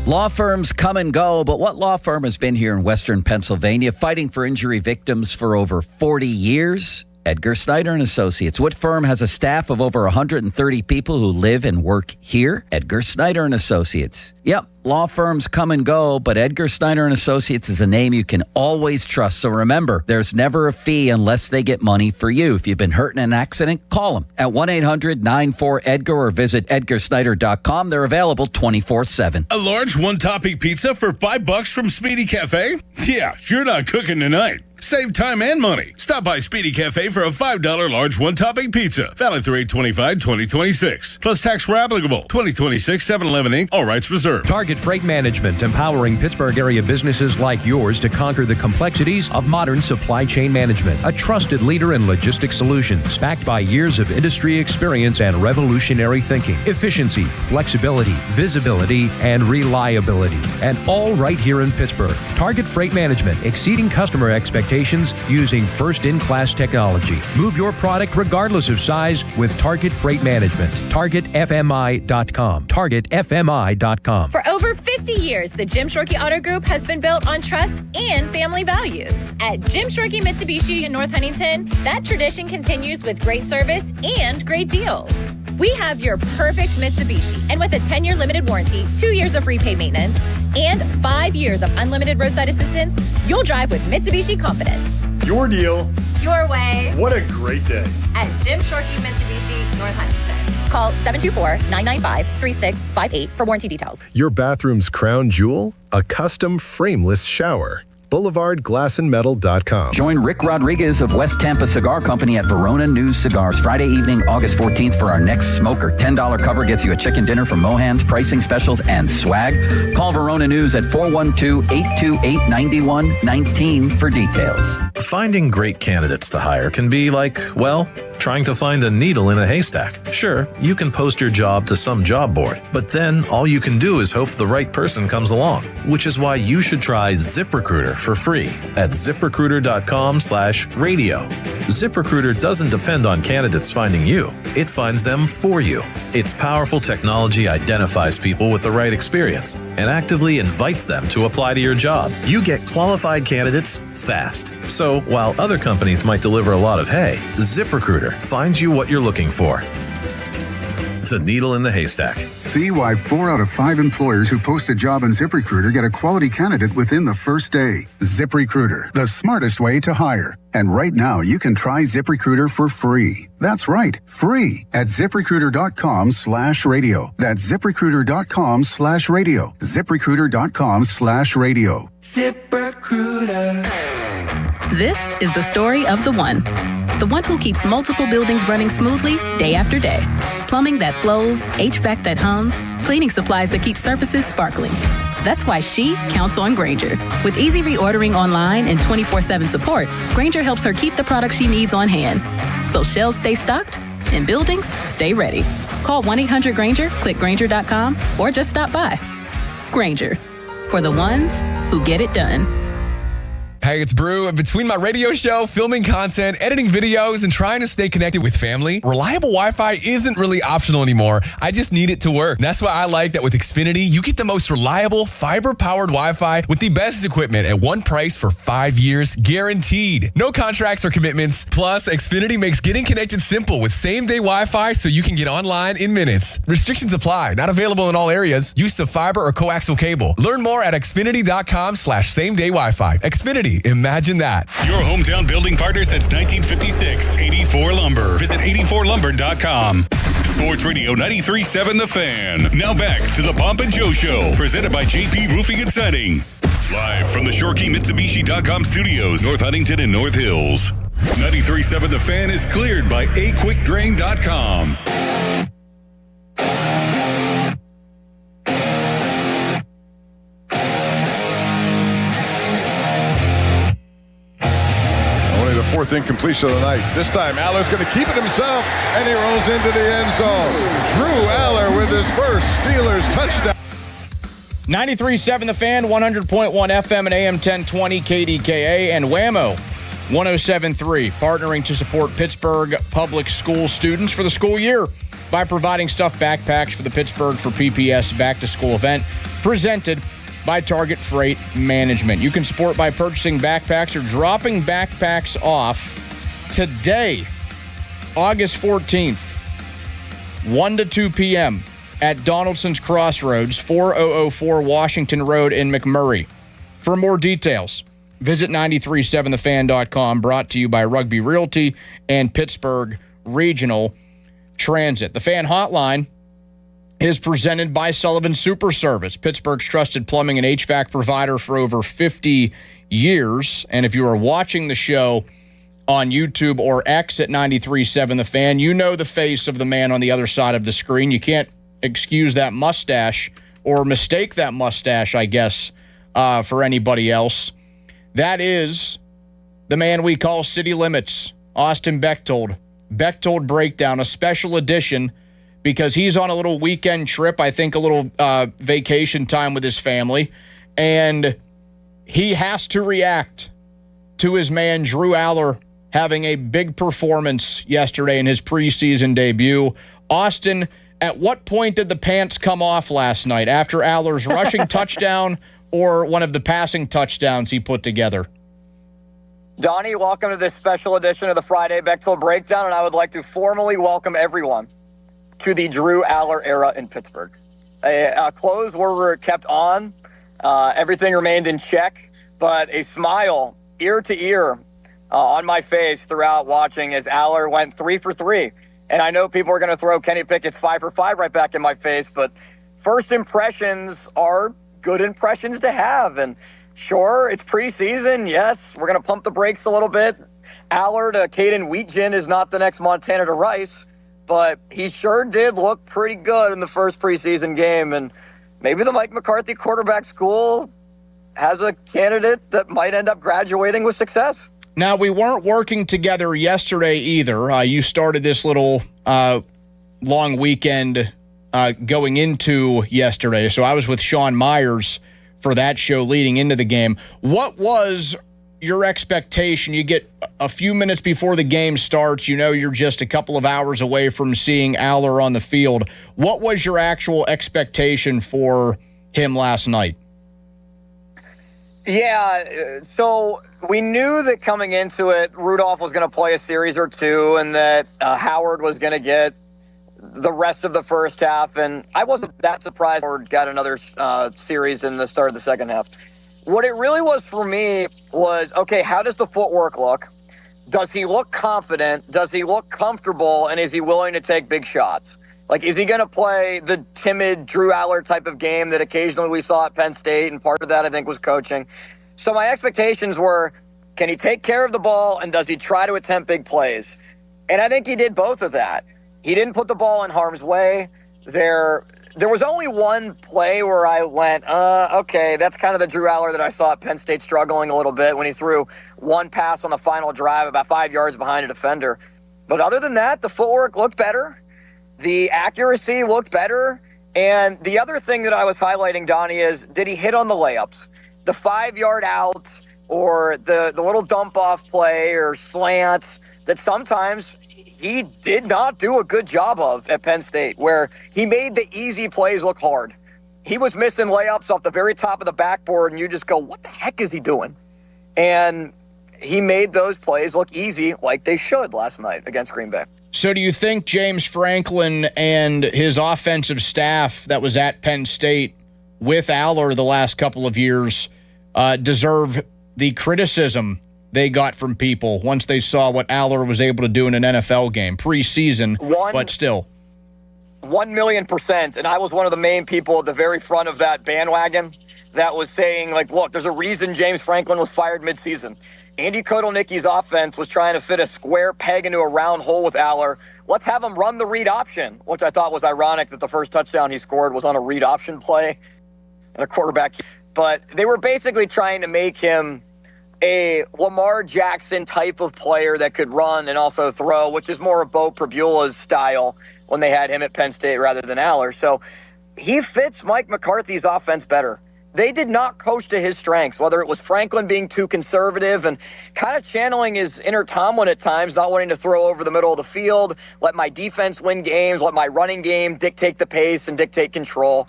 Law firms come and go, but what law firm has been here in Western Pennsylvania fighting for injury victims for over 40 years? Edgar Snyder and Associates. What firm has a staff of over 130 people who live and work here? Edgar Snyder and Associates. Yep, law firms come and go, but Edgar Snyder and Associates is a name you can always trust. So remember, there's never a fee unless they get money for you. If you've been hurt in an accident, call them at 1-800-94-EDGAR or visit edgarsnyder.com. They're available 24/7. A large one-topping pizza for $5 from Speedy Cafe? Yeah, you're not cooking tonight. Save time and money. Stop by Speedy Cafe for a $5 large one-topping pizza. Valid through 8/25/2026. Plus tax where applicable. 2026 7-Eleven Inc. All rights reserved. Target Freight Management, empowering Pittsburgh area businesses like yours to conquer the complexities of modern supply chain management. A trusted leader in logistics solutions, backed by years of industry experience and revolutionary thinking. Efficiency, flexibility, visibility, and reliability. And all right here in Pittsburgh. Target Freight Management, exceeding customer expectations using first-in-class technology. Move your product regardless of size with Target Freight Management. TargetFMI.com. TargetFMI.com. For over 50 years, the Jim Shorkey Auto Group has been built on trust and family values. At Jim Shorkey Mitsubishi in North Huntington, that tradition continues with great service and great deals. We have your perfect Mitsubishi, and with a 10-year limited warranty, 2 years of free paid maintenance, and 5 years of unlimited roadside assistance, you'll drive with Mitsubishi confidence. Your deal. Your way. What a great day. At Jim Shorkey Mitsubishi, North Huntington. Call 724-995-3658 for warranty details. Your bathroom's crown jewel? A custom frameless shower. BoulevardGlassandMetal.com. Join Rick Rodriguez of West Tampa Cigar Company at Verona News Cigars Friday evening, August 14th for our next smoker. $10 cover gets you a chicken dinner from Mohan's, pricing specials, and swag. Call Verona News at 412-828-9119 for details. Finding great candidates to hire can be like, well, trying to find a needle in a haystack. Sure, you can post your job to some job board, but then all you can do is hope the right person comes along, which is why you should try ZipRecruiter for free at ZipRecruiter.com/radio. ZipRecruiter doesn't depend on candidates finding you. It finds them for you. Its powerful technology identifies people with the right experience and actively invites them to apply to your job. You get qualified candidates fast. So while other companies might deliver a lot of hay, ZipRecruiter finds you what you're looking for. The needle in the haystack. See why 4 out of 5 employers who post a job on ZipRecruiter get a quality candidate within the first day. ZipRecruiter, the smartest way to hire. And right now, you can try ZipRecruiter for free. That's right, free at ZipRecruiter.com/radio. That's ZipRecruiter.com/radio. ZipRecruiter.com/radio. ZipRecruiter. This is the story of the one who keeps multiple buildings running smoothly day after day. Plumbing that flows, HVAC that hums, cleaning supplies that keep surfaces sparkling. That's why she counts on Grainger. With easy reordering online and 24/7 support, Grainger helps her keep the products she needs on hand, so shelves stay stocked and buildings stay ready. Call 1-800-GRANGER, click Grainger.com, or just stop by. Grainger, for the ones who get it done. Hey, it's Brew. Between my radio show, filming content, editing videos, and trying to stay connected with family, reliable Wi-Fi isn't really optional anymore. I just need it to work. That's why I like that with Xfinity, you get the most reliable, fiber-powered Wi-Fi with the best equipment at one price for 5 years, guaranteed. No contracts or commitments. Plus, Xfinity makes getting connected simple with same-day Wi-Fi so you can get online in minutes. Restrictions apply. Not available in all areas. Use of fiber or coaxial cable. Learn more at xfinity.com/same-day Wi-Fi. Xfinity. Imagine that. Your hometown building partner since 1956. 84 Lumber. Visit 84lumber.com. Sports Radio 93.7 The Fan. Now back to the Pomp and Joe Show. Presented by JP Roofing and Siding. Live from the ShoreKeyMitsubishi.com studios. North Huntington and North Hills. 93.7 The Fan is cleared by AQuickDrain.com. Fourth incompletion of the night. This time, Aller's going to keep it himself, and he rolls into the end zone. Drew Aller with his first Steelers touchdown. 93.7 The Fan, 100.1 FM and AM 1020 KDKA, and Whammo 107.3, partnering to support Pittsburgh public school students for the school year by providing stuffed backpacks for the Pittsburgh for PPS back-to-school event presented by Target Freight Management. You can support by purchasing backpacks or dropping backpacks off today, August 14th, 1 to 2 p.m. at Donaldson's Crossroads, 4004 Washington Road in McMurray. For more details, visit 937thefan.com, brought to you by Rugby Realty and Pittsburgh Regional Transit. The Fan Hotline is presented by Sullivan Super Service, Pittsburgh's trusted plumbing and HVAC provider for over 50 years. And if you are watching the show on YouTube or X at 93.7 The Fan, you know the face of the man on the other side of the screen. You can't excuse that mustache or mistake that mustache, I guess, for anybody else. That is the man we call City Limits, Austin Bechtold. Bechtold Breakdown, a special edition, because he's on a little weekend trip, I think a little vacation time with his family, and he has to react to his man Drew Aller having a big performance yesterday in his preseason debut. Austin, at what point did the pants come off last night? After Aller's rushing touchdown or one of the passing touchdowns he put together? Donnie, welcome to this special edition of the Friday Bechtold Breakdown, and I would like to formally welcome everyone to the Drew Aller era in Pittsburgh. Clothes were kept on. Everything remained in check, but a smile ear to ear on my face throughout watching as Aller went 3 for 3. And I know people are going to throw Kenny Pickett's 5 for 5 right back in my face, but first impressions are good impressions to have. And sure, it's preseason. Yes, we're going to pump the brakes a little bit. Aller to Caden Wheatgen is not the next Montana to Rice, but he sure did look pretty good in the first preseason game. And maybe the Mike McCarthy quarterback school has a candidate that might end up graduating with success. Now, we weren't working together yesterday either. You started this little long weekend going into yesterday. So I was with Sean Myers for that show leading into the game. What was your expectation? You get a few minutes before the game starts. You know you're just a couple of hours away from seeing Aller on the field. What was your actual expectation for him last night? Yeah, so we knew that coming into it, Rudolph was going to play a series or two and that Howard was going to get the rest of the first half. And I wasn't that surprised Howard got another series in the start of the second half. What it really was for me was, okay, how does the footwork look? Does he look confident? Does he look comfortable? And is he willing to take big shots? Like, is he going to play the timid Drew Aller type of game that occasionally we saw at Penn State? And part of that, I think, was coaching. So my expectations were, can he take care of the ball, and does he try to attempt big plays? And I think he did both of that. He didn't put the ball in harm's way. There was only one play where I went, okay, that's kind of the Drew Aller that I saw at Penn State struggling a little bit when he threw one pass on the final drive about 5 yards behind a defender. But other than that, the footwork looked better. The accuracy looked better. And the other thing that I was highlighting, Donnie, is did he hit on the layups? The 5-yard out or the little dump-off play or slants that sometimes he did not do a good job of at Penn State, where he made the easy plays look hard. He was missing layups off the very top of the backboard, and you just go, what the heck is he doing? And he made those plays look easy like they should last night against Green Bay. So do you think James Franklin and his offensive staff that was at Penn State with Aller the last couple of years deserve the criticism they got from people once they saw what Aller was able to do in an NFL game, preseason, but still? 1,000,000%. And I was one of the main people at the very front of that bandwagon that was saying, like, look, there's a reason James Franklin was fired midseason. Andy Kotelnicki's offense was trying to fit a square peg into a round hole with Aller. Let's have him run the read option, which I thought was ironic that the first touchdown he scored was on a read option play and a quarterback. But they were basically trying to make him a Lamar Jackson type of player that could run and also throw, which is more of Bo Pribula's style when they had him at Penn State rather than Aller. So he fits Mike McCarthy's offense better. They did not coach to his strengths, whether it was Franklin being too conservative and kind of channeling his inner Tomlin at times, not wanting to throw over the middle of the field, let my defense win games, let my running game dictate the pace and dictate control.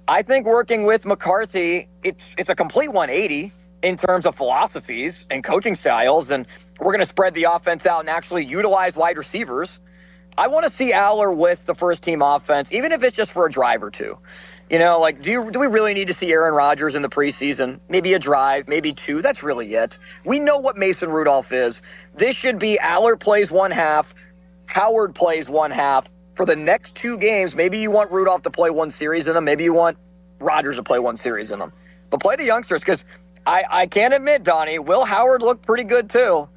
I think working with McCarthy, it's a complete 180 in terms of philosophies and coaching styles, and we're going to spread the offense out and actually utilize wide receivers. I want to see Aller with the first-team offense, even if it's just for a drive or two. You know, like, do we really need to see Aaron Rodgers in the preseason? Maybe a drive, maybe two. That's really it. We know what Mason Rudolph is. This should be Aller plays one half, Howard plays one half. For the next 2 games, maybe you want Rudolph to play one series in them. Maybe you want Rodgers to play one series in them. But play the youngsters, because I can't admit, Donnie, Will Howard looked pretty good too.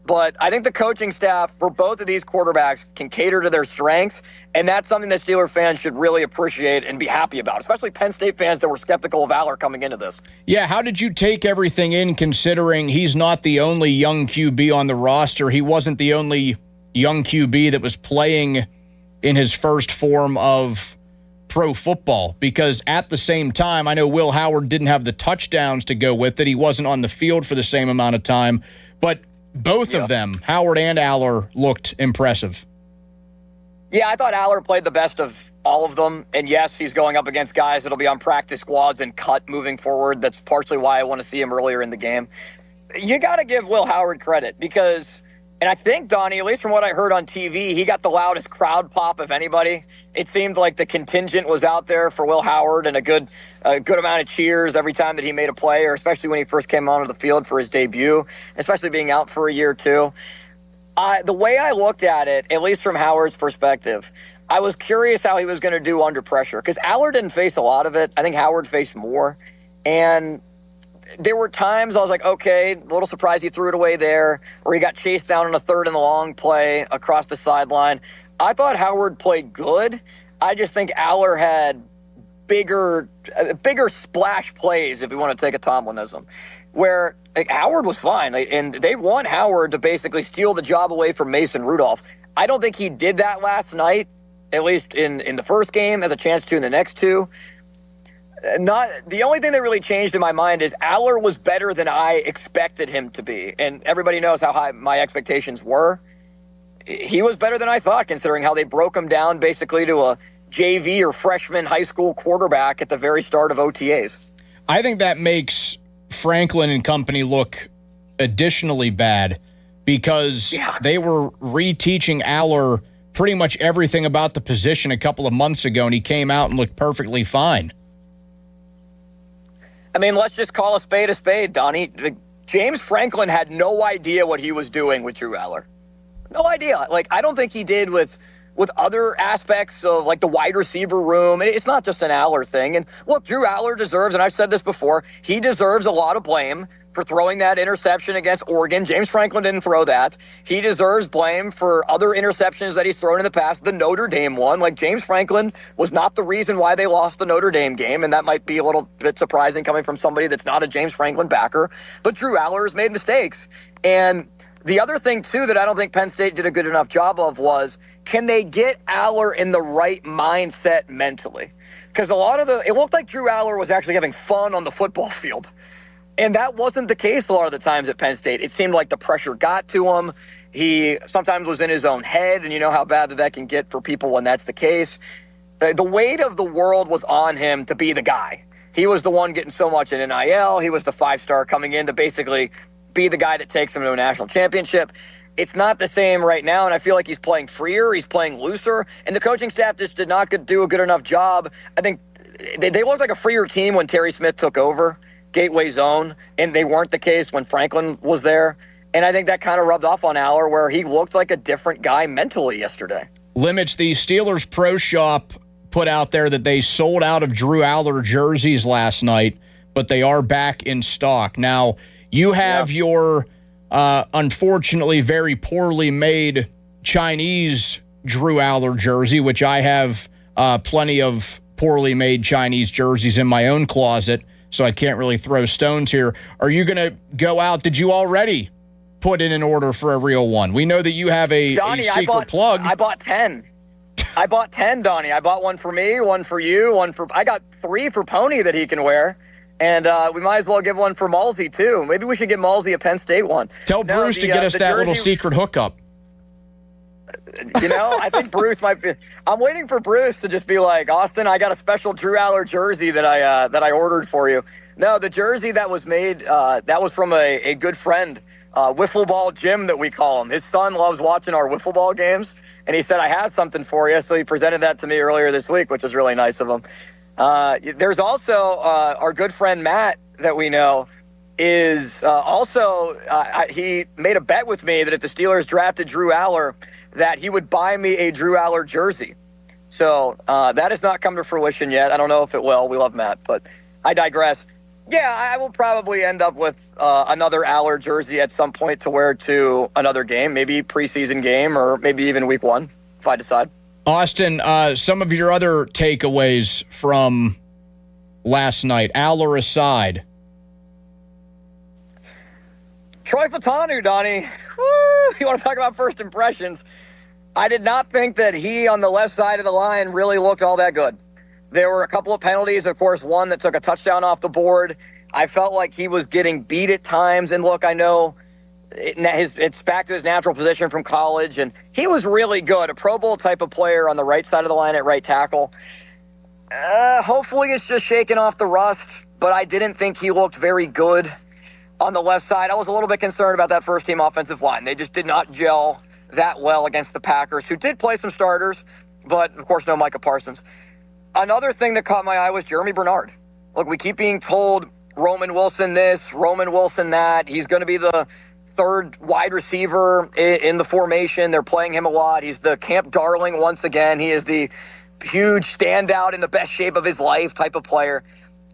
But I think the coaching staff for both of these quarterbacks can cater to their strengths, and that's something that Steeler fans should really appreciate and be happy about, especially Penn State fans that were skeptical of Aller coming into this. Yeah, how did you take everything in, considering he's not the only young QB on the roster? He wasn't the only young QB that was playing in his first form of pro football, because at the same time, I know Will Howard didn't have the touchdowns to go with it. He wasn't on the field for the same amount of time, but both of them, Howard and Aller, looked impressive. Yeah, I thought Aller played the best of all of them. And yes, he's going up against guys that'll be on practice squads and cut moving forward. That's partially why I want to see him earlier in the game. You got to give Will Howard credit because, and I think, Donnie, at least from what I heard on TV, he got the loudest crowd pop of anybody. It seemed like the contingent was out there for Will Howard and a good amount of cheers every time that he made a play, or especially when he first came onto the field for his debut, especially being out for a year or two. The way I looked at it, at least from Howard's perspective, I was curious how he was going to do under pressure because Aller didn't face a lot of it. I think Howard faced more. And there were times I was like, okay, a little surprised he threw it away there, or he got chased down on a 3rd and long play across the sideline. I thought Howard played good. I just think Aller had bigger splash plays, if you want to take a Tomlinism, where Howard was fine. And they want Howard to basically steal the job away from Mason Rudolph. I don't think he did that last night, at least in the first game, has a chance to in the next 2. The only thing that really changed in my mind is Aller was better than I expected him to be. And everybody knows how high my expectations were. He was better than I thought, considering how they broke him down basically to a JV or freshman high school quarterback at the very start of OTAs. I think that makes Franklin and company look additionally bad because they were reteaching Aller pretty much everything about the position a couple of months ago, and he came out and looked perfectly fine. I mean, let's just call a spade, Donnie. James Franklin had no idea what he was doing with Drew Aller. No idea. Like, I don't think he did with other aspects of, like, the wide receiver room. It's not just an Aller thing. And, look, Drew Aller deserves, and I've said this before, he deserves a lot of blame for throwing that interception against Oregon. James Franklin didn't throw that. He deserves blame for other interceptions that he's thrown in the past. The Notre Dame one, like, James Franklin was not the reason why they lost the Notre Dame game, and that might be a little bit surprising coming from somebody that's not a James Franklin backer. But Drew Aller has made mistakes. And the other thing, too, that I don't think Penn State did a good enough job of was can they get Aller in the right mindset mentally? Because it looked like Drew Aller was actually having fun on the football field. And that wasn't the case a lot of the times at Penn State. It seemed like the pressure got to him. He sometimes was in his own head, and you know how bad that can get for people when that's the case. The weight of the world was on him to be the guy. He was the one getting so much in NIL. He was the 5-star coming in to basically be the guy that takes him to a national championship. It's not the same right now, and I feel like he's playing freer. He's playing looser, and the coaching staff just did not do a good enough job. I think they looked like a freer team when Terry Smith took over Gateway Zone, and they weren't the case when Franklin was there. And I think that kind of rubbed off on Aller, where he looked like a different guy mentally yesterday. Limits, the Steelers Pro Shop put out there that they sold out of Drew Aller jerseys last night, but they are back in stock. Now, you have your unfortunately very poorly made Chinese Drew Aller jersey, which I have plenty of poorly made Chinese jerseys in my own closet, so I can't really throw stones here. Are you going to go out? Did you already put in an order for a real one? We know that you have a secret plug. I bought 10. I bought 10, Donnie. I bought one for me, one for you, I got 3 for Pony that he can wear. And we might as well give one for Malsey, too. Maybe we should give Malsey a Penn State one. Tell Bruce to get us that little secret hookup. I think Bruce might be. I'm waiting for Bruce to just be like, Austin, I got a special Drew Aller jersey that I ordered for you. No, the jersey that was made, that was from a good friend, Wiffle Ball Jim, that we call him. His son loves watching our wiffle ball games, and he said, I have something for you. So he presented that to me earlier this week, which is really nice of him. There's also our good friend Matt that we know is he made a bet with me that if the Steelers drafted Drew Aller, that he would buy me a Drew Aller jersey. So that has not come to fruition yet. I don't know if it will. We love Matt, but I digress. Yeah, I will probably end up with another Aller jersey at some point to wear to another game, maybe preseason game or maybe even week 1 if I decide. Austin, some of your other takeaways from last night, Aller aside. Troy Fautanu, Donnie. Woo! You want to talk about first impressions? I did not think that he on the left side of the line really looked all that good. There were a couple of penalties, of course, one that took a touchdown off the board. I felt like he was getting beat at times. And look, I know it's back to his natural position from college, and he was really good, a Pro Bowl type of player on the right side of the line at right tackle. Hopefully it's just shaking off the rust, but I didn't think he looked very good on the left side. I was a little bit concerned about that first-team offensive line. They just did not gel that well against the Packers, who did play some starters, but, of course, no Micah Parsons. Another thing that caught my eye was Jeremy Bernard. Look, we keep being told Roman Wilson this, Roman Wilson that. He's going to be the third wide receiver in the formation. They're playing him a lot. He's the camp darling once again. He is the huge standout in the best shape of his life type of player.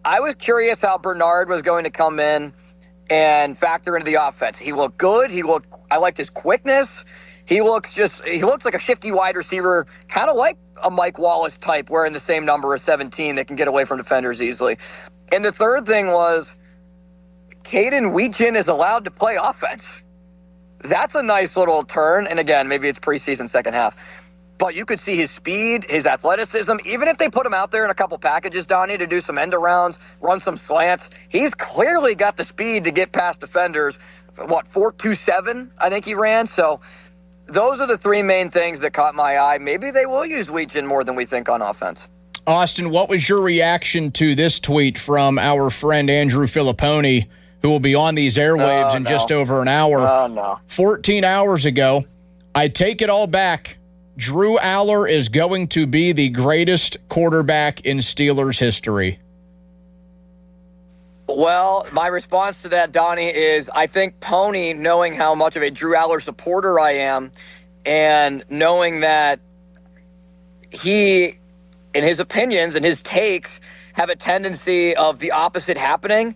I was curious how Bernard was going to come in and factor into the offense. He looked good. I liked his quickness. He looks like a shifty wide receiver, kind of like a Mike Wallace type, wearing the same number as 17 that can get away from defenders easily. And the third thing was Caden Weechen is allowed to play offense. That's a nice little turn. And again, maybe it's preseason second half. But you could see his speed, his athleticism. Even if they put him out there in a couple packages, Donnie, to do some end-arounds, run some slants, he's clearly got the speed to get past defenders. 4.27, I think he ran. So those are the 3 main things that caught my eye. Maybe they will use Weechen more than we think on offense. Austin, what was your reaction to this tweet from our friend Andrew Filipponi, who will be on these airwaves in just over an hour? Oh, no. 14 hours ago, I take it all back. Drew Aller is going to be the greatest quarterback in Steelers history. Well, my response to that, Donnie, is I think Pony, knowing how much of a Drew Aller supporter I am, and knowing that he, in his opinions and his takes, have a tendency of the opposite happening.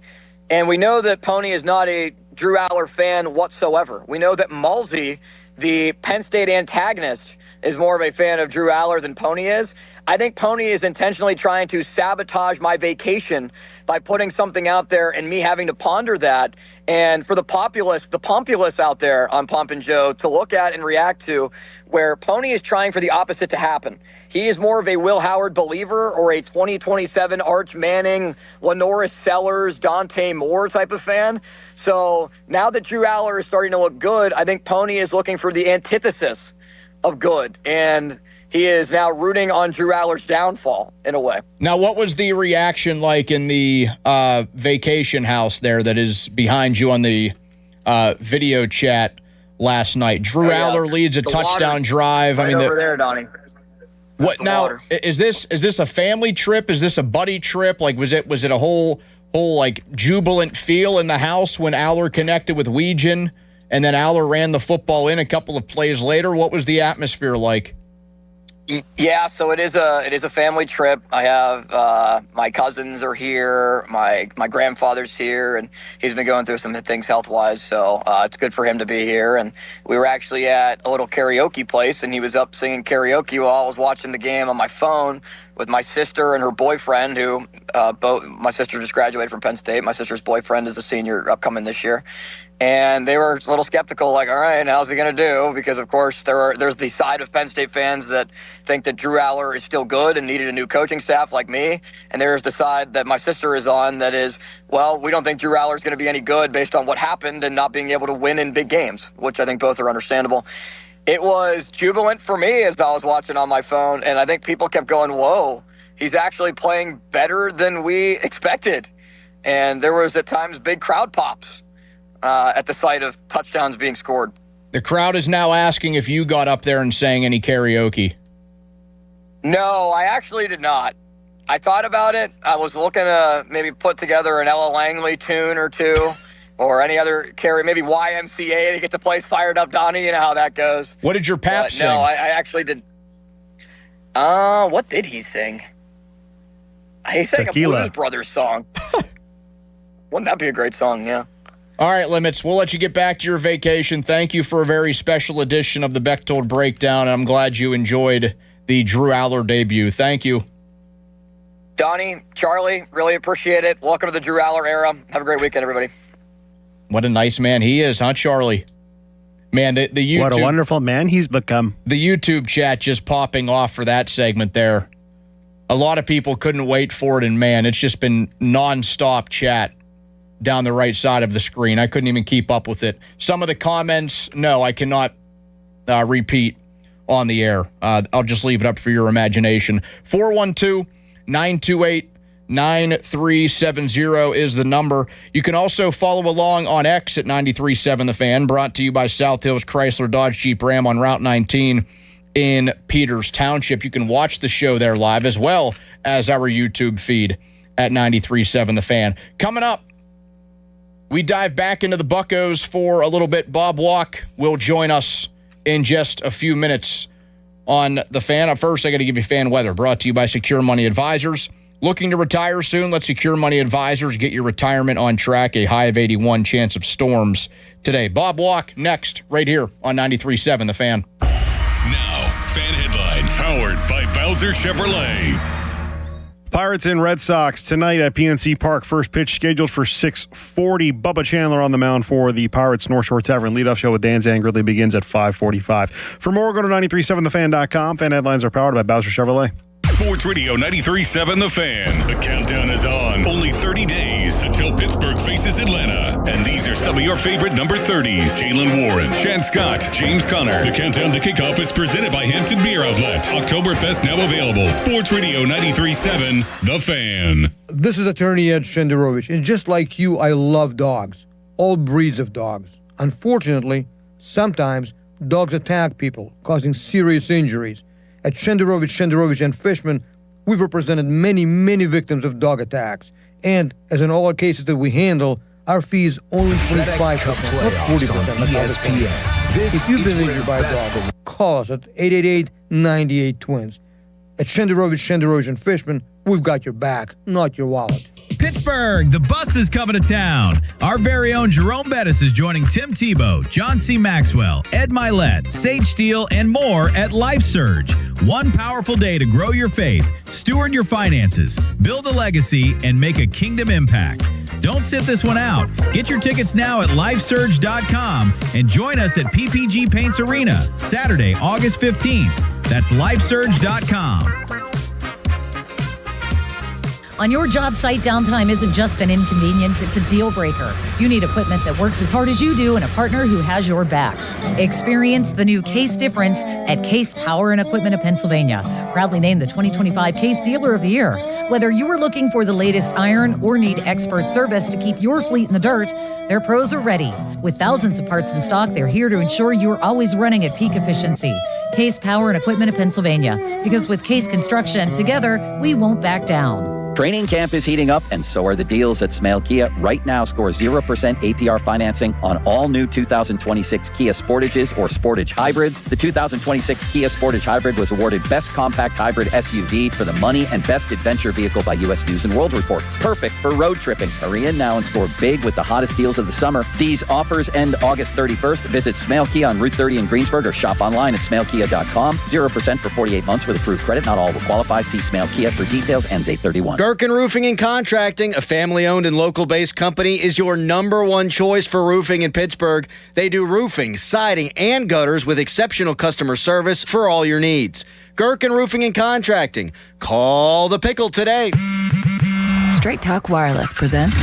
And we know that Pony is not a Drew Aller fan whatsoever. We know that Malsey, the Penn State antagonist, is more of a fan of Drew Aller than Pony is. I think Pony is intentionally trying to sabotage my vacation by putting something out there and me having to ponder that. And for the populace out there on Pump and Joe to look at and react to, where Pony is trying for the opposite to happen. He is more of a Will Howard believer or a 2027 Arch Manning, Lenoris Sellers, Dante Moore type of fan. So now that Drew Aller is starting to look good, I think Pony is looking for the antithesis of good. And he is now rooting on Drew Aller's downfall in a way. Now, what was the reaction like in the vacation house there that is behind you on the video chat last night? Drew Aller leads a touchdown drive. Right over there, Donnie. What now? Is this a family trip? Is this a buddy trip? Like, was it a whole like jubilant feel in the house when Aller connected with Weegan, and then Aller ran the football in a couple of plays later? What was the atmosphere like? Yeah, so it is a family trip. I have my cousins are here, my grandfather's here, and he's been going through some things health-wise, so it's good for him to be here. And we were actually at a little karaoke place, and he was up singing karaoke while I was watching the game on my phone with my sister and her boyfriend, who my sister just graduated from Penn State. My sister's boyfriend is a senior upcoming this year. And they were a little skeptical, like, all right, how's he going to do? Because, of course, there's the side of Penn State fans that think that Drew Aller is still good and needed a new coaching staff like me. And there's the side that my sister is on that is, well, we don't think Drew Aller is going to be any good based on what happened and not being able to win in big games, which I think both are understandable. It was jubilant for me as I was watching on my phone, and I think people kept going, whoa, he's actually playing better than we expected. And there was at times big crowd pops at the sight of touchdowns being scored. The crowd is now asking if you got up there and sang any karaoke. No, I actually did not. I thought about it. I was looking to maybe put together an Ella Langley tune or two, or any other maybe YMCA to get the place fired up, Donnie. You know how that goes. What did your pap sing? No, I actually did. What did he sing? He sang Tequila. a Blues Brothers song. Wouldn't that be a great song? Yeah. All right, Limits, we'll let you get back to your vacation. Thank you for a very special edition of the Bechtold Breakdown, and I'm glad you enjoyed the Drew Aller debut. Thank you. Donnie, Charlie, really appreciate it. Welcome to the Drew Aller era. Have a great weekend, everybody. What a nice man he is, huh, Charlie? Man, the YouTube... What a wonderful man he's become. The YouTube chat just popping off for that segment there. A lot of people couldn't wait for it, and man, it's just been nonstop chat down the right side of the screen. I couldn't even keep up with it. Some of the comments, no, I cannot repeat on the air. I'll just leave it up for your imagination. 412-928-9370 is the number. You can also follow along on X at 93.7 The Fan, brought to you by South Hills Chrysler Dodge Jeep Ram on Route 19 in Peters Township. You can watch the show there live as well as our YouTube feed at 93.7 The Fan. Coming up, we dive back into the Buccos for a little bit. Bob Walk will join us in just a few minutes on the Fan. Up first, I got to give you fan weather, brought to you by Secure Money Advisors. Looking to retire soon? Let Secure Money Advisors get your retirement on track. A high of 81 chance of storms today. Bob Walk next, right here on 93.7 The Fan. Now, fan headlines powered by Bowser Chevrolet. Pirates and Red Sox tonight at PNC Park. First pitch scheduled for 6:40. Bubba Chandler on the mound for the Pirates. North Shore Tavern leadoff show with Dan Zangerly begins at 5:45. For more, go to 937thefan.com. Fan headlines are powered by Bowser Chevrolet. Sports Radio 93.7 The Fan. The countdown is on. Only 30 days until Pittsburgh faces Atlanta. And these are some of your favorite number 30s. Jalen Warren, Chad Scott, James Conner. The countdown to kickoff is presented by Hampton Beer Outlet. Oktoberfest now available. Sports Radio 93.7 The Fan. This is attorney Ed Shenderovich, and just like you, I love dogs. All breeds of dogs. Unfortunately, sometimes dogs attack people, causing serious injuries. At Shenderovich, and Fishman, we've represented many, many victims of dog attacks. And, as in all our cases that we handle, our fees only 25%, not 40%. If you've been injured by a dog, call us at 888-98-TWINS. At Shenderovich, and Fishman, we've got your back, not your wallet. Pittsburgh, the bus is coming to town. Our very own Jerome Bettis is joining Tim Tebow, John C. Maxwell, Ed Milet, Sage Steele, and more at Life Surge. One powerful day to grow your faith, steward your finances, build a legacy, and make a kingdom impact. Don't sit this one out. Get your tickets now at lifesurge.com and join us at PPG Paints Arena, Saturday, August 15th. That's lifesurge.com. On your job site, downtime isn't just an inconvenience, it's a deal breaker. You need equipment that works as hard as you do and a partner who has your back. Experience the new Case difference at Case Power and Equipment of Pennsylvania. Proudly named the 2025 Case Dealer of the Year. Whether you are looking for the latest iron or need expert service to keep your fleet in the dirt, their pros are ready. With thousands of parts in stock, they're here to ensure you're always running at peak efficiency. Case Power and Equipment of Pennsylvania. Because with Case Construction, together, we won't back down. Training camp is heating up, and so are the deals at Smale Kia. Right now, score 0% APR financing on all new 2026 Kia Sportages or Sportage Hybrids. The 2026 Kia Sportage Hybrid was awarded Best Compact Hybrid SUV for the money and Best Adventure Vehicle by U.S. News & World Report. Perfect for road tripping. Hurry in now and score big with the hottest deals of the summer. These offers end August 31st. Visit Smale Kia on Route 30 in Greensburg or shop online at smalekia.com. 0% for 48 months with approved credit. Not all will qualify. See Smale Kia for details. Ends 8/31. Gerken Roofing and Contracting, a family-owned and local-based company, is your number one choice for roofing in Pittsburgh. They do roofing, siding, and gutters with exceptional customer service for all your needs. Gerken Roofing and Contracting. Call the Pickle today. Straight Talk Wireless presents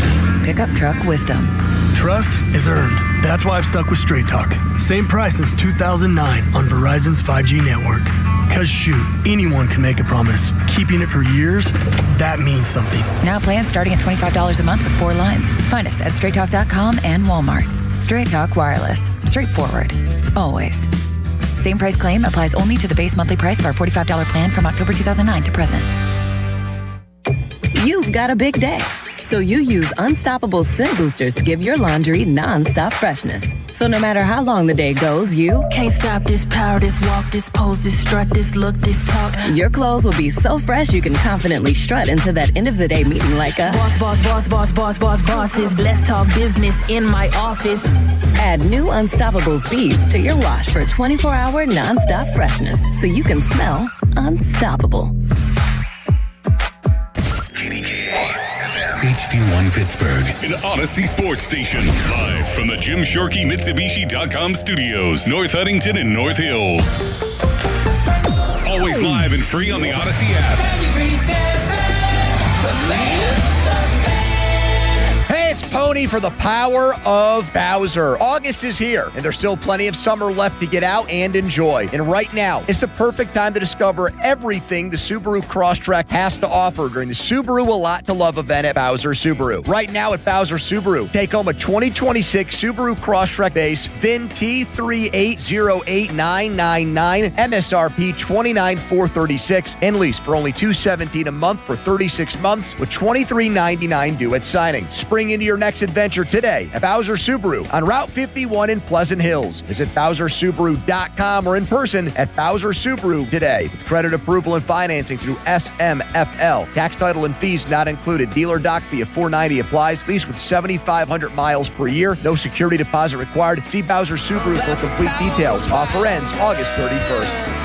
Pickup Truck Wisdom. Trust is earned. That's why I've stuck with Straight Talk. Same price since 2009 on Verizon's 5G network. Cause shoot, anyone can make a promise. Keeping it for years, that means something. Now plans starting at $25 a month with 4 lines. Find us at straighttalk.com and Walmart. Straight Talk Wireless. Straightforward. Always. Same price claim applies only to the base monthly price of our $45 plan from October 2009 to present. You've got a big day, so you use Unstoppable Scent Boosters to give your laundry non-stop freshness. So no matter how long the day goes, you can't stop this power, this walk, this pose, this strut, this look, this talk. Your clothes will be so fresh you can confidently strut into that end of the day meeting like a bosses. Let's talk business in my office. Add new Unstoppable Beads to your wash for 24-hour non-stop freshness so you can smell unstoppable. HD1 Pittsburgh, an Odyssey sports station. Live from the Jim Shorkey Mitsubishi.com studios, North Huntington and North Hills. Always live and free on the Odyssey app. Hey, it's Pony for the power of Bowser. August is here, and there's still plenty of summer left to get out and enjoy. And right now, it's the perfect time to discover everything the Subaru Crosstrek has to offer during the Subaru A Lot to Love event at Bowser Subaru. Right now at Bowser Subaru, take home a 2026 Subaru Crosstrek base, VIN T3808999, MSRP $29,436, and lease for only $217 a month for 36 months with $23.99 due at signing. Spring into your next adventure today at Bowser Subaru on Route 51 in Pleasant Hills. Visit BowserSubaru.com or in person at Bowser Subaru today. With credit approval and financing through SMFL. Tax, title, and fees not included. Dealer doc fee of $490 applies. Lease with 7,500 miles per year. No security deposit required. See Bowser Subaru for complete details. Offer ends August 31st.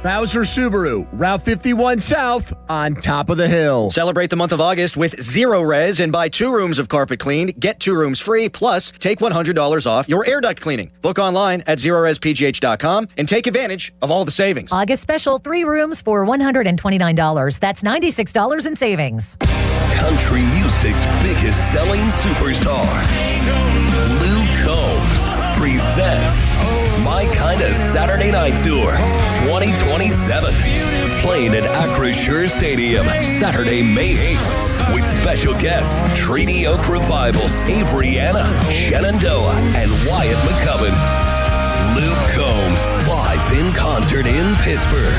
Bowser Subaru, Route 51 South, on top of the hill. Celebrate the month of August with Zero Res and buy 2 rooms of carpet cleaned, get 2 rooms free, plus take $100 off your air duct cleaning. Book online at ZeroResPGH.com and take advantage of all the savings. August special, 3 rooms for $129. That's $96 in savings. Country music's biggest selling superstar, Luke Combs, presents My Kinda Saturday Night Tour 2027. Playing at Acrisure Stadium Saturday, May 8th. With special guests Treaty Oak Revival, Avery Anna, Shenandoah, and Wyatt McCubbin. Luke Combs, live in concert in Pittsburgh.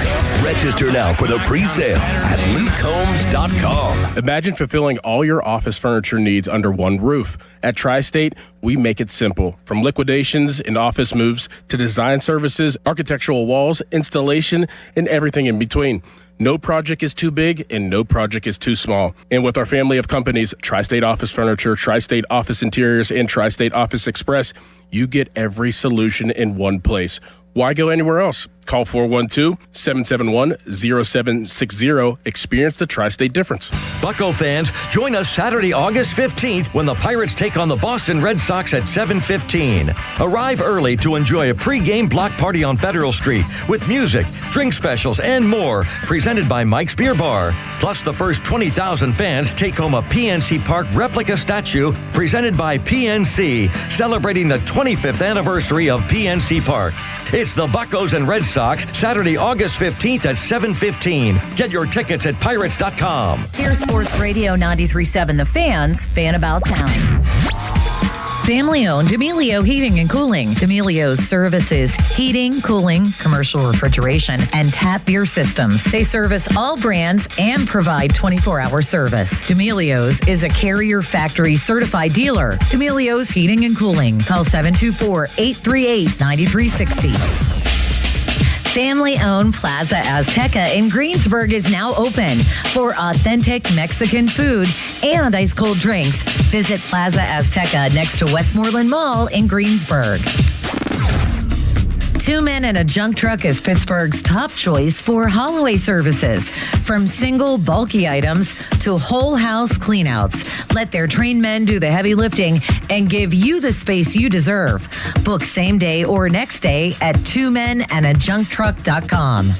Register now for the pre-sale at lukecombs.com. Imagine fulfilling all your office furniture needs under one roof. At Tri-State, we make it simple. From liquidations and office moves to design services, architectural walls, installation, and everything in between. No project is too big and no project is too small. And with our family of companies, Tri-State Office Furniture, Tri-State Office Interiors, and Tri-State Office Express, you get every solution in one place. Why go anywhere else? Call 412-771-0760. Experience the Tri-State difference. Bucco fans, join us Saturday, August 15th when the Pirates take on the Boston Red Sox at 7:15. Arrive early to enjoy a pre-game block party on Federal Street with music, drink specials, and more, presented by Mike's Beer Bar. Plus, the first 20,000 fans take home a PNC Park replica statue presented by PNC, celebrating the 25th anniversary of PNC Park. It's the Buccos and Red Sox, Saturday, August 15th at 7:15. Get your tickets at pirates.com. Here's Sports Radio 93.7 The Fan's Fan About Town. Family-owned D'Amelio Heating and Cooling. D'Amelio's services heating, cooling, commercial refrigeration, and tap beer systems. They service all brands and provide 24-hour service. D'Amelio's is a Carrier Factory certified dealer. D'Amelio's Heating and Cooling. Call 724-838-9360. Family-owned Plaza Azteca in Greensburg is now open for authentic Mexican food and ice-cold drinks. Visit Plaza Azteca next to Westmoreland Mall in Greensburg. Two Men and a Junk Truck is Pittsburgh's top choice for haul-away services. From single, bulky items to whole house cleanouts. Let their trained men do the heavy lifting and give you the space you deserve. Book same day or next day at twomenandajuncktruck.com.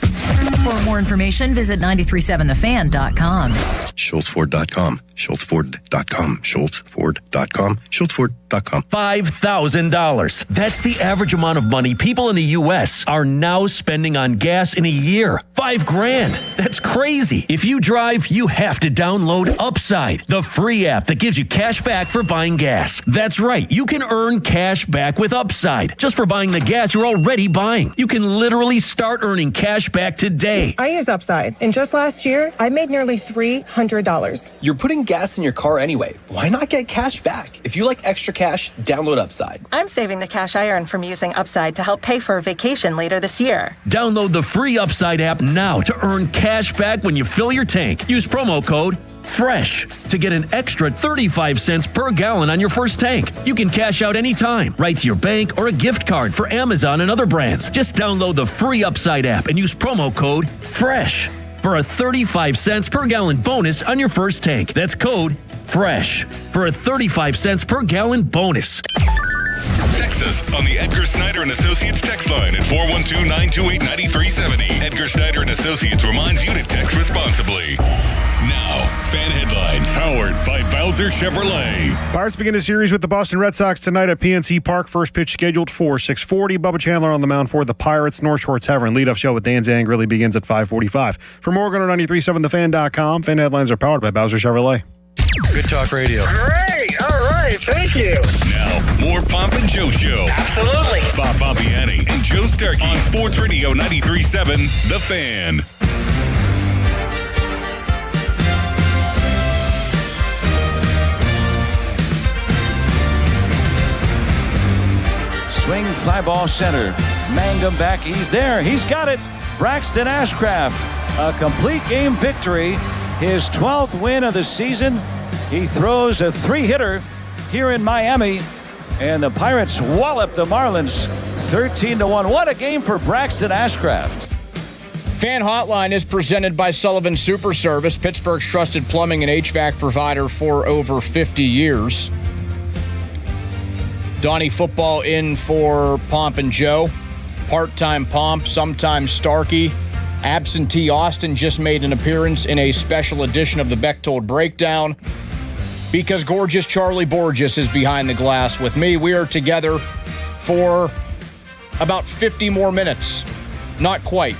For more information, visit 937thefan.com. SchultzFord.com. SchultzFord.com. SchultzFord.com. SchultzFord.com. $5,000. That's the average amount of money people in the U.S. are now spending on gas in a year. $5,000. That's crazy. If you drive, you have to download Upside, the free app that gives you cash back for buying gas. That's right. You can earn cash back with Upside just for buying the gas you're already buying. You can literally start earning cash back today. I use Upside, and just last year, I made nearly $300. You're putting gas in your car anyway. Why not get cash back? If you like extra cash, download Upside. I'm saving the cash I earn from using Upside to help pay for a vacation later this year. Download the free Upside app now to earn cash back when you fill your tank. Use promo code FRESH to get an extra 35 cents per gallon on your first tank. You can cash out anytime, right to your bank or a gift card for Amazon and other brands. Just download the free Upside app and use promo code FRESH for a 35 cents per gallon bonus on your first tank. That's code FRESH for a 35 cents per gallon bonus. Text us on the Edgar Snyder and Associates text line at 412-928-9370. Edgar Snyder and Associates reminds you to text responsibly. Now, fan headlines powered by Bowser Chevrolet. Pirates begin a series with the Boston Red Sox tonight at PNC Park. First pitch scheduled for 6:40. Bubba Chandler on the mound for the Pirates. North Shore Tavern leadoff show with Dan Zang really begins at 5:45. For more, go to 937thefan.com. Fan headlines are powered by Bowser Chevrolet. Good talk radio. Great. All right. Thank you. Now, more Pomp and Joe Show. Absolutely. Bob Pompiani and Joe Starkey on Sports Radio 93.7 The Fan. Swing, fly ball center. Mangum back. He's there. He's got it. Braxton Ashcraft. A complete game victory. His 12th win of the season. He throws a three-hitter here in Miami. And the Pirates wallop the Marlins 13-1. What a game for Braxton Ashcraft. Fan Hotline is presented by Sullivan Super Service, Pittsburgh's trusted plumbing and HVAC provider for over 50 years. Donnie Football in for Pomp and Joe. Part-time Pomp, sometimes Starkey. Absentee Austin just made an appearance in a special edition of the Bechtold Breakdown because gorgeous Charlie Borges is behind the glass with me. We are together for about 50 more minutes. Not quite,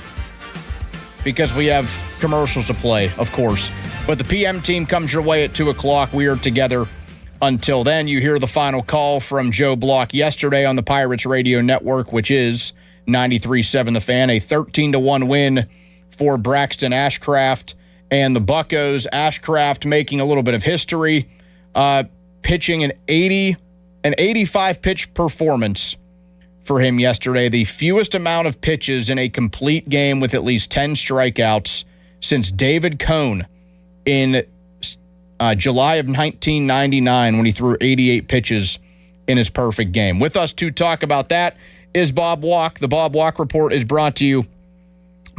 because we have commercials to play, of course. But the PM team comes your way at 2 o'clock. We are together Until then, you hear the final call from Joe Block yesterday on the Pirates Radio Network, which is 93.7 The Fan, a 13-1 win for Braxton Ashcraft and the Buccos. Ashcraft making a little bit of history, pitching an 85 pitch performance for him yesterday, the fewest amount of pitches in a complete game with at least 10 strikeouts since David Cone in July of 1999 when he threw 88 pitches in his perfect game. With us to talk about that is Bob Walk. The Bob Walk Report is brought to you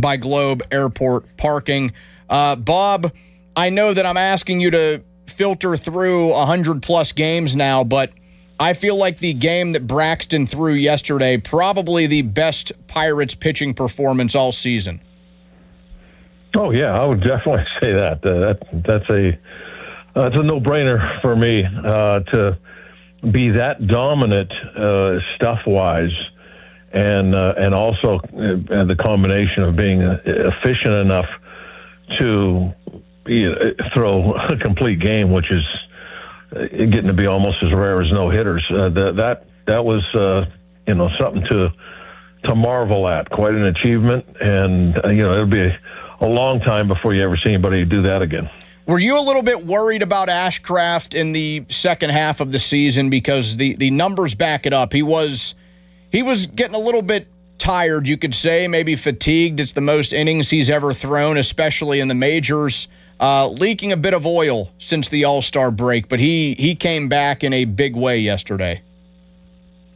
by Globe Airport Parking. Bob, I know that I'm asking you to filter through 100-plus games now, but I feel like the game that Braxton threw yesterday, probably the best Pirates pitching performance all season. Oh, yeah, I would definitely say that. That's a no-brainer for me to be that dominant stuff-wise, and also the combination of being efficient enough to throw a complete game, which is getting to be almost as rare as no hitters. That was something to marvel at. Quite an achievement, and it'll be a long time before you ever see anybody do that again. Were you a little bit worried about Ashcraft in the second half of the season, because the numbers back it up? He was getting a little bit tired, you could say, maybe fatigued. It's the most innings he's ever thrown, especially in the majors. Leaking a bit of oil since the All-Star break, but he came back in a big way yesterday.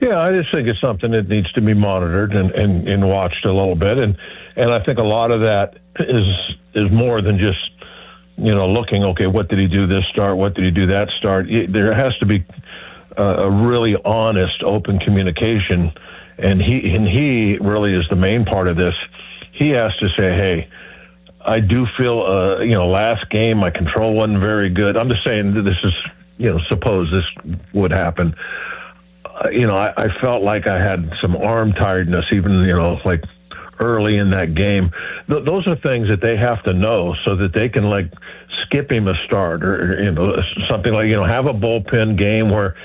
Yeah, I just think it's something that needs to be monitored and watched a little bit, and I think a lot of that is more than just looking, okay, what did he do this start, what did he do that start. There has to be a really honest, open communication, and he really is the main part of this. He has to say, hey, I do feel, last game my control wasn't very good. I'm just saying that this is, suppose this would happen. I felt like I had some arm tiredness, even, like early in that game. Those are things that they have to know so that they can, like, skip him a start or something like, have a bullpen game where,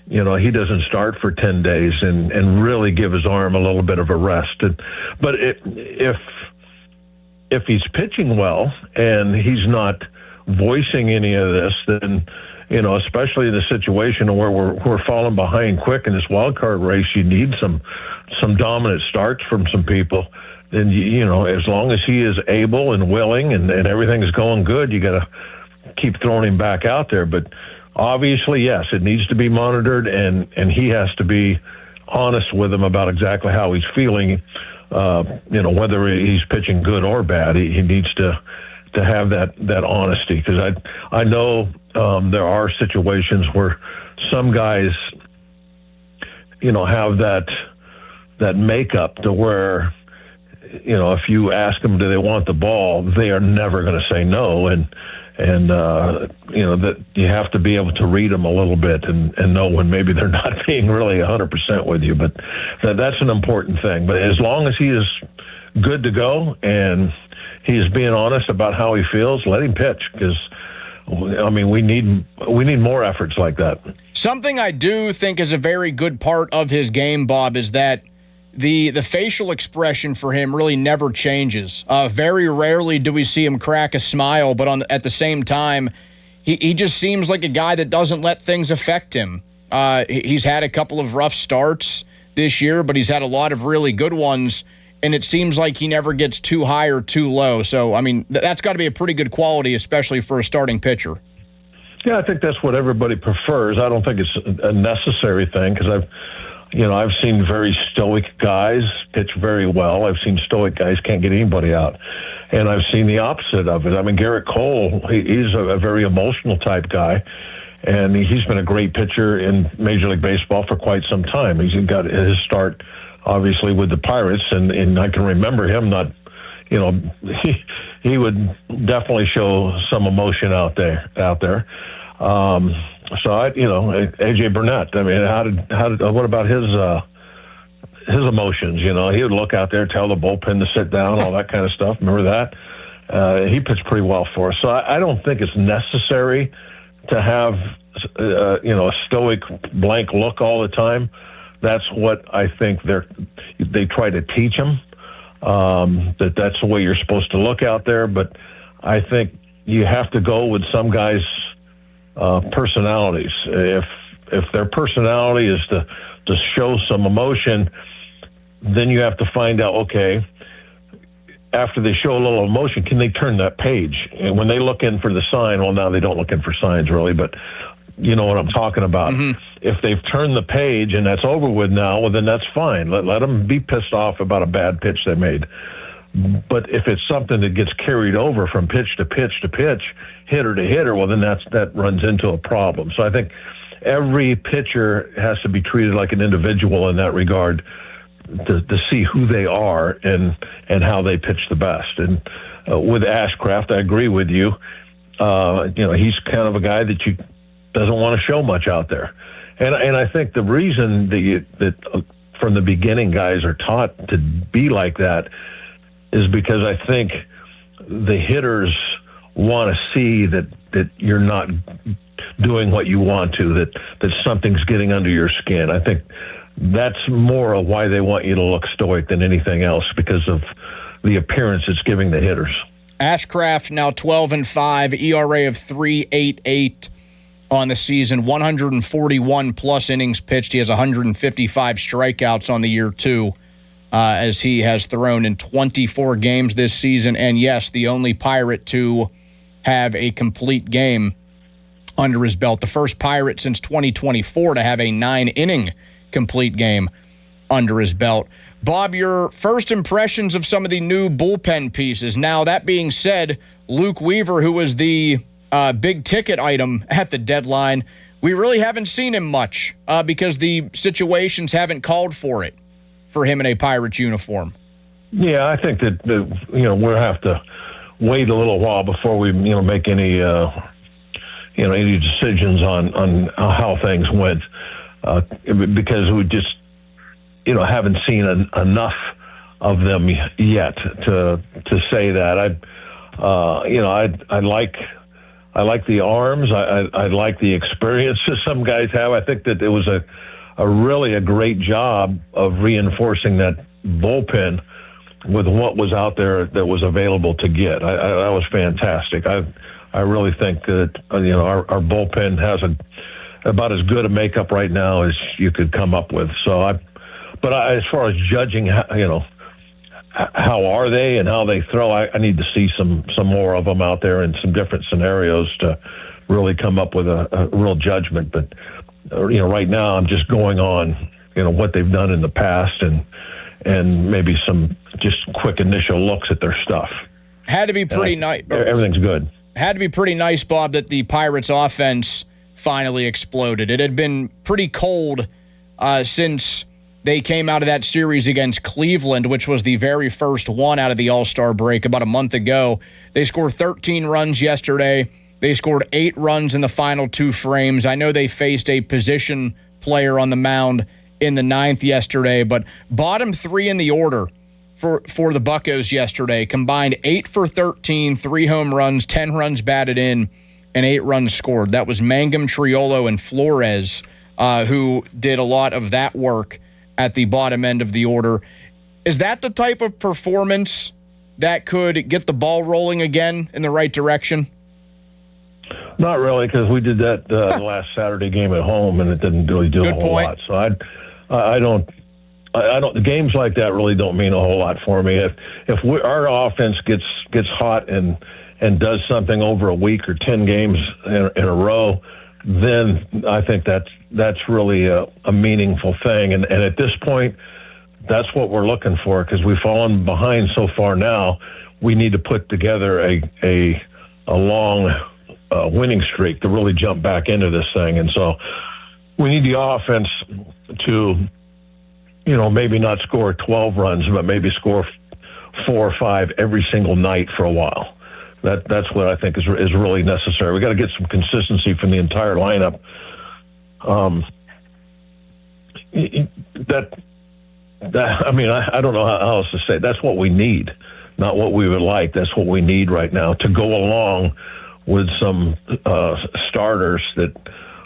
he doesn't start for 10 days and really give his arm a little bit of a rest. But if he's pitching well and he's not voicing any of this, then, especially in the situation where we're falling behind quick in this wild card race, you need some dominant starts from some people. Then, as long as he is able and willing and everything's going good, you got to keep throwing him back out there. But obviously, yes, it needs to be monitored, and he has to be honest with him about exactly how he's feeling. Whether he's pitching good or bad, he needs to have that honesty, because I know there are situations where some guys, have that makeup to where, if you ask them, do they want the ball, they are never going to say no, and that you have to be able to read them a little bit and know when maybe they're not being really 100% with you. But that's an important thing. But as long as he is good to go and he's being honest about how he feels, let him pitch, because we need more efforts like that. Something I do think is a very good part of his game, Bob, is that the facial expression for him really never changes. Very rarely do we see him crack a smile, but at the same time, he just seems like a guy that doesn't let things affect him. He's had a couple of rough starts this year, but he's had a lot of really good ones, and it seems like he never gets too high or too low. So, that's got to be a pretty good quality, especially for a starting pitcher. Yeah, I think that's what everybody prefers. I don't think it's a necessary thing, because I've seen very stoic guys pitch very well. I've seen stoic guys can't get anybody out. And I've seen the opposite of it. Garrett Cole, he's a very emotional type guy, and he's been a great pitcher in Major League Baseball for quite some time. He's got his start, obviously, with the Pirates, and I can remember him not, he would definitely show some emotion out there. So AJ Burnett. What about his emotions? He would look out there, tell the bullpen to sit down, all that kind of stuff. Remember that? He pitched pretty well for us. So I don't think it's necessary to have a stoic, blank look all the time. That's what I think they try to teach him, that's the way you're supposed to look out there. But I think you have to go with some guys' personalities. If their personality is to show some emotion, then you have to find out, okay, after they show a little emotion, can they turn that page? And when they look in for the sign, well, now they don't look in for signs really, but you know what I'm talking about. Mm-hmm. If they've turned the page and that's over with now, well, then that's fine. Let them be pissed off about a bad pitch they made. But if it's something that gets carried over from pitch to pitch to pitch, hitter to hitter, well, then that runs into a problem. So I think every pitcher has to be treated like an individual in that regard to see who they are and how they pitch the best. And with Ashcraft, I agree with you. He's kind of a guy that doesn't want to show much out there. And I think the reason that from the beginning guys are taught to be like that is because I think the hitters want to see that you're not doing what you want to, that something's getting under your skin. I think that's more of why they want you to look stoic than anything else, because of the appearance it's giving the hitters. Ashcraft now 12-5, ERA of 3.88 on the season, 141 plus innings pitched. He has 155 strikeouts on the year too, as he has thrown in 24 games this season. And yes, the only Pirate to have a complete game under his belt. The first Pirate since 2024 to have a 9-inning complete game under his belt. Bob, your first impressions of some of the new bullpen pieces. Now, that being said, Luke Weaver, who was the big ticket item at the deadline, we really haven't seen him much because the situations haven't called for it for him in a Pirates uniform. Yeah, I think that we'll have to wait a little while before we make any any decisions on how things went, because we just haven't seen enough of them yet to say that. I like the arms. I like the experience that some guys have. I think that it was a really great job of reinforcing that bullpen with what was out there that was available to get. That was fantastic. I really think that our bullpen has about as good a makeup right now as you could come up with. So as far as judging, how are they and how they throw, I need to see some more of them out there in some different scenarios to really come up with a real judgment. But right now I'm just going on what they've done in the past and maybe some just quick initial looks at their stuff. Had to be pretty nice. Everything's good. Had to be pretty nice, Bob, that the Pirates offense finally exploded. It had been pretty cold since they came out of that series against Cleveland, which was the very first one out of the All-Star break about a month ago. They scored 13 runs yesterday. They scored 8 runs in the final 2 frames. I know they faced a position player on the mound in the 9th yesterday, but bottom 3 in the order for the Buccos yesterday combined 8 for 13, 3 home runs, 10 runs batted in, and 8 runs scored. That was Mangum, Triolo, and Flores, who did a lot of that work at the bottom end of the order. Is that the type of performance that could get the ball rolling again in the right direction? Not really, because we did that the last Saturday game at home, and it didn't really do a whole lot. So I don't. Games like that really don't mean a whole lot for me. If our offense gets hot and does something over a week or 10 games in a row, then I think that's really a meaningful thing. And at this point, that's what we're looking for, because we've fallen behind so far now. We need to put together a long winning streak to really jump back into this thing. And so we need the offense to, maybe not score 12 runs, but maybe score 4 or 5 every single night for a while. That's what I think is really necessary. We got to get some consistency from the entire lineup. I don't know how else to say it. That's what we need, not what we would like. That's what we need right now to go along with some starters that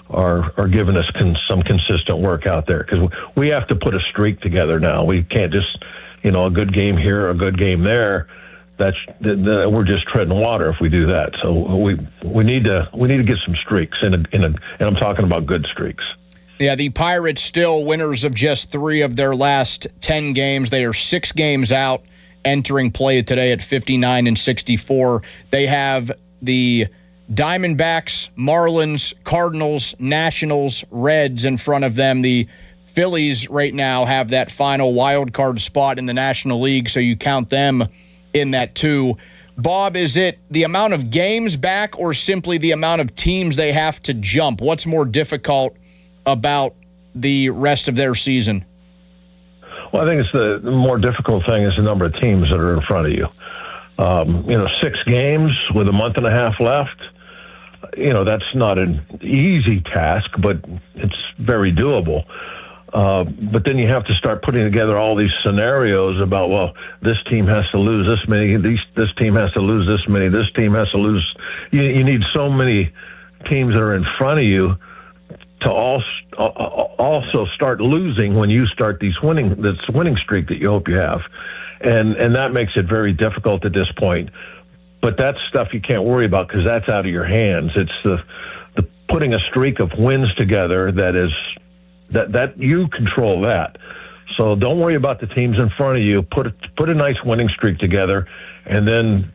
are giving us some consistent work out there, because we have to put a streak together now. We can't just, a good game here, a good game there. We're just treading water if we do that. So we need to get some streaks and I'm talking about good streaks. Yeah, the Pirates still winners of just 3 of their last 10 games. They are 6 games out entering play today at 59-64. They have the Diamondbacks, Marlins, Cardinals, Nationals, Reds in front of them. The Phillies right now have that final wild card spot in the National League, so you count them in that too. Bob, is it the amount of games back or simply the amount of teams they have to jump? What's more difficult about the rest of their season? Well, I think it's the more difficult thing is the number of teams that are in front of you. 6 games with a month and a half left, that's not an easy task, but it's very doable. But then you have to start putting together all these scenarios about, well, this team has to lose this many, this team has to lose this many, this team has to lose. You need so many teams that are in front of you to also start losing when you start this winning streak that you hope you have. And that makes it very difficult at this point. But that's stuff you can't worry about because that's out of your hands. It's the putting a streak of wins together that you control that. So don't worry about the teams in front of you. Put a nice winning streak together, and then,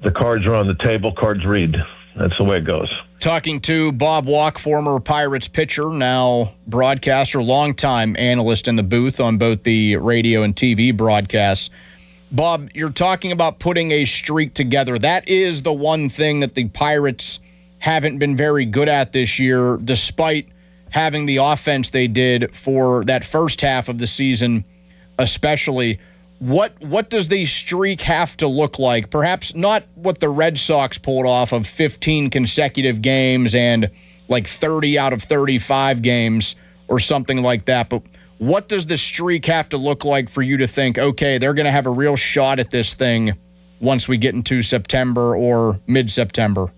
the cards are on the table, cards read. That's the way it goes. Talking to Bob Walk, former Pirates pitcher, now broadcaster, longtime analyst in the booth on both the radio and TV broadcasts. Bob, you're talking about putting a streak together. That is the one thing that the Pirates haven't been very good at this year, despite having the offense they did for that first half of the season especially. What does the streak have to look like? Perhaps not what the Red Sox pulled off of 15 consecutive games and like 30 out of 35 games or something like that, but what does the streak have to look like for you to think, okay, they're going to have a real shot at this thing once we get into September or mid-September?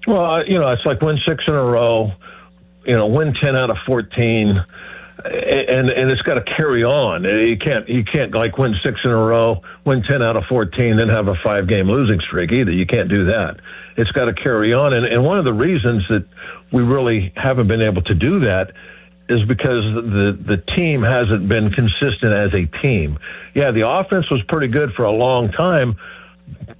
Well, it's like win 6 in a row, win 10 out of 14, and it's got to carry on. You can't like win 6 in a row, win 10 out of 14, then have a 5-game losing streak either. You can't do that. It's got to carry on. And one of the reasons that we really haven't been able to do that is because the team hasn't been consistent as a team. Yeah, the offense was pretty good for a long time,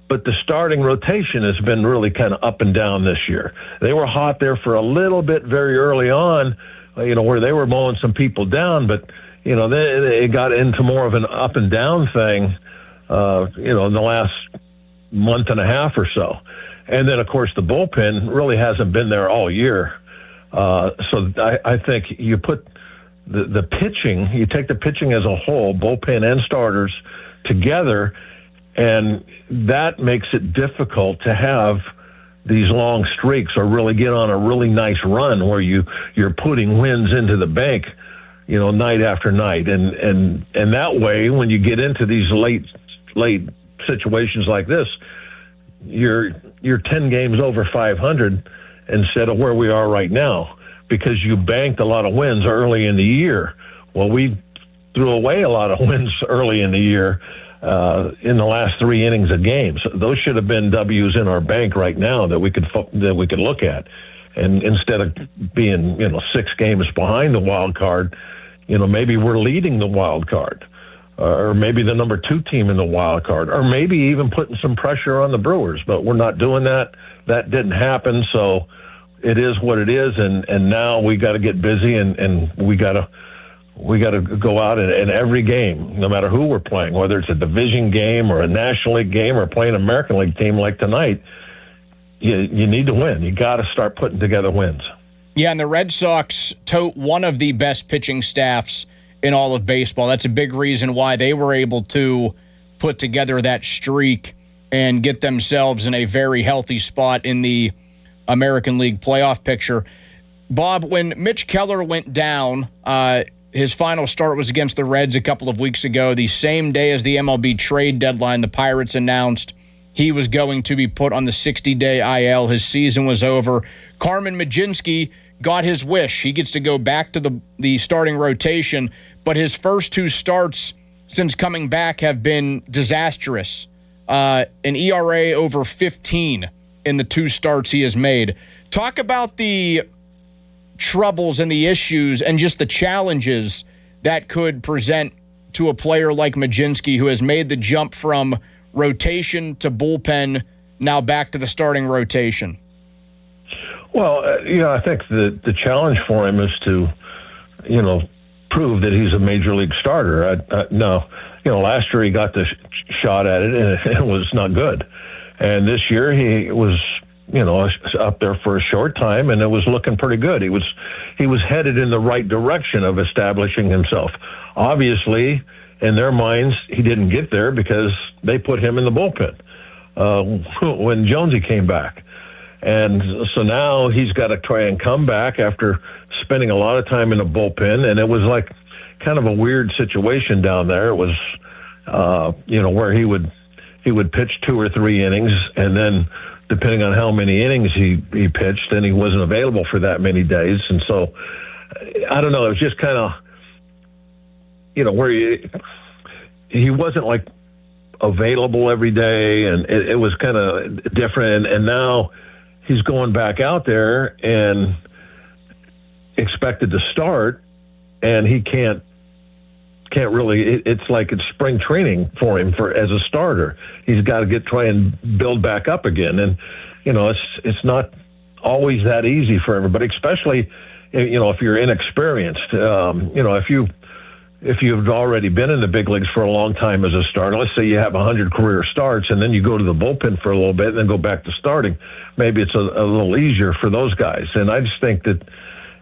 but the starting rotation has been really kind of up and down this year. They were hot there for a little bit very early on, where they were mowing some people down, but, they got into more of an up and down thing, in the last month and a half or so. And then, of course, the bullpen really hasn't been there all year. So I think you put the pitching, you take the pitching as a whole, bullpen and starters together, and that makes it difficult to have these long streaks or really get on a really nice run where you're putting wins into the bank, night after night. And that way, when you get into these late situations like this, you're 10 games over 500 instead of where we are right now, because you banked a lot of wins early in the year. Well, we threw away a lot of wins early in the year in the last 3 innings of games. Those should have been W's in our bank right now that we could look at. And instead of being 6 games behind the wild card, maybe we're leading the wild card, or maybe the number 2 team in the wild card, or maybe even putting some pressure on the Brewers. But we're not doing that. That didn't happen. So it is what it is, and now we got to get busy, and we got to go out and every game, no matter who we're playing, whether it's a division game or a National League game or playing an American League team like tonight, you need to win. You got to start putting together wins. Yeah, and the Red Sox tote one of the best pitching staffs in all of baseball. That's a big reason why they were able to put together that streak and get themselves in a very healthy spot in the American League playoff picture. Bob, when Mitch Keller went down, his final start was against the Reds a couple of weeks ago. The same day as the MLB trade deadline, the Pirates announced he was going to be put on the 60-day IL. His season was over. Carmen Mlodzinski got his wish. He gets to go back to the starting rotation, but his first 2 starts since coming back have been disastrous. An ERA over 15 in the 2 starts he has made. Talk about the troubles and the issues and just the challenges that could present to a player like Mlodzinski, who has made the jump from rotation to bullpen, now back to the starting rotation. Well, I think the challenge for him is to, prove that he's a major league starter. Last year he got the shot at it and it was not good. And this year he was, up there for a short time and it was looking pretty good. He was headed in the right direction of establishing himself. Obviously, in their minds, he didn't get there because they put him in the bullpen when Jonesy came back. And so now he's got to try and come back after spending a lot of time in the bullpen. And it was like kind of a weird situation down there. It was, where he would pitch 2 or 3 innings, and then depending on how many innings he pitched, then he wasn't available for that many days. And so, I don't know, it was just kind of, where he wasn't like available every day, and it was kind of different. And now he's going back out there and expected to start, and he can't really. It's like it's spring training for him as a starter. He's got to try and build back up again, and it's not always that easy for everybody, especially if you're inexperienced. If you've already been in the big leagues for a long time as a starter, let's say you have 100 career starts and then you go to the bullpen for a little bit and then go back to starting, maybe it's a little easier for those guys. And I just think that,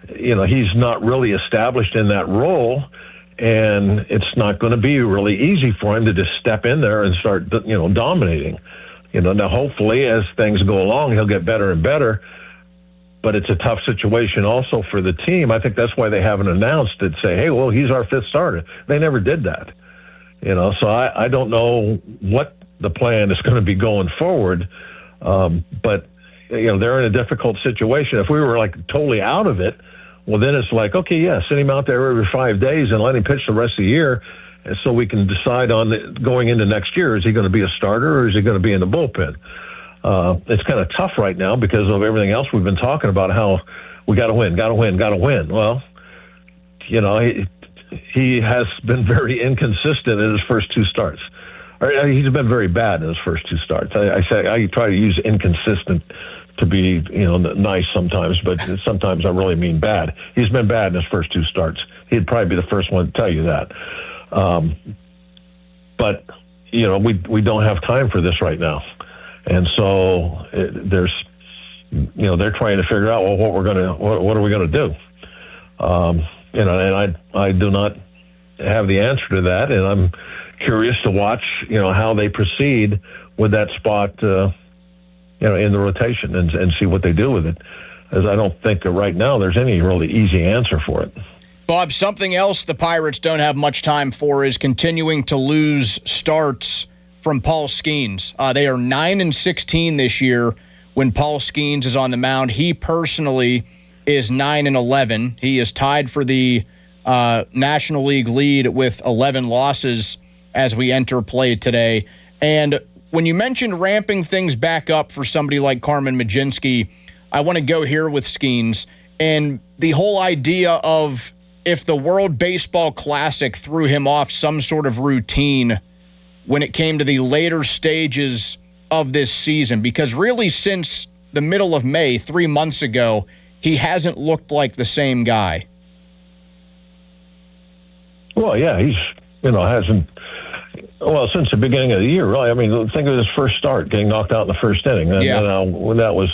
he's not really established in that role, and it's not going to be really easy for him to just step in there and start, dominating. Now hopefully as things go along, he'll get better and better. But it's a tough situation also for the team. I think that's why they haven't announced it, say, hey, well, he's our 5th starter. They never did that. So I don't know what the plan is going to be going forward. But, they're in a difficult situation. If we were like totally out of it, well, then it's like, okay, yeah, send him out there every 5 days and let him pitch the rest of the year. And so we can decide on going into next year, is he going to be a starter or is he going to be in the bullpen? It's kind of tough right now because of everything else we've been talking about, how we got to win. Well, he has been very inconsistent in his first 2 starts. Or he's been very bad in his first 2 starts. I try to use inconsistent to be, nice sometimes, but sometimes I really mean bad. He's been bad in his first 2 starts. He'd probably be the first one to tell you that. But we don't have time for this right now. And so they're trying to figure out, well, what are we going to do? And I do not have the answer to that. And I'm curious to watch, how they proceed with that spot, in the rotation and see what they do with it. As I don't think that right now there's any really easy answer for it. Bob, something else the Pirates don't have much time for is continuing to lose starts from Paul Skeens. They are 9-16 this year when Paul Skeens is on the mound. He personally is 9-11. He is tied for the National League lead with 11 losses as we enter play today. And when you mentioned ramping things back up for somebody like Carmen Mlodzinski, I want to go here with Skeens and the whole idea of if the World Baseball Classic threw him off some sort of routine when it came to the later stages of this season, because really since the middle of May, 3 months ago, he hasn't looked like the same guy. Well, yeah, he's, hasn't, since the beginning of the year, really. I mean, think of his first start, getting knocked out in the first inning. And, when that was,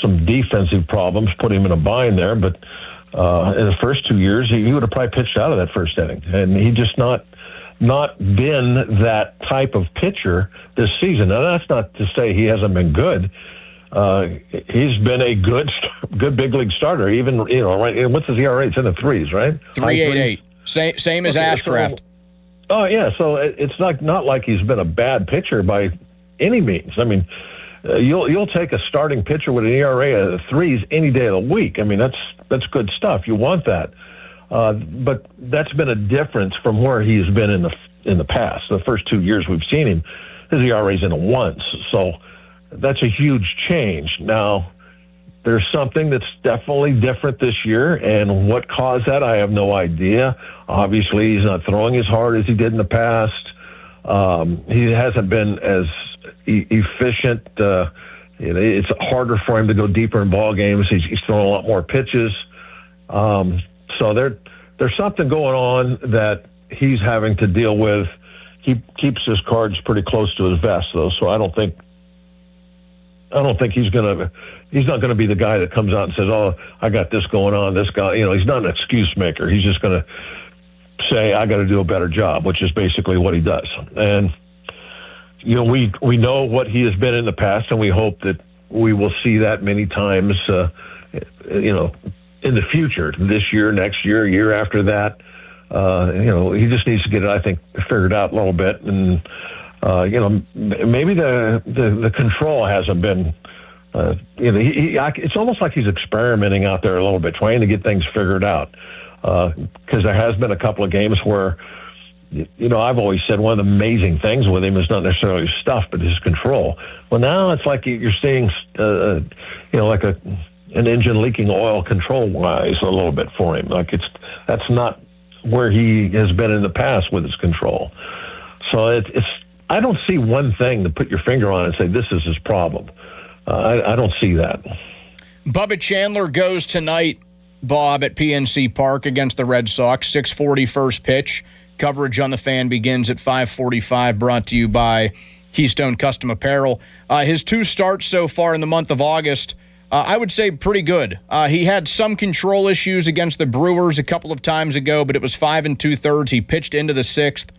some defensive problems put him in a bind there. But in the first 2 years, he would have probably pitched out of that first inning. And he just not been that type of pitcher this season. Now, that's not to say he hasn't been good. He's been a good big league starter. Even, right? What's his ERA? It's in the 3s, right? 3.88. Same as Ashcraft. So it's not like he's been a bad pitcher by any means. I mean, you'll take a starting pitcher with an ERA of 3s any day of the week. I mean, that's good stuff. You want that. But that's been a difference from where he's been in the past. The first 2 years we've seen him, his ERA's in the 1s. So that's a huge change. Now, there's something that's definitely different this year, and what caused that, I have no idea. Obviously, he's not throwing as hard as he did in the past. He hasn't been as efficient. It's harder for him to go deeper in ball games. He's throwing a lot more pitches. So there's something going on that he's having to deal with. He keeps his cards pretty close to his vest, though. So I don't think he's not gonna be the guy that comes out and says, "Oh, I got this going on." This guy, he's not an excuse maker. He's just gonna say, "I got to do a better job," which is basically what he does. And we know what he has been in the past, and we hope that we will see that many times. In the future, this year, next year, year after that. He just needs to get it, I think, figured out a little bit. And, maybe the control hasn't been, it's almost like he's experimenting out there a little bit, trying to get things figured out. Because there has been a couple of games where, I've always said one of the amazing things with him is not necessarily his stuff, but his control. Well, now it's like you're seeing, like an engine leaking oil control-wise a little bit for him. Like that's not where he has been in the past with his control. So I don't see one thing to put your finger on and say this is his problem. I don't see that. Bubba Chandler goes tonight, Bob, at PNC Park against the Red Sox. 6:40 first pitch. Coverage on the Fan begins at 5:45. Brought to you by Keystone Custom Apparel. His 2 starts so far in the month of August, I would say pretty good. He had some control issues against the Brewers a couple of times ago, but it was 5 2/3. He pitched into the 6th,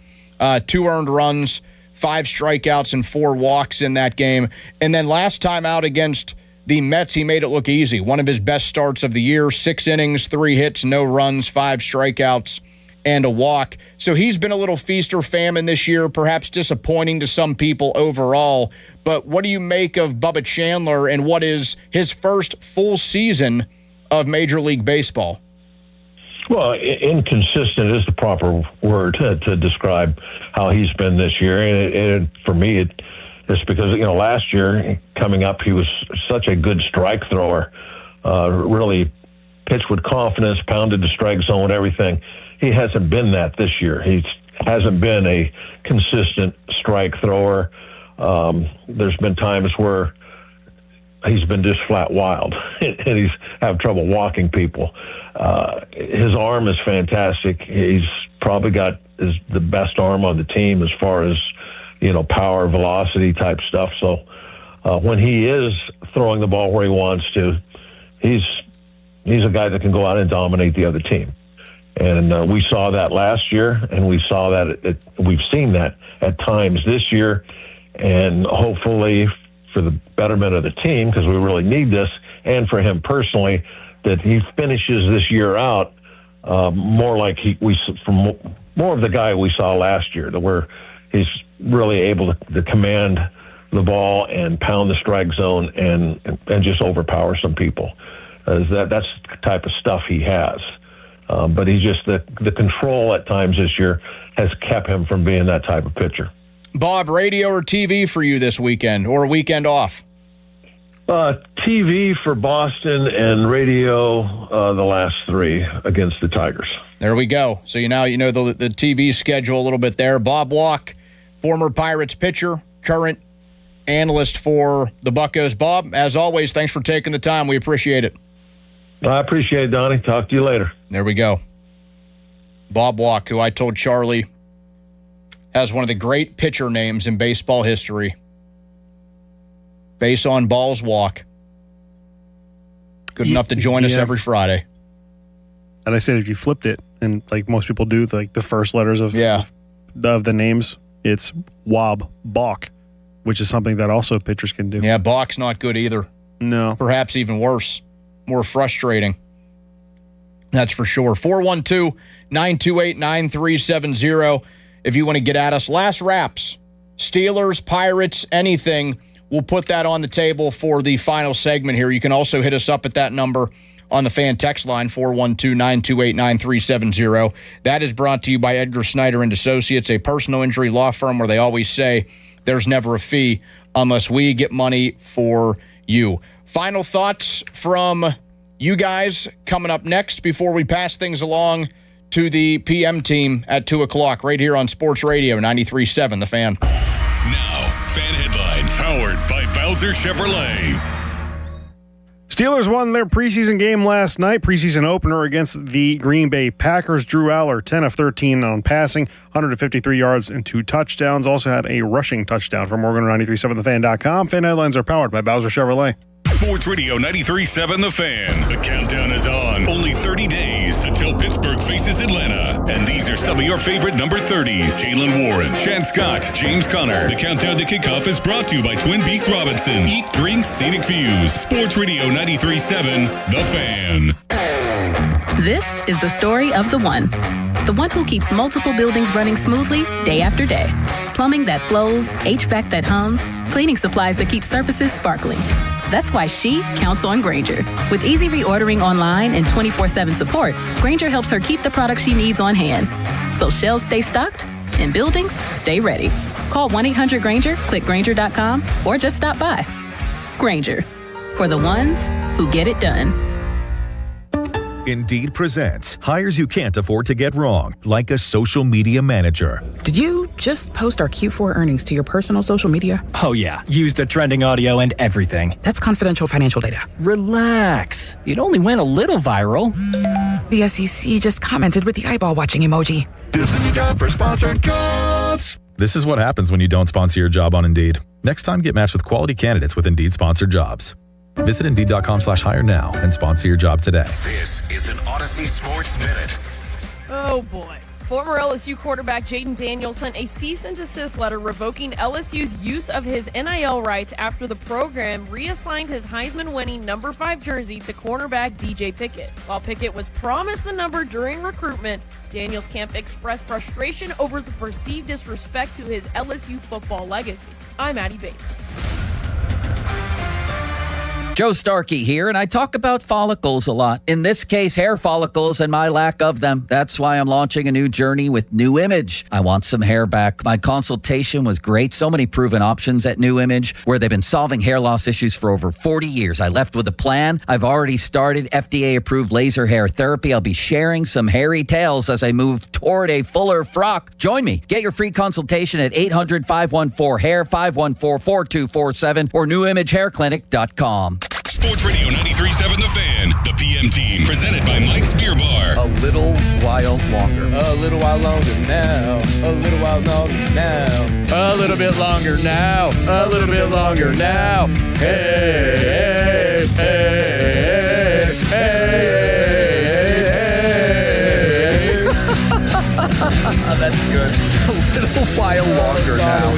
2 earned runs, 5 strikeouts, and 4 walks in that game. And then last time out against the Mets, he made it look easy. One of his best starts of the year, 6 innings, 3 hits, no runs, 5 strikeouts, and a walk. So he's been a little feast or famine this year, perhaps disappointing to some people overall. But what do you make of Bubba Chandler and what is his first full season of Major League Baseball? Well, inconsistent is the proper word to describe how he's been this year. And for me, it's because, last year coming up, he was such a good strike thrower, really pitched with confidence, pounded the strike zone, everything. He hasn't been that this year. He hasn't been a consistent strike thrower. There's been times where he's been just flat wild, and he's having trouble walking people. His arm is fantastic. He's probably got the best arm on the team as far as, power, velocity type stuff. So when he is throwing the ball where he wants to, he's a guy that can go out and dominate the other team. And we saw that last year, and we saw that we've seen that at times this year. And hopefully, for the betterment of the team, because we really need this, and for him personally, that he finishes this year out more like more of the guy we saw last year, where he's really able to command the ball and pound the strike zone and just overpower some people. That's the type of stuff he has. But he's just the control at times this year has kept him from being that type of pitcher. Bob, radio or TV for you this weekend, or a weekend off? TV for Boston and radio the last 3 against the Tigers. There we go. So you know the TV schedule a little bit there. Bob Walk, former Pirates pitcher, current analyst for the Buccos. Bob, as always, thanks for taking the time. We appreciate it. I appreciate it, Donnie. Talk to you later. There we go. Bob Walk, who I told Charlie has one of the great pitcher names in baseball history. Base on balls walk. Good enough to join us every Friday. And I said if you flipped it, and like most people do, like the first letters of the names, it's Wob Balk, which is something that also pitchers can do. Yeah, Balk's not good either. No. Perhaps even worse. More frustrating. That's for sure. 412-928-9370 if you want to get at us. Last wraps. Steelers, Pirates, anything. we'll put that on the table for the final segment here. You can also hit us up at that number on the fan text line, 412-928-9370. That is brought to you by Edgar Snyder and Associates, a personal injury law firm where they always say there's never a fee unless we get money for you. Final thoughts from you guys coming up next before we pass things along to the PM team at 2 o'clock right here on Sports Radio 93.7 The Fan. Now, fan headlines powered by Bowser Chevrolet. Steelers won their preseason game last night, preseason opener against the Green Bay Packers. Drew Aller, 10 of 13 on passing, 153 yards and 2 touchdowns. Also had a rushing touchdown from Morgan 93.7thefan.com. Fan headlines are powered by Bowser Chevrolet. Sports Radio 93.7 The Fan. The countdown is on. Only 30 days until Pittsburgh faces Atlanta. And these are some of your favorite number 30s. Jalen Warren, Chad Scott, James Conner. The countdown to kickoff is brought to you by Twin Peaks Robinson. Eat, drink, scenic views. Sports Radio 93.7 The Fan. This is the story of the one who keeps multiple buildings running smoothly day after day. Plumbing that flows, HVAC that hums, cleaning supplies that keep surfaces sparkling. That's why she counts on Grainger. With easy reordering online and 24/7 support, Grainger helps her keep the products she needs on hand. So shelves stay stocked and buildings stay ready. Call 1-800-GRAINGER, click Grainger.com, or just stop by. Grainger, for the ones who get it done. Indeed presents hires you can't afford to get wrong, like a social media manager. Did you just post our Q4 earnings to your personal social media? Oh yeah, used the trending audio and everything. That's confidential financial data. Relax. It only went a little viral. The SEC just commented with the eyeball watching emoji. This is your job for sponsored jobs. This is what happens when you don't sponsor your job on Indeed. Next time, get matched with quality candidates with Indeed sponsored jobs. Visit Indeed.com/hire now and sponsor your job today. This is an Odyssey Sports Minute. Oh boy. Former LSU quarterback Jaden Daniels sent a cease and desist letter revoking LSU's use of his NIL rights after the program reassigned his Heisman-winning number 5 jersey to cornerback DJ Pickett. While Pickett was promised the number during recruitment, Daniels' camp expressed frustration over the perceived disrespect to his LSU football legacy. I'm Addie Bates. Joe Starkey here, and I talk about follicles a lot. In this case, hair follicles and my lack of them. That's why I'm launching a new journey with New Image. I want some hair back. My consultation was great. So many proven options at New Image, where they've been solving hair loss issues for over 40 years. I left with a plan. I've already started FDA-approved laser hair therapy. I'll be sharing some hairy tales as I move toward a fuller frock. Join me. Get your free consultation at 800-514-HAIR, 514-4247, or newimagehairclinic.com. Sports Radio 93.7 The Fan. The PM team presented by Mike's Beer Bar. A little while longer. A little while longer now. A little while longer now. A little bit longer now. A little bit longer now. Hey, hey, hey, hey, hey. That's good. A little while longer now.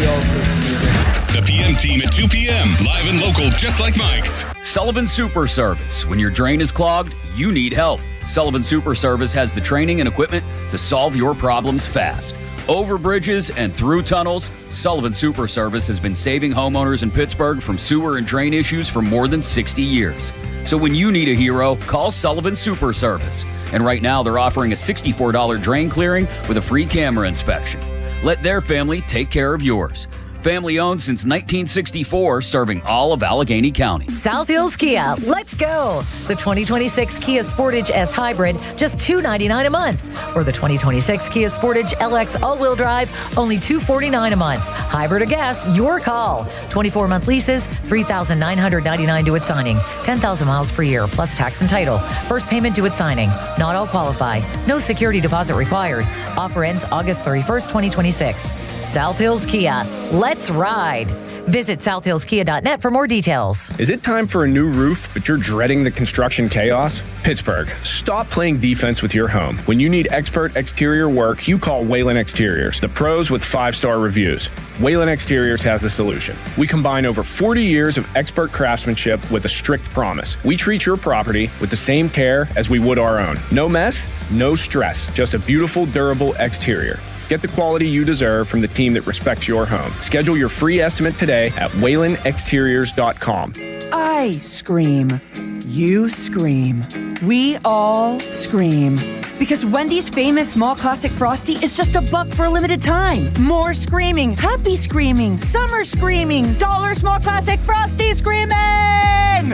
The PM team at 2 p.m. Live and local, just like Mike's. Sullivan Super Service. When your drain is clogged, you need help. Sullivan Super Service has the training and equipment to solve your problems fast. Over bridges and through tunnels, Sullivan Super Service has been saving homeowners in Pittsburgh from sewer and drain issues for more than 60 years. So when you need a hero, call Sullivan Super Service. And right now they're offering a $64 drain clearing with a free camera inspection. Let their family take care of yours. Family owned since 1964, serving all of Allegheny County. South Hills Kia, let's go. The 2026 Kia Sportage S Hybrid, just $299 a month. Or the 2026 Kia Sportage LX all-wheel drive, only $249 a month. Hybrid or gas, your call. 24-month leases, $3,999 due at signing. 10,000 miles per year, plus tax and title. First payment due at signing. Not all qualify. No security deposit required. Offer ends August 31st, 2026. South Hills Kia. Let's ride. Visit southhillskia.net for more details. Is it time for a new roof, but you're dreading the construction chaos? Pittsburgh, stop playing defense with your home. When you need expert exterior work, you call Whalen Exteriors, the pros with 5-star reviews. Whalen Exteriors has the solution. We combine over 40 years of expert craftsmanship with a strict promise. We treat your property with the same care as we would our own. No mess, no stress, just a beautiful, durable exterior. Get the quality you deserve from the team that respects your home. Schedule your free estimate today at WaylandExteriors.com. I scream. You scream. We all scream. Because Wendy's famous small classic Frosty is just $1 for a limited time. More screaming, happy screaming, summer screaming, dollar small classic Frosty screaming!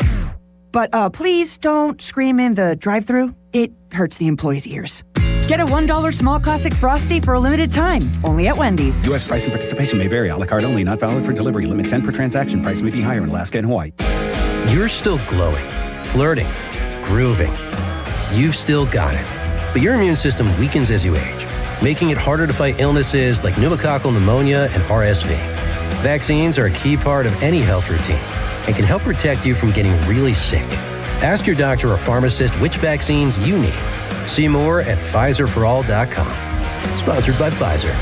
But please don't scream in the drive-thru. It hurts the employees' ears. Get a $1 small classic Frosty for a limited time, only at Wendy's. U.S. price and participation may vary. A la carte only, not valid for delivery. Limit 10 per transaction. Price may be higher in Alaska and Hawaii. You're still glowing, flirting, grooving. You've still got it. But your immune system weakens as you age, making it harder to fight illnesses like pneumococcal pneumonia and RSV. Vaccines are a key part of any health routine and can help protect you from getting really sick. Ask your doctor or pharmacist which vaccines you need. See more at PfizerForAll.com. Sponsored by Pfizer.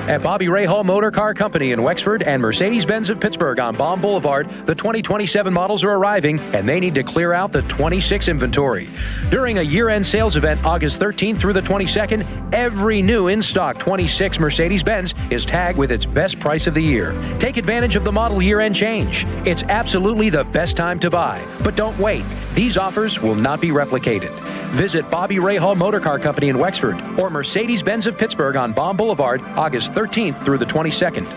At Bobby Rahal Motor Car Company in Wexford and Mercedes-Benz of Pittsburgh on Baum Boulevard, the 2027 models are arriving, and they need to clear out the 26 inventory. During a year-end sales event August 13th through the 22nd, every new in-stock 26 Mercedes-Benz is tagged with its best price of the year. Take advantage of the model year-end change. It's absolutely the best time to buy. But don't wait. These offers will not be replicated. Visit Bobby Rahal Motor Car Company in Wexford or Mercedes-Benz of Pittsburgh on Baum Boulevard, August 13th through the 22nd.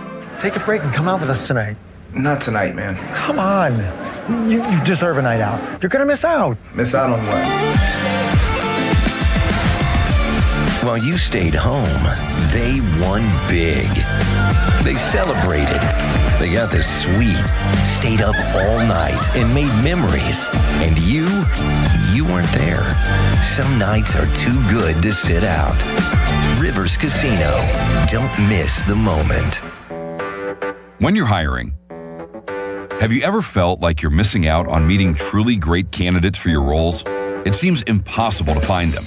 Take a break and come out with us tonight. Not tonight, man. Come on. You deserve a night out. You're going to miss out. Miss out on what? While you stayed home, they won big. They celebrated. They got the suite, stayed up all night, and made memories. And you weren't there. Some nights are too good to sit out. Rivers Casino. Don't miss the moment. When you're hiring, have you ever felt like you're missing out on meeting truly great candidates for your roles? It seems impossible to find them,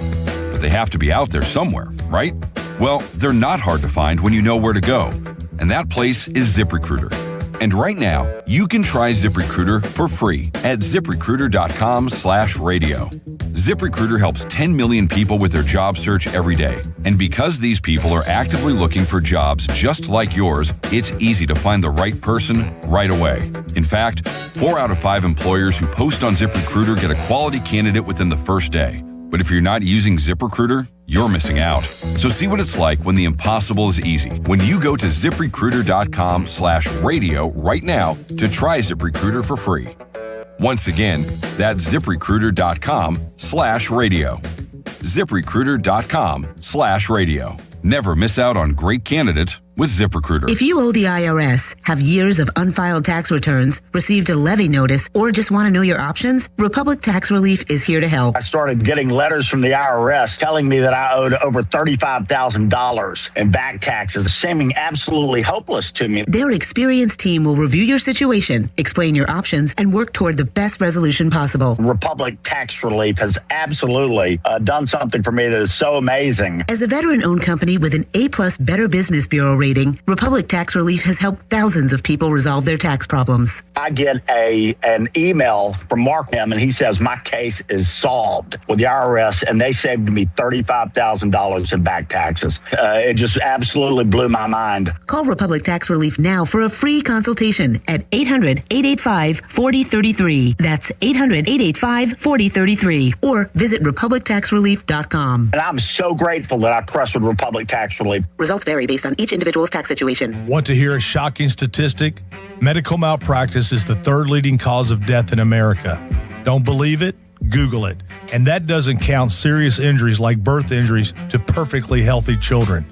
but they have to be out there somewhere, right? Well, they're not hard to find when you know where to go, and that place is ZipRecruiter. And right now, you can try ZipRecruiter for free at ZipRecruiter.com/radio. ZipRecruiter helps 10 million people with their job search every day. And because these people are actively looking for jobs just like yours, it's easy to find the right person right away. In fact, 4 out of 5 employers who post on ZipRecruiter get a quality candidate within the first day. But if you're not using ZipRecruiter, you're missing out. So see what it's like when the impossible is easy. When you go to ZipRecruiter.com/radio right now to try ZipRecruiter for free. Once again, that's ZipRecruiter.com/radio. ZipRecruiter.com/radio. Never miss out on great candidates with ZipRecruiter. If you owe the IRS, have years of unfiled tax returns, received a levy notice, or just want to know your options, Republic Tax Relief is here to help. I started getting letters from the IRS telling me that I owed over $35,000 in back taxes, seeming absolutely hopeless to me. Their experienced team will review your situation, explain your options, and work toward the best resolution possible. Republic Tax Relief has absolutely done something for me that is so amazing. As a veteran-owned company with an A+ Better Business Bureau rating, Republic Tax Relief has helped thousands of people resolve their tax problems. I get an email from Mark M, and he says my case is solved with the IRS, and they saved me $35,000 in back taxes. It just absolutely blew my mind. Call Republic Tax Relief now for a free consultation at 800-885-4033. That's 800-885-4033. Or visit RepublicTaxRelief.com. And I'm so grateful that I trusted Republic Tax Relief. Results vary based on each individual's tax situation. Want to hear a shocking statistic? Medical malpractice is the 3rd leading cause of death in America. Don't believe it? Google it. And that doesn't count serious injuries like birth injuries to perfectly healthy children.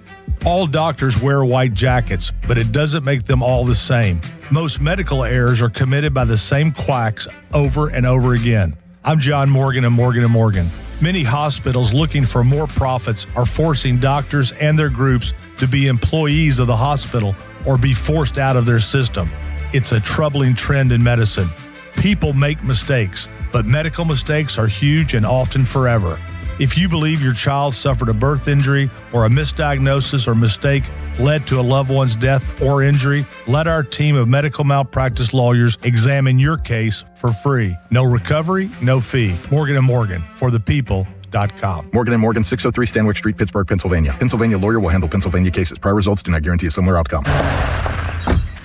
All doctors wear white jackets, but it doesn't make them all the same. Most medical errors are committed by the same quacks over and over again. I'm John Morgan of Morgan & Morgan. Many hospitals looking for more profits are forcing doctors and their groups to be employees of the hospital or be forced out of their system. It's a troubling trend in medicine. People make mistakes, but medical mistakes are huge and often forever. If you believe your child suffered a birth injury or a misdiagnosis or mistake led to a loved one's death or injury, let our team of medical malpractice lawyers examine your case for free. No recovery, no fee. Morgan & Morgan, for the people, MorganandMorgan.com. Morgan & Morgan, 603 Stanwyck Street, Pittsburgh, Pennsylvania. Pennsylvania lawyer will handle Pennsylvania cases. Prior results do not guarantee a similar outcome.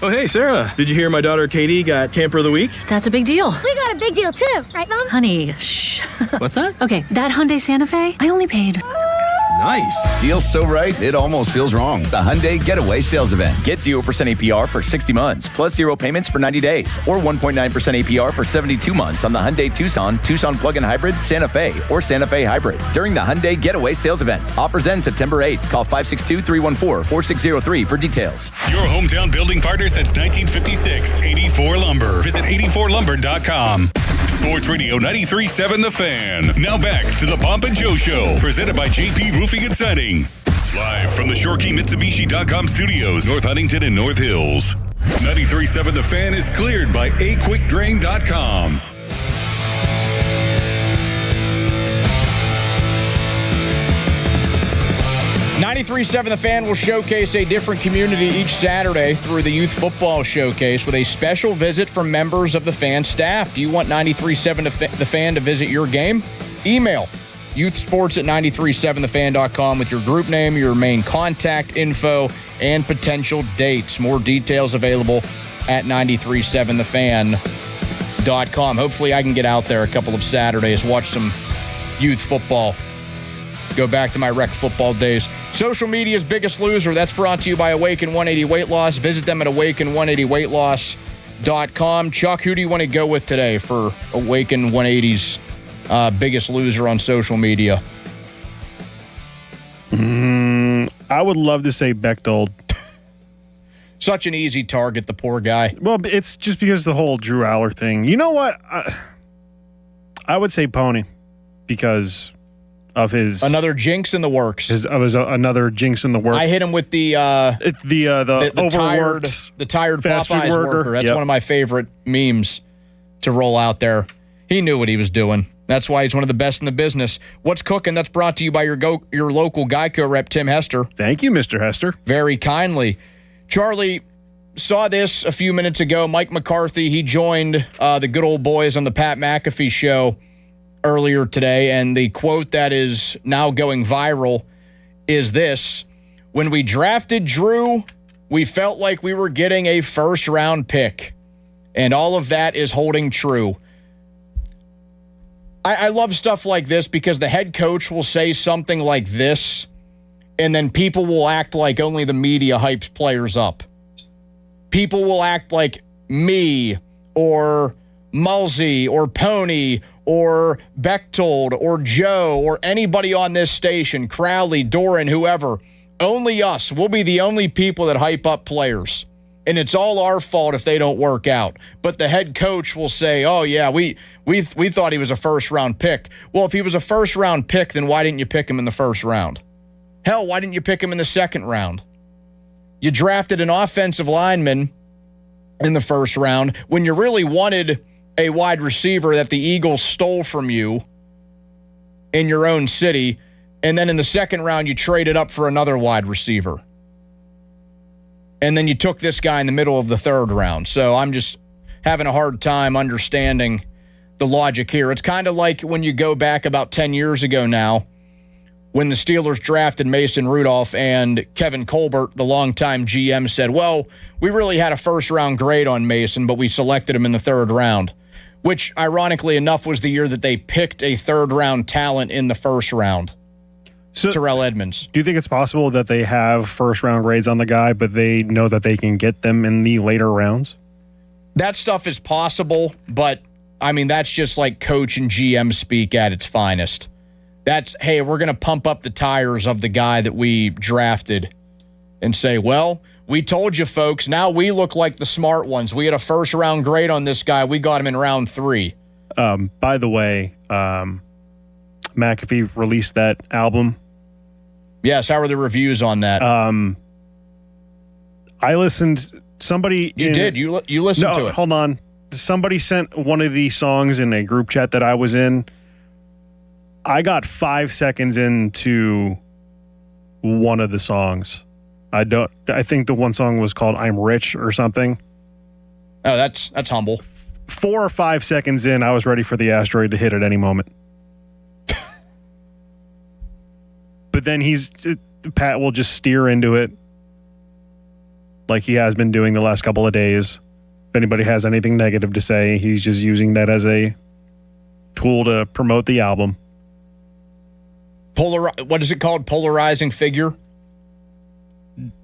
Oh, hey, Sarah. Did you hear my daughter Katie got Camper of the Week? That's a big deal. We got a big deal too, right, Mom? Honey, shh. What's that? Okay, that Hyundai Santa Fe, I only paid. Nice. Deal's so right, it almost feels wrong. The Hyundai Getaway Sales Event. Get 0% APR for 60 months, plus 0 payments for 90 days, or 1.9% APR for 72 months on the Hyundai Tucson, Tucson Plug-in Hybrid, Santa Fe, or Santa Fe Hybrid during the Hyundai Getaway Sales Event. Offers end September 8th. Call 562-314-4603 for details. Your hometown building partner since 1956. 84 Lumber. Visit 84lumber.com. Sports Radio 93.7 The Fan. Now back to the Pomp and Joe Show, presented by JP Roofing and Siding. Live from the ShoreKeyMitsubishi.com studios, North Huntington and North Hills. 93.7 The Fan is cleared by AQuickDrain.com. .93.7 The Fan will showcase a different community each Saturday through the Youth Football Showcase with a special visit from members of the Fan staff. Do you want 93.7 The Fan to visit your game? Email youthsports@937thefan.com with your group name, your main contact info, and potential dates. More details available at 937thefan.com. Hopefully I can get out there a couple of Saturdays, watch some youth football. Go back to my rec football days. Social media's biggest loser. That's brought to you by Awaken 180 Weight Loss. Visit them at awaken180weightloss.com. Chuck, who do you want to go with today for Awaken 180's biggest loser on social media? I would love to say Bechtold. Such an easy target, the poor guy. Well, it's just because the whole Drew Aller thing. You know what? I would say Pony because of his another jinx in the works. Another jinx in the works. I hit him with the tired fast food Popeyes worker. That's one of my favorite memes to roll out there. He knew what he was doing. That's why he's one of the best in the business. What's cooking? That's brought to you by your local Geico rep, Tim Hester. Thank you, Mr. Hester. Very kindly. Charlie, saw this a few minutes ago. Mike McCarthy, he joined the good old boys on the Pat McAfee show earlier today, and the quote that is now going viral is this: when we drafted Drew, we felt like we were getting a first-round pick, and all of that is holding true. I love stuff like this because the head coach will say something like this, and then people will act like only the media hypes players up. People will act like me or Mulsey or Pony or Bechtold or Joe or anybody on this station, Crowley, Doran, whoever. Only us. We'll be the only people that hype up players. And it's all our fault if they don't work out. But the head coach will say, oh, yeah, we thought he was a first-round pick. Well, if he was a first-round pick, then why didn't you pick him in the first round? Hell, why didn't you pick him in the second round? You drafted an offensive lineman in the first round when you really wanted a wide receiver that the Eagles stole from you in your own city, and then in the second round you traded up for another wide receiver. And then you took this guy in the middle of the third round. So I'm just having a hard time understanding the logic here. It's kind of like when you go back about 10 years ago now, when the Steelers drafted Mason Rudolph and Kevin Colbert, the longtime GM, said, well, we really had a first-round grade on Mason, but we selected him in the third round, which, ironically enough, was the year that they picked a third-round talent in the first round, Terrell Edmonds. Do you think it's possible that they have first-round grades on the guy, but they know that they can get them in the later rounds? That stuff is possible, but, I mean, that's just like coach and GM speak at its finest. That's, hey, we're going to pump up the tires of the guy that we drafted and say, well, we told you folks, now we look like the smart ones. We had a first-round grade on this guy. We got him in round 3. By the way, McAfee released that album. Yes, how are the reviews on that? I listened. Somebody... You did. You listened to it. Hold on. Somebody sent one of these songs in a group chat that I was in. I got 5 seconds into one of the songs. I think the one song was called I'm Rich or something. Oh, that's humble. 4 or 5 seconds in, I was ready for the asteroid to hit at any moment. But then Pat will just steer into it like he has been doing the last couple of days. If anybody has anything negative to say, he's just using that as a tool to promote the album. What is it called? Polarizing figure?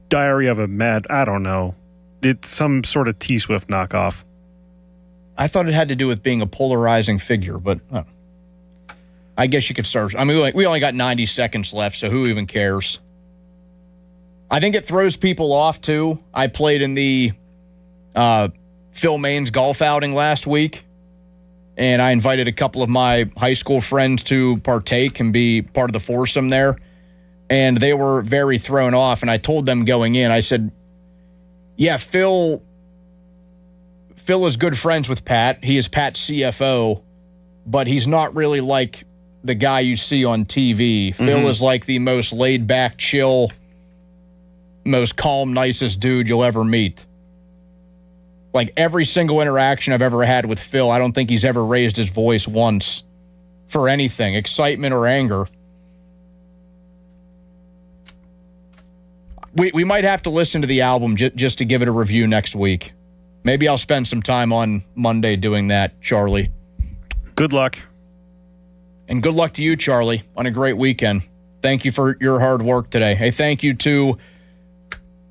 Diary of a Mad... I don't know. It's some sort of T-Swift knockoff. I thought it had to do with being a polarizing figure, but I guess you could start. I mean, we only got 90 seconds left, so who even cares? I think it throws people off, too. I played in the Phil Maine's golf outing last week, and I invited a couple of my high school friends to partake and be part of the foursome there, and they were very thrown off, and I told them going in, I said, yeah, Phil is good friends with Pat. He is Pat's CFO, but he's not really like the guy you see on TV. Phil is like the most laid-back, chill, most calm, nicest dude you'll ever meet. Like every single interaction I've ever had with Phil, I don't think he's ever raised his voice once for anything, excitement or anger. We might have to listen to the album just to give it a review next week. Maybe I'll spend some time on Monday doing that, Charlie. Good luck. And good luck to you, Charlie, on a great weekend. Thank you for your hard work today. Hey, thank you to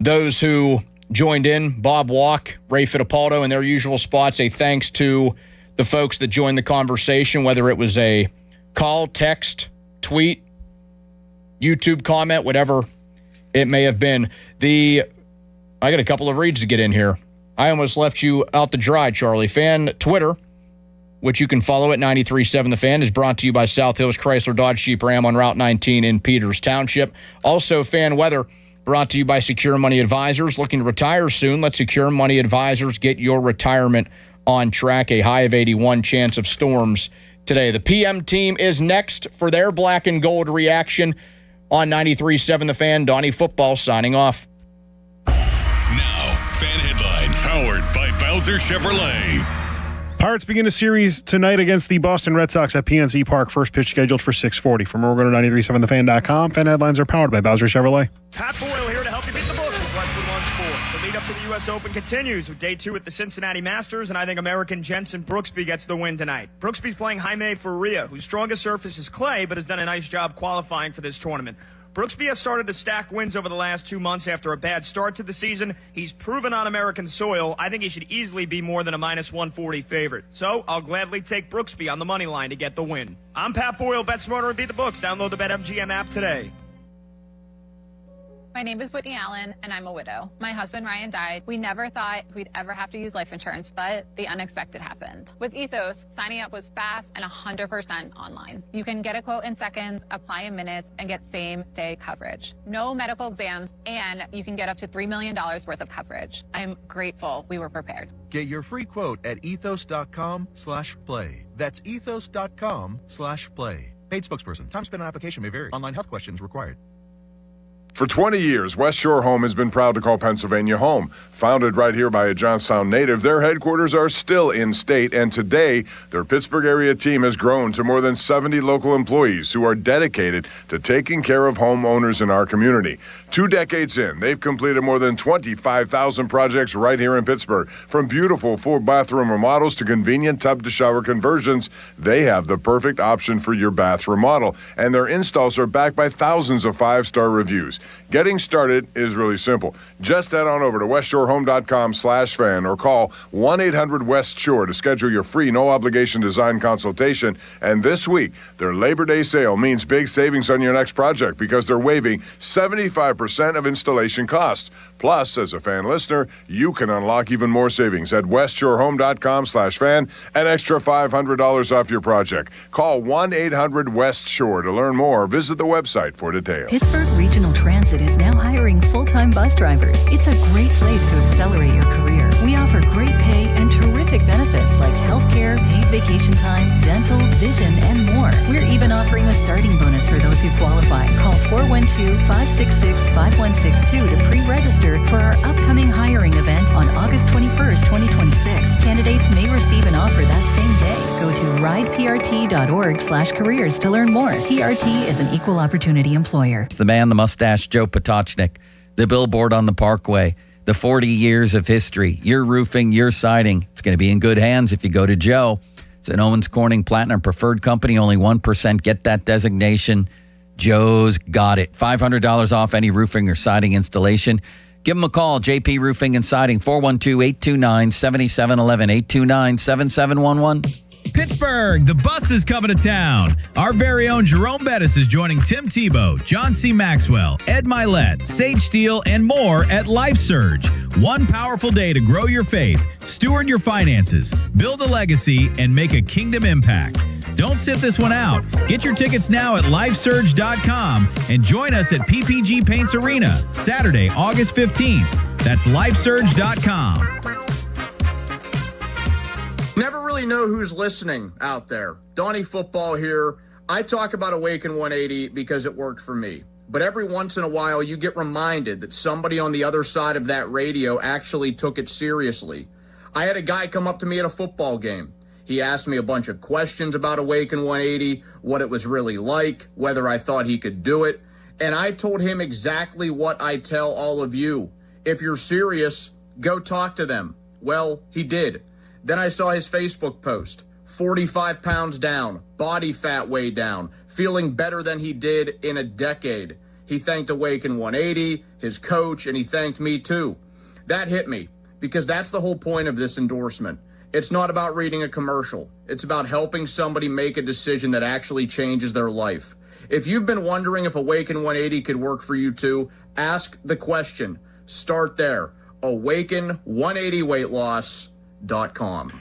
those who joined in, Bob Walk, Ray Fittipaldo in their usual spots. A thanks to the folks that joined the conversation, whether it was a call, text, tweet, YouTube comment, whatever it may have been. I got a couple of reads to get in here. I almost left you out to dry, Charlie. Fan Twitter, which you can follow at 93.7 The Fan, is brought to you by South Hills Chrysler Dodge Jeep Ram on Route 19 in Peters Township. Also, Fan Weather, brought to you by Secure Money Advisors. Looking to retire soon? Let Secure Money Advisors get your retirement on track. A high of 81 chance of storms today. The PM team is next for their black and gold reaction on 93.7 The Fan. Donnie Football signing off. Now, Fan Headlines, powered by Bowser Chevrolet. Pirates begin a series tonight against the Boston Red Sox at PNC Park. First pitch scheduled for 6:40. For more, go to 937thefan.com. Fan Headlines are powered by Bowser Chevrolet. Pat Boyle here to help you beat the books with Westwood One Sports. The lead up to the U.S. Open continues with day 2 at the Cincinnati Masters, and I think American Jensen Brooksby gets the win tonight. Brooksby's playing Jaime Faria, whose strongest surface is clay, but has done a nice job qualifying for this tournament. Brooksby has started to stack wins over the last 2 months after a bad start to the season. He's proven on American soil. I think he should easily be more than a -140 favorite. So I'll gladly take Brooksby on the money line to get the win. I'm Pat Boyle. Bet smarter and beat the books. Download the BetMGM app today. My name is Whitney Allen, and I'm a widow. My husband, Ryan, died. We never thought we'd ever have to use life insurance, but the unexpected happened. With Ethos, signing up was fast and 100% online. You can get a quote in seconds, apply in minutes, and get same-day coverage. No medical exams, and you can get up to $3 million worth of coverage. I'm grateful we were prepared. Get your free quote at ethos.com/play. That's ethos.com/play. Paid spokesperson. Time spent on application may vary. Online health questions required. For 20 years, West Shore Home has been proud to call Pennsylvania home. Founded right here by a Johnstown native, their headquarters are still in state, and today, their Pittsburgh area team has grown to more than 70 local employees who are dedicated to taking care of homeowners in our community. 2 decades in, they've completed more than 25,000 projects right here in Pittsburgh. From beautiful 4-bathroom remodels to convenient tub-to-shower conversions, they have the perfect option for your bath remodel, and their installs are backed by thousands of 5-star reviews. Getting started is really simple. Just head on over to westshorehome.com/fan or call 1-800-WEST-SHORE to schedule your free no-obligation design consultation. And this week, their Labor Day sale means big savings on your next project because they're waiving 75% of installation costs. Plus, as a fan listener, you can unlock even more savings at westshorehome.com/fan, an extra $500 off your project. Call 1-800-WEST-SHORE to learn more. Visit the website for details. Pittsburgh Regional Transit is now hiring full-time bus drivers. It's a great place to accelerate your career. We offer great pay and terrific benefits like healthcare, paid vacation time, dental, vision, and more. We're even offering a starting bonus for those who qualify. Call 412-566-5162 to pre-register for our upcoming hiring event on August 21st, 2026. Candidates may receive an offer that same day. Go to ridepr prt.org/careers to learn more. PRT is an equal opportunity employer. It's the man, the mustache, Joe Potocznik, the billboard on the Parkway, the 40 years of history, your roofing, your siding. It's going to be in good hands if you go to Joe. It's an Owens Corning Platinum Preferred Company. Only 1% get that designation. Joe's got it. $500 off any roofing or siding installation. Give them a call, JP Roofing and Siding, 412-829-7711, 829-7711. Pittsburgh, the bus is coming to town. Our very own Jerome Bettis is joining Tim Tebow, John C. Maxwell, Ed Milet, Sage Steele, and more at Life Surge. One powerful day to grow your faith, steward your finances, build a legacy, and make a kingdom impact. Don't sit this one out. Get your tickets now at lifesurge.com and join us at PPG Paints Arena, Saturday, August 15th. That's lifesurge.com. Never really know who's listening out there. Donnie Football here. I talk about Awaken 180 because it worked for me. But every once in a while, you get reminded that somebody on the other side of that radio actually took it seriously. I had a guy come up to me at a football game. He asked me a bunch of questions about Awaken 180, what it was really like, whether I thought he could do it. And I told him exactly what I tell all of you. If you're serious, go talk to them. Well, he did. Then I saw his Facebook post. 45 pounds down, body fat way down, feeling better than he did in a decade. He thanked Awaken 180, his coach, and he thanked me too. That hit me, because that's the whole point of this endorsement. It's not about reading a commercial. It's about helping somebody make a decision that actually changes their life. If you've been wondering if Awaken 180 could work for you too, ask the question. Start there. Awaken180weightloss.com.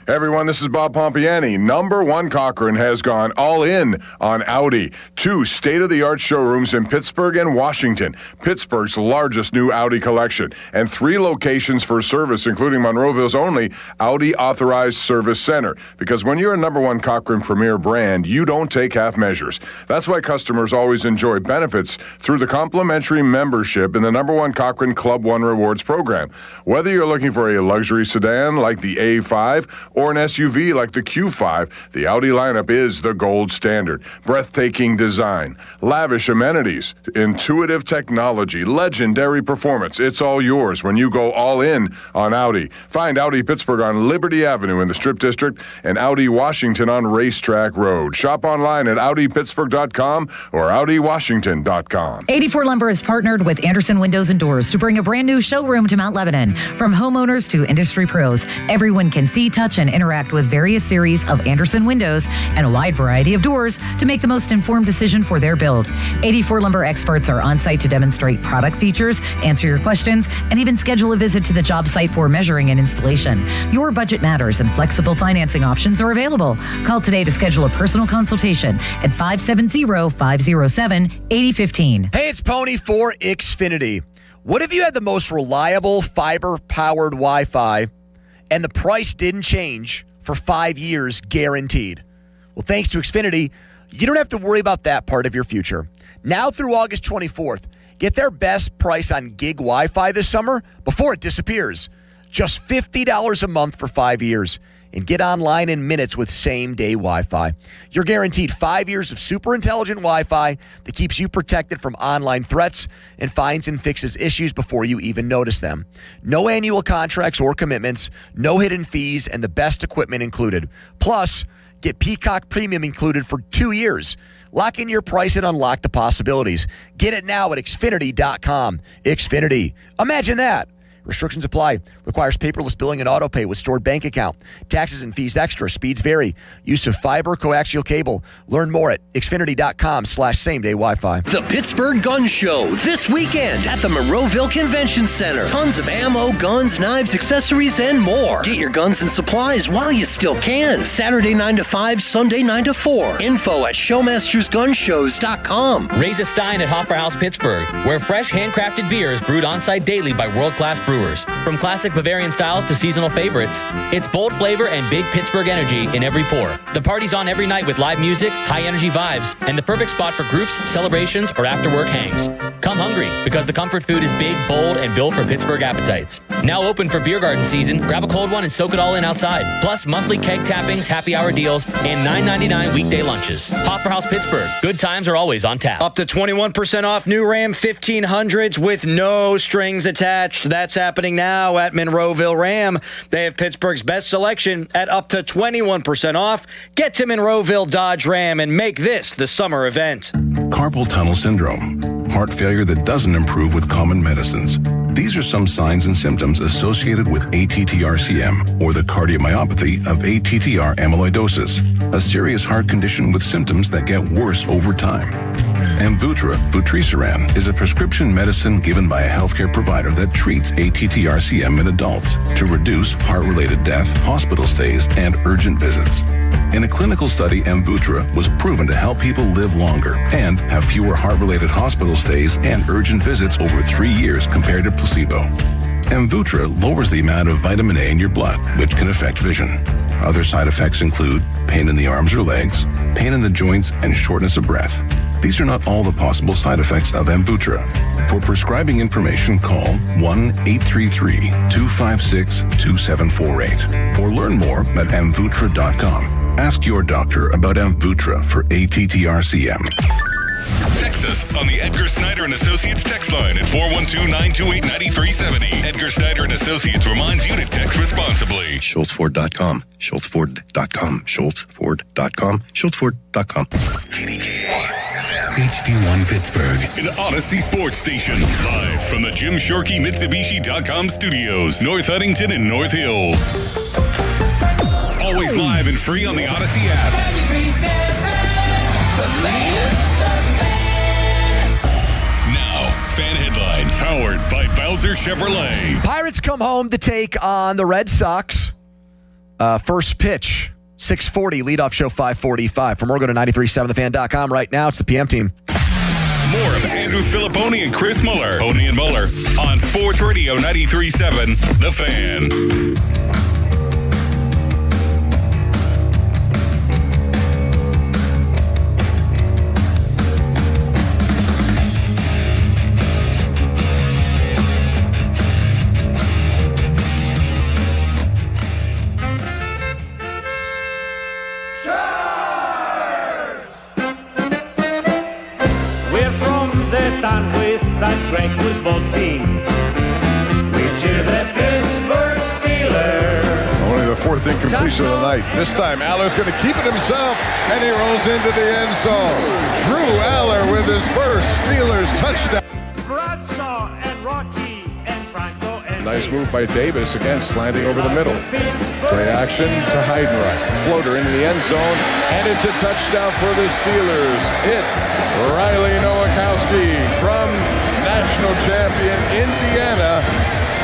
Hey everyone, this is Bob Pompiani. Number One Cochrane has gone all in on Audi. 2 state-of-the-art showrooms in Pittsburgh and Washington, Pittsburgh's largest new Audi collection, and 3 locations for service, including Monroeville's only Audi Authorized Service Center. Because when you're a Number One Cochrane Premier brand, you don't take half measures. That's why customers always enjoy benefits through the complimentary membership in the Number One Cochrane Club One Rewards program. Whether you're looking for a luxury sedan like the A5 or an SUV like the Q5, the Audi lineup is the gold standard. Breathtaking design, lavish amenities, intuitive technology, legendary performance. It's all yours when you go all in on Audi. Find Audi Pittsburgh on Liberty Avenue in the Strip District and Audi Washington on Racetrack Road. Shop online at AudiPittsburgh.com or AudiWashington.com. 84 Lumber has partnered with Anderson Windows and Doors to bring a brand new showroom to Mount Lebanon. From homeowners to industry pros, everyone can see, touch, and interact with various series of Anderson windows and a wide variety of doors to make the most informed decision for their build. 84 Lumber experts are on site to demonstrate product features, answer your questions, and even schedule a visit to the job site for measuring and installation. Your budget matters and flexible financing options are available. Call today to schedule a personal consultation at 570-507-8015. Hey, it's Pony for Xfinity. What if you had the most reliable fiber-powered Wi-Fi and the price didn't change for 5 years guaranteed? Well, thanks to Xfinity, you don't have to worry about that part of your future. Now through August 24th, get their best price on gig Wi-Fi this summer before it disappears. Just $50 a month for 5 years. And get online in minutes with same-day Wi-Fi. You're guaranteed 5 years of super intelligent Wi-Fi that keeps you protected from online threats and finds and fixes issues before you even notice them. No annual contracts or commitments, no hidden fees, and the best equipment included. Plus, get Peacock Premium included for 2 years. Lock in your price and unlock the possibilities. Get it now at Xfinity.com. Xfinity. Imagine that. Restrictions apply. Requires paperless billing and auto pay with stored bank account. Taxes and fees extra. Speeds vary. Use of fiber coaxial cable. Learn more at Xfinity.com/same-day Wi-Fi. The Pittsburgh Gun Show this weekend at the Monroeville Convention Center. Tons of ammo, guns, knives, accessories, and more. Get your guns and supplies while you still can. Saturday 9 to 5, Sunday 9 to 4. Info at showmastersgunshows.com. Raise a Stein at Hoffer House Pittsburgh, where fresh handcrafted beer is brewed on-site daily by world-class brewers. From classic Bavarian styles to seasonal favorites, it's bold flavor and big Pittsburgh energy in every pour. The party's on every night with live music, high-energy vibes, and the perfect spot for groups, celebrations, or after-work hangs. Come hungry, because the comfort food is big, bold, and built for Pittsburgh appetites. Now open for beer garden season. Grab a cold one and soak it all in outside. Plus monthly keg tappings, happy hour deals, and $9.99 weekday lunches. Hopper House Pittsburgh. Good times are always on tap. Up to 21% off new Ram 1500s with no strings attached. That's happening now at Monroeville Ram. They have Pittsburgh's best selection at up to 21% off. Get to Monroeville Dodge Ram and make this the summer event. Carpal tunnel syndrome, heart failure that doesn't improve with common medicines. These are some signs and symptoms associated with ATTR-CM, or the cardiomyopathy of ATTR amyloidosis, a serious heart condition with symptoms that get worse over time. Amvuttra, vutrisiran, is a prescription medicine given by a healthcare provider that treats ATTR-CM in adults to reduce heart-related death, hospital stays, and urgent visits. In a clinical study, Amvuttra was proven to help people live longer and have fewer heart-related hospital stays and urgent visits over 3 years compared to placebo. Amvuttra lowers the amount of vitamin A in your blood, which can affect vision. Other side effects include pain in the arms or legs, pain in the joints, and shortness of breath. These are not all the possible side effects of Amvuttra. For prescribing information, call 1-833-256-2748 or learn more at amvuttra.com. Ask your doctor about Amvuttra for ATTR-CM. Text us on the Edgar Snyder and Associates text line at 412-928-9370. Edgar Snyder and Associates reminds you to text responsibly. SchultzFord.com. SchultzFord.com. SchultzFord.com. SchultzFord.com. HD1 Pittsburgh, an Odyssey sports station. Live from the Jim Shorkey Mitsubishi.com studios, North Huntington and North Hills. Always live and free on the Odyssey app. Now, fan headlines powered by Bowser Chevrolet. Pirates come home to take on the Red Sox. First pitch, 6:40, leadoff show 5:45. For more, go to 937thefan.com. Right now, it's the PM team. More of Andrew Filipponi and Chris Muller. Pony and Muller on Sports Radio 93.7, The Fan. Great football team. We cheer the Pittsburgh Steelers. Only the fourth incompletion of the night. This time, Aller's going to keep it himself, and he rolls into the end zone. Drew Aller with his first Steelers touchdown. Bradshaw and Rocky and Franco and Nice move by Davis, again slanting over the middle. Play action to Heidenreich. Floater into the end zone, and it's a touchdown for the Steelers. It's Riley Nowakowski from national champion Indiana,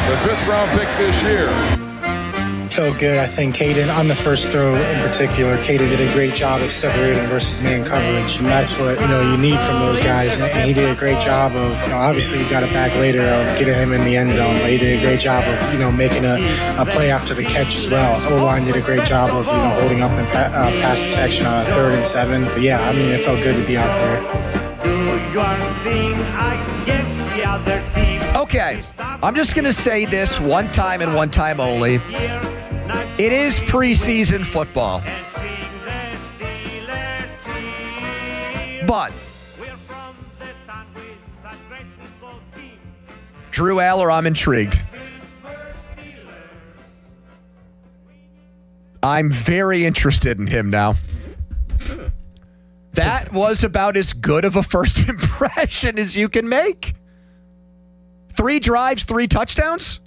the 5th round pick this year. Felt good. I think Caden, on the first throw in particular, Caden did a great job of separating versus man coverage. And that's what, you need from those guys. And he did a great job of, obviously he got it back later of getting him in the end zone, but he did a great job of, making a play after the catch as well. O-line did a great job of, holding up in pass protection on 3rd and 7. But yeah, it felt good to be out there. Okay, I'm just going to say this one time and one time only. It is preseason football. But Drew Aller, I'm intrigued. I'm very interested in him now. That was about as good of a first impression as you can make. 3 drives, 3 touchdowns?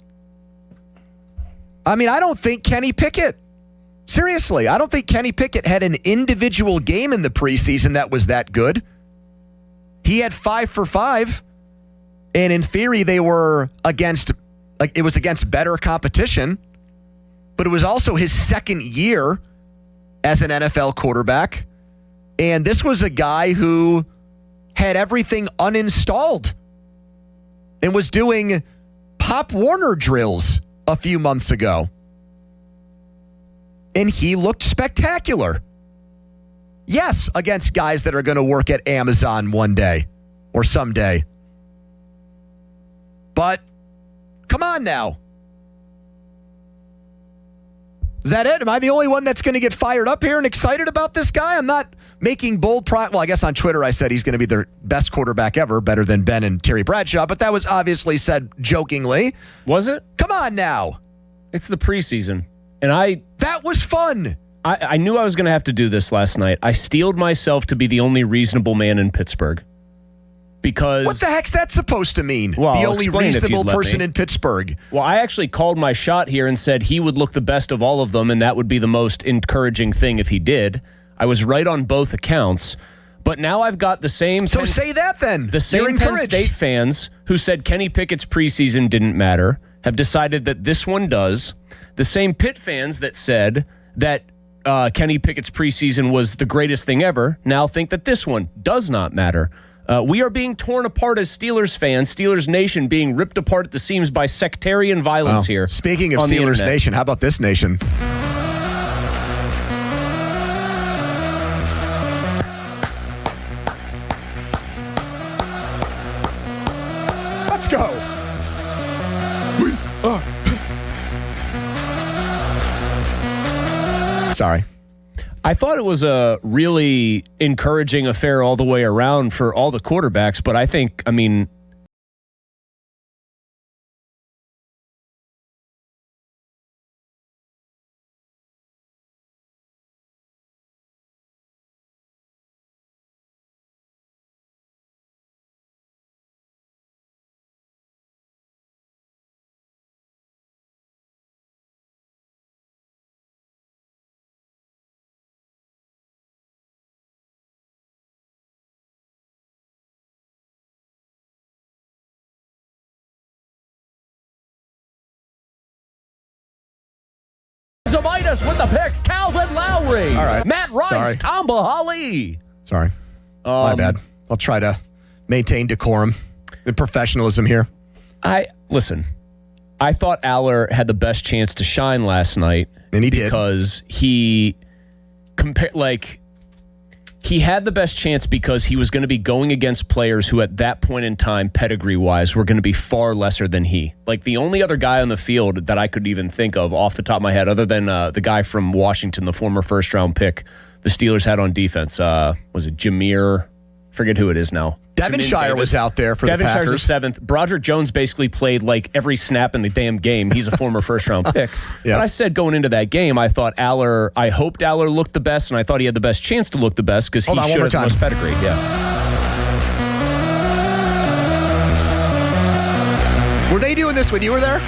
I don't think Kenny Pickett, seriously, I don't think Kenny Pickett had an individual game in the preseason that was that good. He had 5 for 5, and in theory they were against better competition, but it was also his second year as an NFL quarterback, and this was a guy who had everything uninstalled and was doing Pop Warner drills a few months ago. And he looked spectacular. Yes, against guys that are going to work at Amazon one day or someday. But come on now. Is that it? Am I the only one that's going to get fired up here and excited about this guy? I'm not making bold well, I guess on Twitter I said he's going to be the best quarterback ever, better than Ben and Terry Bradshaw, but that was obviously said jokingly. Was it? Come on now. It's the preseason. And that was fun. I knew I was going to have to do this last night. I steeled myself to be the only reasonable man in Pittsburgh. Because what the heck's that supposed to mean? Well, the I'll only explain reasonable person in Pittsburgh. Well, I actually called my shot here and said he would look the best of all of them, and that would be the most encouraging thing if he did. I was right on both accounts. But now I've got the same... So say that then. The same Penn State fans who said Kenny Pickett's preseason didn't matter have decided that this one does. The same Pitt fans that said that Kenny Pickett's preseason was the greatest thing ever now think that this one does not matter. We are being torn apart as Steelers fans, Steelers Nation being ripped apart at the seams by sectarian violence here. Speaking of Steelers Nation, how about this nation? Let's go. We are. Sorry. I thought it was a really encouraging affair all the way around for all the quarterbacks, but I mean, Zamitis with the pick, Calvin Lowry. All right. Matt Rice, Sorry. Tom Bahali. Sorry. My bad. I'll try to maintain decorum and professionalism here. I thought Aller had the best chance to shine last night. And he did. Because he had the best chance because he was going to be going against players who at that point in time, pedigree-wise, were going to be far lesser than he. Like the only other guy on the field that I could even think of off the top of my head, other than the guy from Washington, the former first-round pick the Steelers had on defense, was it Jameer? Forget who it is now. Devonshire was out there for the Packers. Devonshire's the seventh. Broderick Jones basically played like every snap in the damn game. He's a former first-round pick. Yeah. But I said going into that game, I hoped Aller looked the best, and I thought he had the best chance to look the best because he showed the most pedigree. Yeah. Were they doing this when you were there?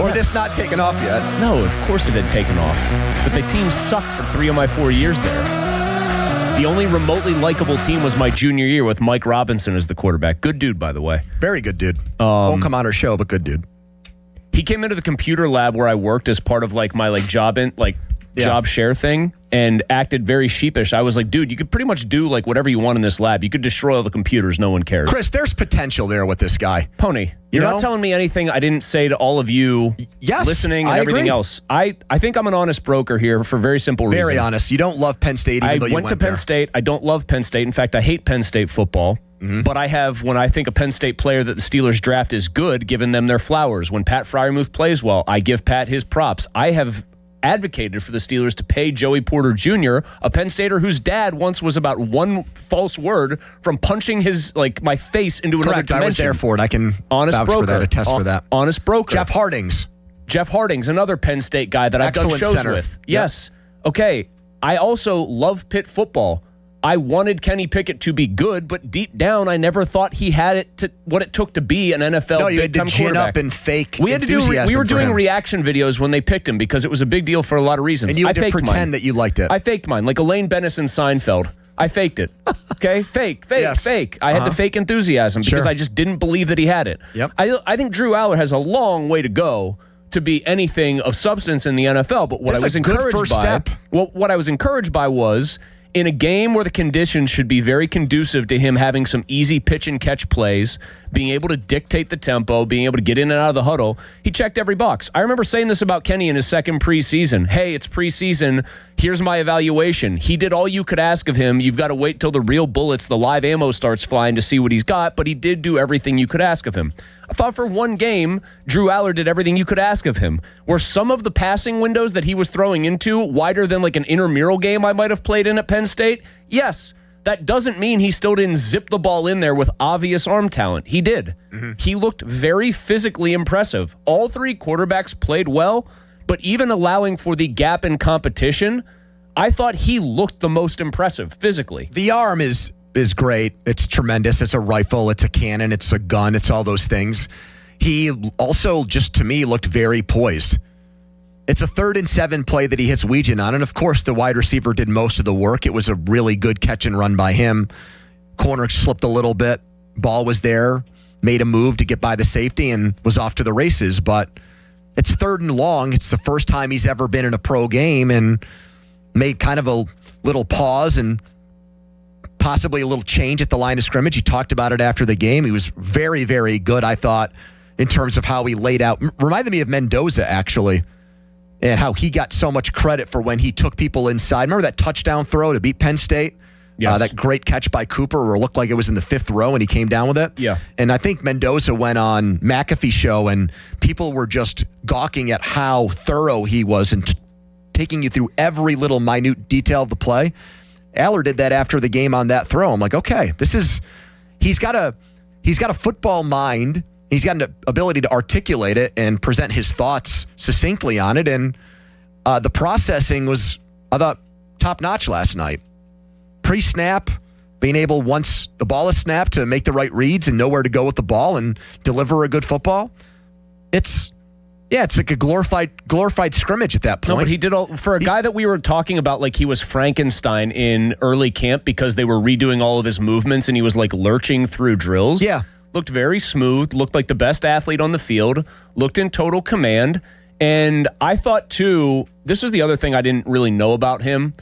Or this not taken off yet? No, of course it had taken off. But the team sucked for 3 of my 4 years there. The only remotely likable team was my junior year with Mike Robinson as the quarterback. Good dude, by the way. Very good dude. Won't come on our show, but good dude. He came into the computer lab where I worked as part of my job share thing and acted very sheepish. I was like, dude, you could pretty much do like whatever you want in this lab. You could destroy all the computers. No one cares. Chris, there's potential there with this guy. Pony, you're not telling me anything I didn't say to all of you listening and I everything agree. else. I think I'm an honest broker here for a very simple reason. Very honest. You don't love Penn State even though you went to Penn there. State. I don't love Penn State. In fact, I hate Penn State football. Mm-hmm. But I have, when I think a Penn State player that the Steelers draft is good, given them their flowers. When Pat Freiermuth plays well, I give Pat his props. I have advocated for the Steelers to pay Joey Porter Jr., a Penn Stater whose dad once was about one false word from punching my face into another Correct. dimension. I was there for it. I can Honest vouch broker. for that, attest for that. Honest broker. Jeff Hardings, another Penn State guy that I've done Excellent shows center. with. Yes. Okay. I also love Pitt football. I wanted Kenny Pickett to be good, but deep down, I never thought he had what it took to be an NFL No, you had to big-time gin quarterback. up and fake We were for doing him. reaction videos when they picked him because it was a big deal for a lot of reasons. And you had I to faked pretend mine. that you liked it. I faked mine, like Elaine Bennis and Seinfeld. I faked it. Okay? Fake. Yes. I had the fake enthusiasm because Sure. I just didn't believe that he had it. Yep. I think Drew Aller has a long way to go to be anything of substance in the NFL, but what That's I was a good encouraged first by step. what I was encouraged by was in a game where the conditions should be very conducive to him having some easy pitch and catch plays, being able to dictate the tempo, being able to get in and out of the huddle. He checked every box. I remember saying this about Kenny in his second preseason. Hey, it's preseason. Here's my evaluation. He did all you could ask of him. You've got to wait till the real bullets, the live ammo starts flying to see what he's got, but he did do everything you could ask of him. I thought for one game, Drew Aller did everything you could ask of him. Were some of the passing windows that he was throwing into wider than like an intramural game I might have played in at Penn State? Yes. That doesn't mean he still didn't zip the ball in there with obvious arm talent. He did. He looked very physically impressive. All three quarterbacks played well, but even allowing for the gap in competition, I thought he looked the most impressive physically. The arm is great. It's tremendous. It's a rifle. It's a cannon. It's a gun. It's all those things. He also, just to me, looked very poised. It's a 3rd and 7 play that he hits Weejan on, and of course the wide receiver did most of the work. It was a really good catch and run by him. Corner slipped a little bit. Ball was there. Made a move to get by the safety and was off to the races. But it's 3rd and long. It's the first time he's ever been in a pro game and made kind of a little pause and possibly a little change at the line of scrimmage. He talked about it after the game. He was very, very good, I thought, in terms of how he laid out. Reminded me of Mendoza, actually, and how he got so much credit for when he took people inside. Remember that touchdown throw to beat Penn State? Yes. That great catch by Cooper where it looked like it was in the 5th row and he came down with it. Yeah. And I think Mendoza went on McAfee show and people were just gawking at how thorough he was and taking you through every little minute detail of the play. Aller did that after the game on that throw. I'm like, okay, he's got a football mind. He's got an ability to articulate it and present his thoughts succinctly on it. And the processing was, I thought, top-notch last night. Pre-snap, being able, once the ball is snapped, to make the right reads and know where to go with the ball and deliver a good football. It's like a glorified scrimmage at that point. No, but he did all, for a guy that we were talking about like he was Frankenstein in early camp because they were redoing all of his movements and he was like lurching through drills. Yeah. Looked very smooth, looked like the best athlete on the field, looked in total command. And I thought, too, this is the other thing I didn't really know about him.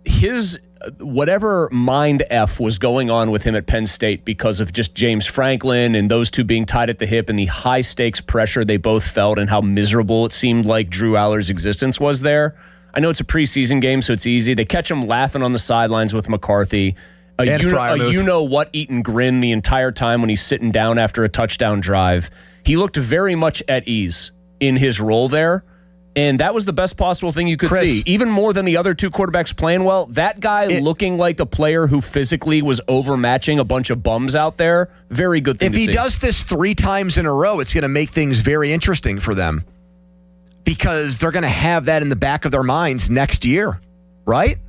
His whatever mind F was going on with him at Penn State because of just James Franklin and those two being tied at the hip and the high stakes pressure they both felt and how miserable it seemed like Drew Aller's existence was there. I know it's a preseason game, so it's easy. They catch him laughing on the sidelines with McCarthy. You-know-what Eaton grin the entire time when he's sitting down after a touchdown drive. He looked very much at ease in his role there, and that was the best possible thing you could see. Even more than the other two quarterbacks playing well, that guy looking like the player who physically was overmatching a bunch of bums out there, very good thing to see. If he does this 3 times in a row, it's going to make things very interesting for them because they're going to have that in the back of their minds next year, right?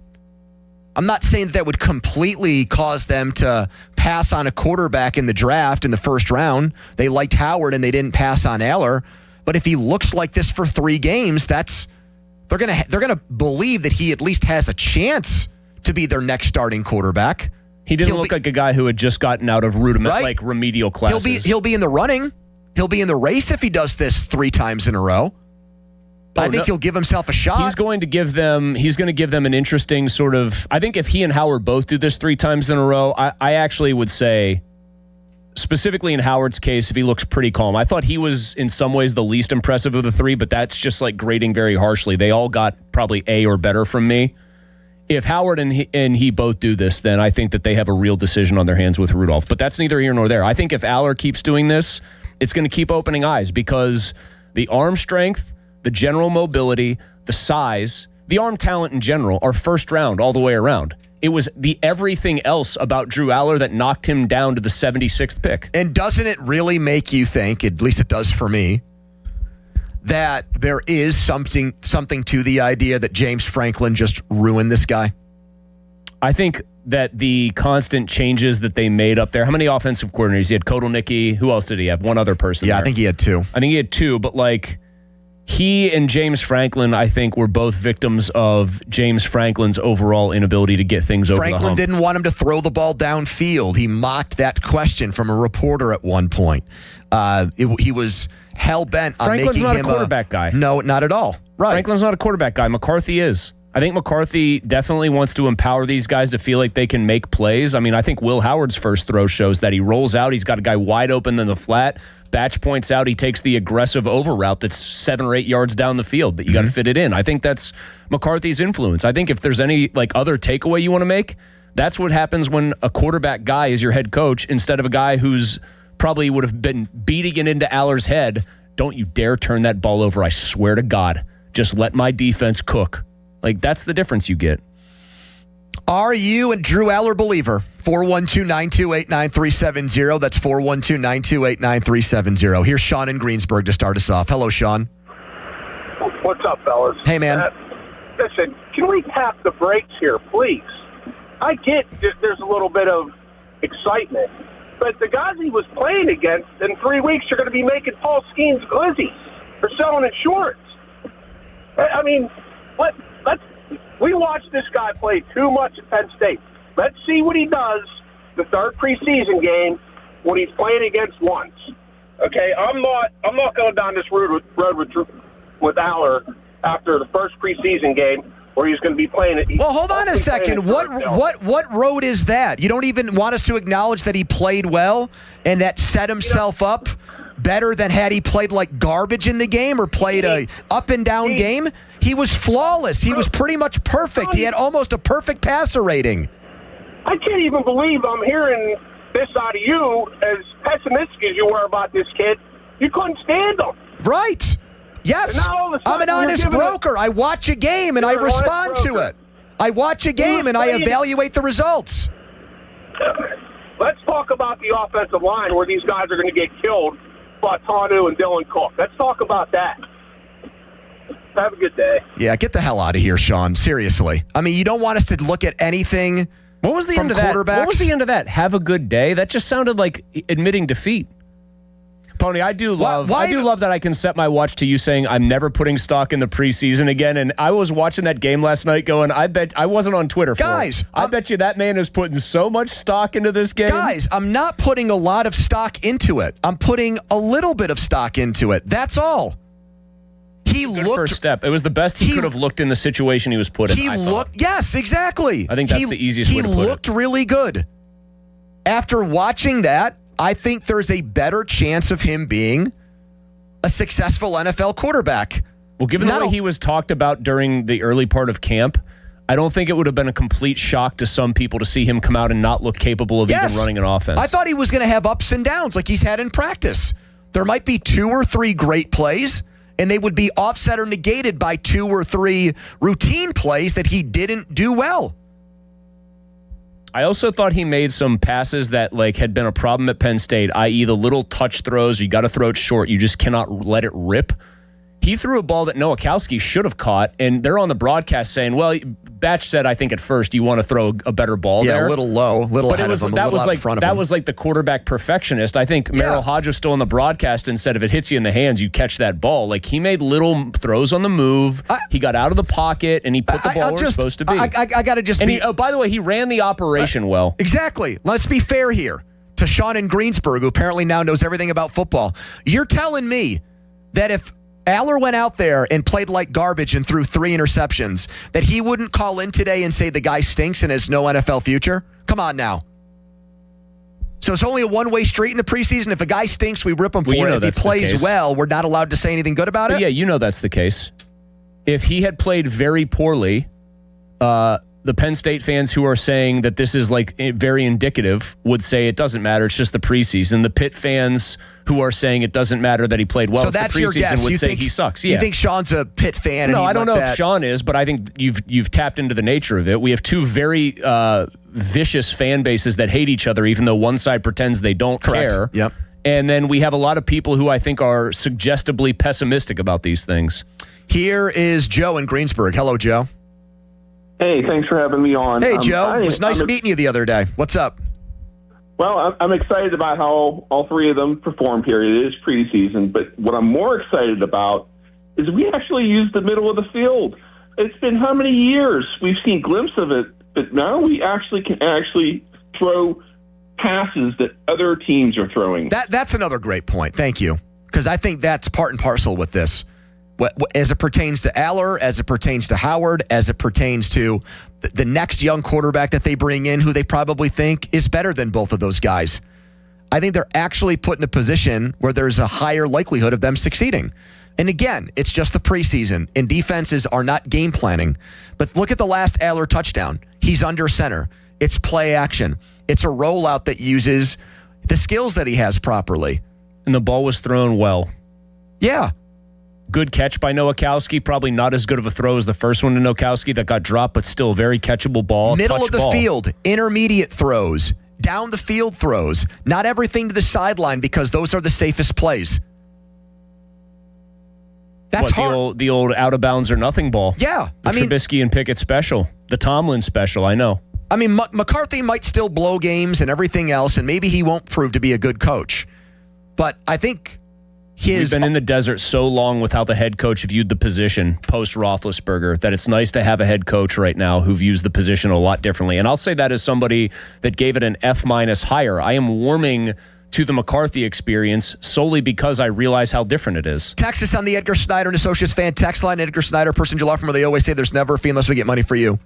I'm not saying that would completely cause them to pass on a quarterback in the draft in the first round. They liked Howard and they didn't pass on Aller. But if he looks like this for 3 games, they're gonna believe that he at least has a chance to be their next starting quarterback. He didn't look like a guy who had just gotten out of remedial classes. He'll be in the running. He'll be in the race if he does this 3 times in a row. I think he'll give himself a shot. He's going to give them an interesting sort of. I think if he and Howard both do this 3 times in a row, I actually would say, specifically in Howard's case, if he looks pretty calm. I thought he was in some ways the least impressive of the 3, but that's just like grading very harshly. They all got probably A or better from me. If Howard and he both do this, then I think that they have a real decision on their hands with Rudolph. But that's neither here nor there. I think if Aller keeps doing this, it's going to keep opening eyes because the arm strength, the general mobility, the size, the arm talent in general are first round all the way around. It was the everything else about Drew Aller that knocked him down to the 76th pick. And doesn't it really make you think, at least it does for me, that there is something to the idea that James Franklin just ruined this guy? I think that the constant changes that they made up there, how many offensive coordinators? He had Kotelnicki. Who else did he have? One other person. Yeah, there. I think he had 2. I think he had 2, but like he and James Franklin, I think, were both victims of James Franklin's overall inability to get things over the hump. Franklin didn't want him to throw the ball downfield. He mocked that question from a reporter at one point. He was hell-bent on Franklin's making him not a quarterback guy. No, not at all. Right. Franklin's not a quarterback guy. McCarthy is. I think McCarthy definitely wants to empower these guys to feel like they can make plays. I mean, I think Will Howard's first throw shows that he rolls out. He's got a guy wide open in the flat. Batch points out he takes the aggressive over route that's 7 or 8 yards down the field that you got to fit it in. I think that's McCarthy's influence. I think if there's any other takeaway you want to make, that's what happens when a quarterback guy is your head coach instead of a guy who's probably would have been beating it into Aller's head. Don't you dare turn that ball over. I swear to God. Just let my defense cook. That's the difference you get. Are you a Drew Aller believer? 412-928-9370. That's 412-928-9370. Here's Sean in Greensburg to start us off. Hello, Sean. What's up, fellas? Hey, man. Listen, can we tap the brakes here, please? I get that there's a little bit of excitement, but the guys he was playing against in 3 weeks are going to be making Paul Skeens glizzies or selling insurance. I mean, we watched this guy play too much at Penn State. Let's see what he does the third preseason game when he's playing against once. Okay, I'm not going down this road with Aller after the first preseason game where he's going to be playing it. Well, hold on a second. What road is that? You don't even want us to acknowledge that he played well and that set himself up better than had he played like garbage in the game or played a up and down game? He was flawless. He was pretty much perfect. He had almost a perfect passer rating. I can't even believe I'm hearing this out of you, as pessimistic as you were about this kid. You couldn't stand him. Right. Yes. I'm an honest broker. I watch a game and I respond to it. I watch a game and I evaluate the results. Let's talk about the offensive line where these guys are going to get killed by Tanu and Dylan Cook. Let's talk about that. Have a good day. Yeah, get the hell out of here, Sean. Seriously. I mean, you don't want us to look at anything. What was the end of that? What was the end of that? Have a good day? That just sounded like admitting defeat. Pony, I do love that I can set my watch to you saying I'm never putting stock in the preseason again. And I was watching that game last night going, I bet I wasn't on Twitter for it. I bet you that man is putting so much stock into this game. Guys, I'm not putting a lot of stock into it. I'm putting a little bit of stock into it. That's all. He looked first step. It was the best he could have looked in the situation he was put in. Yes, exactly. I think that's the easiest way to put it. He looked really good. After watching that, I think there's a better chance of him being a successful NFL quarterback. Well, given the way he was talked about during the early part of camp, I don't think it would have been a complete shock to some people to see him come out and not look capable of even running an offense. I thought he was going to have ups and downs like he's had in practice. There might be 2 or 3 great plays, and they would be offset or negated by 2 or 3 routine plays that he didn't do well. I also thought he made some passes that had been a problem at Penn State, i.e. the little touch throws. You got to throw it short. You just cannot let it rip. He threw a ball that Nowakowski should have caught, and they're on the broadcast saying, well, Batch said, I think at first you want to throw a better ball there. Yeah, a little low, a little ahead of him, a little out in front of him. That was like the quarterback perfectionist. I think Merrill Hodge was still on the broadcast and said if it hits you in the hands, you catch that ball. He made little throws on the move. He got out of the pocket, and he put the ball where it's supposed to be. I got to just be... by the way, he ran the operation well. Exactly. Let's be fair here to Sean in Greensburg, who apparently now knows everything about football. You're telling me that if Aller went out there and played like garbage and threw 3 interceptions, that he wouldn't call in today and say the guy stinks and has no NFL future? Come on now. So it's only a one-way street in the preseason. If a guy stinks, we rip him for it. If he plays well, we're not allowed to say anything good about it? Yeah, you know that's the case. If he had played very poorly, the Penn State fans who are saying that this is very indicative would say it doesn't matter. It's just the preseason. The Pitt fans who are saying it doesn't matter that he played well. So that's your guess. Would say he sucks. Yeah. You think Sean's a Pitt fan? No, I don't know if Sean is, but I think you've tapped into the nature of it. We have 2 very vicious fan bases that hate each other, even though one side pretends they don't care. Yep. And then we have a lot of people who I think are suggestively pessimistic about these things. Here is Joe in Greensburg. Hello, Joe. Hey, thanks for having me on. Hey, Joe. It was nice meeting you the other day. What's up? Well, I'm excited about how all 3 of them performed here. It is preseason, but what I'm more excited about is we actually use the middle of the field. It's been how many years? We've seen glimpses of it, but now we actually can throw passes that other teams are throwing. That's another great point. Thank you. Because I think that's part and parcel with this. as it pertains to Aller, as it pertains to Howard, as it pertains to the next young quarterback that they bring in, who they probably think is better than both of those guys. I think they're actually put in a position where there's a higher likelihood of them succeeding. And again, it's just the preseason, and defenses are not game planning. But look at the last Aller touchdown. He's under center. It's play action. It's a rollout that uses the skills that he has properly. And the ball was thrown well. Yeah. Good catch by Nowakowski. Probably not as good of a throw as the first one to Nowakowski that got dropped, but still a very catchable ball. Middle of the field, intermediate throws, down the field throws, not everything to the sideline because those are the safest plays. That's hard. The old out of bounds or nothing ball. Yeah. The Trubisky and Pickett special. The Tomlin special, I know. I mean, McCarthy might still blow games and everything else, and maybe he won't prove to be a good coach. But I think we've been in the desert so long with how the head coach viewed the position post-Roethlisberger that it's nice to have a head coach right now who views the position a lot differently. And I'll say that as somebody that gave it an F- higher. I am warming to the McCarthy experience solely because I realize how different it is. Text us on the Edgar Snyder and Associates fan text line. Edgar Snyder, person you love from where they always say there's never a fee unless we get money for you.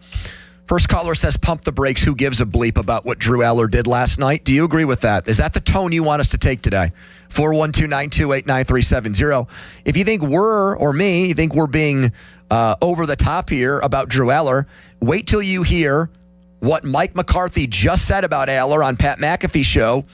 First caller says pump the brakes. Who gives a bleep about what Drew Aller did last night? Do you agree with that? Is that the tone you want us to take today? 412-928-9370. If you think you think we're being over the top here about Drew Aller, wait till you hear what Mike McCarthy just said about Aller on Pat McAfee's show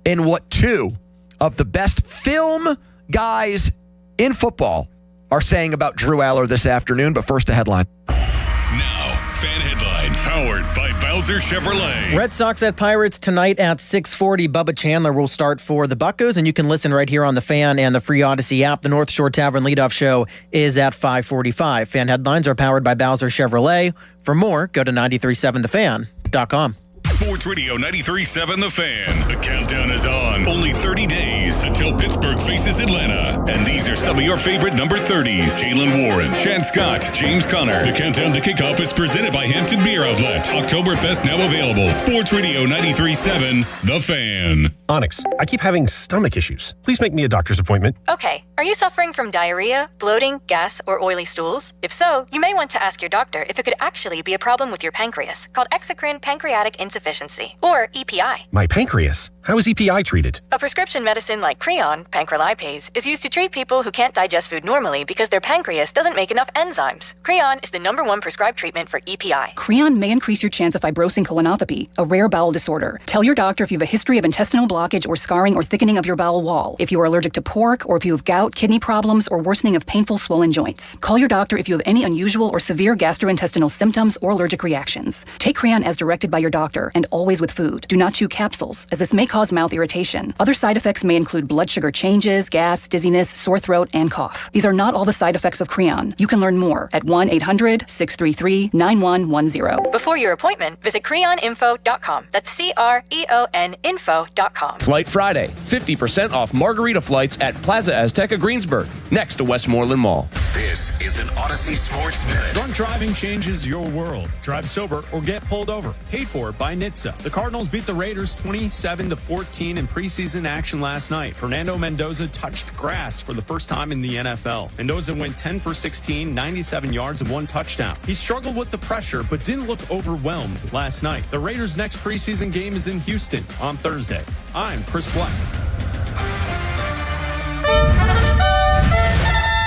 and what two of the best film guys in football are saying about Drew Aller this afternoon. But first, a headline. Now, fan headlines powered by Bowser Chevrolet. Red Sox at Pirates tonight at 6:40. Bubba Chandler will start for the Buccos, and you can listen right here on the Fan and the free Odyssey app. The North Shore Tavern leadoff show is at 5:45. Fan headlines are powered by Bowser Chevrolet. For more, go to 937thefan.com. Sports Radio 93.7 The Fan. The countdown is on. Only 30 days until Pittsburgh faces Atlanta. And these are some of your favorite number 30s. Jalen Warren, Chad Scott, James Conner. The countdown to kickoff is presented by Hampton Beer Outlet. Oktoberfest now available. Sports Radio 93.7 The Fan. Onyx, I keep having stomach issues. Please make me a doctor's appointment. Okay. Are you suffering from diarrhea, bloating, gas, or oily stools? If so, you may want to ask your doctor if it could actually be a problem with your pancreas, called exocrine pancreatic insufficiency, or EPI. My pancreas? How is EPI treated? A prescription medicine like Creon, pancrelipase, is used to treat people who can't digest food normally because their pancreas doesn't make enough enzymes. Creon is the #1 prescribed treatment for EPI. Creon may increase your chance of fibrosing colonopathy, a rare bowel disorder. Tell your doctor if you have a history of intestinal blockage or scarring or thickening of your bowel wall, if you are allergic to pork, or if you have gout, kidney problems, or worsening of painful swollen joints. Call your doctor if you have any unusual or severe gastrointestinal symptoms or allergic reactions. Take Creon as directed by your doctor, and always with food. Do not chew capsules, as this may cause mouth irritation. Other side effects may include blood sugar changes, gas, dizziness, sore throat, and cough. These are not all the side effects of Creon. You can learn more at 1-800-633-9110. Before your appointment, visit creoninfo.com. That's CREON info.com. Flight Friday, 50% off margarita flights at Plaza Azteca Greensburg, next to Westmoreland Mall. This is an Odyssey Sports Minute. Drunk driving changes your world. Drive sober or get pulled over. Paid for by NHTSA. The Cardinals beat the Raiders 27-14 in preseason action last night. Fernando Mendoza touched grass for the first time in the NFL. Mendoza went 10 for 16, 97 yards and 1 touchdown. He struggled with the pressure but didn't look overwhelmed last night. The Raiders' next preseason game is in Houston on Thursday. I'm Chris Black.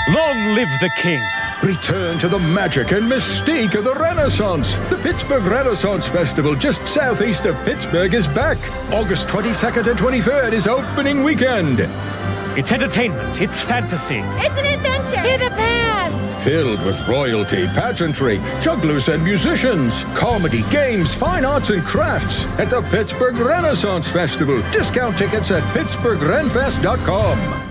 Long live the king. Return to the magic and mystique of the Renaissance. The Pittsburgh Renaissance Festival just southeast of Pittsburgh is back. August 22nd and 23rd is opening weekend. It's entertainment. It's fantasy. It's an adventure. To the past. Filled with royalty, pageantry, jugglers and musicians, comedy, games, fine arts and crafts at the Pittsburgh Renaissance Festival. Discount tickets at pittsburghrenfest.com.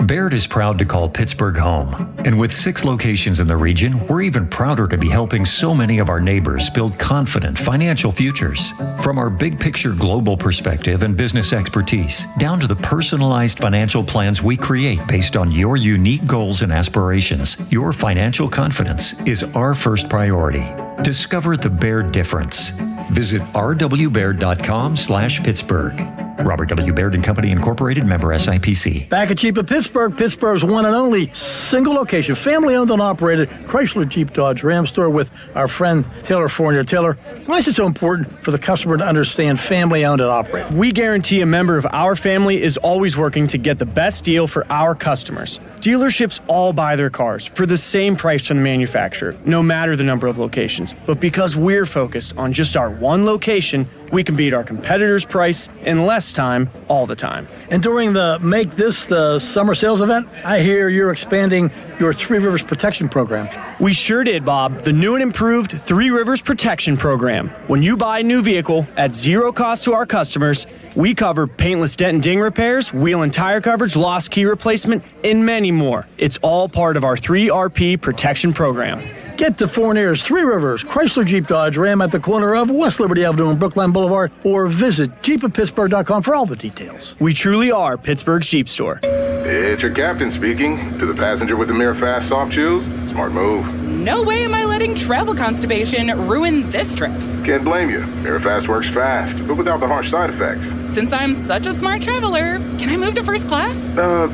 Baird is proud to call Pittsburgh home. And with 6 locations in the region, we're even prouder to be helping so many of our neighbors build confident financial futures. From our big picture global perspective and business expertise, down to the personalized financial plans we create based on your unique goals and aspirations, your financial confidence is our first priority. Discover the Baird difference. Visit rwbaird.com/Pittsburgh. Robert W. Baird and Company Incorporated, member SIPC. Back at Jeep of Pittsburgh, Pittsburgh's one and only single location, family-owned and operated Chrysler Jeep Dodge Ram store with our friend Taylor Fournier. Taylor, why is it so important for the customer to understand family-owned and operated? We guarantee a member of our family is always working to get the best deal for our customers. Dealerships all buy their cars for the same price from the manufacturer, no matter the number of locations. But because we're focused on just our one location, we can beat our competitors' price in less time all the time. And during the Make This the Summer Sales event, I hear you're expanding your Three Rivers Protection Program. We sure did, Bob. The new and improved Three Rivers Protection Program. When you buy a new vehicle at zero cost to our customers, we cover paintless dent and ding repairs, wheel and tire coverage, lost key replacement, and many more. It's all part of our 3RP Protection Program. Get to Fournier's Three Rivers Chrysler Jeep Dodge Ram at the corner of West Liberty Avenue and Brookline Boulevard, or visit jeepofpittsburgh.com for all the details. We truly are Pittsburgh's Jeep store. It's your captain speaking. To the passenger with the Mirafast soft chews, smart move. No way am I letting travel constipation ruin this trip. Can't blame you. Mirafast works fast, but without the harsh side effects. Since I'm such a smart traveler, can I move to first class?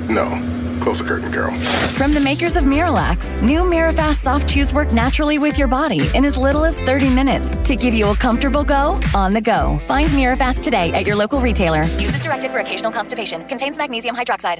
No. Close the curtain, Carol. From the makers of Miralax, new Mirafast soft chews work naturally with your body in as little as 30 minutes to give you a comfortable go on the go. Find Mirafast today at your local retailer. Use as directed for occasional constipation. Contains magnesium hydroxide.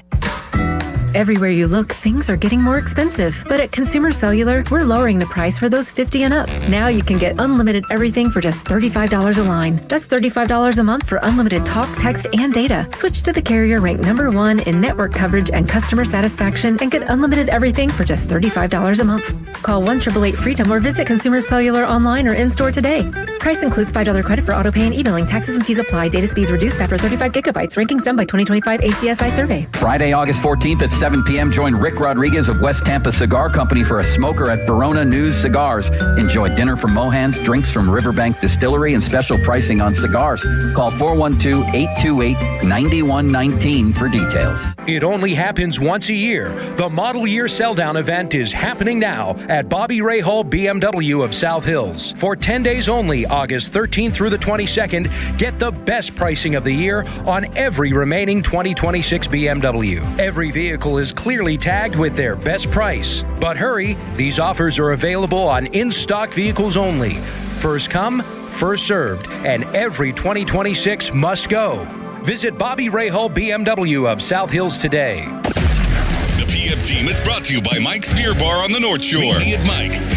Everywhere you look, things are getting more expensive. But at Consumer Cellular, we're lowering the price for those 50 and up. Now you can get unlimited everything for just $35 a line. That's $35 a month for unlimited talk, text, and data. Switch to the carrier ranked #1 in network coverage and customer satisfaction and get unlimited everything for just $35 a month. Call 1-888-FREEDOM or visit Consumer Cellular online or in-store today. Price includes $5 credit for autopay and e-billing. Taxes and fees apply. Data speeds reduced after 35 gigabytes. Rankings done by 2025 ACSI survey. Friday, August 14th at 7 p.m. Join Rick Rodriguez of West Tampa Cigar Company for a smoker at Verona News Cigars. Enjoy dinner from Mohan's, drinks from Riverbank Distillery, and special pricing on cigars. Call 412-828-9119 for details. It only happens once a year. The Model Year Sell-Down event is happening now at Bobby Ray Hall BMW of South Hills. For 10 days only, August 13th through the 22nd, get the best pricing of the year on every remaining 2026 BMW. Every vehicle is clearly tagged with their best price. But hurry, these offers are available on in-stock vehicles only. First come, first served, and every 2026 must go. Visit Bobby Ray Hall BMW of South Hills today. The PM team is brought to you by Mike's Beer Bar on the North Shore. Meet me at Mike's.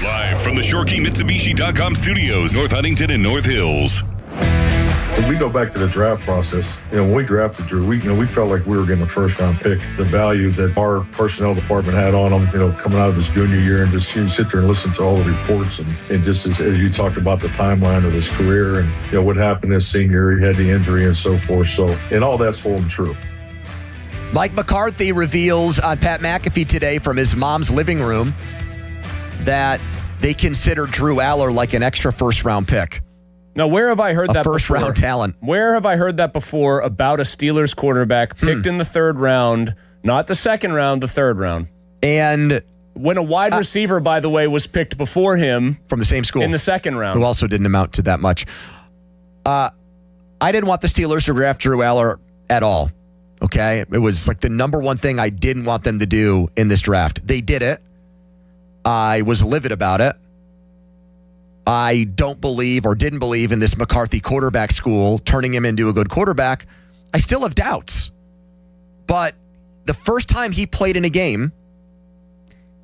Live from the ShoreKeyMitsubishi.com studios, North Huntington and North Hills. When we go back to the draft process, when we drafted Drew, we felt like we were getting a first-round pick. The value that our personnel department had on him, coming out of his junior year, and just sit there and listen to all the reports, and just as you talked about the timeline of his career, and what happened his senior year, he had the injury and so forth. So, and all that's holding true. Mike McCarthy reveals on Pat McAfee today from his mom's living room that they consider Drew Aller like an extra first-round pick. Now, where have I heard that before? First-round talent. Where have I heard that before about a Steelers quarterback picked in the third round, not the second round, the third round? And when a wide receiver, by the way, was picked before him from the same school in the second round, who also didn't amount to that much. I didn't want the Steelers to draft Drew Aller at all. Okay, it was like the number one thing I didn't want them to do in this draft. They did it. I was livid about it. I don't believe or didn't believe in this McCarthy quarterback school turning him into a good quarterback. I still have doubts. But the first time he played in a game,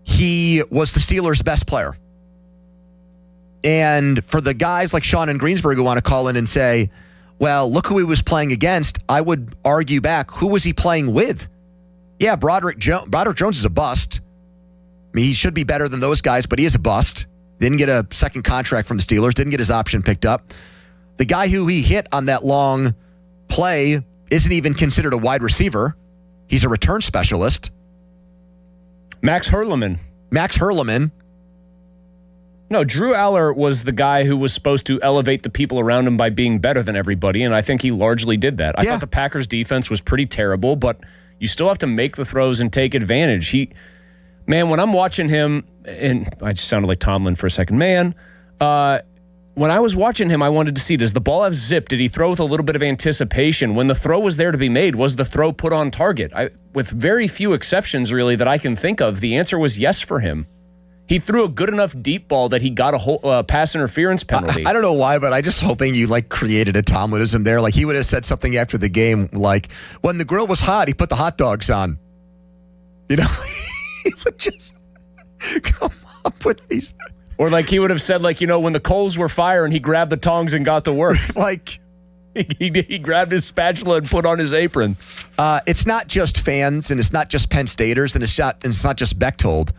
he was the Steelers' best player. And for the guys like Sean and Greensburg who want to call in and say, well, look who he was playing against, I would argue back, who was he playing with? Yeah, Broderick Jones is a bust. I mean, he should be better than those guys, but he is a bust. Didn't get a second contract from the Steelers. Didn't get his option picked up. The guy who he hit on that long play isn't even considered a wide receiver. He's a return specialist. Max Hurleman. No, Drew Aller was the guy who was supposed to elevate the people around him by being better than everybody, and I think he largely did that. I thought the Packers' defense was pretty terrible, but you still have to make the throws and take advantage. Man, when I'm watching him, and I just sounded like Tomlin for a second, man, when I was watching him, I wanted to see, does the ball have zip? Did he throw with a little bit of anticipation? When the throw was there to be made, was the throw put on target? With very few exceptions, really, that I can think of, the answer was yes for him. He threw a good enough deep ball that he got a pass interference penalty. I don't know why, but I just hoping you created a Tomlinism there. He would have said something after the game when the grill was hot, he put the hot dogs on. He would just come up with these. Or he would have said when the coals were firing, he grabbed the tongs and got to work. He grabbed his spatula and put on his apron. It's not just fans, and it's not just Penn Staters, and it's not just Bechtold.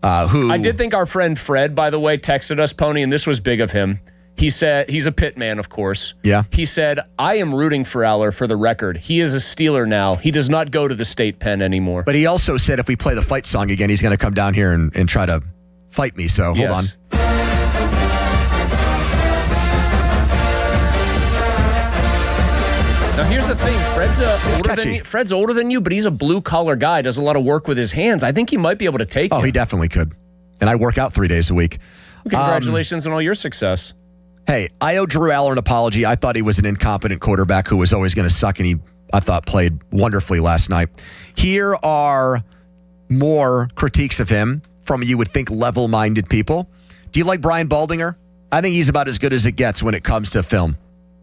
I did think our friend Fred, by the way, texted us, Pony, and this was big of him. He said, he's a Pitt man, of course. Yeah. He said, I am rooting for Aller for the record. He is a Steeler now. He does not go to the state pen anymore. But he also said if we play the fight song again, he's going to come down here and try to fight me. So hold on. Now, here's the thing. Fred's older than you, but he's a blue-collar guy, does a lot of work with his hands. I think he might be able to take it. Oh, he definitely could. And I work out 3 days a week. Congratulations on all your success. Hey, I owe Drew Aller an apology. I thought he was an incompetent quarterback who was always going to suck, and he, I thought, played wonderfully last night. Here are more critiques of him from, you would think, level-minded people. Do you like Brian Baldinger? I think he's about as good as it gets when it comes to film.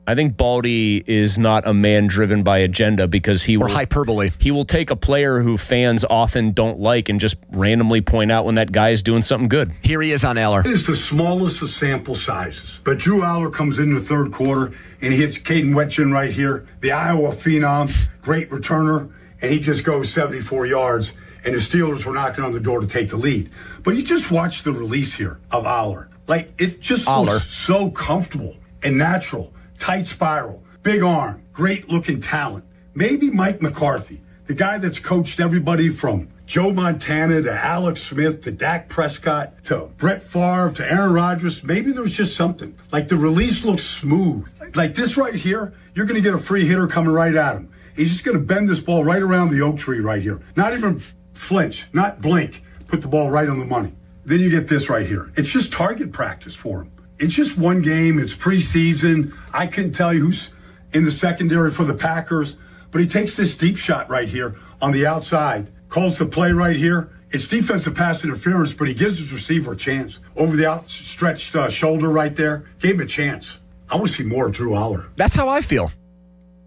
I think Baldy is not a man driven by agenda because he will hyperbole. He will take a player who fans often don't like and just randomly point out when that guy is doing something good. Here he is on Aller. It is the smallest of sample sizes. But Drew Aller comes in the third quarter and he hits Caden Wetchin right here, the Iowa phenom, great returner, and he just goes 74 yards. And the Steelers were knocking on the door to take the lead. But you just watch the release here of Aller. It just looks so comfortable and natural. Tight spiral, big arm, great-looking talent. Maybe Mike McCarthy, the guy that's coached everybody from Joe Montana to Alex Smith to Dak Prescott to Brett Favre to Aaron Rodgers. Maybe there's just something. The release looks smooth. This right here, you're going to get a free hitter coming right at him. He's just going to bend this ball right around the oak tree right here. Not even flinch, not blink. Put the ball right on the money. Then you get this right here. It's just target practice for him. It's just one game. It's preseason. I couldn't tell you who's in the secondary for the Packers, but he takes this deep shot right here on the outside, calls the play right here. It's defensive pass interference, but he gives his receiver a chance. Over the outstretched shoulder right there, gave him a chance. I want to see more of Drew Aller. That's how I feel.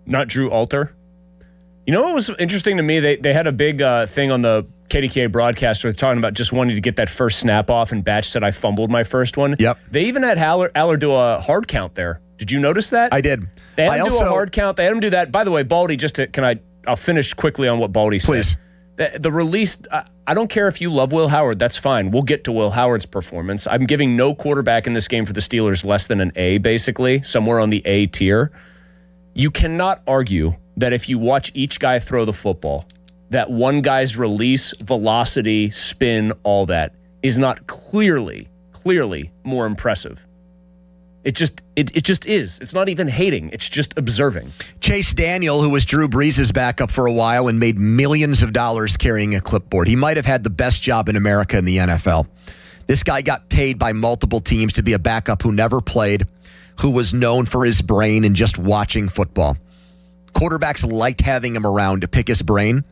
Not Drew Alter. You know what was interesting to me? They had a big thing on the KDKA broadcast where they're talking about just wanting to get that first snap off, and Batch said I fumbled my first one. Yep. They even had Aller do a hard count there. Did you notice that? I did. They had him do a hard count. They had him do that. By the way, Baldy, I'll finish quickly on what Baldy said. Please. The release, I don't care if you love Will Howard. That's fine. We'll get to Will Howard's performance. I'm giving no quarterback in this game for the Steelers less than an A, basically, somewhere on the A tier. You cannot argue that if you watch each guy throw the football, that one guy's release, velocity, spin, all that is not clearly more impressive. It just is. It's not even hating. It's just observing. Chase Daniel, who was Drew Brees' backup for a while and made millions of dollars carrying a clipboard. He might have had the best job in America in the NFL. This guy got paid by multiple teams to be a backup who never played, who was known for his brain and just watching football. Quarterbacks liked having him around to pick his brain.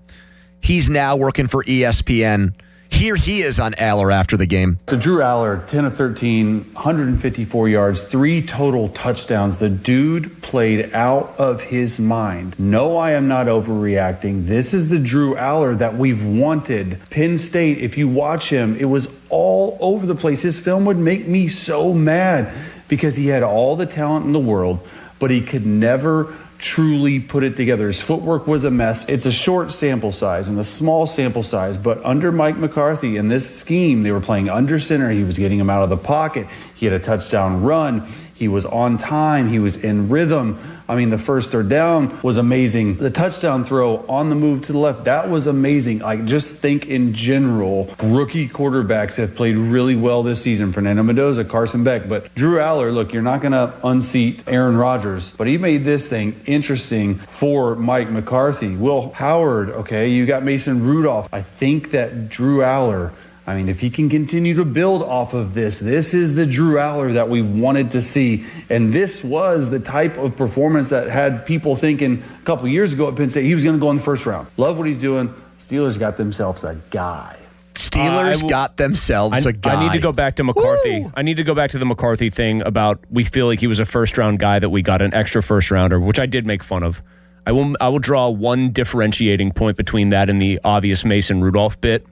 He's now working for ESPN. Here he is on Aller after the game. So Drew Aller, 10 of 13, 154 yards, 3 total touchdowns. The dude played out of his mind. No, I am not overreacting. This is the Drew Aller that we've wanted. Penn State, if you watch him, it was all over the place. His film would make me so mad because he had all the talent in the world, but he could never truly put it together. His footwork was a mess. It's a short sample size and a small sample size, but under Mike McCarthy in this scheme, they were playing under center. He was getting him out of the pocket. He had a touchdown run. He was on time. He was in rhythm. I mean, the first third down was amazing. The touchdown throw on the move to the left, that was amazing. I just think in general, rookie quarterbacks have played really well this season. Fernando Mendoza, Carson Beck. But Drew Aller, look, you're not going to unseat Aaron Rodgers, but he made this thing interesting for Mike McCarthy. Will Howard, okay, you got Mason Rudolph. I think that Drew Aller, I mean, if he can continue to build off of this is the Drew Aller that we've wanted to see. And this was the type of performance that had people thinking a couple years ago at Penn State he was going to go in the first round. Love what he's doing. Steelers got themselves a guy. Steelers got themselves a guy. I need to go back to McCarthy. I need to go back to the McCarthy thing about we feel like he was a first-round guy that we got an extra first-rounder, which I did make fun of. I will draw one differentiating point between that and the obvious Mason Rudolph bit.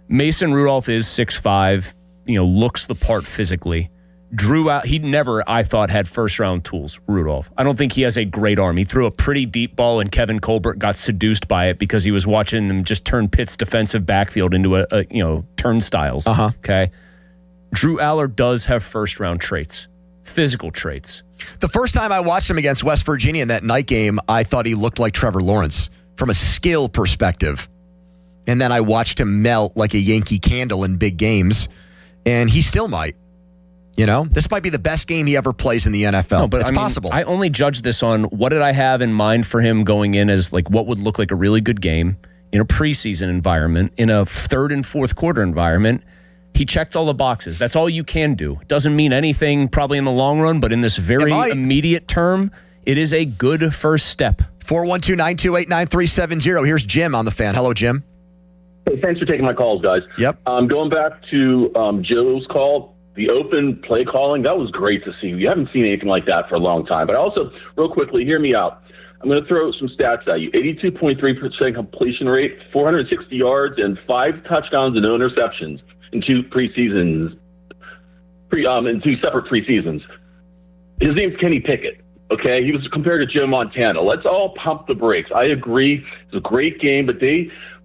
Mason Rudolph is 6'5", looks the part physically. He never, I thought, had first-round tools, Rudolph. I don't think he has a great arm. He threw a pretty deep ball, and Kevin Colbert got seduced by it because he was watching him just turn Pitt's defensive backfield into a turnstiles. Okay? Drew Aller does have first-round traits, physical traits. The first time I watched him against West Virginia in that night game, I thought he looked like Trevor Lawrence from a skill perspective. And then I watched him melt like a Yankee candle in big games, and he still might. This might be the best game he ever plays in the NFL. No, but it's possible. I only judge this on what did I have in mind for him going in as like what would look like a really good game in a preseason environment, in a third and fourth quarter environment. He checked all the boxes. That's all you can do. Doesn't mean anything probably in the long run, but in this very immediate term, it is a good first step. 412-928-9370. Here's Jim on the Fan. Hello, Jim. Hey, thanks for taking my calls, guys. Yep. Going back to Joe's call, the open play calling, that was great to see. We haven't seen anything like that for a long time. But also, real quickly, hear me out. I'm going to throw some stats at you. 82.3% completion rate, 460 yards, and 5 touchdowns and no interceptions in 2 preseasons. In 2 separate preseasons. His name's Kenny Pickett. Okay, he was compared to Joe Montana. Let's all pump the brakes. I agree. It's a great game, but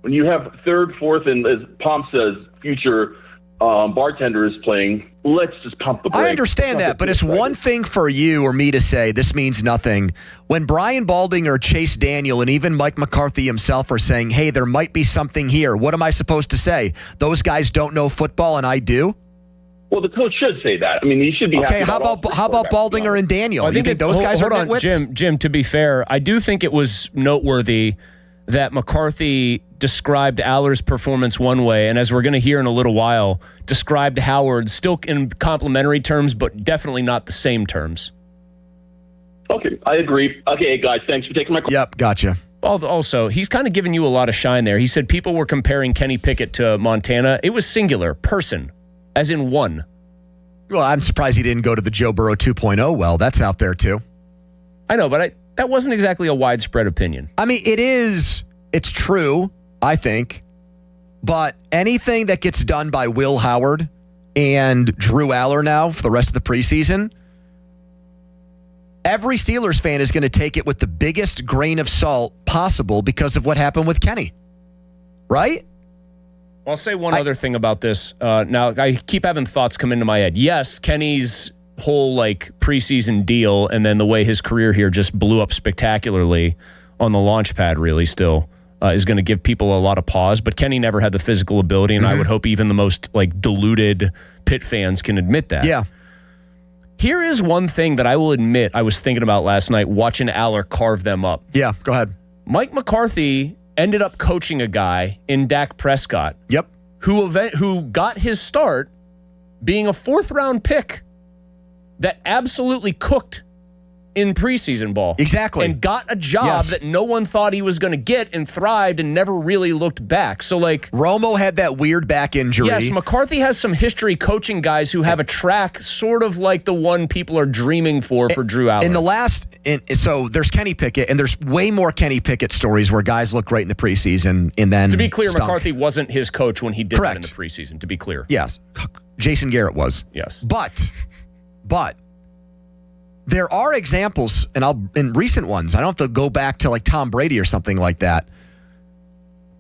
when you have third, fourth, and as Pomp says, future bartender is playing, let's just pump the brakes. I understand that, but it's one thing for you or me to say this means nothing. When Brian Balding or Chase Daniel and even Mike McCarthy himself are saying, hey, there might be something here, what am I supposed to say? Those guys don't know football and I do? Well, the coach should say that. I mean, he should be happy. Okay, how about Baldinger and Daniel? Well, you think those guys are nitwits? Jim, to be fair, I do think it was noteworthy that McCarthy described Aller's performance one way, and as we're going to hear in a little while, described Howard still in complimentary terms, but definitely not the same terms. Okay, I agree. Okay, guys, thanks for taking my call. Yep, gotcha. Also, he's kind of giving you a lot of shine there. He said people were comparing Kenny Pickett to Montana. It was singular, person, as in one. Well, I'm surprised he didn't go to the Joe Burrow 2.0 well. That's out there, too. I know, but that wasn't exactly a widespread opinion. I mean, it's true, I think. But anything that gets done by Will Howard and Drew Aller now for the rest of the preseason, every Steelers fan is going to take it with the biggest grain of salt possible because of what happened with Kenny. Right? I'll say one other thing about this. Now, I keep having thoughts come into my head. Yes, Kenny's whole preseason deal and then the way his career here just blew up spectacularly on the launch pad really still is going to give people a lot of pause. But Kenny never had the physical ability, and I would hope even the most deluded Pitt fans can admit that. Yeah. Here is one thing that I will admit I was thinking about last night watching Aller carve them up. Yeah, go ahead. Mike McCarthy ended up coaching a guy in Dak Prescott. Yep. Who got his start being a 4th-round pick that absolutely cooked in preseason ball. Exactly. And got a job that no one thought he was going to get and thrived and never really looked back. So Romo had that weird back injury. Yes, McCarthy has some history coaching guys who have a track sort of like the one people are dreaming for Drew Aller. So there's Kenny Pickett, and there's way more Kenny Pickett stories where guys look great in the preseason and then to be clear, stunk. McCarthy wasn't his coach when he did that in the preseason, to be clear. Yes. Jason Garrett was. Yes. But there are examples, and in recent ones, I don't have to go back to Tom Brady or something like that.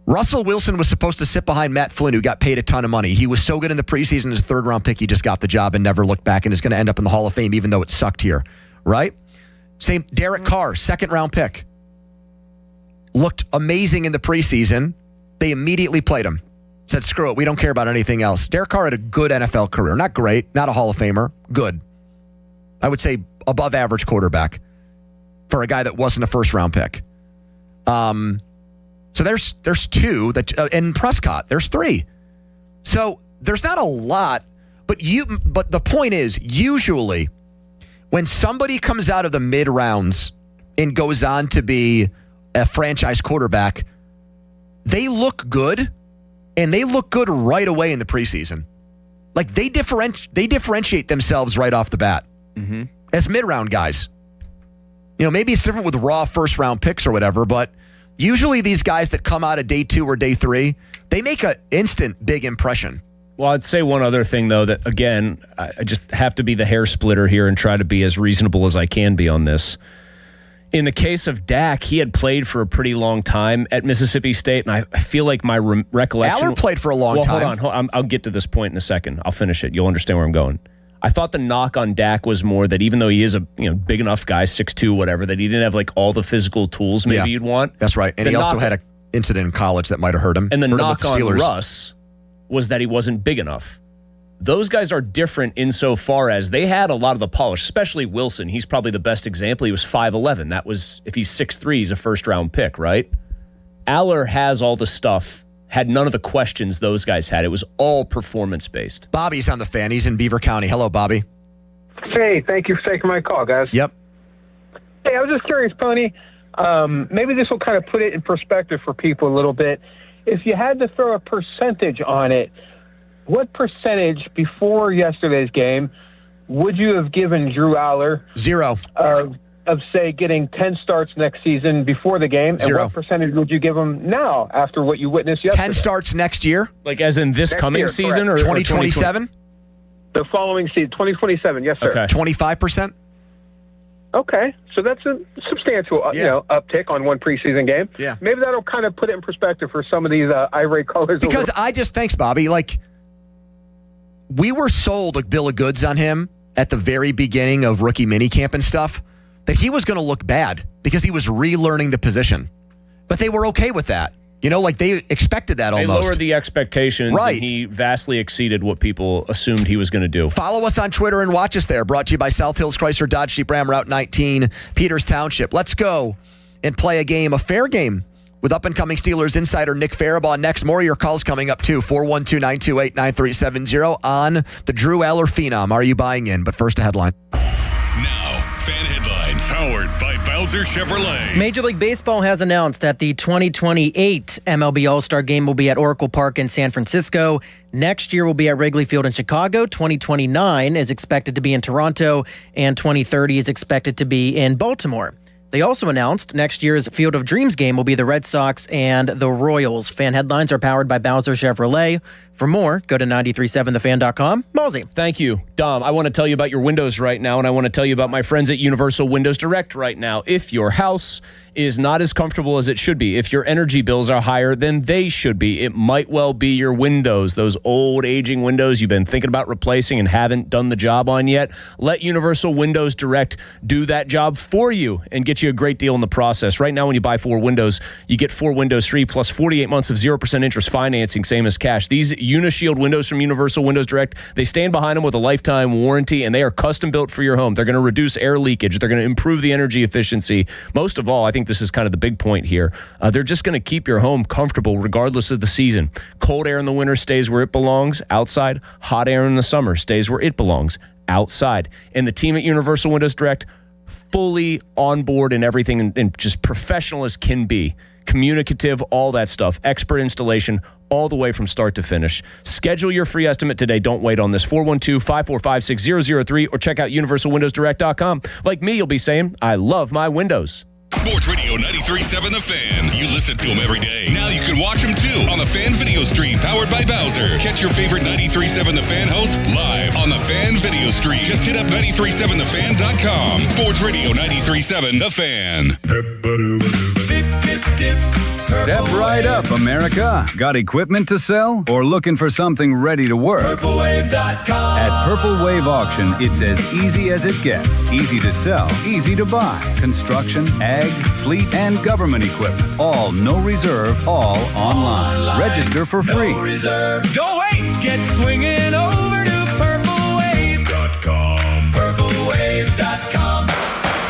Russell Wilson was supposed to sit behind Matt Flynn, who got paid a ton of money. He was so good in the preseason as a 3rd-round pick, he just got the job and never looked back and is going to end up in the Hall of Fame, even though it sucked here, right? Same, Derek Carr, 2nd-round pick. Looked amazing in the preseason. They immediately played him. Said, screw it, we don't care about anything else. Derek Carr had a good NFL career. Not great, not a Hall of Famer, good. I would say above average quarterback for a guy that wasn't a 1st-round pick. So there's 2 that, and Prescott, there's 3. So there's not a lot, but the point is, usually when somebody comes out of the mid rounds and goes on to be a franchise quarterback, they look good, and they look good right away in the preseason. Like they differentiate themselves right off the bat as mid-round guys. Maybe it's different with raw first-round picks or whatever, but usually these guys that come out of day 2 or day 3, they make an instant big impression. Well, I'd say one other thing, though, that, again, I just have to be the hair splitter here and try to be as reasonable as I can be on this. In the case of Dak, he had played for a pretty long time at Mississippi State, and I feel like my recollection... Aller played for a long time. Hold on. I'll get to this point in a second. I'll finish it. You'll understand where I'm going. I thought the knock on Dak was more that even though he is a big enough guy, 6'2", whatever, that he didn't have like all the physical tools maybe you'd want. That's right. And he also had an incident in college that might have hurt him. And the knock on Russ was that he wasn't big enough. Those guys are different insofar as they had a lot of the polish, especially Wilson. He's probably the best example. He was 5'11". That was, if he's 6'3", he's a first-round pick, right? Aller has all the stuff, had none of the questions those guys had. It was all performance-based. Bobby's on the fan. He's in Beaver County. Hello, Bobby. Hey, thank you for taking my call, guys. Yep. Hey, I was just curious, Pony. Maybe this will kind of put it in perspective for people a little bit. If you had to throw a percentage on it, what percentage before yesterday's game would you have given Drew Aller? 0. Of say, getting 10 starts next season before the game? 0. And what percentage would you give him now after what you witnessed yesterday? 10 starts next year? Like as in this coming season? Or 2027? The following season, 2027, yes, sir. Okay. 25%? Okay, so that's a substantial uptick on one preseason game. Yeah. Maybe that'll kind of put it in perspective for some of these irate callers. Because thanks, Bobby, we were sold a bill of goods on him at the very beginning of rookie minicamp and stuff, that he was going to look bad because he was relearning the position. But they were okay with that. They expected that almost. They lowered the expectations, right. And he vastly exceeded what people assumed he was going to do. Follow us on Twitter and watch us there. Brought to you by South Hills Chrysler Dodge Jeep Ram Route 19, Peters Township. Let's go and play a fair game, with up-and-coming Steelers insider Nick Farabaugh next. More of your calls coming up, too. 412-928-9370 on the Drew Aller Phenom. Are you buying in? But first, a headline. Now, fan headlines powered by Bowser Chevrolet. Major League Baseball has announced that the 2028 MLB All-Star Game will be at Oracle Park in San Francisco. Next year will be at Wrigley Field in Chicago. 2029 is expected to be in Toronto, and 2030 is expected to be in Baltimore. They also announced next year's Field of Dreams game will be the Red Sox and the Royals. Fan headlines are powered by Bowser Chevrolet. For more, go to 937thefan.com. Malsey. Thank you. Dom, I want to tell you about your windows right now, and I want to tell you about my friends at Universal Windows Direct right now. If your house is not as comfortable as it should be, if your energy bills are higher than they should be, it might well be your windows, those old aging windows you've been thinking about replacing and haven't done the job on yet. Let Universal Windows Direct do that job for you and get you a great deal in the process. Right now, when you buy 4 windows, you get 4 windows free plus 48 months of 0% interest financing, same as cash. These Unishield windows from Universal Windows Direct, they stand behind them with a lifetime warranty, and they are custom built for your home. They're going to reduce air leakage. They're going to improve the energy efficiency. Most of all, I think this is kind of the big point here. They're just going to keep your home comfortable regardless of the season. Cold air in the winter stays where it belongs, outside. Hot air in the summer stays where it belongs, outside. And the team at Universal Windows Direct, fully on board and everything, and just professional as can be. Communicative, all that stuff. Expert installation, all the way from start to finish. Schedule your free estimate today. Don't wait on this. 412-545-6003 or check out universalwindowsdirect.com. Like me, you'll be saying, I love my windows. Sports Radio 93.7 The Fan. You listen to them every day. Now you can watch them too on the Fan Video Stream powered by Bowser. Catch your favorite 93.7 The Fan hosts live on the Fan Video Stream. Just hit up 937thefan.com. Sports Radio 93.7 The Fan. Step right up, America. Got equipment to sell or looking for something ready to work? PurpleWave.com. At Purple Wave Auction, it's as easy as it gets. Easy to sell, easy to buy. Construction, ag, fleet, and government equipment. All no reserve, all online. Register for free. No reserve. Don't wait. Get swinging over to PurpleWave.com. PurpleWave.com.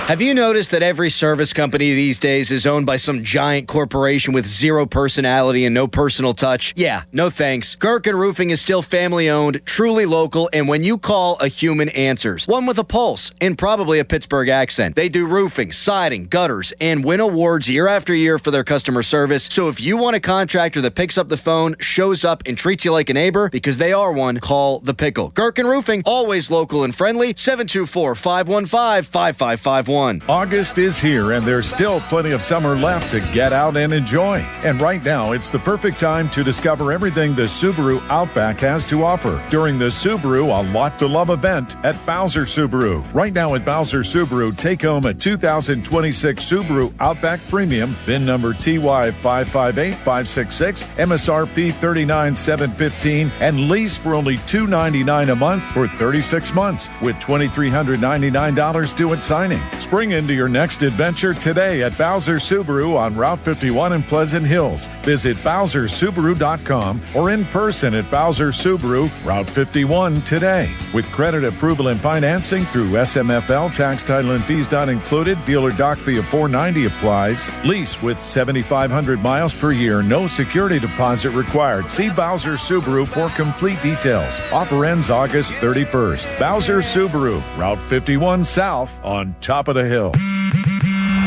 Have you noticed that every service company these days is owned by some giant corporation with zero personality and no personal touch? Yeah, no thanks. Gherkin Roofing is still family-owned, truly local, and when you call, a human answers. One with a pulse and probably a Pittsburgh accent. They do roofing, siding, gutters, and win awards year after year for their customer service. So if you want a contractor that picks up the phone, shows up, and treats you like a neighbor, because they are one, call The Pickle. Gherkin Roofing, always local and friendly, 724-515-5551. August is here, and there's still plenty of summer left to get out and enjoy. And right now, it's the perfect time to discover everything the Subaru Outback has to offer during the Subaru A Lot to Love event at Bowser Subaru. Right now at Bowser Subaru, take home a 2026 Subaru Outback Premium, VIN number TY558566, MSRP $39,715, and lease for only $299 a month for 36 months with $2,399 due at signing. Spring into your next adventure today at Bowser Subaru on Route 51 in Pleasant Hills. Visit BowserSubaru.com or in person at Bowser Subaru, Route 51 today. With credit approval and financing through SMFL, tax, title, and fees not included. Dealer doc fee of $490 applies. Lease with 7,500 miles per year. No security deposit required. See Bowser Subaru for complete details. Offer ends August 31st. Bowser Subaru, Route 51 South on top of the hill.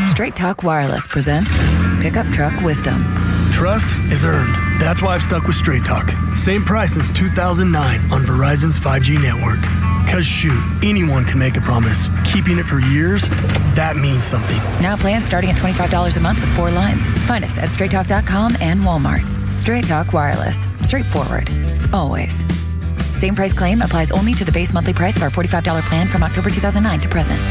Straight Talk Wireless presents Pickup Truck Wisdom. Trust is earned. That's why I've stuck with Straight Talk. Same price since 2009 on Verizon's 5G network. Cause shoot, anyone can make a promise. Keeping it for years, that means something. Now plans starting at $25 a month with 4 lines. Find us at straighttalk.com and Walmart. Straight Talk Wireless. Straightforward. Always. Same price claim applies only to the base monthly price of our $45 plan from October 2009 to present.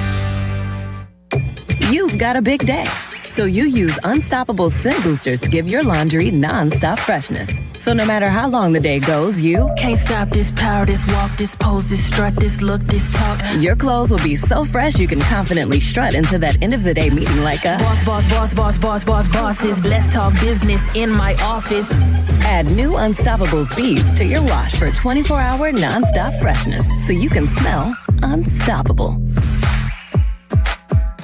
You've got a big day, so you use Unstoppable scent boosters to give your laundry non-stop freshness. So no matter how long the day goes, you can't stop this power, this walk, this pose, this strut, this look, this talk. Your clothes will be so fresh you can confidently strut into that end of the day meeting like a bosses. Let's talk business in my office. Add new Unstoppables beads to your wash for 24-hour non-stop freshness, so you can smell unstoppable.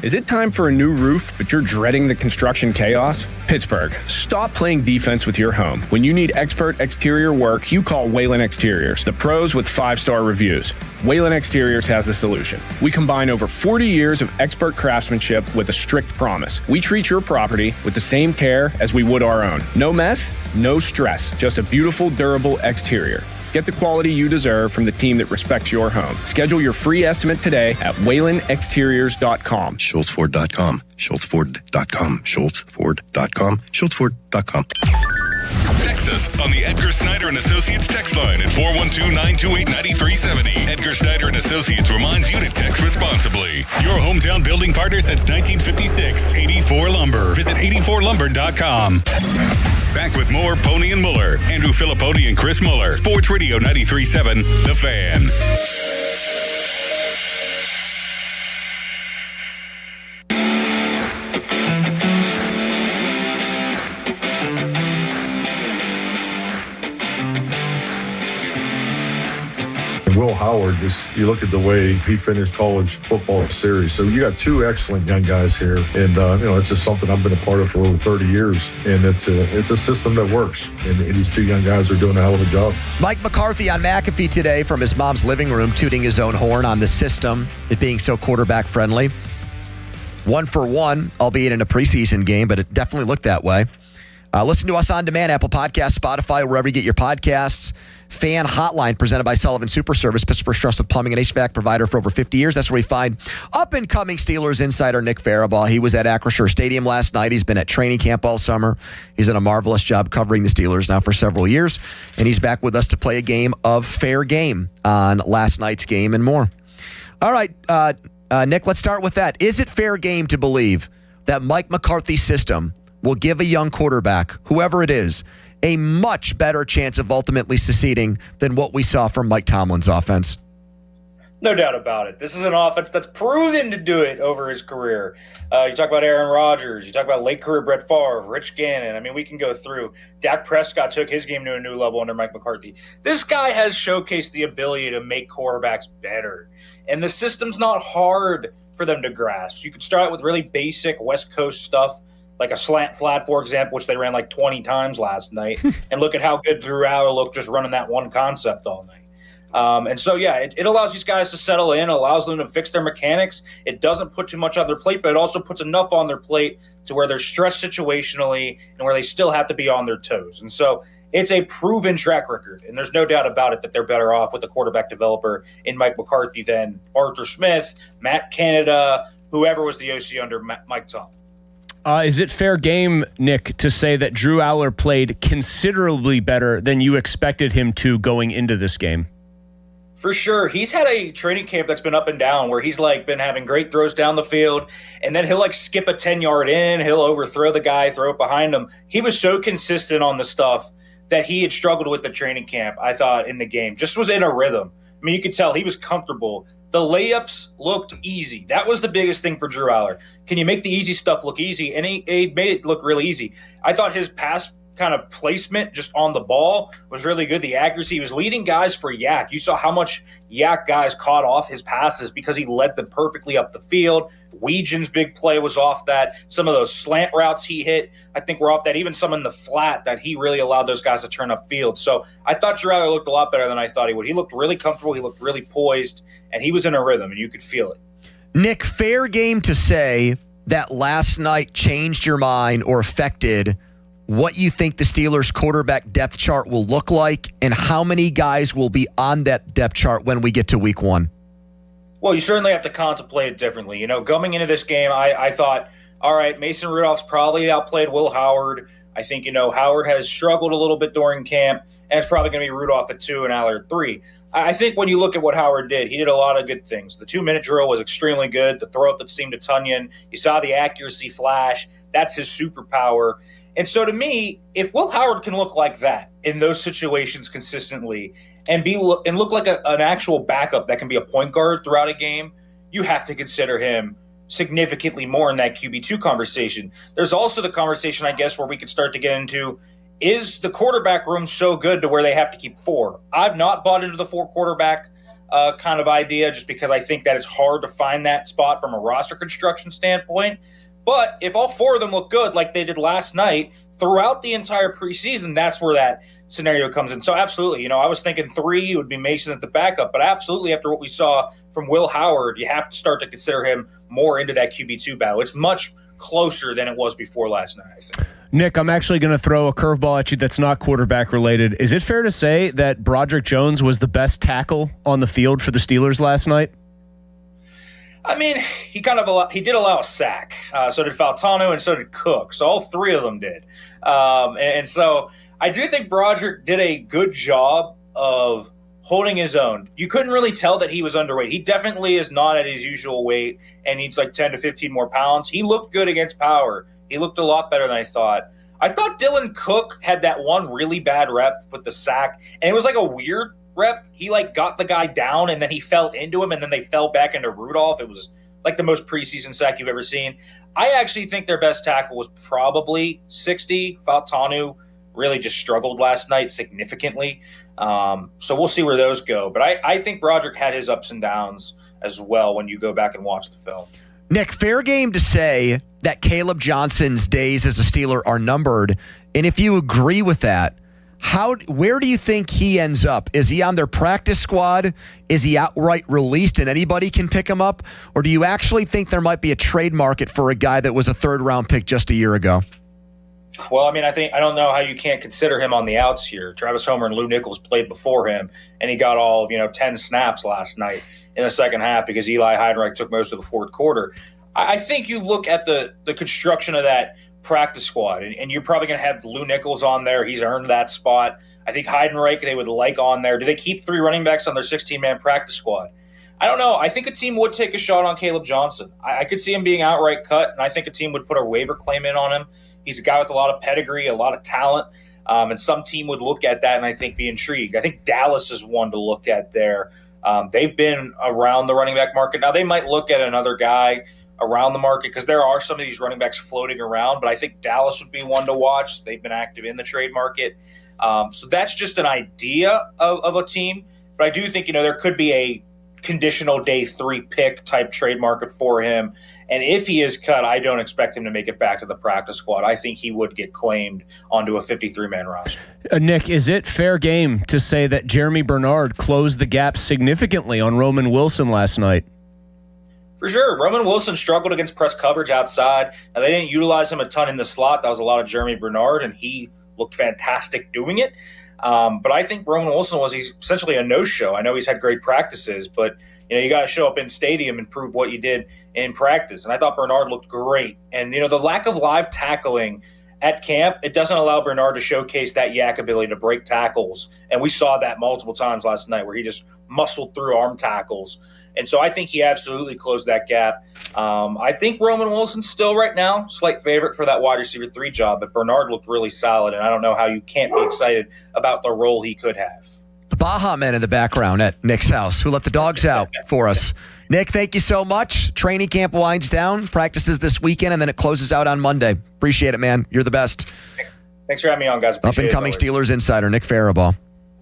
Is it time for a new roof, but you're dreading the construction chaos? Pittsburgh, stop playing defense with your home. When you need expert exterior work, you call Whalen Exteriors, the pros with 5-star reviews. Whalen Exteriors has the solution. We combine over 40 years of expert craftsmanship with a strict promise. We treat your property with the same care as we would our own. No mess, no stress, just a beautiful, durable exterior. Get the quality you deserve from the team that respects your home. Schedule your free estimate today at WhalenExteriors.com. SchultzFord.com. SchultzFord.com. SchultzFord.com. SchultzFord.com. Text us on the Edgar Snyder and Associates text line at 412-928-9370. Edgar Snyder and Associates reminds you to text responsibly. Your hometown building partner since 1956. 84 Lumber. Visit 84lumber.com. Back with more Pony and Muller. Andrew Filipponi and Chris Muller. Sports Radio 93.7, The Fan. Will Howard, you look at the way he finished college football series. So you got 2 excellent young guys here, and it's just something I've been a part of for over 30 years, and it's a system that works. And these 2 young guys are doing a hell of a job. Mike McCarthy on McAfee today from his mom's living room, tooting his own horn on the system, it being so quarterback friendly. 1 for 1, albeit in a preseason game, but it definitely looked that way. Listen to us on demand, Apple Podcasts, Spotify, wherever you get your podcasts. Fan Hotline presented by Sullivan Super Service, Pittsburgh's trusted plumbing and HVAC provider for over 50 years. That's where we find up-and-coming Steelers insider Nick Farabaugh. He was at Acrisure Stadium last night. He's been at training camp all summer. He's done a marvelous job covering the Steelers now for several years, and he's back with us to play a game of fair game on last night's game and more. All right, Nick, let's start with that. Is it fair game to believe that Mike McCarthy's system will give a young quarterback, whoever it is, a much better chance of ultimately succeeding than what we saw from Mike Tomlin's offense? No doubt about it. This is an offense that's proven to do it over his career. You talk about Aaron Rodgers. You talk about late career Brett Favre, Rich Gannon. I mean, we can go through. Dak Prescott took his game to a new level under Mike McCarthy. This guy has showcased the ability to make quarterbacks better. And the system's not hard for them to grasp. You could start with really basic West Coast stuff, like a slant flat, for example, which they ran like 20 times last night. And look at how good Drew Aller looked just running that one concept all night. And so, yeah, it allows these guys to settle in, allows them to fix their mechanics. It doesn't put too much on their plate, but it also puts enough on their plate to where they're stressed situationally and where they still have to be on their toes. And so it's a proven track record, and there's no doubt about it that they're better off with a quarterback developer in Mike McCarthy than Arthur Smith, Matt Canada, whoever was the OC under Mike Tomlin. Is it fair game, Nick, to say that Drew Aller played considerably better than you expected him to going into this game? For sure. He's had a training camp that's been up and down where he's like been having great throws down the field, and then he'll like skip a 10-yard in, he'll overthrow the guy, throw it behind him. He was so consistent on the stuff that he had struggled with the training camp, I thought, in the game. Just was in a rhythm. I mean, you could tell he was comfortable. The layups looked easy. That was the biggest thing for Drew Aller. Can you make the easy stuff look easy? And he made it look really easy. I thought his pass kind of placement just on the ball was really good. The accuracy, he was leading guys for Yak. You saw how much Yak guys caught off his passes because he led them perfectly up the field. Weegen's big play was off that. Some of those slant routes he hit, I think, were off that. Even some in the flat that he really allowed those guys to turn upfield. So I thought Drew Aller looked a lot better than I thought he would. He looked really comfortable. He looked really poised, and he was in a rhythm, and you could feel it. Nick, fair game to say that last night changed your mind or affected what you think the Steelers' quarterback depth chart will look like and how many guys will be on that depth chart when we get to week one? Well, you certainly have to contemplate it differently. You know, going into this game, I thought, all right, Mason Rudolph's probably outplayed Will Howard. I think, you know, Howard has struggled a little bit during camp, and it's probably going to be Rudolph at 2 and Aller at 3. I think when you look at what Howard did, he did a lot of good things. The 2-minute drill was extremely good. The throw up that seemed to Tunyon, you saw the accuracy flash. That's his superpower. And so to me, if Will Howard can look like that in those situations consistently and look like an actual backup that can be a point guard throughout a game, you have to consider him significantly more in that QB2 conversation. There's also the conversation, I guess, where we could start to get into, is the quarterback room so good to where they have to keep 4? I've not bought into the 4 quarterback kind of idea just because I think that it's hard to find that spot from a roster construction standpoint. But if all 4 of them look good like they did last night throughout the entire preseason, that's where that scenario comes in. So absolutely, you know, I was thinking 3 would be Mason as the backup, but absolutely after what we saw from Will Howard, you have to start to consider him more into that QB2 battle. It's much closer than it was before last night, I think. Nick, I'm actually going to throw a curveball at you that's not quarterback related. Is it fair to say that Broderick Jones was the best tackle on the field for the Steelers last night? I mean, he did allow a sack. So did Fautanu, and so did Cook. So all 3 of them did. And so I do think Broderick did a good job of holding his own. You couldn't really tell that he was underweight. He definitely is not at his usual weight and needs like 10 to 15 more pounds. He looked good against Power. He looked a lot better than I thought. I thought Dylan Cook had that one really bad rep with the sack, and it was like a weird rep. He like got the guy down and then he fell into him and then they fell back into Rudolph. It was like the most preseason sack you've ever seen. I actually think their best tackle was probably 60. Fautanu really just struggled last night significantly. So we'll see where those go. But I think Broderick had his ups and downs as well when you go back and watch the film. Nick, fair game to say that Caleb Johnson's days as a Steeler are numbered. And if you agree with that, where do you think he ends up? Is he on their practice squad? Is he outright released and anybody can pick him up? Or do you actually think there might be a trade market for a guy that was a 3rd-round pick just a year ago? Well, I mean, I don't know how you can't consider him on the outs here. Travis Homer and Lou Nichols played before him, and he got all of 10 snaps last night in the second half because Eli Heidenreich took most of the 4th quarter. I think you look at the construction of that practice squad, and you're probably going to have Lou Nichols on there. He's earned that spot. I think Heidenreich they would like on there. Do they keep 3 running backs on their 16-man practice squad? I don't know. I think a team would take a shot on Caleb Johnson. I could see him being outright cut, and I think a team would put a waiver claim in on him. He's a guy with a lot of pedigree, a lot of talent, and some team would look at that and I think be intrigued. I think Dallas is one to look at there. They've been around the running back market. Now, they might look at another guy around the market because there are some of these running backs floating around, but I think Dallas would be one to watch. They've been active in the trade market. So that's just an idea of a team. But I do think, there could be a conditional day 3 pick type trade market for him. And if he is cut, I don't expect him to make it back to the practice squad. I think he would get claimed onto a 53-man roster. Nick, is it fair game to say that Jeremy Bernard closed the gap significantly on Roman Wilson last night? For sure. Roman Wilson struggled against press coverage outside. Now, they didn't utilize him a ton in the slot. That was a lot of Jeremy Bernard, and he looked fantastic doing it. But I think Roman Wilson was essentially a no-show. I know he's had great practices, but you got to show up in stadium and prove what you did in practice. And I thought Bernard looked great. And, the lack of live tackling at camp, it doesn't allow Bernard to showcase that yak ability to break tackles. And we saw that multiple times last night where he just muscled through arm tackles. And so I think he absolutely closed that gap. I think Roman Wilson's still right now slight favorite for that wide receiver 3 job, but Bernard looked really solid, and I don't know how you can't be excited about the role he could have. The Baja Men in the background at Nick's house who let the dogs out for us. Nick, thank you so much. Training camp winds down, practices this weekend, and then it closes out on Monday. Appreciate it, man. You're the best. Thanks for having me on, guys. Up-and-coming Steelers insider, Nick Faribault.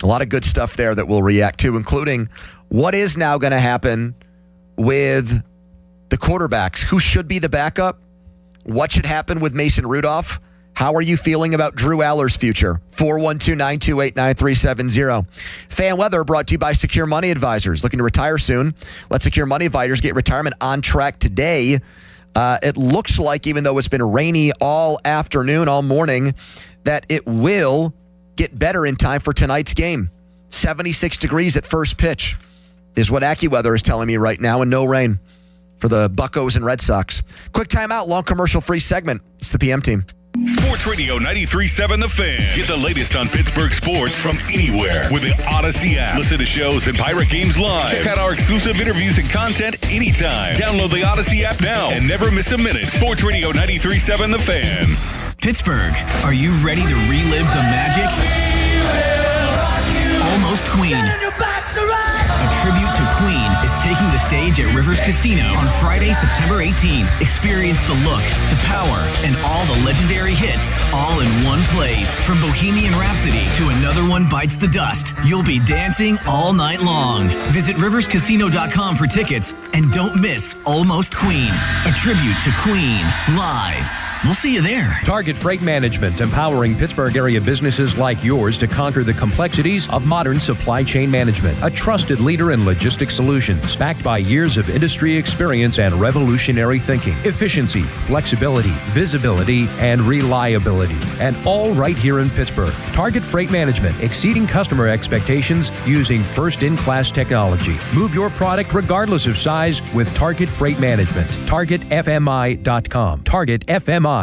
A lot of good stuff there that we'll react to, including what is now going to happen with the quarterbacks. Who should be the backup? What should happen with Mason Rudolph? How are you feeling about Drew Aller's future? 412-928-9370. Fan weather brought to you by Secure Money Advisors. Looking to retire soon? Let Secure Money Advisors get retirement on track today. It looks like, even though it's been rainy all afternoon, all morning, that it will get better in time for tonight's game. 76 degrees at first pitch is what AccuWeather is telling me right now, and no rain for the Buccos and Red Sox. Quick timeout, long commercial-free segment. It's the PM team. Sports Radio 93.7 The Fan. Get the latest on Pittsburgh sports from anywhere with the Odyssey app. Listen to shows and Pirate Games live. Check out our exclusive interviews and content anytime. Download the Odyssey app now and never miss a minute. Sports Radio 93.7 The Fan. Pittsburgh, are you ready to relive the magic? Almost Queen. A tribute to Queen is taking the stage at Rivers Casino on Friday, September 18th. Experience the look, the power, and all the legendary hits all in one place. From Bohemian Rhapsody to Another One Bites the Dust, you'll be dancing all night long. Visit riverscasino.com for tickets and don't miss Almost Queen, a tribute to Queen, live. We'll see you there. Target Freight Management, empowering Pittsburgh area businesses like yours to conquer the complexities of modern supply chain management. A trusted leader in logistics solutions, backed by years of industry experience and revolutionary thinking. Efficiency, flexibility, visibility, and reliability. And all right here in Pittsburgh. Target Freight Management, exceeding customer expectations using first-in-class technology. Move your product regardless of size with Target Freight Management. TargetFMI.com. TargetFMI.com.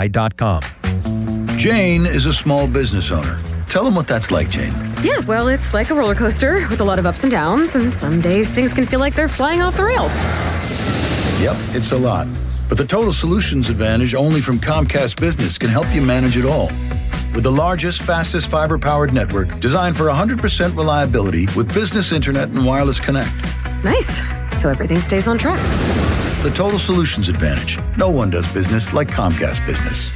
Jane is a small business owner. Tell them what that's like, Jane. Yeah, well, it's like a roller coaster with a lot of ups and downs, and some days things can feel like they're flying off the rails. Yep, it's a lot. But the Total Solutions Advantage only from Comcast Business can help you manage it all. With the largest, fastest fiber-powered network designed for 100% reliability with business internet and wireless connect. Nice. So everything stays on track. The Total Solutions Advantage. No one does business like Comcast Business.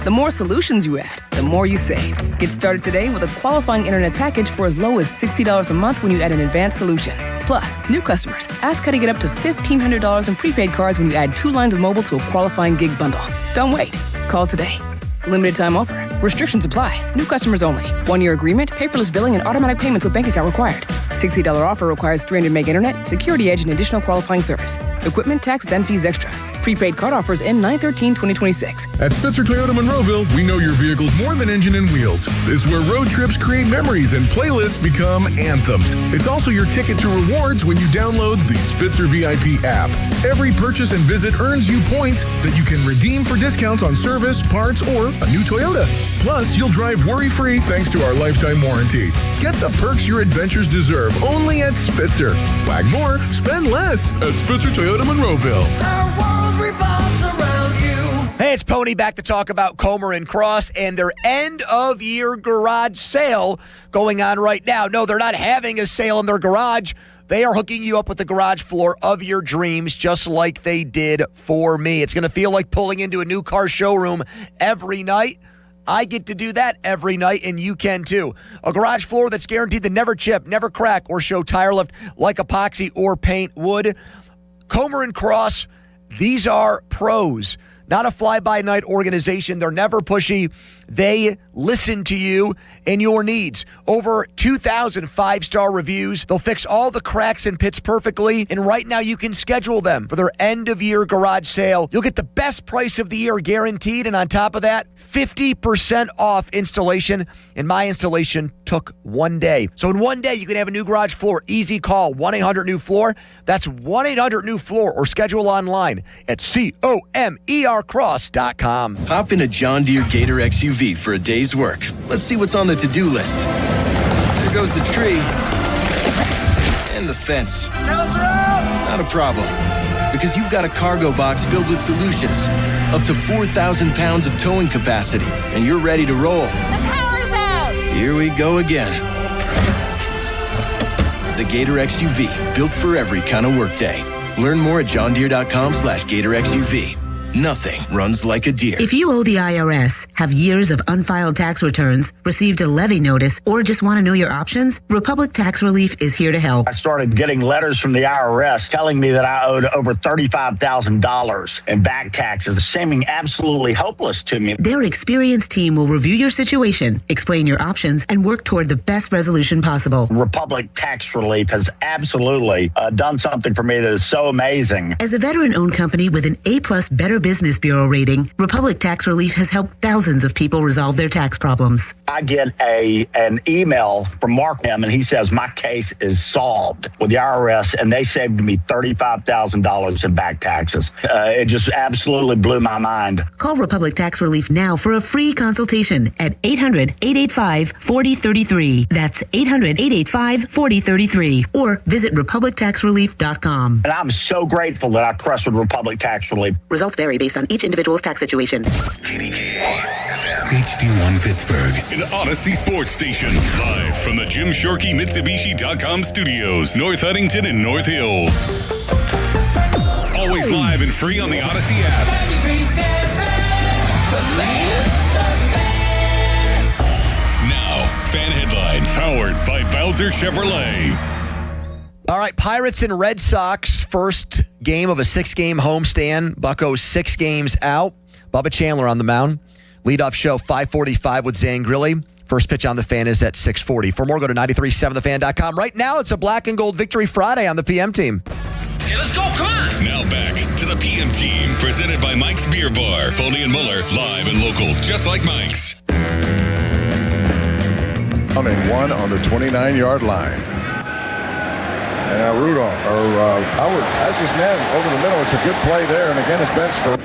The more solutions you add, the more you save. Get started today with a qualifying internet package for as low as $60 a month when you add an advanced solution. Plus, new customers, ask how to get up to $1,500 in prepaid cards when you add 2 lines of mobile to a qualifying gig bundle. Don't wait. Call today. Limited time offer. Restrictions apply. New customers only. 1-year agreement, paperless billing, and automatic payments with bank account required. $60 offer requires 300 meg internet, security edge, and additional qualifying service. Equipment, tax, and fees extra. Prepaid card offers end 9/13/2026. At Spitzer Toyota Monroeville, we know your vehicle's more than engine and wheels. This is where road trips create memories and playlists become anthems. It's also your ticket to rewards when you download the Spitzer VIP app. Every purchase and visit earns you points that you can redeem for discounts on service, parts, or a new Toyota. Plus, you'll drive worry-free thanks to our lifetime warranty. Get the perks your adventures deserve only at Spitzer. Wag more, spend less at Spitzer Toyota Monroeville. Hey, it's Pony back to talk about Comer and Cross and their end-of-year garage sale going on right now. No, they're not having a sale in their garage. They are hooking you up with the garage floor of your dreams, just like they did for me. It's going to feel like pulling into a new car showroom every night. I get to do that every night, and you can too. A garage floor that's guaranteed to never chip, never crack, or show tire lift like epoxy or paint would. Comer & Cross, these are pros, not a fly-by-night organization. They're never pushy. They listen to you and your needs. Over 2,000 five-star reviews. They'll fix all the cracks and pits perfectly. And right now you can schedule them for their end-of-year garage sale. You'll get the best price of the year guaranteed. And on top of that, 50% off installation. And my installation took 1 day. So in 1 day, you can have a new garage floor. Easy call, 1-800-NEW-FLOOR. That's 1-800-NEW-FLOOR or schedule online at COMERcross.com. Hop in a John Deere Gator XUV for a day's work. Let's see what's on the to-do list. There goes the tree. And the fence. Not a problem. Because you've got a cargo box filled with solutions. Up to 4,000 pounds of towing capacity. And you're ready to roll. The power's out! Here we go again. The Gator XUV. Built for every kind of workday. Learn more at johndeere.com/Gator XUV. Nothing runs like a deer. If you owe the IRS, have years of unfiled tax returns, received a levy notice, or just want to know your options, Republic Tax Relief is here to help. I started getting letters from the IRS telling me that I owed over $35,000 in back taxes, seeming absolutely hopeless to me. Their experienced team will review your situation, explain your options, and work toward the best resolution possible. Republic Tax Relief has absolutely done something for me that is so amazing. As a veteran-owned company with an A+ Better Business Bureau rating, Republic Tax Relief has helped thousands of people resolve their tax problems. I get an email from Mark M, and he says my case is solved with the IRS, and they saved me $35,000 in back taxes. It just absolutely blew my mind. Call Republic Tax Relief now for a free consultation at 800-885-4033. That's 800-885-4033. Or visit republictaxrelief.com. And I'm so grateful that I trusted Republic Tax Relief. Results vary based on each individual's tax situation. HD1 Pittsburgh, an Odyssey Sports Station, live from the Jim Shorkey Mitsubishi.com studios, North Huntington and North Hills. Always live and free on the Odyssey app. Now, fan headlines powered by Bowser Chevrolet. All right, Pirates and Red Sox, first game of a 6-game homestand. Buccos 6 games out. Bubba Chandler on the mound. Leadoff show 5:45 with Zane Grilli. First pitch on the Fan is at 6:40. For more, go to 937thefan.com. Right now, it's a Black and Gold Victory Friday on the PM team. Okay, let's go, come on! Now back to the PM team, presented by Mike's Beer Bar. Foley and Muller, live and local, just like Mike's. And one on the 29-yard line. And Rudolph, Howard has his man over the middle. It's a good play there. And again, it's Bensker.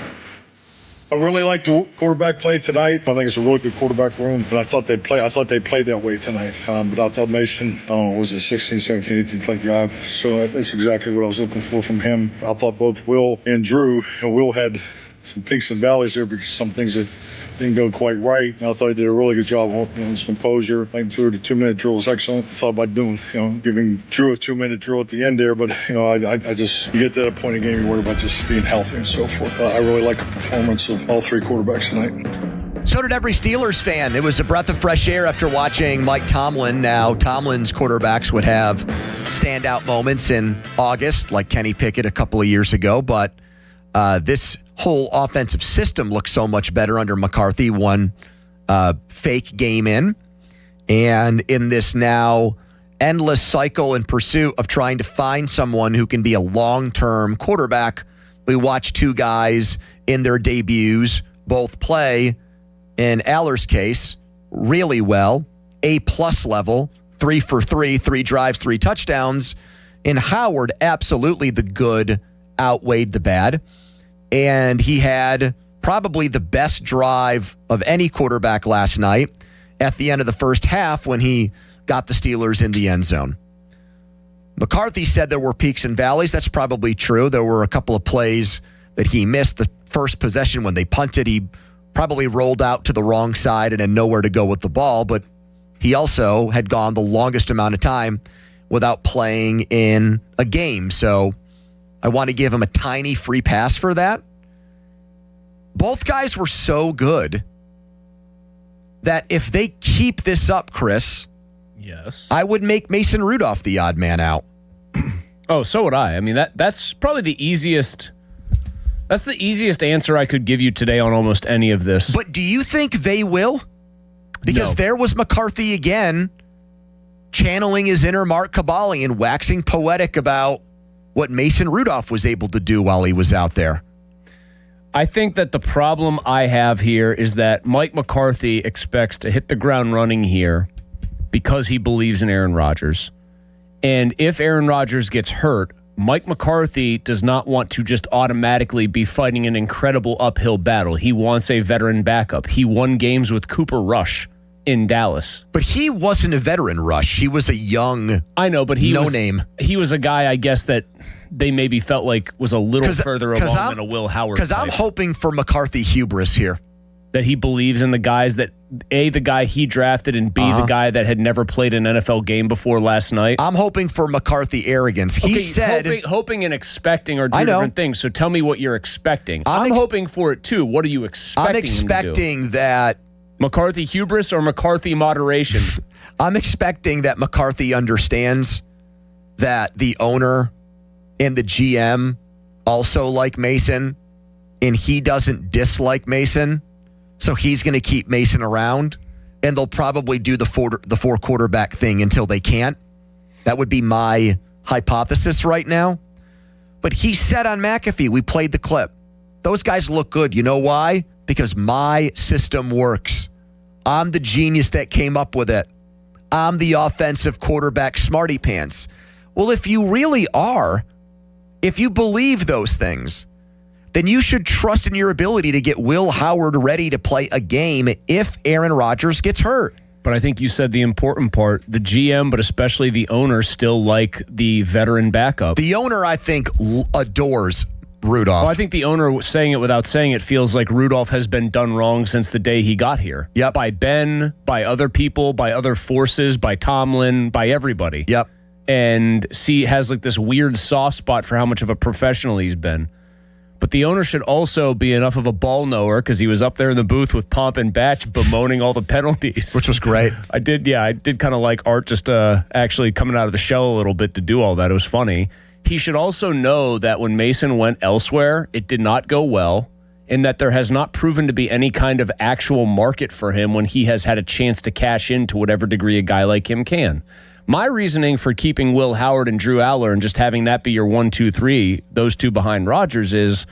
I really like the quarterback play tonight. I think it's a really good quarterback room, and I thought they played that way tonight. But I thought Mason, was it 16, 17, 18 play drive. So that's exactly what I was looking for from him. I thought both Will and Drew, Will had some peaks and valleys there because some things that didn't go quite right. And I thought he did a really good job on his composure. Like through the 2-minute drill was excellent. I thought about doing, giving Drew a 2-minute drill at the end there. But, I just, you get to that point in the game, you worry about just being healthy and so forth. I really like the performance of all 3 quarterbacks tonight. So did every Steelers fan. It was a breath of fresh air after watching Mike Tomlin. Now, Tomlin's quarterbacks would have standout moments in August, like Kenny Pickett a couple of years ago. But this whole offensive system looks so much better under McCarthy, one fake game in. And in this now endless cycle and pursuit of trying to find someone who can be a long-term quarterback, we watch 2 guys in their debuts both play, in Aller's case, really well, A+ level, 3 for 3, 3 drives, 3 touchdowns. In Howard, absolutely the good outweighed the bad. And he had probably the best drive of any quarterback last night at the end of the first half when he got the Steelers in the end zone. McCarthy said there were peaks and valleys. That's probably true. There were a couple of plays that he missed. The first possession when they punted, he probably rolled out to the wrong side and had nowhere to go with the ball. But he also had gone the longest amount of time without playing in a game. So I want to give him a tiny free pass for that. Both guys were so good that if they keep this up, Chris, yes, I would make Mason Rudolph the odd man out. Oh, so would I. I mean, that's probably the easiest. That's the easiest answer I could give you today on almost any of this. But do you think they will? Because there was McCarthy again channeling his inner Mark Cabali and waxing poetic about what Mason Rudolph was able to do while he was out there. I think that the problem I have here is that Mike McCarthy expects to hit the ground running here because he believes in Aaron Rodgers. And if Aaron Rodgers gets hurt, Mike McCarthy does not want to just automatically be fighting an incredible uphill battle. He wants a veteran backup. He won games with Cooper Rush in Dallas. But he wasn't a veteran Rush. He was a young, I know, but he name. He was a guy, I guess, that they maybe felt like was a little further along than a Will Howard. Because I'm hoping for McCarthy hubris here. That he believes in the guys that, A, the guy he drafted, and B, the guy that had never played an NFL game before last night. I'm hoping for McCarthy arrogance. He said... Hoping and expecting are two different things, so tell me what you're expecting. I'm hoping for it, too. What are you expecting? I'm expecting that... McCarthy hubris or McCarthy moderation? I'm expecting that McCarthy understands that the owner and the GM also like Mason, and he doesn't dislike Mason. So he's going to keep Mason around, and they'll probably do the four quarterback thing until they can't. That would be my hypothesis right now. But he said on McAfee, we played the clip, those guys look good. You know why? Because my system works. I'm the genius that came up with it. I'm the offensive quarterback smarty pants. Well, if you really are, if you believe those things, then you should trust in your ability to get Will Howard ready to play a game if Aaron Rodgers gets hurt. But I think you said the important part. The GM, but especially the owner, still like the veteran backup. The owner, I think, adores Rudolph. Well, I think the owner, saying it without saying it, feels like Rudolph has been done wrong since the day he got here. Yep. By Ben, by other people, by other forces, by Tomlin, by everybody. Yep. And has like this weird soft spot for how much of a professional he's been. But the owner should also be enough of a ball knower, because he was up there in the booth with Pomp and Batch bemoaning all the penalties. Which was great. I did kind of like Art just actually coming out of the shell a little bit to do all that. It was funny. He should also know that when Mason went elsewhere, it did not go well, and that there has not proven to be any kind of actual market for him when he has had a chance to cash in to whatever degree a guy like him can. My reasoning for keeping Will Howard and Drew Aller and just having that be your 1, 2, 3, those two behind Rodgers, is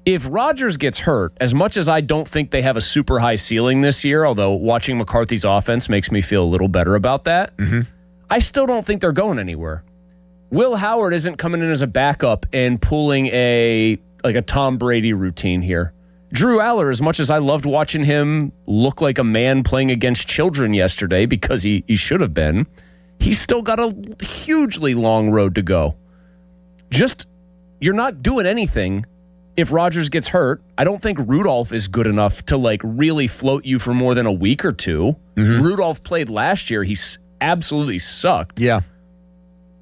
if Rodgers gets hurt, as much as I don't think they have a super high ceiling this year, although watching McCarthy's offense makes me feel a little better about that, I still don't think they're going anywhere. Will Howard isn't coming in as a backup and pulling a Tom Brady routine here. Drew Aller, as much as I loved watching him look like a man playing against children yesterday, because he should have been, he's still got a hugely long road to go. You're not doing anything if Rodgers gets hurt. I don't think Rudolph is good enough to really float you for more than a week or two. Rudolph played last year. He absolutely sucked. Yeah.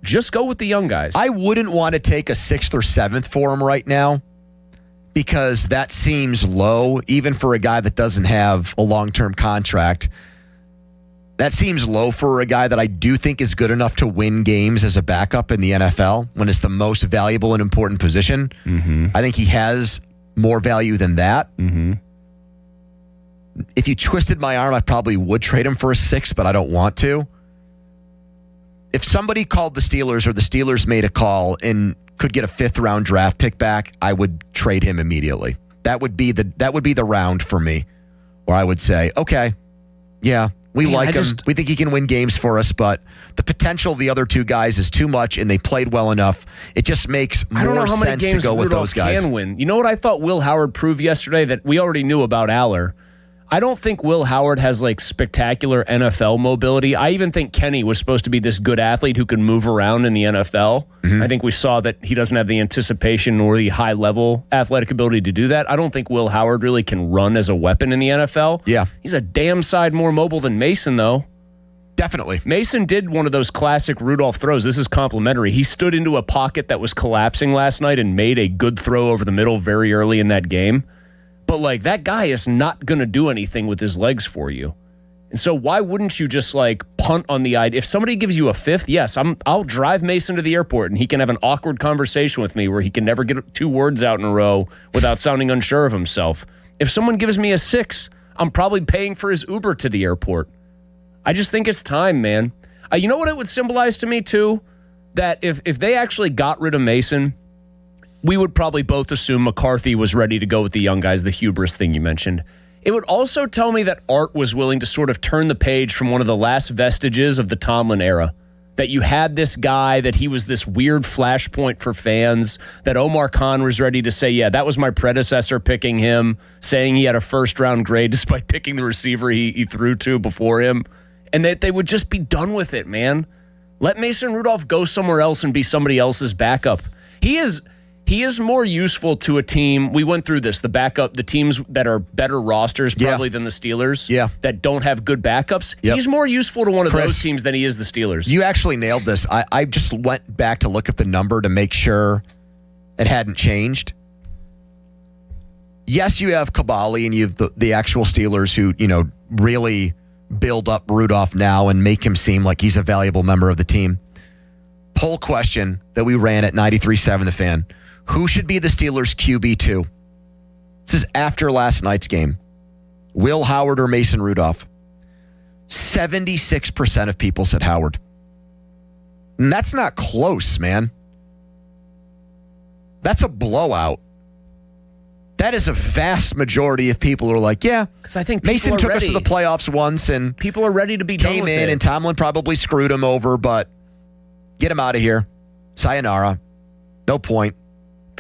Just go with the young guys. I wouldn't want to take a 6th or 7th for him right now, because that seems low, even for a guy that doesn't have a long-term contract. That seems low for a guy that I do think is good enough to win games as a backup in the NFL when it's the most valuable and important position. I think he has more value than that. If you twisted my arm, I probably would trade him for a 6th, but I don't want to. If somebody called the Steelers, or the Steelers made a call and could get a 5th-round draft pick back, I would trade him immediately. That would be the round for me, where I would say, okay, yeah, we like him. We think he can win games for us, but the potential of the other two guys is too much, and they played well enough. It just makes more sense to go with those guys. Can win. You know what I thought Will Howard proved yesterday that we already knew about Aller? I don't think Will Howard has spectacular NFL mobility. I even think Kenny was supposed to be this good athlete who can move around in the NFL. I think we saw that he doesn't have the anticipation or the high-level athletic ability to do that. I don't think Will Howard really can run as a weapon in the NFL. Yeah. He's a damn side more mobile than Mason, though. Definitely. Mason did one of those classic Rudolph throws. This is complimentary. He stood into a pocket that was collapsing last night and made a good throw over the middle very early in that game. But, like, that guy is not going to do anything with his legs for you. And so why wouldn't you just, like, punt on the idea? If somebody gives you a fifth, yes, I'll drive Mason to the airport and he can have an awkward conversation with me where he can never get 2 words out in a row without sounding unsure of himself. If someone gives me a 6, I'm probably paying for his Uber to the airport. I just think it's time, man. You know what it would symbolize to me, too? That if they actually got rid of Mason, we would probably both assume McCarthy was ready to go with the young guys, the hubris thing you mentioned. It would also tell me that Art was willing to sort of turn the page from one of the last vestiges of the Tomlin era. That you had this guy, that he was this weird flashpoint for fans, that Omar Khan was ready to say, yeah, that was my predecessor picking him, saying he had a first-round grade despite picking the receiver he threw to before him. And that they would just be done with it, man. Let Mason Rudolph go somewhere else and be somebody else's backup. He is more useful to a team. We went through this, the teams that are better rosters probably than the Steelers, that don't have good backups. Yep. He's more useful to one of those teams than he is the Steelers. You actually nailed this. I just went back to look at the number to make sure it hadn't changed. Yes, you have Kabali and you have the actual Steelers who, really build up Rudolph now and make him seem like he's a valuable member of the team. Poll question that we ran at 93.7 The Fan. Who should be the Steelers' QB2? This is after last night's game. Will Howard or Mason Rudolph? 76% of people said Howard. And that's not close, man. That's a blowout. That is a vast majority of people who are like, yeah, because I think Mason took us to the playoffs once and people are ready to be done came with in it. And Tomlin probably screwed him over, but get him out of here. Sayonara. No point.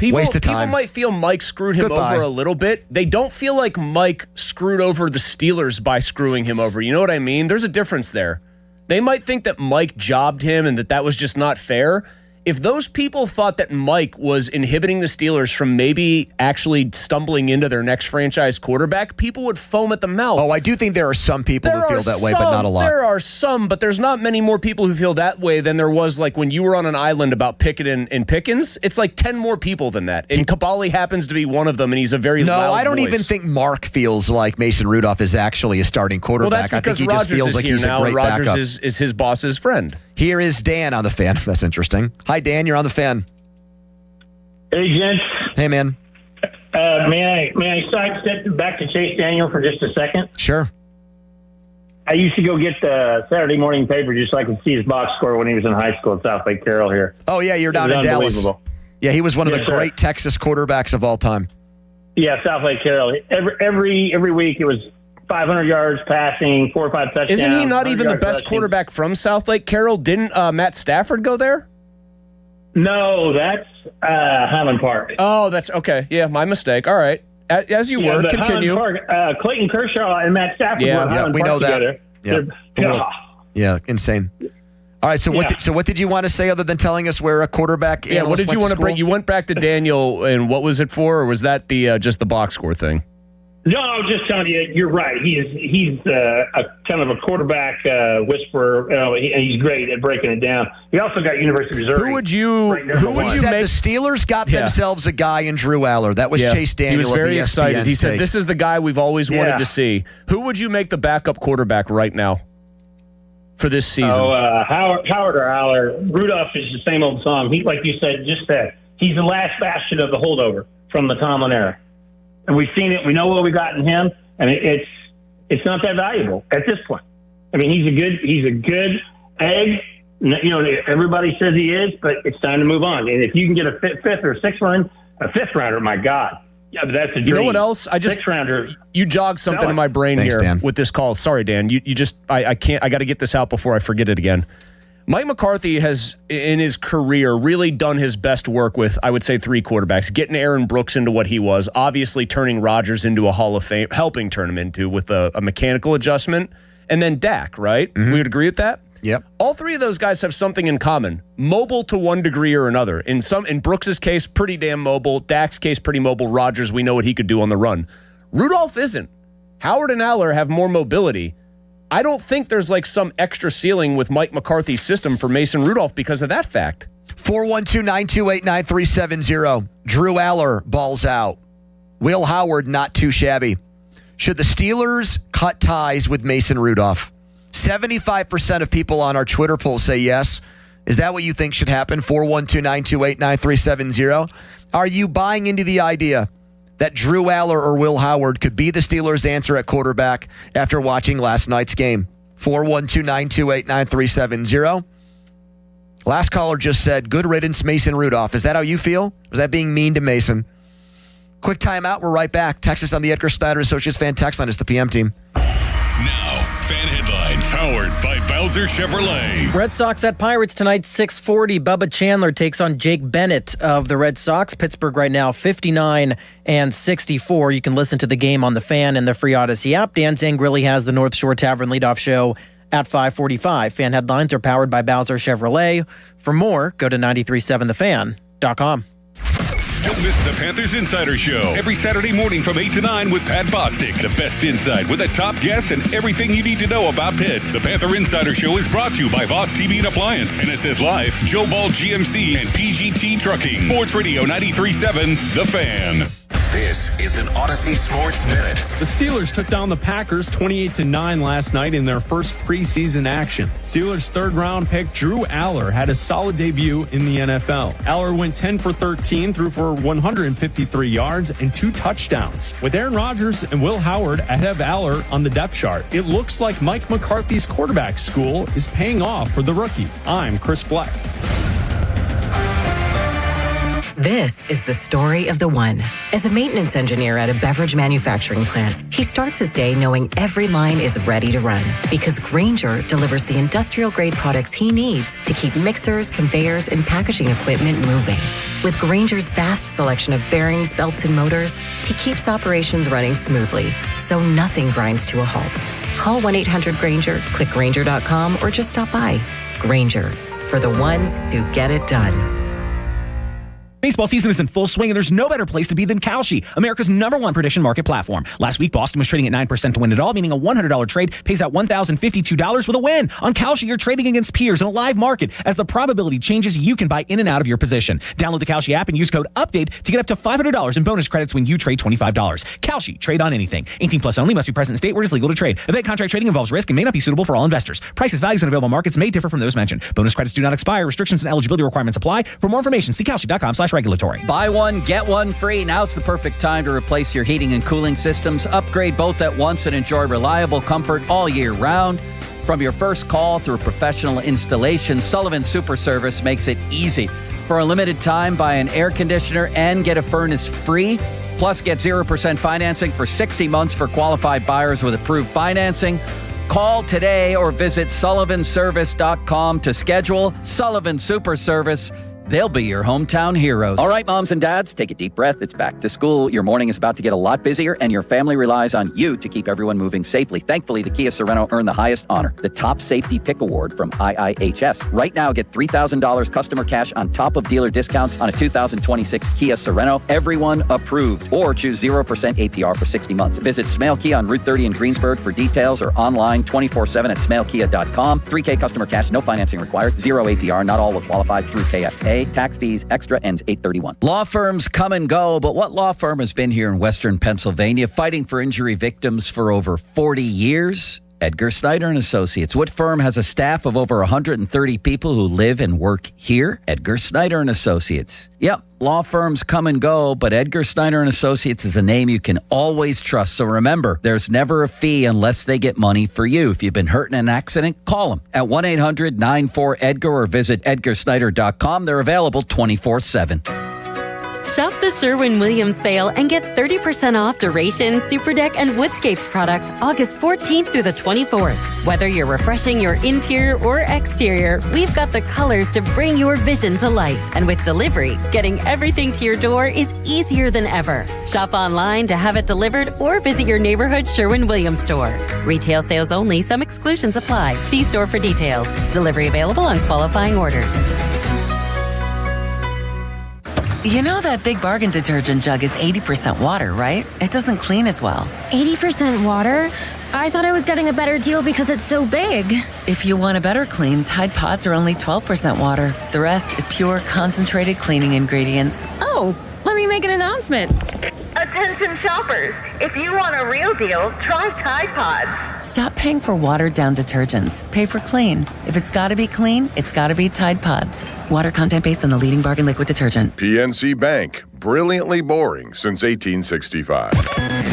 Waste of time. People might feel Mike screwed him over a little bit. They don't feel like Mike screwed over the Steelers by screwing him over. You know what I mean? There's a difference there. They might think that Mike jobbed him and that was just not fair. If those people thought that Mike was inhibiting the Steelers from maybe actually stumbling into their next franchise quarterback, people would foam at the mouth. Oh, I do think there are some people who feel that way, but not a lot. There are some, but there's not many more people who feel that way than there was like when you were on an island about Pickett and Pickens. It's like 10 more people than that. And Kabali happens to be one of them, and he's a very loud I don't voice. even think Mark feels like Mason Rudolph is actually a starting quarterback. Well, that's because I think he Rodgers just feels like he's a great Rodgers backup. is his boss's friend. Here is Dan on the Fan. That's interesting. Hi, Dan. You're on the Fan. Hey, gents. Hey, man. May I sidestep back to Chase Daniel for just a second? Sure. I used to go get the Saturday morning paper just so I could see his box score when he was in high school at South Lake Carroll here. Oh, yeah, you're down in Dallas. Yeah, he was one of the great Texas quarterbacks of all time. Yeah, South Lake Carroll. Every week it was 500 yards passing, 4 or 5 touchdowns. Isn't he not even the best quarterback from South Lake Carroll? Didn't Matt Stafford go there? No, that's Highland Park. Oh, that's okay. Yeah, my mistake. All right. As you were, continue. Highland Park, Clayton Kershaw and Matt Stafford were at Highland we Park know together. that. Yeah, insane. All right, so what did you want to say other than telling us where a quarterback Yeah, what did you want to bring? You went back to Daniel, and what was it for, or was that the just the box score thing? No, I was just telling you, you're right. He's a kind of a quarterback whisperer, and he's great at breaking it down. He also got University of Missouri. Who would you make? The Steelers got themselves a guy in Drew Aller. That was Chase Daniel. He was very of the excited. ESPN He said, take. "This is the guy we've always wanted to see." Who would you make the backup quarterback right now for this season? Howard or Aller. Rudolph is the same old song. He, like you said, just that. He's the last bastion of the holdover from the Tomlin era. And we've seen it. We know what we got in him, and it's not that valuable at this point. I mean, he's a good egg. You know, everybody says he is, but it's time to move on. And if you can get a fifth or sixth rounder, my God, yeah, but that's a dream. You know what else? Sixth rounder. You jogged something in my brain here with this call. Sorry, Dan. You just I can't. I got to get this out before I forget it again. Mike McCarthy has, in his career, really done his best work with, I would say, 3 quarterbacks. Getting Aaron Brooks into what he was, obviously turning Rodgers into a Hall of Fame, helping turn him into with a mechanical adjustment, and then Dak, right? We would agree with that? Yep. All 3 of those guys have something in common. Mobile to one degree or another. In Brooks' case, pretty damn mobile. Dak's case, pretty mobile. Rodgers, we know what he could do on the run. Rudolph isn't. Howard and Aller have more mobility. I don't think there's like some extra ceiling with Mike McCarthy's system for Mason Rudolph because of that fact. 412-928-9370. Drew Aller balls out. Will Howard not too shabby. Should the Steelers cut ties with Mason Rudolph? 75% of people on our Twitter poll say yes. Is that what you think should happen? 412-928-9370. Are you buying into the idea that Drew Aller or Will Howard could be the Steelers' answer at quarterback after watching last night's game? 412-928-9370. Last caller just said, good riddance, Mason Rudolph. Is that how you feel? Was that being mean to Mason? Quick timeout. We're right back. Text us on the Edgar Snyder Associates Fan Text line. It's the PM team. Now, fan headlines powered by Bowser Chevrolet. Red Sox at Pirates tonight, 6:40. Bubba Chandler takes on Jake Bennett of the Red Sox. Pittsburgh right now, 59-64. You can listen to the game on the Fan and the free Odyssey app. Dan Zangrilli has the North Shore Tavern leadoff show at 5:45. Fan headlines are powered by Bowser Chevrolet. For more, go to 937thefan.com. Don't miss the Panthers Insider Show every Saturday morning from 8 to 9 with Pat Bostic. The best insight with the top guests and everything you need to know about Pitt. The Panther Insider Show is brought to you by Voss TV and Appliance, NSS Life, Joe Ball GMC, and PGT Trucking. Sports Radio 93.7, The Fan. This is an Odyssey Sports Minute. The Steelers took down the Packers 28-9 last night in their first preseason action. Steelers' third-round pick Drew Aller had a solid debut in the NFL. Aller went 10 for 13, threw for 153 yards and 2 touchdowns. With Aaron Rodgers and Will Howard ahead of Aller on the depth chart, it looks like Mike McCarthy's quarterback school is paying off for the rookie. I'm Chris Black. This is the story of the one. As a maintenance engineer at a beverage manufacturing plant, he starts his day knowing every line is ready to run because Grainger delivers the industrial-grade products he needs to keep mixers, conveyors, and packaging equipment moving. With Grainger's vast selection of bearings, belts, and motors, he keeps operations running smoothly, so nothing grinds to a halt. Call 1-800-GRAINGER, click Grainger.com, or just stop by. Grainger, for the ones who get it done. Baseball season is in full swing, and there's no better place to be than Kalshi, America's #1 prediction market platform. Last week, Boston was trading at 9% to win it all, meaning a $100 trade pays out $1,052 with a win. On Kalshi, you're trading against peers in a live market. As the probability changes, you can buy in and out of your position. Download the Kalshi app and use code UPDATE to get up to $500 in bonus credits when you trade $25. Kalshi, trade on anything. 18 plus only, must be present in state where it is legal to trade. Event contract trading involves risk and may not be suitable for all investors. Prices, values, and available markets may differ from those mentioned. Bonus credits do not expire. Restrictions and eligibility requirements apply. For more information, see Kalshi.com/regulatory. Buy one, get one free. Now's the perfect time to replace your heating and cooling systems. Upgrade both at once and enjoy reliable comfort all year round. From your first call through professional installation, Sullivan Super Service makes it easy. For a limited time, buy an air conditioner and get a furnace free. Plus, get 0% financing for 60 months for qualified buyers with approved financing. Call today or visit sullivanservice.com to schedule. Sullivan Super Service. They'll be your hometown heroes. All right, moms and dads, take a deep breath. It's back to school. Your morning is about to get a lot busier, and your family relies on you to keep everyone moving safely. Thankfully, the Kia Sorento earned the highest honor, the Top Safety Pick Award from IIHS. Right now, get $3,000 customer cash on top of dealer discounts on a 2026 Kia Sorento. Everyone approved. Or choose 0% APR for 60 months. Visit Smale Kia on Route 30 in Greensburg for details or online 24/7 at smalekia.com. 3K customer cash, no financing required. 0 APR, not all will qualify through KFA. Tax fees extra ends 8/31. Law firms come and go, but what law firm has been here in Western Pennsylvania fighting for injury victims for over 40 years? Edgar Snyder and Associates. What firm has a staff of over 130 people who live and work here? Edgar Snyder and Associates. Yep, law firms come and go, but Edgar Snyder and Associates is a name you can always trust. So remember, there's never a fee unless they get money for you. If you've been hurt in an accident, call them at 1-800-94-EDGAR or visit edgarsnyder.com. They're available 24/7. Shop the Sherwin-Williams sale and get 30% off Duration, Superdeck, and Woodscapes products August 14th through the 24th. Whether you're refreshing your interior or exterior, we've got the colors to bring your vision to life. And with delivery, getting everything to your door is easier than ever. Shop online to have it delivered or visit your neighborhood Sherwin-Williams store. Retail sales only. Some exclusions apply. See store for details. Delivery available on qualifying orders. You know that Big Bargain detergent jug is 80% water, right? It doesn't clean as well. 80% water? I thought I was getting a better deal because it's so big. If you want a better clean, Tide Pods are only 12% water. The rest is pure, concentrated cleaning ingredients. Oh, let me make an announcement. Attention shoppers. If you want a real deal, try Tide Pods. Stop paying for watered-down detergents. Pay for clean. If it's got to be clean, it's got to be Tide Pods. Water content based on the leading bargain liquid detergent. PNC Bank. Brilliantly boring since 1865.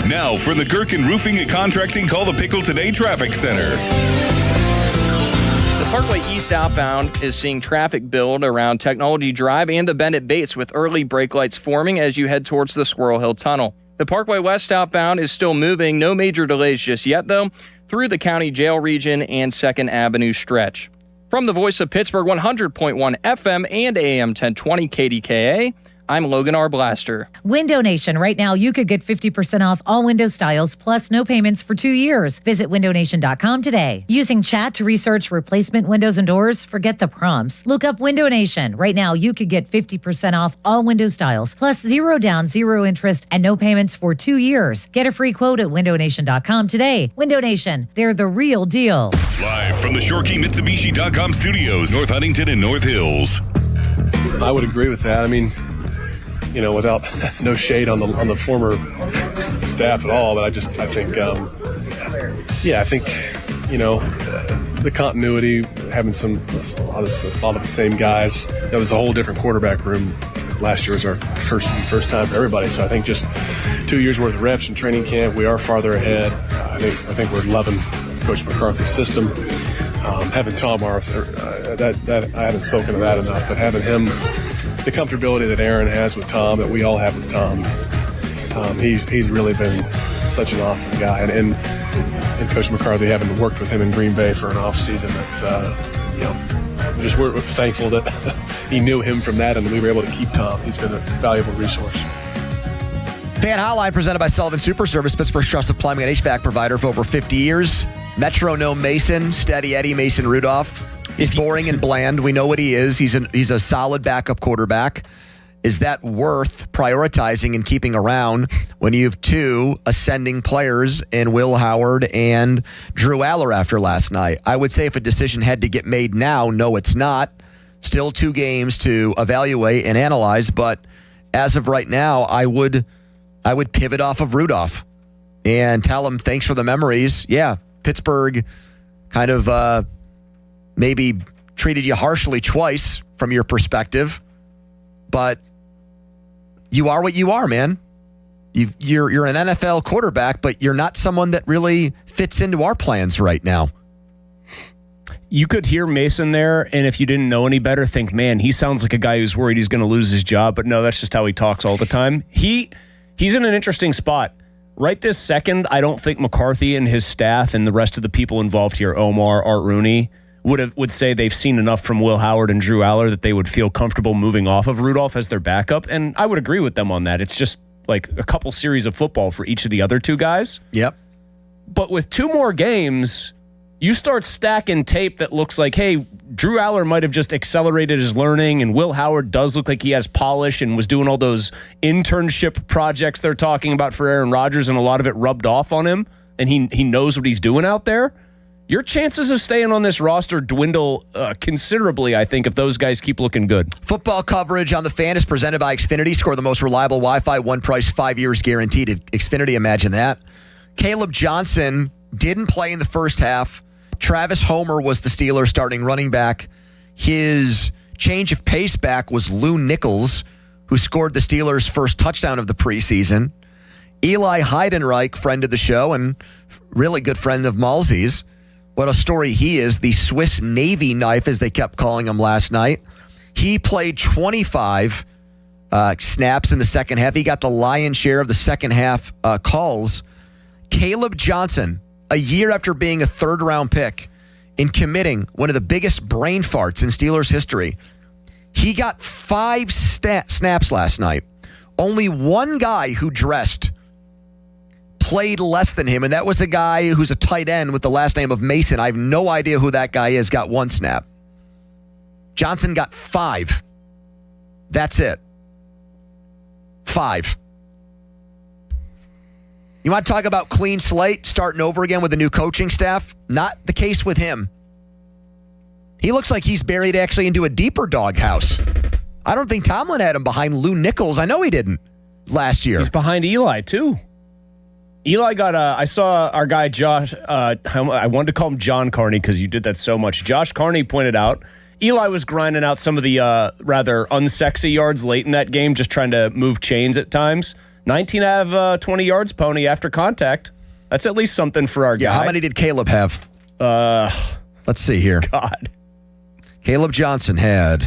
Now for the Gherkin Roofing and Contracting Call the Pickle Today Traffic Center. The Parkway East outbound is seeing traffic build around Technology Drive and the Bend at Bates with early brake lights forming as you head towards the Squirrel Hill Tunnel. The Parkway West outbound is still moving. No major delays just yet, though, through the county jail region and 2nd Avenue stretch. From the Voice of Pittsburgh, 100.1 FM and AM 1020 KDKA, I'm Logan R. Blaster. Window Nation. Right now, you could get 50% off all window styles, plus no payments for 2 years. Visit windownation.com today. Using chat to research replacement windows and doors? Forget the prompts. Look up Window Nation. Right now, you could get 50% off all window styles, plus 0 down, 0 interest, and no payments for 2 years. Get a free quote at windownation.com today. Window Nation. They're the real deal. Live from the ShoreKeyMitsubishi.com studios, North Huntington and North Hills. I would agree with that. I mean, you know, without no shade on the former staff at all, but I think, you know, the continuity, having a lot of the same guys. That was a whole different quarterback room. Last year was our first time for everybody, so I think just 2 years worth of reps in training camp, we are farther ahead. I think we're loving Coach McCarthy's system. Having Tom Arthur, that I haven't spoken of that enough, but having him. The comfortability that Aaron has with Tom, that we all have with Tom, he's really been such an awesome guy. And Coach McCarthy, having worked with him in Green Bay for an off season, that's we're thankful that he knew him from that, and we were able to keep Tom. He's been a valuable resource. Fan Hotline presented by Sullivan Super Service, Pittsburgh's trusted plumbing and HVAC provider for over 50 years. Metronome Mason, Steady Eddie, Mason Rudolph. He's boring and bland. We know what he is. He's a solid backup quarterback. Is that worth prioritizing and keeping around when you have two ascending players in Will Howard and Drew Aller after last night? I would say if a decision had to get made now, no, it's not. Still 2 games to evaluate and analyze, but as of right now, I would pivot off of Rudolph and tell him thanks for the memories. Yeah, Pittsburgh kind of maybe treated you harshly twice from your perspective, but you are what you are, man. You're an NFL quarterback, but you're not someone that really fits into our plans right now. You could hear Mason there, and if you didn't know any better, think, man, he sounds like a guy who's worried he's going to lose his job. But no, that's just how he talks all the time. He's in an interesting spot. Right this second, I don't think McCarthy and his staff and the rest of the people involved here, Omar, Art Rooney, would say they've seen enough from Will Howard and Drew Aller that they would feel comfortable moving off of Rudolph as their backup. And I would agree with them on that. It's just like a couple series of football for each of the other 2 guys. Yep. But with 2 more games, you start stacking tape that looks like, hey, Drew Aller might have just accelerated his learning, and Will Howard does look like he has polish and was doing all those internship projects they're talking about for Aaron Rodgers, and a lot of it rubbed off on him, and he knows what he's doing out there. Your chances of staying on this roster dwindle considerably, I think, if those guys keep looking good. Football coverage on The Fan is presented by Xfinity. Score the most reliable Wi-Fi, one price, 5 years guaranteed at Xfinity. Imagine that. Caleb Johnson didn't play in the first half. Travis Homer was the Steelers' starting running back. His change of pace back was Lou Nichols, who scored the Steelers' first touchdown of the preseason. Eli Heidenreich, friend of the show and really good friend of Malsey's. What a story he is, the Swiss Navy knife, as they kept calling him last night. He played 25 snaps in the second half. He got the lion's share of the second half calls. Caleb Johnson, a year after being a third-round pick and committing one of the biggest brain farts in Steelers history, he got 5 snaps last night. Only one guy who dressed played less than him, and that was a guy who's a tight end with the last name of Mason. I have no idea who that guy is, got 1 snap. Johnson got 5. That's it. 5. You want to talk about clean slate, starting over again with a new coaching staff? Not the case with him. He looks like he's buried actually into a deeper doghouse. I don't think Tomlin had him behind Lou Nichols. I know he didn't last year. He's behind Eli, too. Eli got I saw our guy Josh, I wanted to call him John Carney because you did that so much. Josh Carney pointed out Eli was grinding out some of the rather unsexy yards late in that game, just trying to move chains at times. 19 out of 20 yards, Pony, after contact. That's at least something for our guy. How many did Caleb have? Let's see here. God. Caleb Johnson had,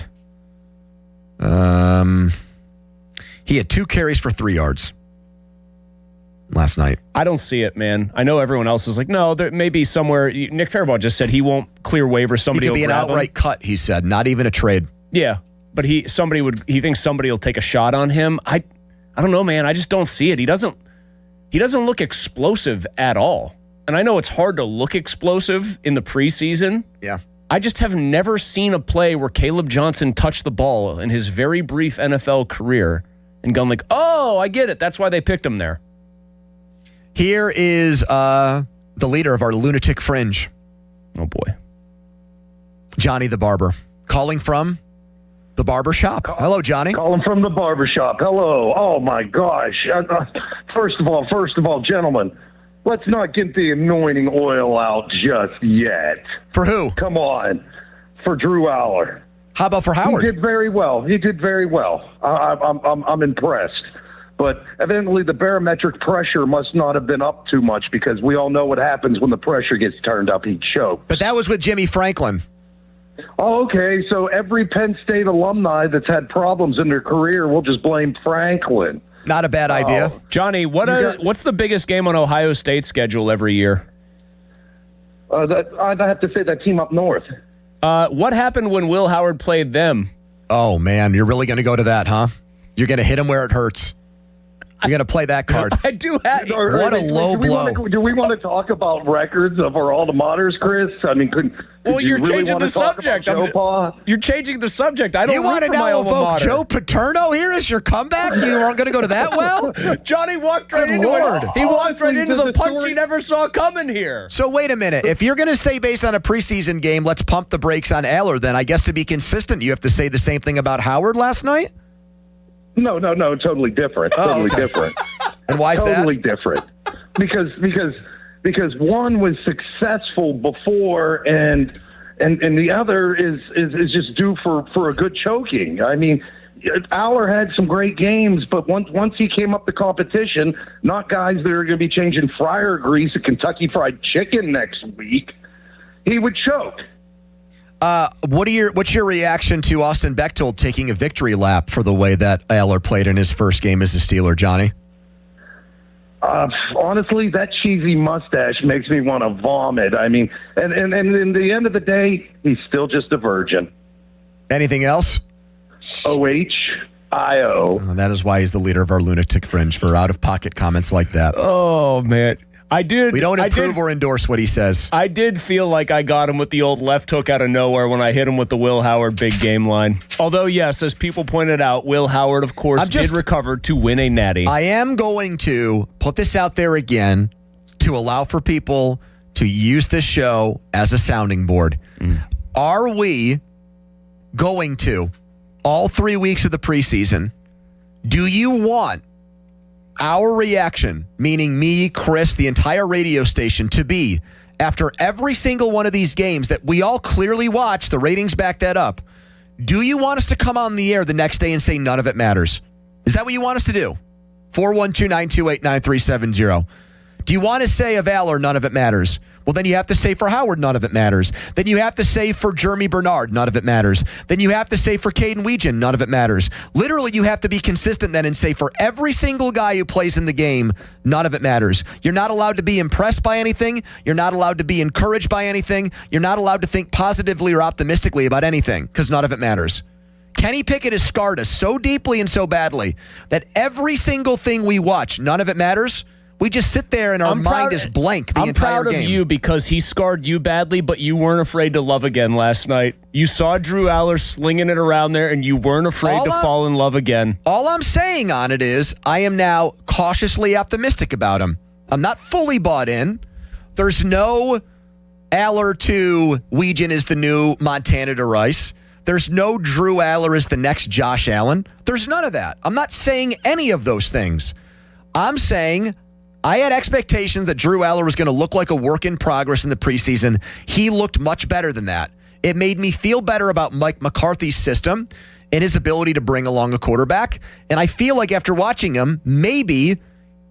he had 2 carries for 3 yards last night. I don't see it, man. I know everyone else is like, no, there may be somewhere. Nick Faribault just said he won't clear waivers. Somebody He could will be an grab outright him. cut, he said, not even a trade. Yeah, but he thinks somebody will take a shot on him. I don't know, man. I just don't see it. He doesn't look explosive at all. And I know it's hard to look explosive in the preseason. Yeah. I just have never seen a play where Caleb Johnson touched the ball in his very brief NFL career and gone like, oh, I get it. That's why they picked him there. Here is the leader of our lunatic fringe. Oh, boy. Johnny the Barber, calling from the barber shop. Hello, Johnny. Calling from the barber shop. Hello. Oh, my gosh. First of all, gentlemen, let's not get the anointing oil out just yet. For who? Come on. For Drew Aller. How about for Howard? He did very well. I'm impressed. But evidently the barometric pressure must not have been up too much because we all know what happens when the pressure gets turned up. He choked. But that was with Jimmy Franklin. Oh, okay. So every Penn State alumni that's had problems in their career will just blame Franklin. Not a bad idea. Johnny, what's the biggest game on Ohio State's schedule every year? I'd have to say that team up north. What happened when Will Howard played them? Oh, man. You're really going to go to that, huh? You're going to hit him where it hurts. You're going to play that card. I do have. What a low blow. Do we want to talk about records of our alma maters, Chris? I mean, you're changing the subject. You're changing the subject. I don't You want to now evoke Joe Paterno here as your comeback? You aren't going to go to that well? Johnny walked right into it. He walked right into the punch he never saw coming here. So wait a minute. If you're going to say based on a preseason game, let's pump the brakes on Aller, then I guess to be consistent, you have to say the same thing about Howard last night? No, totally different. Totally different. And why is that? Totally different. Because one was successful before and the other is just due for a good choking. I mean, Aller had some great games, but once he came up the competition, not guys that are going to be changing fryer grease at Kentucky Fried Chicken next week, he would choke. What's your reaction to Austin Bechtold taking a victory lap for the way that Aller played in his first game as a Steeler, Johnny? Honestly, that cheesy mustache makes me want to vomit. I mean, and in the end of the day, he's still just a virgin. Anything else? OHIO. And that is why he's the leader of our lunatic fringe for out-of-pocket comments like that. Oh, man. We don't approve or endorse what he says. I did feel like I got him with the old left hook out of nowhere when I hit him with the Will Howard big game line. Although, yes, as people pointed out, Will Howard, of course, did recover to win a natty. I am going to put this out there again to allow for people to use this show as a sounding board. Are we going to, all 3 weeks of the preseason, do you want our reaction, meaning me, Chris, the entire radio station, to be, after every single one of these games that we all clearly watch, the ratings back that up, do you want us to come on the air the next day and say none of it matters? Is that what you want us to do? 412-928-9370. Do you want to say of Aller, none of it matters? Well, then you have to say for Howard, none of it matters. Then you have to say for Jeremy Bernard, none of it matters. Then you have to say for Caden Weegan, none of it matters. Literally, you have to be consistent then and say for every single guy who plays in the game, none of it matters. You're not allowed to be impressed by anything. You're not allowed to be encouraged by anything. You're not allowed to think positively or optimistically about anything because none of it matters. Kenny Pickett has scarred us so deeply and so badly that every single thing we watch, none of it matters. We just sit there and our mind is blank the entire game. I'm proud of you because he scarred you badly, but you weren't afraid to love again last night. You saw Drew Aller slinging it around there, and you weren't afraid to fall in love again. All I'm saying on it is I am now cautiously optimistic about him. I'm not fully bought in. There's no Aller to Weegan is the new Montana to Rice. There's no Drew Aller is the next Josh Allen. There's none of that. I'm not saying any of those things. I'm saying I had expectations that Drew Aller was going to look like a work in progress in the preseason. He looked much better than that. It made me feel better about Mike McCarthy's system and his ability to bring along a quarterback. And I feel like after watching him, maybe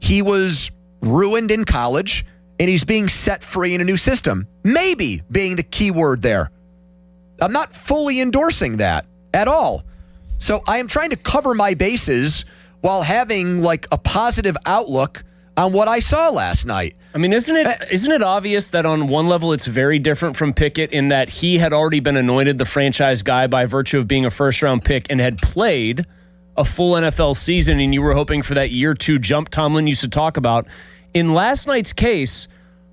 he was ruined in college and he's being set free in a new system. Maybe being the key word there. I'm not fully endorsing that at all. So I am trying to cover my bases while having like a positive outlook on what I saw last night. I mean, isn't it obvious that on one level it's very different from Pickett in that he had already been anointed the franchise guy by virtue of being a first-round pick and had played a full NFL season, and you were hoping for that year two jump Tomlin used to talk about. In last night's case,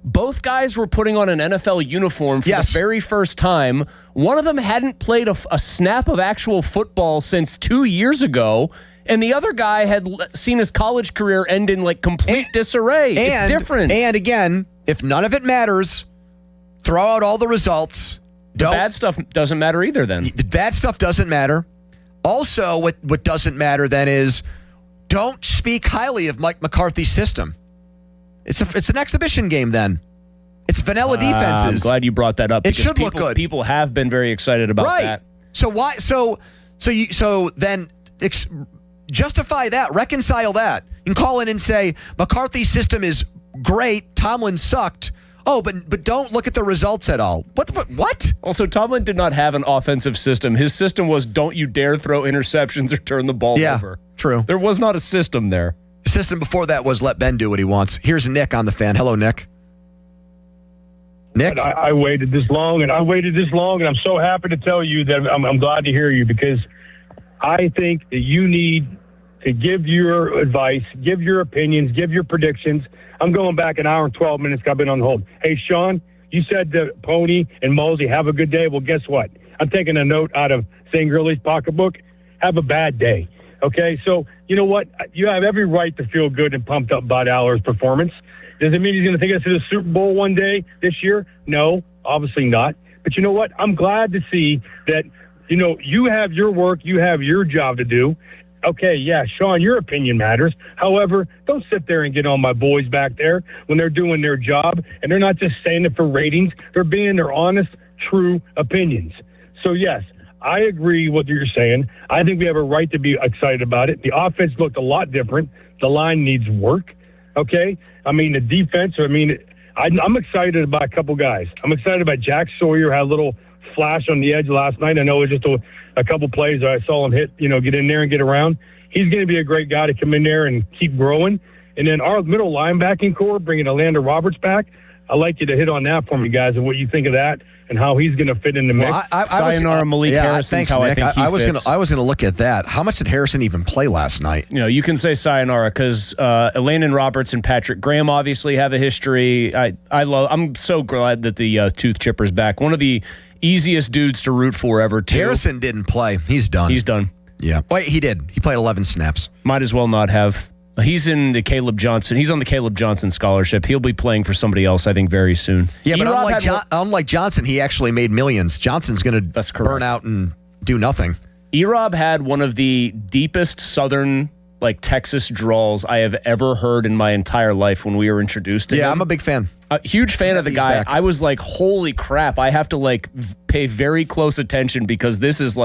both guys were putting on an NFL uniform for the very first time. One of them hadn't played a snap of actual football since 2 years ago, and the other guy had seen his college career end in like complete disarray. It's different. And again, if none of it matters, throw out all the results. The bad stuff doesn't matter either then. The bad stuff doesn't matter. Also, what doesn't matter then is don't speak highly of Mike McCarthy's system. It's an exhibition game then. It's vanilla defenses. I'm glad you brought that up. It should look good. People have been very excited about that. So why? So then justify that. Reconcile that. You can call in and say McCarthy's system is great. Tomlin sucked. Oh, but don't look at the results at all. What? Also, Tomlin did not have an offensive system. His system was don't you dare throw interceptions or turn the ball over. True. There was not a system there. The system before that was let Ben do what he wants. Here's Nick on the Fan. Hello, Nick. Nick? I waited this long, and I'm so happy to tell you that I'm glad to hear you, because I think that you need to give your advice, give your opinions, give your predictions. I'm going back an hour and 12 minutes. I've been on hold. Hey, Sean, you said that Pony and Mosey have a good day. Well, guess what? I'm taking a note out of St. Gurley's pocketbook. Have a bad day. Okay, so you know what? You have every right to feel good and pumped up about Aller's performance. Does it mean he's going to take us to the Super Bowl one day this year? No, obviously not. But you know what? I'm glad to see that, you know, you have your work, you have your job to do. Okay, yeah, Sean, your opinion matters. However, don't sit there and get on my boys back there when they're doing their job, and they're not just saying it for ratings. They're being their honest, true opinions. So, yes, I agree with what you're saying. I think we have a right to be excited about it. The offense looked a lot different. The line needs work, okay? I mean, the defense, I'm excited about a couple guys. I'm excited about Jack Sawyer, had a little flash on the edge last night. I know it was just a couple plays that I saw him hit, get in there and get around. He's going to be a great guy to come in there and keep growing. And then our middle linebacking core, bringing Orlando Roberts back, I'd like you to hit on that for me, guys, and what you think of that and how he's going to fit in the mix. Sayonara Malik Harrison's how Nick. I think he fits. I was going to look at that. How much did Harrison even play last night? You can say sayonara because Elandon Roberts and Patrick Graham obviously have a history. I'm so glad that the tooth chipper's back. One of the easiest dudes to root for ever, too. Harrison didn't play. He's done. He's done. Yeah. Wait, he did. He played 11 snaps. Might as well not have. He's in the Caleb Johnson. He's on the Caleb Johnson scholarship. He'll be playing for somebody else, I think, very soon. Yeah, but unlike Johnson, he actually made millions. Johnson's going to burn out and do nothing. E-Rob had one of the deepest Southern, Texas drawls I have ever heard in my entire life when we were introduced to him. Yeah, I'm a big fan. A huge fan of the guy. Back. I was like, holy crap, I have to pay very close attention because this is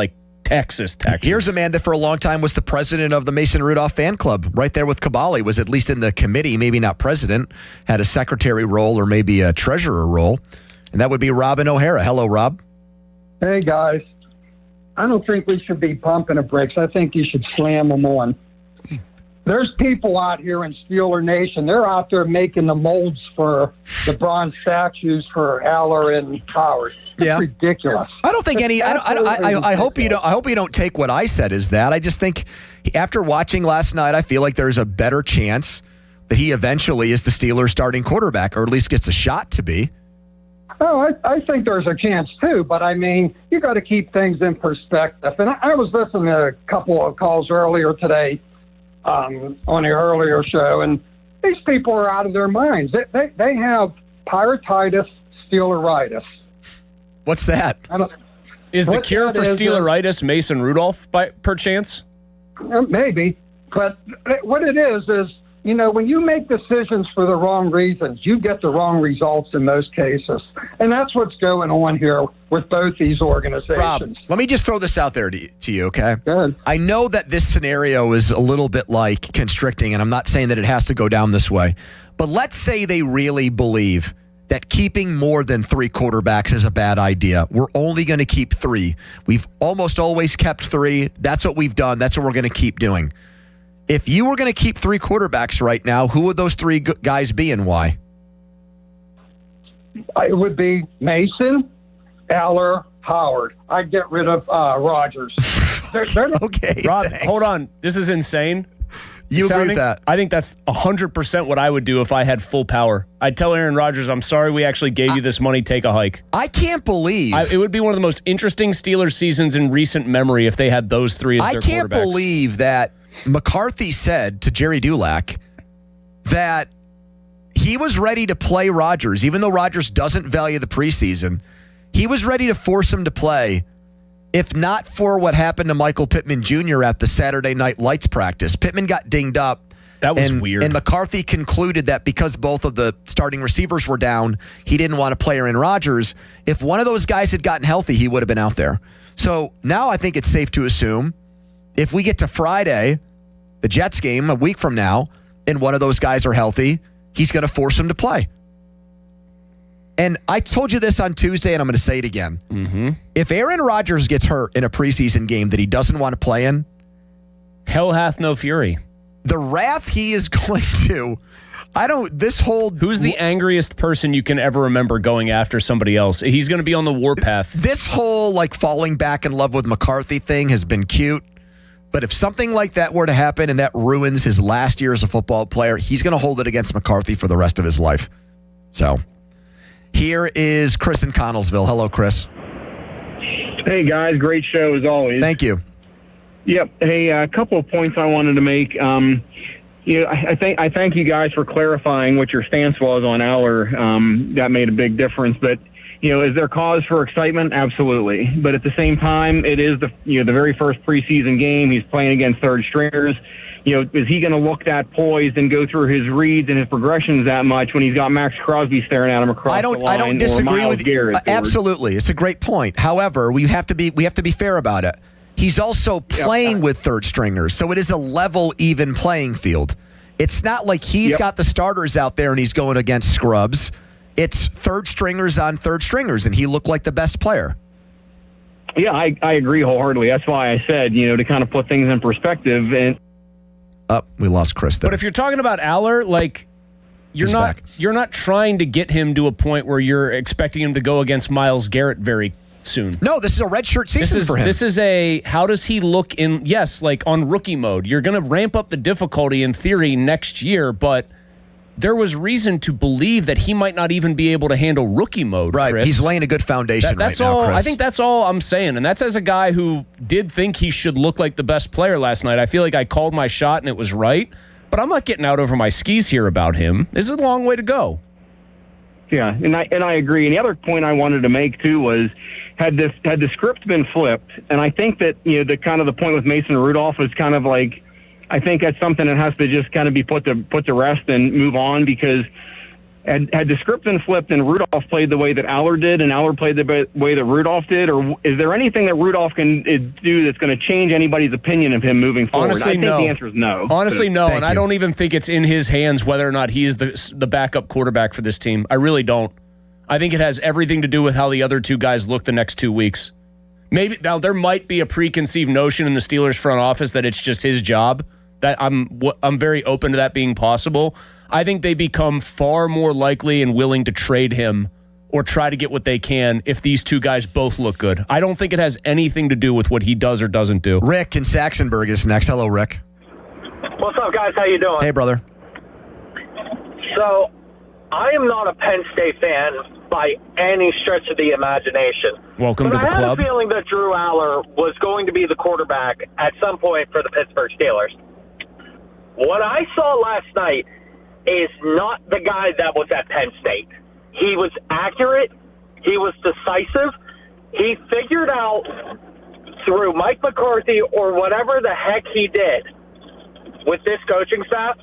Texas. Here's a man that for a long time was the president of the Mason Rudolph fan club, right there with Caballi, was at least in the committee, maybe not president, had a secretary role or maybe a treasurer role, and that would be Robin O'Hara. Hello, Rob. Hey, guys. I don't think we should be pumping the brakes. I think you should slam them on. There's people out here in Steeler Nation. They're out there making the molds for the bronze statues for Aller and Howard. It's ridiculous. I don't think any. I hope you don't. I hope you don't take what I said as that. I just think after watching last night, I feel like there's a better chance that he eventually is the Steelers' starting quarterback, or at least gets a shot to be. Oh, I think there's a chance too, but I mean, you got to keep things in perspective. And I was listening to a couple of calls earlier today on the earlier show, and These people are out of their minds. They have pyrotitis, Steeleritis. What's that? Is the cure for Steeleritis Mason Rudolph, by perchance? Maybe. But what it is, when you make decisions for the wrong reasons, you get the wrong results in most cases. And that's what's going on here with both these organizations. Rob, let me just throw this out there to you, okay? Good. I know that this scenario is a little bit like constricting, and I'm not saying that it has to go down this way. But let's say they really believe that keeping more than 3 quarterbacks is a bad idea. We're only going to keep 3. We've almost always kept 3. That's what we've done. That's what we're going to keep doing. If you were going to keep 3 quarterbacks right now, who would those 3 guys be and why? It would be Mason, Aller, Howard. I'd get rid of Rodgers. Okay, Rob, thanks. hold on. This is insane. You agree with that? I think that's 100% what I would do if I had full power. I'd tell Aaron Rodgers, I'm sorry we actually gave you this money, take a hike. I can't believe. It would be one of the most interesting Steelers seasons in recent memory if they had those 3 as their quarterbacks. I can't believe that McCarthy said to Jerry Dulac that he was ready to play Rodgers, even though Rodgers doesn't value the preseason. He was ready to force him to play, if not for what happened to Michael Pittman Jr. at the Saturday Night Lights practice. Pittman got dinged up. That was weird. And McCarthy concluded that because both of the starting receivers were down, he didn't want to play Aaron Rodgers. If one of those guys had gotten healthy, he would have been out there. So now I think it's safe to assume if we get to Friday, the Jets game, a week from now, and one of those guys are healthy, he's going to force him to play. And I told you this on Tuesday, and I'm going to say it again. Mm-hmm. If Aaron Rodgers gets hurt in a preseason game that he doesn't want to play in, hell hath no fury. The wrath he is going to, Who's the angriest person you can ever remember going after somebody else? He's going to be on the warpath. This whole falling back in love with McCarthy thing has been cute. But if something like that were to happen and that ruins his last year as a football player, he's going to hold it against McCarthy for the rest of his life. So here is Chris in Connellsville. Hello, Chris. Hey, guys. Great show as always. Thank you. Yep. Hey, a couple of points I wanted to make. I thank you guys for clarifying what your stance was on Aller. That made a big difference. But, is there cause for excitement? Absolutely. But at the same time, it is the very first preseason game. He's playing against third stringers. Is he going to look that poised and go through his reads and his progressions that much when he's got Max Crosby staring at him across the line? I don't disagree with you. Garrett, absolutely, it's a great point. However, we have to be fair about it. He's also playing with third stringers, so it is a level, even playing field. It's not like he's got the starters out there and he's going against scrubs. It's third stringers on third stringers, and he looked like the best player. Yeah, I agree wholeheartedly. That's why I said, to kind of put things in perspective. And we lost Chris there. But if you're talking about Aller, you're not trying to get him to a point where you're expecting him to go against Myles Garrett very soon. No, this is a redshirt season for him. This is how does he look on rookie mode? You're going to ramp up the difficulty in theory next year, but there was reason to believe that he might not even be able to handle rookie mode. Right, Chris. he's laying a good foundation that's right all, now, Chris. I think that's all I'm saying, and that's as a guy who did think he should look like the best player last night. I feel like I called my shot and it was right, but I'm not getting out over my skis here about him. This is a long way to go. Yeah, and I agree. And the other point I wanted to make too was had the script been flipped, and I think that the point with Mason Rudolph was kind of like, I think that's something that has to just kind of be put to rest and move on, because had the script been flipped and Rudolph played the way that Aller did and Aller played the way that Rudolph did, or is there anything that Rudolph can do that's going to change anybody's opinion of him moving forward? Honestly, I think the answer is no. Honestly, no, and I don't even think it's in his hands whether or not he is the backup quarterback for this team. I really don't. I think it has everything to do with how the other 2 guys look the next 2 weeks. Maybe now there might be a preconceived notion in the Steelers front office that it's just his job. That I'm very open to that being possible. I think they become far more likely and willing to trade him or try to get what they can if these 2 guys both look good. I don't think it has anything to do with what he does or doesn't do. Rick in Saxonburg is next. Hello, Rick. What's up, guys? How you doing? Hey, brother. So, I am not a Penn State fan by any stretch of the imagination. Welcome to the club. I had a feeling that Drew Aller was going to be the quarterback at some point for the Pittsburgh Steelers. What I saw last night is not the guy that was at Penn State. He was accurate. He was decisive. He figured out through Mike McCarthy or whatever the heck he did with this coaching staff,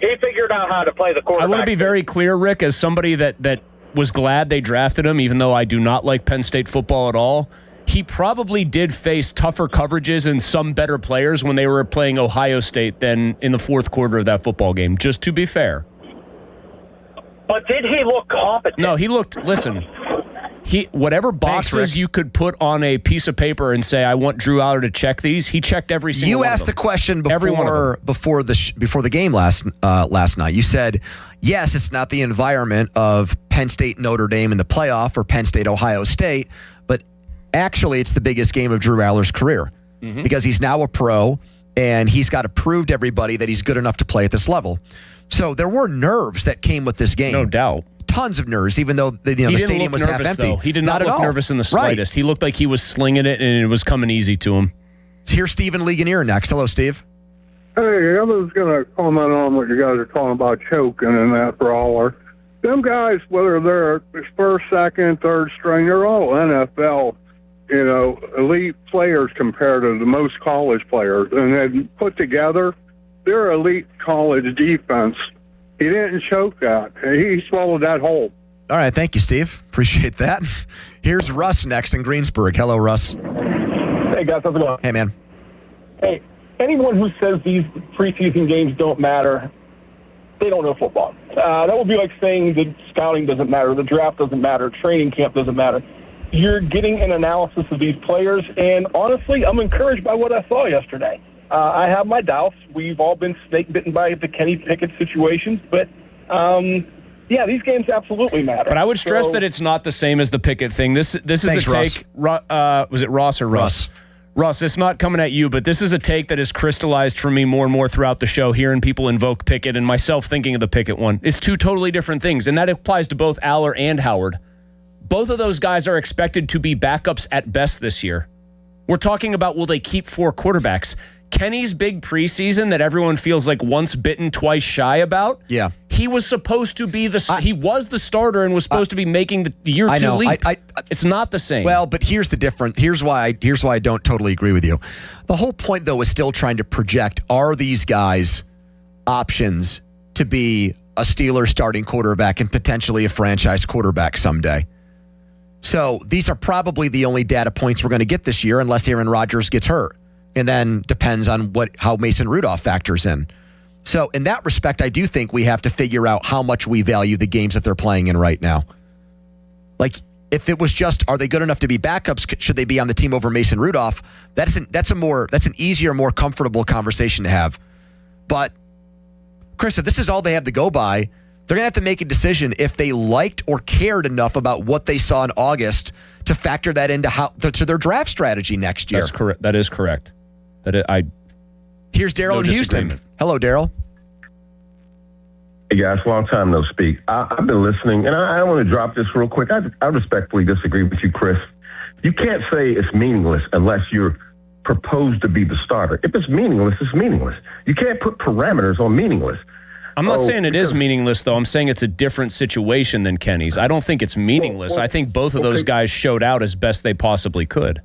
he figured out how to play the quarterback. I want to be very clear, Rick, as somebody that was glad they drafted him, even though I do not like Penn State football at all. He probably did face tougher coverages and some better players when they were playing Ohio State than in the fourth quarter of that football game, just to be fair. But did he look competent? No, he looked, listen, whatever boxes you could put on a piece of paper and say, I want Drew Aller to check these, he checked every single one. You asked the question before the game last night. You said, yes, it's not the environment of Penn State Notre Dame in the playoff or Penn State Ohio State, but actually it's the biggest game of Drew Aller's career because he's now a pro and he's got to prove to everybody that he's good enough to play at this level. So there were nerves that came with this game. No doubt. Tons of nerves, even though the stadium was half empty. Though. He did not look nervous in the slightest. Right. He looked like he was slinging it and it was coming easy to him. Here's Stephen Ligonier next. Hello, Steve. Hey, I was going to comment on what you guys are talking about choking and that for Aller. Them guys, whether they're first, second, third string, they're all NFL, elite players compared to the most college players. And then put together, they're elite college defense. He didn't choke that. He swallowed that whole. All right, thank you, Steve. Appreciate that. Here's Russ next in Greensburg. Hello, Russ. Hey, guys. How's it going? Hey, man. Hey, anyone who says these preseason games don't matter, they don't know football. That would be like saying the scouting doesn't matter, the draft doesn't matter, training camp doesn't matter. You're getting an analysis of these players, and honestly, I'm encouraged by what I saw yesterday. I have my doubts. We've all been snake-bitten by the Kenny Pickett situations, but these games absolutely matter. But I would stress that it's not the same as the Pickett thing. This is a take. Was it Ross or Russ? Russ, it's not coming at you, but this is a take that has crystallized for me more and more throughout the show, hearing people invoke Pickett and myself thinking of the Pickett one. It's two totally different things, and that applies to both Aller and Howard. Both of those guys are expected to be backups at best this year. We're talking about, will they keep 4 quarterbacks? Kenny's big preseason that everyone feels like once bitten, twice shy about. Yeah. He was supposed to be he was the starter and was supposed to be making the year 2 leap. It's not the same. Well, but here's the difference. Here's why I don't totally agree with you. The whole point, though, is still trying to project, are these guys options to be a Steelers starting quarterback and potentially a franchise quarterback someday? So these are probably the only data points we're going to get this year unless Aaron Rodgers gets hurt. And then depends on how Mason Rudolph factors in. So in that respect, I do think we have to figure out how much we value the games that they're playing in right now. Like, if it was just, are they good enough to be backups? Should they be on the team over Mason Rudolph? That's an easier, more comfortable conversation to have. But Chris, if this is all they have to go by, they're going to have to make a decision if they liked or cared enough about what they saw in August to factor that into to their draft strategy next year. That's correct. That is correct. Here's Daryl in Houston. Hello, Daryl. Hey, guys. Long time no speak. I've been listening, and I want to drop this real quick. I respectfully disagree with you, Chris. You can't say it's meaningless unless you're proposed to be the starter. If it's meaningless, it's meaningless. You can't put parameters on meaningless. I'm not saying it is meaningless, though. I'm saying it's a different situation than Kenny's. I don't think it's meaningless. I think both of those guys showed out as best they possibly could.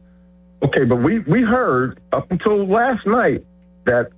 Okay, but we heard up until last night that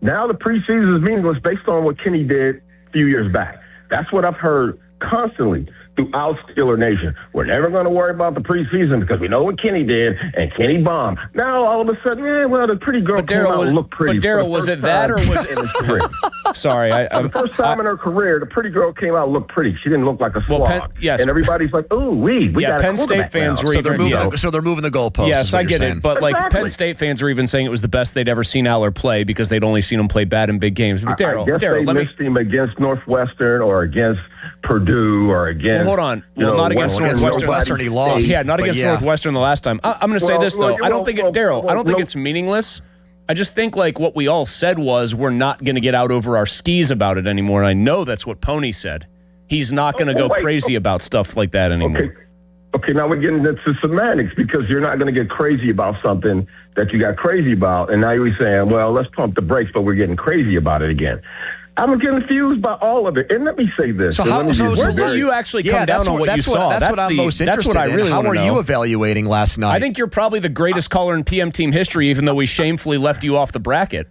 now the preseason is meaningless based on what Kenny did a few years back. That's what I've heard constantly throughout Steeler Nation. We're never going to worry about the preseason because we know what Kenny did, and Kenny bombed. Now, all of a sudden, the pretty girl came out and looked pretty. But Daryl, was it that or was it? Sorry. The first time in her career, the pretty girl came out and looked pretty. She didn't look like a slog. Yes. And everybody's like, ooh, we got Penn State fans were they're moving the goalposts. Yes, I get it. But exactly. Penn State fans were even saying it was the best they'd ever seen Aller play because they'd only seen him play bad in big games. But I guess they missed him against Northwestern or against Purdue or against. Hold on. Not against Northwestern. He lost. Yeah, not against Northwestern the last time. I'm going to say this, though. I don't think it's meaningless. I just think like what we all said was we're not going to get out over our skis about it anymore. And I know that's what Pony said. He's not going to go crazy about stuff like that anymore. Okay, now we're getting into semantics because you're not going to get crazy about something that you got crazy about. And now you're saying, well, let's pump the brakes, but we're getting crazy about it again. I'm confused by all of it. And let me say this. So and how let me be where very- did you actually come down on what you saw? That's what I'm most interested That's what I really in. How want were to know. you evaluating last night? I think you're probably the greatest caller in PM team history, even though we shamefully left you off the bracket.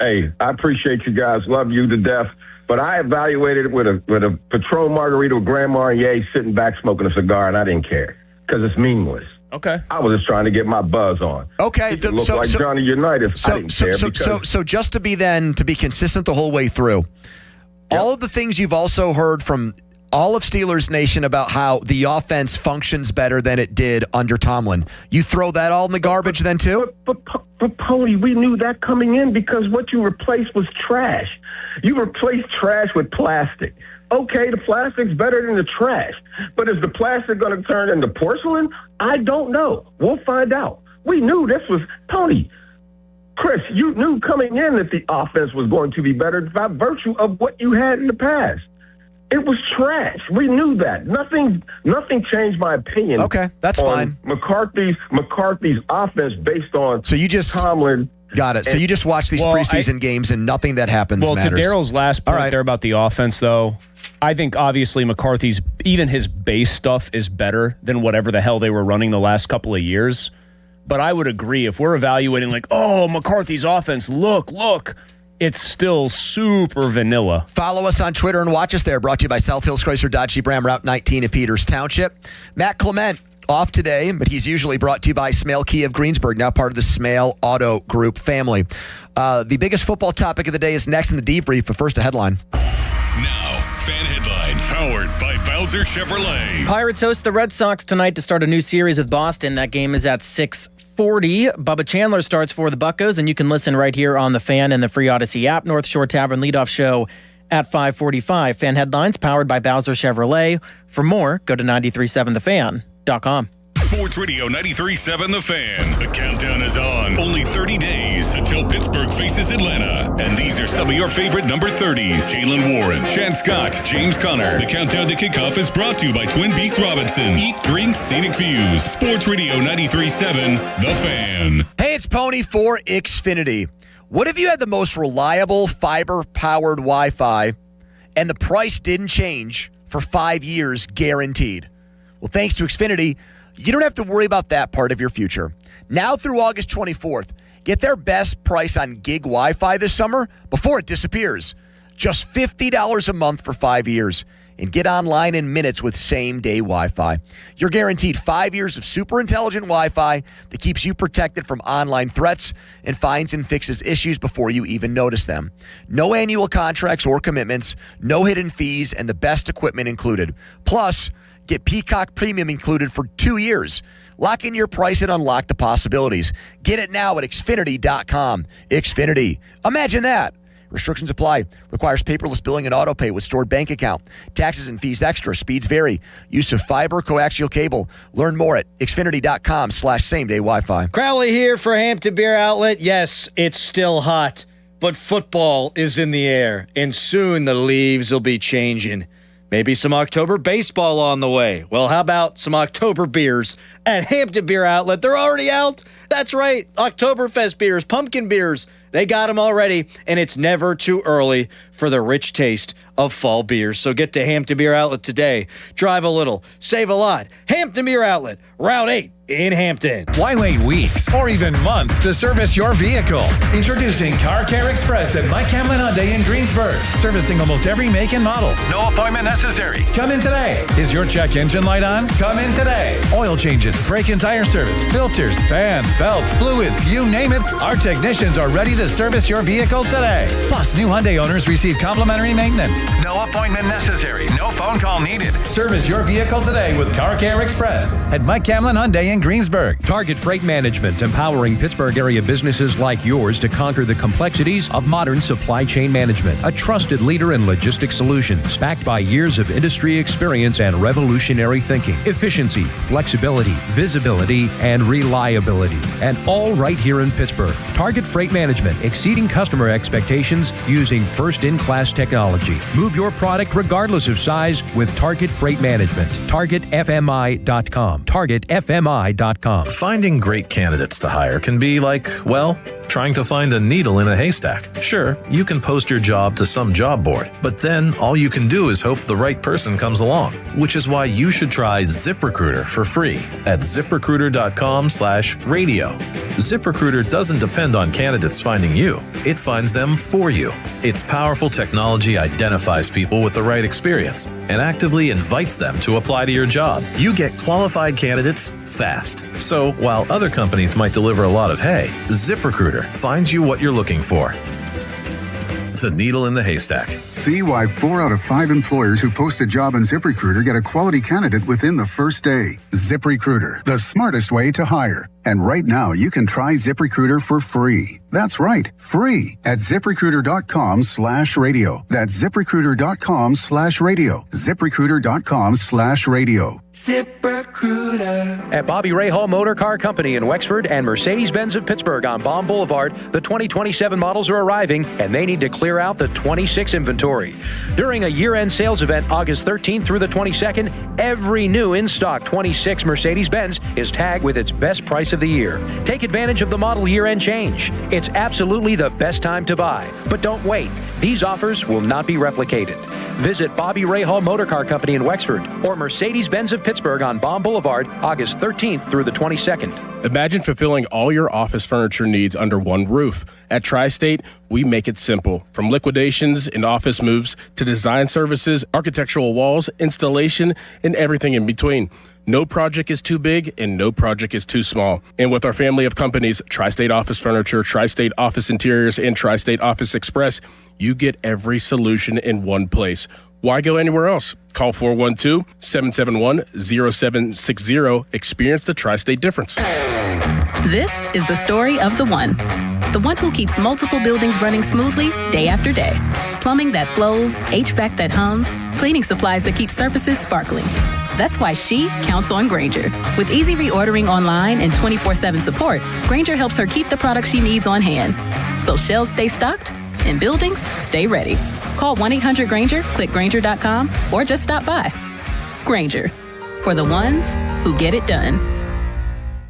Hey, I appreciate you guys. Love you to death. But I evaluated it with a Patron margarita with Grand Marnier sitting back smoking a cigar, and I didn't care because it's meaningless. Okay. I was just trying to get my buzz on. Okay. It looked like Johnny Unitas. I didn't care because So just to be consistent the whole way through, all of the things you've also heard from all of Steelers Nation about how the offense functions better than it did under Tomlin, you throw that all in the garbage then too? But Pony, we knew that coming in because what you replaced was trash. You replaced trash with plastic. Okay, the plastic's better than the trash. But is the plastic going to turn into porcelain? I don't know. We'll find out. We knew this was Tony. Chris, you knew coming in that the offense was going to be better by virtue of what you had in the past. It was trash. We knew that. Nothing changed my opinion. Okay, that's fine. McCarthy's offense based on Tomlin. Got it. So you just watch these preseason games and nothing that happens matters. To Daryl's last point there about the offense, though, I think obviously McCarthy's, even his base stuff is better than whatever the hell they were running the last couple of years. But I would agree, if we're evaluating like, oh, McCarthy's offense, look, it's still super vanilla. Follow us on Twitter and watch us there. Brought to you by South Hills Chrysler Dodge Jeep Ram Route 19 in Peters Township. Matt Clement off today, but he's usually brought to you by Smale Key of Greensburg, now part of the Smale Auto Group family. The biggest football topic of the day is next in the debrief, but first a headline. Now, fan headlines powered by Bowser Chevrolet. Pirates host the Red Sox tonight to start a new series with Boston. That game is at 6:40. Bubba Chandler starts for the Buccos, and you can listen right here on the Fan and the free Odyssey app. North Shore Tavern leadoff show at 5:45. Fan headlines powered by Bowser Chevrolet. For more, go to 937thefan.com. Sports Radio 93.7 The Fan. The countdown is on. Only 30 days until Pittsburgh faces Atlanta. And these are some of your favorite number 30s. Jalen Warren, Chad Scott, James Conner. The countdown to kickoff is brought to you by Twin Peaks Robinson. Eat, drink, scenic views. Sports Radio 93.7 The Fan. Hey, it's Pony for Xfinity. What if you had the most reliable fiber-powered Wi-Fi and the price didn't change for 5 years guaranteed? Well, thanks to Xfinity, you don't have to worry about that part of your future. Now through August 24th, get their best price on gig Wi-Fi this summer before it disappears. Just $50 a month for 5 years. And get online in minutes with same-day Wi-Fi. You're guaranteed 5 years of super intelligent Wi-Fi that keeps you protected from online threats and finds and fixes issues before you even notice them. No annual contracts or commitments, no hidden fees, and the best equipment included. Plus, get Peacock Premium included for 2 years. Lock in your price and unlock the possibilities. Get it now at Xfinity.com. Xfinity. Imagine that. Restrictions apply. Requires paperless billing and auto pay with stored bank account. Taxes and fees extra. Speeds vary. Use of fiber, coaxial cable. Learn more at Xfinity.com/same-day Wi-Fi. Crowley here for Hampton Beer Outlet. Yes, it's still hot, but football is in the air, and soon the leaves will be changing. Maybe some October baseball on the way. Well, how about some October beers at Hampton Beer Outlet? They're already out. That's right. Oktoberfest beers, pumpkin beers. They got them already, and it's never too early for the rich taste of fall beers. So get to Hampton Beer Outlet today. Drive a little, save a lot. Hampton Beer Outlet, Route 8 in Hampton. Why wait weeks or even months to service your vehicle? Introducing Car Care Express at Mike Hamlin Hyundai in Greensburg. Servicing almost every make and model. No appointment necessary. Come in today. Is your check engine light on? Come in today. Oil changes, brake and tire service, filters, fans, belts, fluids, you name it. Our technicians are ready to service your vehicle today. Plus, new Hyundai owners receive complimentary maintenance. No appointment necessary. No phone call needed. Service your vehicle today with Car Care Express at Mike Hamlin Hyundai in Greensburg. Target Freight Management, empowering Pittsburgh area businesses like yours to conquer the complexities of modern supply chain management. A trusted leader in logistics solutions, backed by years of industry experience and revolutionary thinking. Efficiency, flexibility, visibility, and reliability. And all right here in Pittsburgh. Target Freight Management. management, exceeding customer expectations using first-in-class technology. Move your product regardless of size with Target Freight Management. TargetFMI.com. TargetFMI.com. Finding great candidates to hire can be like, well, trying to find a needle in a haystack. Sure, you can post your job to some job board, but then all you can do is hope the right person comes along, which is why you should try ZipRecruiter for free at ZipRecruiter.com/radio. ZipRecruiter doesn't depend on candidates finding you. It finds them for you. Its powerful technology identifies people with the right experience and actively invites them to apply to your job. You get qualified candidates fast. So while other companies might deliver a lot of hay, ZipRecruiter finds you what you're looking for. The needle in the haystack. See why 4 out of 5 employers who post a job on ZipRecruiter get a quality candidate within the first day. ZipRecruiter, the smartest way to hire. And right now, you can try ZipRecruiter for free. That's right, free at ZipRecruiter.com/radio. That's ZipRecruiter.com/radio. ZipRecruiter.com/radio. ZipRecruiter. At Bobby Ray Hall Motor Car Company in Wexford and Mercedes-Benz of Pittsburgh on Baum Boulevard, the 2027 models are arriving and they need to clear out the 26 inventory. During a year-end sales event August 13th through the 22nd, every new in-stock 26 Mercedes-Benz is tagged with its best price of the year. Take advantage of the model year-end change. It's absolutely the best time to buy. But don't wait. These offers will not be replicated. Visit Bobby Ray Hall Motor Car Company in Wexford or Mercedes-Benz of Pittsburgh on Baum Boulevard, August 13th through the 22nd. Imagine fulfilling all your office furniture needs under one roof. At Tri-State, we make it simple. From liquidations and office moves to design services, architectural walls, installation, and everything in between. No project is too big and no project is too small. And with our family of companies, Tri-State Office Furniture, Tri-State Office Interiors, and Tri-State Office Express, you get every solution in one place. Why go anywhere else? Call 412-771-0760. Experience the Tri-State difference. This is the story of the one who keeps multiple buildings running smoothly day after day. Plumbing that flows, HVAC that hums, cleaning supplies that keep surfaces sparkling. That's why she counts on Grainger. With easy reordering online and 24/7 support, Grainger helps her keep the products she needs on hand. So shelves stay stocked and buildings stay ready. Call 1-800-GRAINGER, click Grainger.com, or just stop by. Grainger, for the ones who get it done.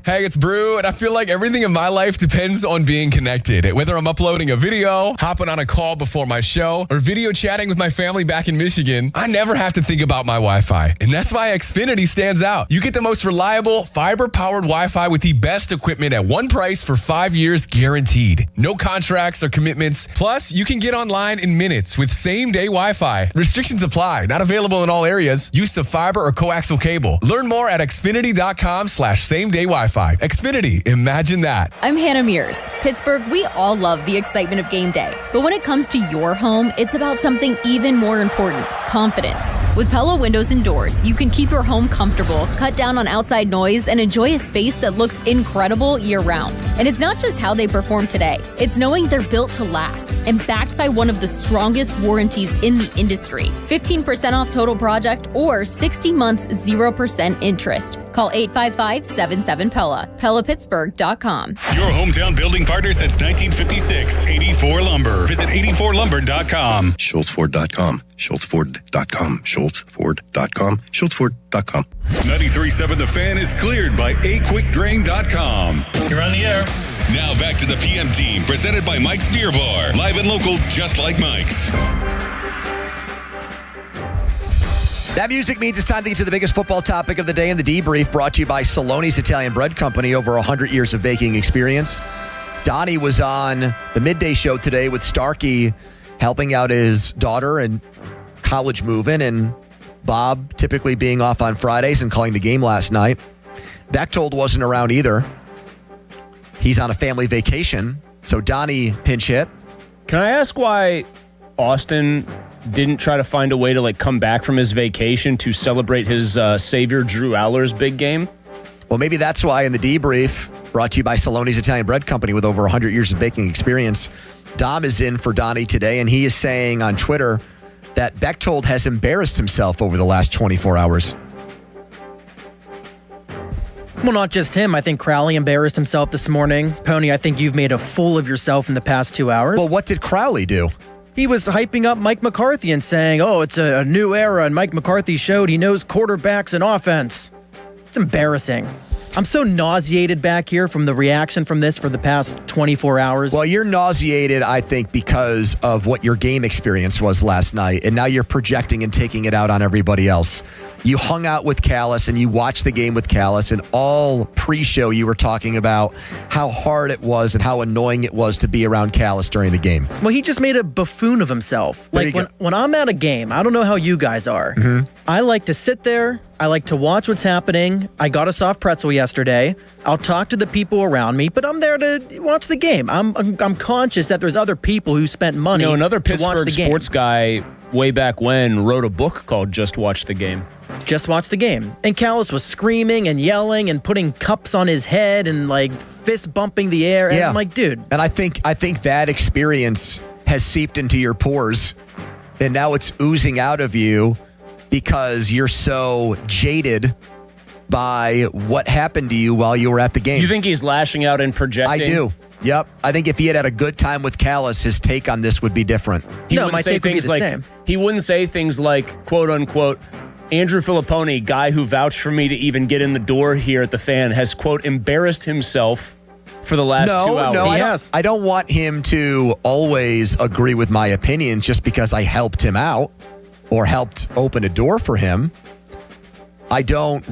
Hey, it's Brew, and I feel like everything in my life depends on being connected. Whether I'm uploading a video, hopping on a call before my show, or video chatting with my family back in Michigan, I never have to think about my Wi-Fi. And that's why Xfinity stands out. You get the most reliable, fiber-powered Wi-Fi with the best equipment at one price for 5 years guaranteed. No contracts or commitments. Plus, you can get online in minutes with same-day Wi-Fi. Restrictions apply. Not available in all areas. Use of fiber or coaxial cable. Learn more at Xfinity.com/same-day Wi-Fi. Xfinity, imagine that. I'm Hannah Mears. Pittsburgh, we all love the excitement of game day. But when it comes to your home, it's about something even more important, confidence. With Pella Windows and Doors, you can keep your home comfortable, cut down on outside noise, and enjoy a space that looks incredible year-round. And it's not just how they perform today. It's knowing they're built to last and backed by one of the strongest warranties in the industry. 15% off total project or 60 months 0% interest. Call 855-77-PELLA. PellaPittsburgh.com. Your hometown building partner since 1956. 84 Lumber. Visit 84lumber.com. SchultzFord.com. SchultzFord.com. SchultzFord.com. SchultzFord.com. 93.7 The Fan is cleared by aquickdrain.com. You're on the air. Now back to the PM Team, presented by Mike's Beer Bar. Live and local, just like Mike's. That music means it's time to get to the biggest football topic of the day in the debrief, brought to you by Saloni's Italian Bread Company, over 100 years of baking experience. Donnie was on the midday show today with Starkey, helping out his daughter and college moving, and Bob typically being off on Fridays and calling the game last night. Bechtold wasn't around either. He's on a family vacation, so Donnie pinch hit. Can I ask why Austin didn't try to find a way to come back from his vacation to celebrate his savior Drew Aller's big game? Well, maybe that's why in the debrief, brought to you by Saloni's Italian Bread Company with over 100 years of baking experience, Dom is in for Donnie today, and he is saying on Twitter that Bechtold has embarrassed himself over the last 24 hours. Well, not just him. I think Crowley embarrassed himself this morning. Pony, I think you've made a fool of yourself in the past 2 hours. Well, what did Crowley do? He was hyping up Mike McCarthy and saying, oh, it's a new era, and Mike McCarthy showed he knows quarterbacks and offense. It's embarrassing. I'm so nauseated back here from the reaction from this for the past 24 hours. Well, you're nauseated, I think, because of what your game experience was last night, and now you're projecting and taking it out on everybody else. You hung out with Callis and you watched the game with Callis, and all pre-show you were talking about how hard it was and how annoying it was to be around Callis during the game. Well, he just made a buffoon of himself. Like when I'm at a game, I don't know how you guys are. I like to sit there. I like to watch what's happening. I got a soft pretzel yesterday. I'll talk to the people around me, but I'm there to watch the game. I'm conscious that there's other people who spent money another to watch Pittsburgh the game. sports guy way back when wrote a book called Just Watch the Game. Just watch the game. And Callis was screaming and yelling and putting cups on his head and like fist bumping the air. And I'm like, dude. And I think that experience has seeped into your pores, and now it's oozing out of you because you're so jaded by what happened to you while you were at the game. You think he's lashing out and projecting? I do. Yep. I think if he had a good time with Callis, his take on this would be different. He wouldn't say things like, he wouldn't say things like, quote unquote, Andrew Filipponi, guy who vouched for me to even get in the door here at the Fan, has, quote, embarrassed himself for the last 2 hours. No, I don't want him to always agree with my opinions just because I helped him out or helped open a door for him. I don't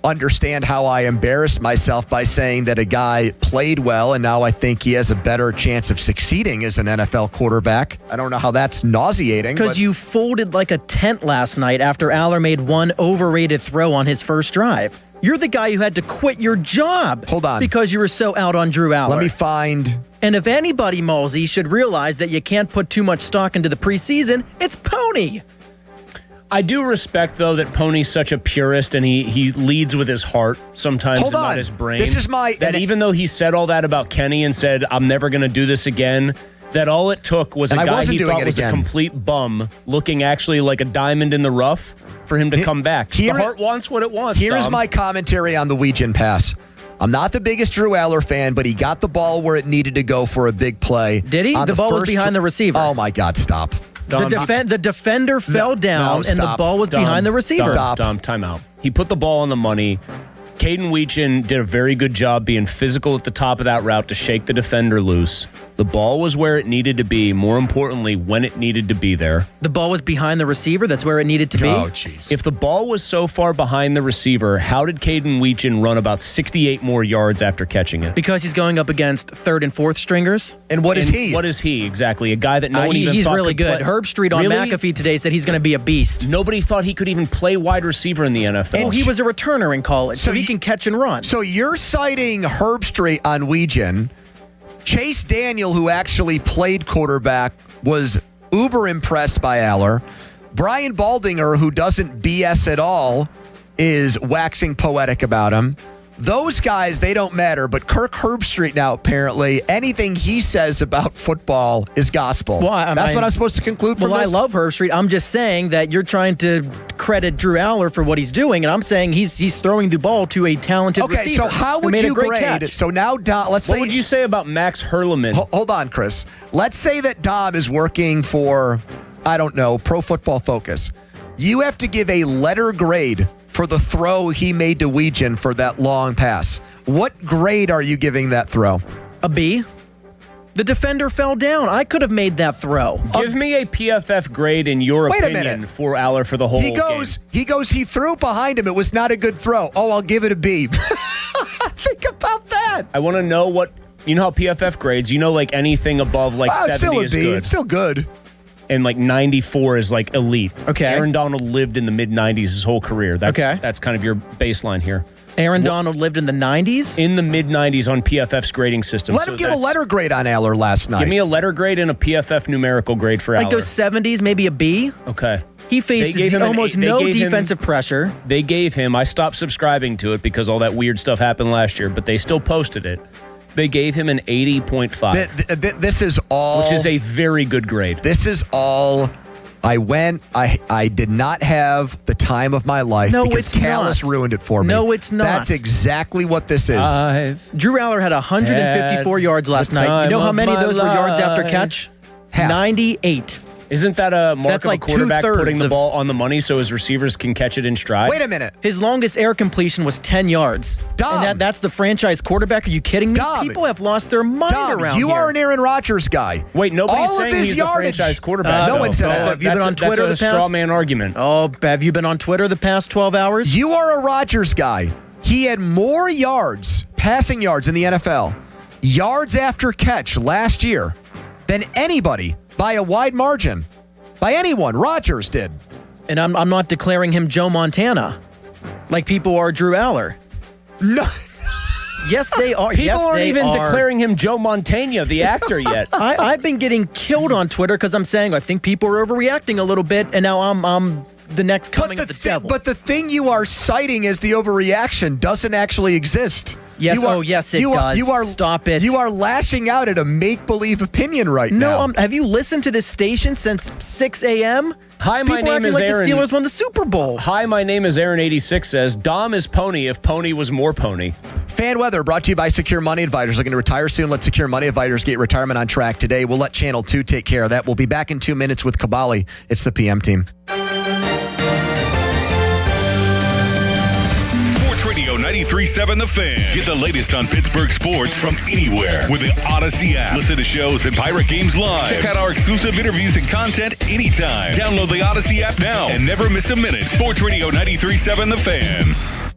understand how I embarrassed myself by saying that a guy played well and now I think he has a better chance of succeeding as an NFL quarterback. I don't know how that's nauseating. Because you folded like a tent last night after Aller made one overrated throw on his first drive. You're the guy who had to quit your job. Hold on. Because you were so out on Drew Aller. Let me find... And if anybody, Malsey, should realize that you can't put too much stock into the preseason, it's Pony. I do respect, though, that Pony's such a purist and he leads with his heart sometimes and not his brain. This is my... That even though he said all that about Kenny and said, I'm never going to do this again, that all it took was a guy he thought was a complete bum looking actually like a diamond in the rough for him to come back. The heart wants what it wants, Here's Dom. my commentary on the Weegin pass. I'm not the biggest Drew Aller fan, but he got the ball where it needed to go for a big play. Did he? The ball was behind the receiver. Oh, my God, stop. The defender fell down, and the ball was behind the receiver. Dom, timeout. He put the ball on the money. Caden Weegin did a very good job being physical at the top of that route to shake the defender loose. The ball was where it needed to be, more importantly, when it needed to be there. The ball was behind the receiver? That's where it needed to be? Oh, jeez. If the ball was so far behind the receiver, how did Caden Weegin run about 68 more yards after catching it? Because he's going up against third and fourth stringers. And what is he? What is he, exactly? A guy that no one even he's thought really could good. play. Herb Street on McAfee today said he's going to be a beast. Nobody thought he could even play wide receiver in the NFL. Oh, he was a returner in college, so he can catch and run. So you're citing Herb Street on Weegin. Chase Daniel, who actually played quarterback, was uber impressed by Aller. Brian Baldinger, who doesn't BS at all, is waxing poetic about him. Those guys, they don't matter, but Kirk Herbstreit now, apparently, anything he says about football is gospel. Well, That's what I'm supposed to conclude from this? I love Herbstreit. I'm just saying that you're trying to credit Drew Aller for what he's doing, and I'm saying he's throwing the ball to a talented receiver. Okay, so how would you grade? Catch. So now, Dom, let's say... What would you say about Max Hurleman? Hold on, Chris. Let's say that Dom is working for, I don't know, Pro Football Focus. You have to give a letter grade for the throw he made to Weegin for that long pass. What grade are you giving that throw? A B. The defender fell down. I could have made that throw. Give me a PFF grade in your opinion for Aller for the whole game. He threw it behind him. It was not a good throw. Oh, I'll give it a B. Think about that. I want to know what, you know how PFF grades, like anything above like 70 is good. It's still good. And like 94 is like elite. Okay. Aaron Donald lived in the mid-90s his whole career. That's kind of your baseline here. Aaron Donald lived in the 90s? In the mid-90s on PFF's grading system. Let him give a letter grade on Aller last night. Give me a letter grade and a PFF numerical grade for Aller. I'd go 70s, maybe a B. Okay. He faced almost no defensive pressure. They gave him, I stopped subscribing to it because all that weird stuff happened last year, but they still posted it. They gave him an 80.5. This is all... Which is a very good grade. This is all I went. I did not have the time of my life because Callis ruined it for me. No, it's not. That's exactly what this is. Drew Aller had 154 yards last night. You know how many of those were yards after catch? Half. 98. Isn't that a mark That's of like a quarterback putting the of- ball on the money so his receivers can catch it in stride? Wait a minute. His longest air completion was 10 yards. Dom. And that's the franchise quarterback. Are you kidding me? Dom. People have lost their mind around you here. are an Aaron Rodgers guy. Wait, nobody's All of saying this he's yardage. the franchise quarterback. No one said that. Have you been on Twitter that's the a past? straw man argument. Oh, have you been on Twitter the past 12 hours? You are a Rodgers guy. He had more yards, passing yards in the NFL, yards after catch last year than anybody by a wide margin. By anyone. Rodgers did. And I'm not declaring him Joe Montana like people are Drew Aller. No. Yes, they are. People yes, aren't they even are. declaring him Joe Montana, the actor, yet. I've been getting killed on Twitter because I'm saying I think people are overreacting a little bit, and now I'm the next coming of the devil. But the thing you are citing as the overreaction doesn't actually exist. Yes, yes, it does. Stop it. You are lashing out at a make-believe opinion right now. No, have you listened to this station since 6 a.m.? Hi, my People name acting is like Aaron. The Steelers won the Super Bowl. Hi, my name is Aaron86 says, Dom is pony if pony was more pony. Fan weather brought to you by Secure Money Advisors. Looking to retire soon? Let Secure Money Advisors get retirement on track today. We'll let Channel 2 take care of that. We'll be back in 2 minutes with Kabali. It's the PM team. Radio 93.7 The Fan. Get the latest on Pittsburgh sports from anywhere with the Odyssey app. Listen to shows and Pirate Games live. Check out our exclusive interviews and content anytime. Download the Odyssey app now and never miss a minute. Sports Radio 93.7 The Fan.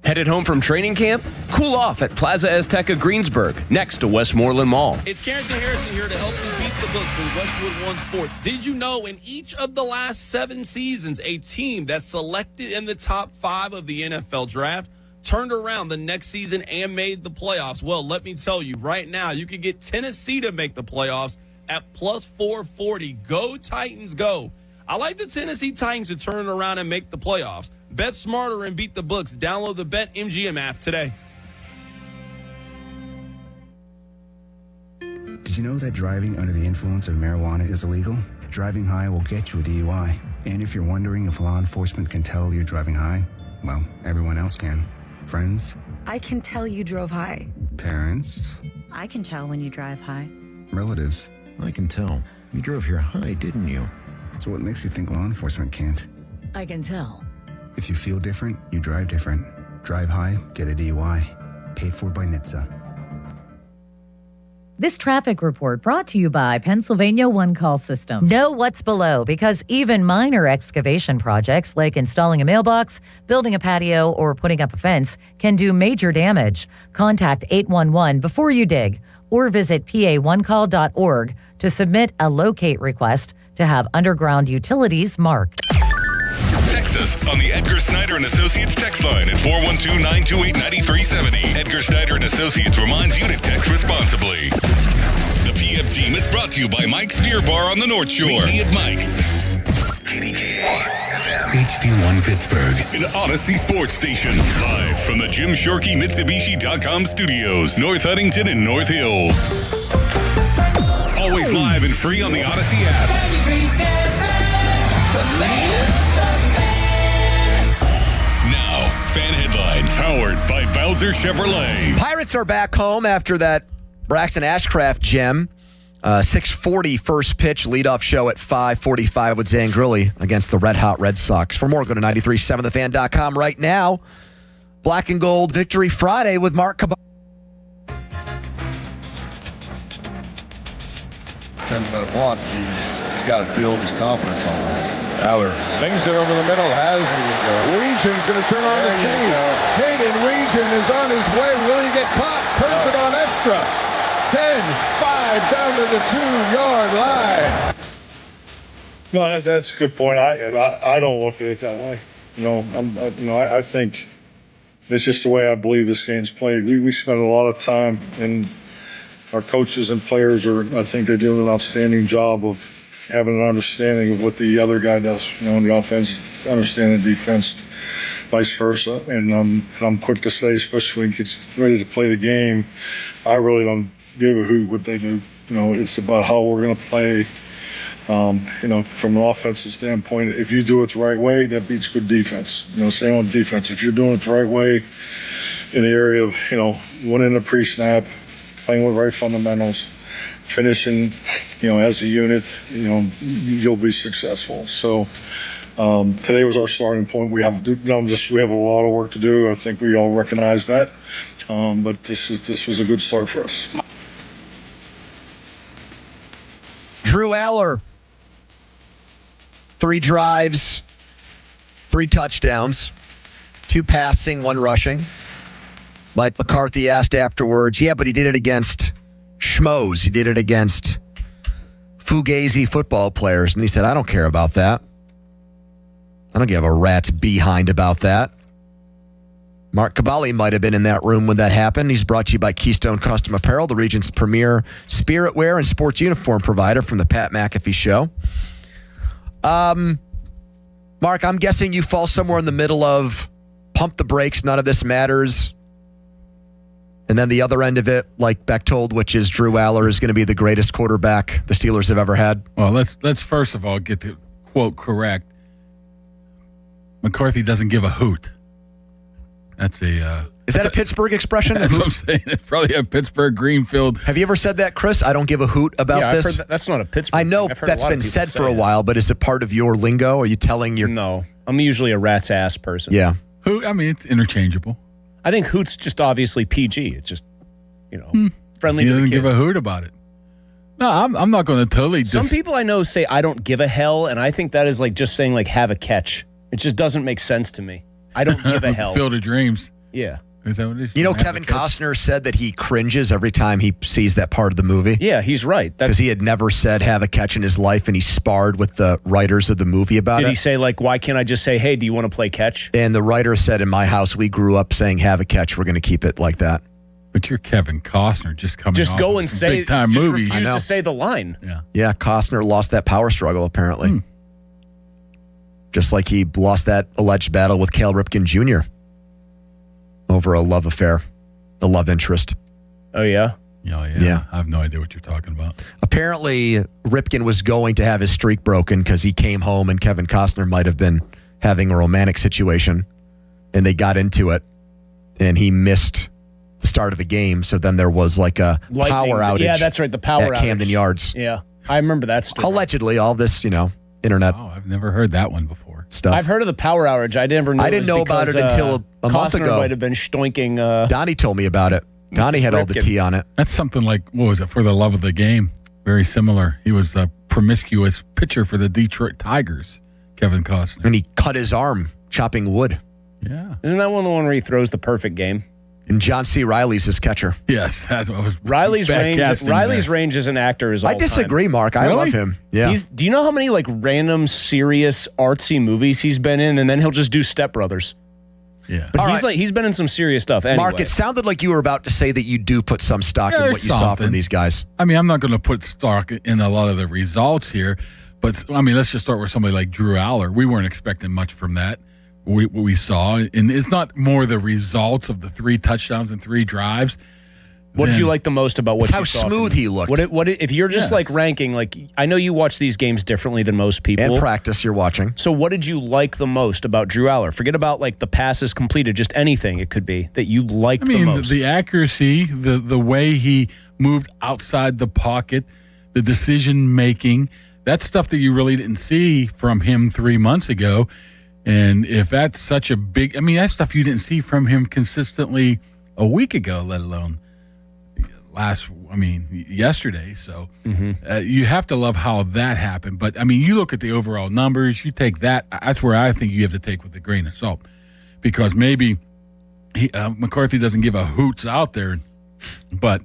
Headed home from training camp? Cool off at Plaza Azteca Greensburg, next to Westmoreland Mall. It's Carrington Harrison here to help you beat the books with Westwood One Sports. Did you know in each of the last 7 seasons, a team that's selected in the top 5 of the NFL draft turned around the next season and made the playoffs? Well, let me tell you, right now, you can get Tennessee to make the playoffs at plus 440. Go Titans, go. I like the Tennessee Titans to turn around and make the playoffs. Bet smarter and beat the books. Download the BetMGM app today. Did you know that driving under the influence of marijuana is illegal? Driving high will get you a DUI. And if you're wondering if law enforcement can tell you're driving high, well, everyone else can. Friends, I can tell you drove high. parents, I can tell when you drive high. relatives. I can tell. You drove here high, didn't you? So what makes you think law enforcement can't? I can tell. If you feel different, you drive different. Drive high, get a DUI. Paid for by NHTSA. This traffic report brought to you by Pennsylvania One Call System. Know what's below, because even minor excavation projects like installing a mailbox, building a patio, or putting up a fence can do major damage. Contact 811 before you dig, or visit pa1call.org to submit a locate request to have underground utilities marked. Text us on the Edgar Snyder and Associates text line at 412-928-9370. Edgar Snyder and Associates reminds you to text responsibly. The PM team is brought to you by Mike's Beer Bar on the North Shore. Meet me at Mike's. HD1 Pittsburgh, an Odyssey Sports Station. Live from the Jim Shorkey Mitsubishi.com studios, North Huntington and North Hills. Always live and free on the Odyssey app. Now, fan headlines powered by Bowser Chevrolet. Pirates are back home after that Braxton Ashcraft gem. 6:40 first pitch leadoff show at 5:45 with Zane Grilli against the Red Hot Red Sox. For more, go to 937thefan.com right now. Black and Gold Victory Friday with Mark Cabal. 10-minute walk. He's got to build his confidence on that. Aller swings it over the middle. Region's going to turn on his speed. Hayden Region is on his way. Will he get caught? Turns it on extra. 10-5 down to the 2-yard line. No, that's a good point. I don't look at it that way. I think it's just the way I believe this game's played. We spend a lot of time, and our coaches and players I think they do an outstanding job of having an understanding of what the other guy does, in the offense, understanding the defense, vice versa. And I'm quick to say, especially when he gets ready to play the game, I really don't give a hoot what they do. It's about how we're going to play From an offensive standpoint, if you do it the right way, that beats good defense. Same on defense. If you're doing it the right way in the area of, winning the pre-snap, playing with right fundamentals, finishing, as a unit, you'll be successful. So today was our starting point. We have a lot of work to do. I think we all recognize that. But this was a good start for us. Drew Aller, 3 drives, 3 touchdowns, 2 passing, 1 rushing. Mike McCarthy asked afterwards, yeah, but he did it against schmoes. He did it against fugazi football players. And he said, I don't care about that. I don't give a rat's behind about that. Mark Cavalli might have been in that room when that happened. He's brought to you by Keystone Custom Apparel, the region's premier spirit wear and sports uniform provider from the Pat McAfee Show. Mark, I'm guessing you fall somewhere in the middle of pump the brakes, none of this matters. And then the other end of it, like Bechtold, which is Drew Aller is going to be the greatest quarterback the Steelers have ever had. Well, let's first of all get the quote correct. McCarthy doesn't give a hoot. That's is that a Pittsburgh expression? That's what I'm saying. It's probably a Pittsburgh Greenfield. Have you ever said that, Chris? I don't give a hoot about this. I've heard that's not a Pittsburgh. I know that's been said for a while, but is it part of your lingo? Are you telling your? No, I'm usually a rat's ass person. Yeah. Hoot. I mean, it's interchangeable. I think hoot's just obviously PG. It's just friendly to the kids. He doesn't give a hoot about it. No, I'm not going to totally. Some people I know say I don't give a hell, and I think that is like just saying like have a catch. It just doesn't make sense to me. I don't give a hell. Field of Dreams. Yeah. Is that what it is? Kevin Costner said that he cringes every time he sees that part of the movie. Yeah, he's right. Because he had never said have a catch in his life, and he sparred with the writers of the movie about it. Did he say, like, why can't I just say, hey, do you want to play catch? And the writer said, in my house, we grew up saying have a catch. We're going to keep it like that. But you're Kevin Costner just coming Just off go of and some say, big-time just movies. refuse to say the line. Yeah, Costner lost that power struggle, apparently. Just like he lost that alleged battle with Cal Ripken Jr. over a love affair, a love interest. Oh, yeah? Yeah. I have no idea what you're talking about. Apparently, Ripken was going to have his streak broken because he came home and Kevin Costner might have been having a romantic situation, and they got into it, and he missed the start of a game, so then there was like a power outage. Yeah, that's right, the power outage. At Camden Yards. Yeah, I remember that story. Allegedly, all this, internet. Oh, I've never heard that one before. Stuff. I've heard of the power outage. I didn't know about it until a month Costner ago. might have been stoinking. Donnie told me about it. Donnie had all the tea on it. That's something like, what was it, For the Love of the Game? Very similar. He was a promiscuous pitcher for the Detroit Tigers, Kevin Costner. And he cut his arm chopping wood. Yeah. Isn't that the one where he throws the perfect game? And John C. Reilly's his catcher. Yes, that was Riley's range as an actor is all I disagree, time. Mark. I love him. Yeah. Do you know how many like random serious artsy movies he's been in, and then he'll just do Step Brothers? Yeah. But he's been in some serious stuff. Anyway. Mark, it sounded like you were about to say that you do put some stock in what you saw from these guys. I mean, I'm not going to put stock in a lot of the results here, but I mean, let's just start with somebody like Drew Aller. We weren't expecting much from that. We saw, and it's not more the results of the 3 touchdowns and 3 drives. What did you like the most about what you how saw? smooth he looked. What if you're just like ranking, like I know you watch these games differently than most people. And practice you're watching. So what did you like the most about Drew Aller? Forget about like the passes completed, just anything it could be that you liked the most. The accuracy, the way he moved outside the pocket, the decision making, that's stuff that you really didn't see from him 3 months ago. And if that's such a big, that's stuff you didn't see from him consistently a week ago, let alone yesterday. So you have to love how that happened. But, you look at the overall numbers, you take that. That's where I think you have to take with a grain of salt. Because maybe McCarthy doesn't give a hoots out there. But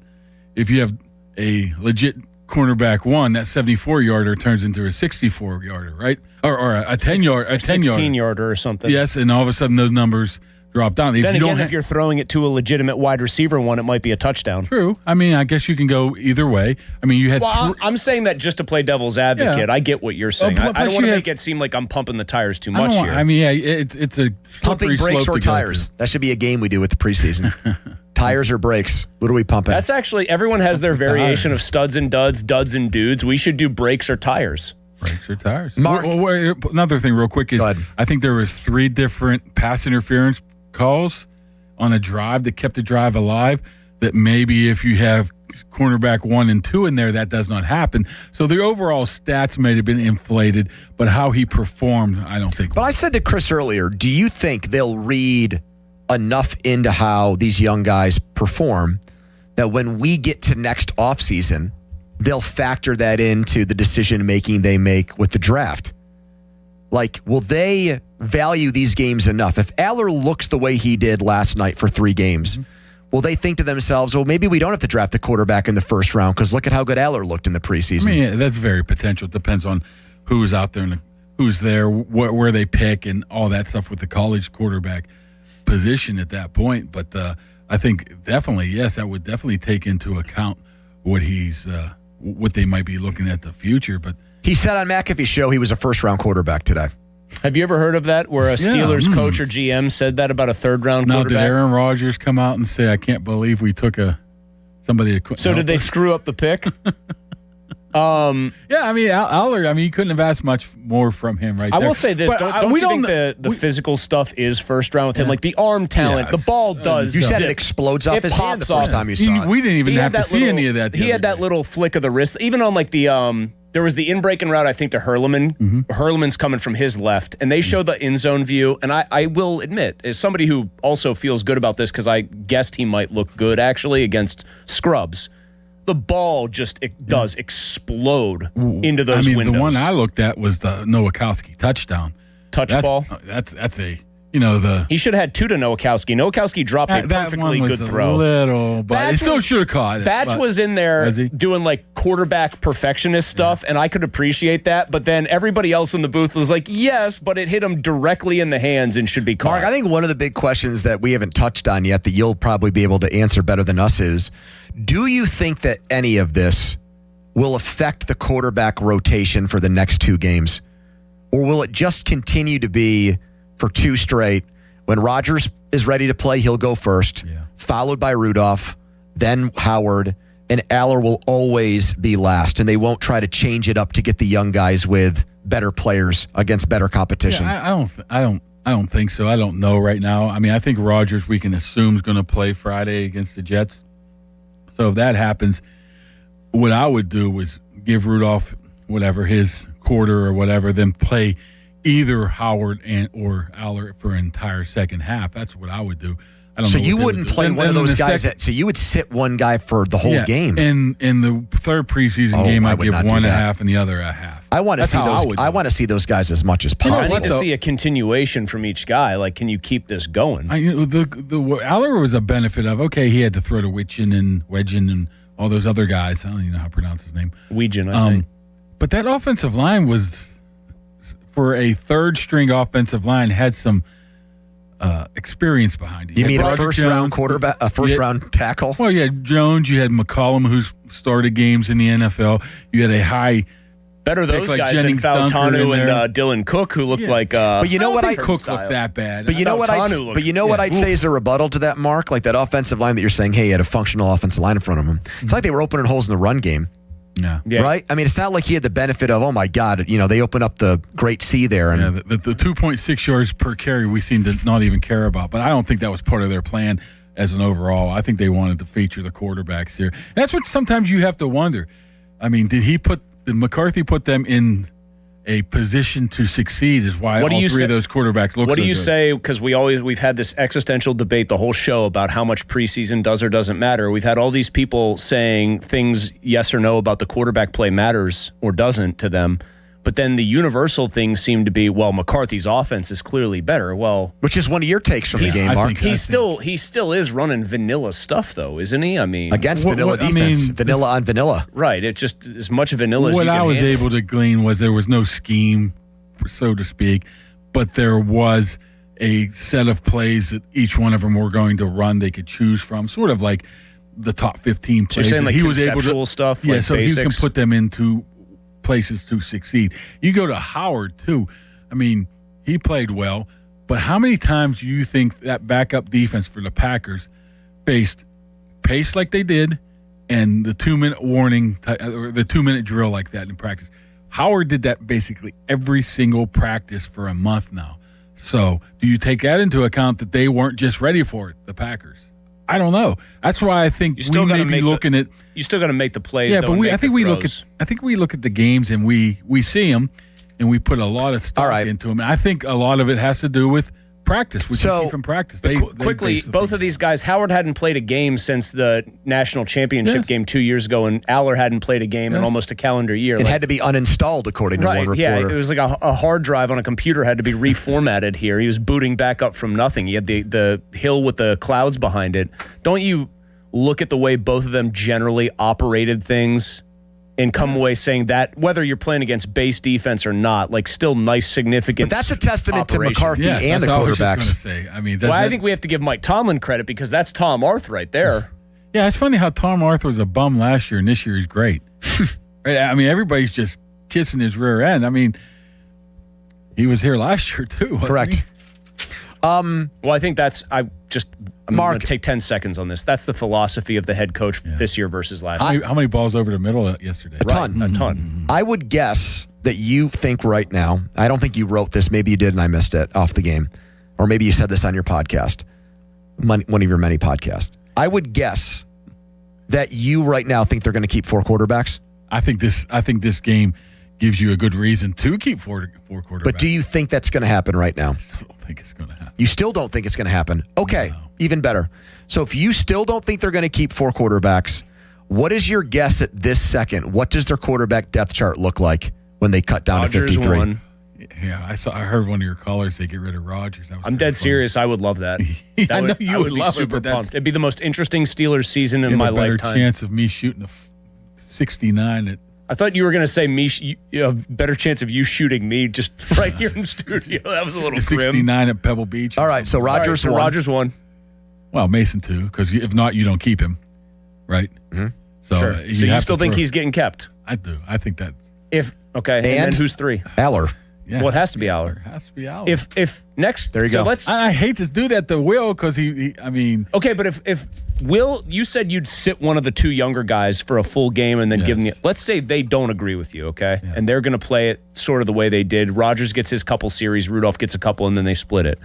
if you have a legit cornerback one, that 74-yarder turns into a 64-yarder, right? Or a 16-yarder or something. Yes, and all of a sudden those numbers drop down. If you're throwing it to a legitimate wide receiver one, it might be a touchdown. True. I guess you can go either way. You had. Well, I'm saying that just to play devil's advocate. Yeah. I get what you're saying. I don't want to make it seem like I'm pumping the tires too much here. It's a pumping brakes or tires. That should be a game we do with the preseason. Tires or brakes? What are we pumping? That's actually everyone has their variation of studs and duds, duds and dudes. We should do brakes or tires. Brakes or tires. Mark. Another thing real quick is I think there was 3 different pass interference calls on a drive that kept the drive alive, that maybe if you have cornerback 1 and 2 in there, that does not happen. So the overall stats may have been inflated, but how he performed, I don't think. But I said to Chris earlier, do you think they'll read enough into how these young guys perform that when we get to next offseason, they'll factor that into the decision-making they make with the draft? Like, will they value these games enough? If Aller looks the way he did last night for 3 games, will they think to themselves, well, maybe we don't have to draft the quarterback in the first round because look at how good Aller looked in the preseason? I mean, that's very potential. It depends on who's out there and who's there, where they pick, and all that stuff with the college quarterback position at that point. But I think definitely, yes, that would definitely take into account what what they might be looking at the future. But he said on McAfee's show he was a first-round quarterback today. Have you ever heard of that, where a Steelers coach or GM said that about a third-round quarterback? Now, did Aaron Rodgers come out and say, "I can't believe we took somebody to"? So did they screw up the pick? Yeah, I mean, Aller, he couldn't have asked much more from him right there. I will say this, don't you think the physical stuff is first round with him? Like the arm talent, the ball does. You said it explodes off his hand the first time you saw it. We didn't even have to see any of that. He had that little flick of the wrist. Even on like the there was the in-breaking route, I think, to Hurleman. Hurleman's coming from his left, and they showed the in-zone view. And I will admit, as somebody who also feels good about this, because I guessed he might look good, actually, against Scrubs, the ball just does explode into those windows. The one I looked at was the Nowakowski touchdown. Ball? That's a, He should have had 2 to Nowakowski. Nowakowski dropped a perfectly good throw. But it still should have caught it. Batch was in there doing like quarterback perfectionist stuff, and I could appreciate that. But then everybody else in the booth was like, yes, but it hit him directly in the hands and should be caught. Mark, I think one of the big questions that we haven't touched on yet that you'll probably be able to answer better than us is, do you think that any of this will affect the quarterback rotation for the next 2 games? Or will it just continue to be for 2 straight? When Rodgers is ready to play, he'll go first, followed by Rudolph, then Howard, and Aller will always be last, and they won't try to change it up to get the young guys with better players against better competition. Yeah, I don't think so. I don't know right now. I mean, I think Rodgers, we can assume, is going to play Friday against the Jets. So if that happens, what I would do was give Rudolph his quarter or whatever, then play either Howard or Aller for an entire second half. That's what I would do. I don't so know you wouldn't play one of those guys. So you would sit one guy for the whole game. And in the third preseason game, I'd give one a half and the other a half. I want to see those. I want to see those guys as much as possible. I need to see a continuation from each guy. Like, can you keep this going? The Aller was a benefit of, he had to throw to Wedgen and all those other guys. I don't even know how to pronounce his name. Wedgen, I think. But that offensive line was, for a third-string offensive line, had some experience behind it. You mean a first-round quarterback, a first-round tackle? Well, you had Jones. You had McCollum, who's started games in the NFL. You had a high... Better those guys than Fautanu and Dylan Cook, who looked like. But you know what? Cook looked that bad. But you know what? I'd say is a rebuttal to that, Mark. Like that offensive line that you're saying, he had a functional offensive line in front of him. It's like they were opening holes in the run game. Yeah. Right? I mean, it's not like he had the benefit of, oh my God, they open up the great C there. And the 2.6 yards per carry we seem to not even care about. But I don't think that was part of their plan as an overall. I think they wanted to feature the quarterbacks here. That's what sometimes you have to wonder. I mean, did McCarthy put them in a position to succeed is why all 3 of those quarterbacks look What so do you good. say? Because we've had this existential debate the whole show about how much preseason does or doesn't matter. We've had all these people saying things, yes or no, about the quarterback play matters or doesn't to them. But then the universal things seem to be, well, McCarthy's offense is clearly better. Well, which is one of your takes from the game, Mark. He still is running vanilla stuff, though, isn't he? I mean, against vanilla defense, vanilla on vanilla. Right. It's just as much vanilla as you can What I was handle. able to glean was there was no scheme, so to speak, but there was a set of plays that each one of them were going to run they could choose from, sort of like the top 15 plays. So you're saying like he was conceptual able to, stuff, yeah, like so basics? he can put them into places to succeed. You go to Howard too. I mean, he played well, but how many times do you think that backup defense for the Packers faced pace like they did and the 2-minute warning or the 2-minute drill like that in practice? Howard did that basically every single practice for a month now. So do you take that into account that they weren't just ready for it, the Packers? I don't know. That's why I think You still we got to may be looking at. You still got to make the plays. Yeah, though, but and make I think the we look throws. at. I think we look at the games and we see them, and we put a lot of stock into them. And I think a lot of it has to do with practice. We can see from practice. They Quickly, basically- both of these guys, Howard hadn't played a game since the national championship game 2 years ago, and Aller hadn't played a game in almost a calendar year. It had to be uninstalled, according to one reporter. Yeah, it was like a hard drive on a computer had to be reformatted here. He was booting back up from nothing. He had the hill with the clouds behind it. Don't you look at the way both of them generally operated things and come away saying that whether you're playing against base defense or not, like still nice, significant. But that's a testament to operation. McCarthy and the quarterbacks. I mean, I think we have to give Mike Tomlin credit because that's Tom Arth right there. Yeah, it's funny how Tom Arth was a bum last year, and this year he's great. Right? I mean, everybody's just kissing his rear end. I mean, he was here last year too. Wasn't Correct. he? Well, I think I'm going to take 10 seconds on this. That's the philosophy of the head coach this year versus last year. How many balls over the middle yesterday? A ton. A ton. I would guess that you think right now, I don't think you wrote this. Maybe you did and I missed it off the game. Or maybe you said this on your podcast, one of your many podcasts. I would guess that you right now think they're going to keep 4 quarterbacks. I think this game gives you a good reason to keep four quarterbacks. But do you think that's going to happen right now? I don't think it's going to happen. You still don't think it's going to happen? Okay, even better. So if you still don't think they're going to keep 4 quarterbacks, what is your guess at this second? What does their quarterback depth chart look like when they cut down Rodgers to 53? won. Yeah, I heard one of your callers say get rid of Rodgers. I'm dead serious. I would love that. I know you would be love it, super but that's- pumped. It'd be the most interesting Steelers season in You my have a better lifetime. chance of me shooting a 69 at. I thought you were going to say a better chance of you shooting me just right here in the studio. That was a little grim. 69 at Pebble Beach. All right, so Rodgers All right, so won. Rodgers won. Well, Mason too, because if not, you don't keep him, right? Mm-hmm. So Sure. you So you have still to think throw- he's getting kept? I do. I think that. Okay. And then who's 3? Aller. Yeah. Well, it has to be Aller. It has to be Aller. If next, there you so go. Let's. I hate to do that to Will because he. I mean. Okay, but if Will, you said you'd sit one of the 2 younger guys for a full game and then give them. Let's say they don't agree with you, okay, and they're going to play it sort of the way they did. Rodgers gets his couple series, Rudolph gets a couple, and then they split it.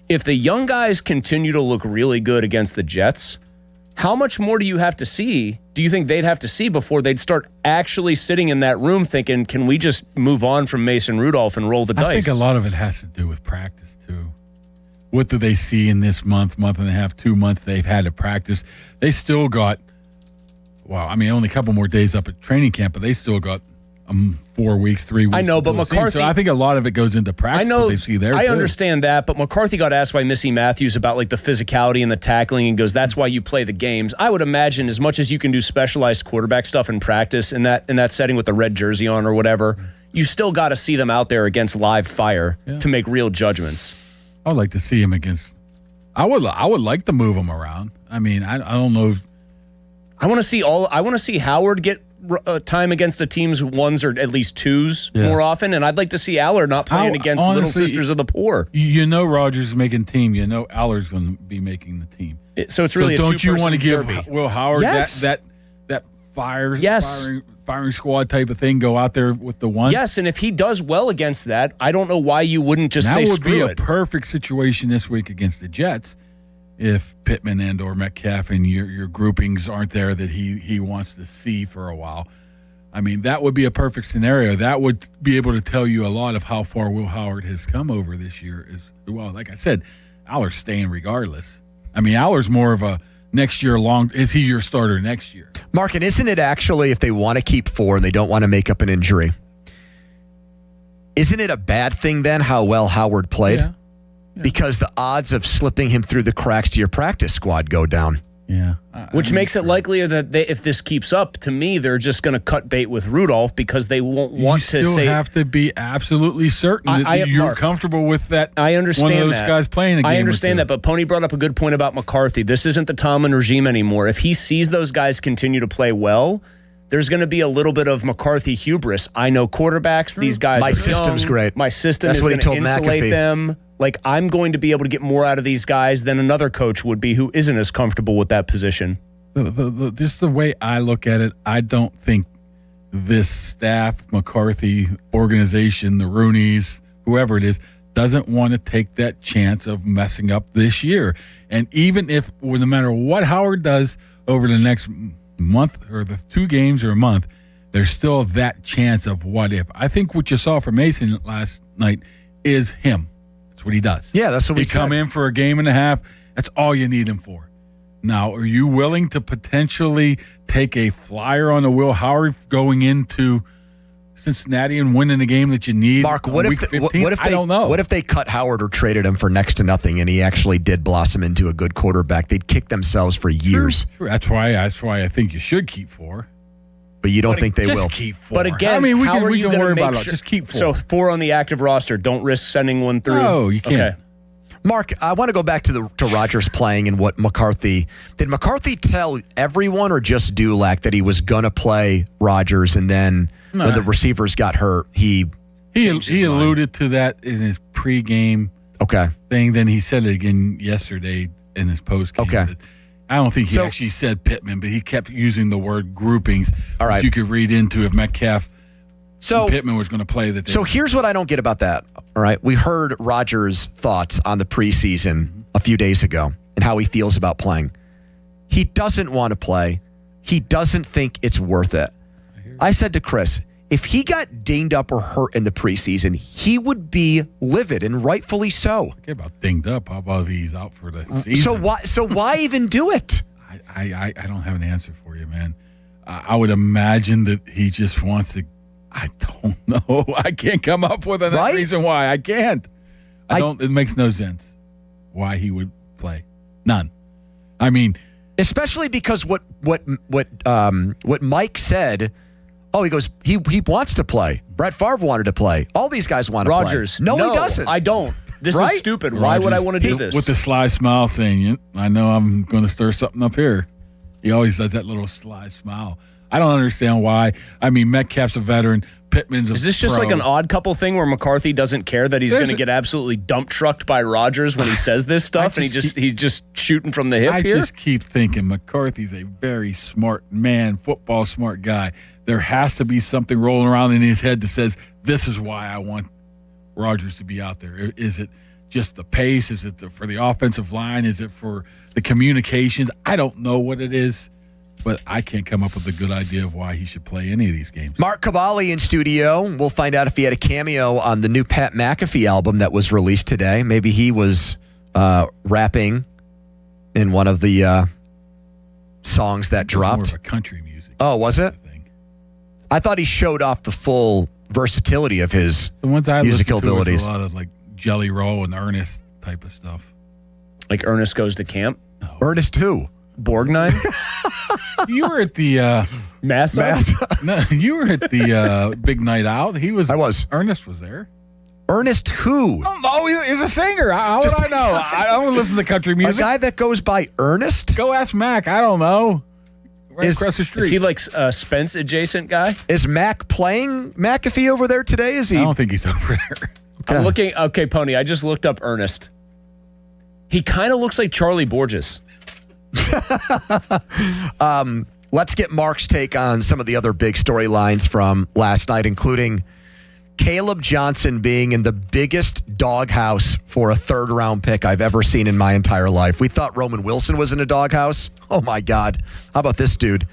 If the young guys continue to look really good against the Jets, how much more do you have to see? Do you think they'd have to see before they'd start actually sitting in that room thinking, can we just move on from Mason Rudolph and roll the dice? I think a lot of it has to do with practice too. What do they see in this month and a half, 2 months they've had to practice? They still got, only a couple more days up at training camp, but they still got 4 weeks, 3 weeks. I know, but until the season. McCarthy- So I think a lot of it goes into practice. I know. What they see there. I too. understand that, but McCarthy got asked by Missy Matthews about like the physicality and the tackling, and goes, "That's why you play the games." I would imagine as much as you can do specialized quarterback stuff in practice in that setting with the red jersey on or whatever, you still got to see them out there against live fire to make real judgments. I would like to see him against. I would like to move him around. I mean, I don't know. I want to see Howard get time against the team's 1s or at least 2s more often, and I'd like to see Aller not playing against Little honestly, Sisters of the Poor. You know, Rodgers is making team. You know, Aller's going to be making the team. So it's really a don't you want to give derby. Will Howard Yes. that firing squad type of thing? Go out there with the one. Yes, and if he does well against that, I don't know why you wouldn't just that say would be screw a it. perfect situation this week against the Jets if Pittman and or Metcalf and your groupings aren't there that he wants to see for a while. I mean, that would be a perfect scenario. That would be able to tell you a lot of how far Will Howard has come over this year. As well, like I said, Aller's staying regardless. I mean, Aller's more of a next year long. Is he your starter next year? Mark, and isn't it actually, if they want to keep 4 and they don't want to make up an injury, isn't it a bad thing then how well Howard played? Yeah. Because the odds of slipping him through the cracks to your practice squad go down. Yeah. Which makes it likelier that if this keeps up, to me, they're just going to cut bait with Rudolph because they won't want you to still say. have to be absolutely certain that you're Mark, comfortable with that. I understand one of those that. guys playing a game I or understand two. that, but Pony brought up a good point about McCarthy. This isn't the Tomlin regime anymore. If he sees those guys continue to play well, there's going to be a little bit of McCarthy hubris. I know quarterbacks. These guys My are system's young. great. My system That's is what he going to told insulate McAfee. them. Like, I'm going to be able to get more out of these guys than another coach would be who isn't as comfortable with that position. Just the way I look at it, I don't think this staff, McCarthy organization, the Rooneys, whoever it is, doesn't want to take that chance of messing up this year. And even if, no matter what Howard does over the next month or the 2 games or a month, there's still that chance of what if. I think what you saw from Mason last night is him. That's what he does. Yeah, that's what we come in for a game and a half. That's all you need him for. Now, are you willing to potentially take a flyer on a Will Howard going into Cincinnati and winning a game that you need? Mark, what if I don't know. What if they cut Howard or traded him for next to nothing, and he actually did blossom into a good quarterback? They'd kick themselves for years. Sure. That's why I think you should keep 4. But you don't think they will? Keep 4. But again, I mean, we how can are you worry gonna about make it. sure? Just keep 4. So 4 on the active roster. Don't risk sending one through. No, you can't. Okay. Mark, I want to go back to Rodgers playing and what McCarthy did. McCarthy tell everyone or just Dulac that he was gonna play Rodgers, and then when the receivers got hurt, he alluded to that in his pregame thing. Then he said it again yesterday in his postgame. Okay. I don't think he actually said Pittman, but he kept using the word groupings. All right. You could read into if Metcalf and Pittman was going to play that. So here's what I don't get about that. All right. We heard Rodgers' thoughts on the preseason a few days ago and how he feels about playing. He doesn't want to play. He doesn't think it's worth it. I said to Chris, if he got dinged up or hurt in the preseason, he would be livid, and rightfully so. Forget about dinged up. How about if he's out for the season? So why even do it? I don't have an answer for you, man. I would imagine that he just wants to. I don't know. I can't come up with a reason why. I can't. It makes no sense why he would play. None. I mean, especially because what Mike said. Oh, he goes, he wants to play. Brett Favre wanted to play. All these guys want to play. Rodgers. No, he doesn't. I don't. This is stupid. Why Rodgers, would I want to do this? With the sly smile saying, I know I'm going to stir something up here. He always does that little sly smile. I don't understand why. I mean, Metcalf's a veteran. Pittman's a Is this just pro. like an odd couple thing where McCarthy doesn't care that he's going to get absolutely dump trucked by Rodgers when he says this stuff, and he's just shooting from the hip I here? just keep thinking McCarthy's a very smart man, football smart guy. There has to be something rolling around in his head that says, this is why I want Rodgers to be out there. Is it just the pace? Is it for the offensive line? Is it for the communications? I don't know what it is, but I can't come up with a good idea of why he should play any of these games. Mark Cavalli in studio. We'll find out if he had a cameo on the new Pat McAfee album that was released today. Maybe he was rapping in one of the songs that dropped. More of a country music. Oh, was it? I thought he showed off the full versatility of his The ones I musical listen to abilities. is a lot of like Jelly Roll and Ernest type of stuff. Like Ernest Goes to Camp? Ernest who? Borgnine? You were at the Massa? No, you were at the big night out. I was. Ernest was there. Ernest who? Oh, he's a singer. How would I know? I don't listen to country music. A guy that goes by Ernest? Go ask Mac. I don't know. Right across the street. Is he like a Spence adjacent guy? Is Mac playing McAfee over there today? Is he? I don't think he's over there. I'm looking. Okay, Pony, I just looked up Ernest. He kind of looks like Charlie Borges. Let's get Mark's take on some of the other big storylines from last night, including Caleb Johnson being in the biggest doghouse for a third-round pick I've ever seen in my entire life. We thought Roman Wilson was in a doghouse. Oh, my God. How about this dude?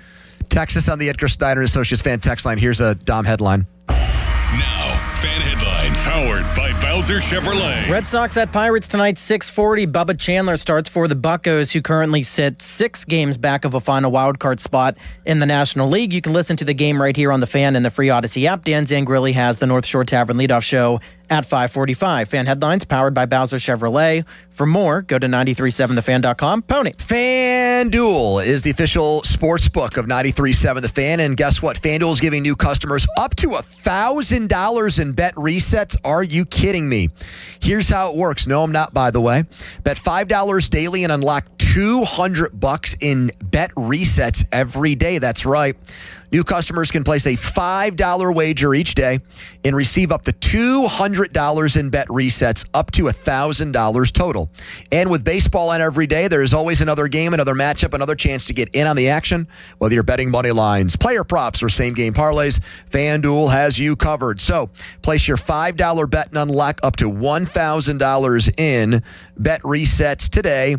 Text us on the Edgar Steiner Associates fan text line. Here's a Dom headline. Now, fan headlines powered by Bowser Chevrolet. Red Sox at Pirates tonight, 6:40. Bubba Chandler starts for the Buccos, who currently sit 6 games back of a final wildcard spot in the National League. You can listen to the game right here on the Fan and the free Odyssey app. Dan Zangrilli has the North Shore Tavern leadoff show at 5:45. Fan headlines powered by Bowser Chevrolet. For more, go to 937thefan.com. Pony. FanDuel is the official sports book of 93.7 The Fan. And guess what? FanDuel is giving new customers up to $1,000 in bet resets. Are you kidding me? Here's how it works. No, I'm not, by the way. Bet $5 daily and unlock $200 in bet resets every day. That's right. New customers can place a $5 wager each day and receive up to $200 in bet resets, up to $1,000 total. And with baseball on every day, there is always another game, another matchup, another chance to get in on the action. Whether you're betting money lines, player props, or same-game parlays, FanDuel has you covered. So place your $5 bet and unlock up to $1,000 in bet resets today.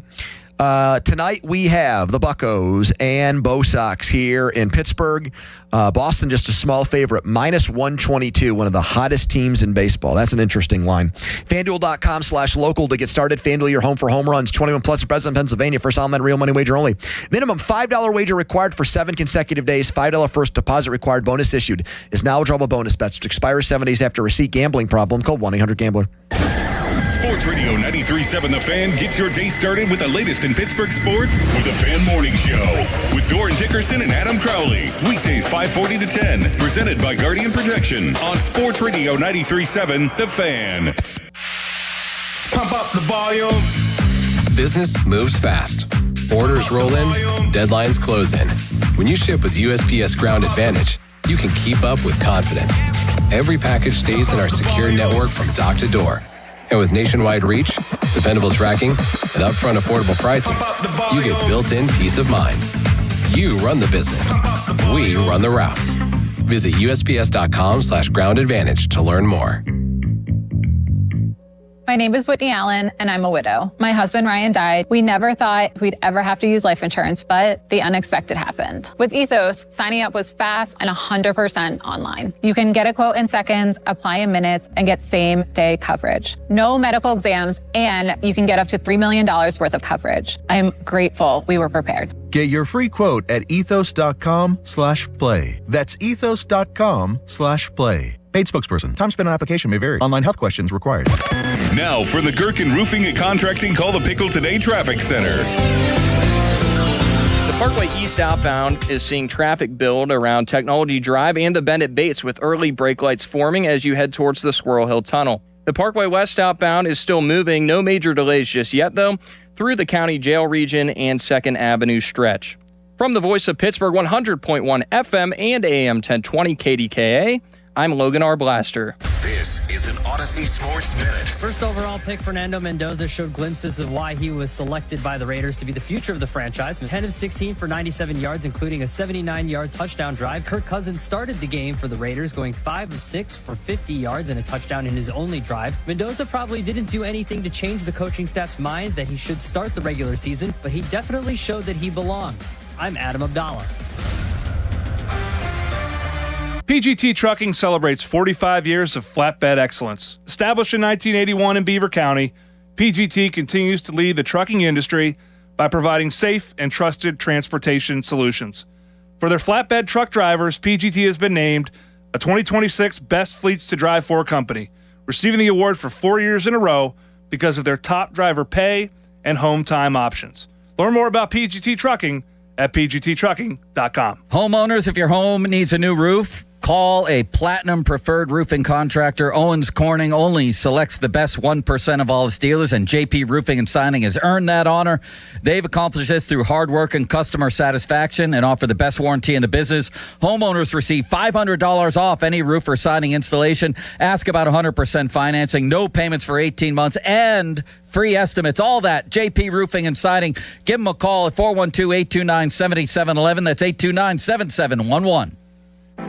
Tonight we have the Buccos and Bo Sox here in Pittsburgh. Boston just a small favorite, -122, one of the hottest teams in baseball. That's an interesting line. FanDuel.com/local to get started. FanDuel, your home for home runs. 21 plus in President, Pennsylvania. First online real money wager only. Minimum $5 wager required for 7 consecutive days. $5 first deposit required. Bonus issued is now eligible bonus bets to expire 7 days after receipt. Gambling problem? Call 1-800-GAMBLER. Sports Radio 93.7 The Fan gets your day started with the latest in Pittsburgh sports with the Fan Morning Show with Doran Dickerson and Adam Crowley. Weekdays 5:40 to 10. Presented by Guardian Protection on Sports Radio 93.7 The Fan. Pump up the volume. Business moves fast. Orders roll in, deadlines close in. When you ship with USPS Ground Advantage, you can keep up with confidence. Every package stays in our secure network from dock to door. And with nationwide reach, dependable tracking, and upfront affordable pricing, you get built-in peace of mind. You run the business. We run the routes. Visit USPS.com/Ground Advantage to learn more. My name is Whitney Allen, and I'm a widow. My husband, Ryan, died. We never thought we'd ever have to use life insurance, but the unexpected happened. With Ethos, signing up was fast and 100% online. You can get a quote in seconds, apply in minutes, and get same-day coverage. No medical exams, and you can get up to $3 million worth of coverage. I'm grateful we were prepared. Get your free quote at ethos.com/play. That's ethos.com/play. Paid spokesperson. Time spent on application may vary. Online health questions required. Now for the Gherkin Roofing and Contracting, call the Pickle Today Traffic Center. The Parkway East outbound is seeing traffic build around Technology Drive and the Bennett Bates with early brake lights forming as you head towards the Squirrel Hill Tunnel. The Parkway West outbound is still moving. No major delays just yet, though, through the County Jail region and 2nd Avenue stretch. From the voice of Pittsburgh, 100.1 FM and AM 1020 KDKA, I'm Logan R. Blaster. This is an Odyssey Sports Minute. First overall pick, Fernando Mendoza showed glimpses of why he was selected by the Raiders to be the future of the franchise. 10 of 16 for 97 yards, including a 79-yard touchdown drive. Kirk Cousins started the game for the Raiders, going 5 of 6 for 50 yards and a touchdown in his only drive. Mendoza probably didn't do anything to change the coaching staff's mind that he should start the regular season, but he definitely showed that he belonged. I'm Adam Abdallah. PGT Trucking celebrates 45 years of flatbed excellence. Established in 1981 in Beaver County, PGT continues to lead the trucking industry by providing safe and trusted transportation solutions. For their flatbed truck drivers, PGT has been named a 2026 Best Fleets to Drive For company, receiving the award for 4 years in a row because of their top driver pay and home time options. Learn more about PGT Trucking at pgttrucking.com. Homeowners, if your home needs a new roof, call a Platinum Preferred Roofing Contractor. Owens Corning only selects the best 1% of all its dealers, and JP Roofing and Signing has earned that honor. They've accomplished this through hard work and customer satisfaction and offer the best warranty in the business. Homeowners receive $500 off any roof or siding installation. Ask about 100% financing, no payments for 18 months, and free estimates. All that, JP Roofing and Siding. Give them a call at 412-829-7711. That's 829-7711.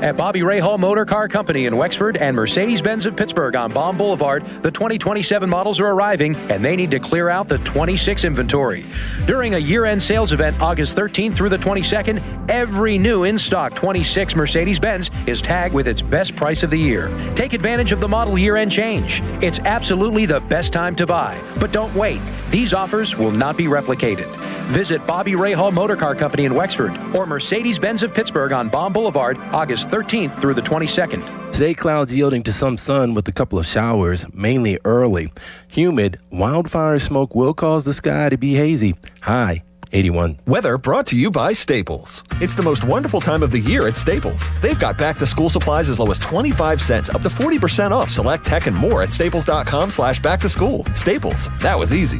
At Bobby Ray Hall Motor Car Company in Wexford and Mercedes-Benz of Pittsburgh on Baum Boulevard, the 2027 models are arriving, and they need to clear out the 26 inventory. During a year-end sales event August 13th through the 22nd, every new in-stock 26 Mercedes-Benz is tagged with its best price of the year. Take advantage of the model year-end change. It's absolutely the best time to buy. But don't wait. These offers will not be replicated. Visit Bobby Ray Hall Motor Car Company in Wexford or Mercedes-Benz of Pittsburgh on Baum Boulevard, August 13th through the 22nd. Today, clouds yielding to some sun with a couple of showers, mainly early. Humid, wildfire smoke will cause the sky to be hazy. High 81. Weather brought to you by Staples. It's the most wonderful time of the year at Staples. They've got back-to-school supplies as low as 25 cents, up to 40% off select tech and more at staples.com/back-to-school. Staples. That was easy.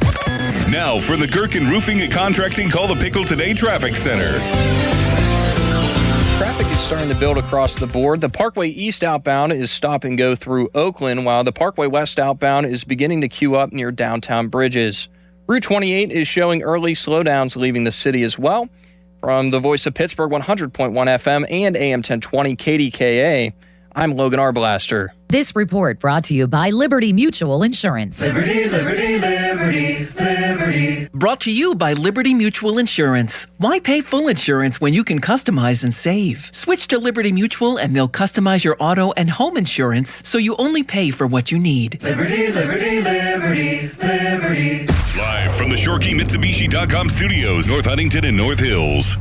Now for the Gherkin Roofing and Contracting Call the Pickle Today Traffic Center. Traffic is starting to build across the board. The Parkway East outbound is stop and go through Oakland, while the Parkway West outbound is beginning to queue up near downtown Bridges. Route 28 is showing early slowdowns leaving the city as well. From the Voice of Pittsburgh 100.1 FM and AM 1020 KDKA, I'm Logan Arblaster. This report brought to you by Liberty Mutual Insurance. Liberty, liberty, liberty, liberty. Brought to you by Liberty Mutual Insurance. Why pay full insurance when you can customize and save? Switch to Liberty Mutual and they'll customize your auto and home insurance so you only pay for what you need. Liberty, liberty, liberty, liberty. Live from the ShoreKeyMitsubishi.com studios, North Huntington and North Hills.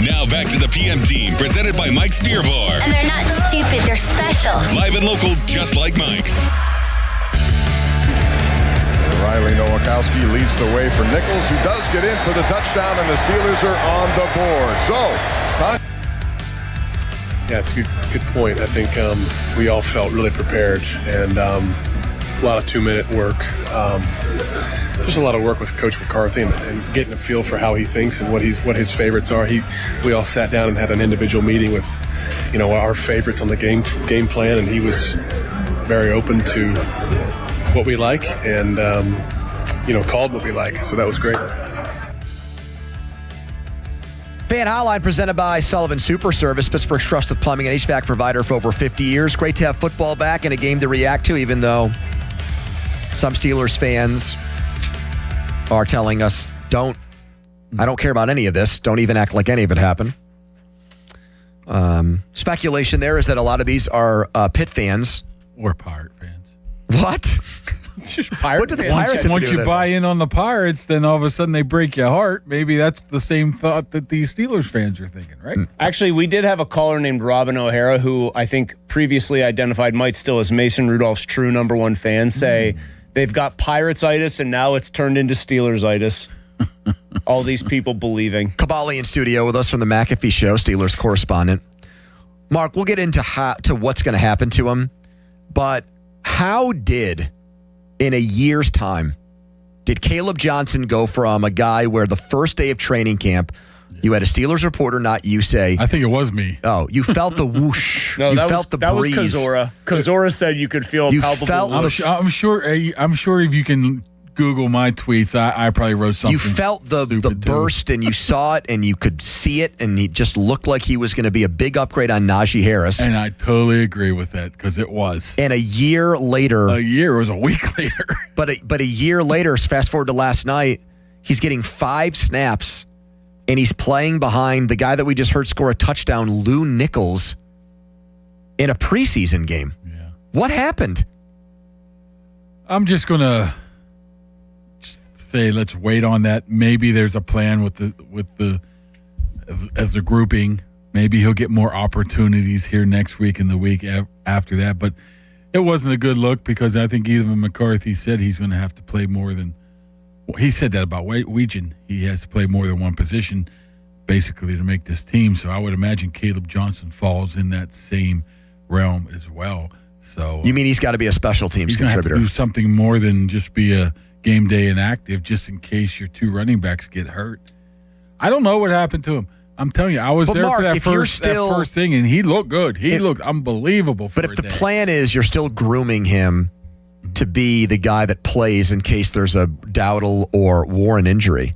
Now back to the PM team, presented by Mike's Beer Bar. And they're not stupid, they're special. Live and local, just like Mike's. Riley Nowakowski leads the way for Nichols, who does get in for the touchdown, and the Steelers are on the board. Yeah, it's a good point. I think we all felt really prepared, and a lot of 2-minute work. Just a lot of work with Coach McCarthy and getting a feel for how he thinks and what his favorites are. We all sat down and had an individual meeting with, our favorites on the game plan, and he was very open to what we like and called what we like. So that was great. Fan Hotline presented by Sullivan Super Service, Pittsburgh's trusted plumbing and HVAC provider for over 50 years. Great to have football back and a game to react to, even though some Steelers fans are telling us, I don't care about any of this. Don't even act like any of it happened. Speculation there is that a lot of these are Pitt fans. Or Pirate fans. What? What do the Pirates have to Once do you with buy in on the Pirates, then all of a sudden they break your heart. Maybe that's the same thought that these Steelers fans are thinking, right? Actually, we did have a caller named Robin O'Hara, who I think previously identified might still as Mason Rudolph's true number one fan, say they've got Pirates-itis and now it's turned into Steelers-itis. All these people believing. Kabali in studio with us from the McAfee Show, Steelers correspondent. Mark, we'll get into what's going to happen to him, but how did, in a year's time, did Caleb Johnson go from a guy where the first day of training camp, you had a Steelers reporter, not you, say, I think it was me. Oh, you felt the whoosh. No, you that felt the that breeze. was Kozora. Kozora said you could feel You palpable. felt whoosh. I'm sure if you can Google my tweets, I probably wrote something. You felt the burst and you saw it and you could see it, and he just looked like he was going to be a big upgrade on Najee Harris. And I totally agree with that because it was. And a year later. It was a week later. But a year later, fast forward to last night, he's getting 5 snaps and he's playing behind the guy that we just heard score a touchdown, Lou Nichols, in a preseason game. Yeah. What happened? I'm just going to say let's wait on that. Maybe there's a plan with the as the grouping. Maybe he'll get more opportunities here next week and the week after that. But it wasn't a good look because I think even McCarthy said he's going to have to play more than. He said that about Weegen. He has to play more than one position basically to make this team. So I would imagine Caleb Johnson falls in that same realm as well. So you mean he's got to be a special teams he's gonna contributor? Have to do something more than just be a game day inactive just in case your 2 running backs get hurt. I don't know what happened to him. I'm telling you, I was there Mark, for that first thing, and he looked good. He looked unbelievable for But if the plan is you're still grooming him to be the guy that plays in case there's a Dowdle or Warren injury,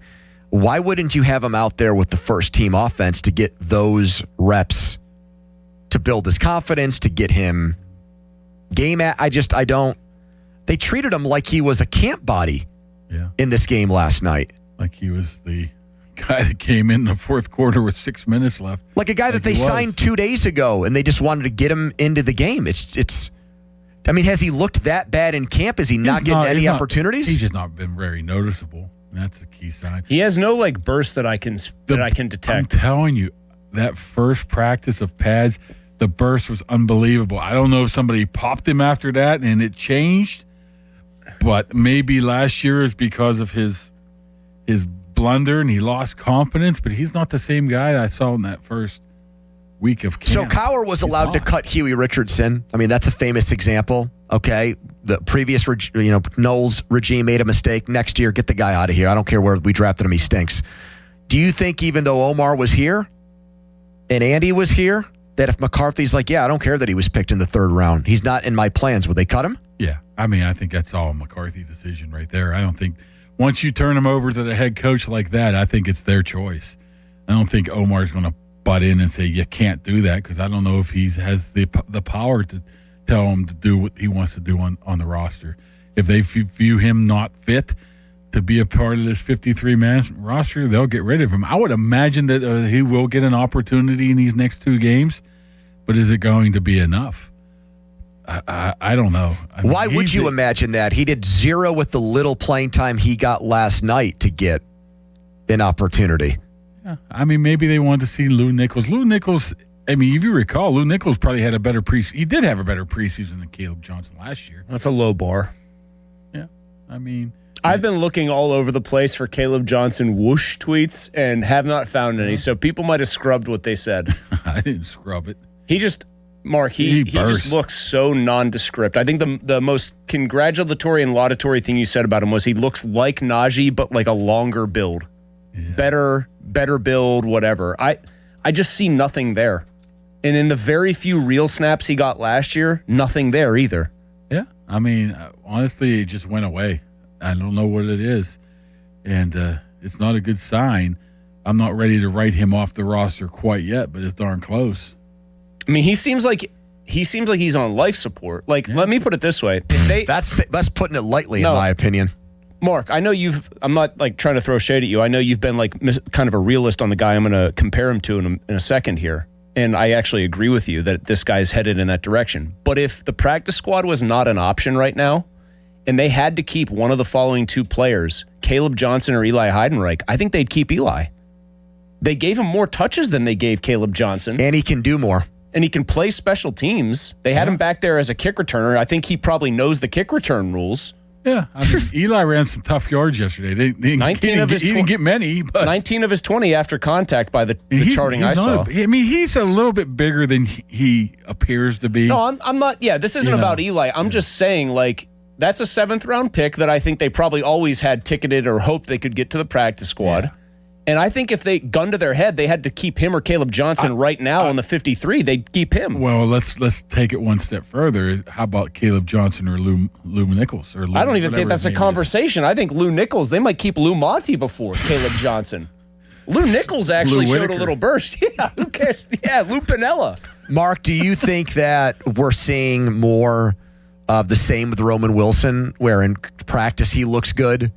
why wouldn't you have him out there with the first team offense to get those reps to build his confidence, to get him game at? I don't. They treated him like he was a camp body in this game last night. Like he was the guy that came in the fourth quarter with 6 minutes left. Like a guy that they signed 2 days ago, and they just wanted to get him into the game. It's. I mean, has he looked that bad in camp? Is he not getting any opportunities? He's just not been very noticeable. And that's the key sign. He has no burst that I can detect. I'm telling you, that first practice of pads, the burst was unbelievable. I don't know if somebody popped him after that and it changed, but maybe last year is because of his blunder and he lost confidence, but he's not the same guy I saw in that first week of camp. So Cowher was allowed to cut Huey Richardson. I mean, that's a famous example. Okay, the previous Knowles regime made a mistake. Next year, get the guy out of here. I don't care where we drafted him; he stinks. Do you think even though Omar was here and Andy was here, that if McCarthy's like, yeah, I don't care that he was picked in the 3rd round, he's not in my plans, would they cut him? Yeah, I mean, I think that's all a McCarthy decision right there. I don't think once you turn him over to the head coach like that, I think it's their choice. I don't think Omar's going to butt in and say you can't do that, because I don't know if he has the power to tell him to do what he wants to do on the roster. If they view him not fit to be a part of this 53-man roster, they'll get rid of him. I would imagine that he will get an opportunity in these next 2 games, but is it going to be enough? I don't know. Why would you imagine that? He did 0 with the little playing time he got last night to get an opportunity. Yeah, I mean, maybe they wanted to see Lou Nichols. Lou Nichols, I mean, if you recall, Lou Nichols probably had a better preseason. He did have a better preseason than Caleb Johnson last year. That's a low bar. Yeah, I mean, I've been looking all over the place for Caleb Johnson whoosh tweets and have not found any. So people might have scrubbed what they said. I didn't scrub it. He just, Mark, he just looks so nondescript. I think the most congratulatory and laudatory thing you said about him was he looks like Najee, but like a longer build. Yeah. Better build, whatever. I just see nothing there. And in the very few real snaps he got last year, nothing there either. Yeah. I mean, honestly, it just went away. I don't know what it is. And it's not a good sign. I'm not ready to write him off the roster quite yet, but it's darn close. I mean, he seems like he's on life support. Like, Let me put it this way. That's putting it lightly, in my opinion. Mark, I know I'm not like trying to throw shade at you. I know you've been like kind of a realist on the guy I'm going to compare him to in a second here. And I actually agree with you that this guy's headed in that direction. But if the practice squad was not an option right now, and they had to keep one of the following 2 players, Caleb Johnson or Eli Heidenreich, I think they'd keep Eli. They gave him more touches than they gave Caleb Johnson. And he can do more. And he can play special teams. They had him back there as a kick returner. I think he probably knows the kick return rules. Yeah, I mean, Eli ran some tough yards yesterday. He didn't get many, but 19 of his 20 after contact by the charting I saw. I mean, he's a little bit bigger than he appears to be. No, I'm not. Yeah, this isn't about Eli. I'm just saying, like, that's a 7th round pick that I think they probably always had ticketed or hoped they could get to the practice squad. Yeah. And I think if they gun to their head, they had to keep him or Caleb Johnson right now on the 53. They'd keep him. Well, let's take it one step further. How about Caleb Johnson or Lou Nichols? Or Lou, I don't even think that's a conversation. I think Lou Nichols, they might keep Lou Monty before Caleb Johnson. Lou Nichols actually showed a little burst. Yeah, who cares? Yeah, Lou Piniella. Mark, do you think that we're seeing more of the same with Roman Wilson, where in practice he looks good?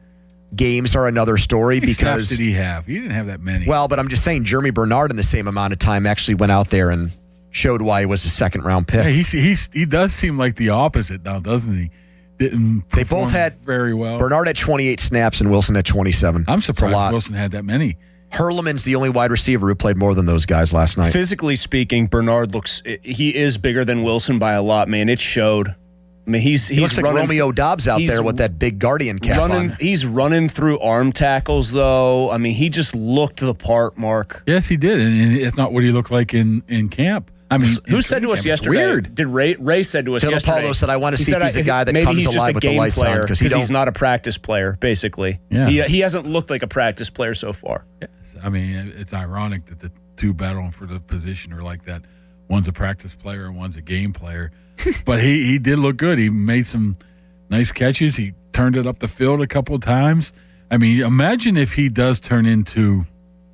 Games are another story because did he have? He didn't have that many. Well, but I'm just saying, Jeremy Bernard in the same amount of time actually went out there and showed why he was a 2nd round pick. Yeah, he does seem like the opposite now, doesn't he? They both had very well. Bernard had 28 snaps and Wilson had 27. I'm surprised Wilson had that many. Hurleman's the only wide receiver who played more than those guys last night. Physically speaking, Bernard he is bigger than Wilson by a lot, man. It showed. I mean, he looks like Romeo Dobbs out there with that big Guardian cap on. He's running through arm tackles, though. I mean, he just looked the part, Mark. Yes, he did, and it's not what he looked like in camp. I mean, who said to us yesterday? Weird. Did Ray said to us yesterday? Paulo said, "I want to see if he's a guy that comes alive with the lights on because he's not a practice player. Basically, yeah. He hasn't looked like a practice player so far. Yes. I mean, it's ironic that the 2 battling for the position are like that. One's a practice player and one's a game player." But he did look good. He made some nice catches. He turned it up the field a couple of times. I mean, imagine if he does turn into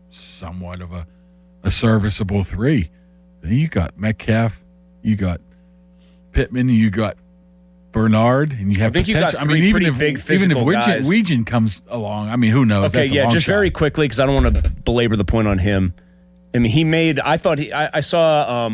somewhat of a serviceable 3. Then you got Metcalf, you got Pittman, you got Bernard, and you have. I think you got 3 pretty big physical guys. Weegen comes along, I mean, who knows? Okay, yeah, just very quickly because I don't want to belabor the point on him. I mean, he made. I thought I saw.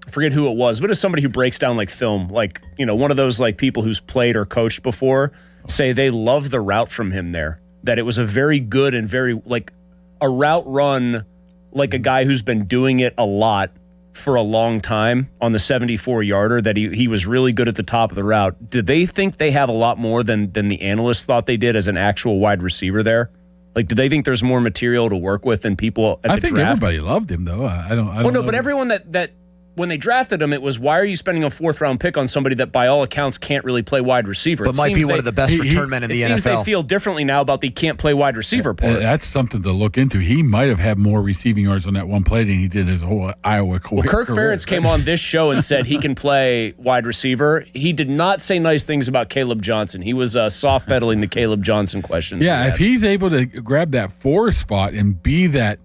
I forget who it was, but it's somebody who breaks down like film, like, one of those like people who's played or coached before say they love the route from him there, that it was a very good and very like a route run, like a guy who's been doing it a lot for a long time on the 74-yarder, that he was really good at the top of the route. Did they think they have a lot more than the analysts thought they did as an actual wide receiver there? Like, do they think there's more material to work with than people at I the think draft? everybody loved him, though. I don't Well, no, know but everyone that when they drafted him, it was, why are you spending a 4th-round pick on somebody that, by all accounts, can't really play wide receiver? But might be one of the best return men in the It seems they NFL. feel differently now about the can't play wide receiver part. That's something to look into. He might have had more receiving yards on that one play than he did his whole Iowa career. Well, Kirk Ferentz came on this show and said he can play wide receiver. He did not say nice things about Caleb Johnson. He was soft pedaling the Caleb Johnson question. Yeah, if he's able to grab that 4 spot and be that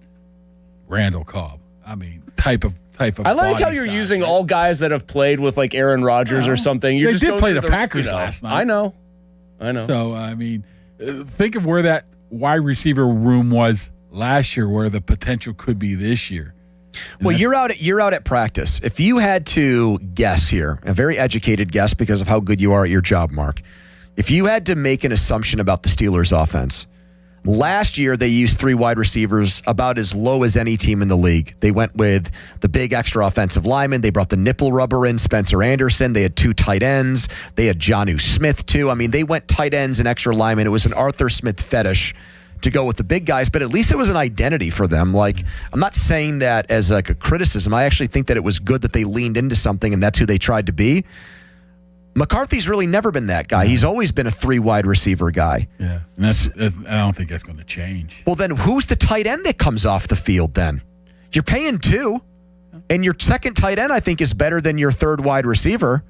Randall Cobb, I mean, type of. I like how you're using all guys that have played with like Aaron Rodgers or something. You're They just did going play through the Packers you know. last night. I know. So, I mean, think of where that wide receiver room was last year, where the potential could be this year. Well, you're out at practice. If you had to guess here, a very educated guess because of how good you are at your job, Mark. If you had to make an assumption about the Steelers' offense, last year they used 3 wide receivers about as low as any team in the league. They went with the big extra offensive lineman. They brought the nipple rubber in, Spencer Anderson. They had 2 tight ends. They had Jonnu Smith too. I mean, they went tight ends and extra linemen. It was an Arthur Smith fetish to go with the big guys, but at least it was an identity for them. Like, I'm not saying that as like a criticism. I actually think that it was good that they leaned into something and that's who they tried to be. McCarthy's really never been that guy. He's always been a 3 wide receiver guy. Yeah, and that's I don't think that's going to change. Well, then who's the tight end that comes off the field then? You're paying 2, and your second tight end, I think, is better than your 3rd wide receiver.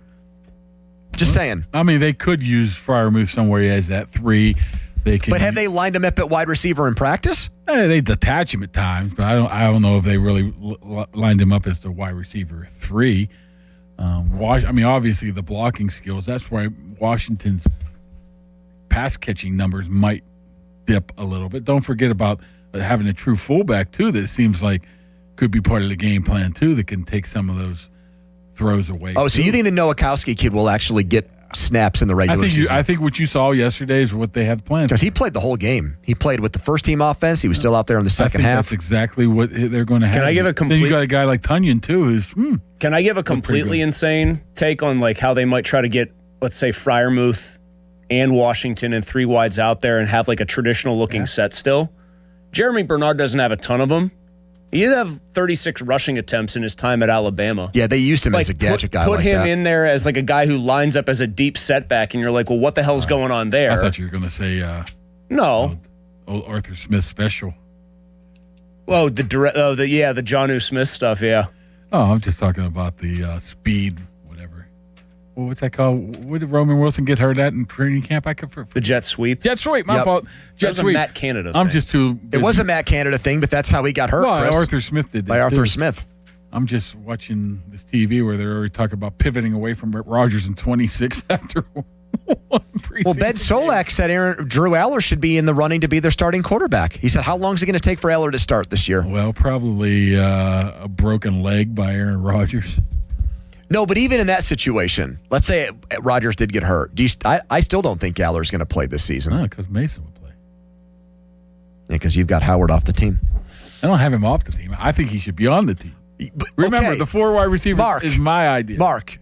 Just saying. I mean, they could use Freiermuth somewhere as that 3. They can, but have they lined him up at wide receiver in practice? They detach him at times, but I don't know if they really lined him up as the wide receiver 3. I mean, obviously the blocking skills. That's why Washington's pass catching numbers might dip a little bit. Don't forget about having a true fullback too. That seems like could be part of the game plan too. That can take some of those throws away. Oh, so you think the Nowakowski kid will actually get snaps in the regular season? I think what you saw yesterday is what they have planned. Because he played the whole game. He played with the first team offense. He was still out there in the second half. That's exactly what they're going to have. Can I give a complete? Then you got a guy like Tunyon too, who's. Can I give a completely insane take on like how they might try to get, let's say, Freiermuth and Washington and 3 wides out there and have like a traditional looking set still? Jeremy Bernard doesn't have a ton of them. He did have 36 rushing attempts in his time at Alabama. Yeah, they used him as a gadget guy. Put like him that. in there as like a guy who lines up as a deep setback, and you're like, well, what the hell's going on there? I thought you were going to say no, old Arthur Smith special. Well, the Jonnu Smith stuff, yeah. Oh, I'm just talking about the speed, whatever. Well, what's that called? What did Roman Wilson get hurt at in training camp? The jet sweep. Jet sweep. My fault. Jet sweep. Matt Canada. I'm just too busy. It was a Matt Canada thing, but that's how he got hurt. Well, Chris. Arthur Smith did that by Arthur too. Smith. I'm just watching this TV where they're already talking about pivoting away from Rodgers in 26 after one preseason. Well, Ben Solak said Drew Aller should be in the running to be their starting quarterback. He said, how long is it going to take for Aller to start this year? Well, probably a broken leg by Aaron Rodgers. No, but even in that situation, let's say Rodgers did get hurt. I still don't think Aller's going to play this season. No, because Mason would play. Yeah, because you've got Howard off the team. I don't have him off the team. I think he should be on the team. But, remember, the 4 wide receivers is my idea. Mark,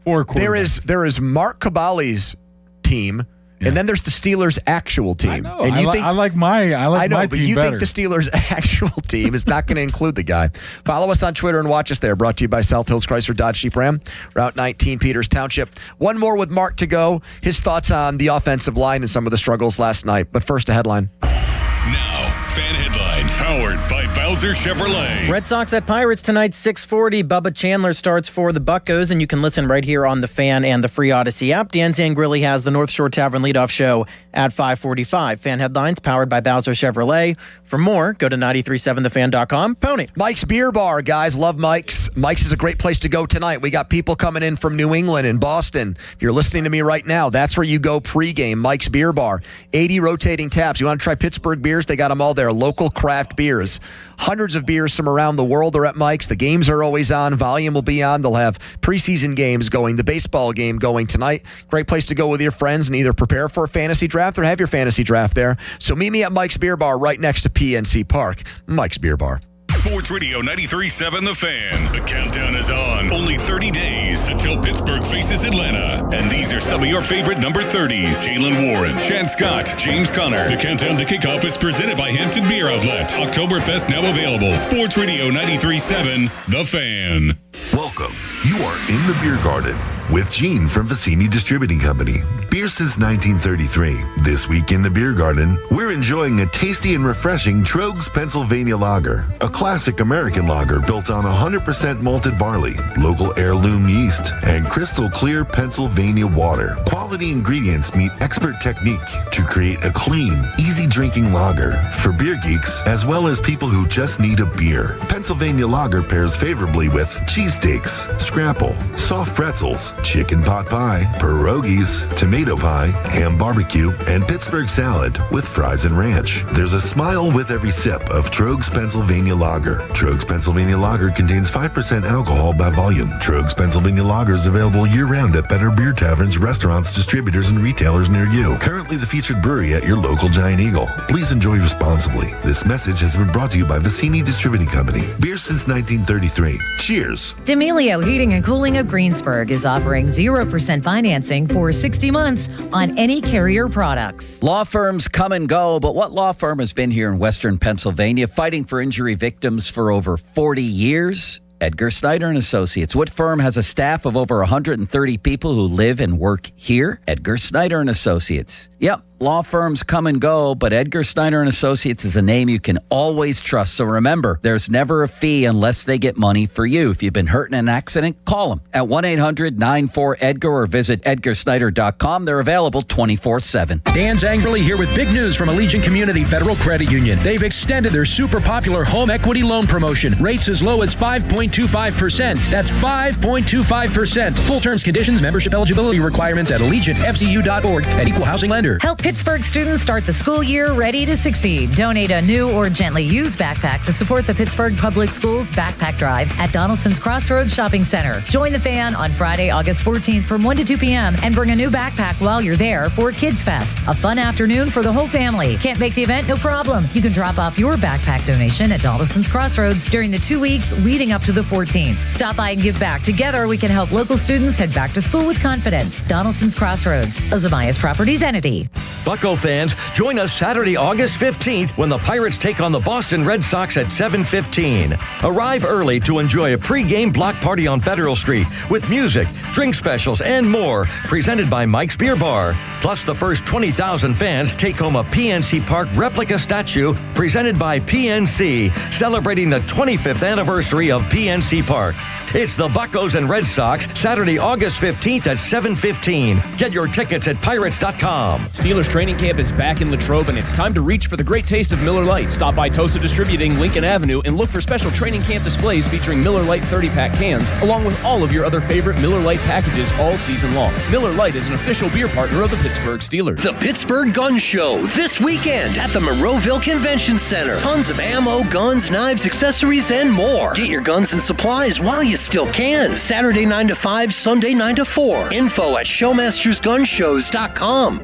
4 quarterbacks. There is Mark Cabali's team, and then there's the Steelers' actual team. I know. And you I like my team but you better. think the Steelers' actual team is not going to include the guy. Follow us on Twitter and watch us there. Brought to you by South Hills Chrysler Dodge Jeep Ram, Route 19, Peters Township. One more with Mark to go. His thoughts on the offensive line and some of the struggles last night. But first, a headline. Now, fan headlines powered by Bowser Chevrolet. Red Sox at Pirates tonight, 6:40. Bubba Chandler starts for the Buccos, and you can listen right here on the Fan and the free Odyssey app. Dan Zangrilli has the North Shore Tavern leadoff show at 5:45. Fan headlines powered by Bowser Chevrolet. For more, go to 937thefan.com. Pony. Mike's Beer Bar, guys. Love Mike's. Mike's is a great place to go tonight. We got people coming in from New England and Boston. If you're listening to me right now, that's where you go pregame. Mike's Beer Bar. 80 rotating taps. You want to try Pittsburgh beers? They got them all there. Local craft beers. Hundreds of beers from around the world are at Mike's. The games are always on. Volume will be on. They'll have preseason games going. The baseball game going tonight. Great place to go with your friends and either prepare for a fantasy draft or have your fantasy draft there. So meet me at Mike's Beer Bar right next to PNC Park. Mike's Beer Bar. Sports Radio 93.7 The Fan. The countdown is on. Only 30 days until Pittsburgh faces Atlanta. And these are some of your favorite number 30s. Jalen Warren, Chad Scott, James Conner. The countdown to kickoff is presented by Hampton Beer Outlet. Oktoberfest now available. Sports Radio 93.7 The Fan. Welcome. You are in the beer garden with Gene from Vicini Distributing Company. Beer since 1933. This week in the beer garden, we're enjoying a tasty and refreshing Trogs Pennsylvania Lager, a classic American lager built on 100% malted barley, local heirloom yeast, and crystal clear Pennsylvania water. Quality ingredients meet expert technique to create a clean, easy drinking lager for beer geeks as well as people who just need a beer. Pennsylvania Lager pairs favorably with cheesesteaks, scrapple, soft pretzels, chicken pot pie, pierogies, tomato pie, ham barbecue, and Pittsburgh salad with fries and ranch. There's a smile with every sip of Trogs Pennsylvania Lager. Trogs Pennsylvania Lager contains 5% alcohol by volume. Trogs Pennsylvania Lager is available year-round at better beer taverns, restaurants, distributors, and retailers near you. Currently the featured brewery at your local Giant Eagle. Please enjoy responsibly. This message has been brought to you by Vicini Distributing Company. Beer since 1933. Cheers. D'Amelio Heating and Cooling of Greensburg is offering 0% financing for 60 months on any Carrier products. Law firms come and go, but what law firm has been here in Western Pennsylvania fighting for injury victims for over 40 years? Edgar Snyder & Associates. What firm has a staff of over 130 people who live and work here? Edgar Snyder & Associates. Yep, law firms come and go, but Edgar Snyder & Associates is a name you can always trust. So remember, there's never a fee unless they get money for you. If you've been hurt in an accident, call them at 1-800-94-EDGAR or visit edgarsnyder.com. They're available 24/7. Dan Zangrelli here with big news from Allegiant Community Federal Credit Union. They've extended their super popular home equity loan promotion. Rates as low as 5.25%. That's 5.25%. Full terms, conditions, membership eligibility requirements at AllegiantFCU.org and Equal Housing Lender. Help Pittsburgh students start the school year ready to succeed. Donate a new or gently used backpack to support the Pittsburgh Public Schools Backpack Drive at Donaldson's Crossroads Shopping Center. Join the fan on Friday, August 14th from 1 to 2 p.m. and bring a new backpack while you're there for Kids Fest. A fun afternoon for the whole family. Can't make the event? No problem. You can drop off your backpack donation at Donaldson's Crossroads during the 2 weeks leading up to the 14th. Stop by and give back. Together, we can help local students head back to school with confidence. Donaldson's Crossroads, a Zamias Properties entity. Bucco fans, join us Saturday, August 15th when the Pirates take on the Boston Red Sox at 7:15. Arrive early to enjoy a pre-game block party on Federal Street with music, drink specials, and more, presented by Mike's Beer Bar. Plus, the first 20,000 fans take home a PNC Park replica statue presented by PNC, celebrating the 25th anniversary of PNC Park. It's the Buccos and Red Sox, Saturday, August 15th at 7:15. Get your tickets at Pirates.com. Steelers training camp is back in Latrobe, and it's time to reach for the great taste of Miller Lite. Stop by Tosa Distributing, Lincoln Avenue, and look for special training camp displays featuring Miller Lite 30-pack cans, along with all of your other favorite Miller Lite packages all season long. Miller Lite is an official beer partner of the Pittsburgh Steelers. The Pittsburgh Gun Show this weekend at the Monroeville Convention Center. Tons of ammo, guns, knives, accessories, and more. Get your guns and supplies while you still can. Saturday 9 to 5, Sunday 9 to 4. Info at showmastersgunshows.com.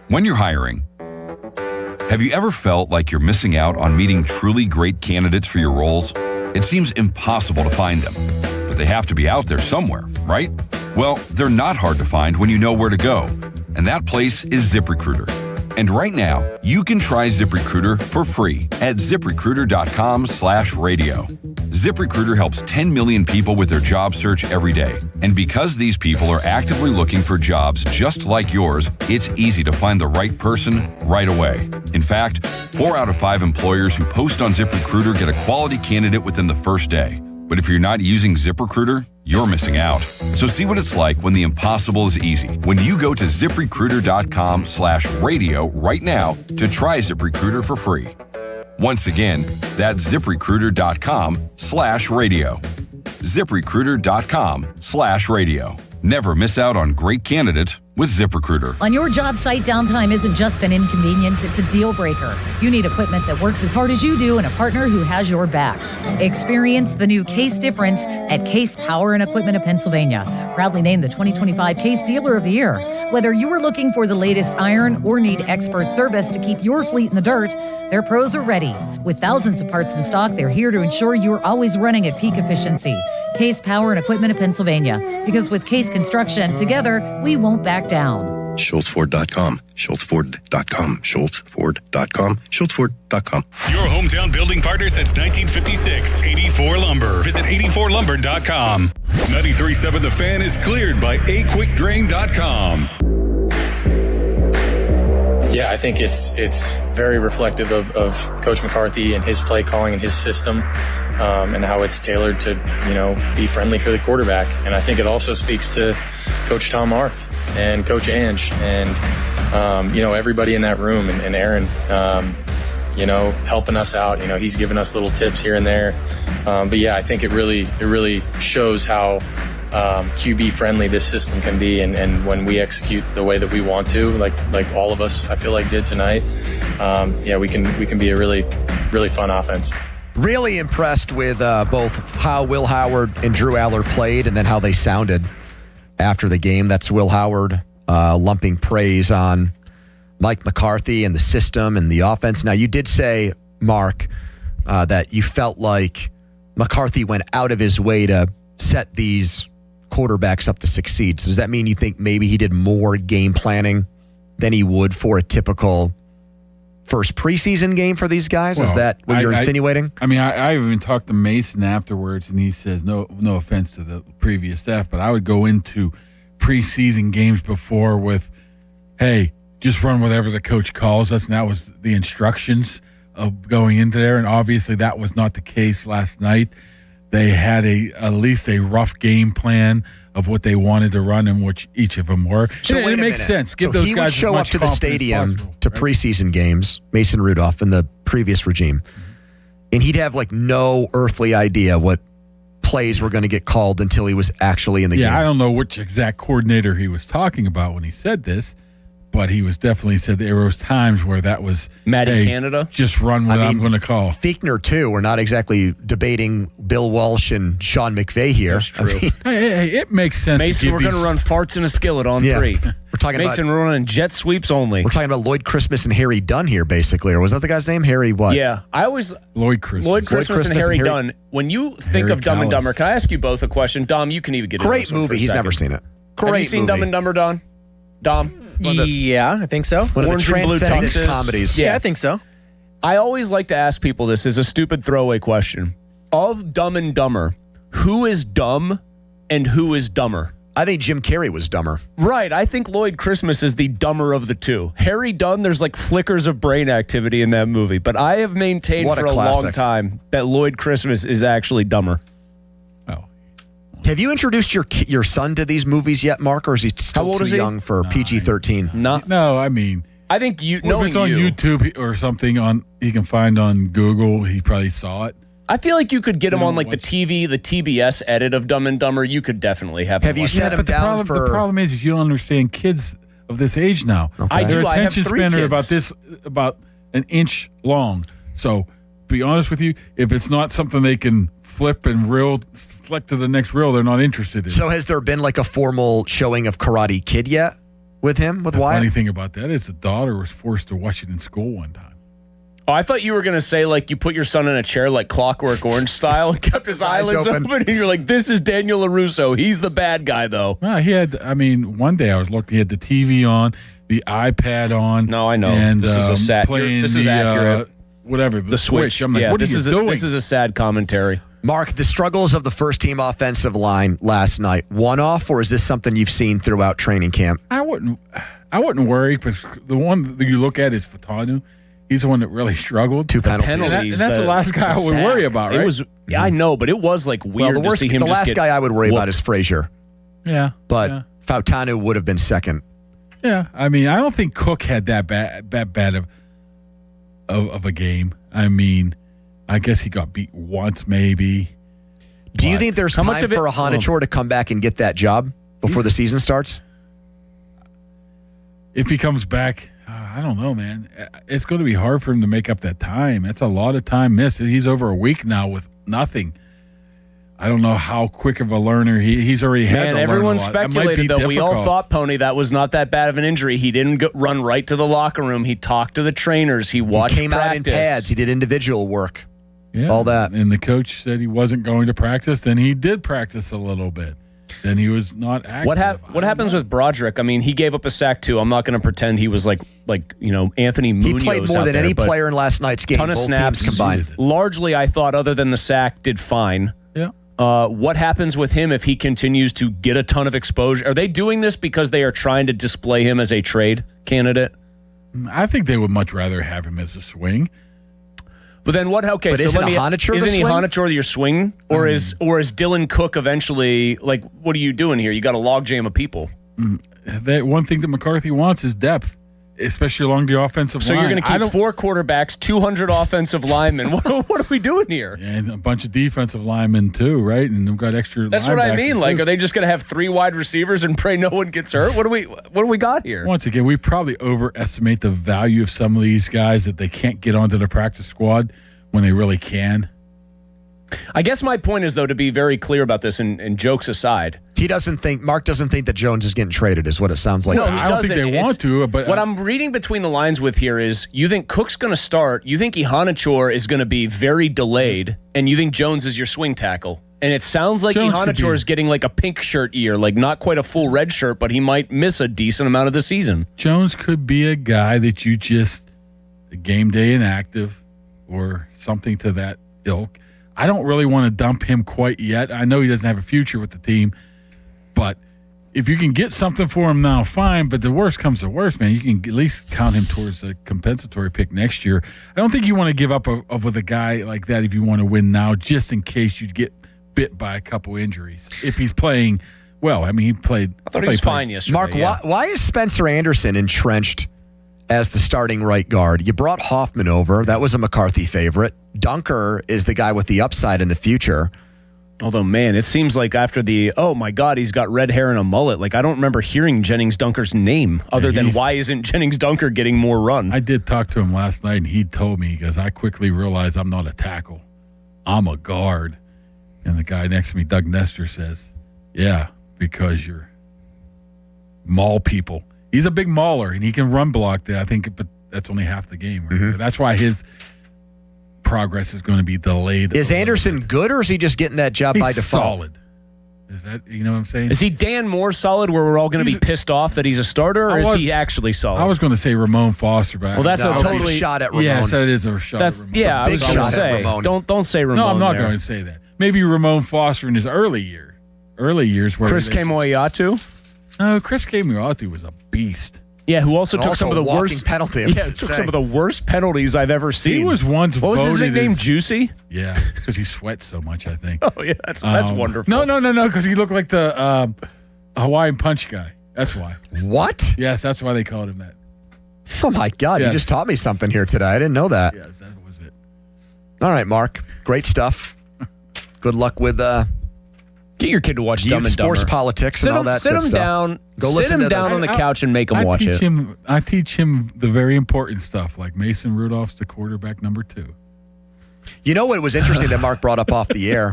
When you're hiring, have you ever felt like you're missing out on meeting truly great candidates for your roles? It seems impossible to find them, but they have to be out there somewhere, right? Well, they're not hard to find when you know where to go, and that place is ZipRecruiter. And right now, you can try ZipRecruiter for free at ZipRecruiter.com/radio. ZipRecruiter helps 10 million people with their job search every day. And because these people are actively looking for jobs just like yours, it's easy to find the right person right away. In fact, 4 out of 5 employers who post on ZipRecruiter get a quality candidate within the first day. But if you're not using ZipRecruiter, you're missing out. So see what it's like when the impossible is easy. When you go to ZipRecruiter.com/radio right now to try ZipRecruiter for free. Once again, that's ZipRecruiter.com/radio. ZipRecruiter.com/radio. Never miss out on great candidates with ZipRecruiter. On your job site, downtime isn't just an inconvenience, it's a deal breaker. You need equipment that works as hard as you do and a partner who has your back. Experience the new Case difference at Case Power and Equipment of Pennsylvania. Proudly named the 2025 Case Dealer of the Year. Whether you are looking for the latest iron or need expert service to keep your fleet in the dirt, their pros are ready. With thousands of parts in stock, they're here to ensure you're always running at peak efficiency. Case Power and Equipment of Pennsylvania. Because with Case Construction, together, we won't back down. SchultzFord.com. SchultzFord.com. SchultzFord.com. SchultzFord.com. Your hometown building partner since 1956. 84 Lumber. Visit 84lumber.com. 93.7 The Fan is cleared by aquickdrain.com. Yeah, I think it's very reflective of Coach McCarthy and his play calling and his system, and how it's tailored to, be friendly for the quarterback. And I think it also speaks to Coach Tom Arth and Coach Ange and, everybody in that room and Aaron, helping us out. He's given us little tips here and there. But yeah, I think it really shows how QB friendly this system can be, and when we execute the way that we want to, like all of us I feel like did tonight, we can be a really, really fun offense. Really impressed with both how Will Howard and Drew Aller played and then how they sounded after the game. That's Will Howard lumping praise on Mike McCarthy and the system and the offense. Now, you did say, Mark, that you felt like McCarthy went out of his way to set these quarterbacks up to succeed. So does that mean you think maybe he did more game planning than he would for a typical first preseason game for these guys? Is that what you're insinuating? I even talked to Mason afterwards, and he says, no offense to the previous staff, but I would go into preseason games before with, hey, just run whatever the coach calls us, and that was the instructions of going into there, and obviously that was not the case last night. They had at least a rough game plan of what they wanted to run and which each of them were. So it makes sense. Give so those he guys would show up to the stadium to preseason games, Mason Rudolph in the previous regime, and he'd have no earthly idea what plays were going to get called until he was actually in the game. Yeah, I don't know which exact coordinator he was talking about when he said this, but he was definitely said there was times where that was Matty Canada. Just run what I'm going to call. Fichtner too. We're not exactly debating Bill Walsh and Sean McVay here. That's true. Hey, it makes sense. Mason, we're going to run farts in a skillet on 3. We're talking Mason, we're running jet sweeps only. We're talking about Lloyd Christmas and Harry Dunn here, basically. Or was that the guy's name? Harry what? Yeah, I always Lloyd Christmas. Lloyd Christmas and Harry Dunn. When you think of Dumb and Dumber, can I ask you both a question? Dom, you can even get into great this one movie. for a He's second. never seen it. Great Have you seen movie. Dumb and Dumber, Don? Dom? Yeah, I think so. One of the Orange and Blue transcendent Tuxes. comedies. Yeah, I think so. I always like to ask people this as a stupid throwaway question. Of Dumb and Dumber, who is dumb and who is dumber? I think Jim Carrey was dumber. Right. I think Lloyd Christmas is the dumber of the two. Harry Dunn, there's flickers of brain activity in that movie. But I have maintained What a for a long classic. time that Lloyd Christmas is actually dumber. Have you introduced your son to these movies yet, Mark, or is he still old too is he? young for PG-13? No, I mean, I think you if knowing it's on you, YouTube or something he can find on Google, he probably saw it. I feel like you could get him on the TV, the TBS edit of Dumb and Dumber. You could definitely have. Have him you watch set that. him down The problem is you don't understand kids of this age now. I Their do. I have attention 3 span are kids. about an inch long. So, be honest with you, if it's not something they can flip and select to the next reel, they're not interested in. So has there been a formal showing of Karate Kid yet with him, with Wyatt? The funny thing about that is the daughter was forced to watch it in school one time. Oh, I thought you were going to say you put your son in a chair like Clockwork Orange style and kept his eyelids open. And you're like, this is Daniel LaRusso. He's the bad guy, though. No, he had, one day I was looking, he had the TV on, the iPad on. No, I know. And, This is a sad. playing This is the, accurate. Whatever, the Switch. I'm like, yeah, what this are you is doing? This is a sad commentary. Mark, the struggles of the first-team offensive line last night, one-off, or is this something you've seen throughout training camp? I wouldn't worry, because the one that you look at is Fatanu. He's the one that really struggled. 2 penalties. And that's the last guy I would worry about, right? It was, yeah, I know, but it was weird Well, to see him the just last get guy I would worry whooped. about is Frazier, Yeah. but yeah. Fautanu would have been second. Yeah, I don't think Cook had that bad of a game. I guess he got beat once, maybe. Do you think there's How much time of it- for a Hanachor to come back and get that job before the season starts? if he comes back, I don't know, man. It's going to be hard for him to make up that time. That's a lot of time missed. He's over a week now with nothing. I don't know how quick of a learner he's already had. Man, to everyone learn a lot. speculated, though. We all thought, Pony, that was not that bad of an injury. He didn't run right to the locker room. He talked to the trainers. He watched He came out in practice. pads. He did individual work. Yeah, all that. And the coach said he wasn't going to practice. Then he did practice a little bit. Then he was not active. What happens with Broderick? I mean, he gave up a sack too. I'm not going to pretend he was like Anthony Munoz. He played more than any player in last night's game. Ton of both snaps teams combined. Largely, I thought, other than the sack, did fine. Yeah. What happens with him if he continues to get a ton of exposure? Are they doing this because they are trying to display him as a trade candidate? I think they would much rather have him as a swing. But then what? Okay, But so isn't let me. Honachur the Isn't he swing? Honachur your swing, or is Dylan Cook eventually like? What are you doing here? You got a logjam of people. That one thing that McCarthy wants is depth, especially along the offensive So line. you're going to keep 4 quarterbacks, 200 offensive linemen. What are we doing here? And a bunch of defensive linemen too, right? And they've got extra. That's what I mean. linebackers, Like, too. are they just going to have 3 wide receivers and pray no one gets hurt? What do we got here? Once again, we probably overestimate the value of some of these guys that they can't get onto the practice squad when they really can. I guess my point is, though, to be very clear about this, and jokes aside, Mark doesn't think that Jones is getting traded, is what it sounds like. No, to me. he I don't think doesn't. they want to, but what I'm reading between the lines with here is you think Cook's going to start, you think Ihanichor is going to be very delayed, and you think Jones is your swing tackle. And it sounds like Jones could Ihanichor be. is getting like a pink shirt year, like not quite a full red shirt, but he might miss a decent amount of the season. Jones could be a guy that you just game day inactive or something to that ilk. I don't really want to dump him quite yet. I know he doesn't have a future with the team, but if you can get something for him now, fine. But the worst comes to worst, man. You can at least count him towards a compensatory pick next year. I don't think you want to give up with a guy like that if you want to win now, just in case you get bit by a couple injuries. If he's playing well, I mean, he played. I thought he was fine yesterday. Mark, why is Spencer Anderson entrenched as the starting right guard? You brought Hoffman over. That was a McCarthy favorite. Dunker is the guy with the upside in the future. Although, man, it seems like after the, oh my God, he's got red hair and a mullet. Like, I don't remember hearing Jennings Dunker's name other than why isn't Jennings Dunker getting more run? I did talk to him last night, and he told me, he goes, I quickly realized I'm not a tackle. I'm a guard. And the guy next to me, Doug Nestor, says, yeah, because you're maul people. He's a big mauler, and he can run block that, I think, but that's only half the game. Right? Mm-hmm. That's why his progress is going to be delayed. Is Anderson good, or is he just getting that job by He's default? solid. Is that, you know what I'm saying? Is he Dan Moore solid where we're all going to be pissed off that he's a starter, or is he actually solid? I was going to say Ramon Foster, but Well, that's a totally that's a shot at Ramon. Yes, that is a shot. That's at Ramon. yeah. I was big going to shot at say Ramon. don't say Ramon. No, I'm not there. going to say that. Maybe Ramon Foster in his early years where Chris Kemoyatu. No, Chris Kemoyatu was a beast. Yeah, who also And took also some of the a walking worst penalty, I was Yeah, gonna took say. some of the worst penalties I've ever seen. He was once What was his voted nickname? as- Juicy. Yeah, because he sweats so much, I think. Oh yeah, that's wonderful. No, because he looked like the Hawaiian Punch guy. That's why. What? Yes, that's why they called him that. Oh, my God. You Yes. just taught me something here today. I didn't know that. Yes, that was it. All right, Mark. Great stuff. Good luck with Get your kid to watch youth Dumb and Dumber. sports politics and all that Sit good him stuff. down. Go sit listen him to down on the couch and make him I watch teach it. I teach him the very important stuff, like Mason Rudolph's the quarterback number 2. You know what was interesting that Mark brought up off the air?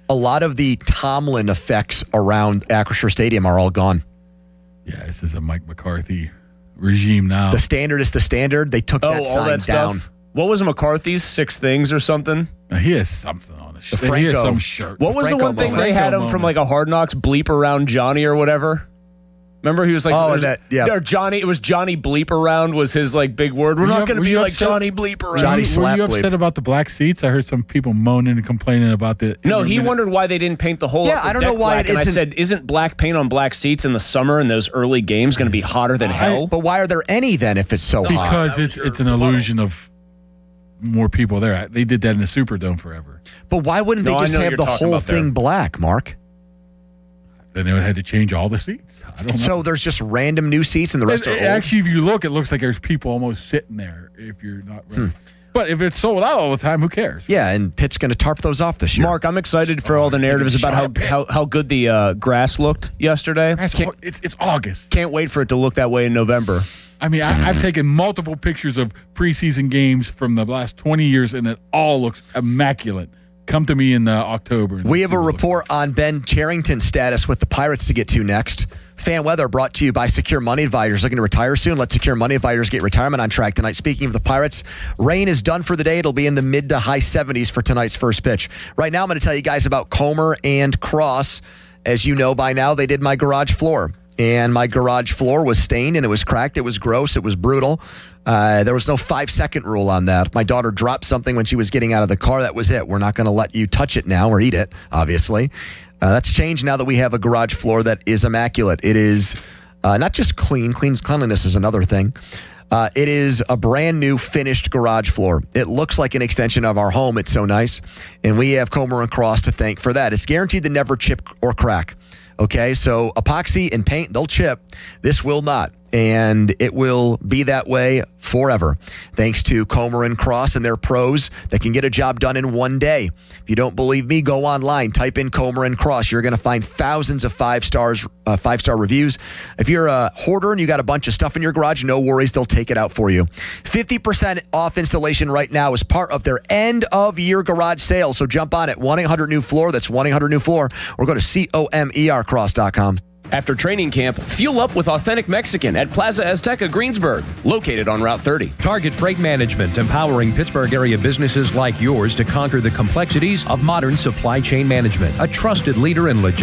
A lot of the Tomlin effects around Acrisure Stadium are all gone. Yeah, this is a Mike McCarthy regime now. The standard is the standard. They took that all sign that down. stuff. What was McCarthy's 6 things or something? Now, he has something on his shirt. The He has Franco. some shirt. What was the Franco one thing moment. they had Franco him from moment. like a Hard Knocks bleep around Johnny or whatever? Remember he was like, Oh, that- yeah. Or Johnny. It was Johnny bleep around was his like big word. We're Were you not up- going to were be you like upset? Johnny bleep around. Johnny Were slap you bleep. upset about the black seats? I heard some people moaning and complaining about the. No, he wondered why they didn't paint the whole. Yeah, upper I don't know deck why black, it and I isn't- said, isn't black paint on black seats in the summer in those early games going to be hotter than hell? But why are there any then if it's so hot? Because it's an illusion of more people there. They did that in the Superdome forever. But why wouldn't No, they I just know what have you're the talking whole about there. thing black, Mark? Then they would have to change all the seats. I don't know. So there's just random new seats and the rest are old? Actually, if you look, it looks like there's people almost sitting there. If you're not ready. But if it's sold out all the time, who cares? Yeah, and Pitt's going to tarp those off this year. Mark, I'm excited for all the narratives about how good the grass looked yesterday. It's August. Can't wait for it to look that way in November. I mean, I've taken multiple pictures of preseason games from the last 20 years, and it all looks immaculate. Come to me in October. We have a report on Ben Cherington's status with the Pirates to get to next. Fan weather brought to you by Secure Money Advisors. Looking to retire soon? Let Secure Money Advisors get retirement on track tonight. Speaking of the Pirates, rain is done for the day. It'll be in the mid to high 70s for tonight's first pitch. Right now, I'm going to tell you guys about Comer and Cross. As you know by now, they did my garage floor. And my garage floor was stained and it was cracked. It was gross. It was brutal. There was no 5-second rule on that. If my daughter dropped something when she was getting out of the car, that was it. We're not going to let you touch it now or eat it, obviously. That's changed now that we have a garage floor that is immaculate. It is not just clean. Cleanliness is another thing. It is a brand new finished garage floor. It looks like an extension of our home. It's so nice. And we have Comer and Cross to thank for that. It's guaranteed to never chip or crack. Okay, so epoxy and paint, they'll chip. This will not. And it will be that way forever. Thanks to Comer and Cross and their pros that can get a job done in one day. If you don't believe me, go online, type in Comer and Cross. You're going to find thousands of five-star reviews. If you're a hoarder and you got a bunch of stuff in your garage, no worries, they'll take it out for you. 50% off installation right now is part of their end-of-year garage sale. So jump on it, 1-800-NEW-FLOOR. That's 1-800-NEW-FLOOR. Or go to COMERcross.com. After training camp, fuel up with authentic Mexican at Plaza Azteca Greensburg, located on Route 30. Target Freight Management, empowering Pittsburgh area businesses like yours to conquer the complexities of modern supply chain management. A trusted leader in logistics.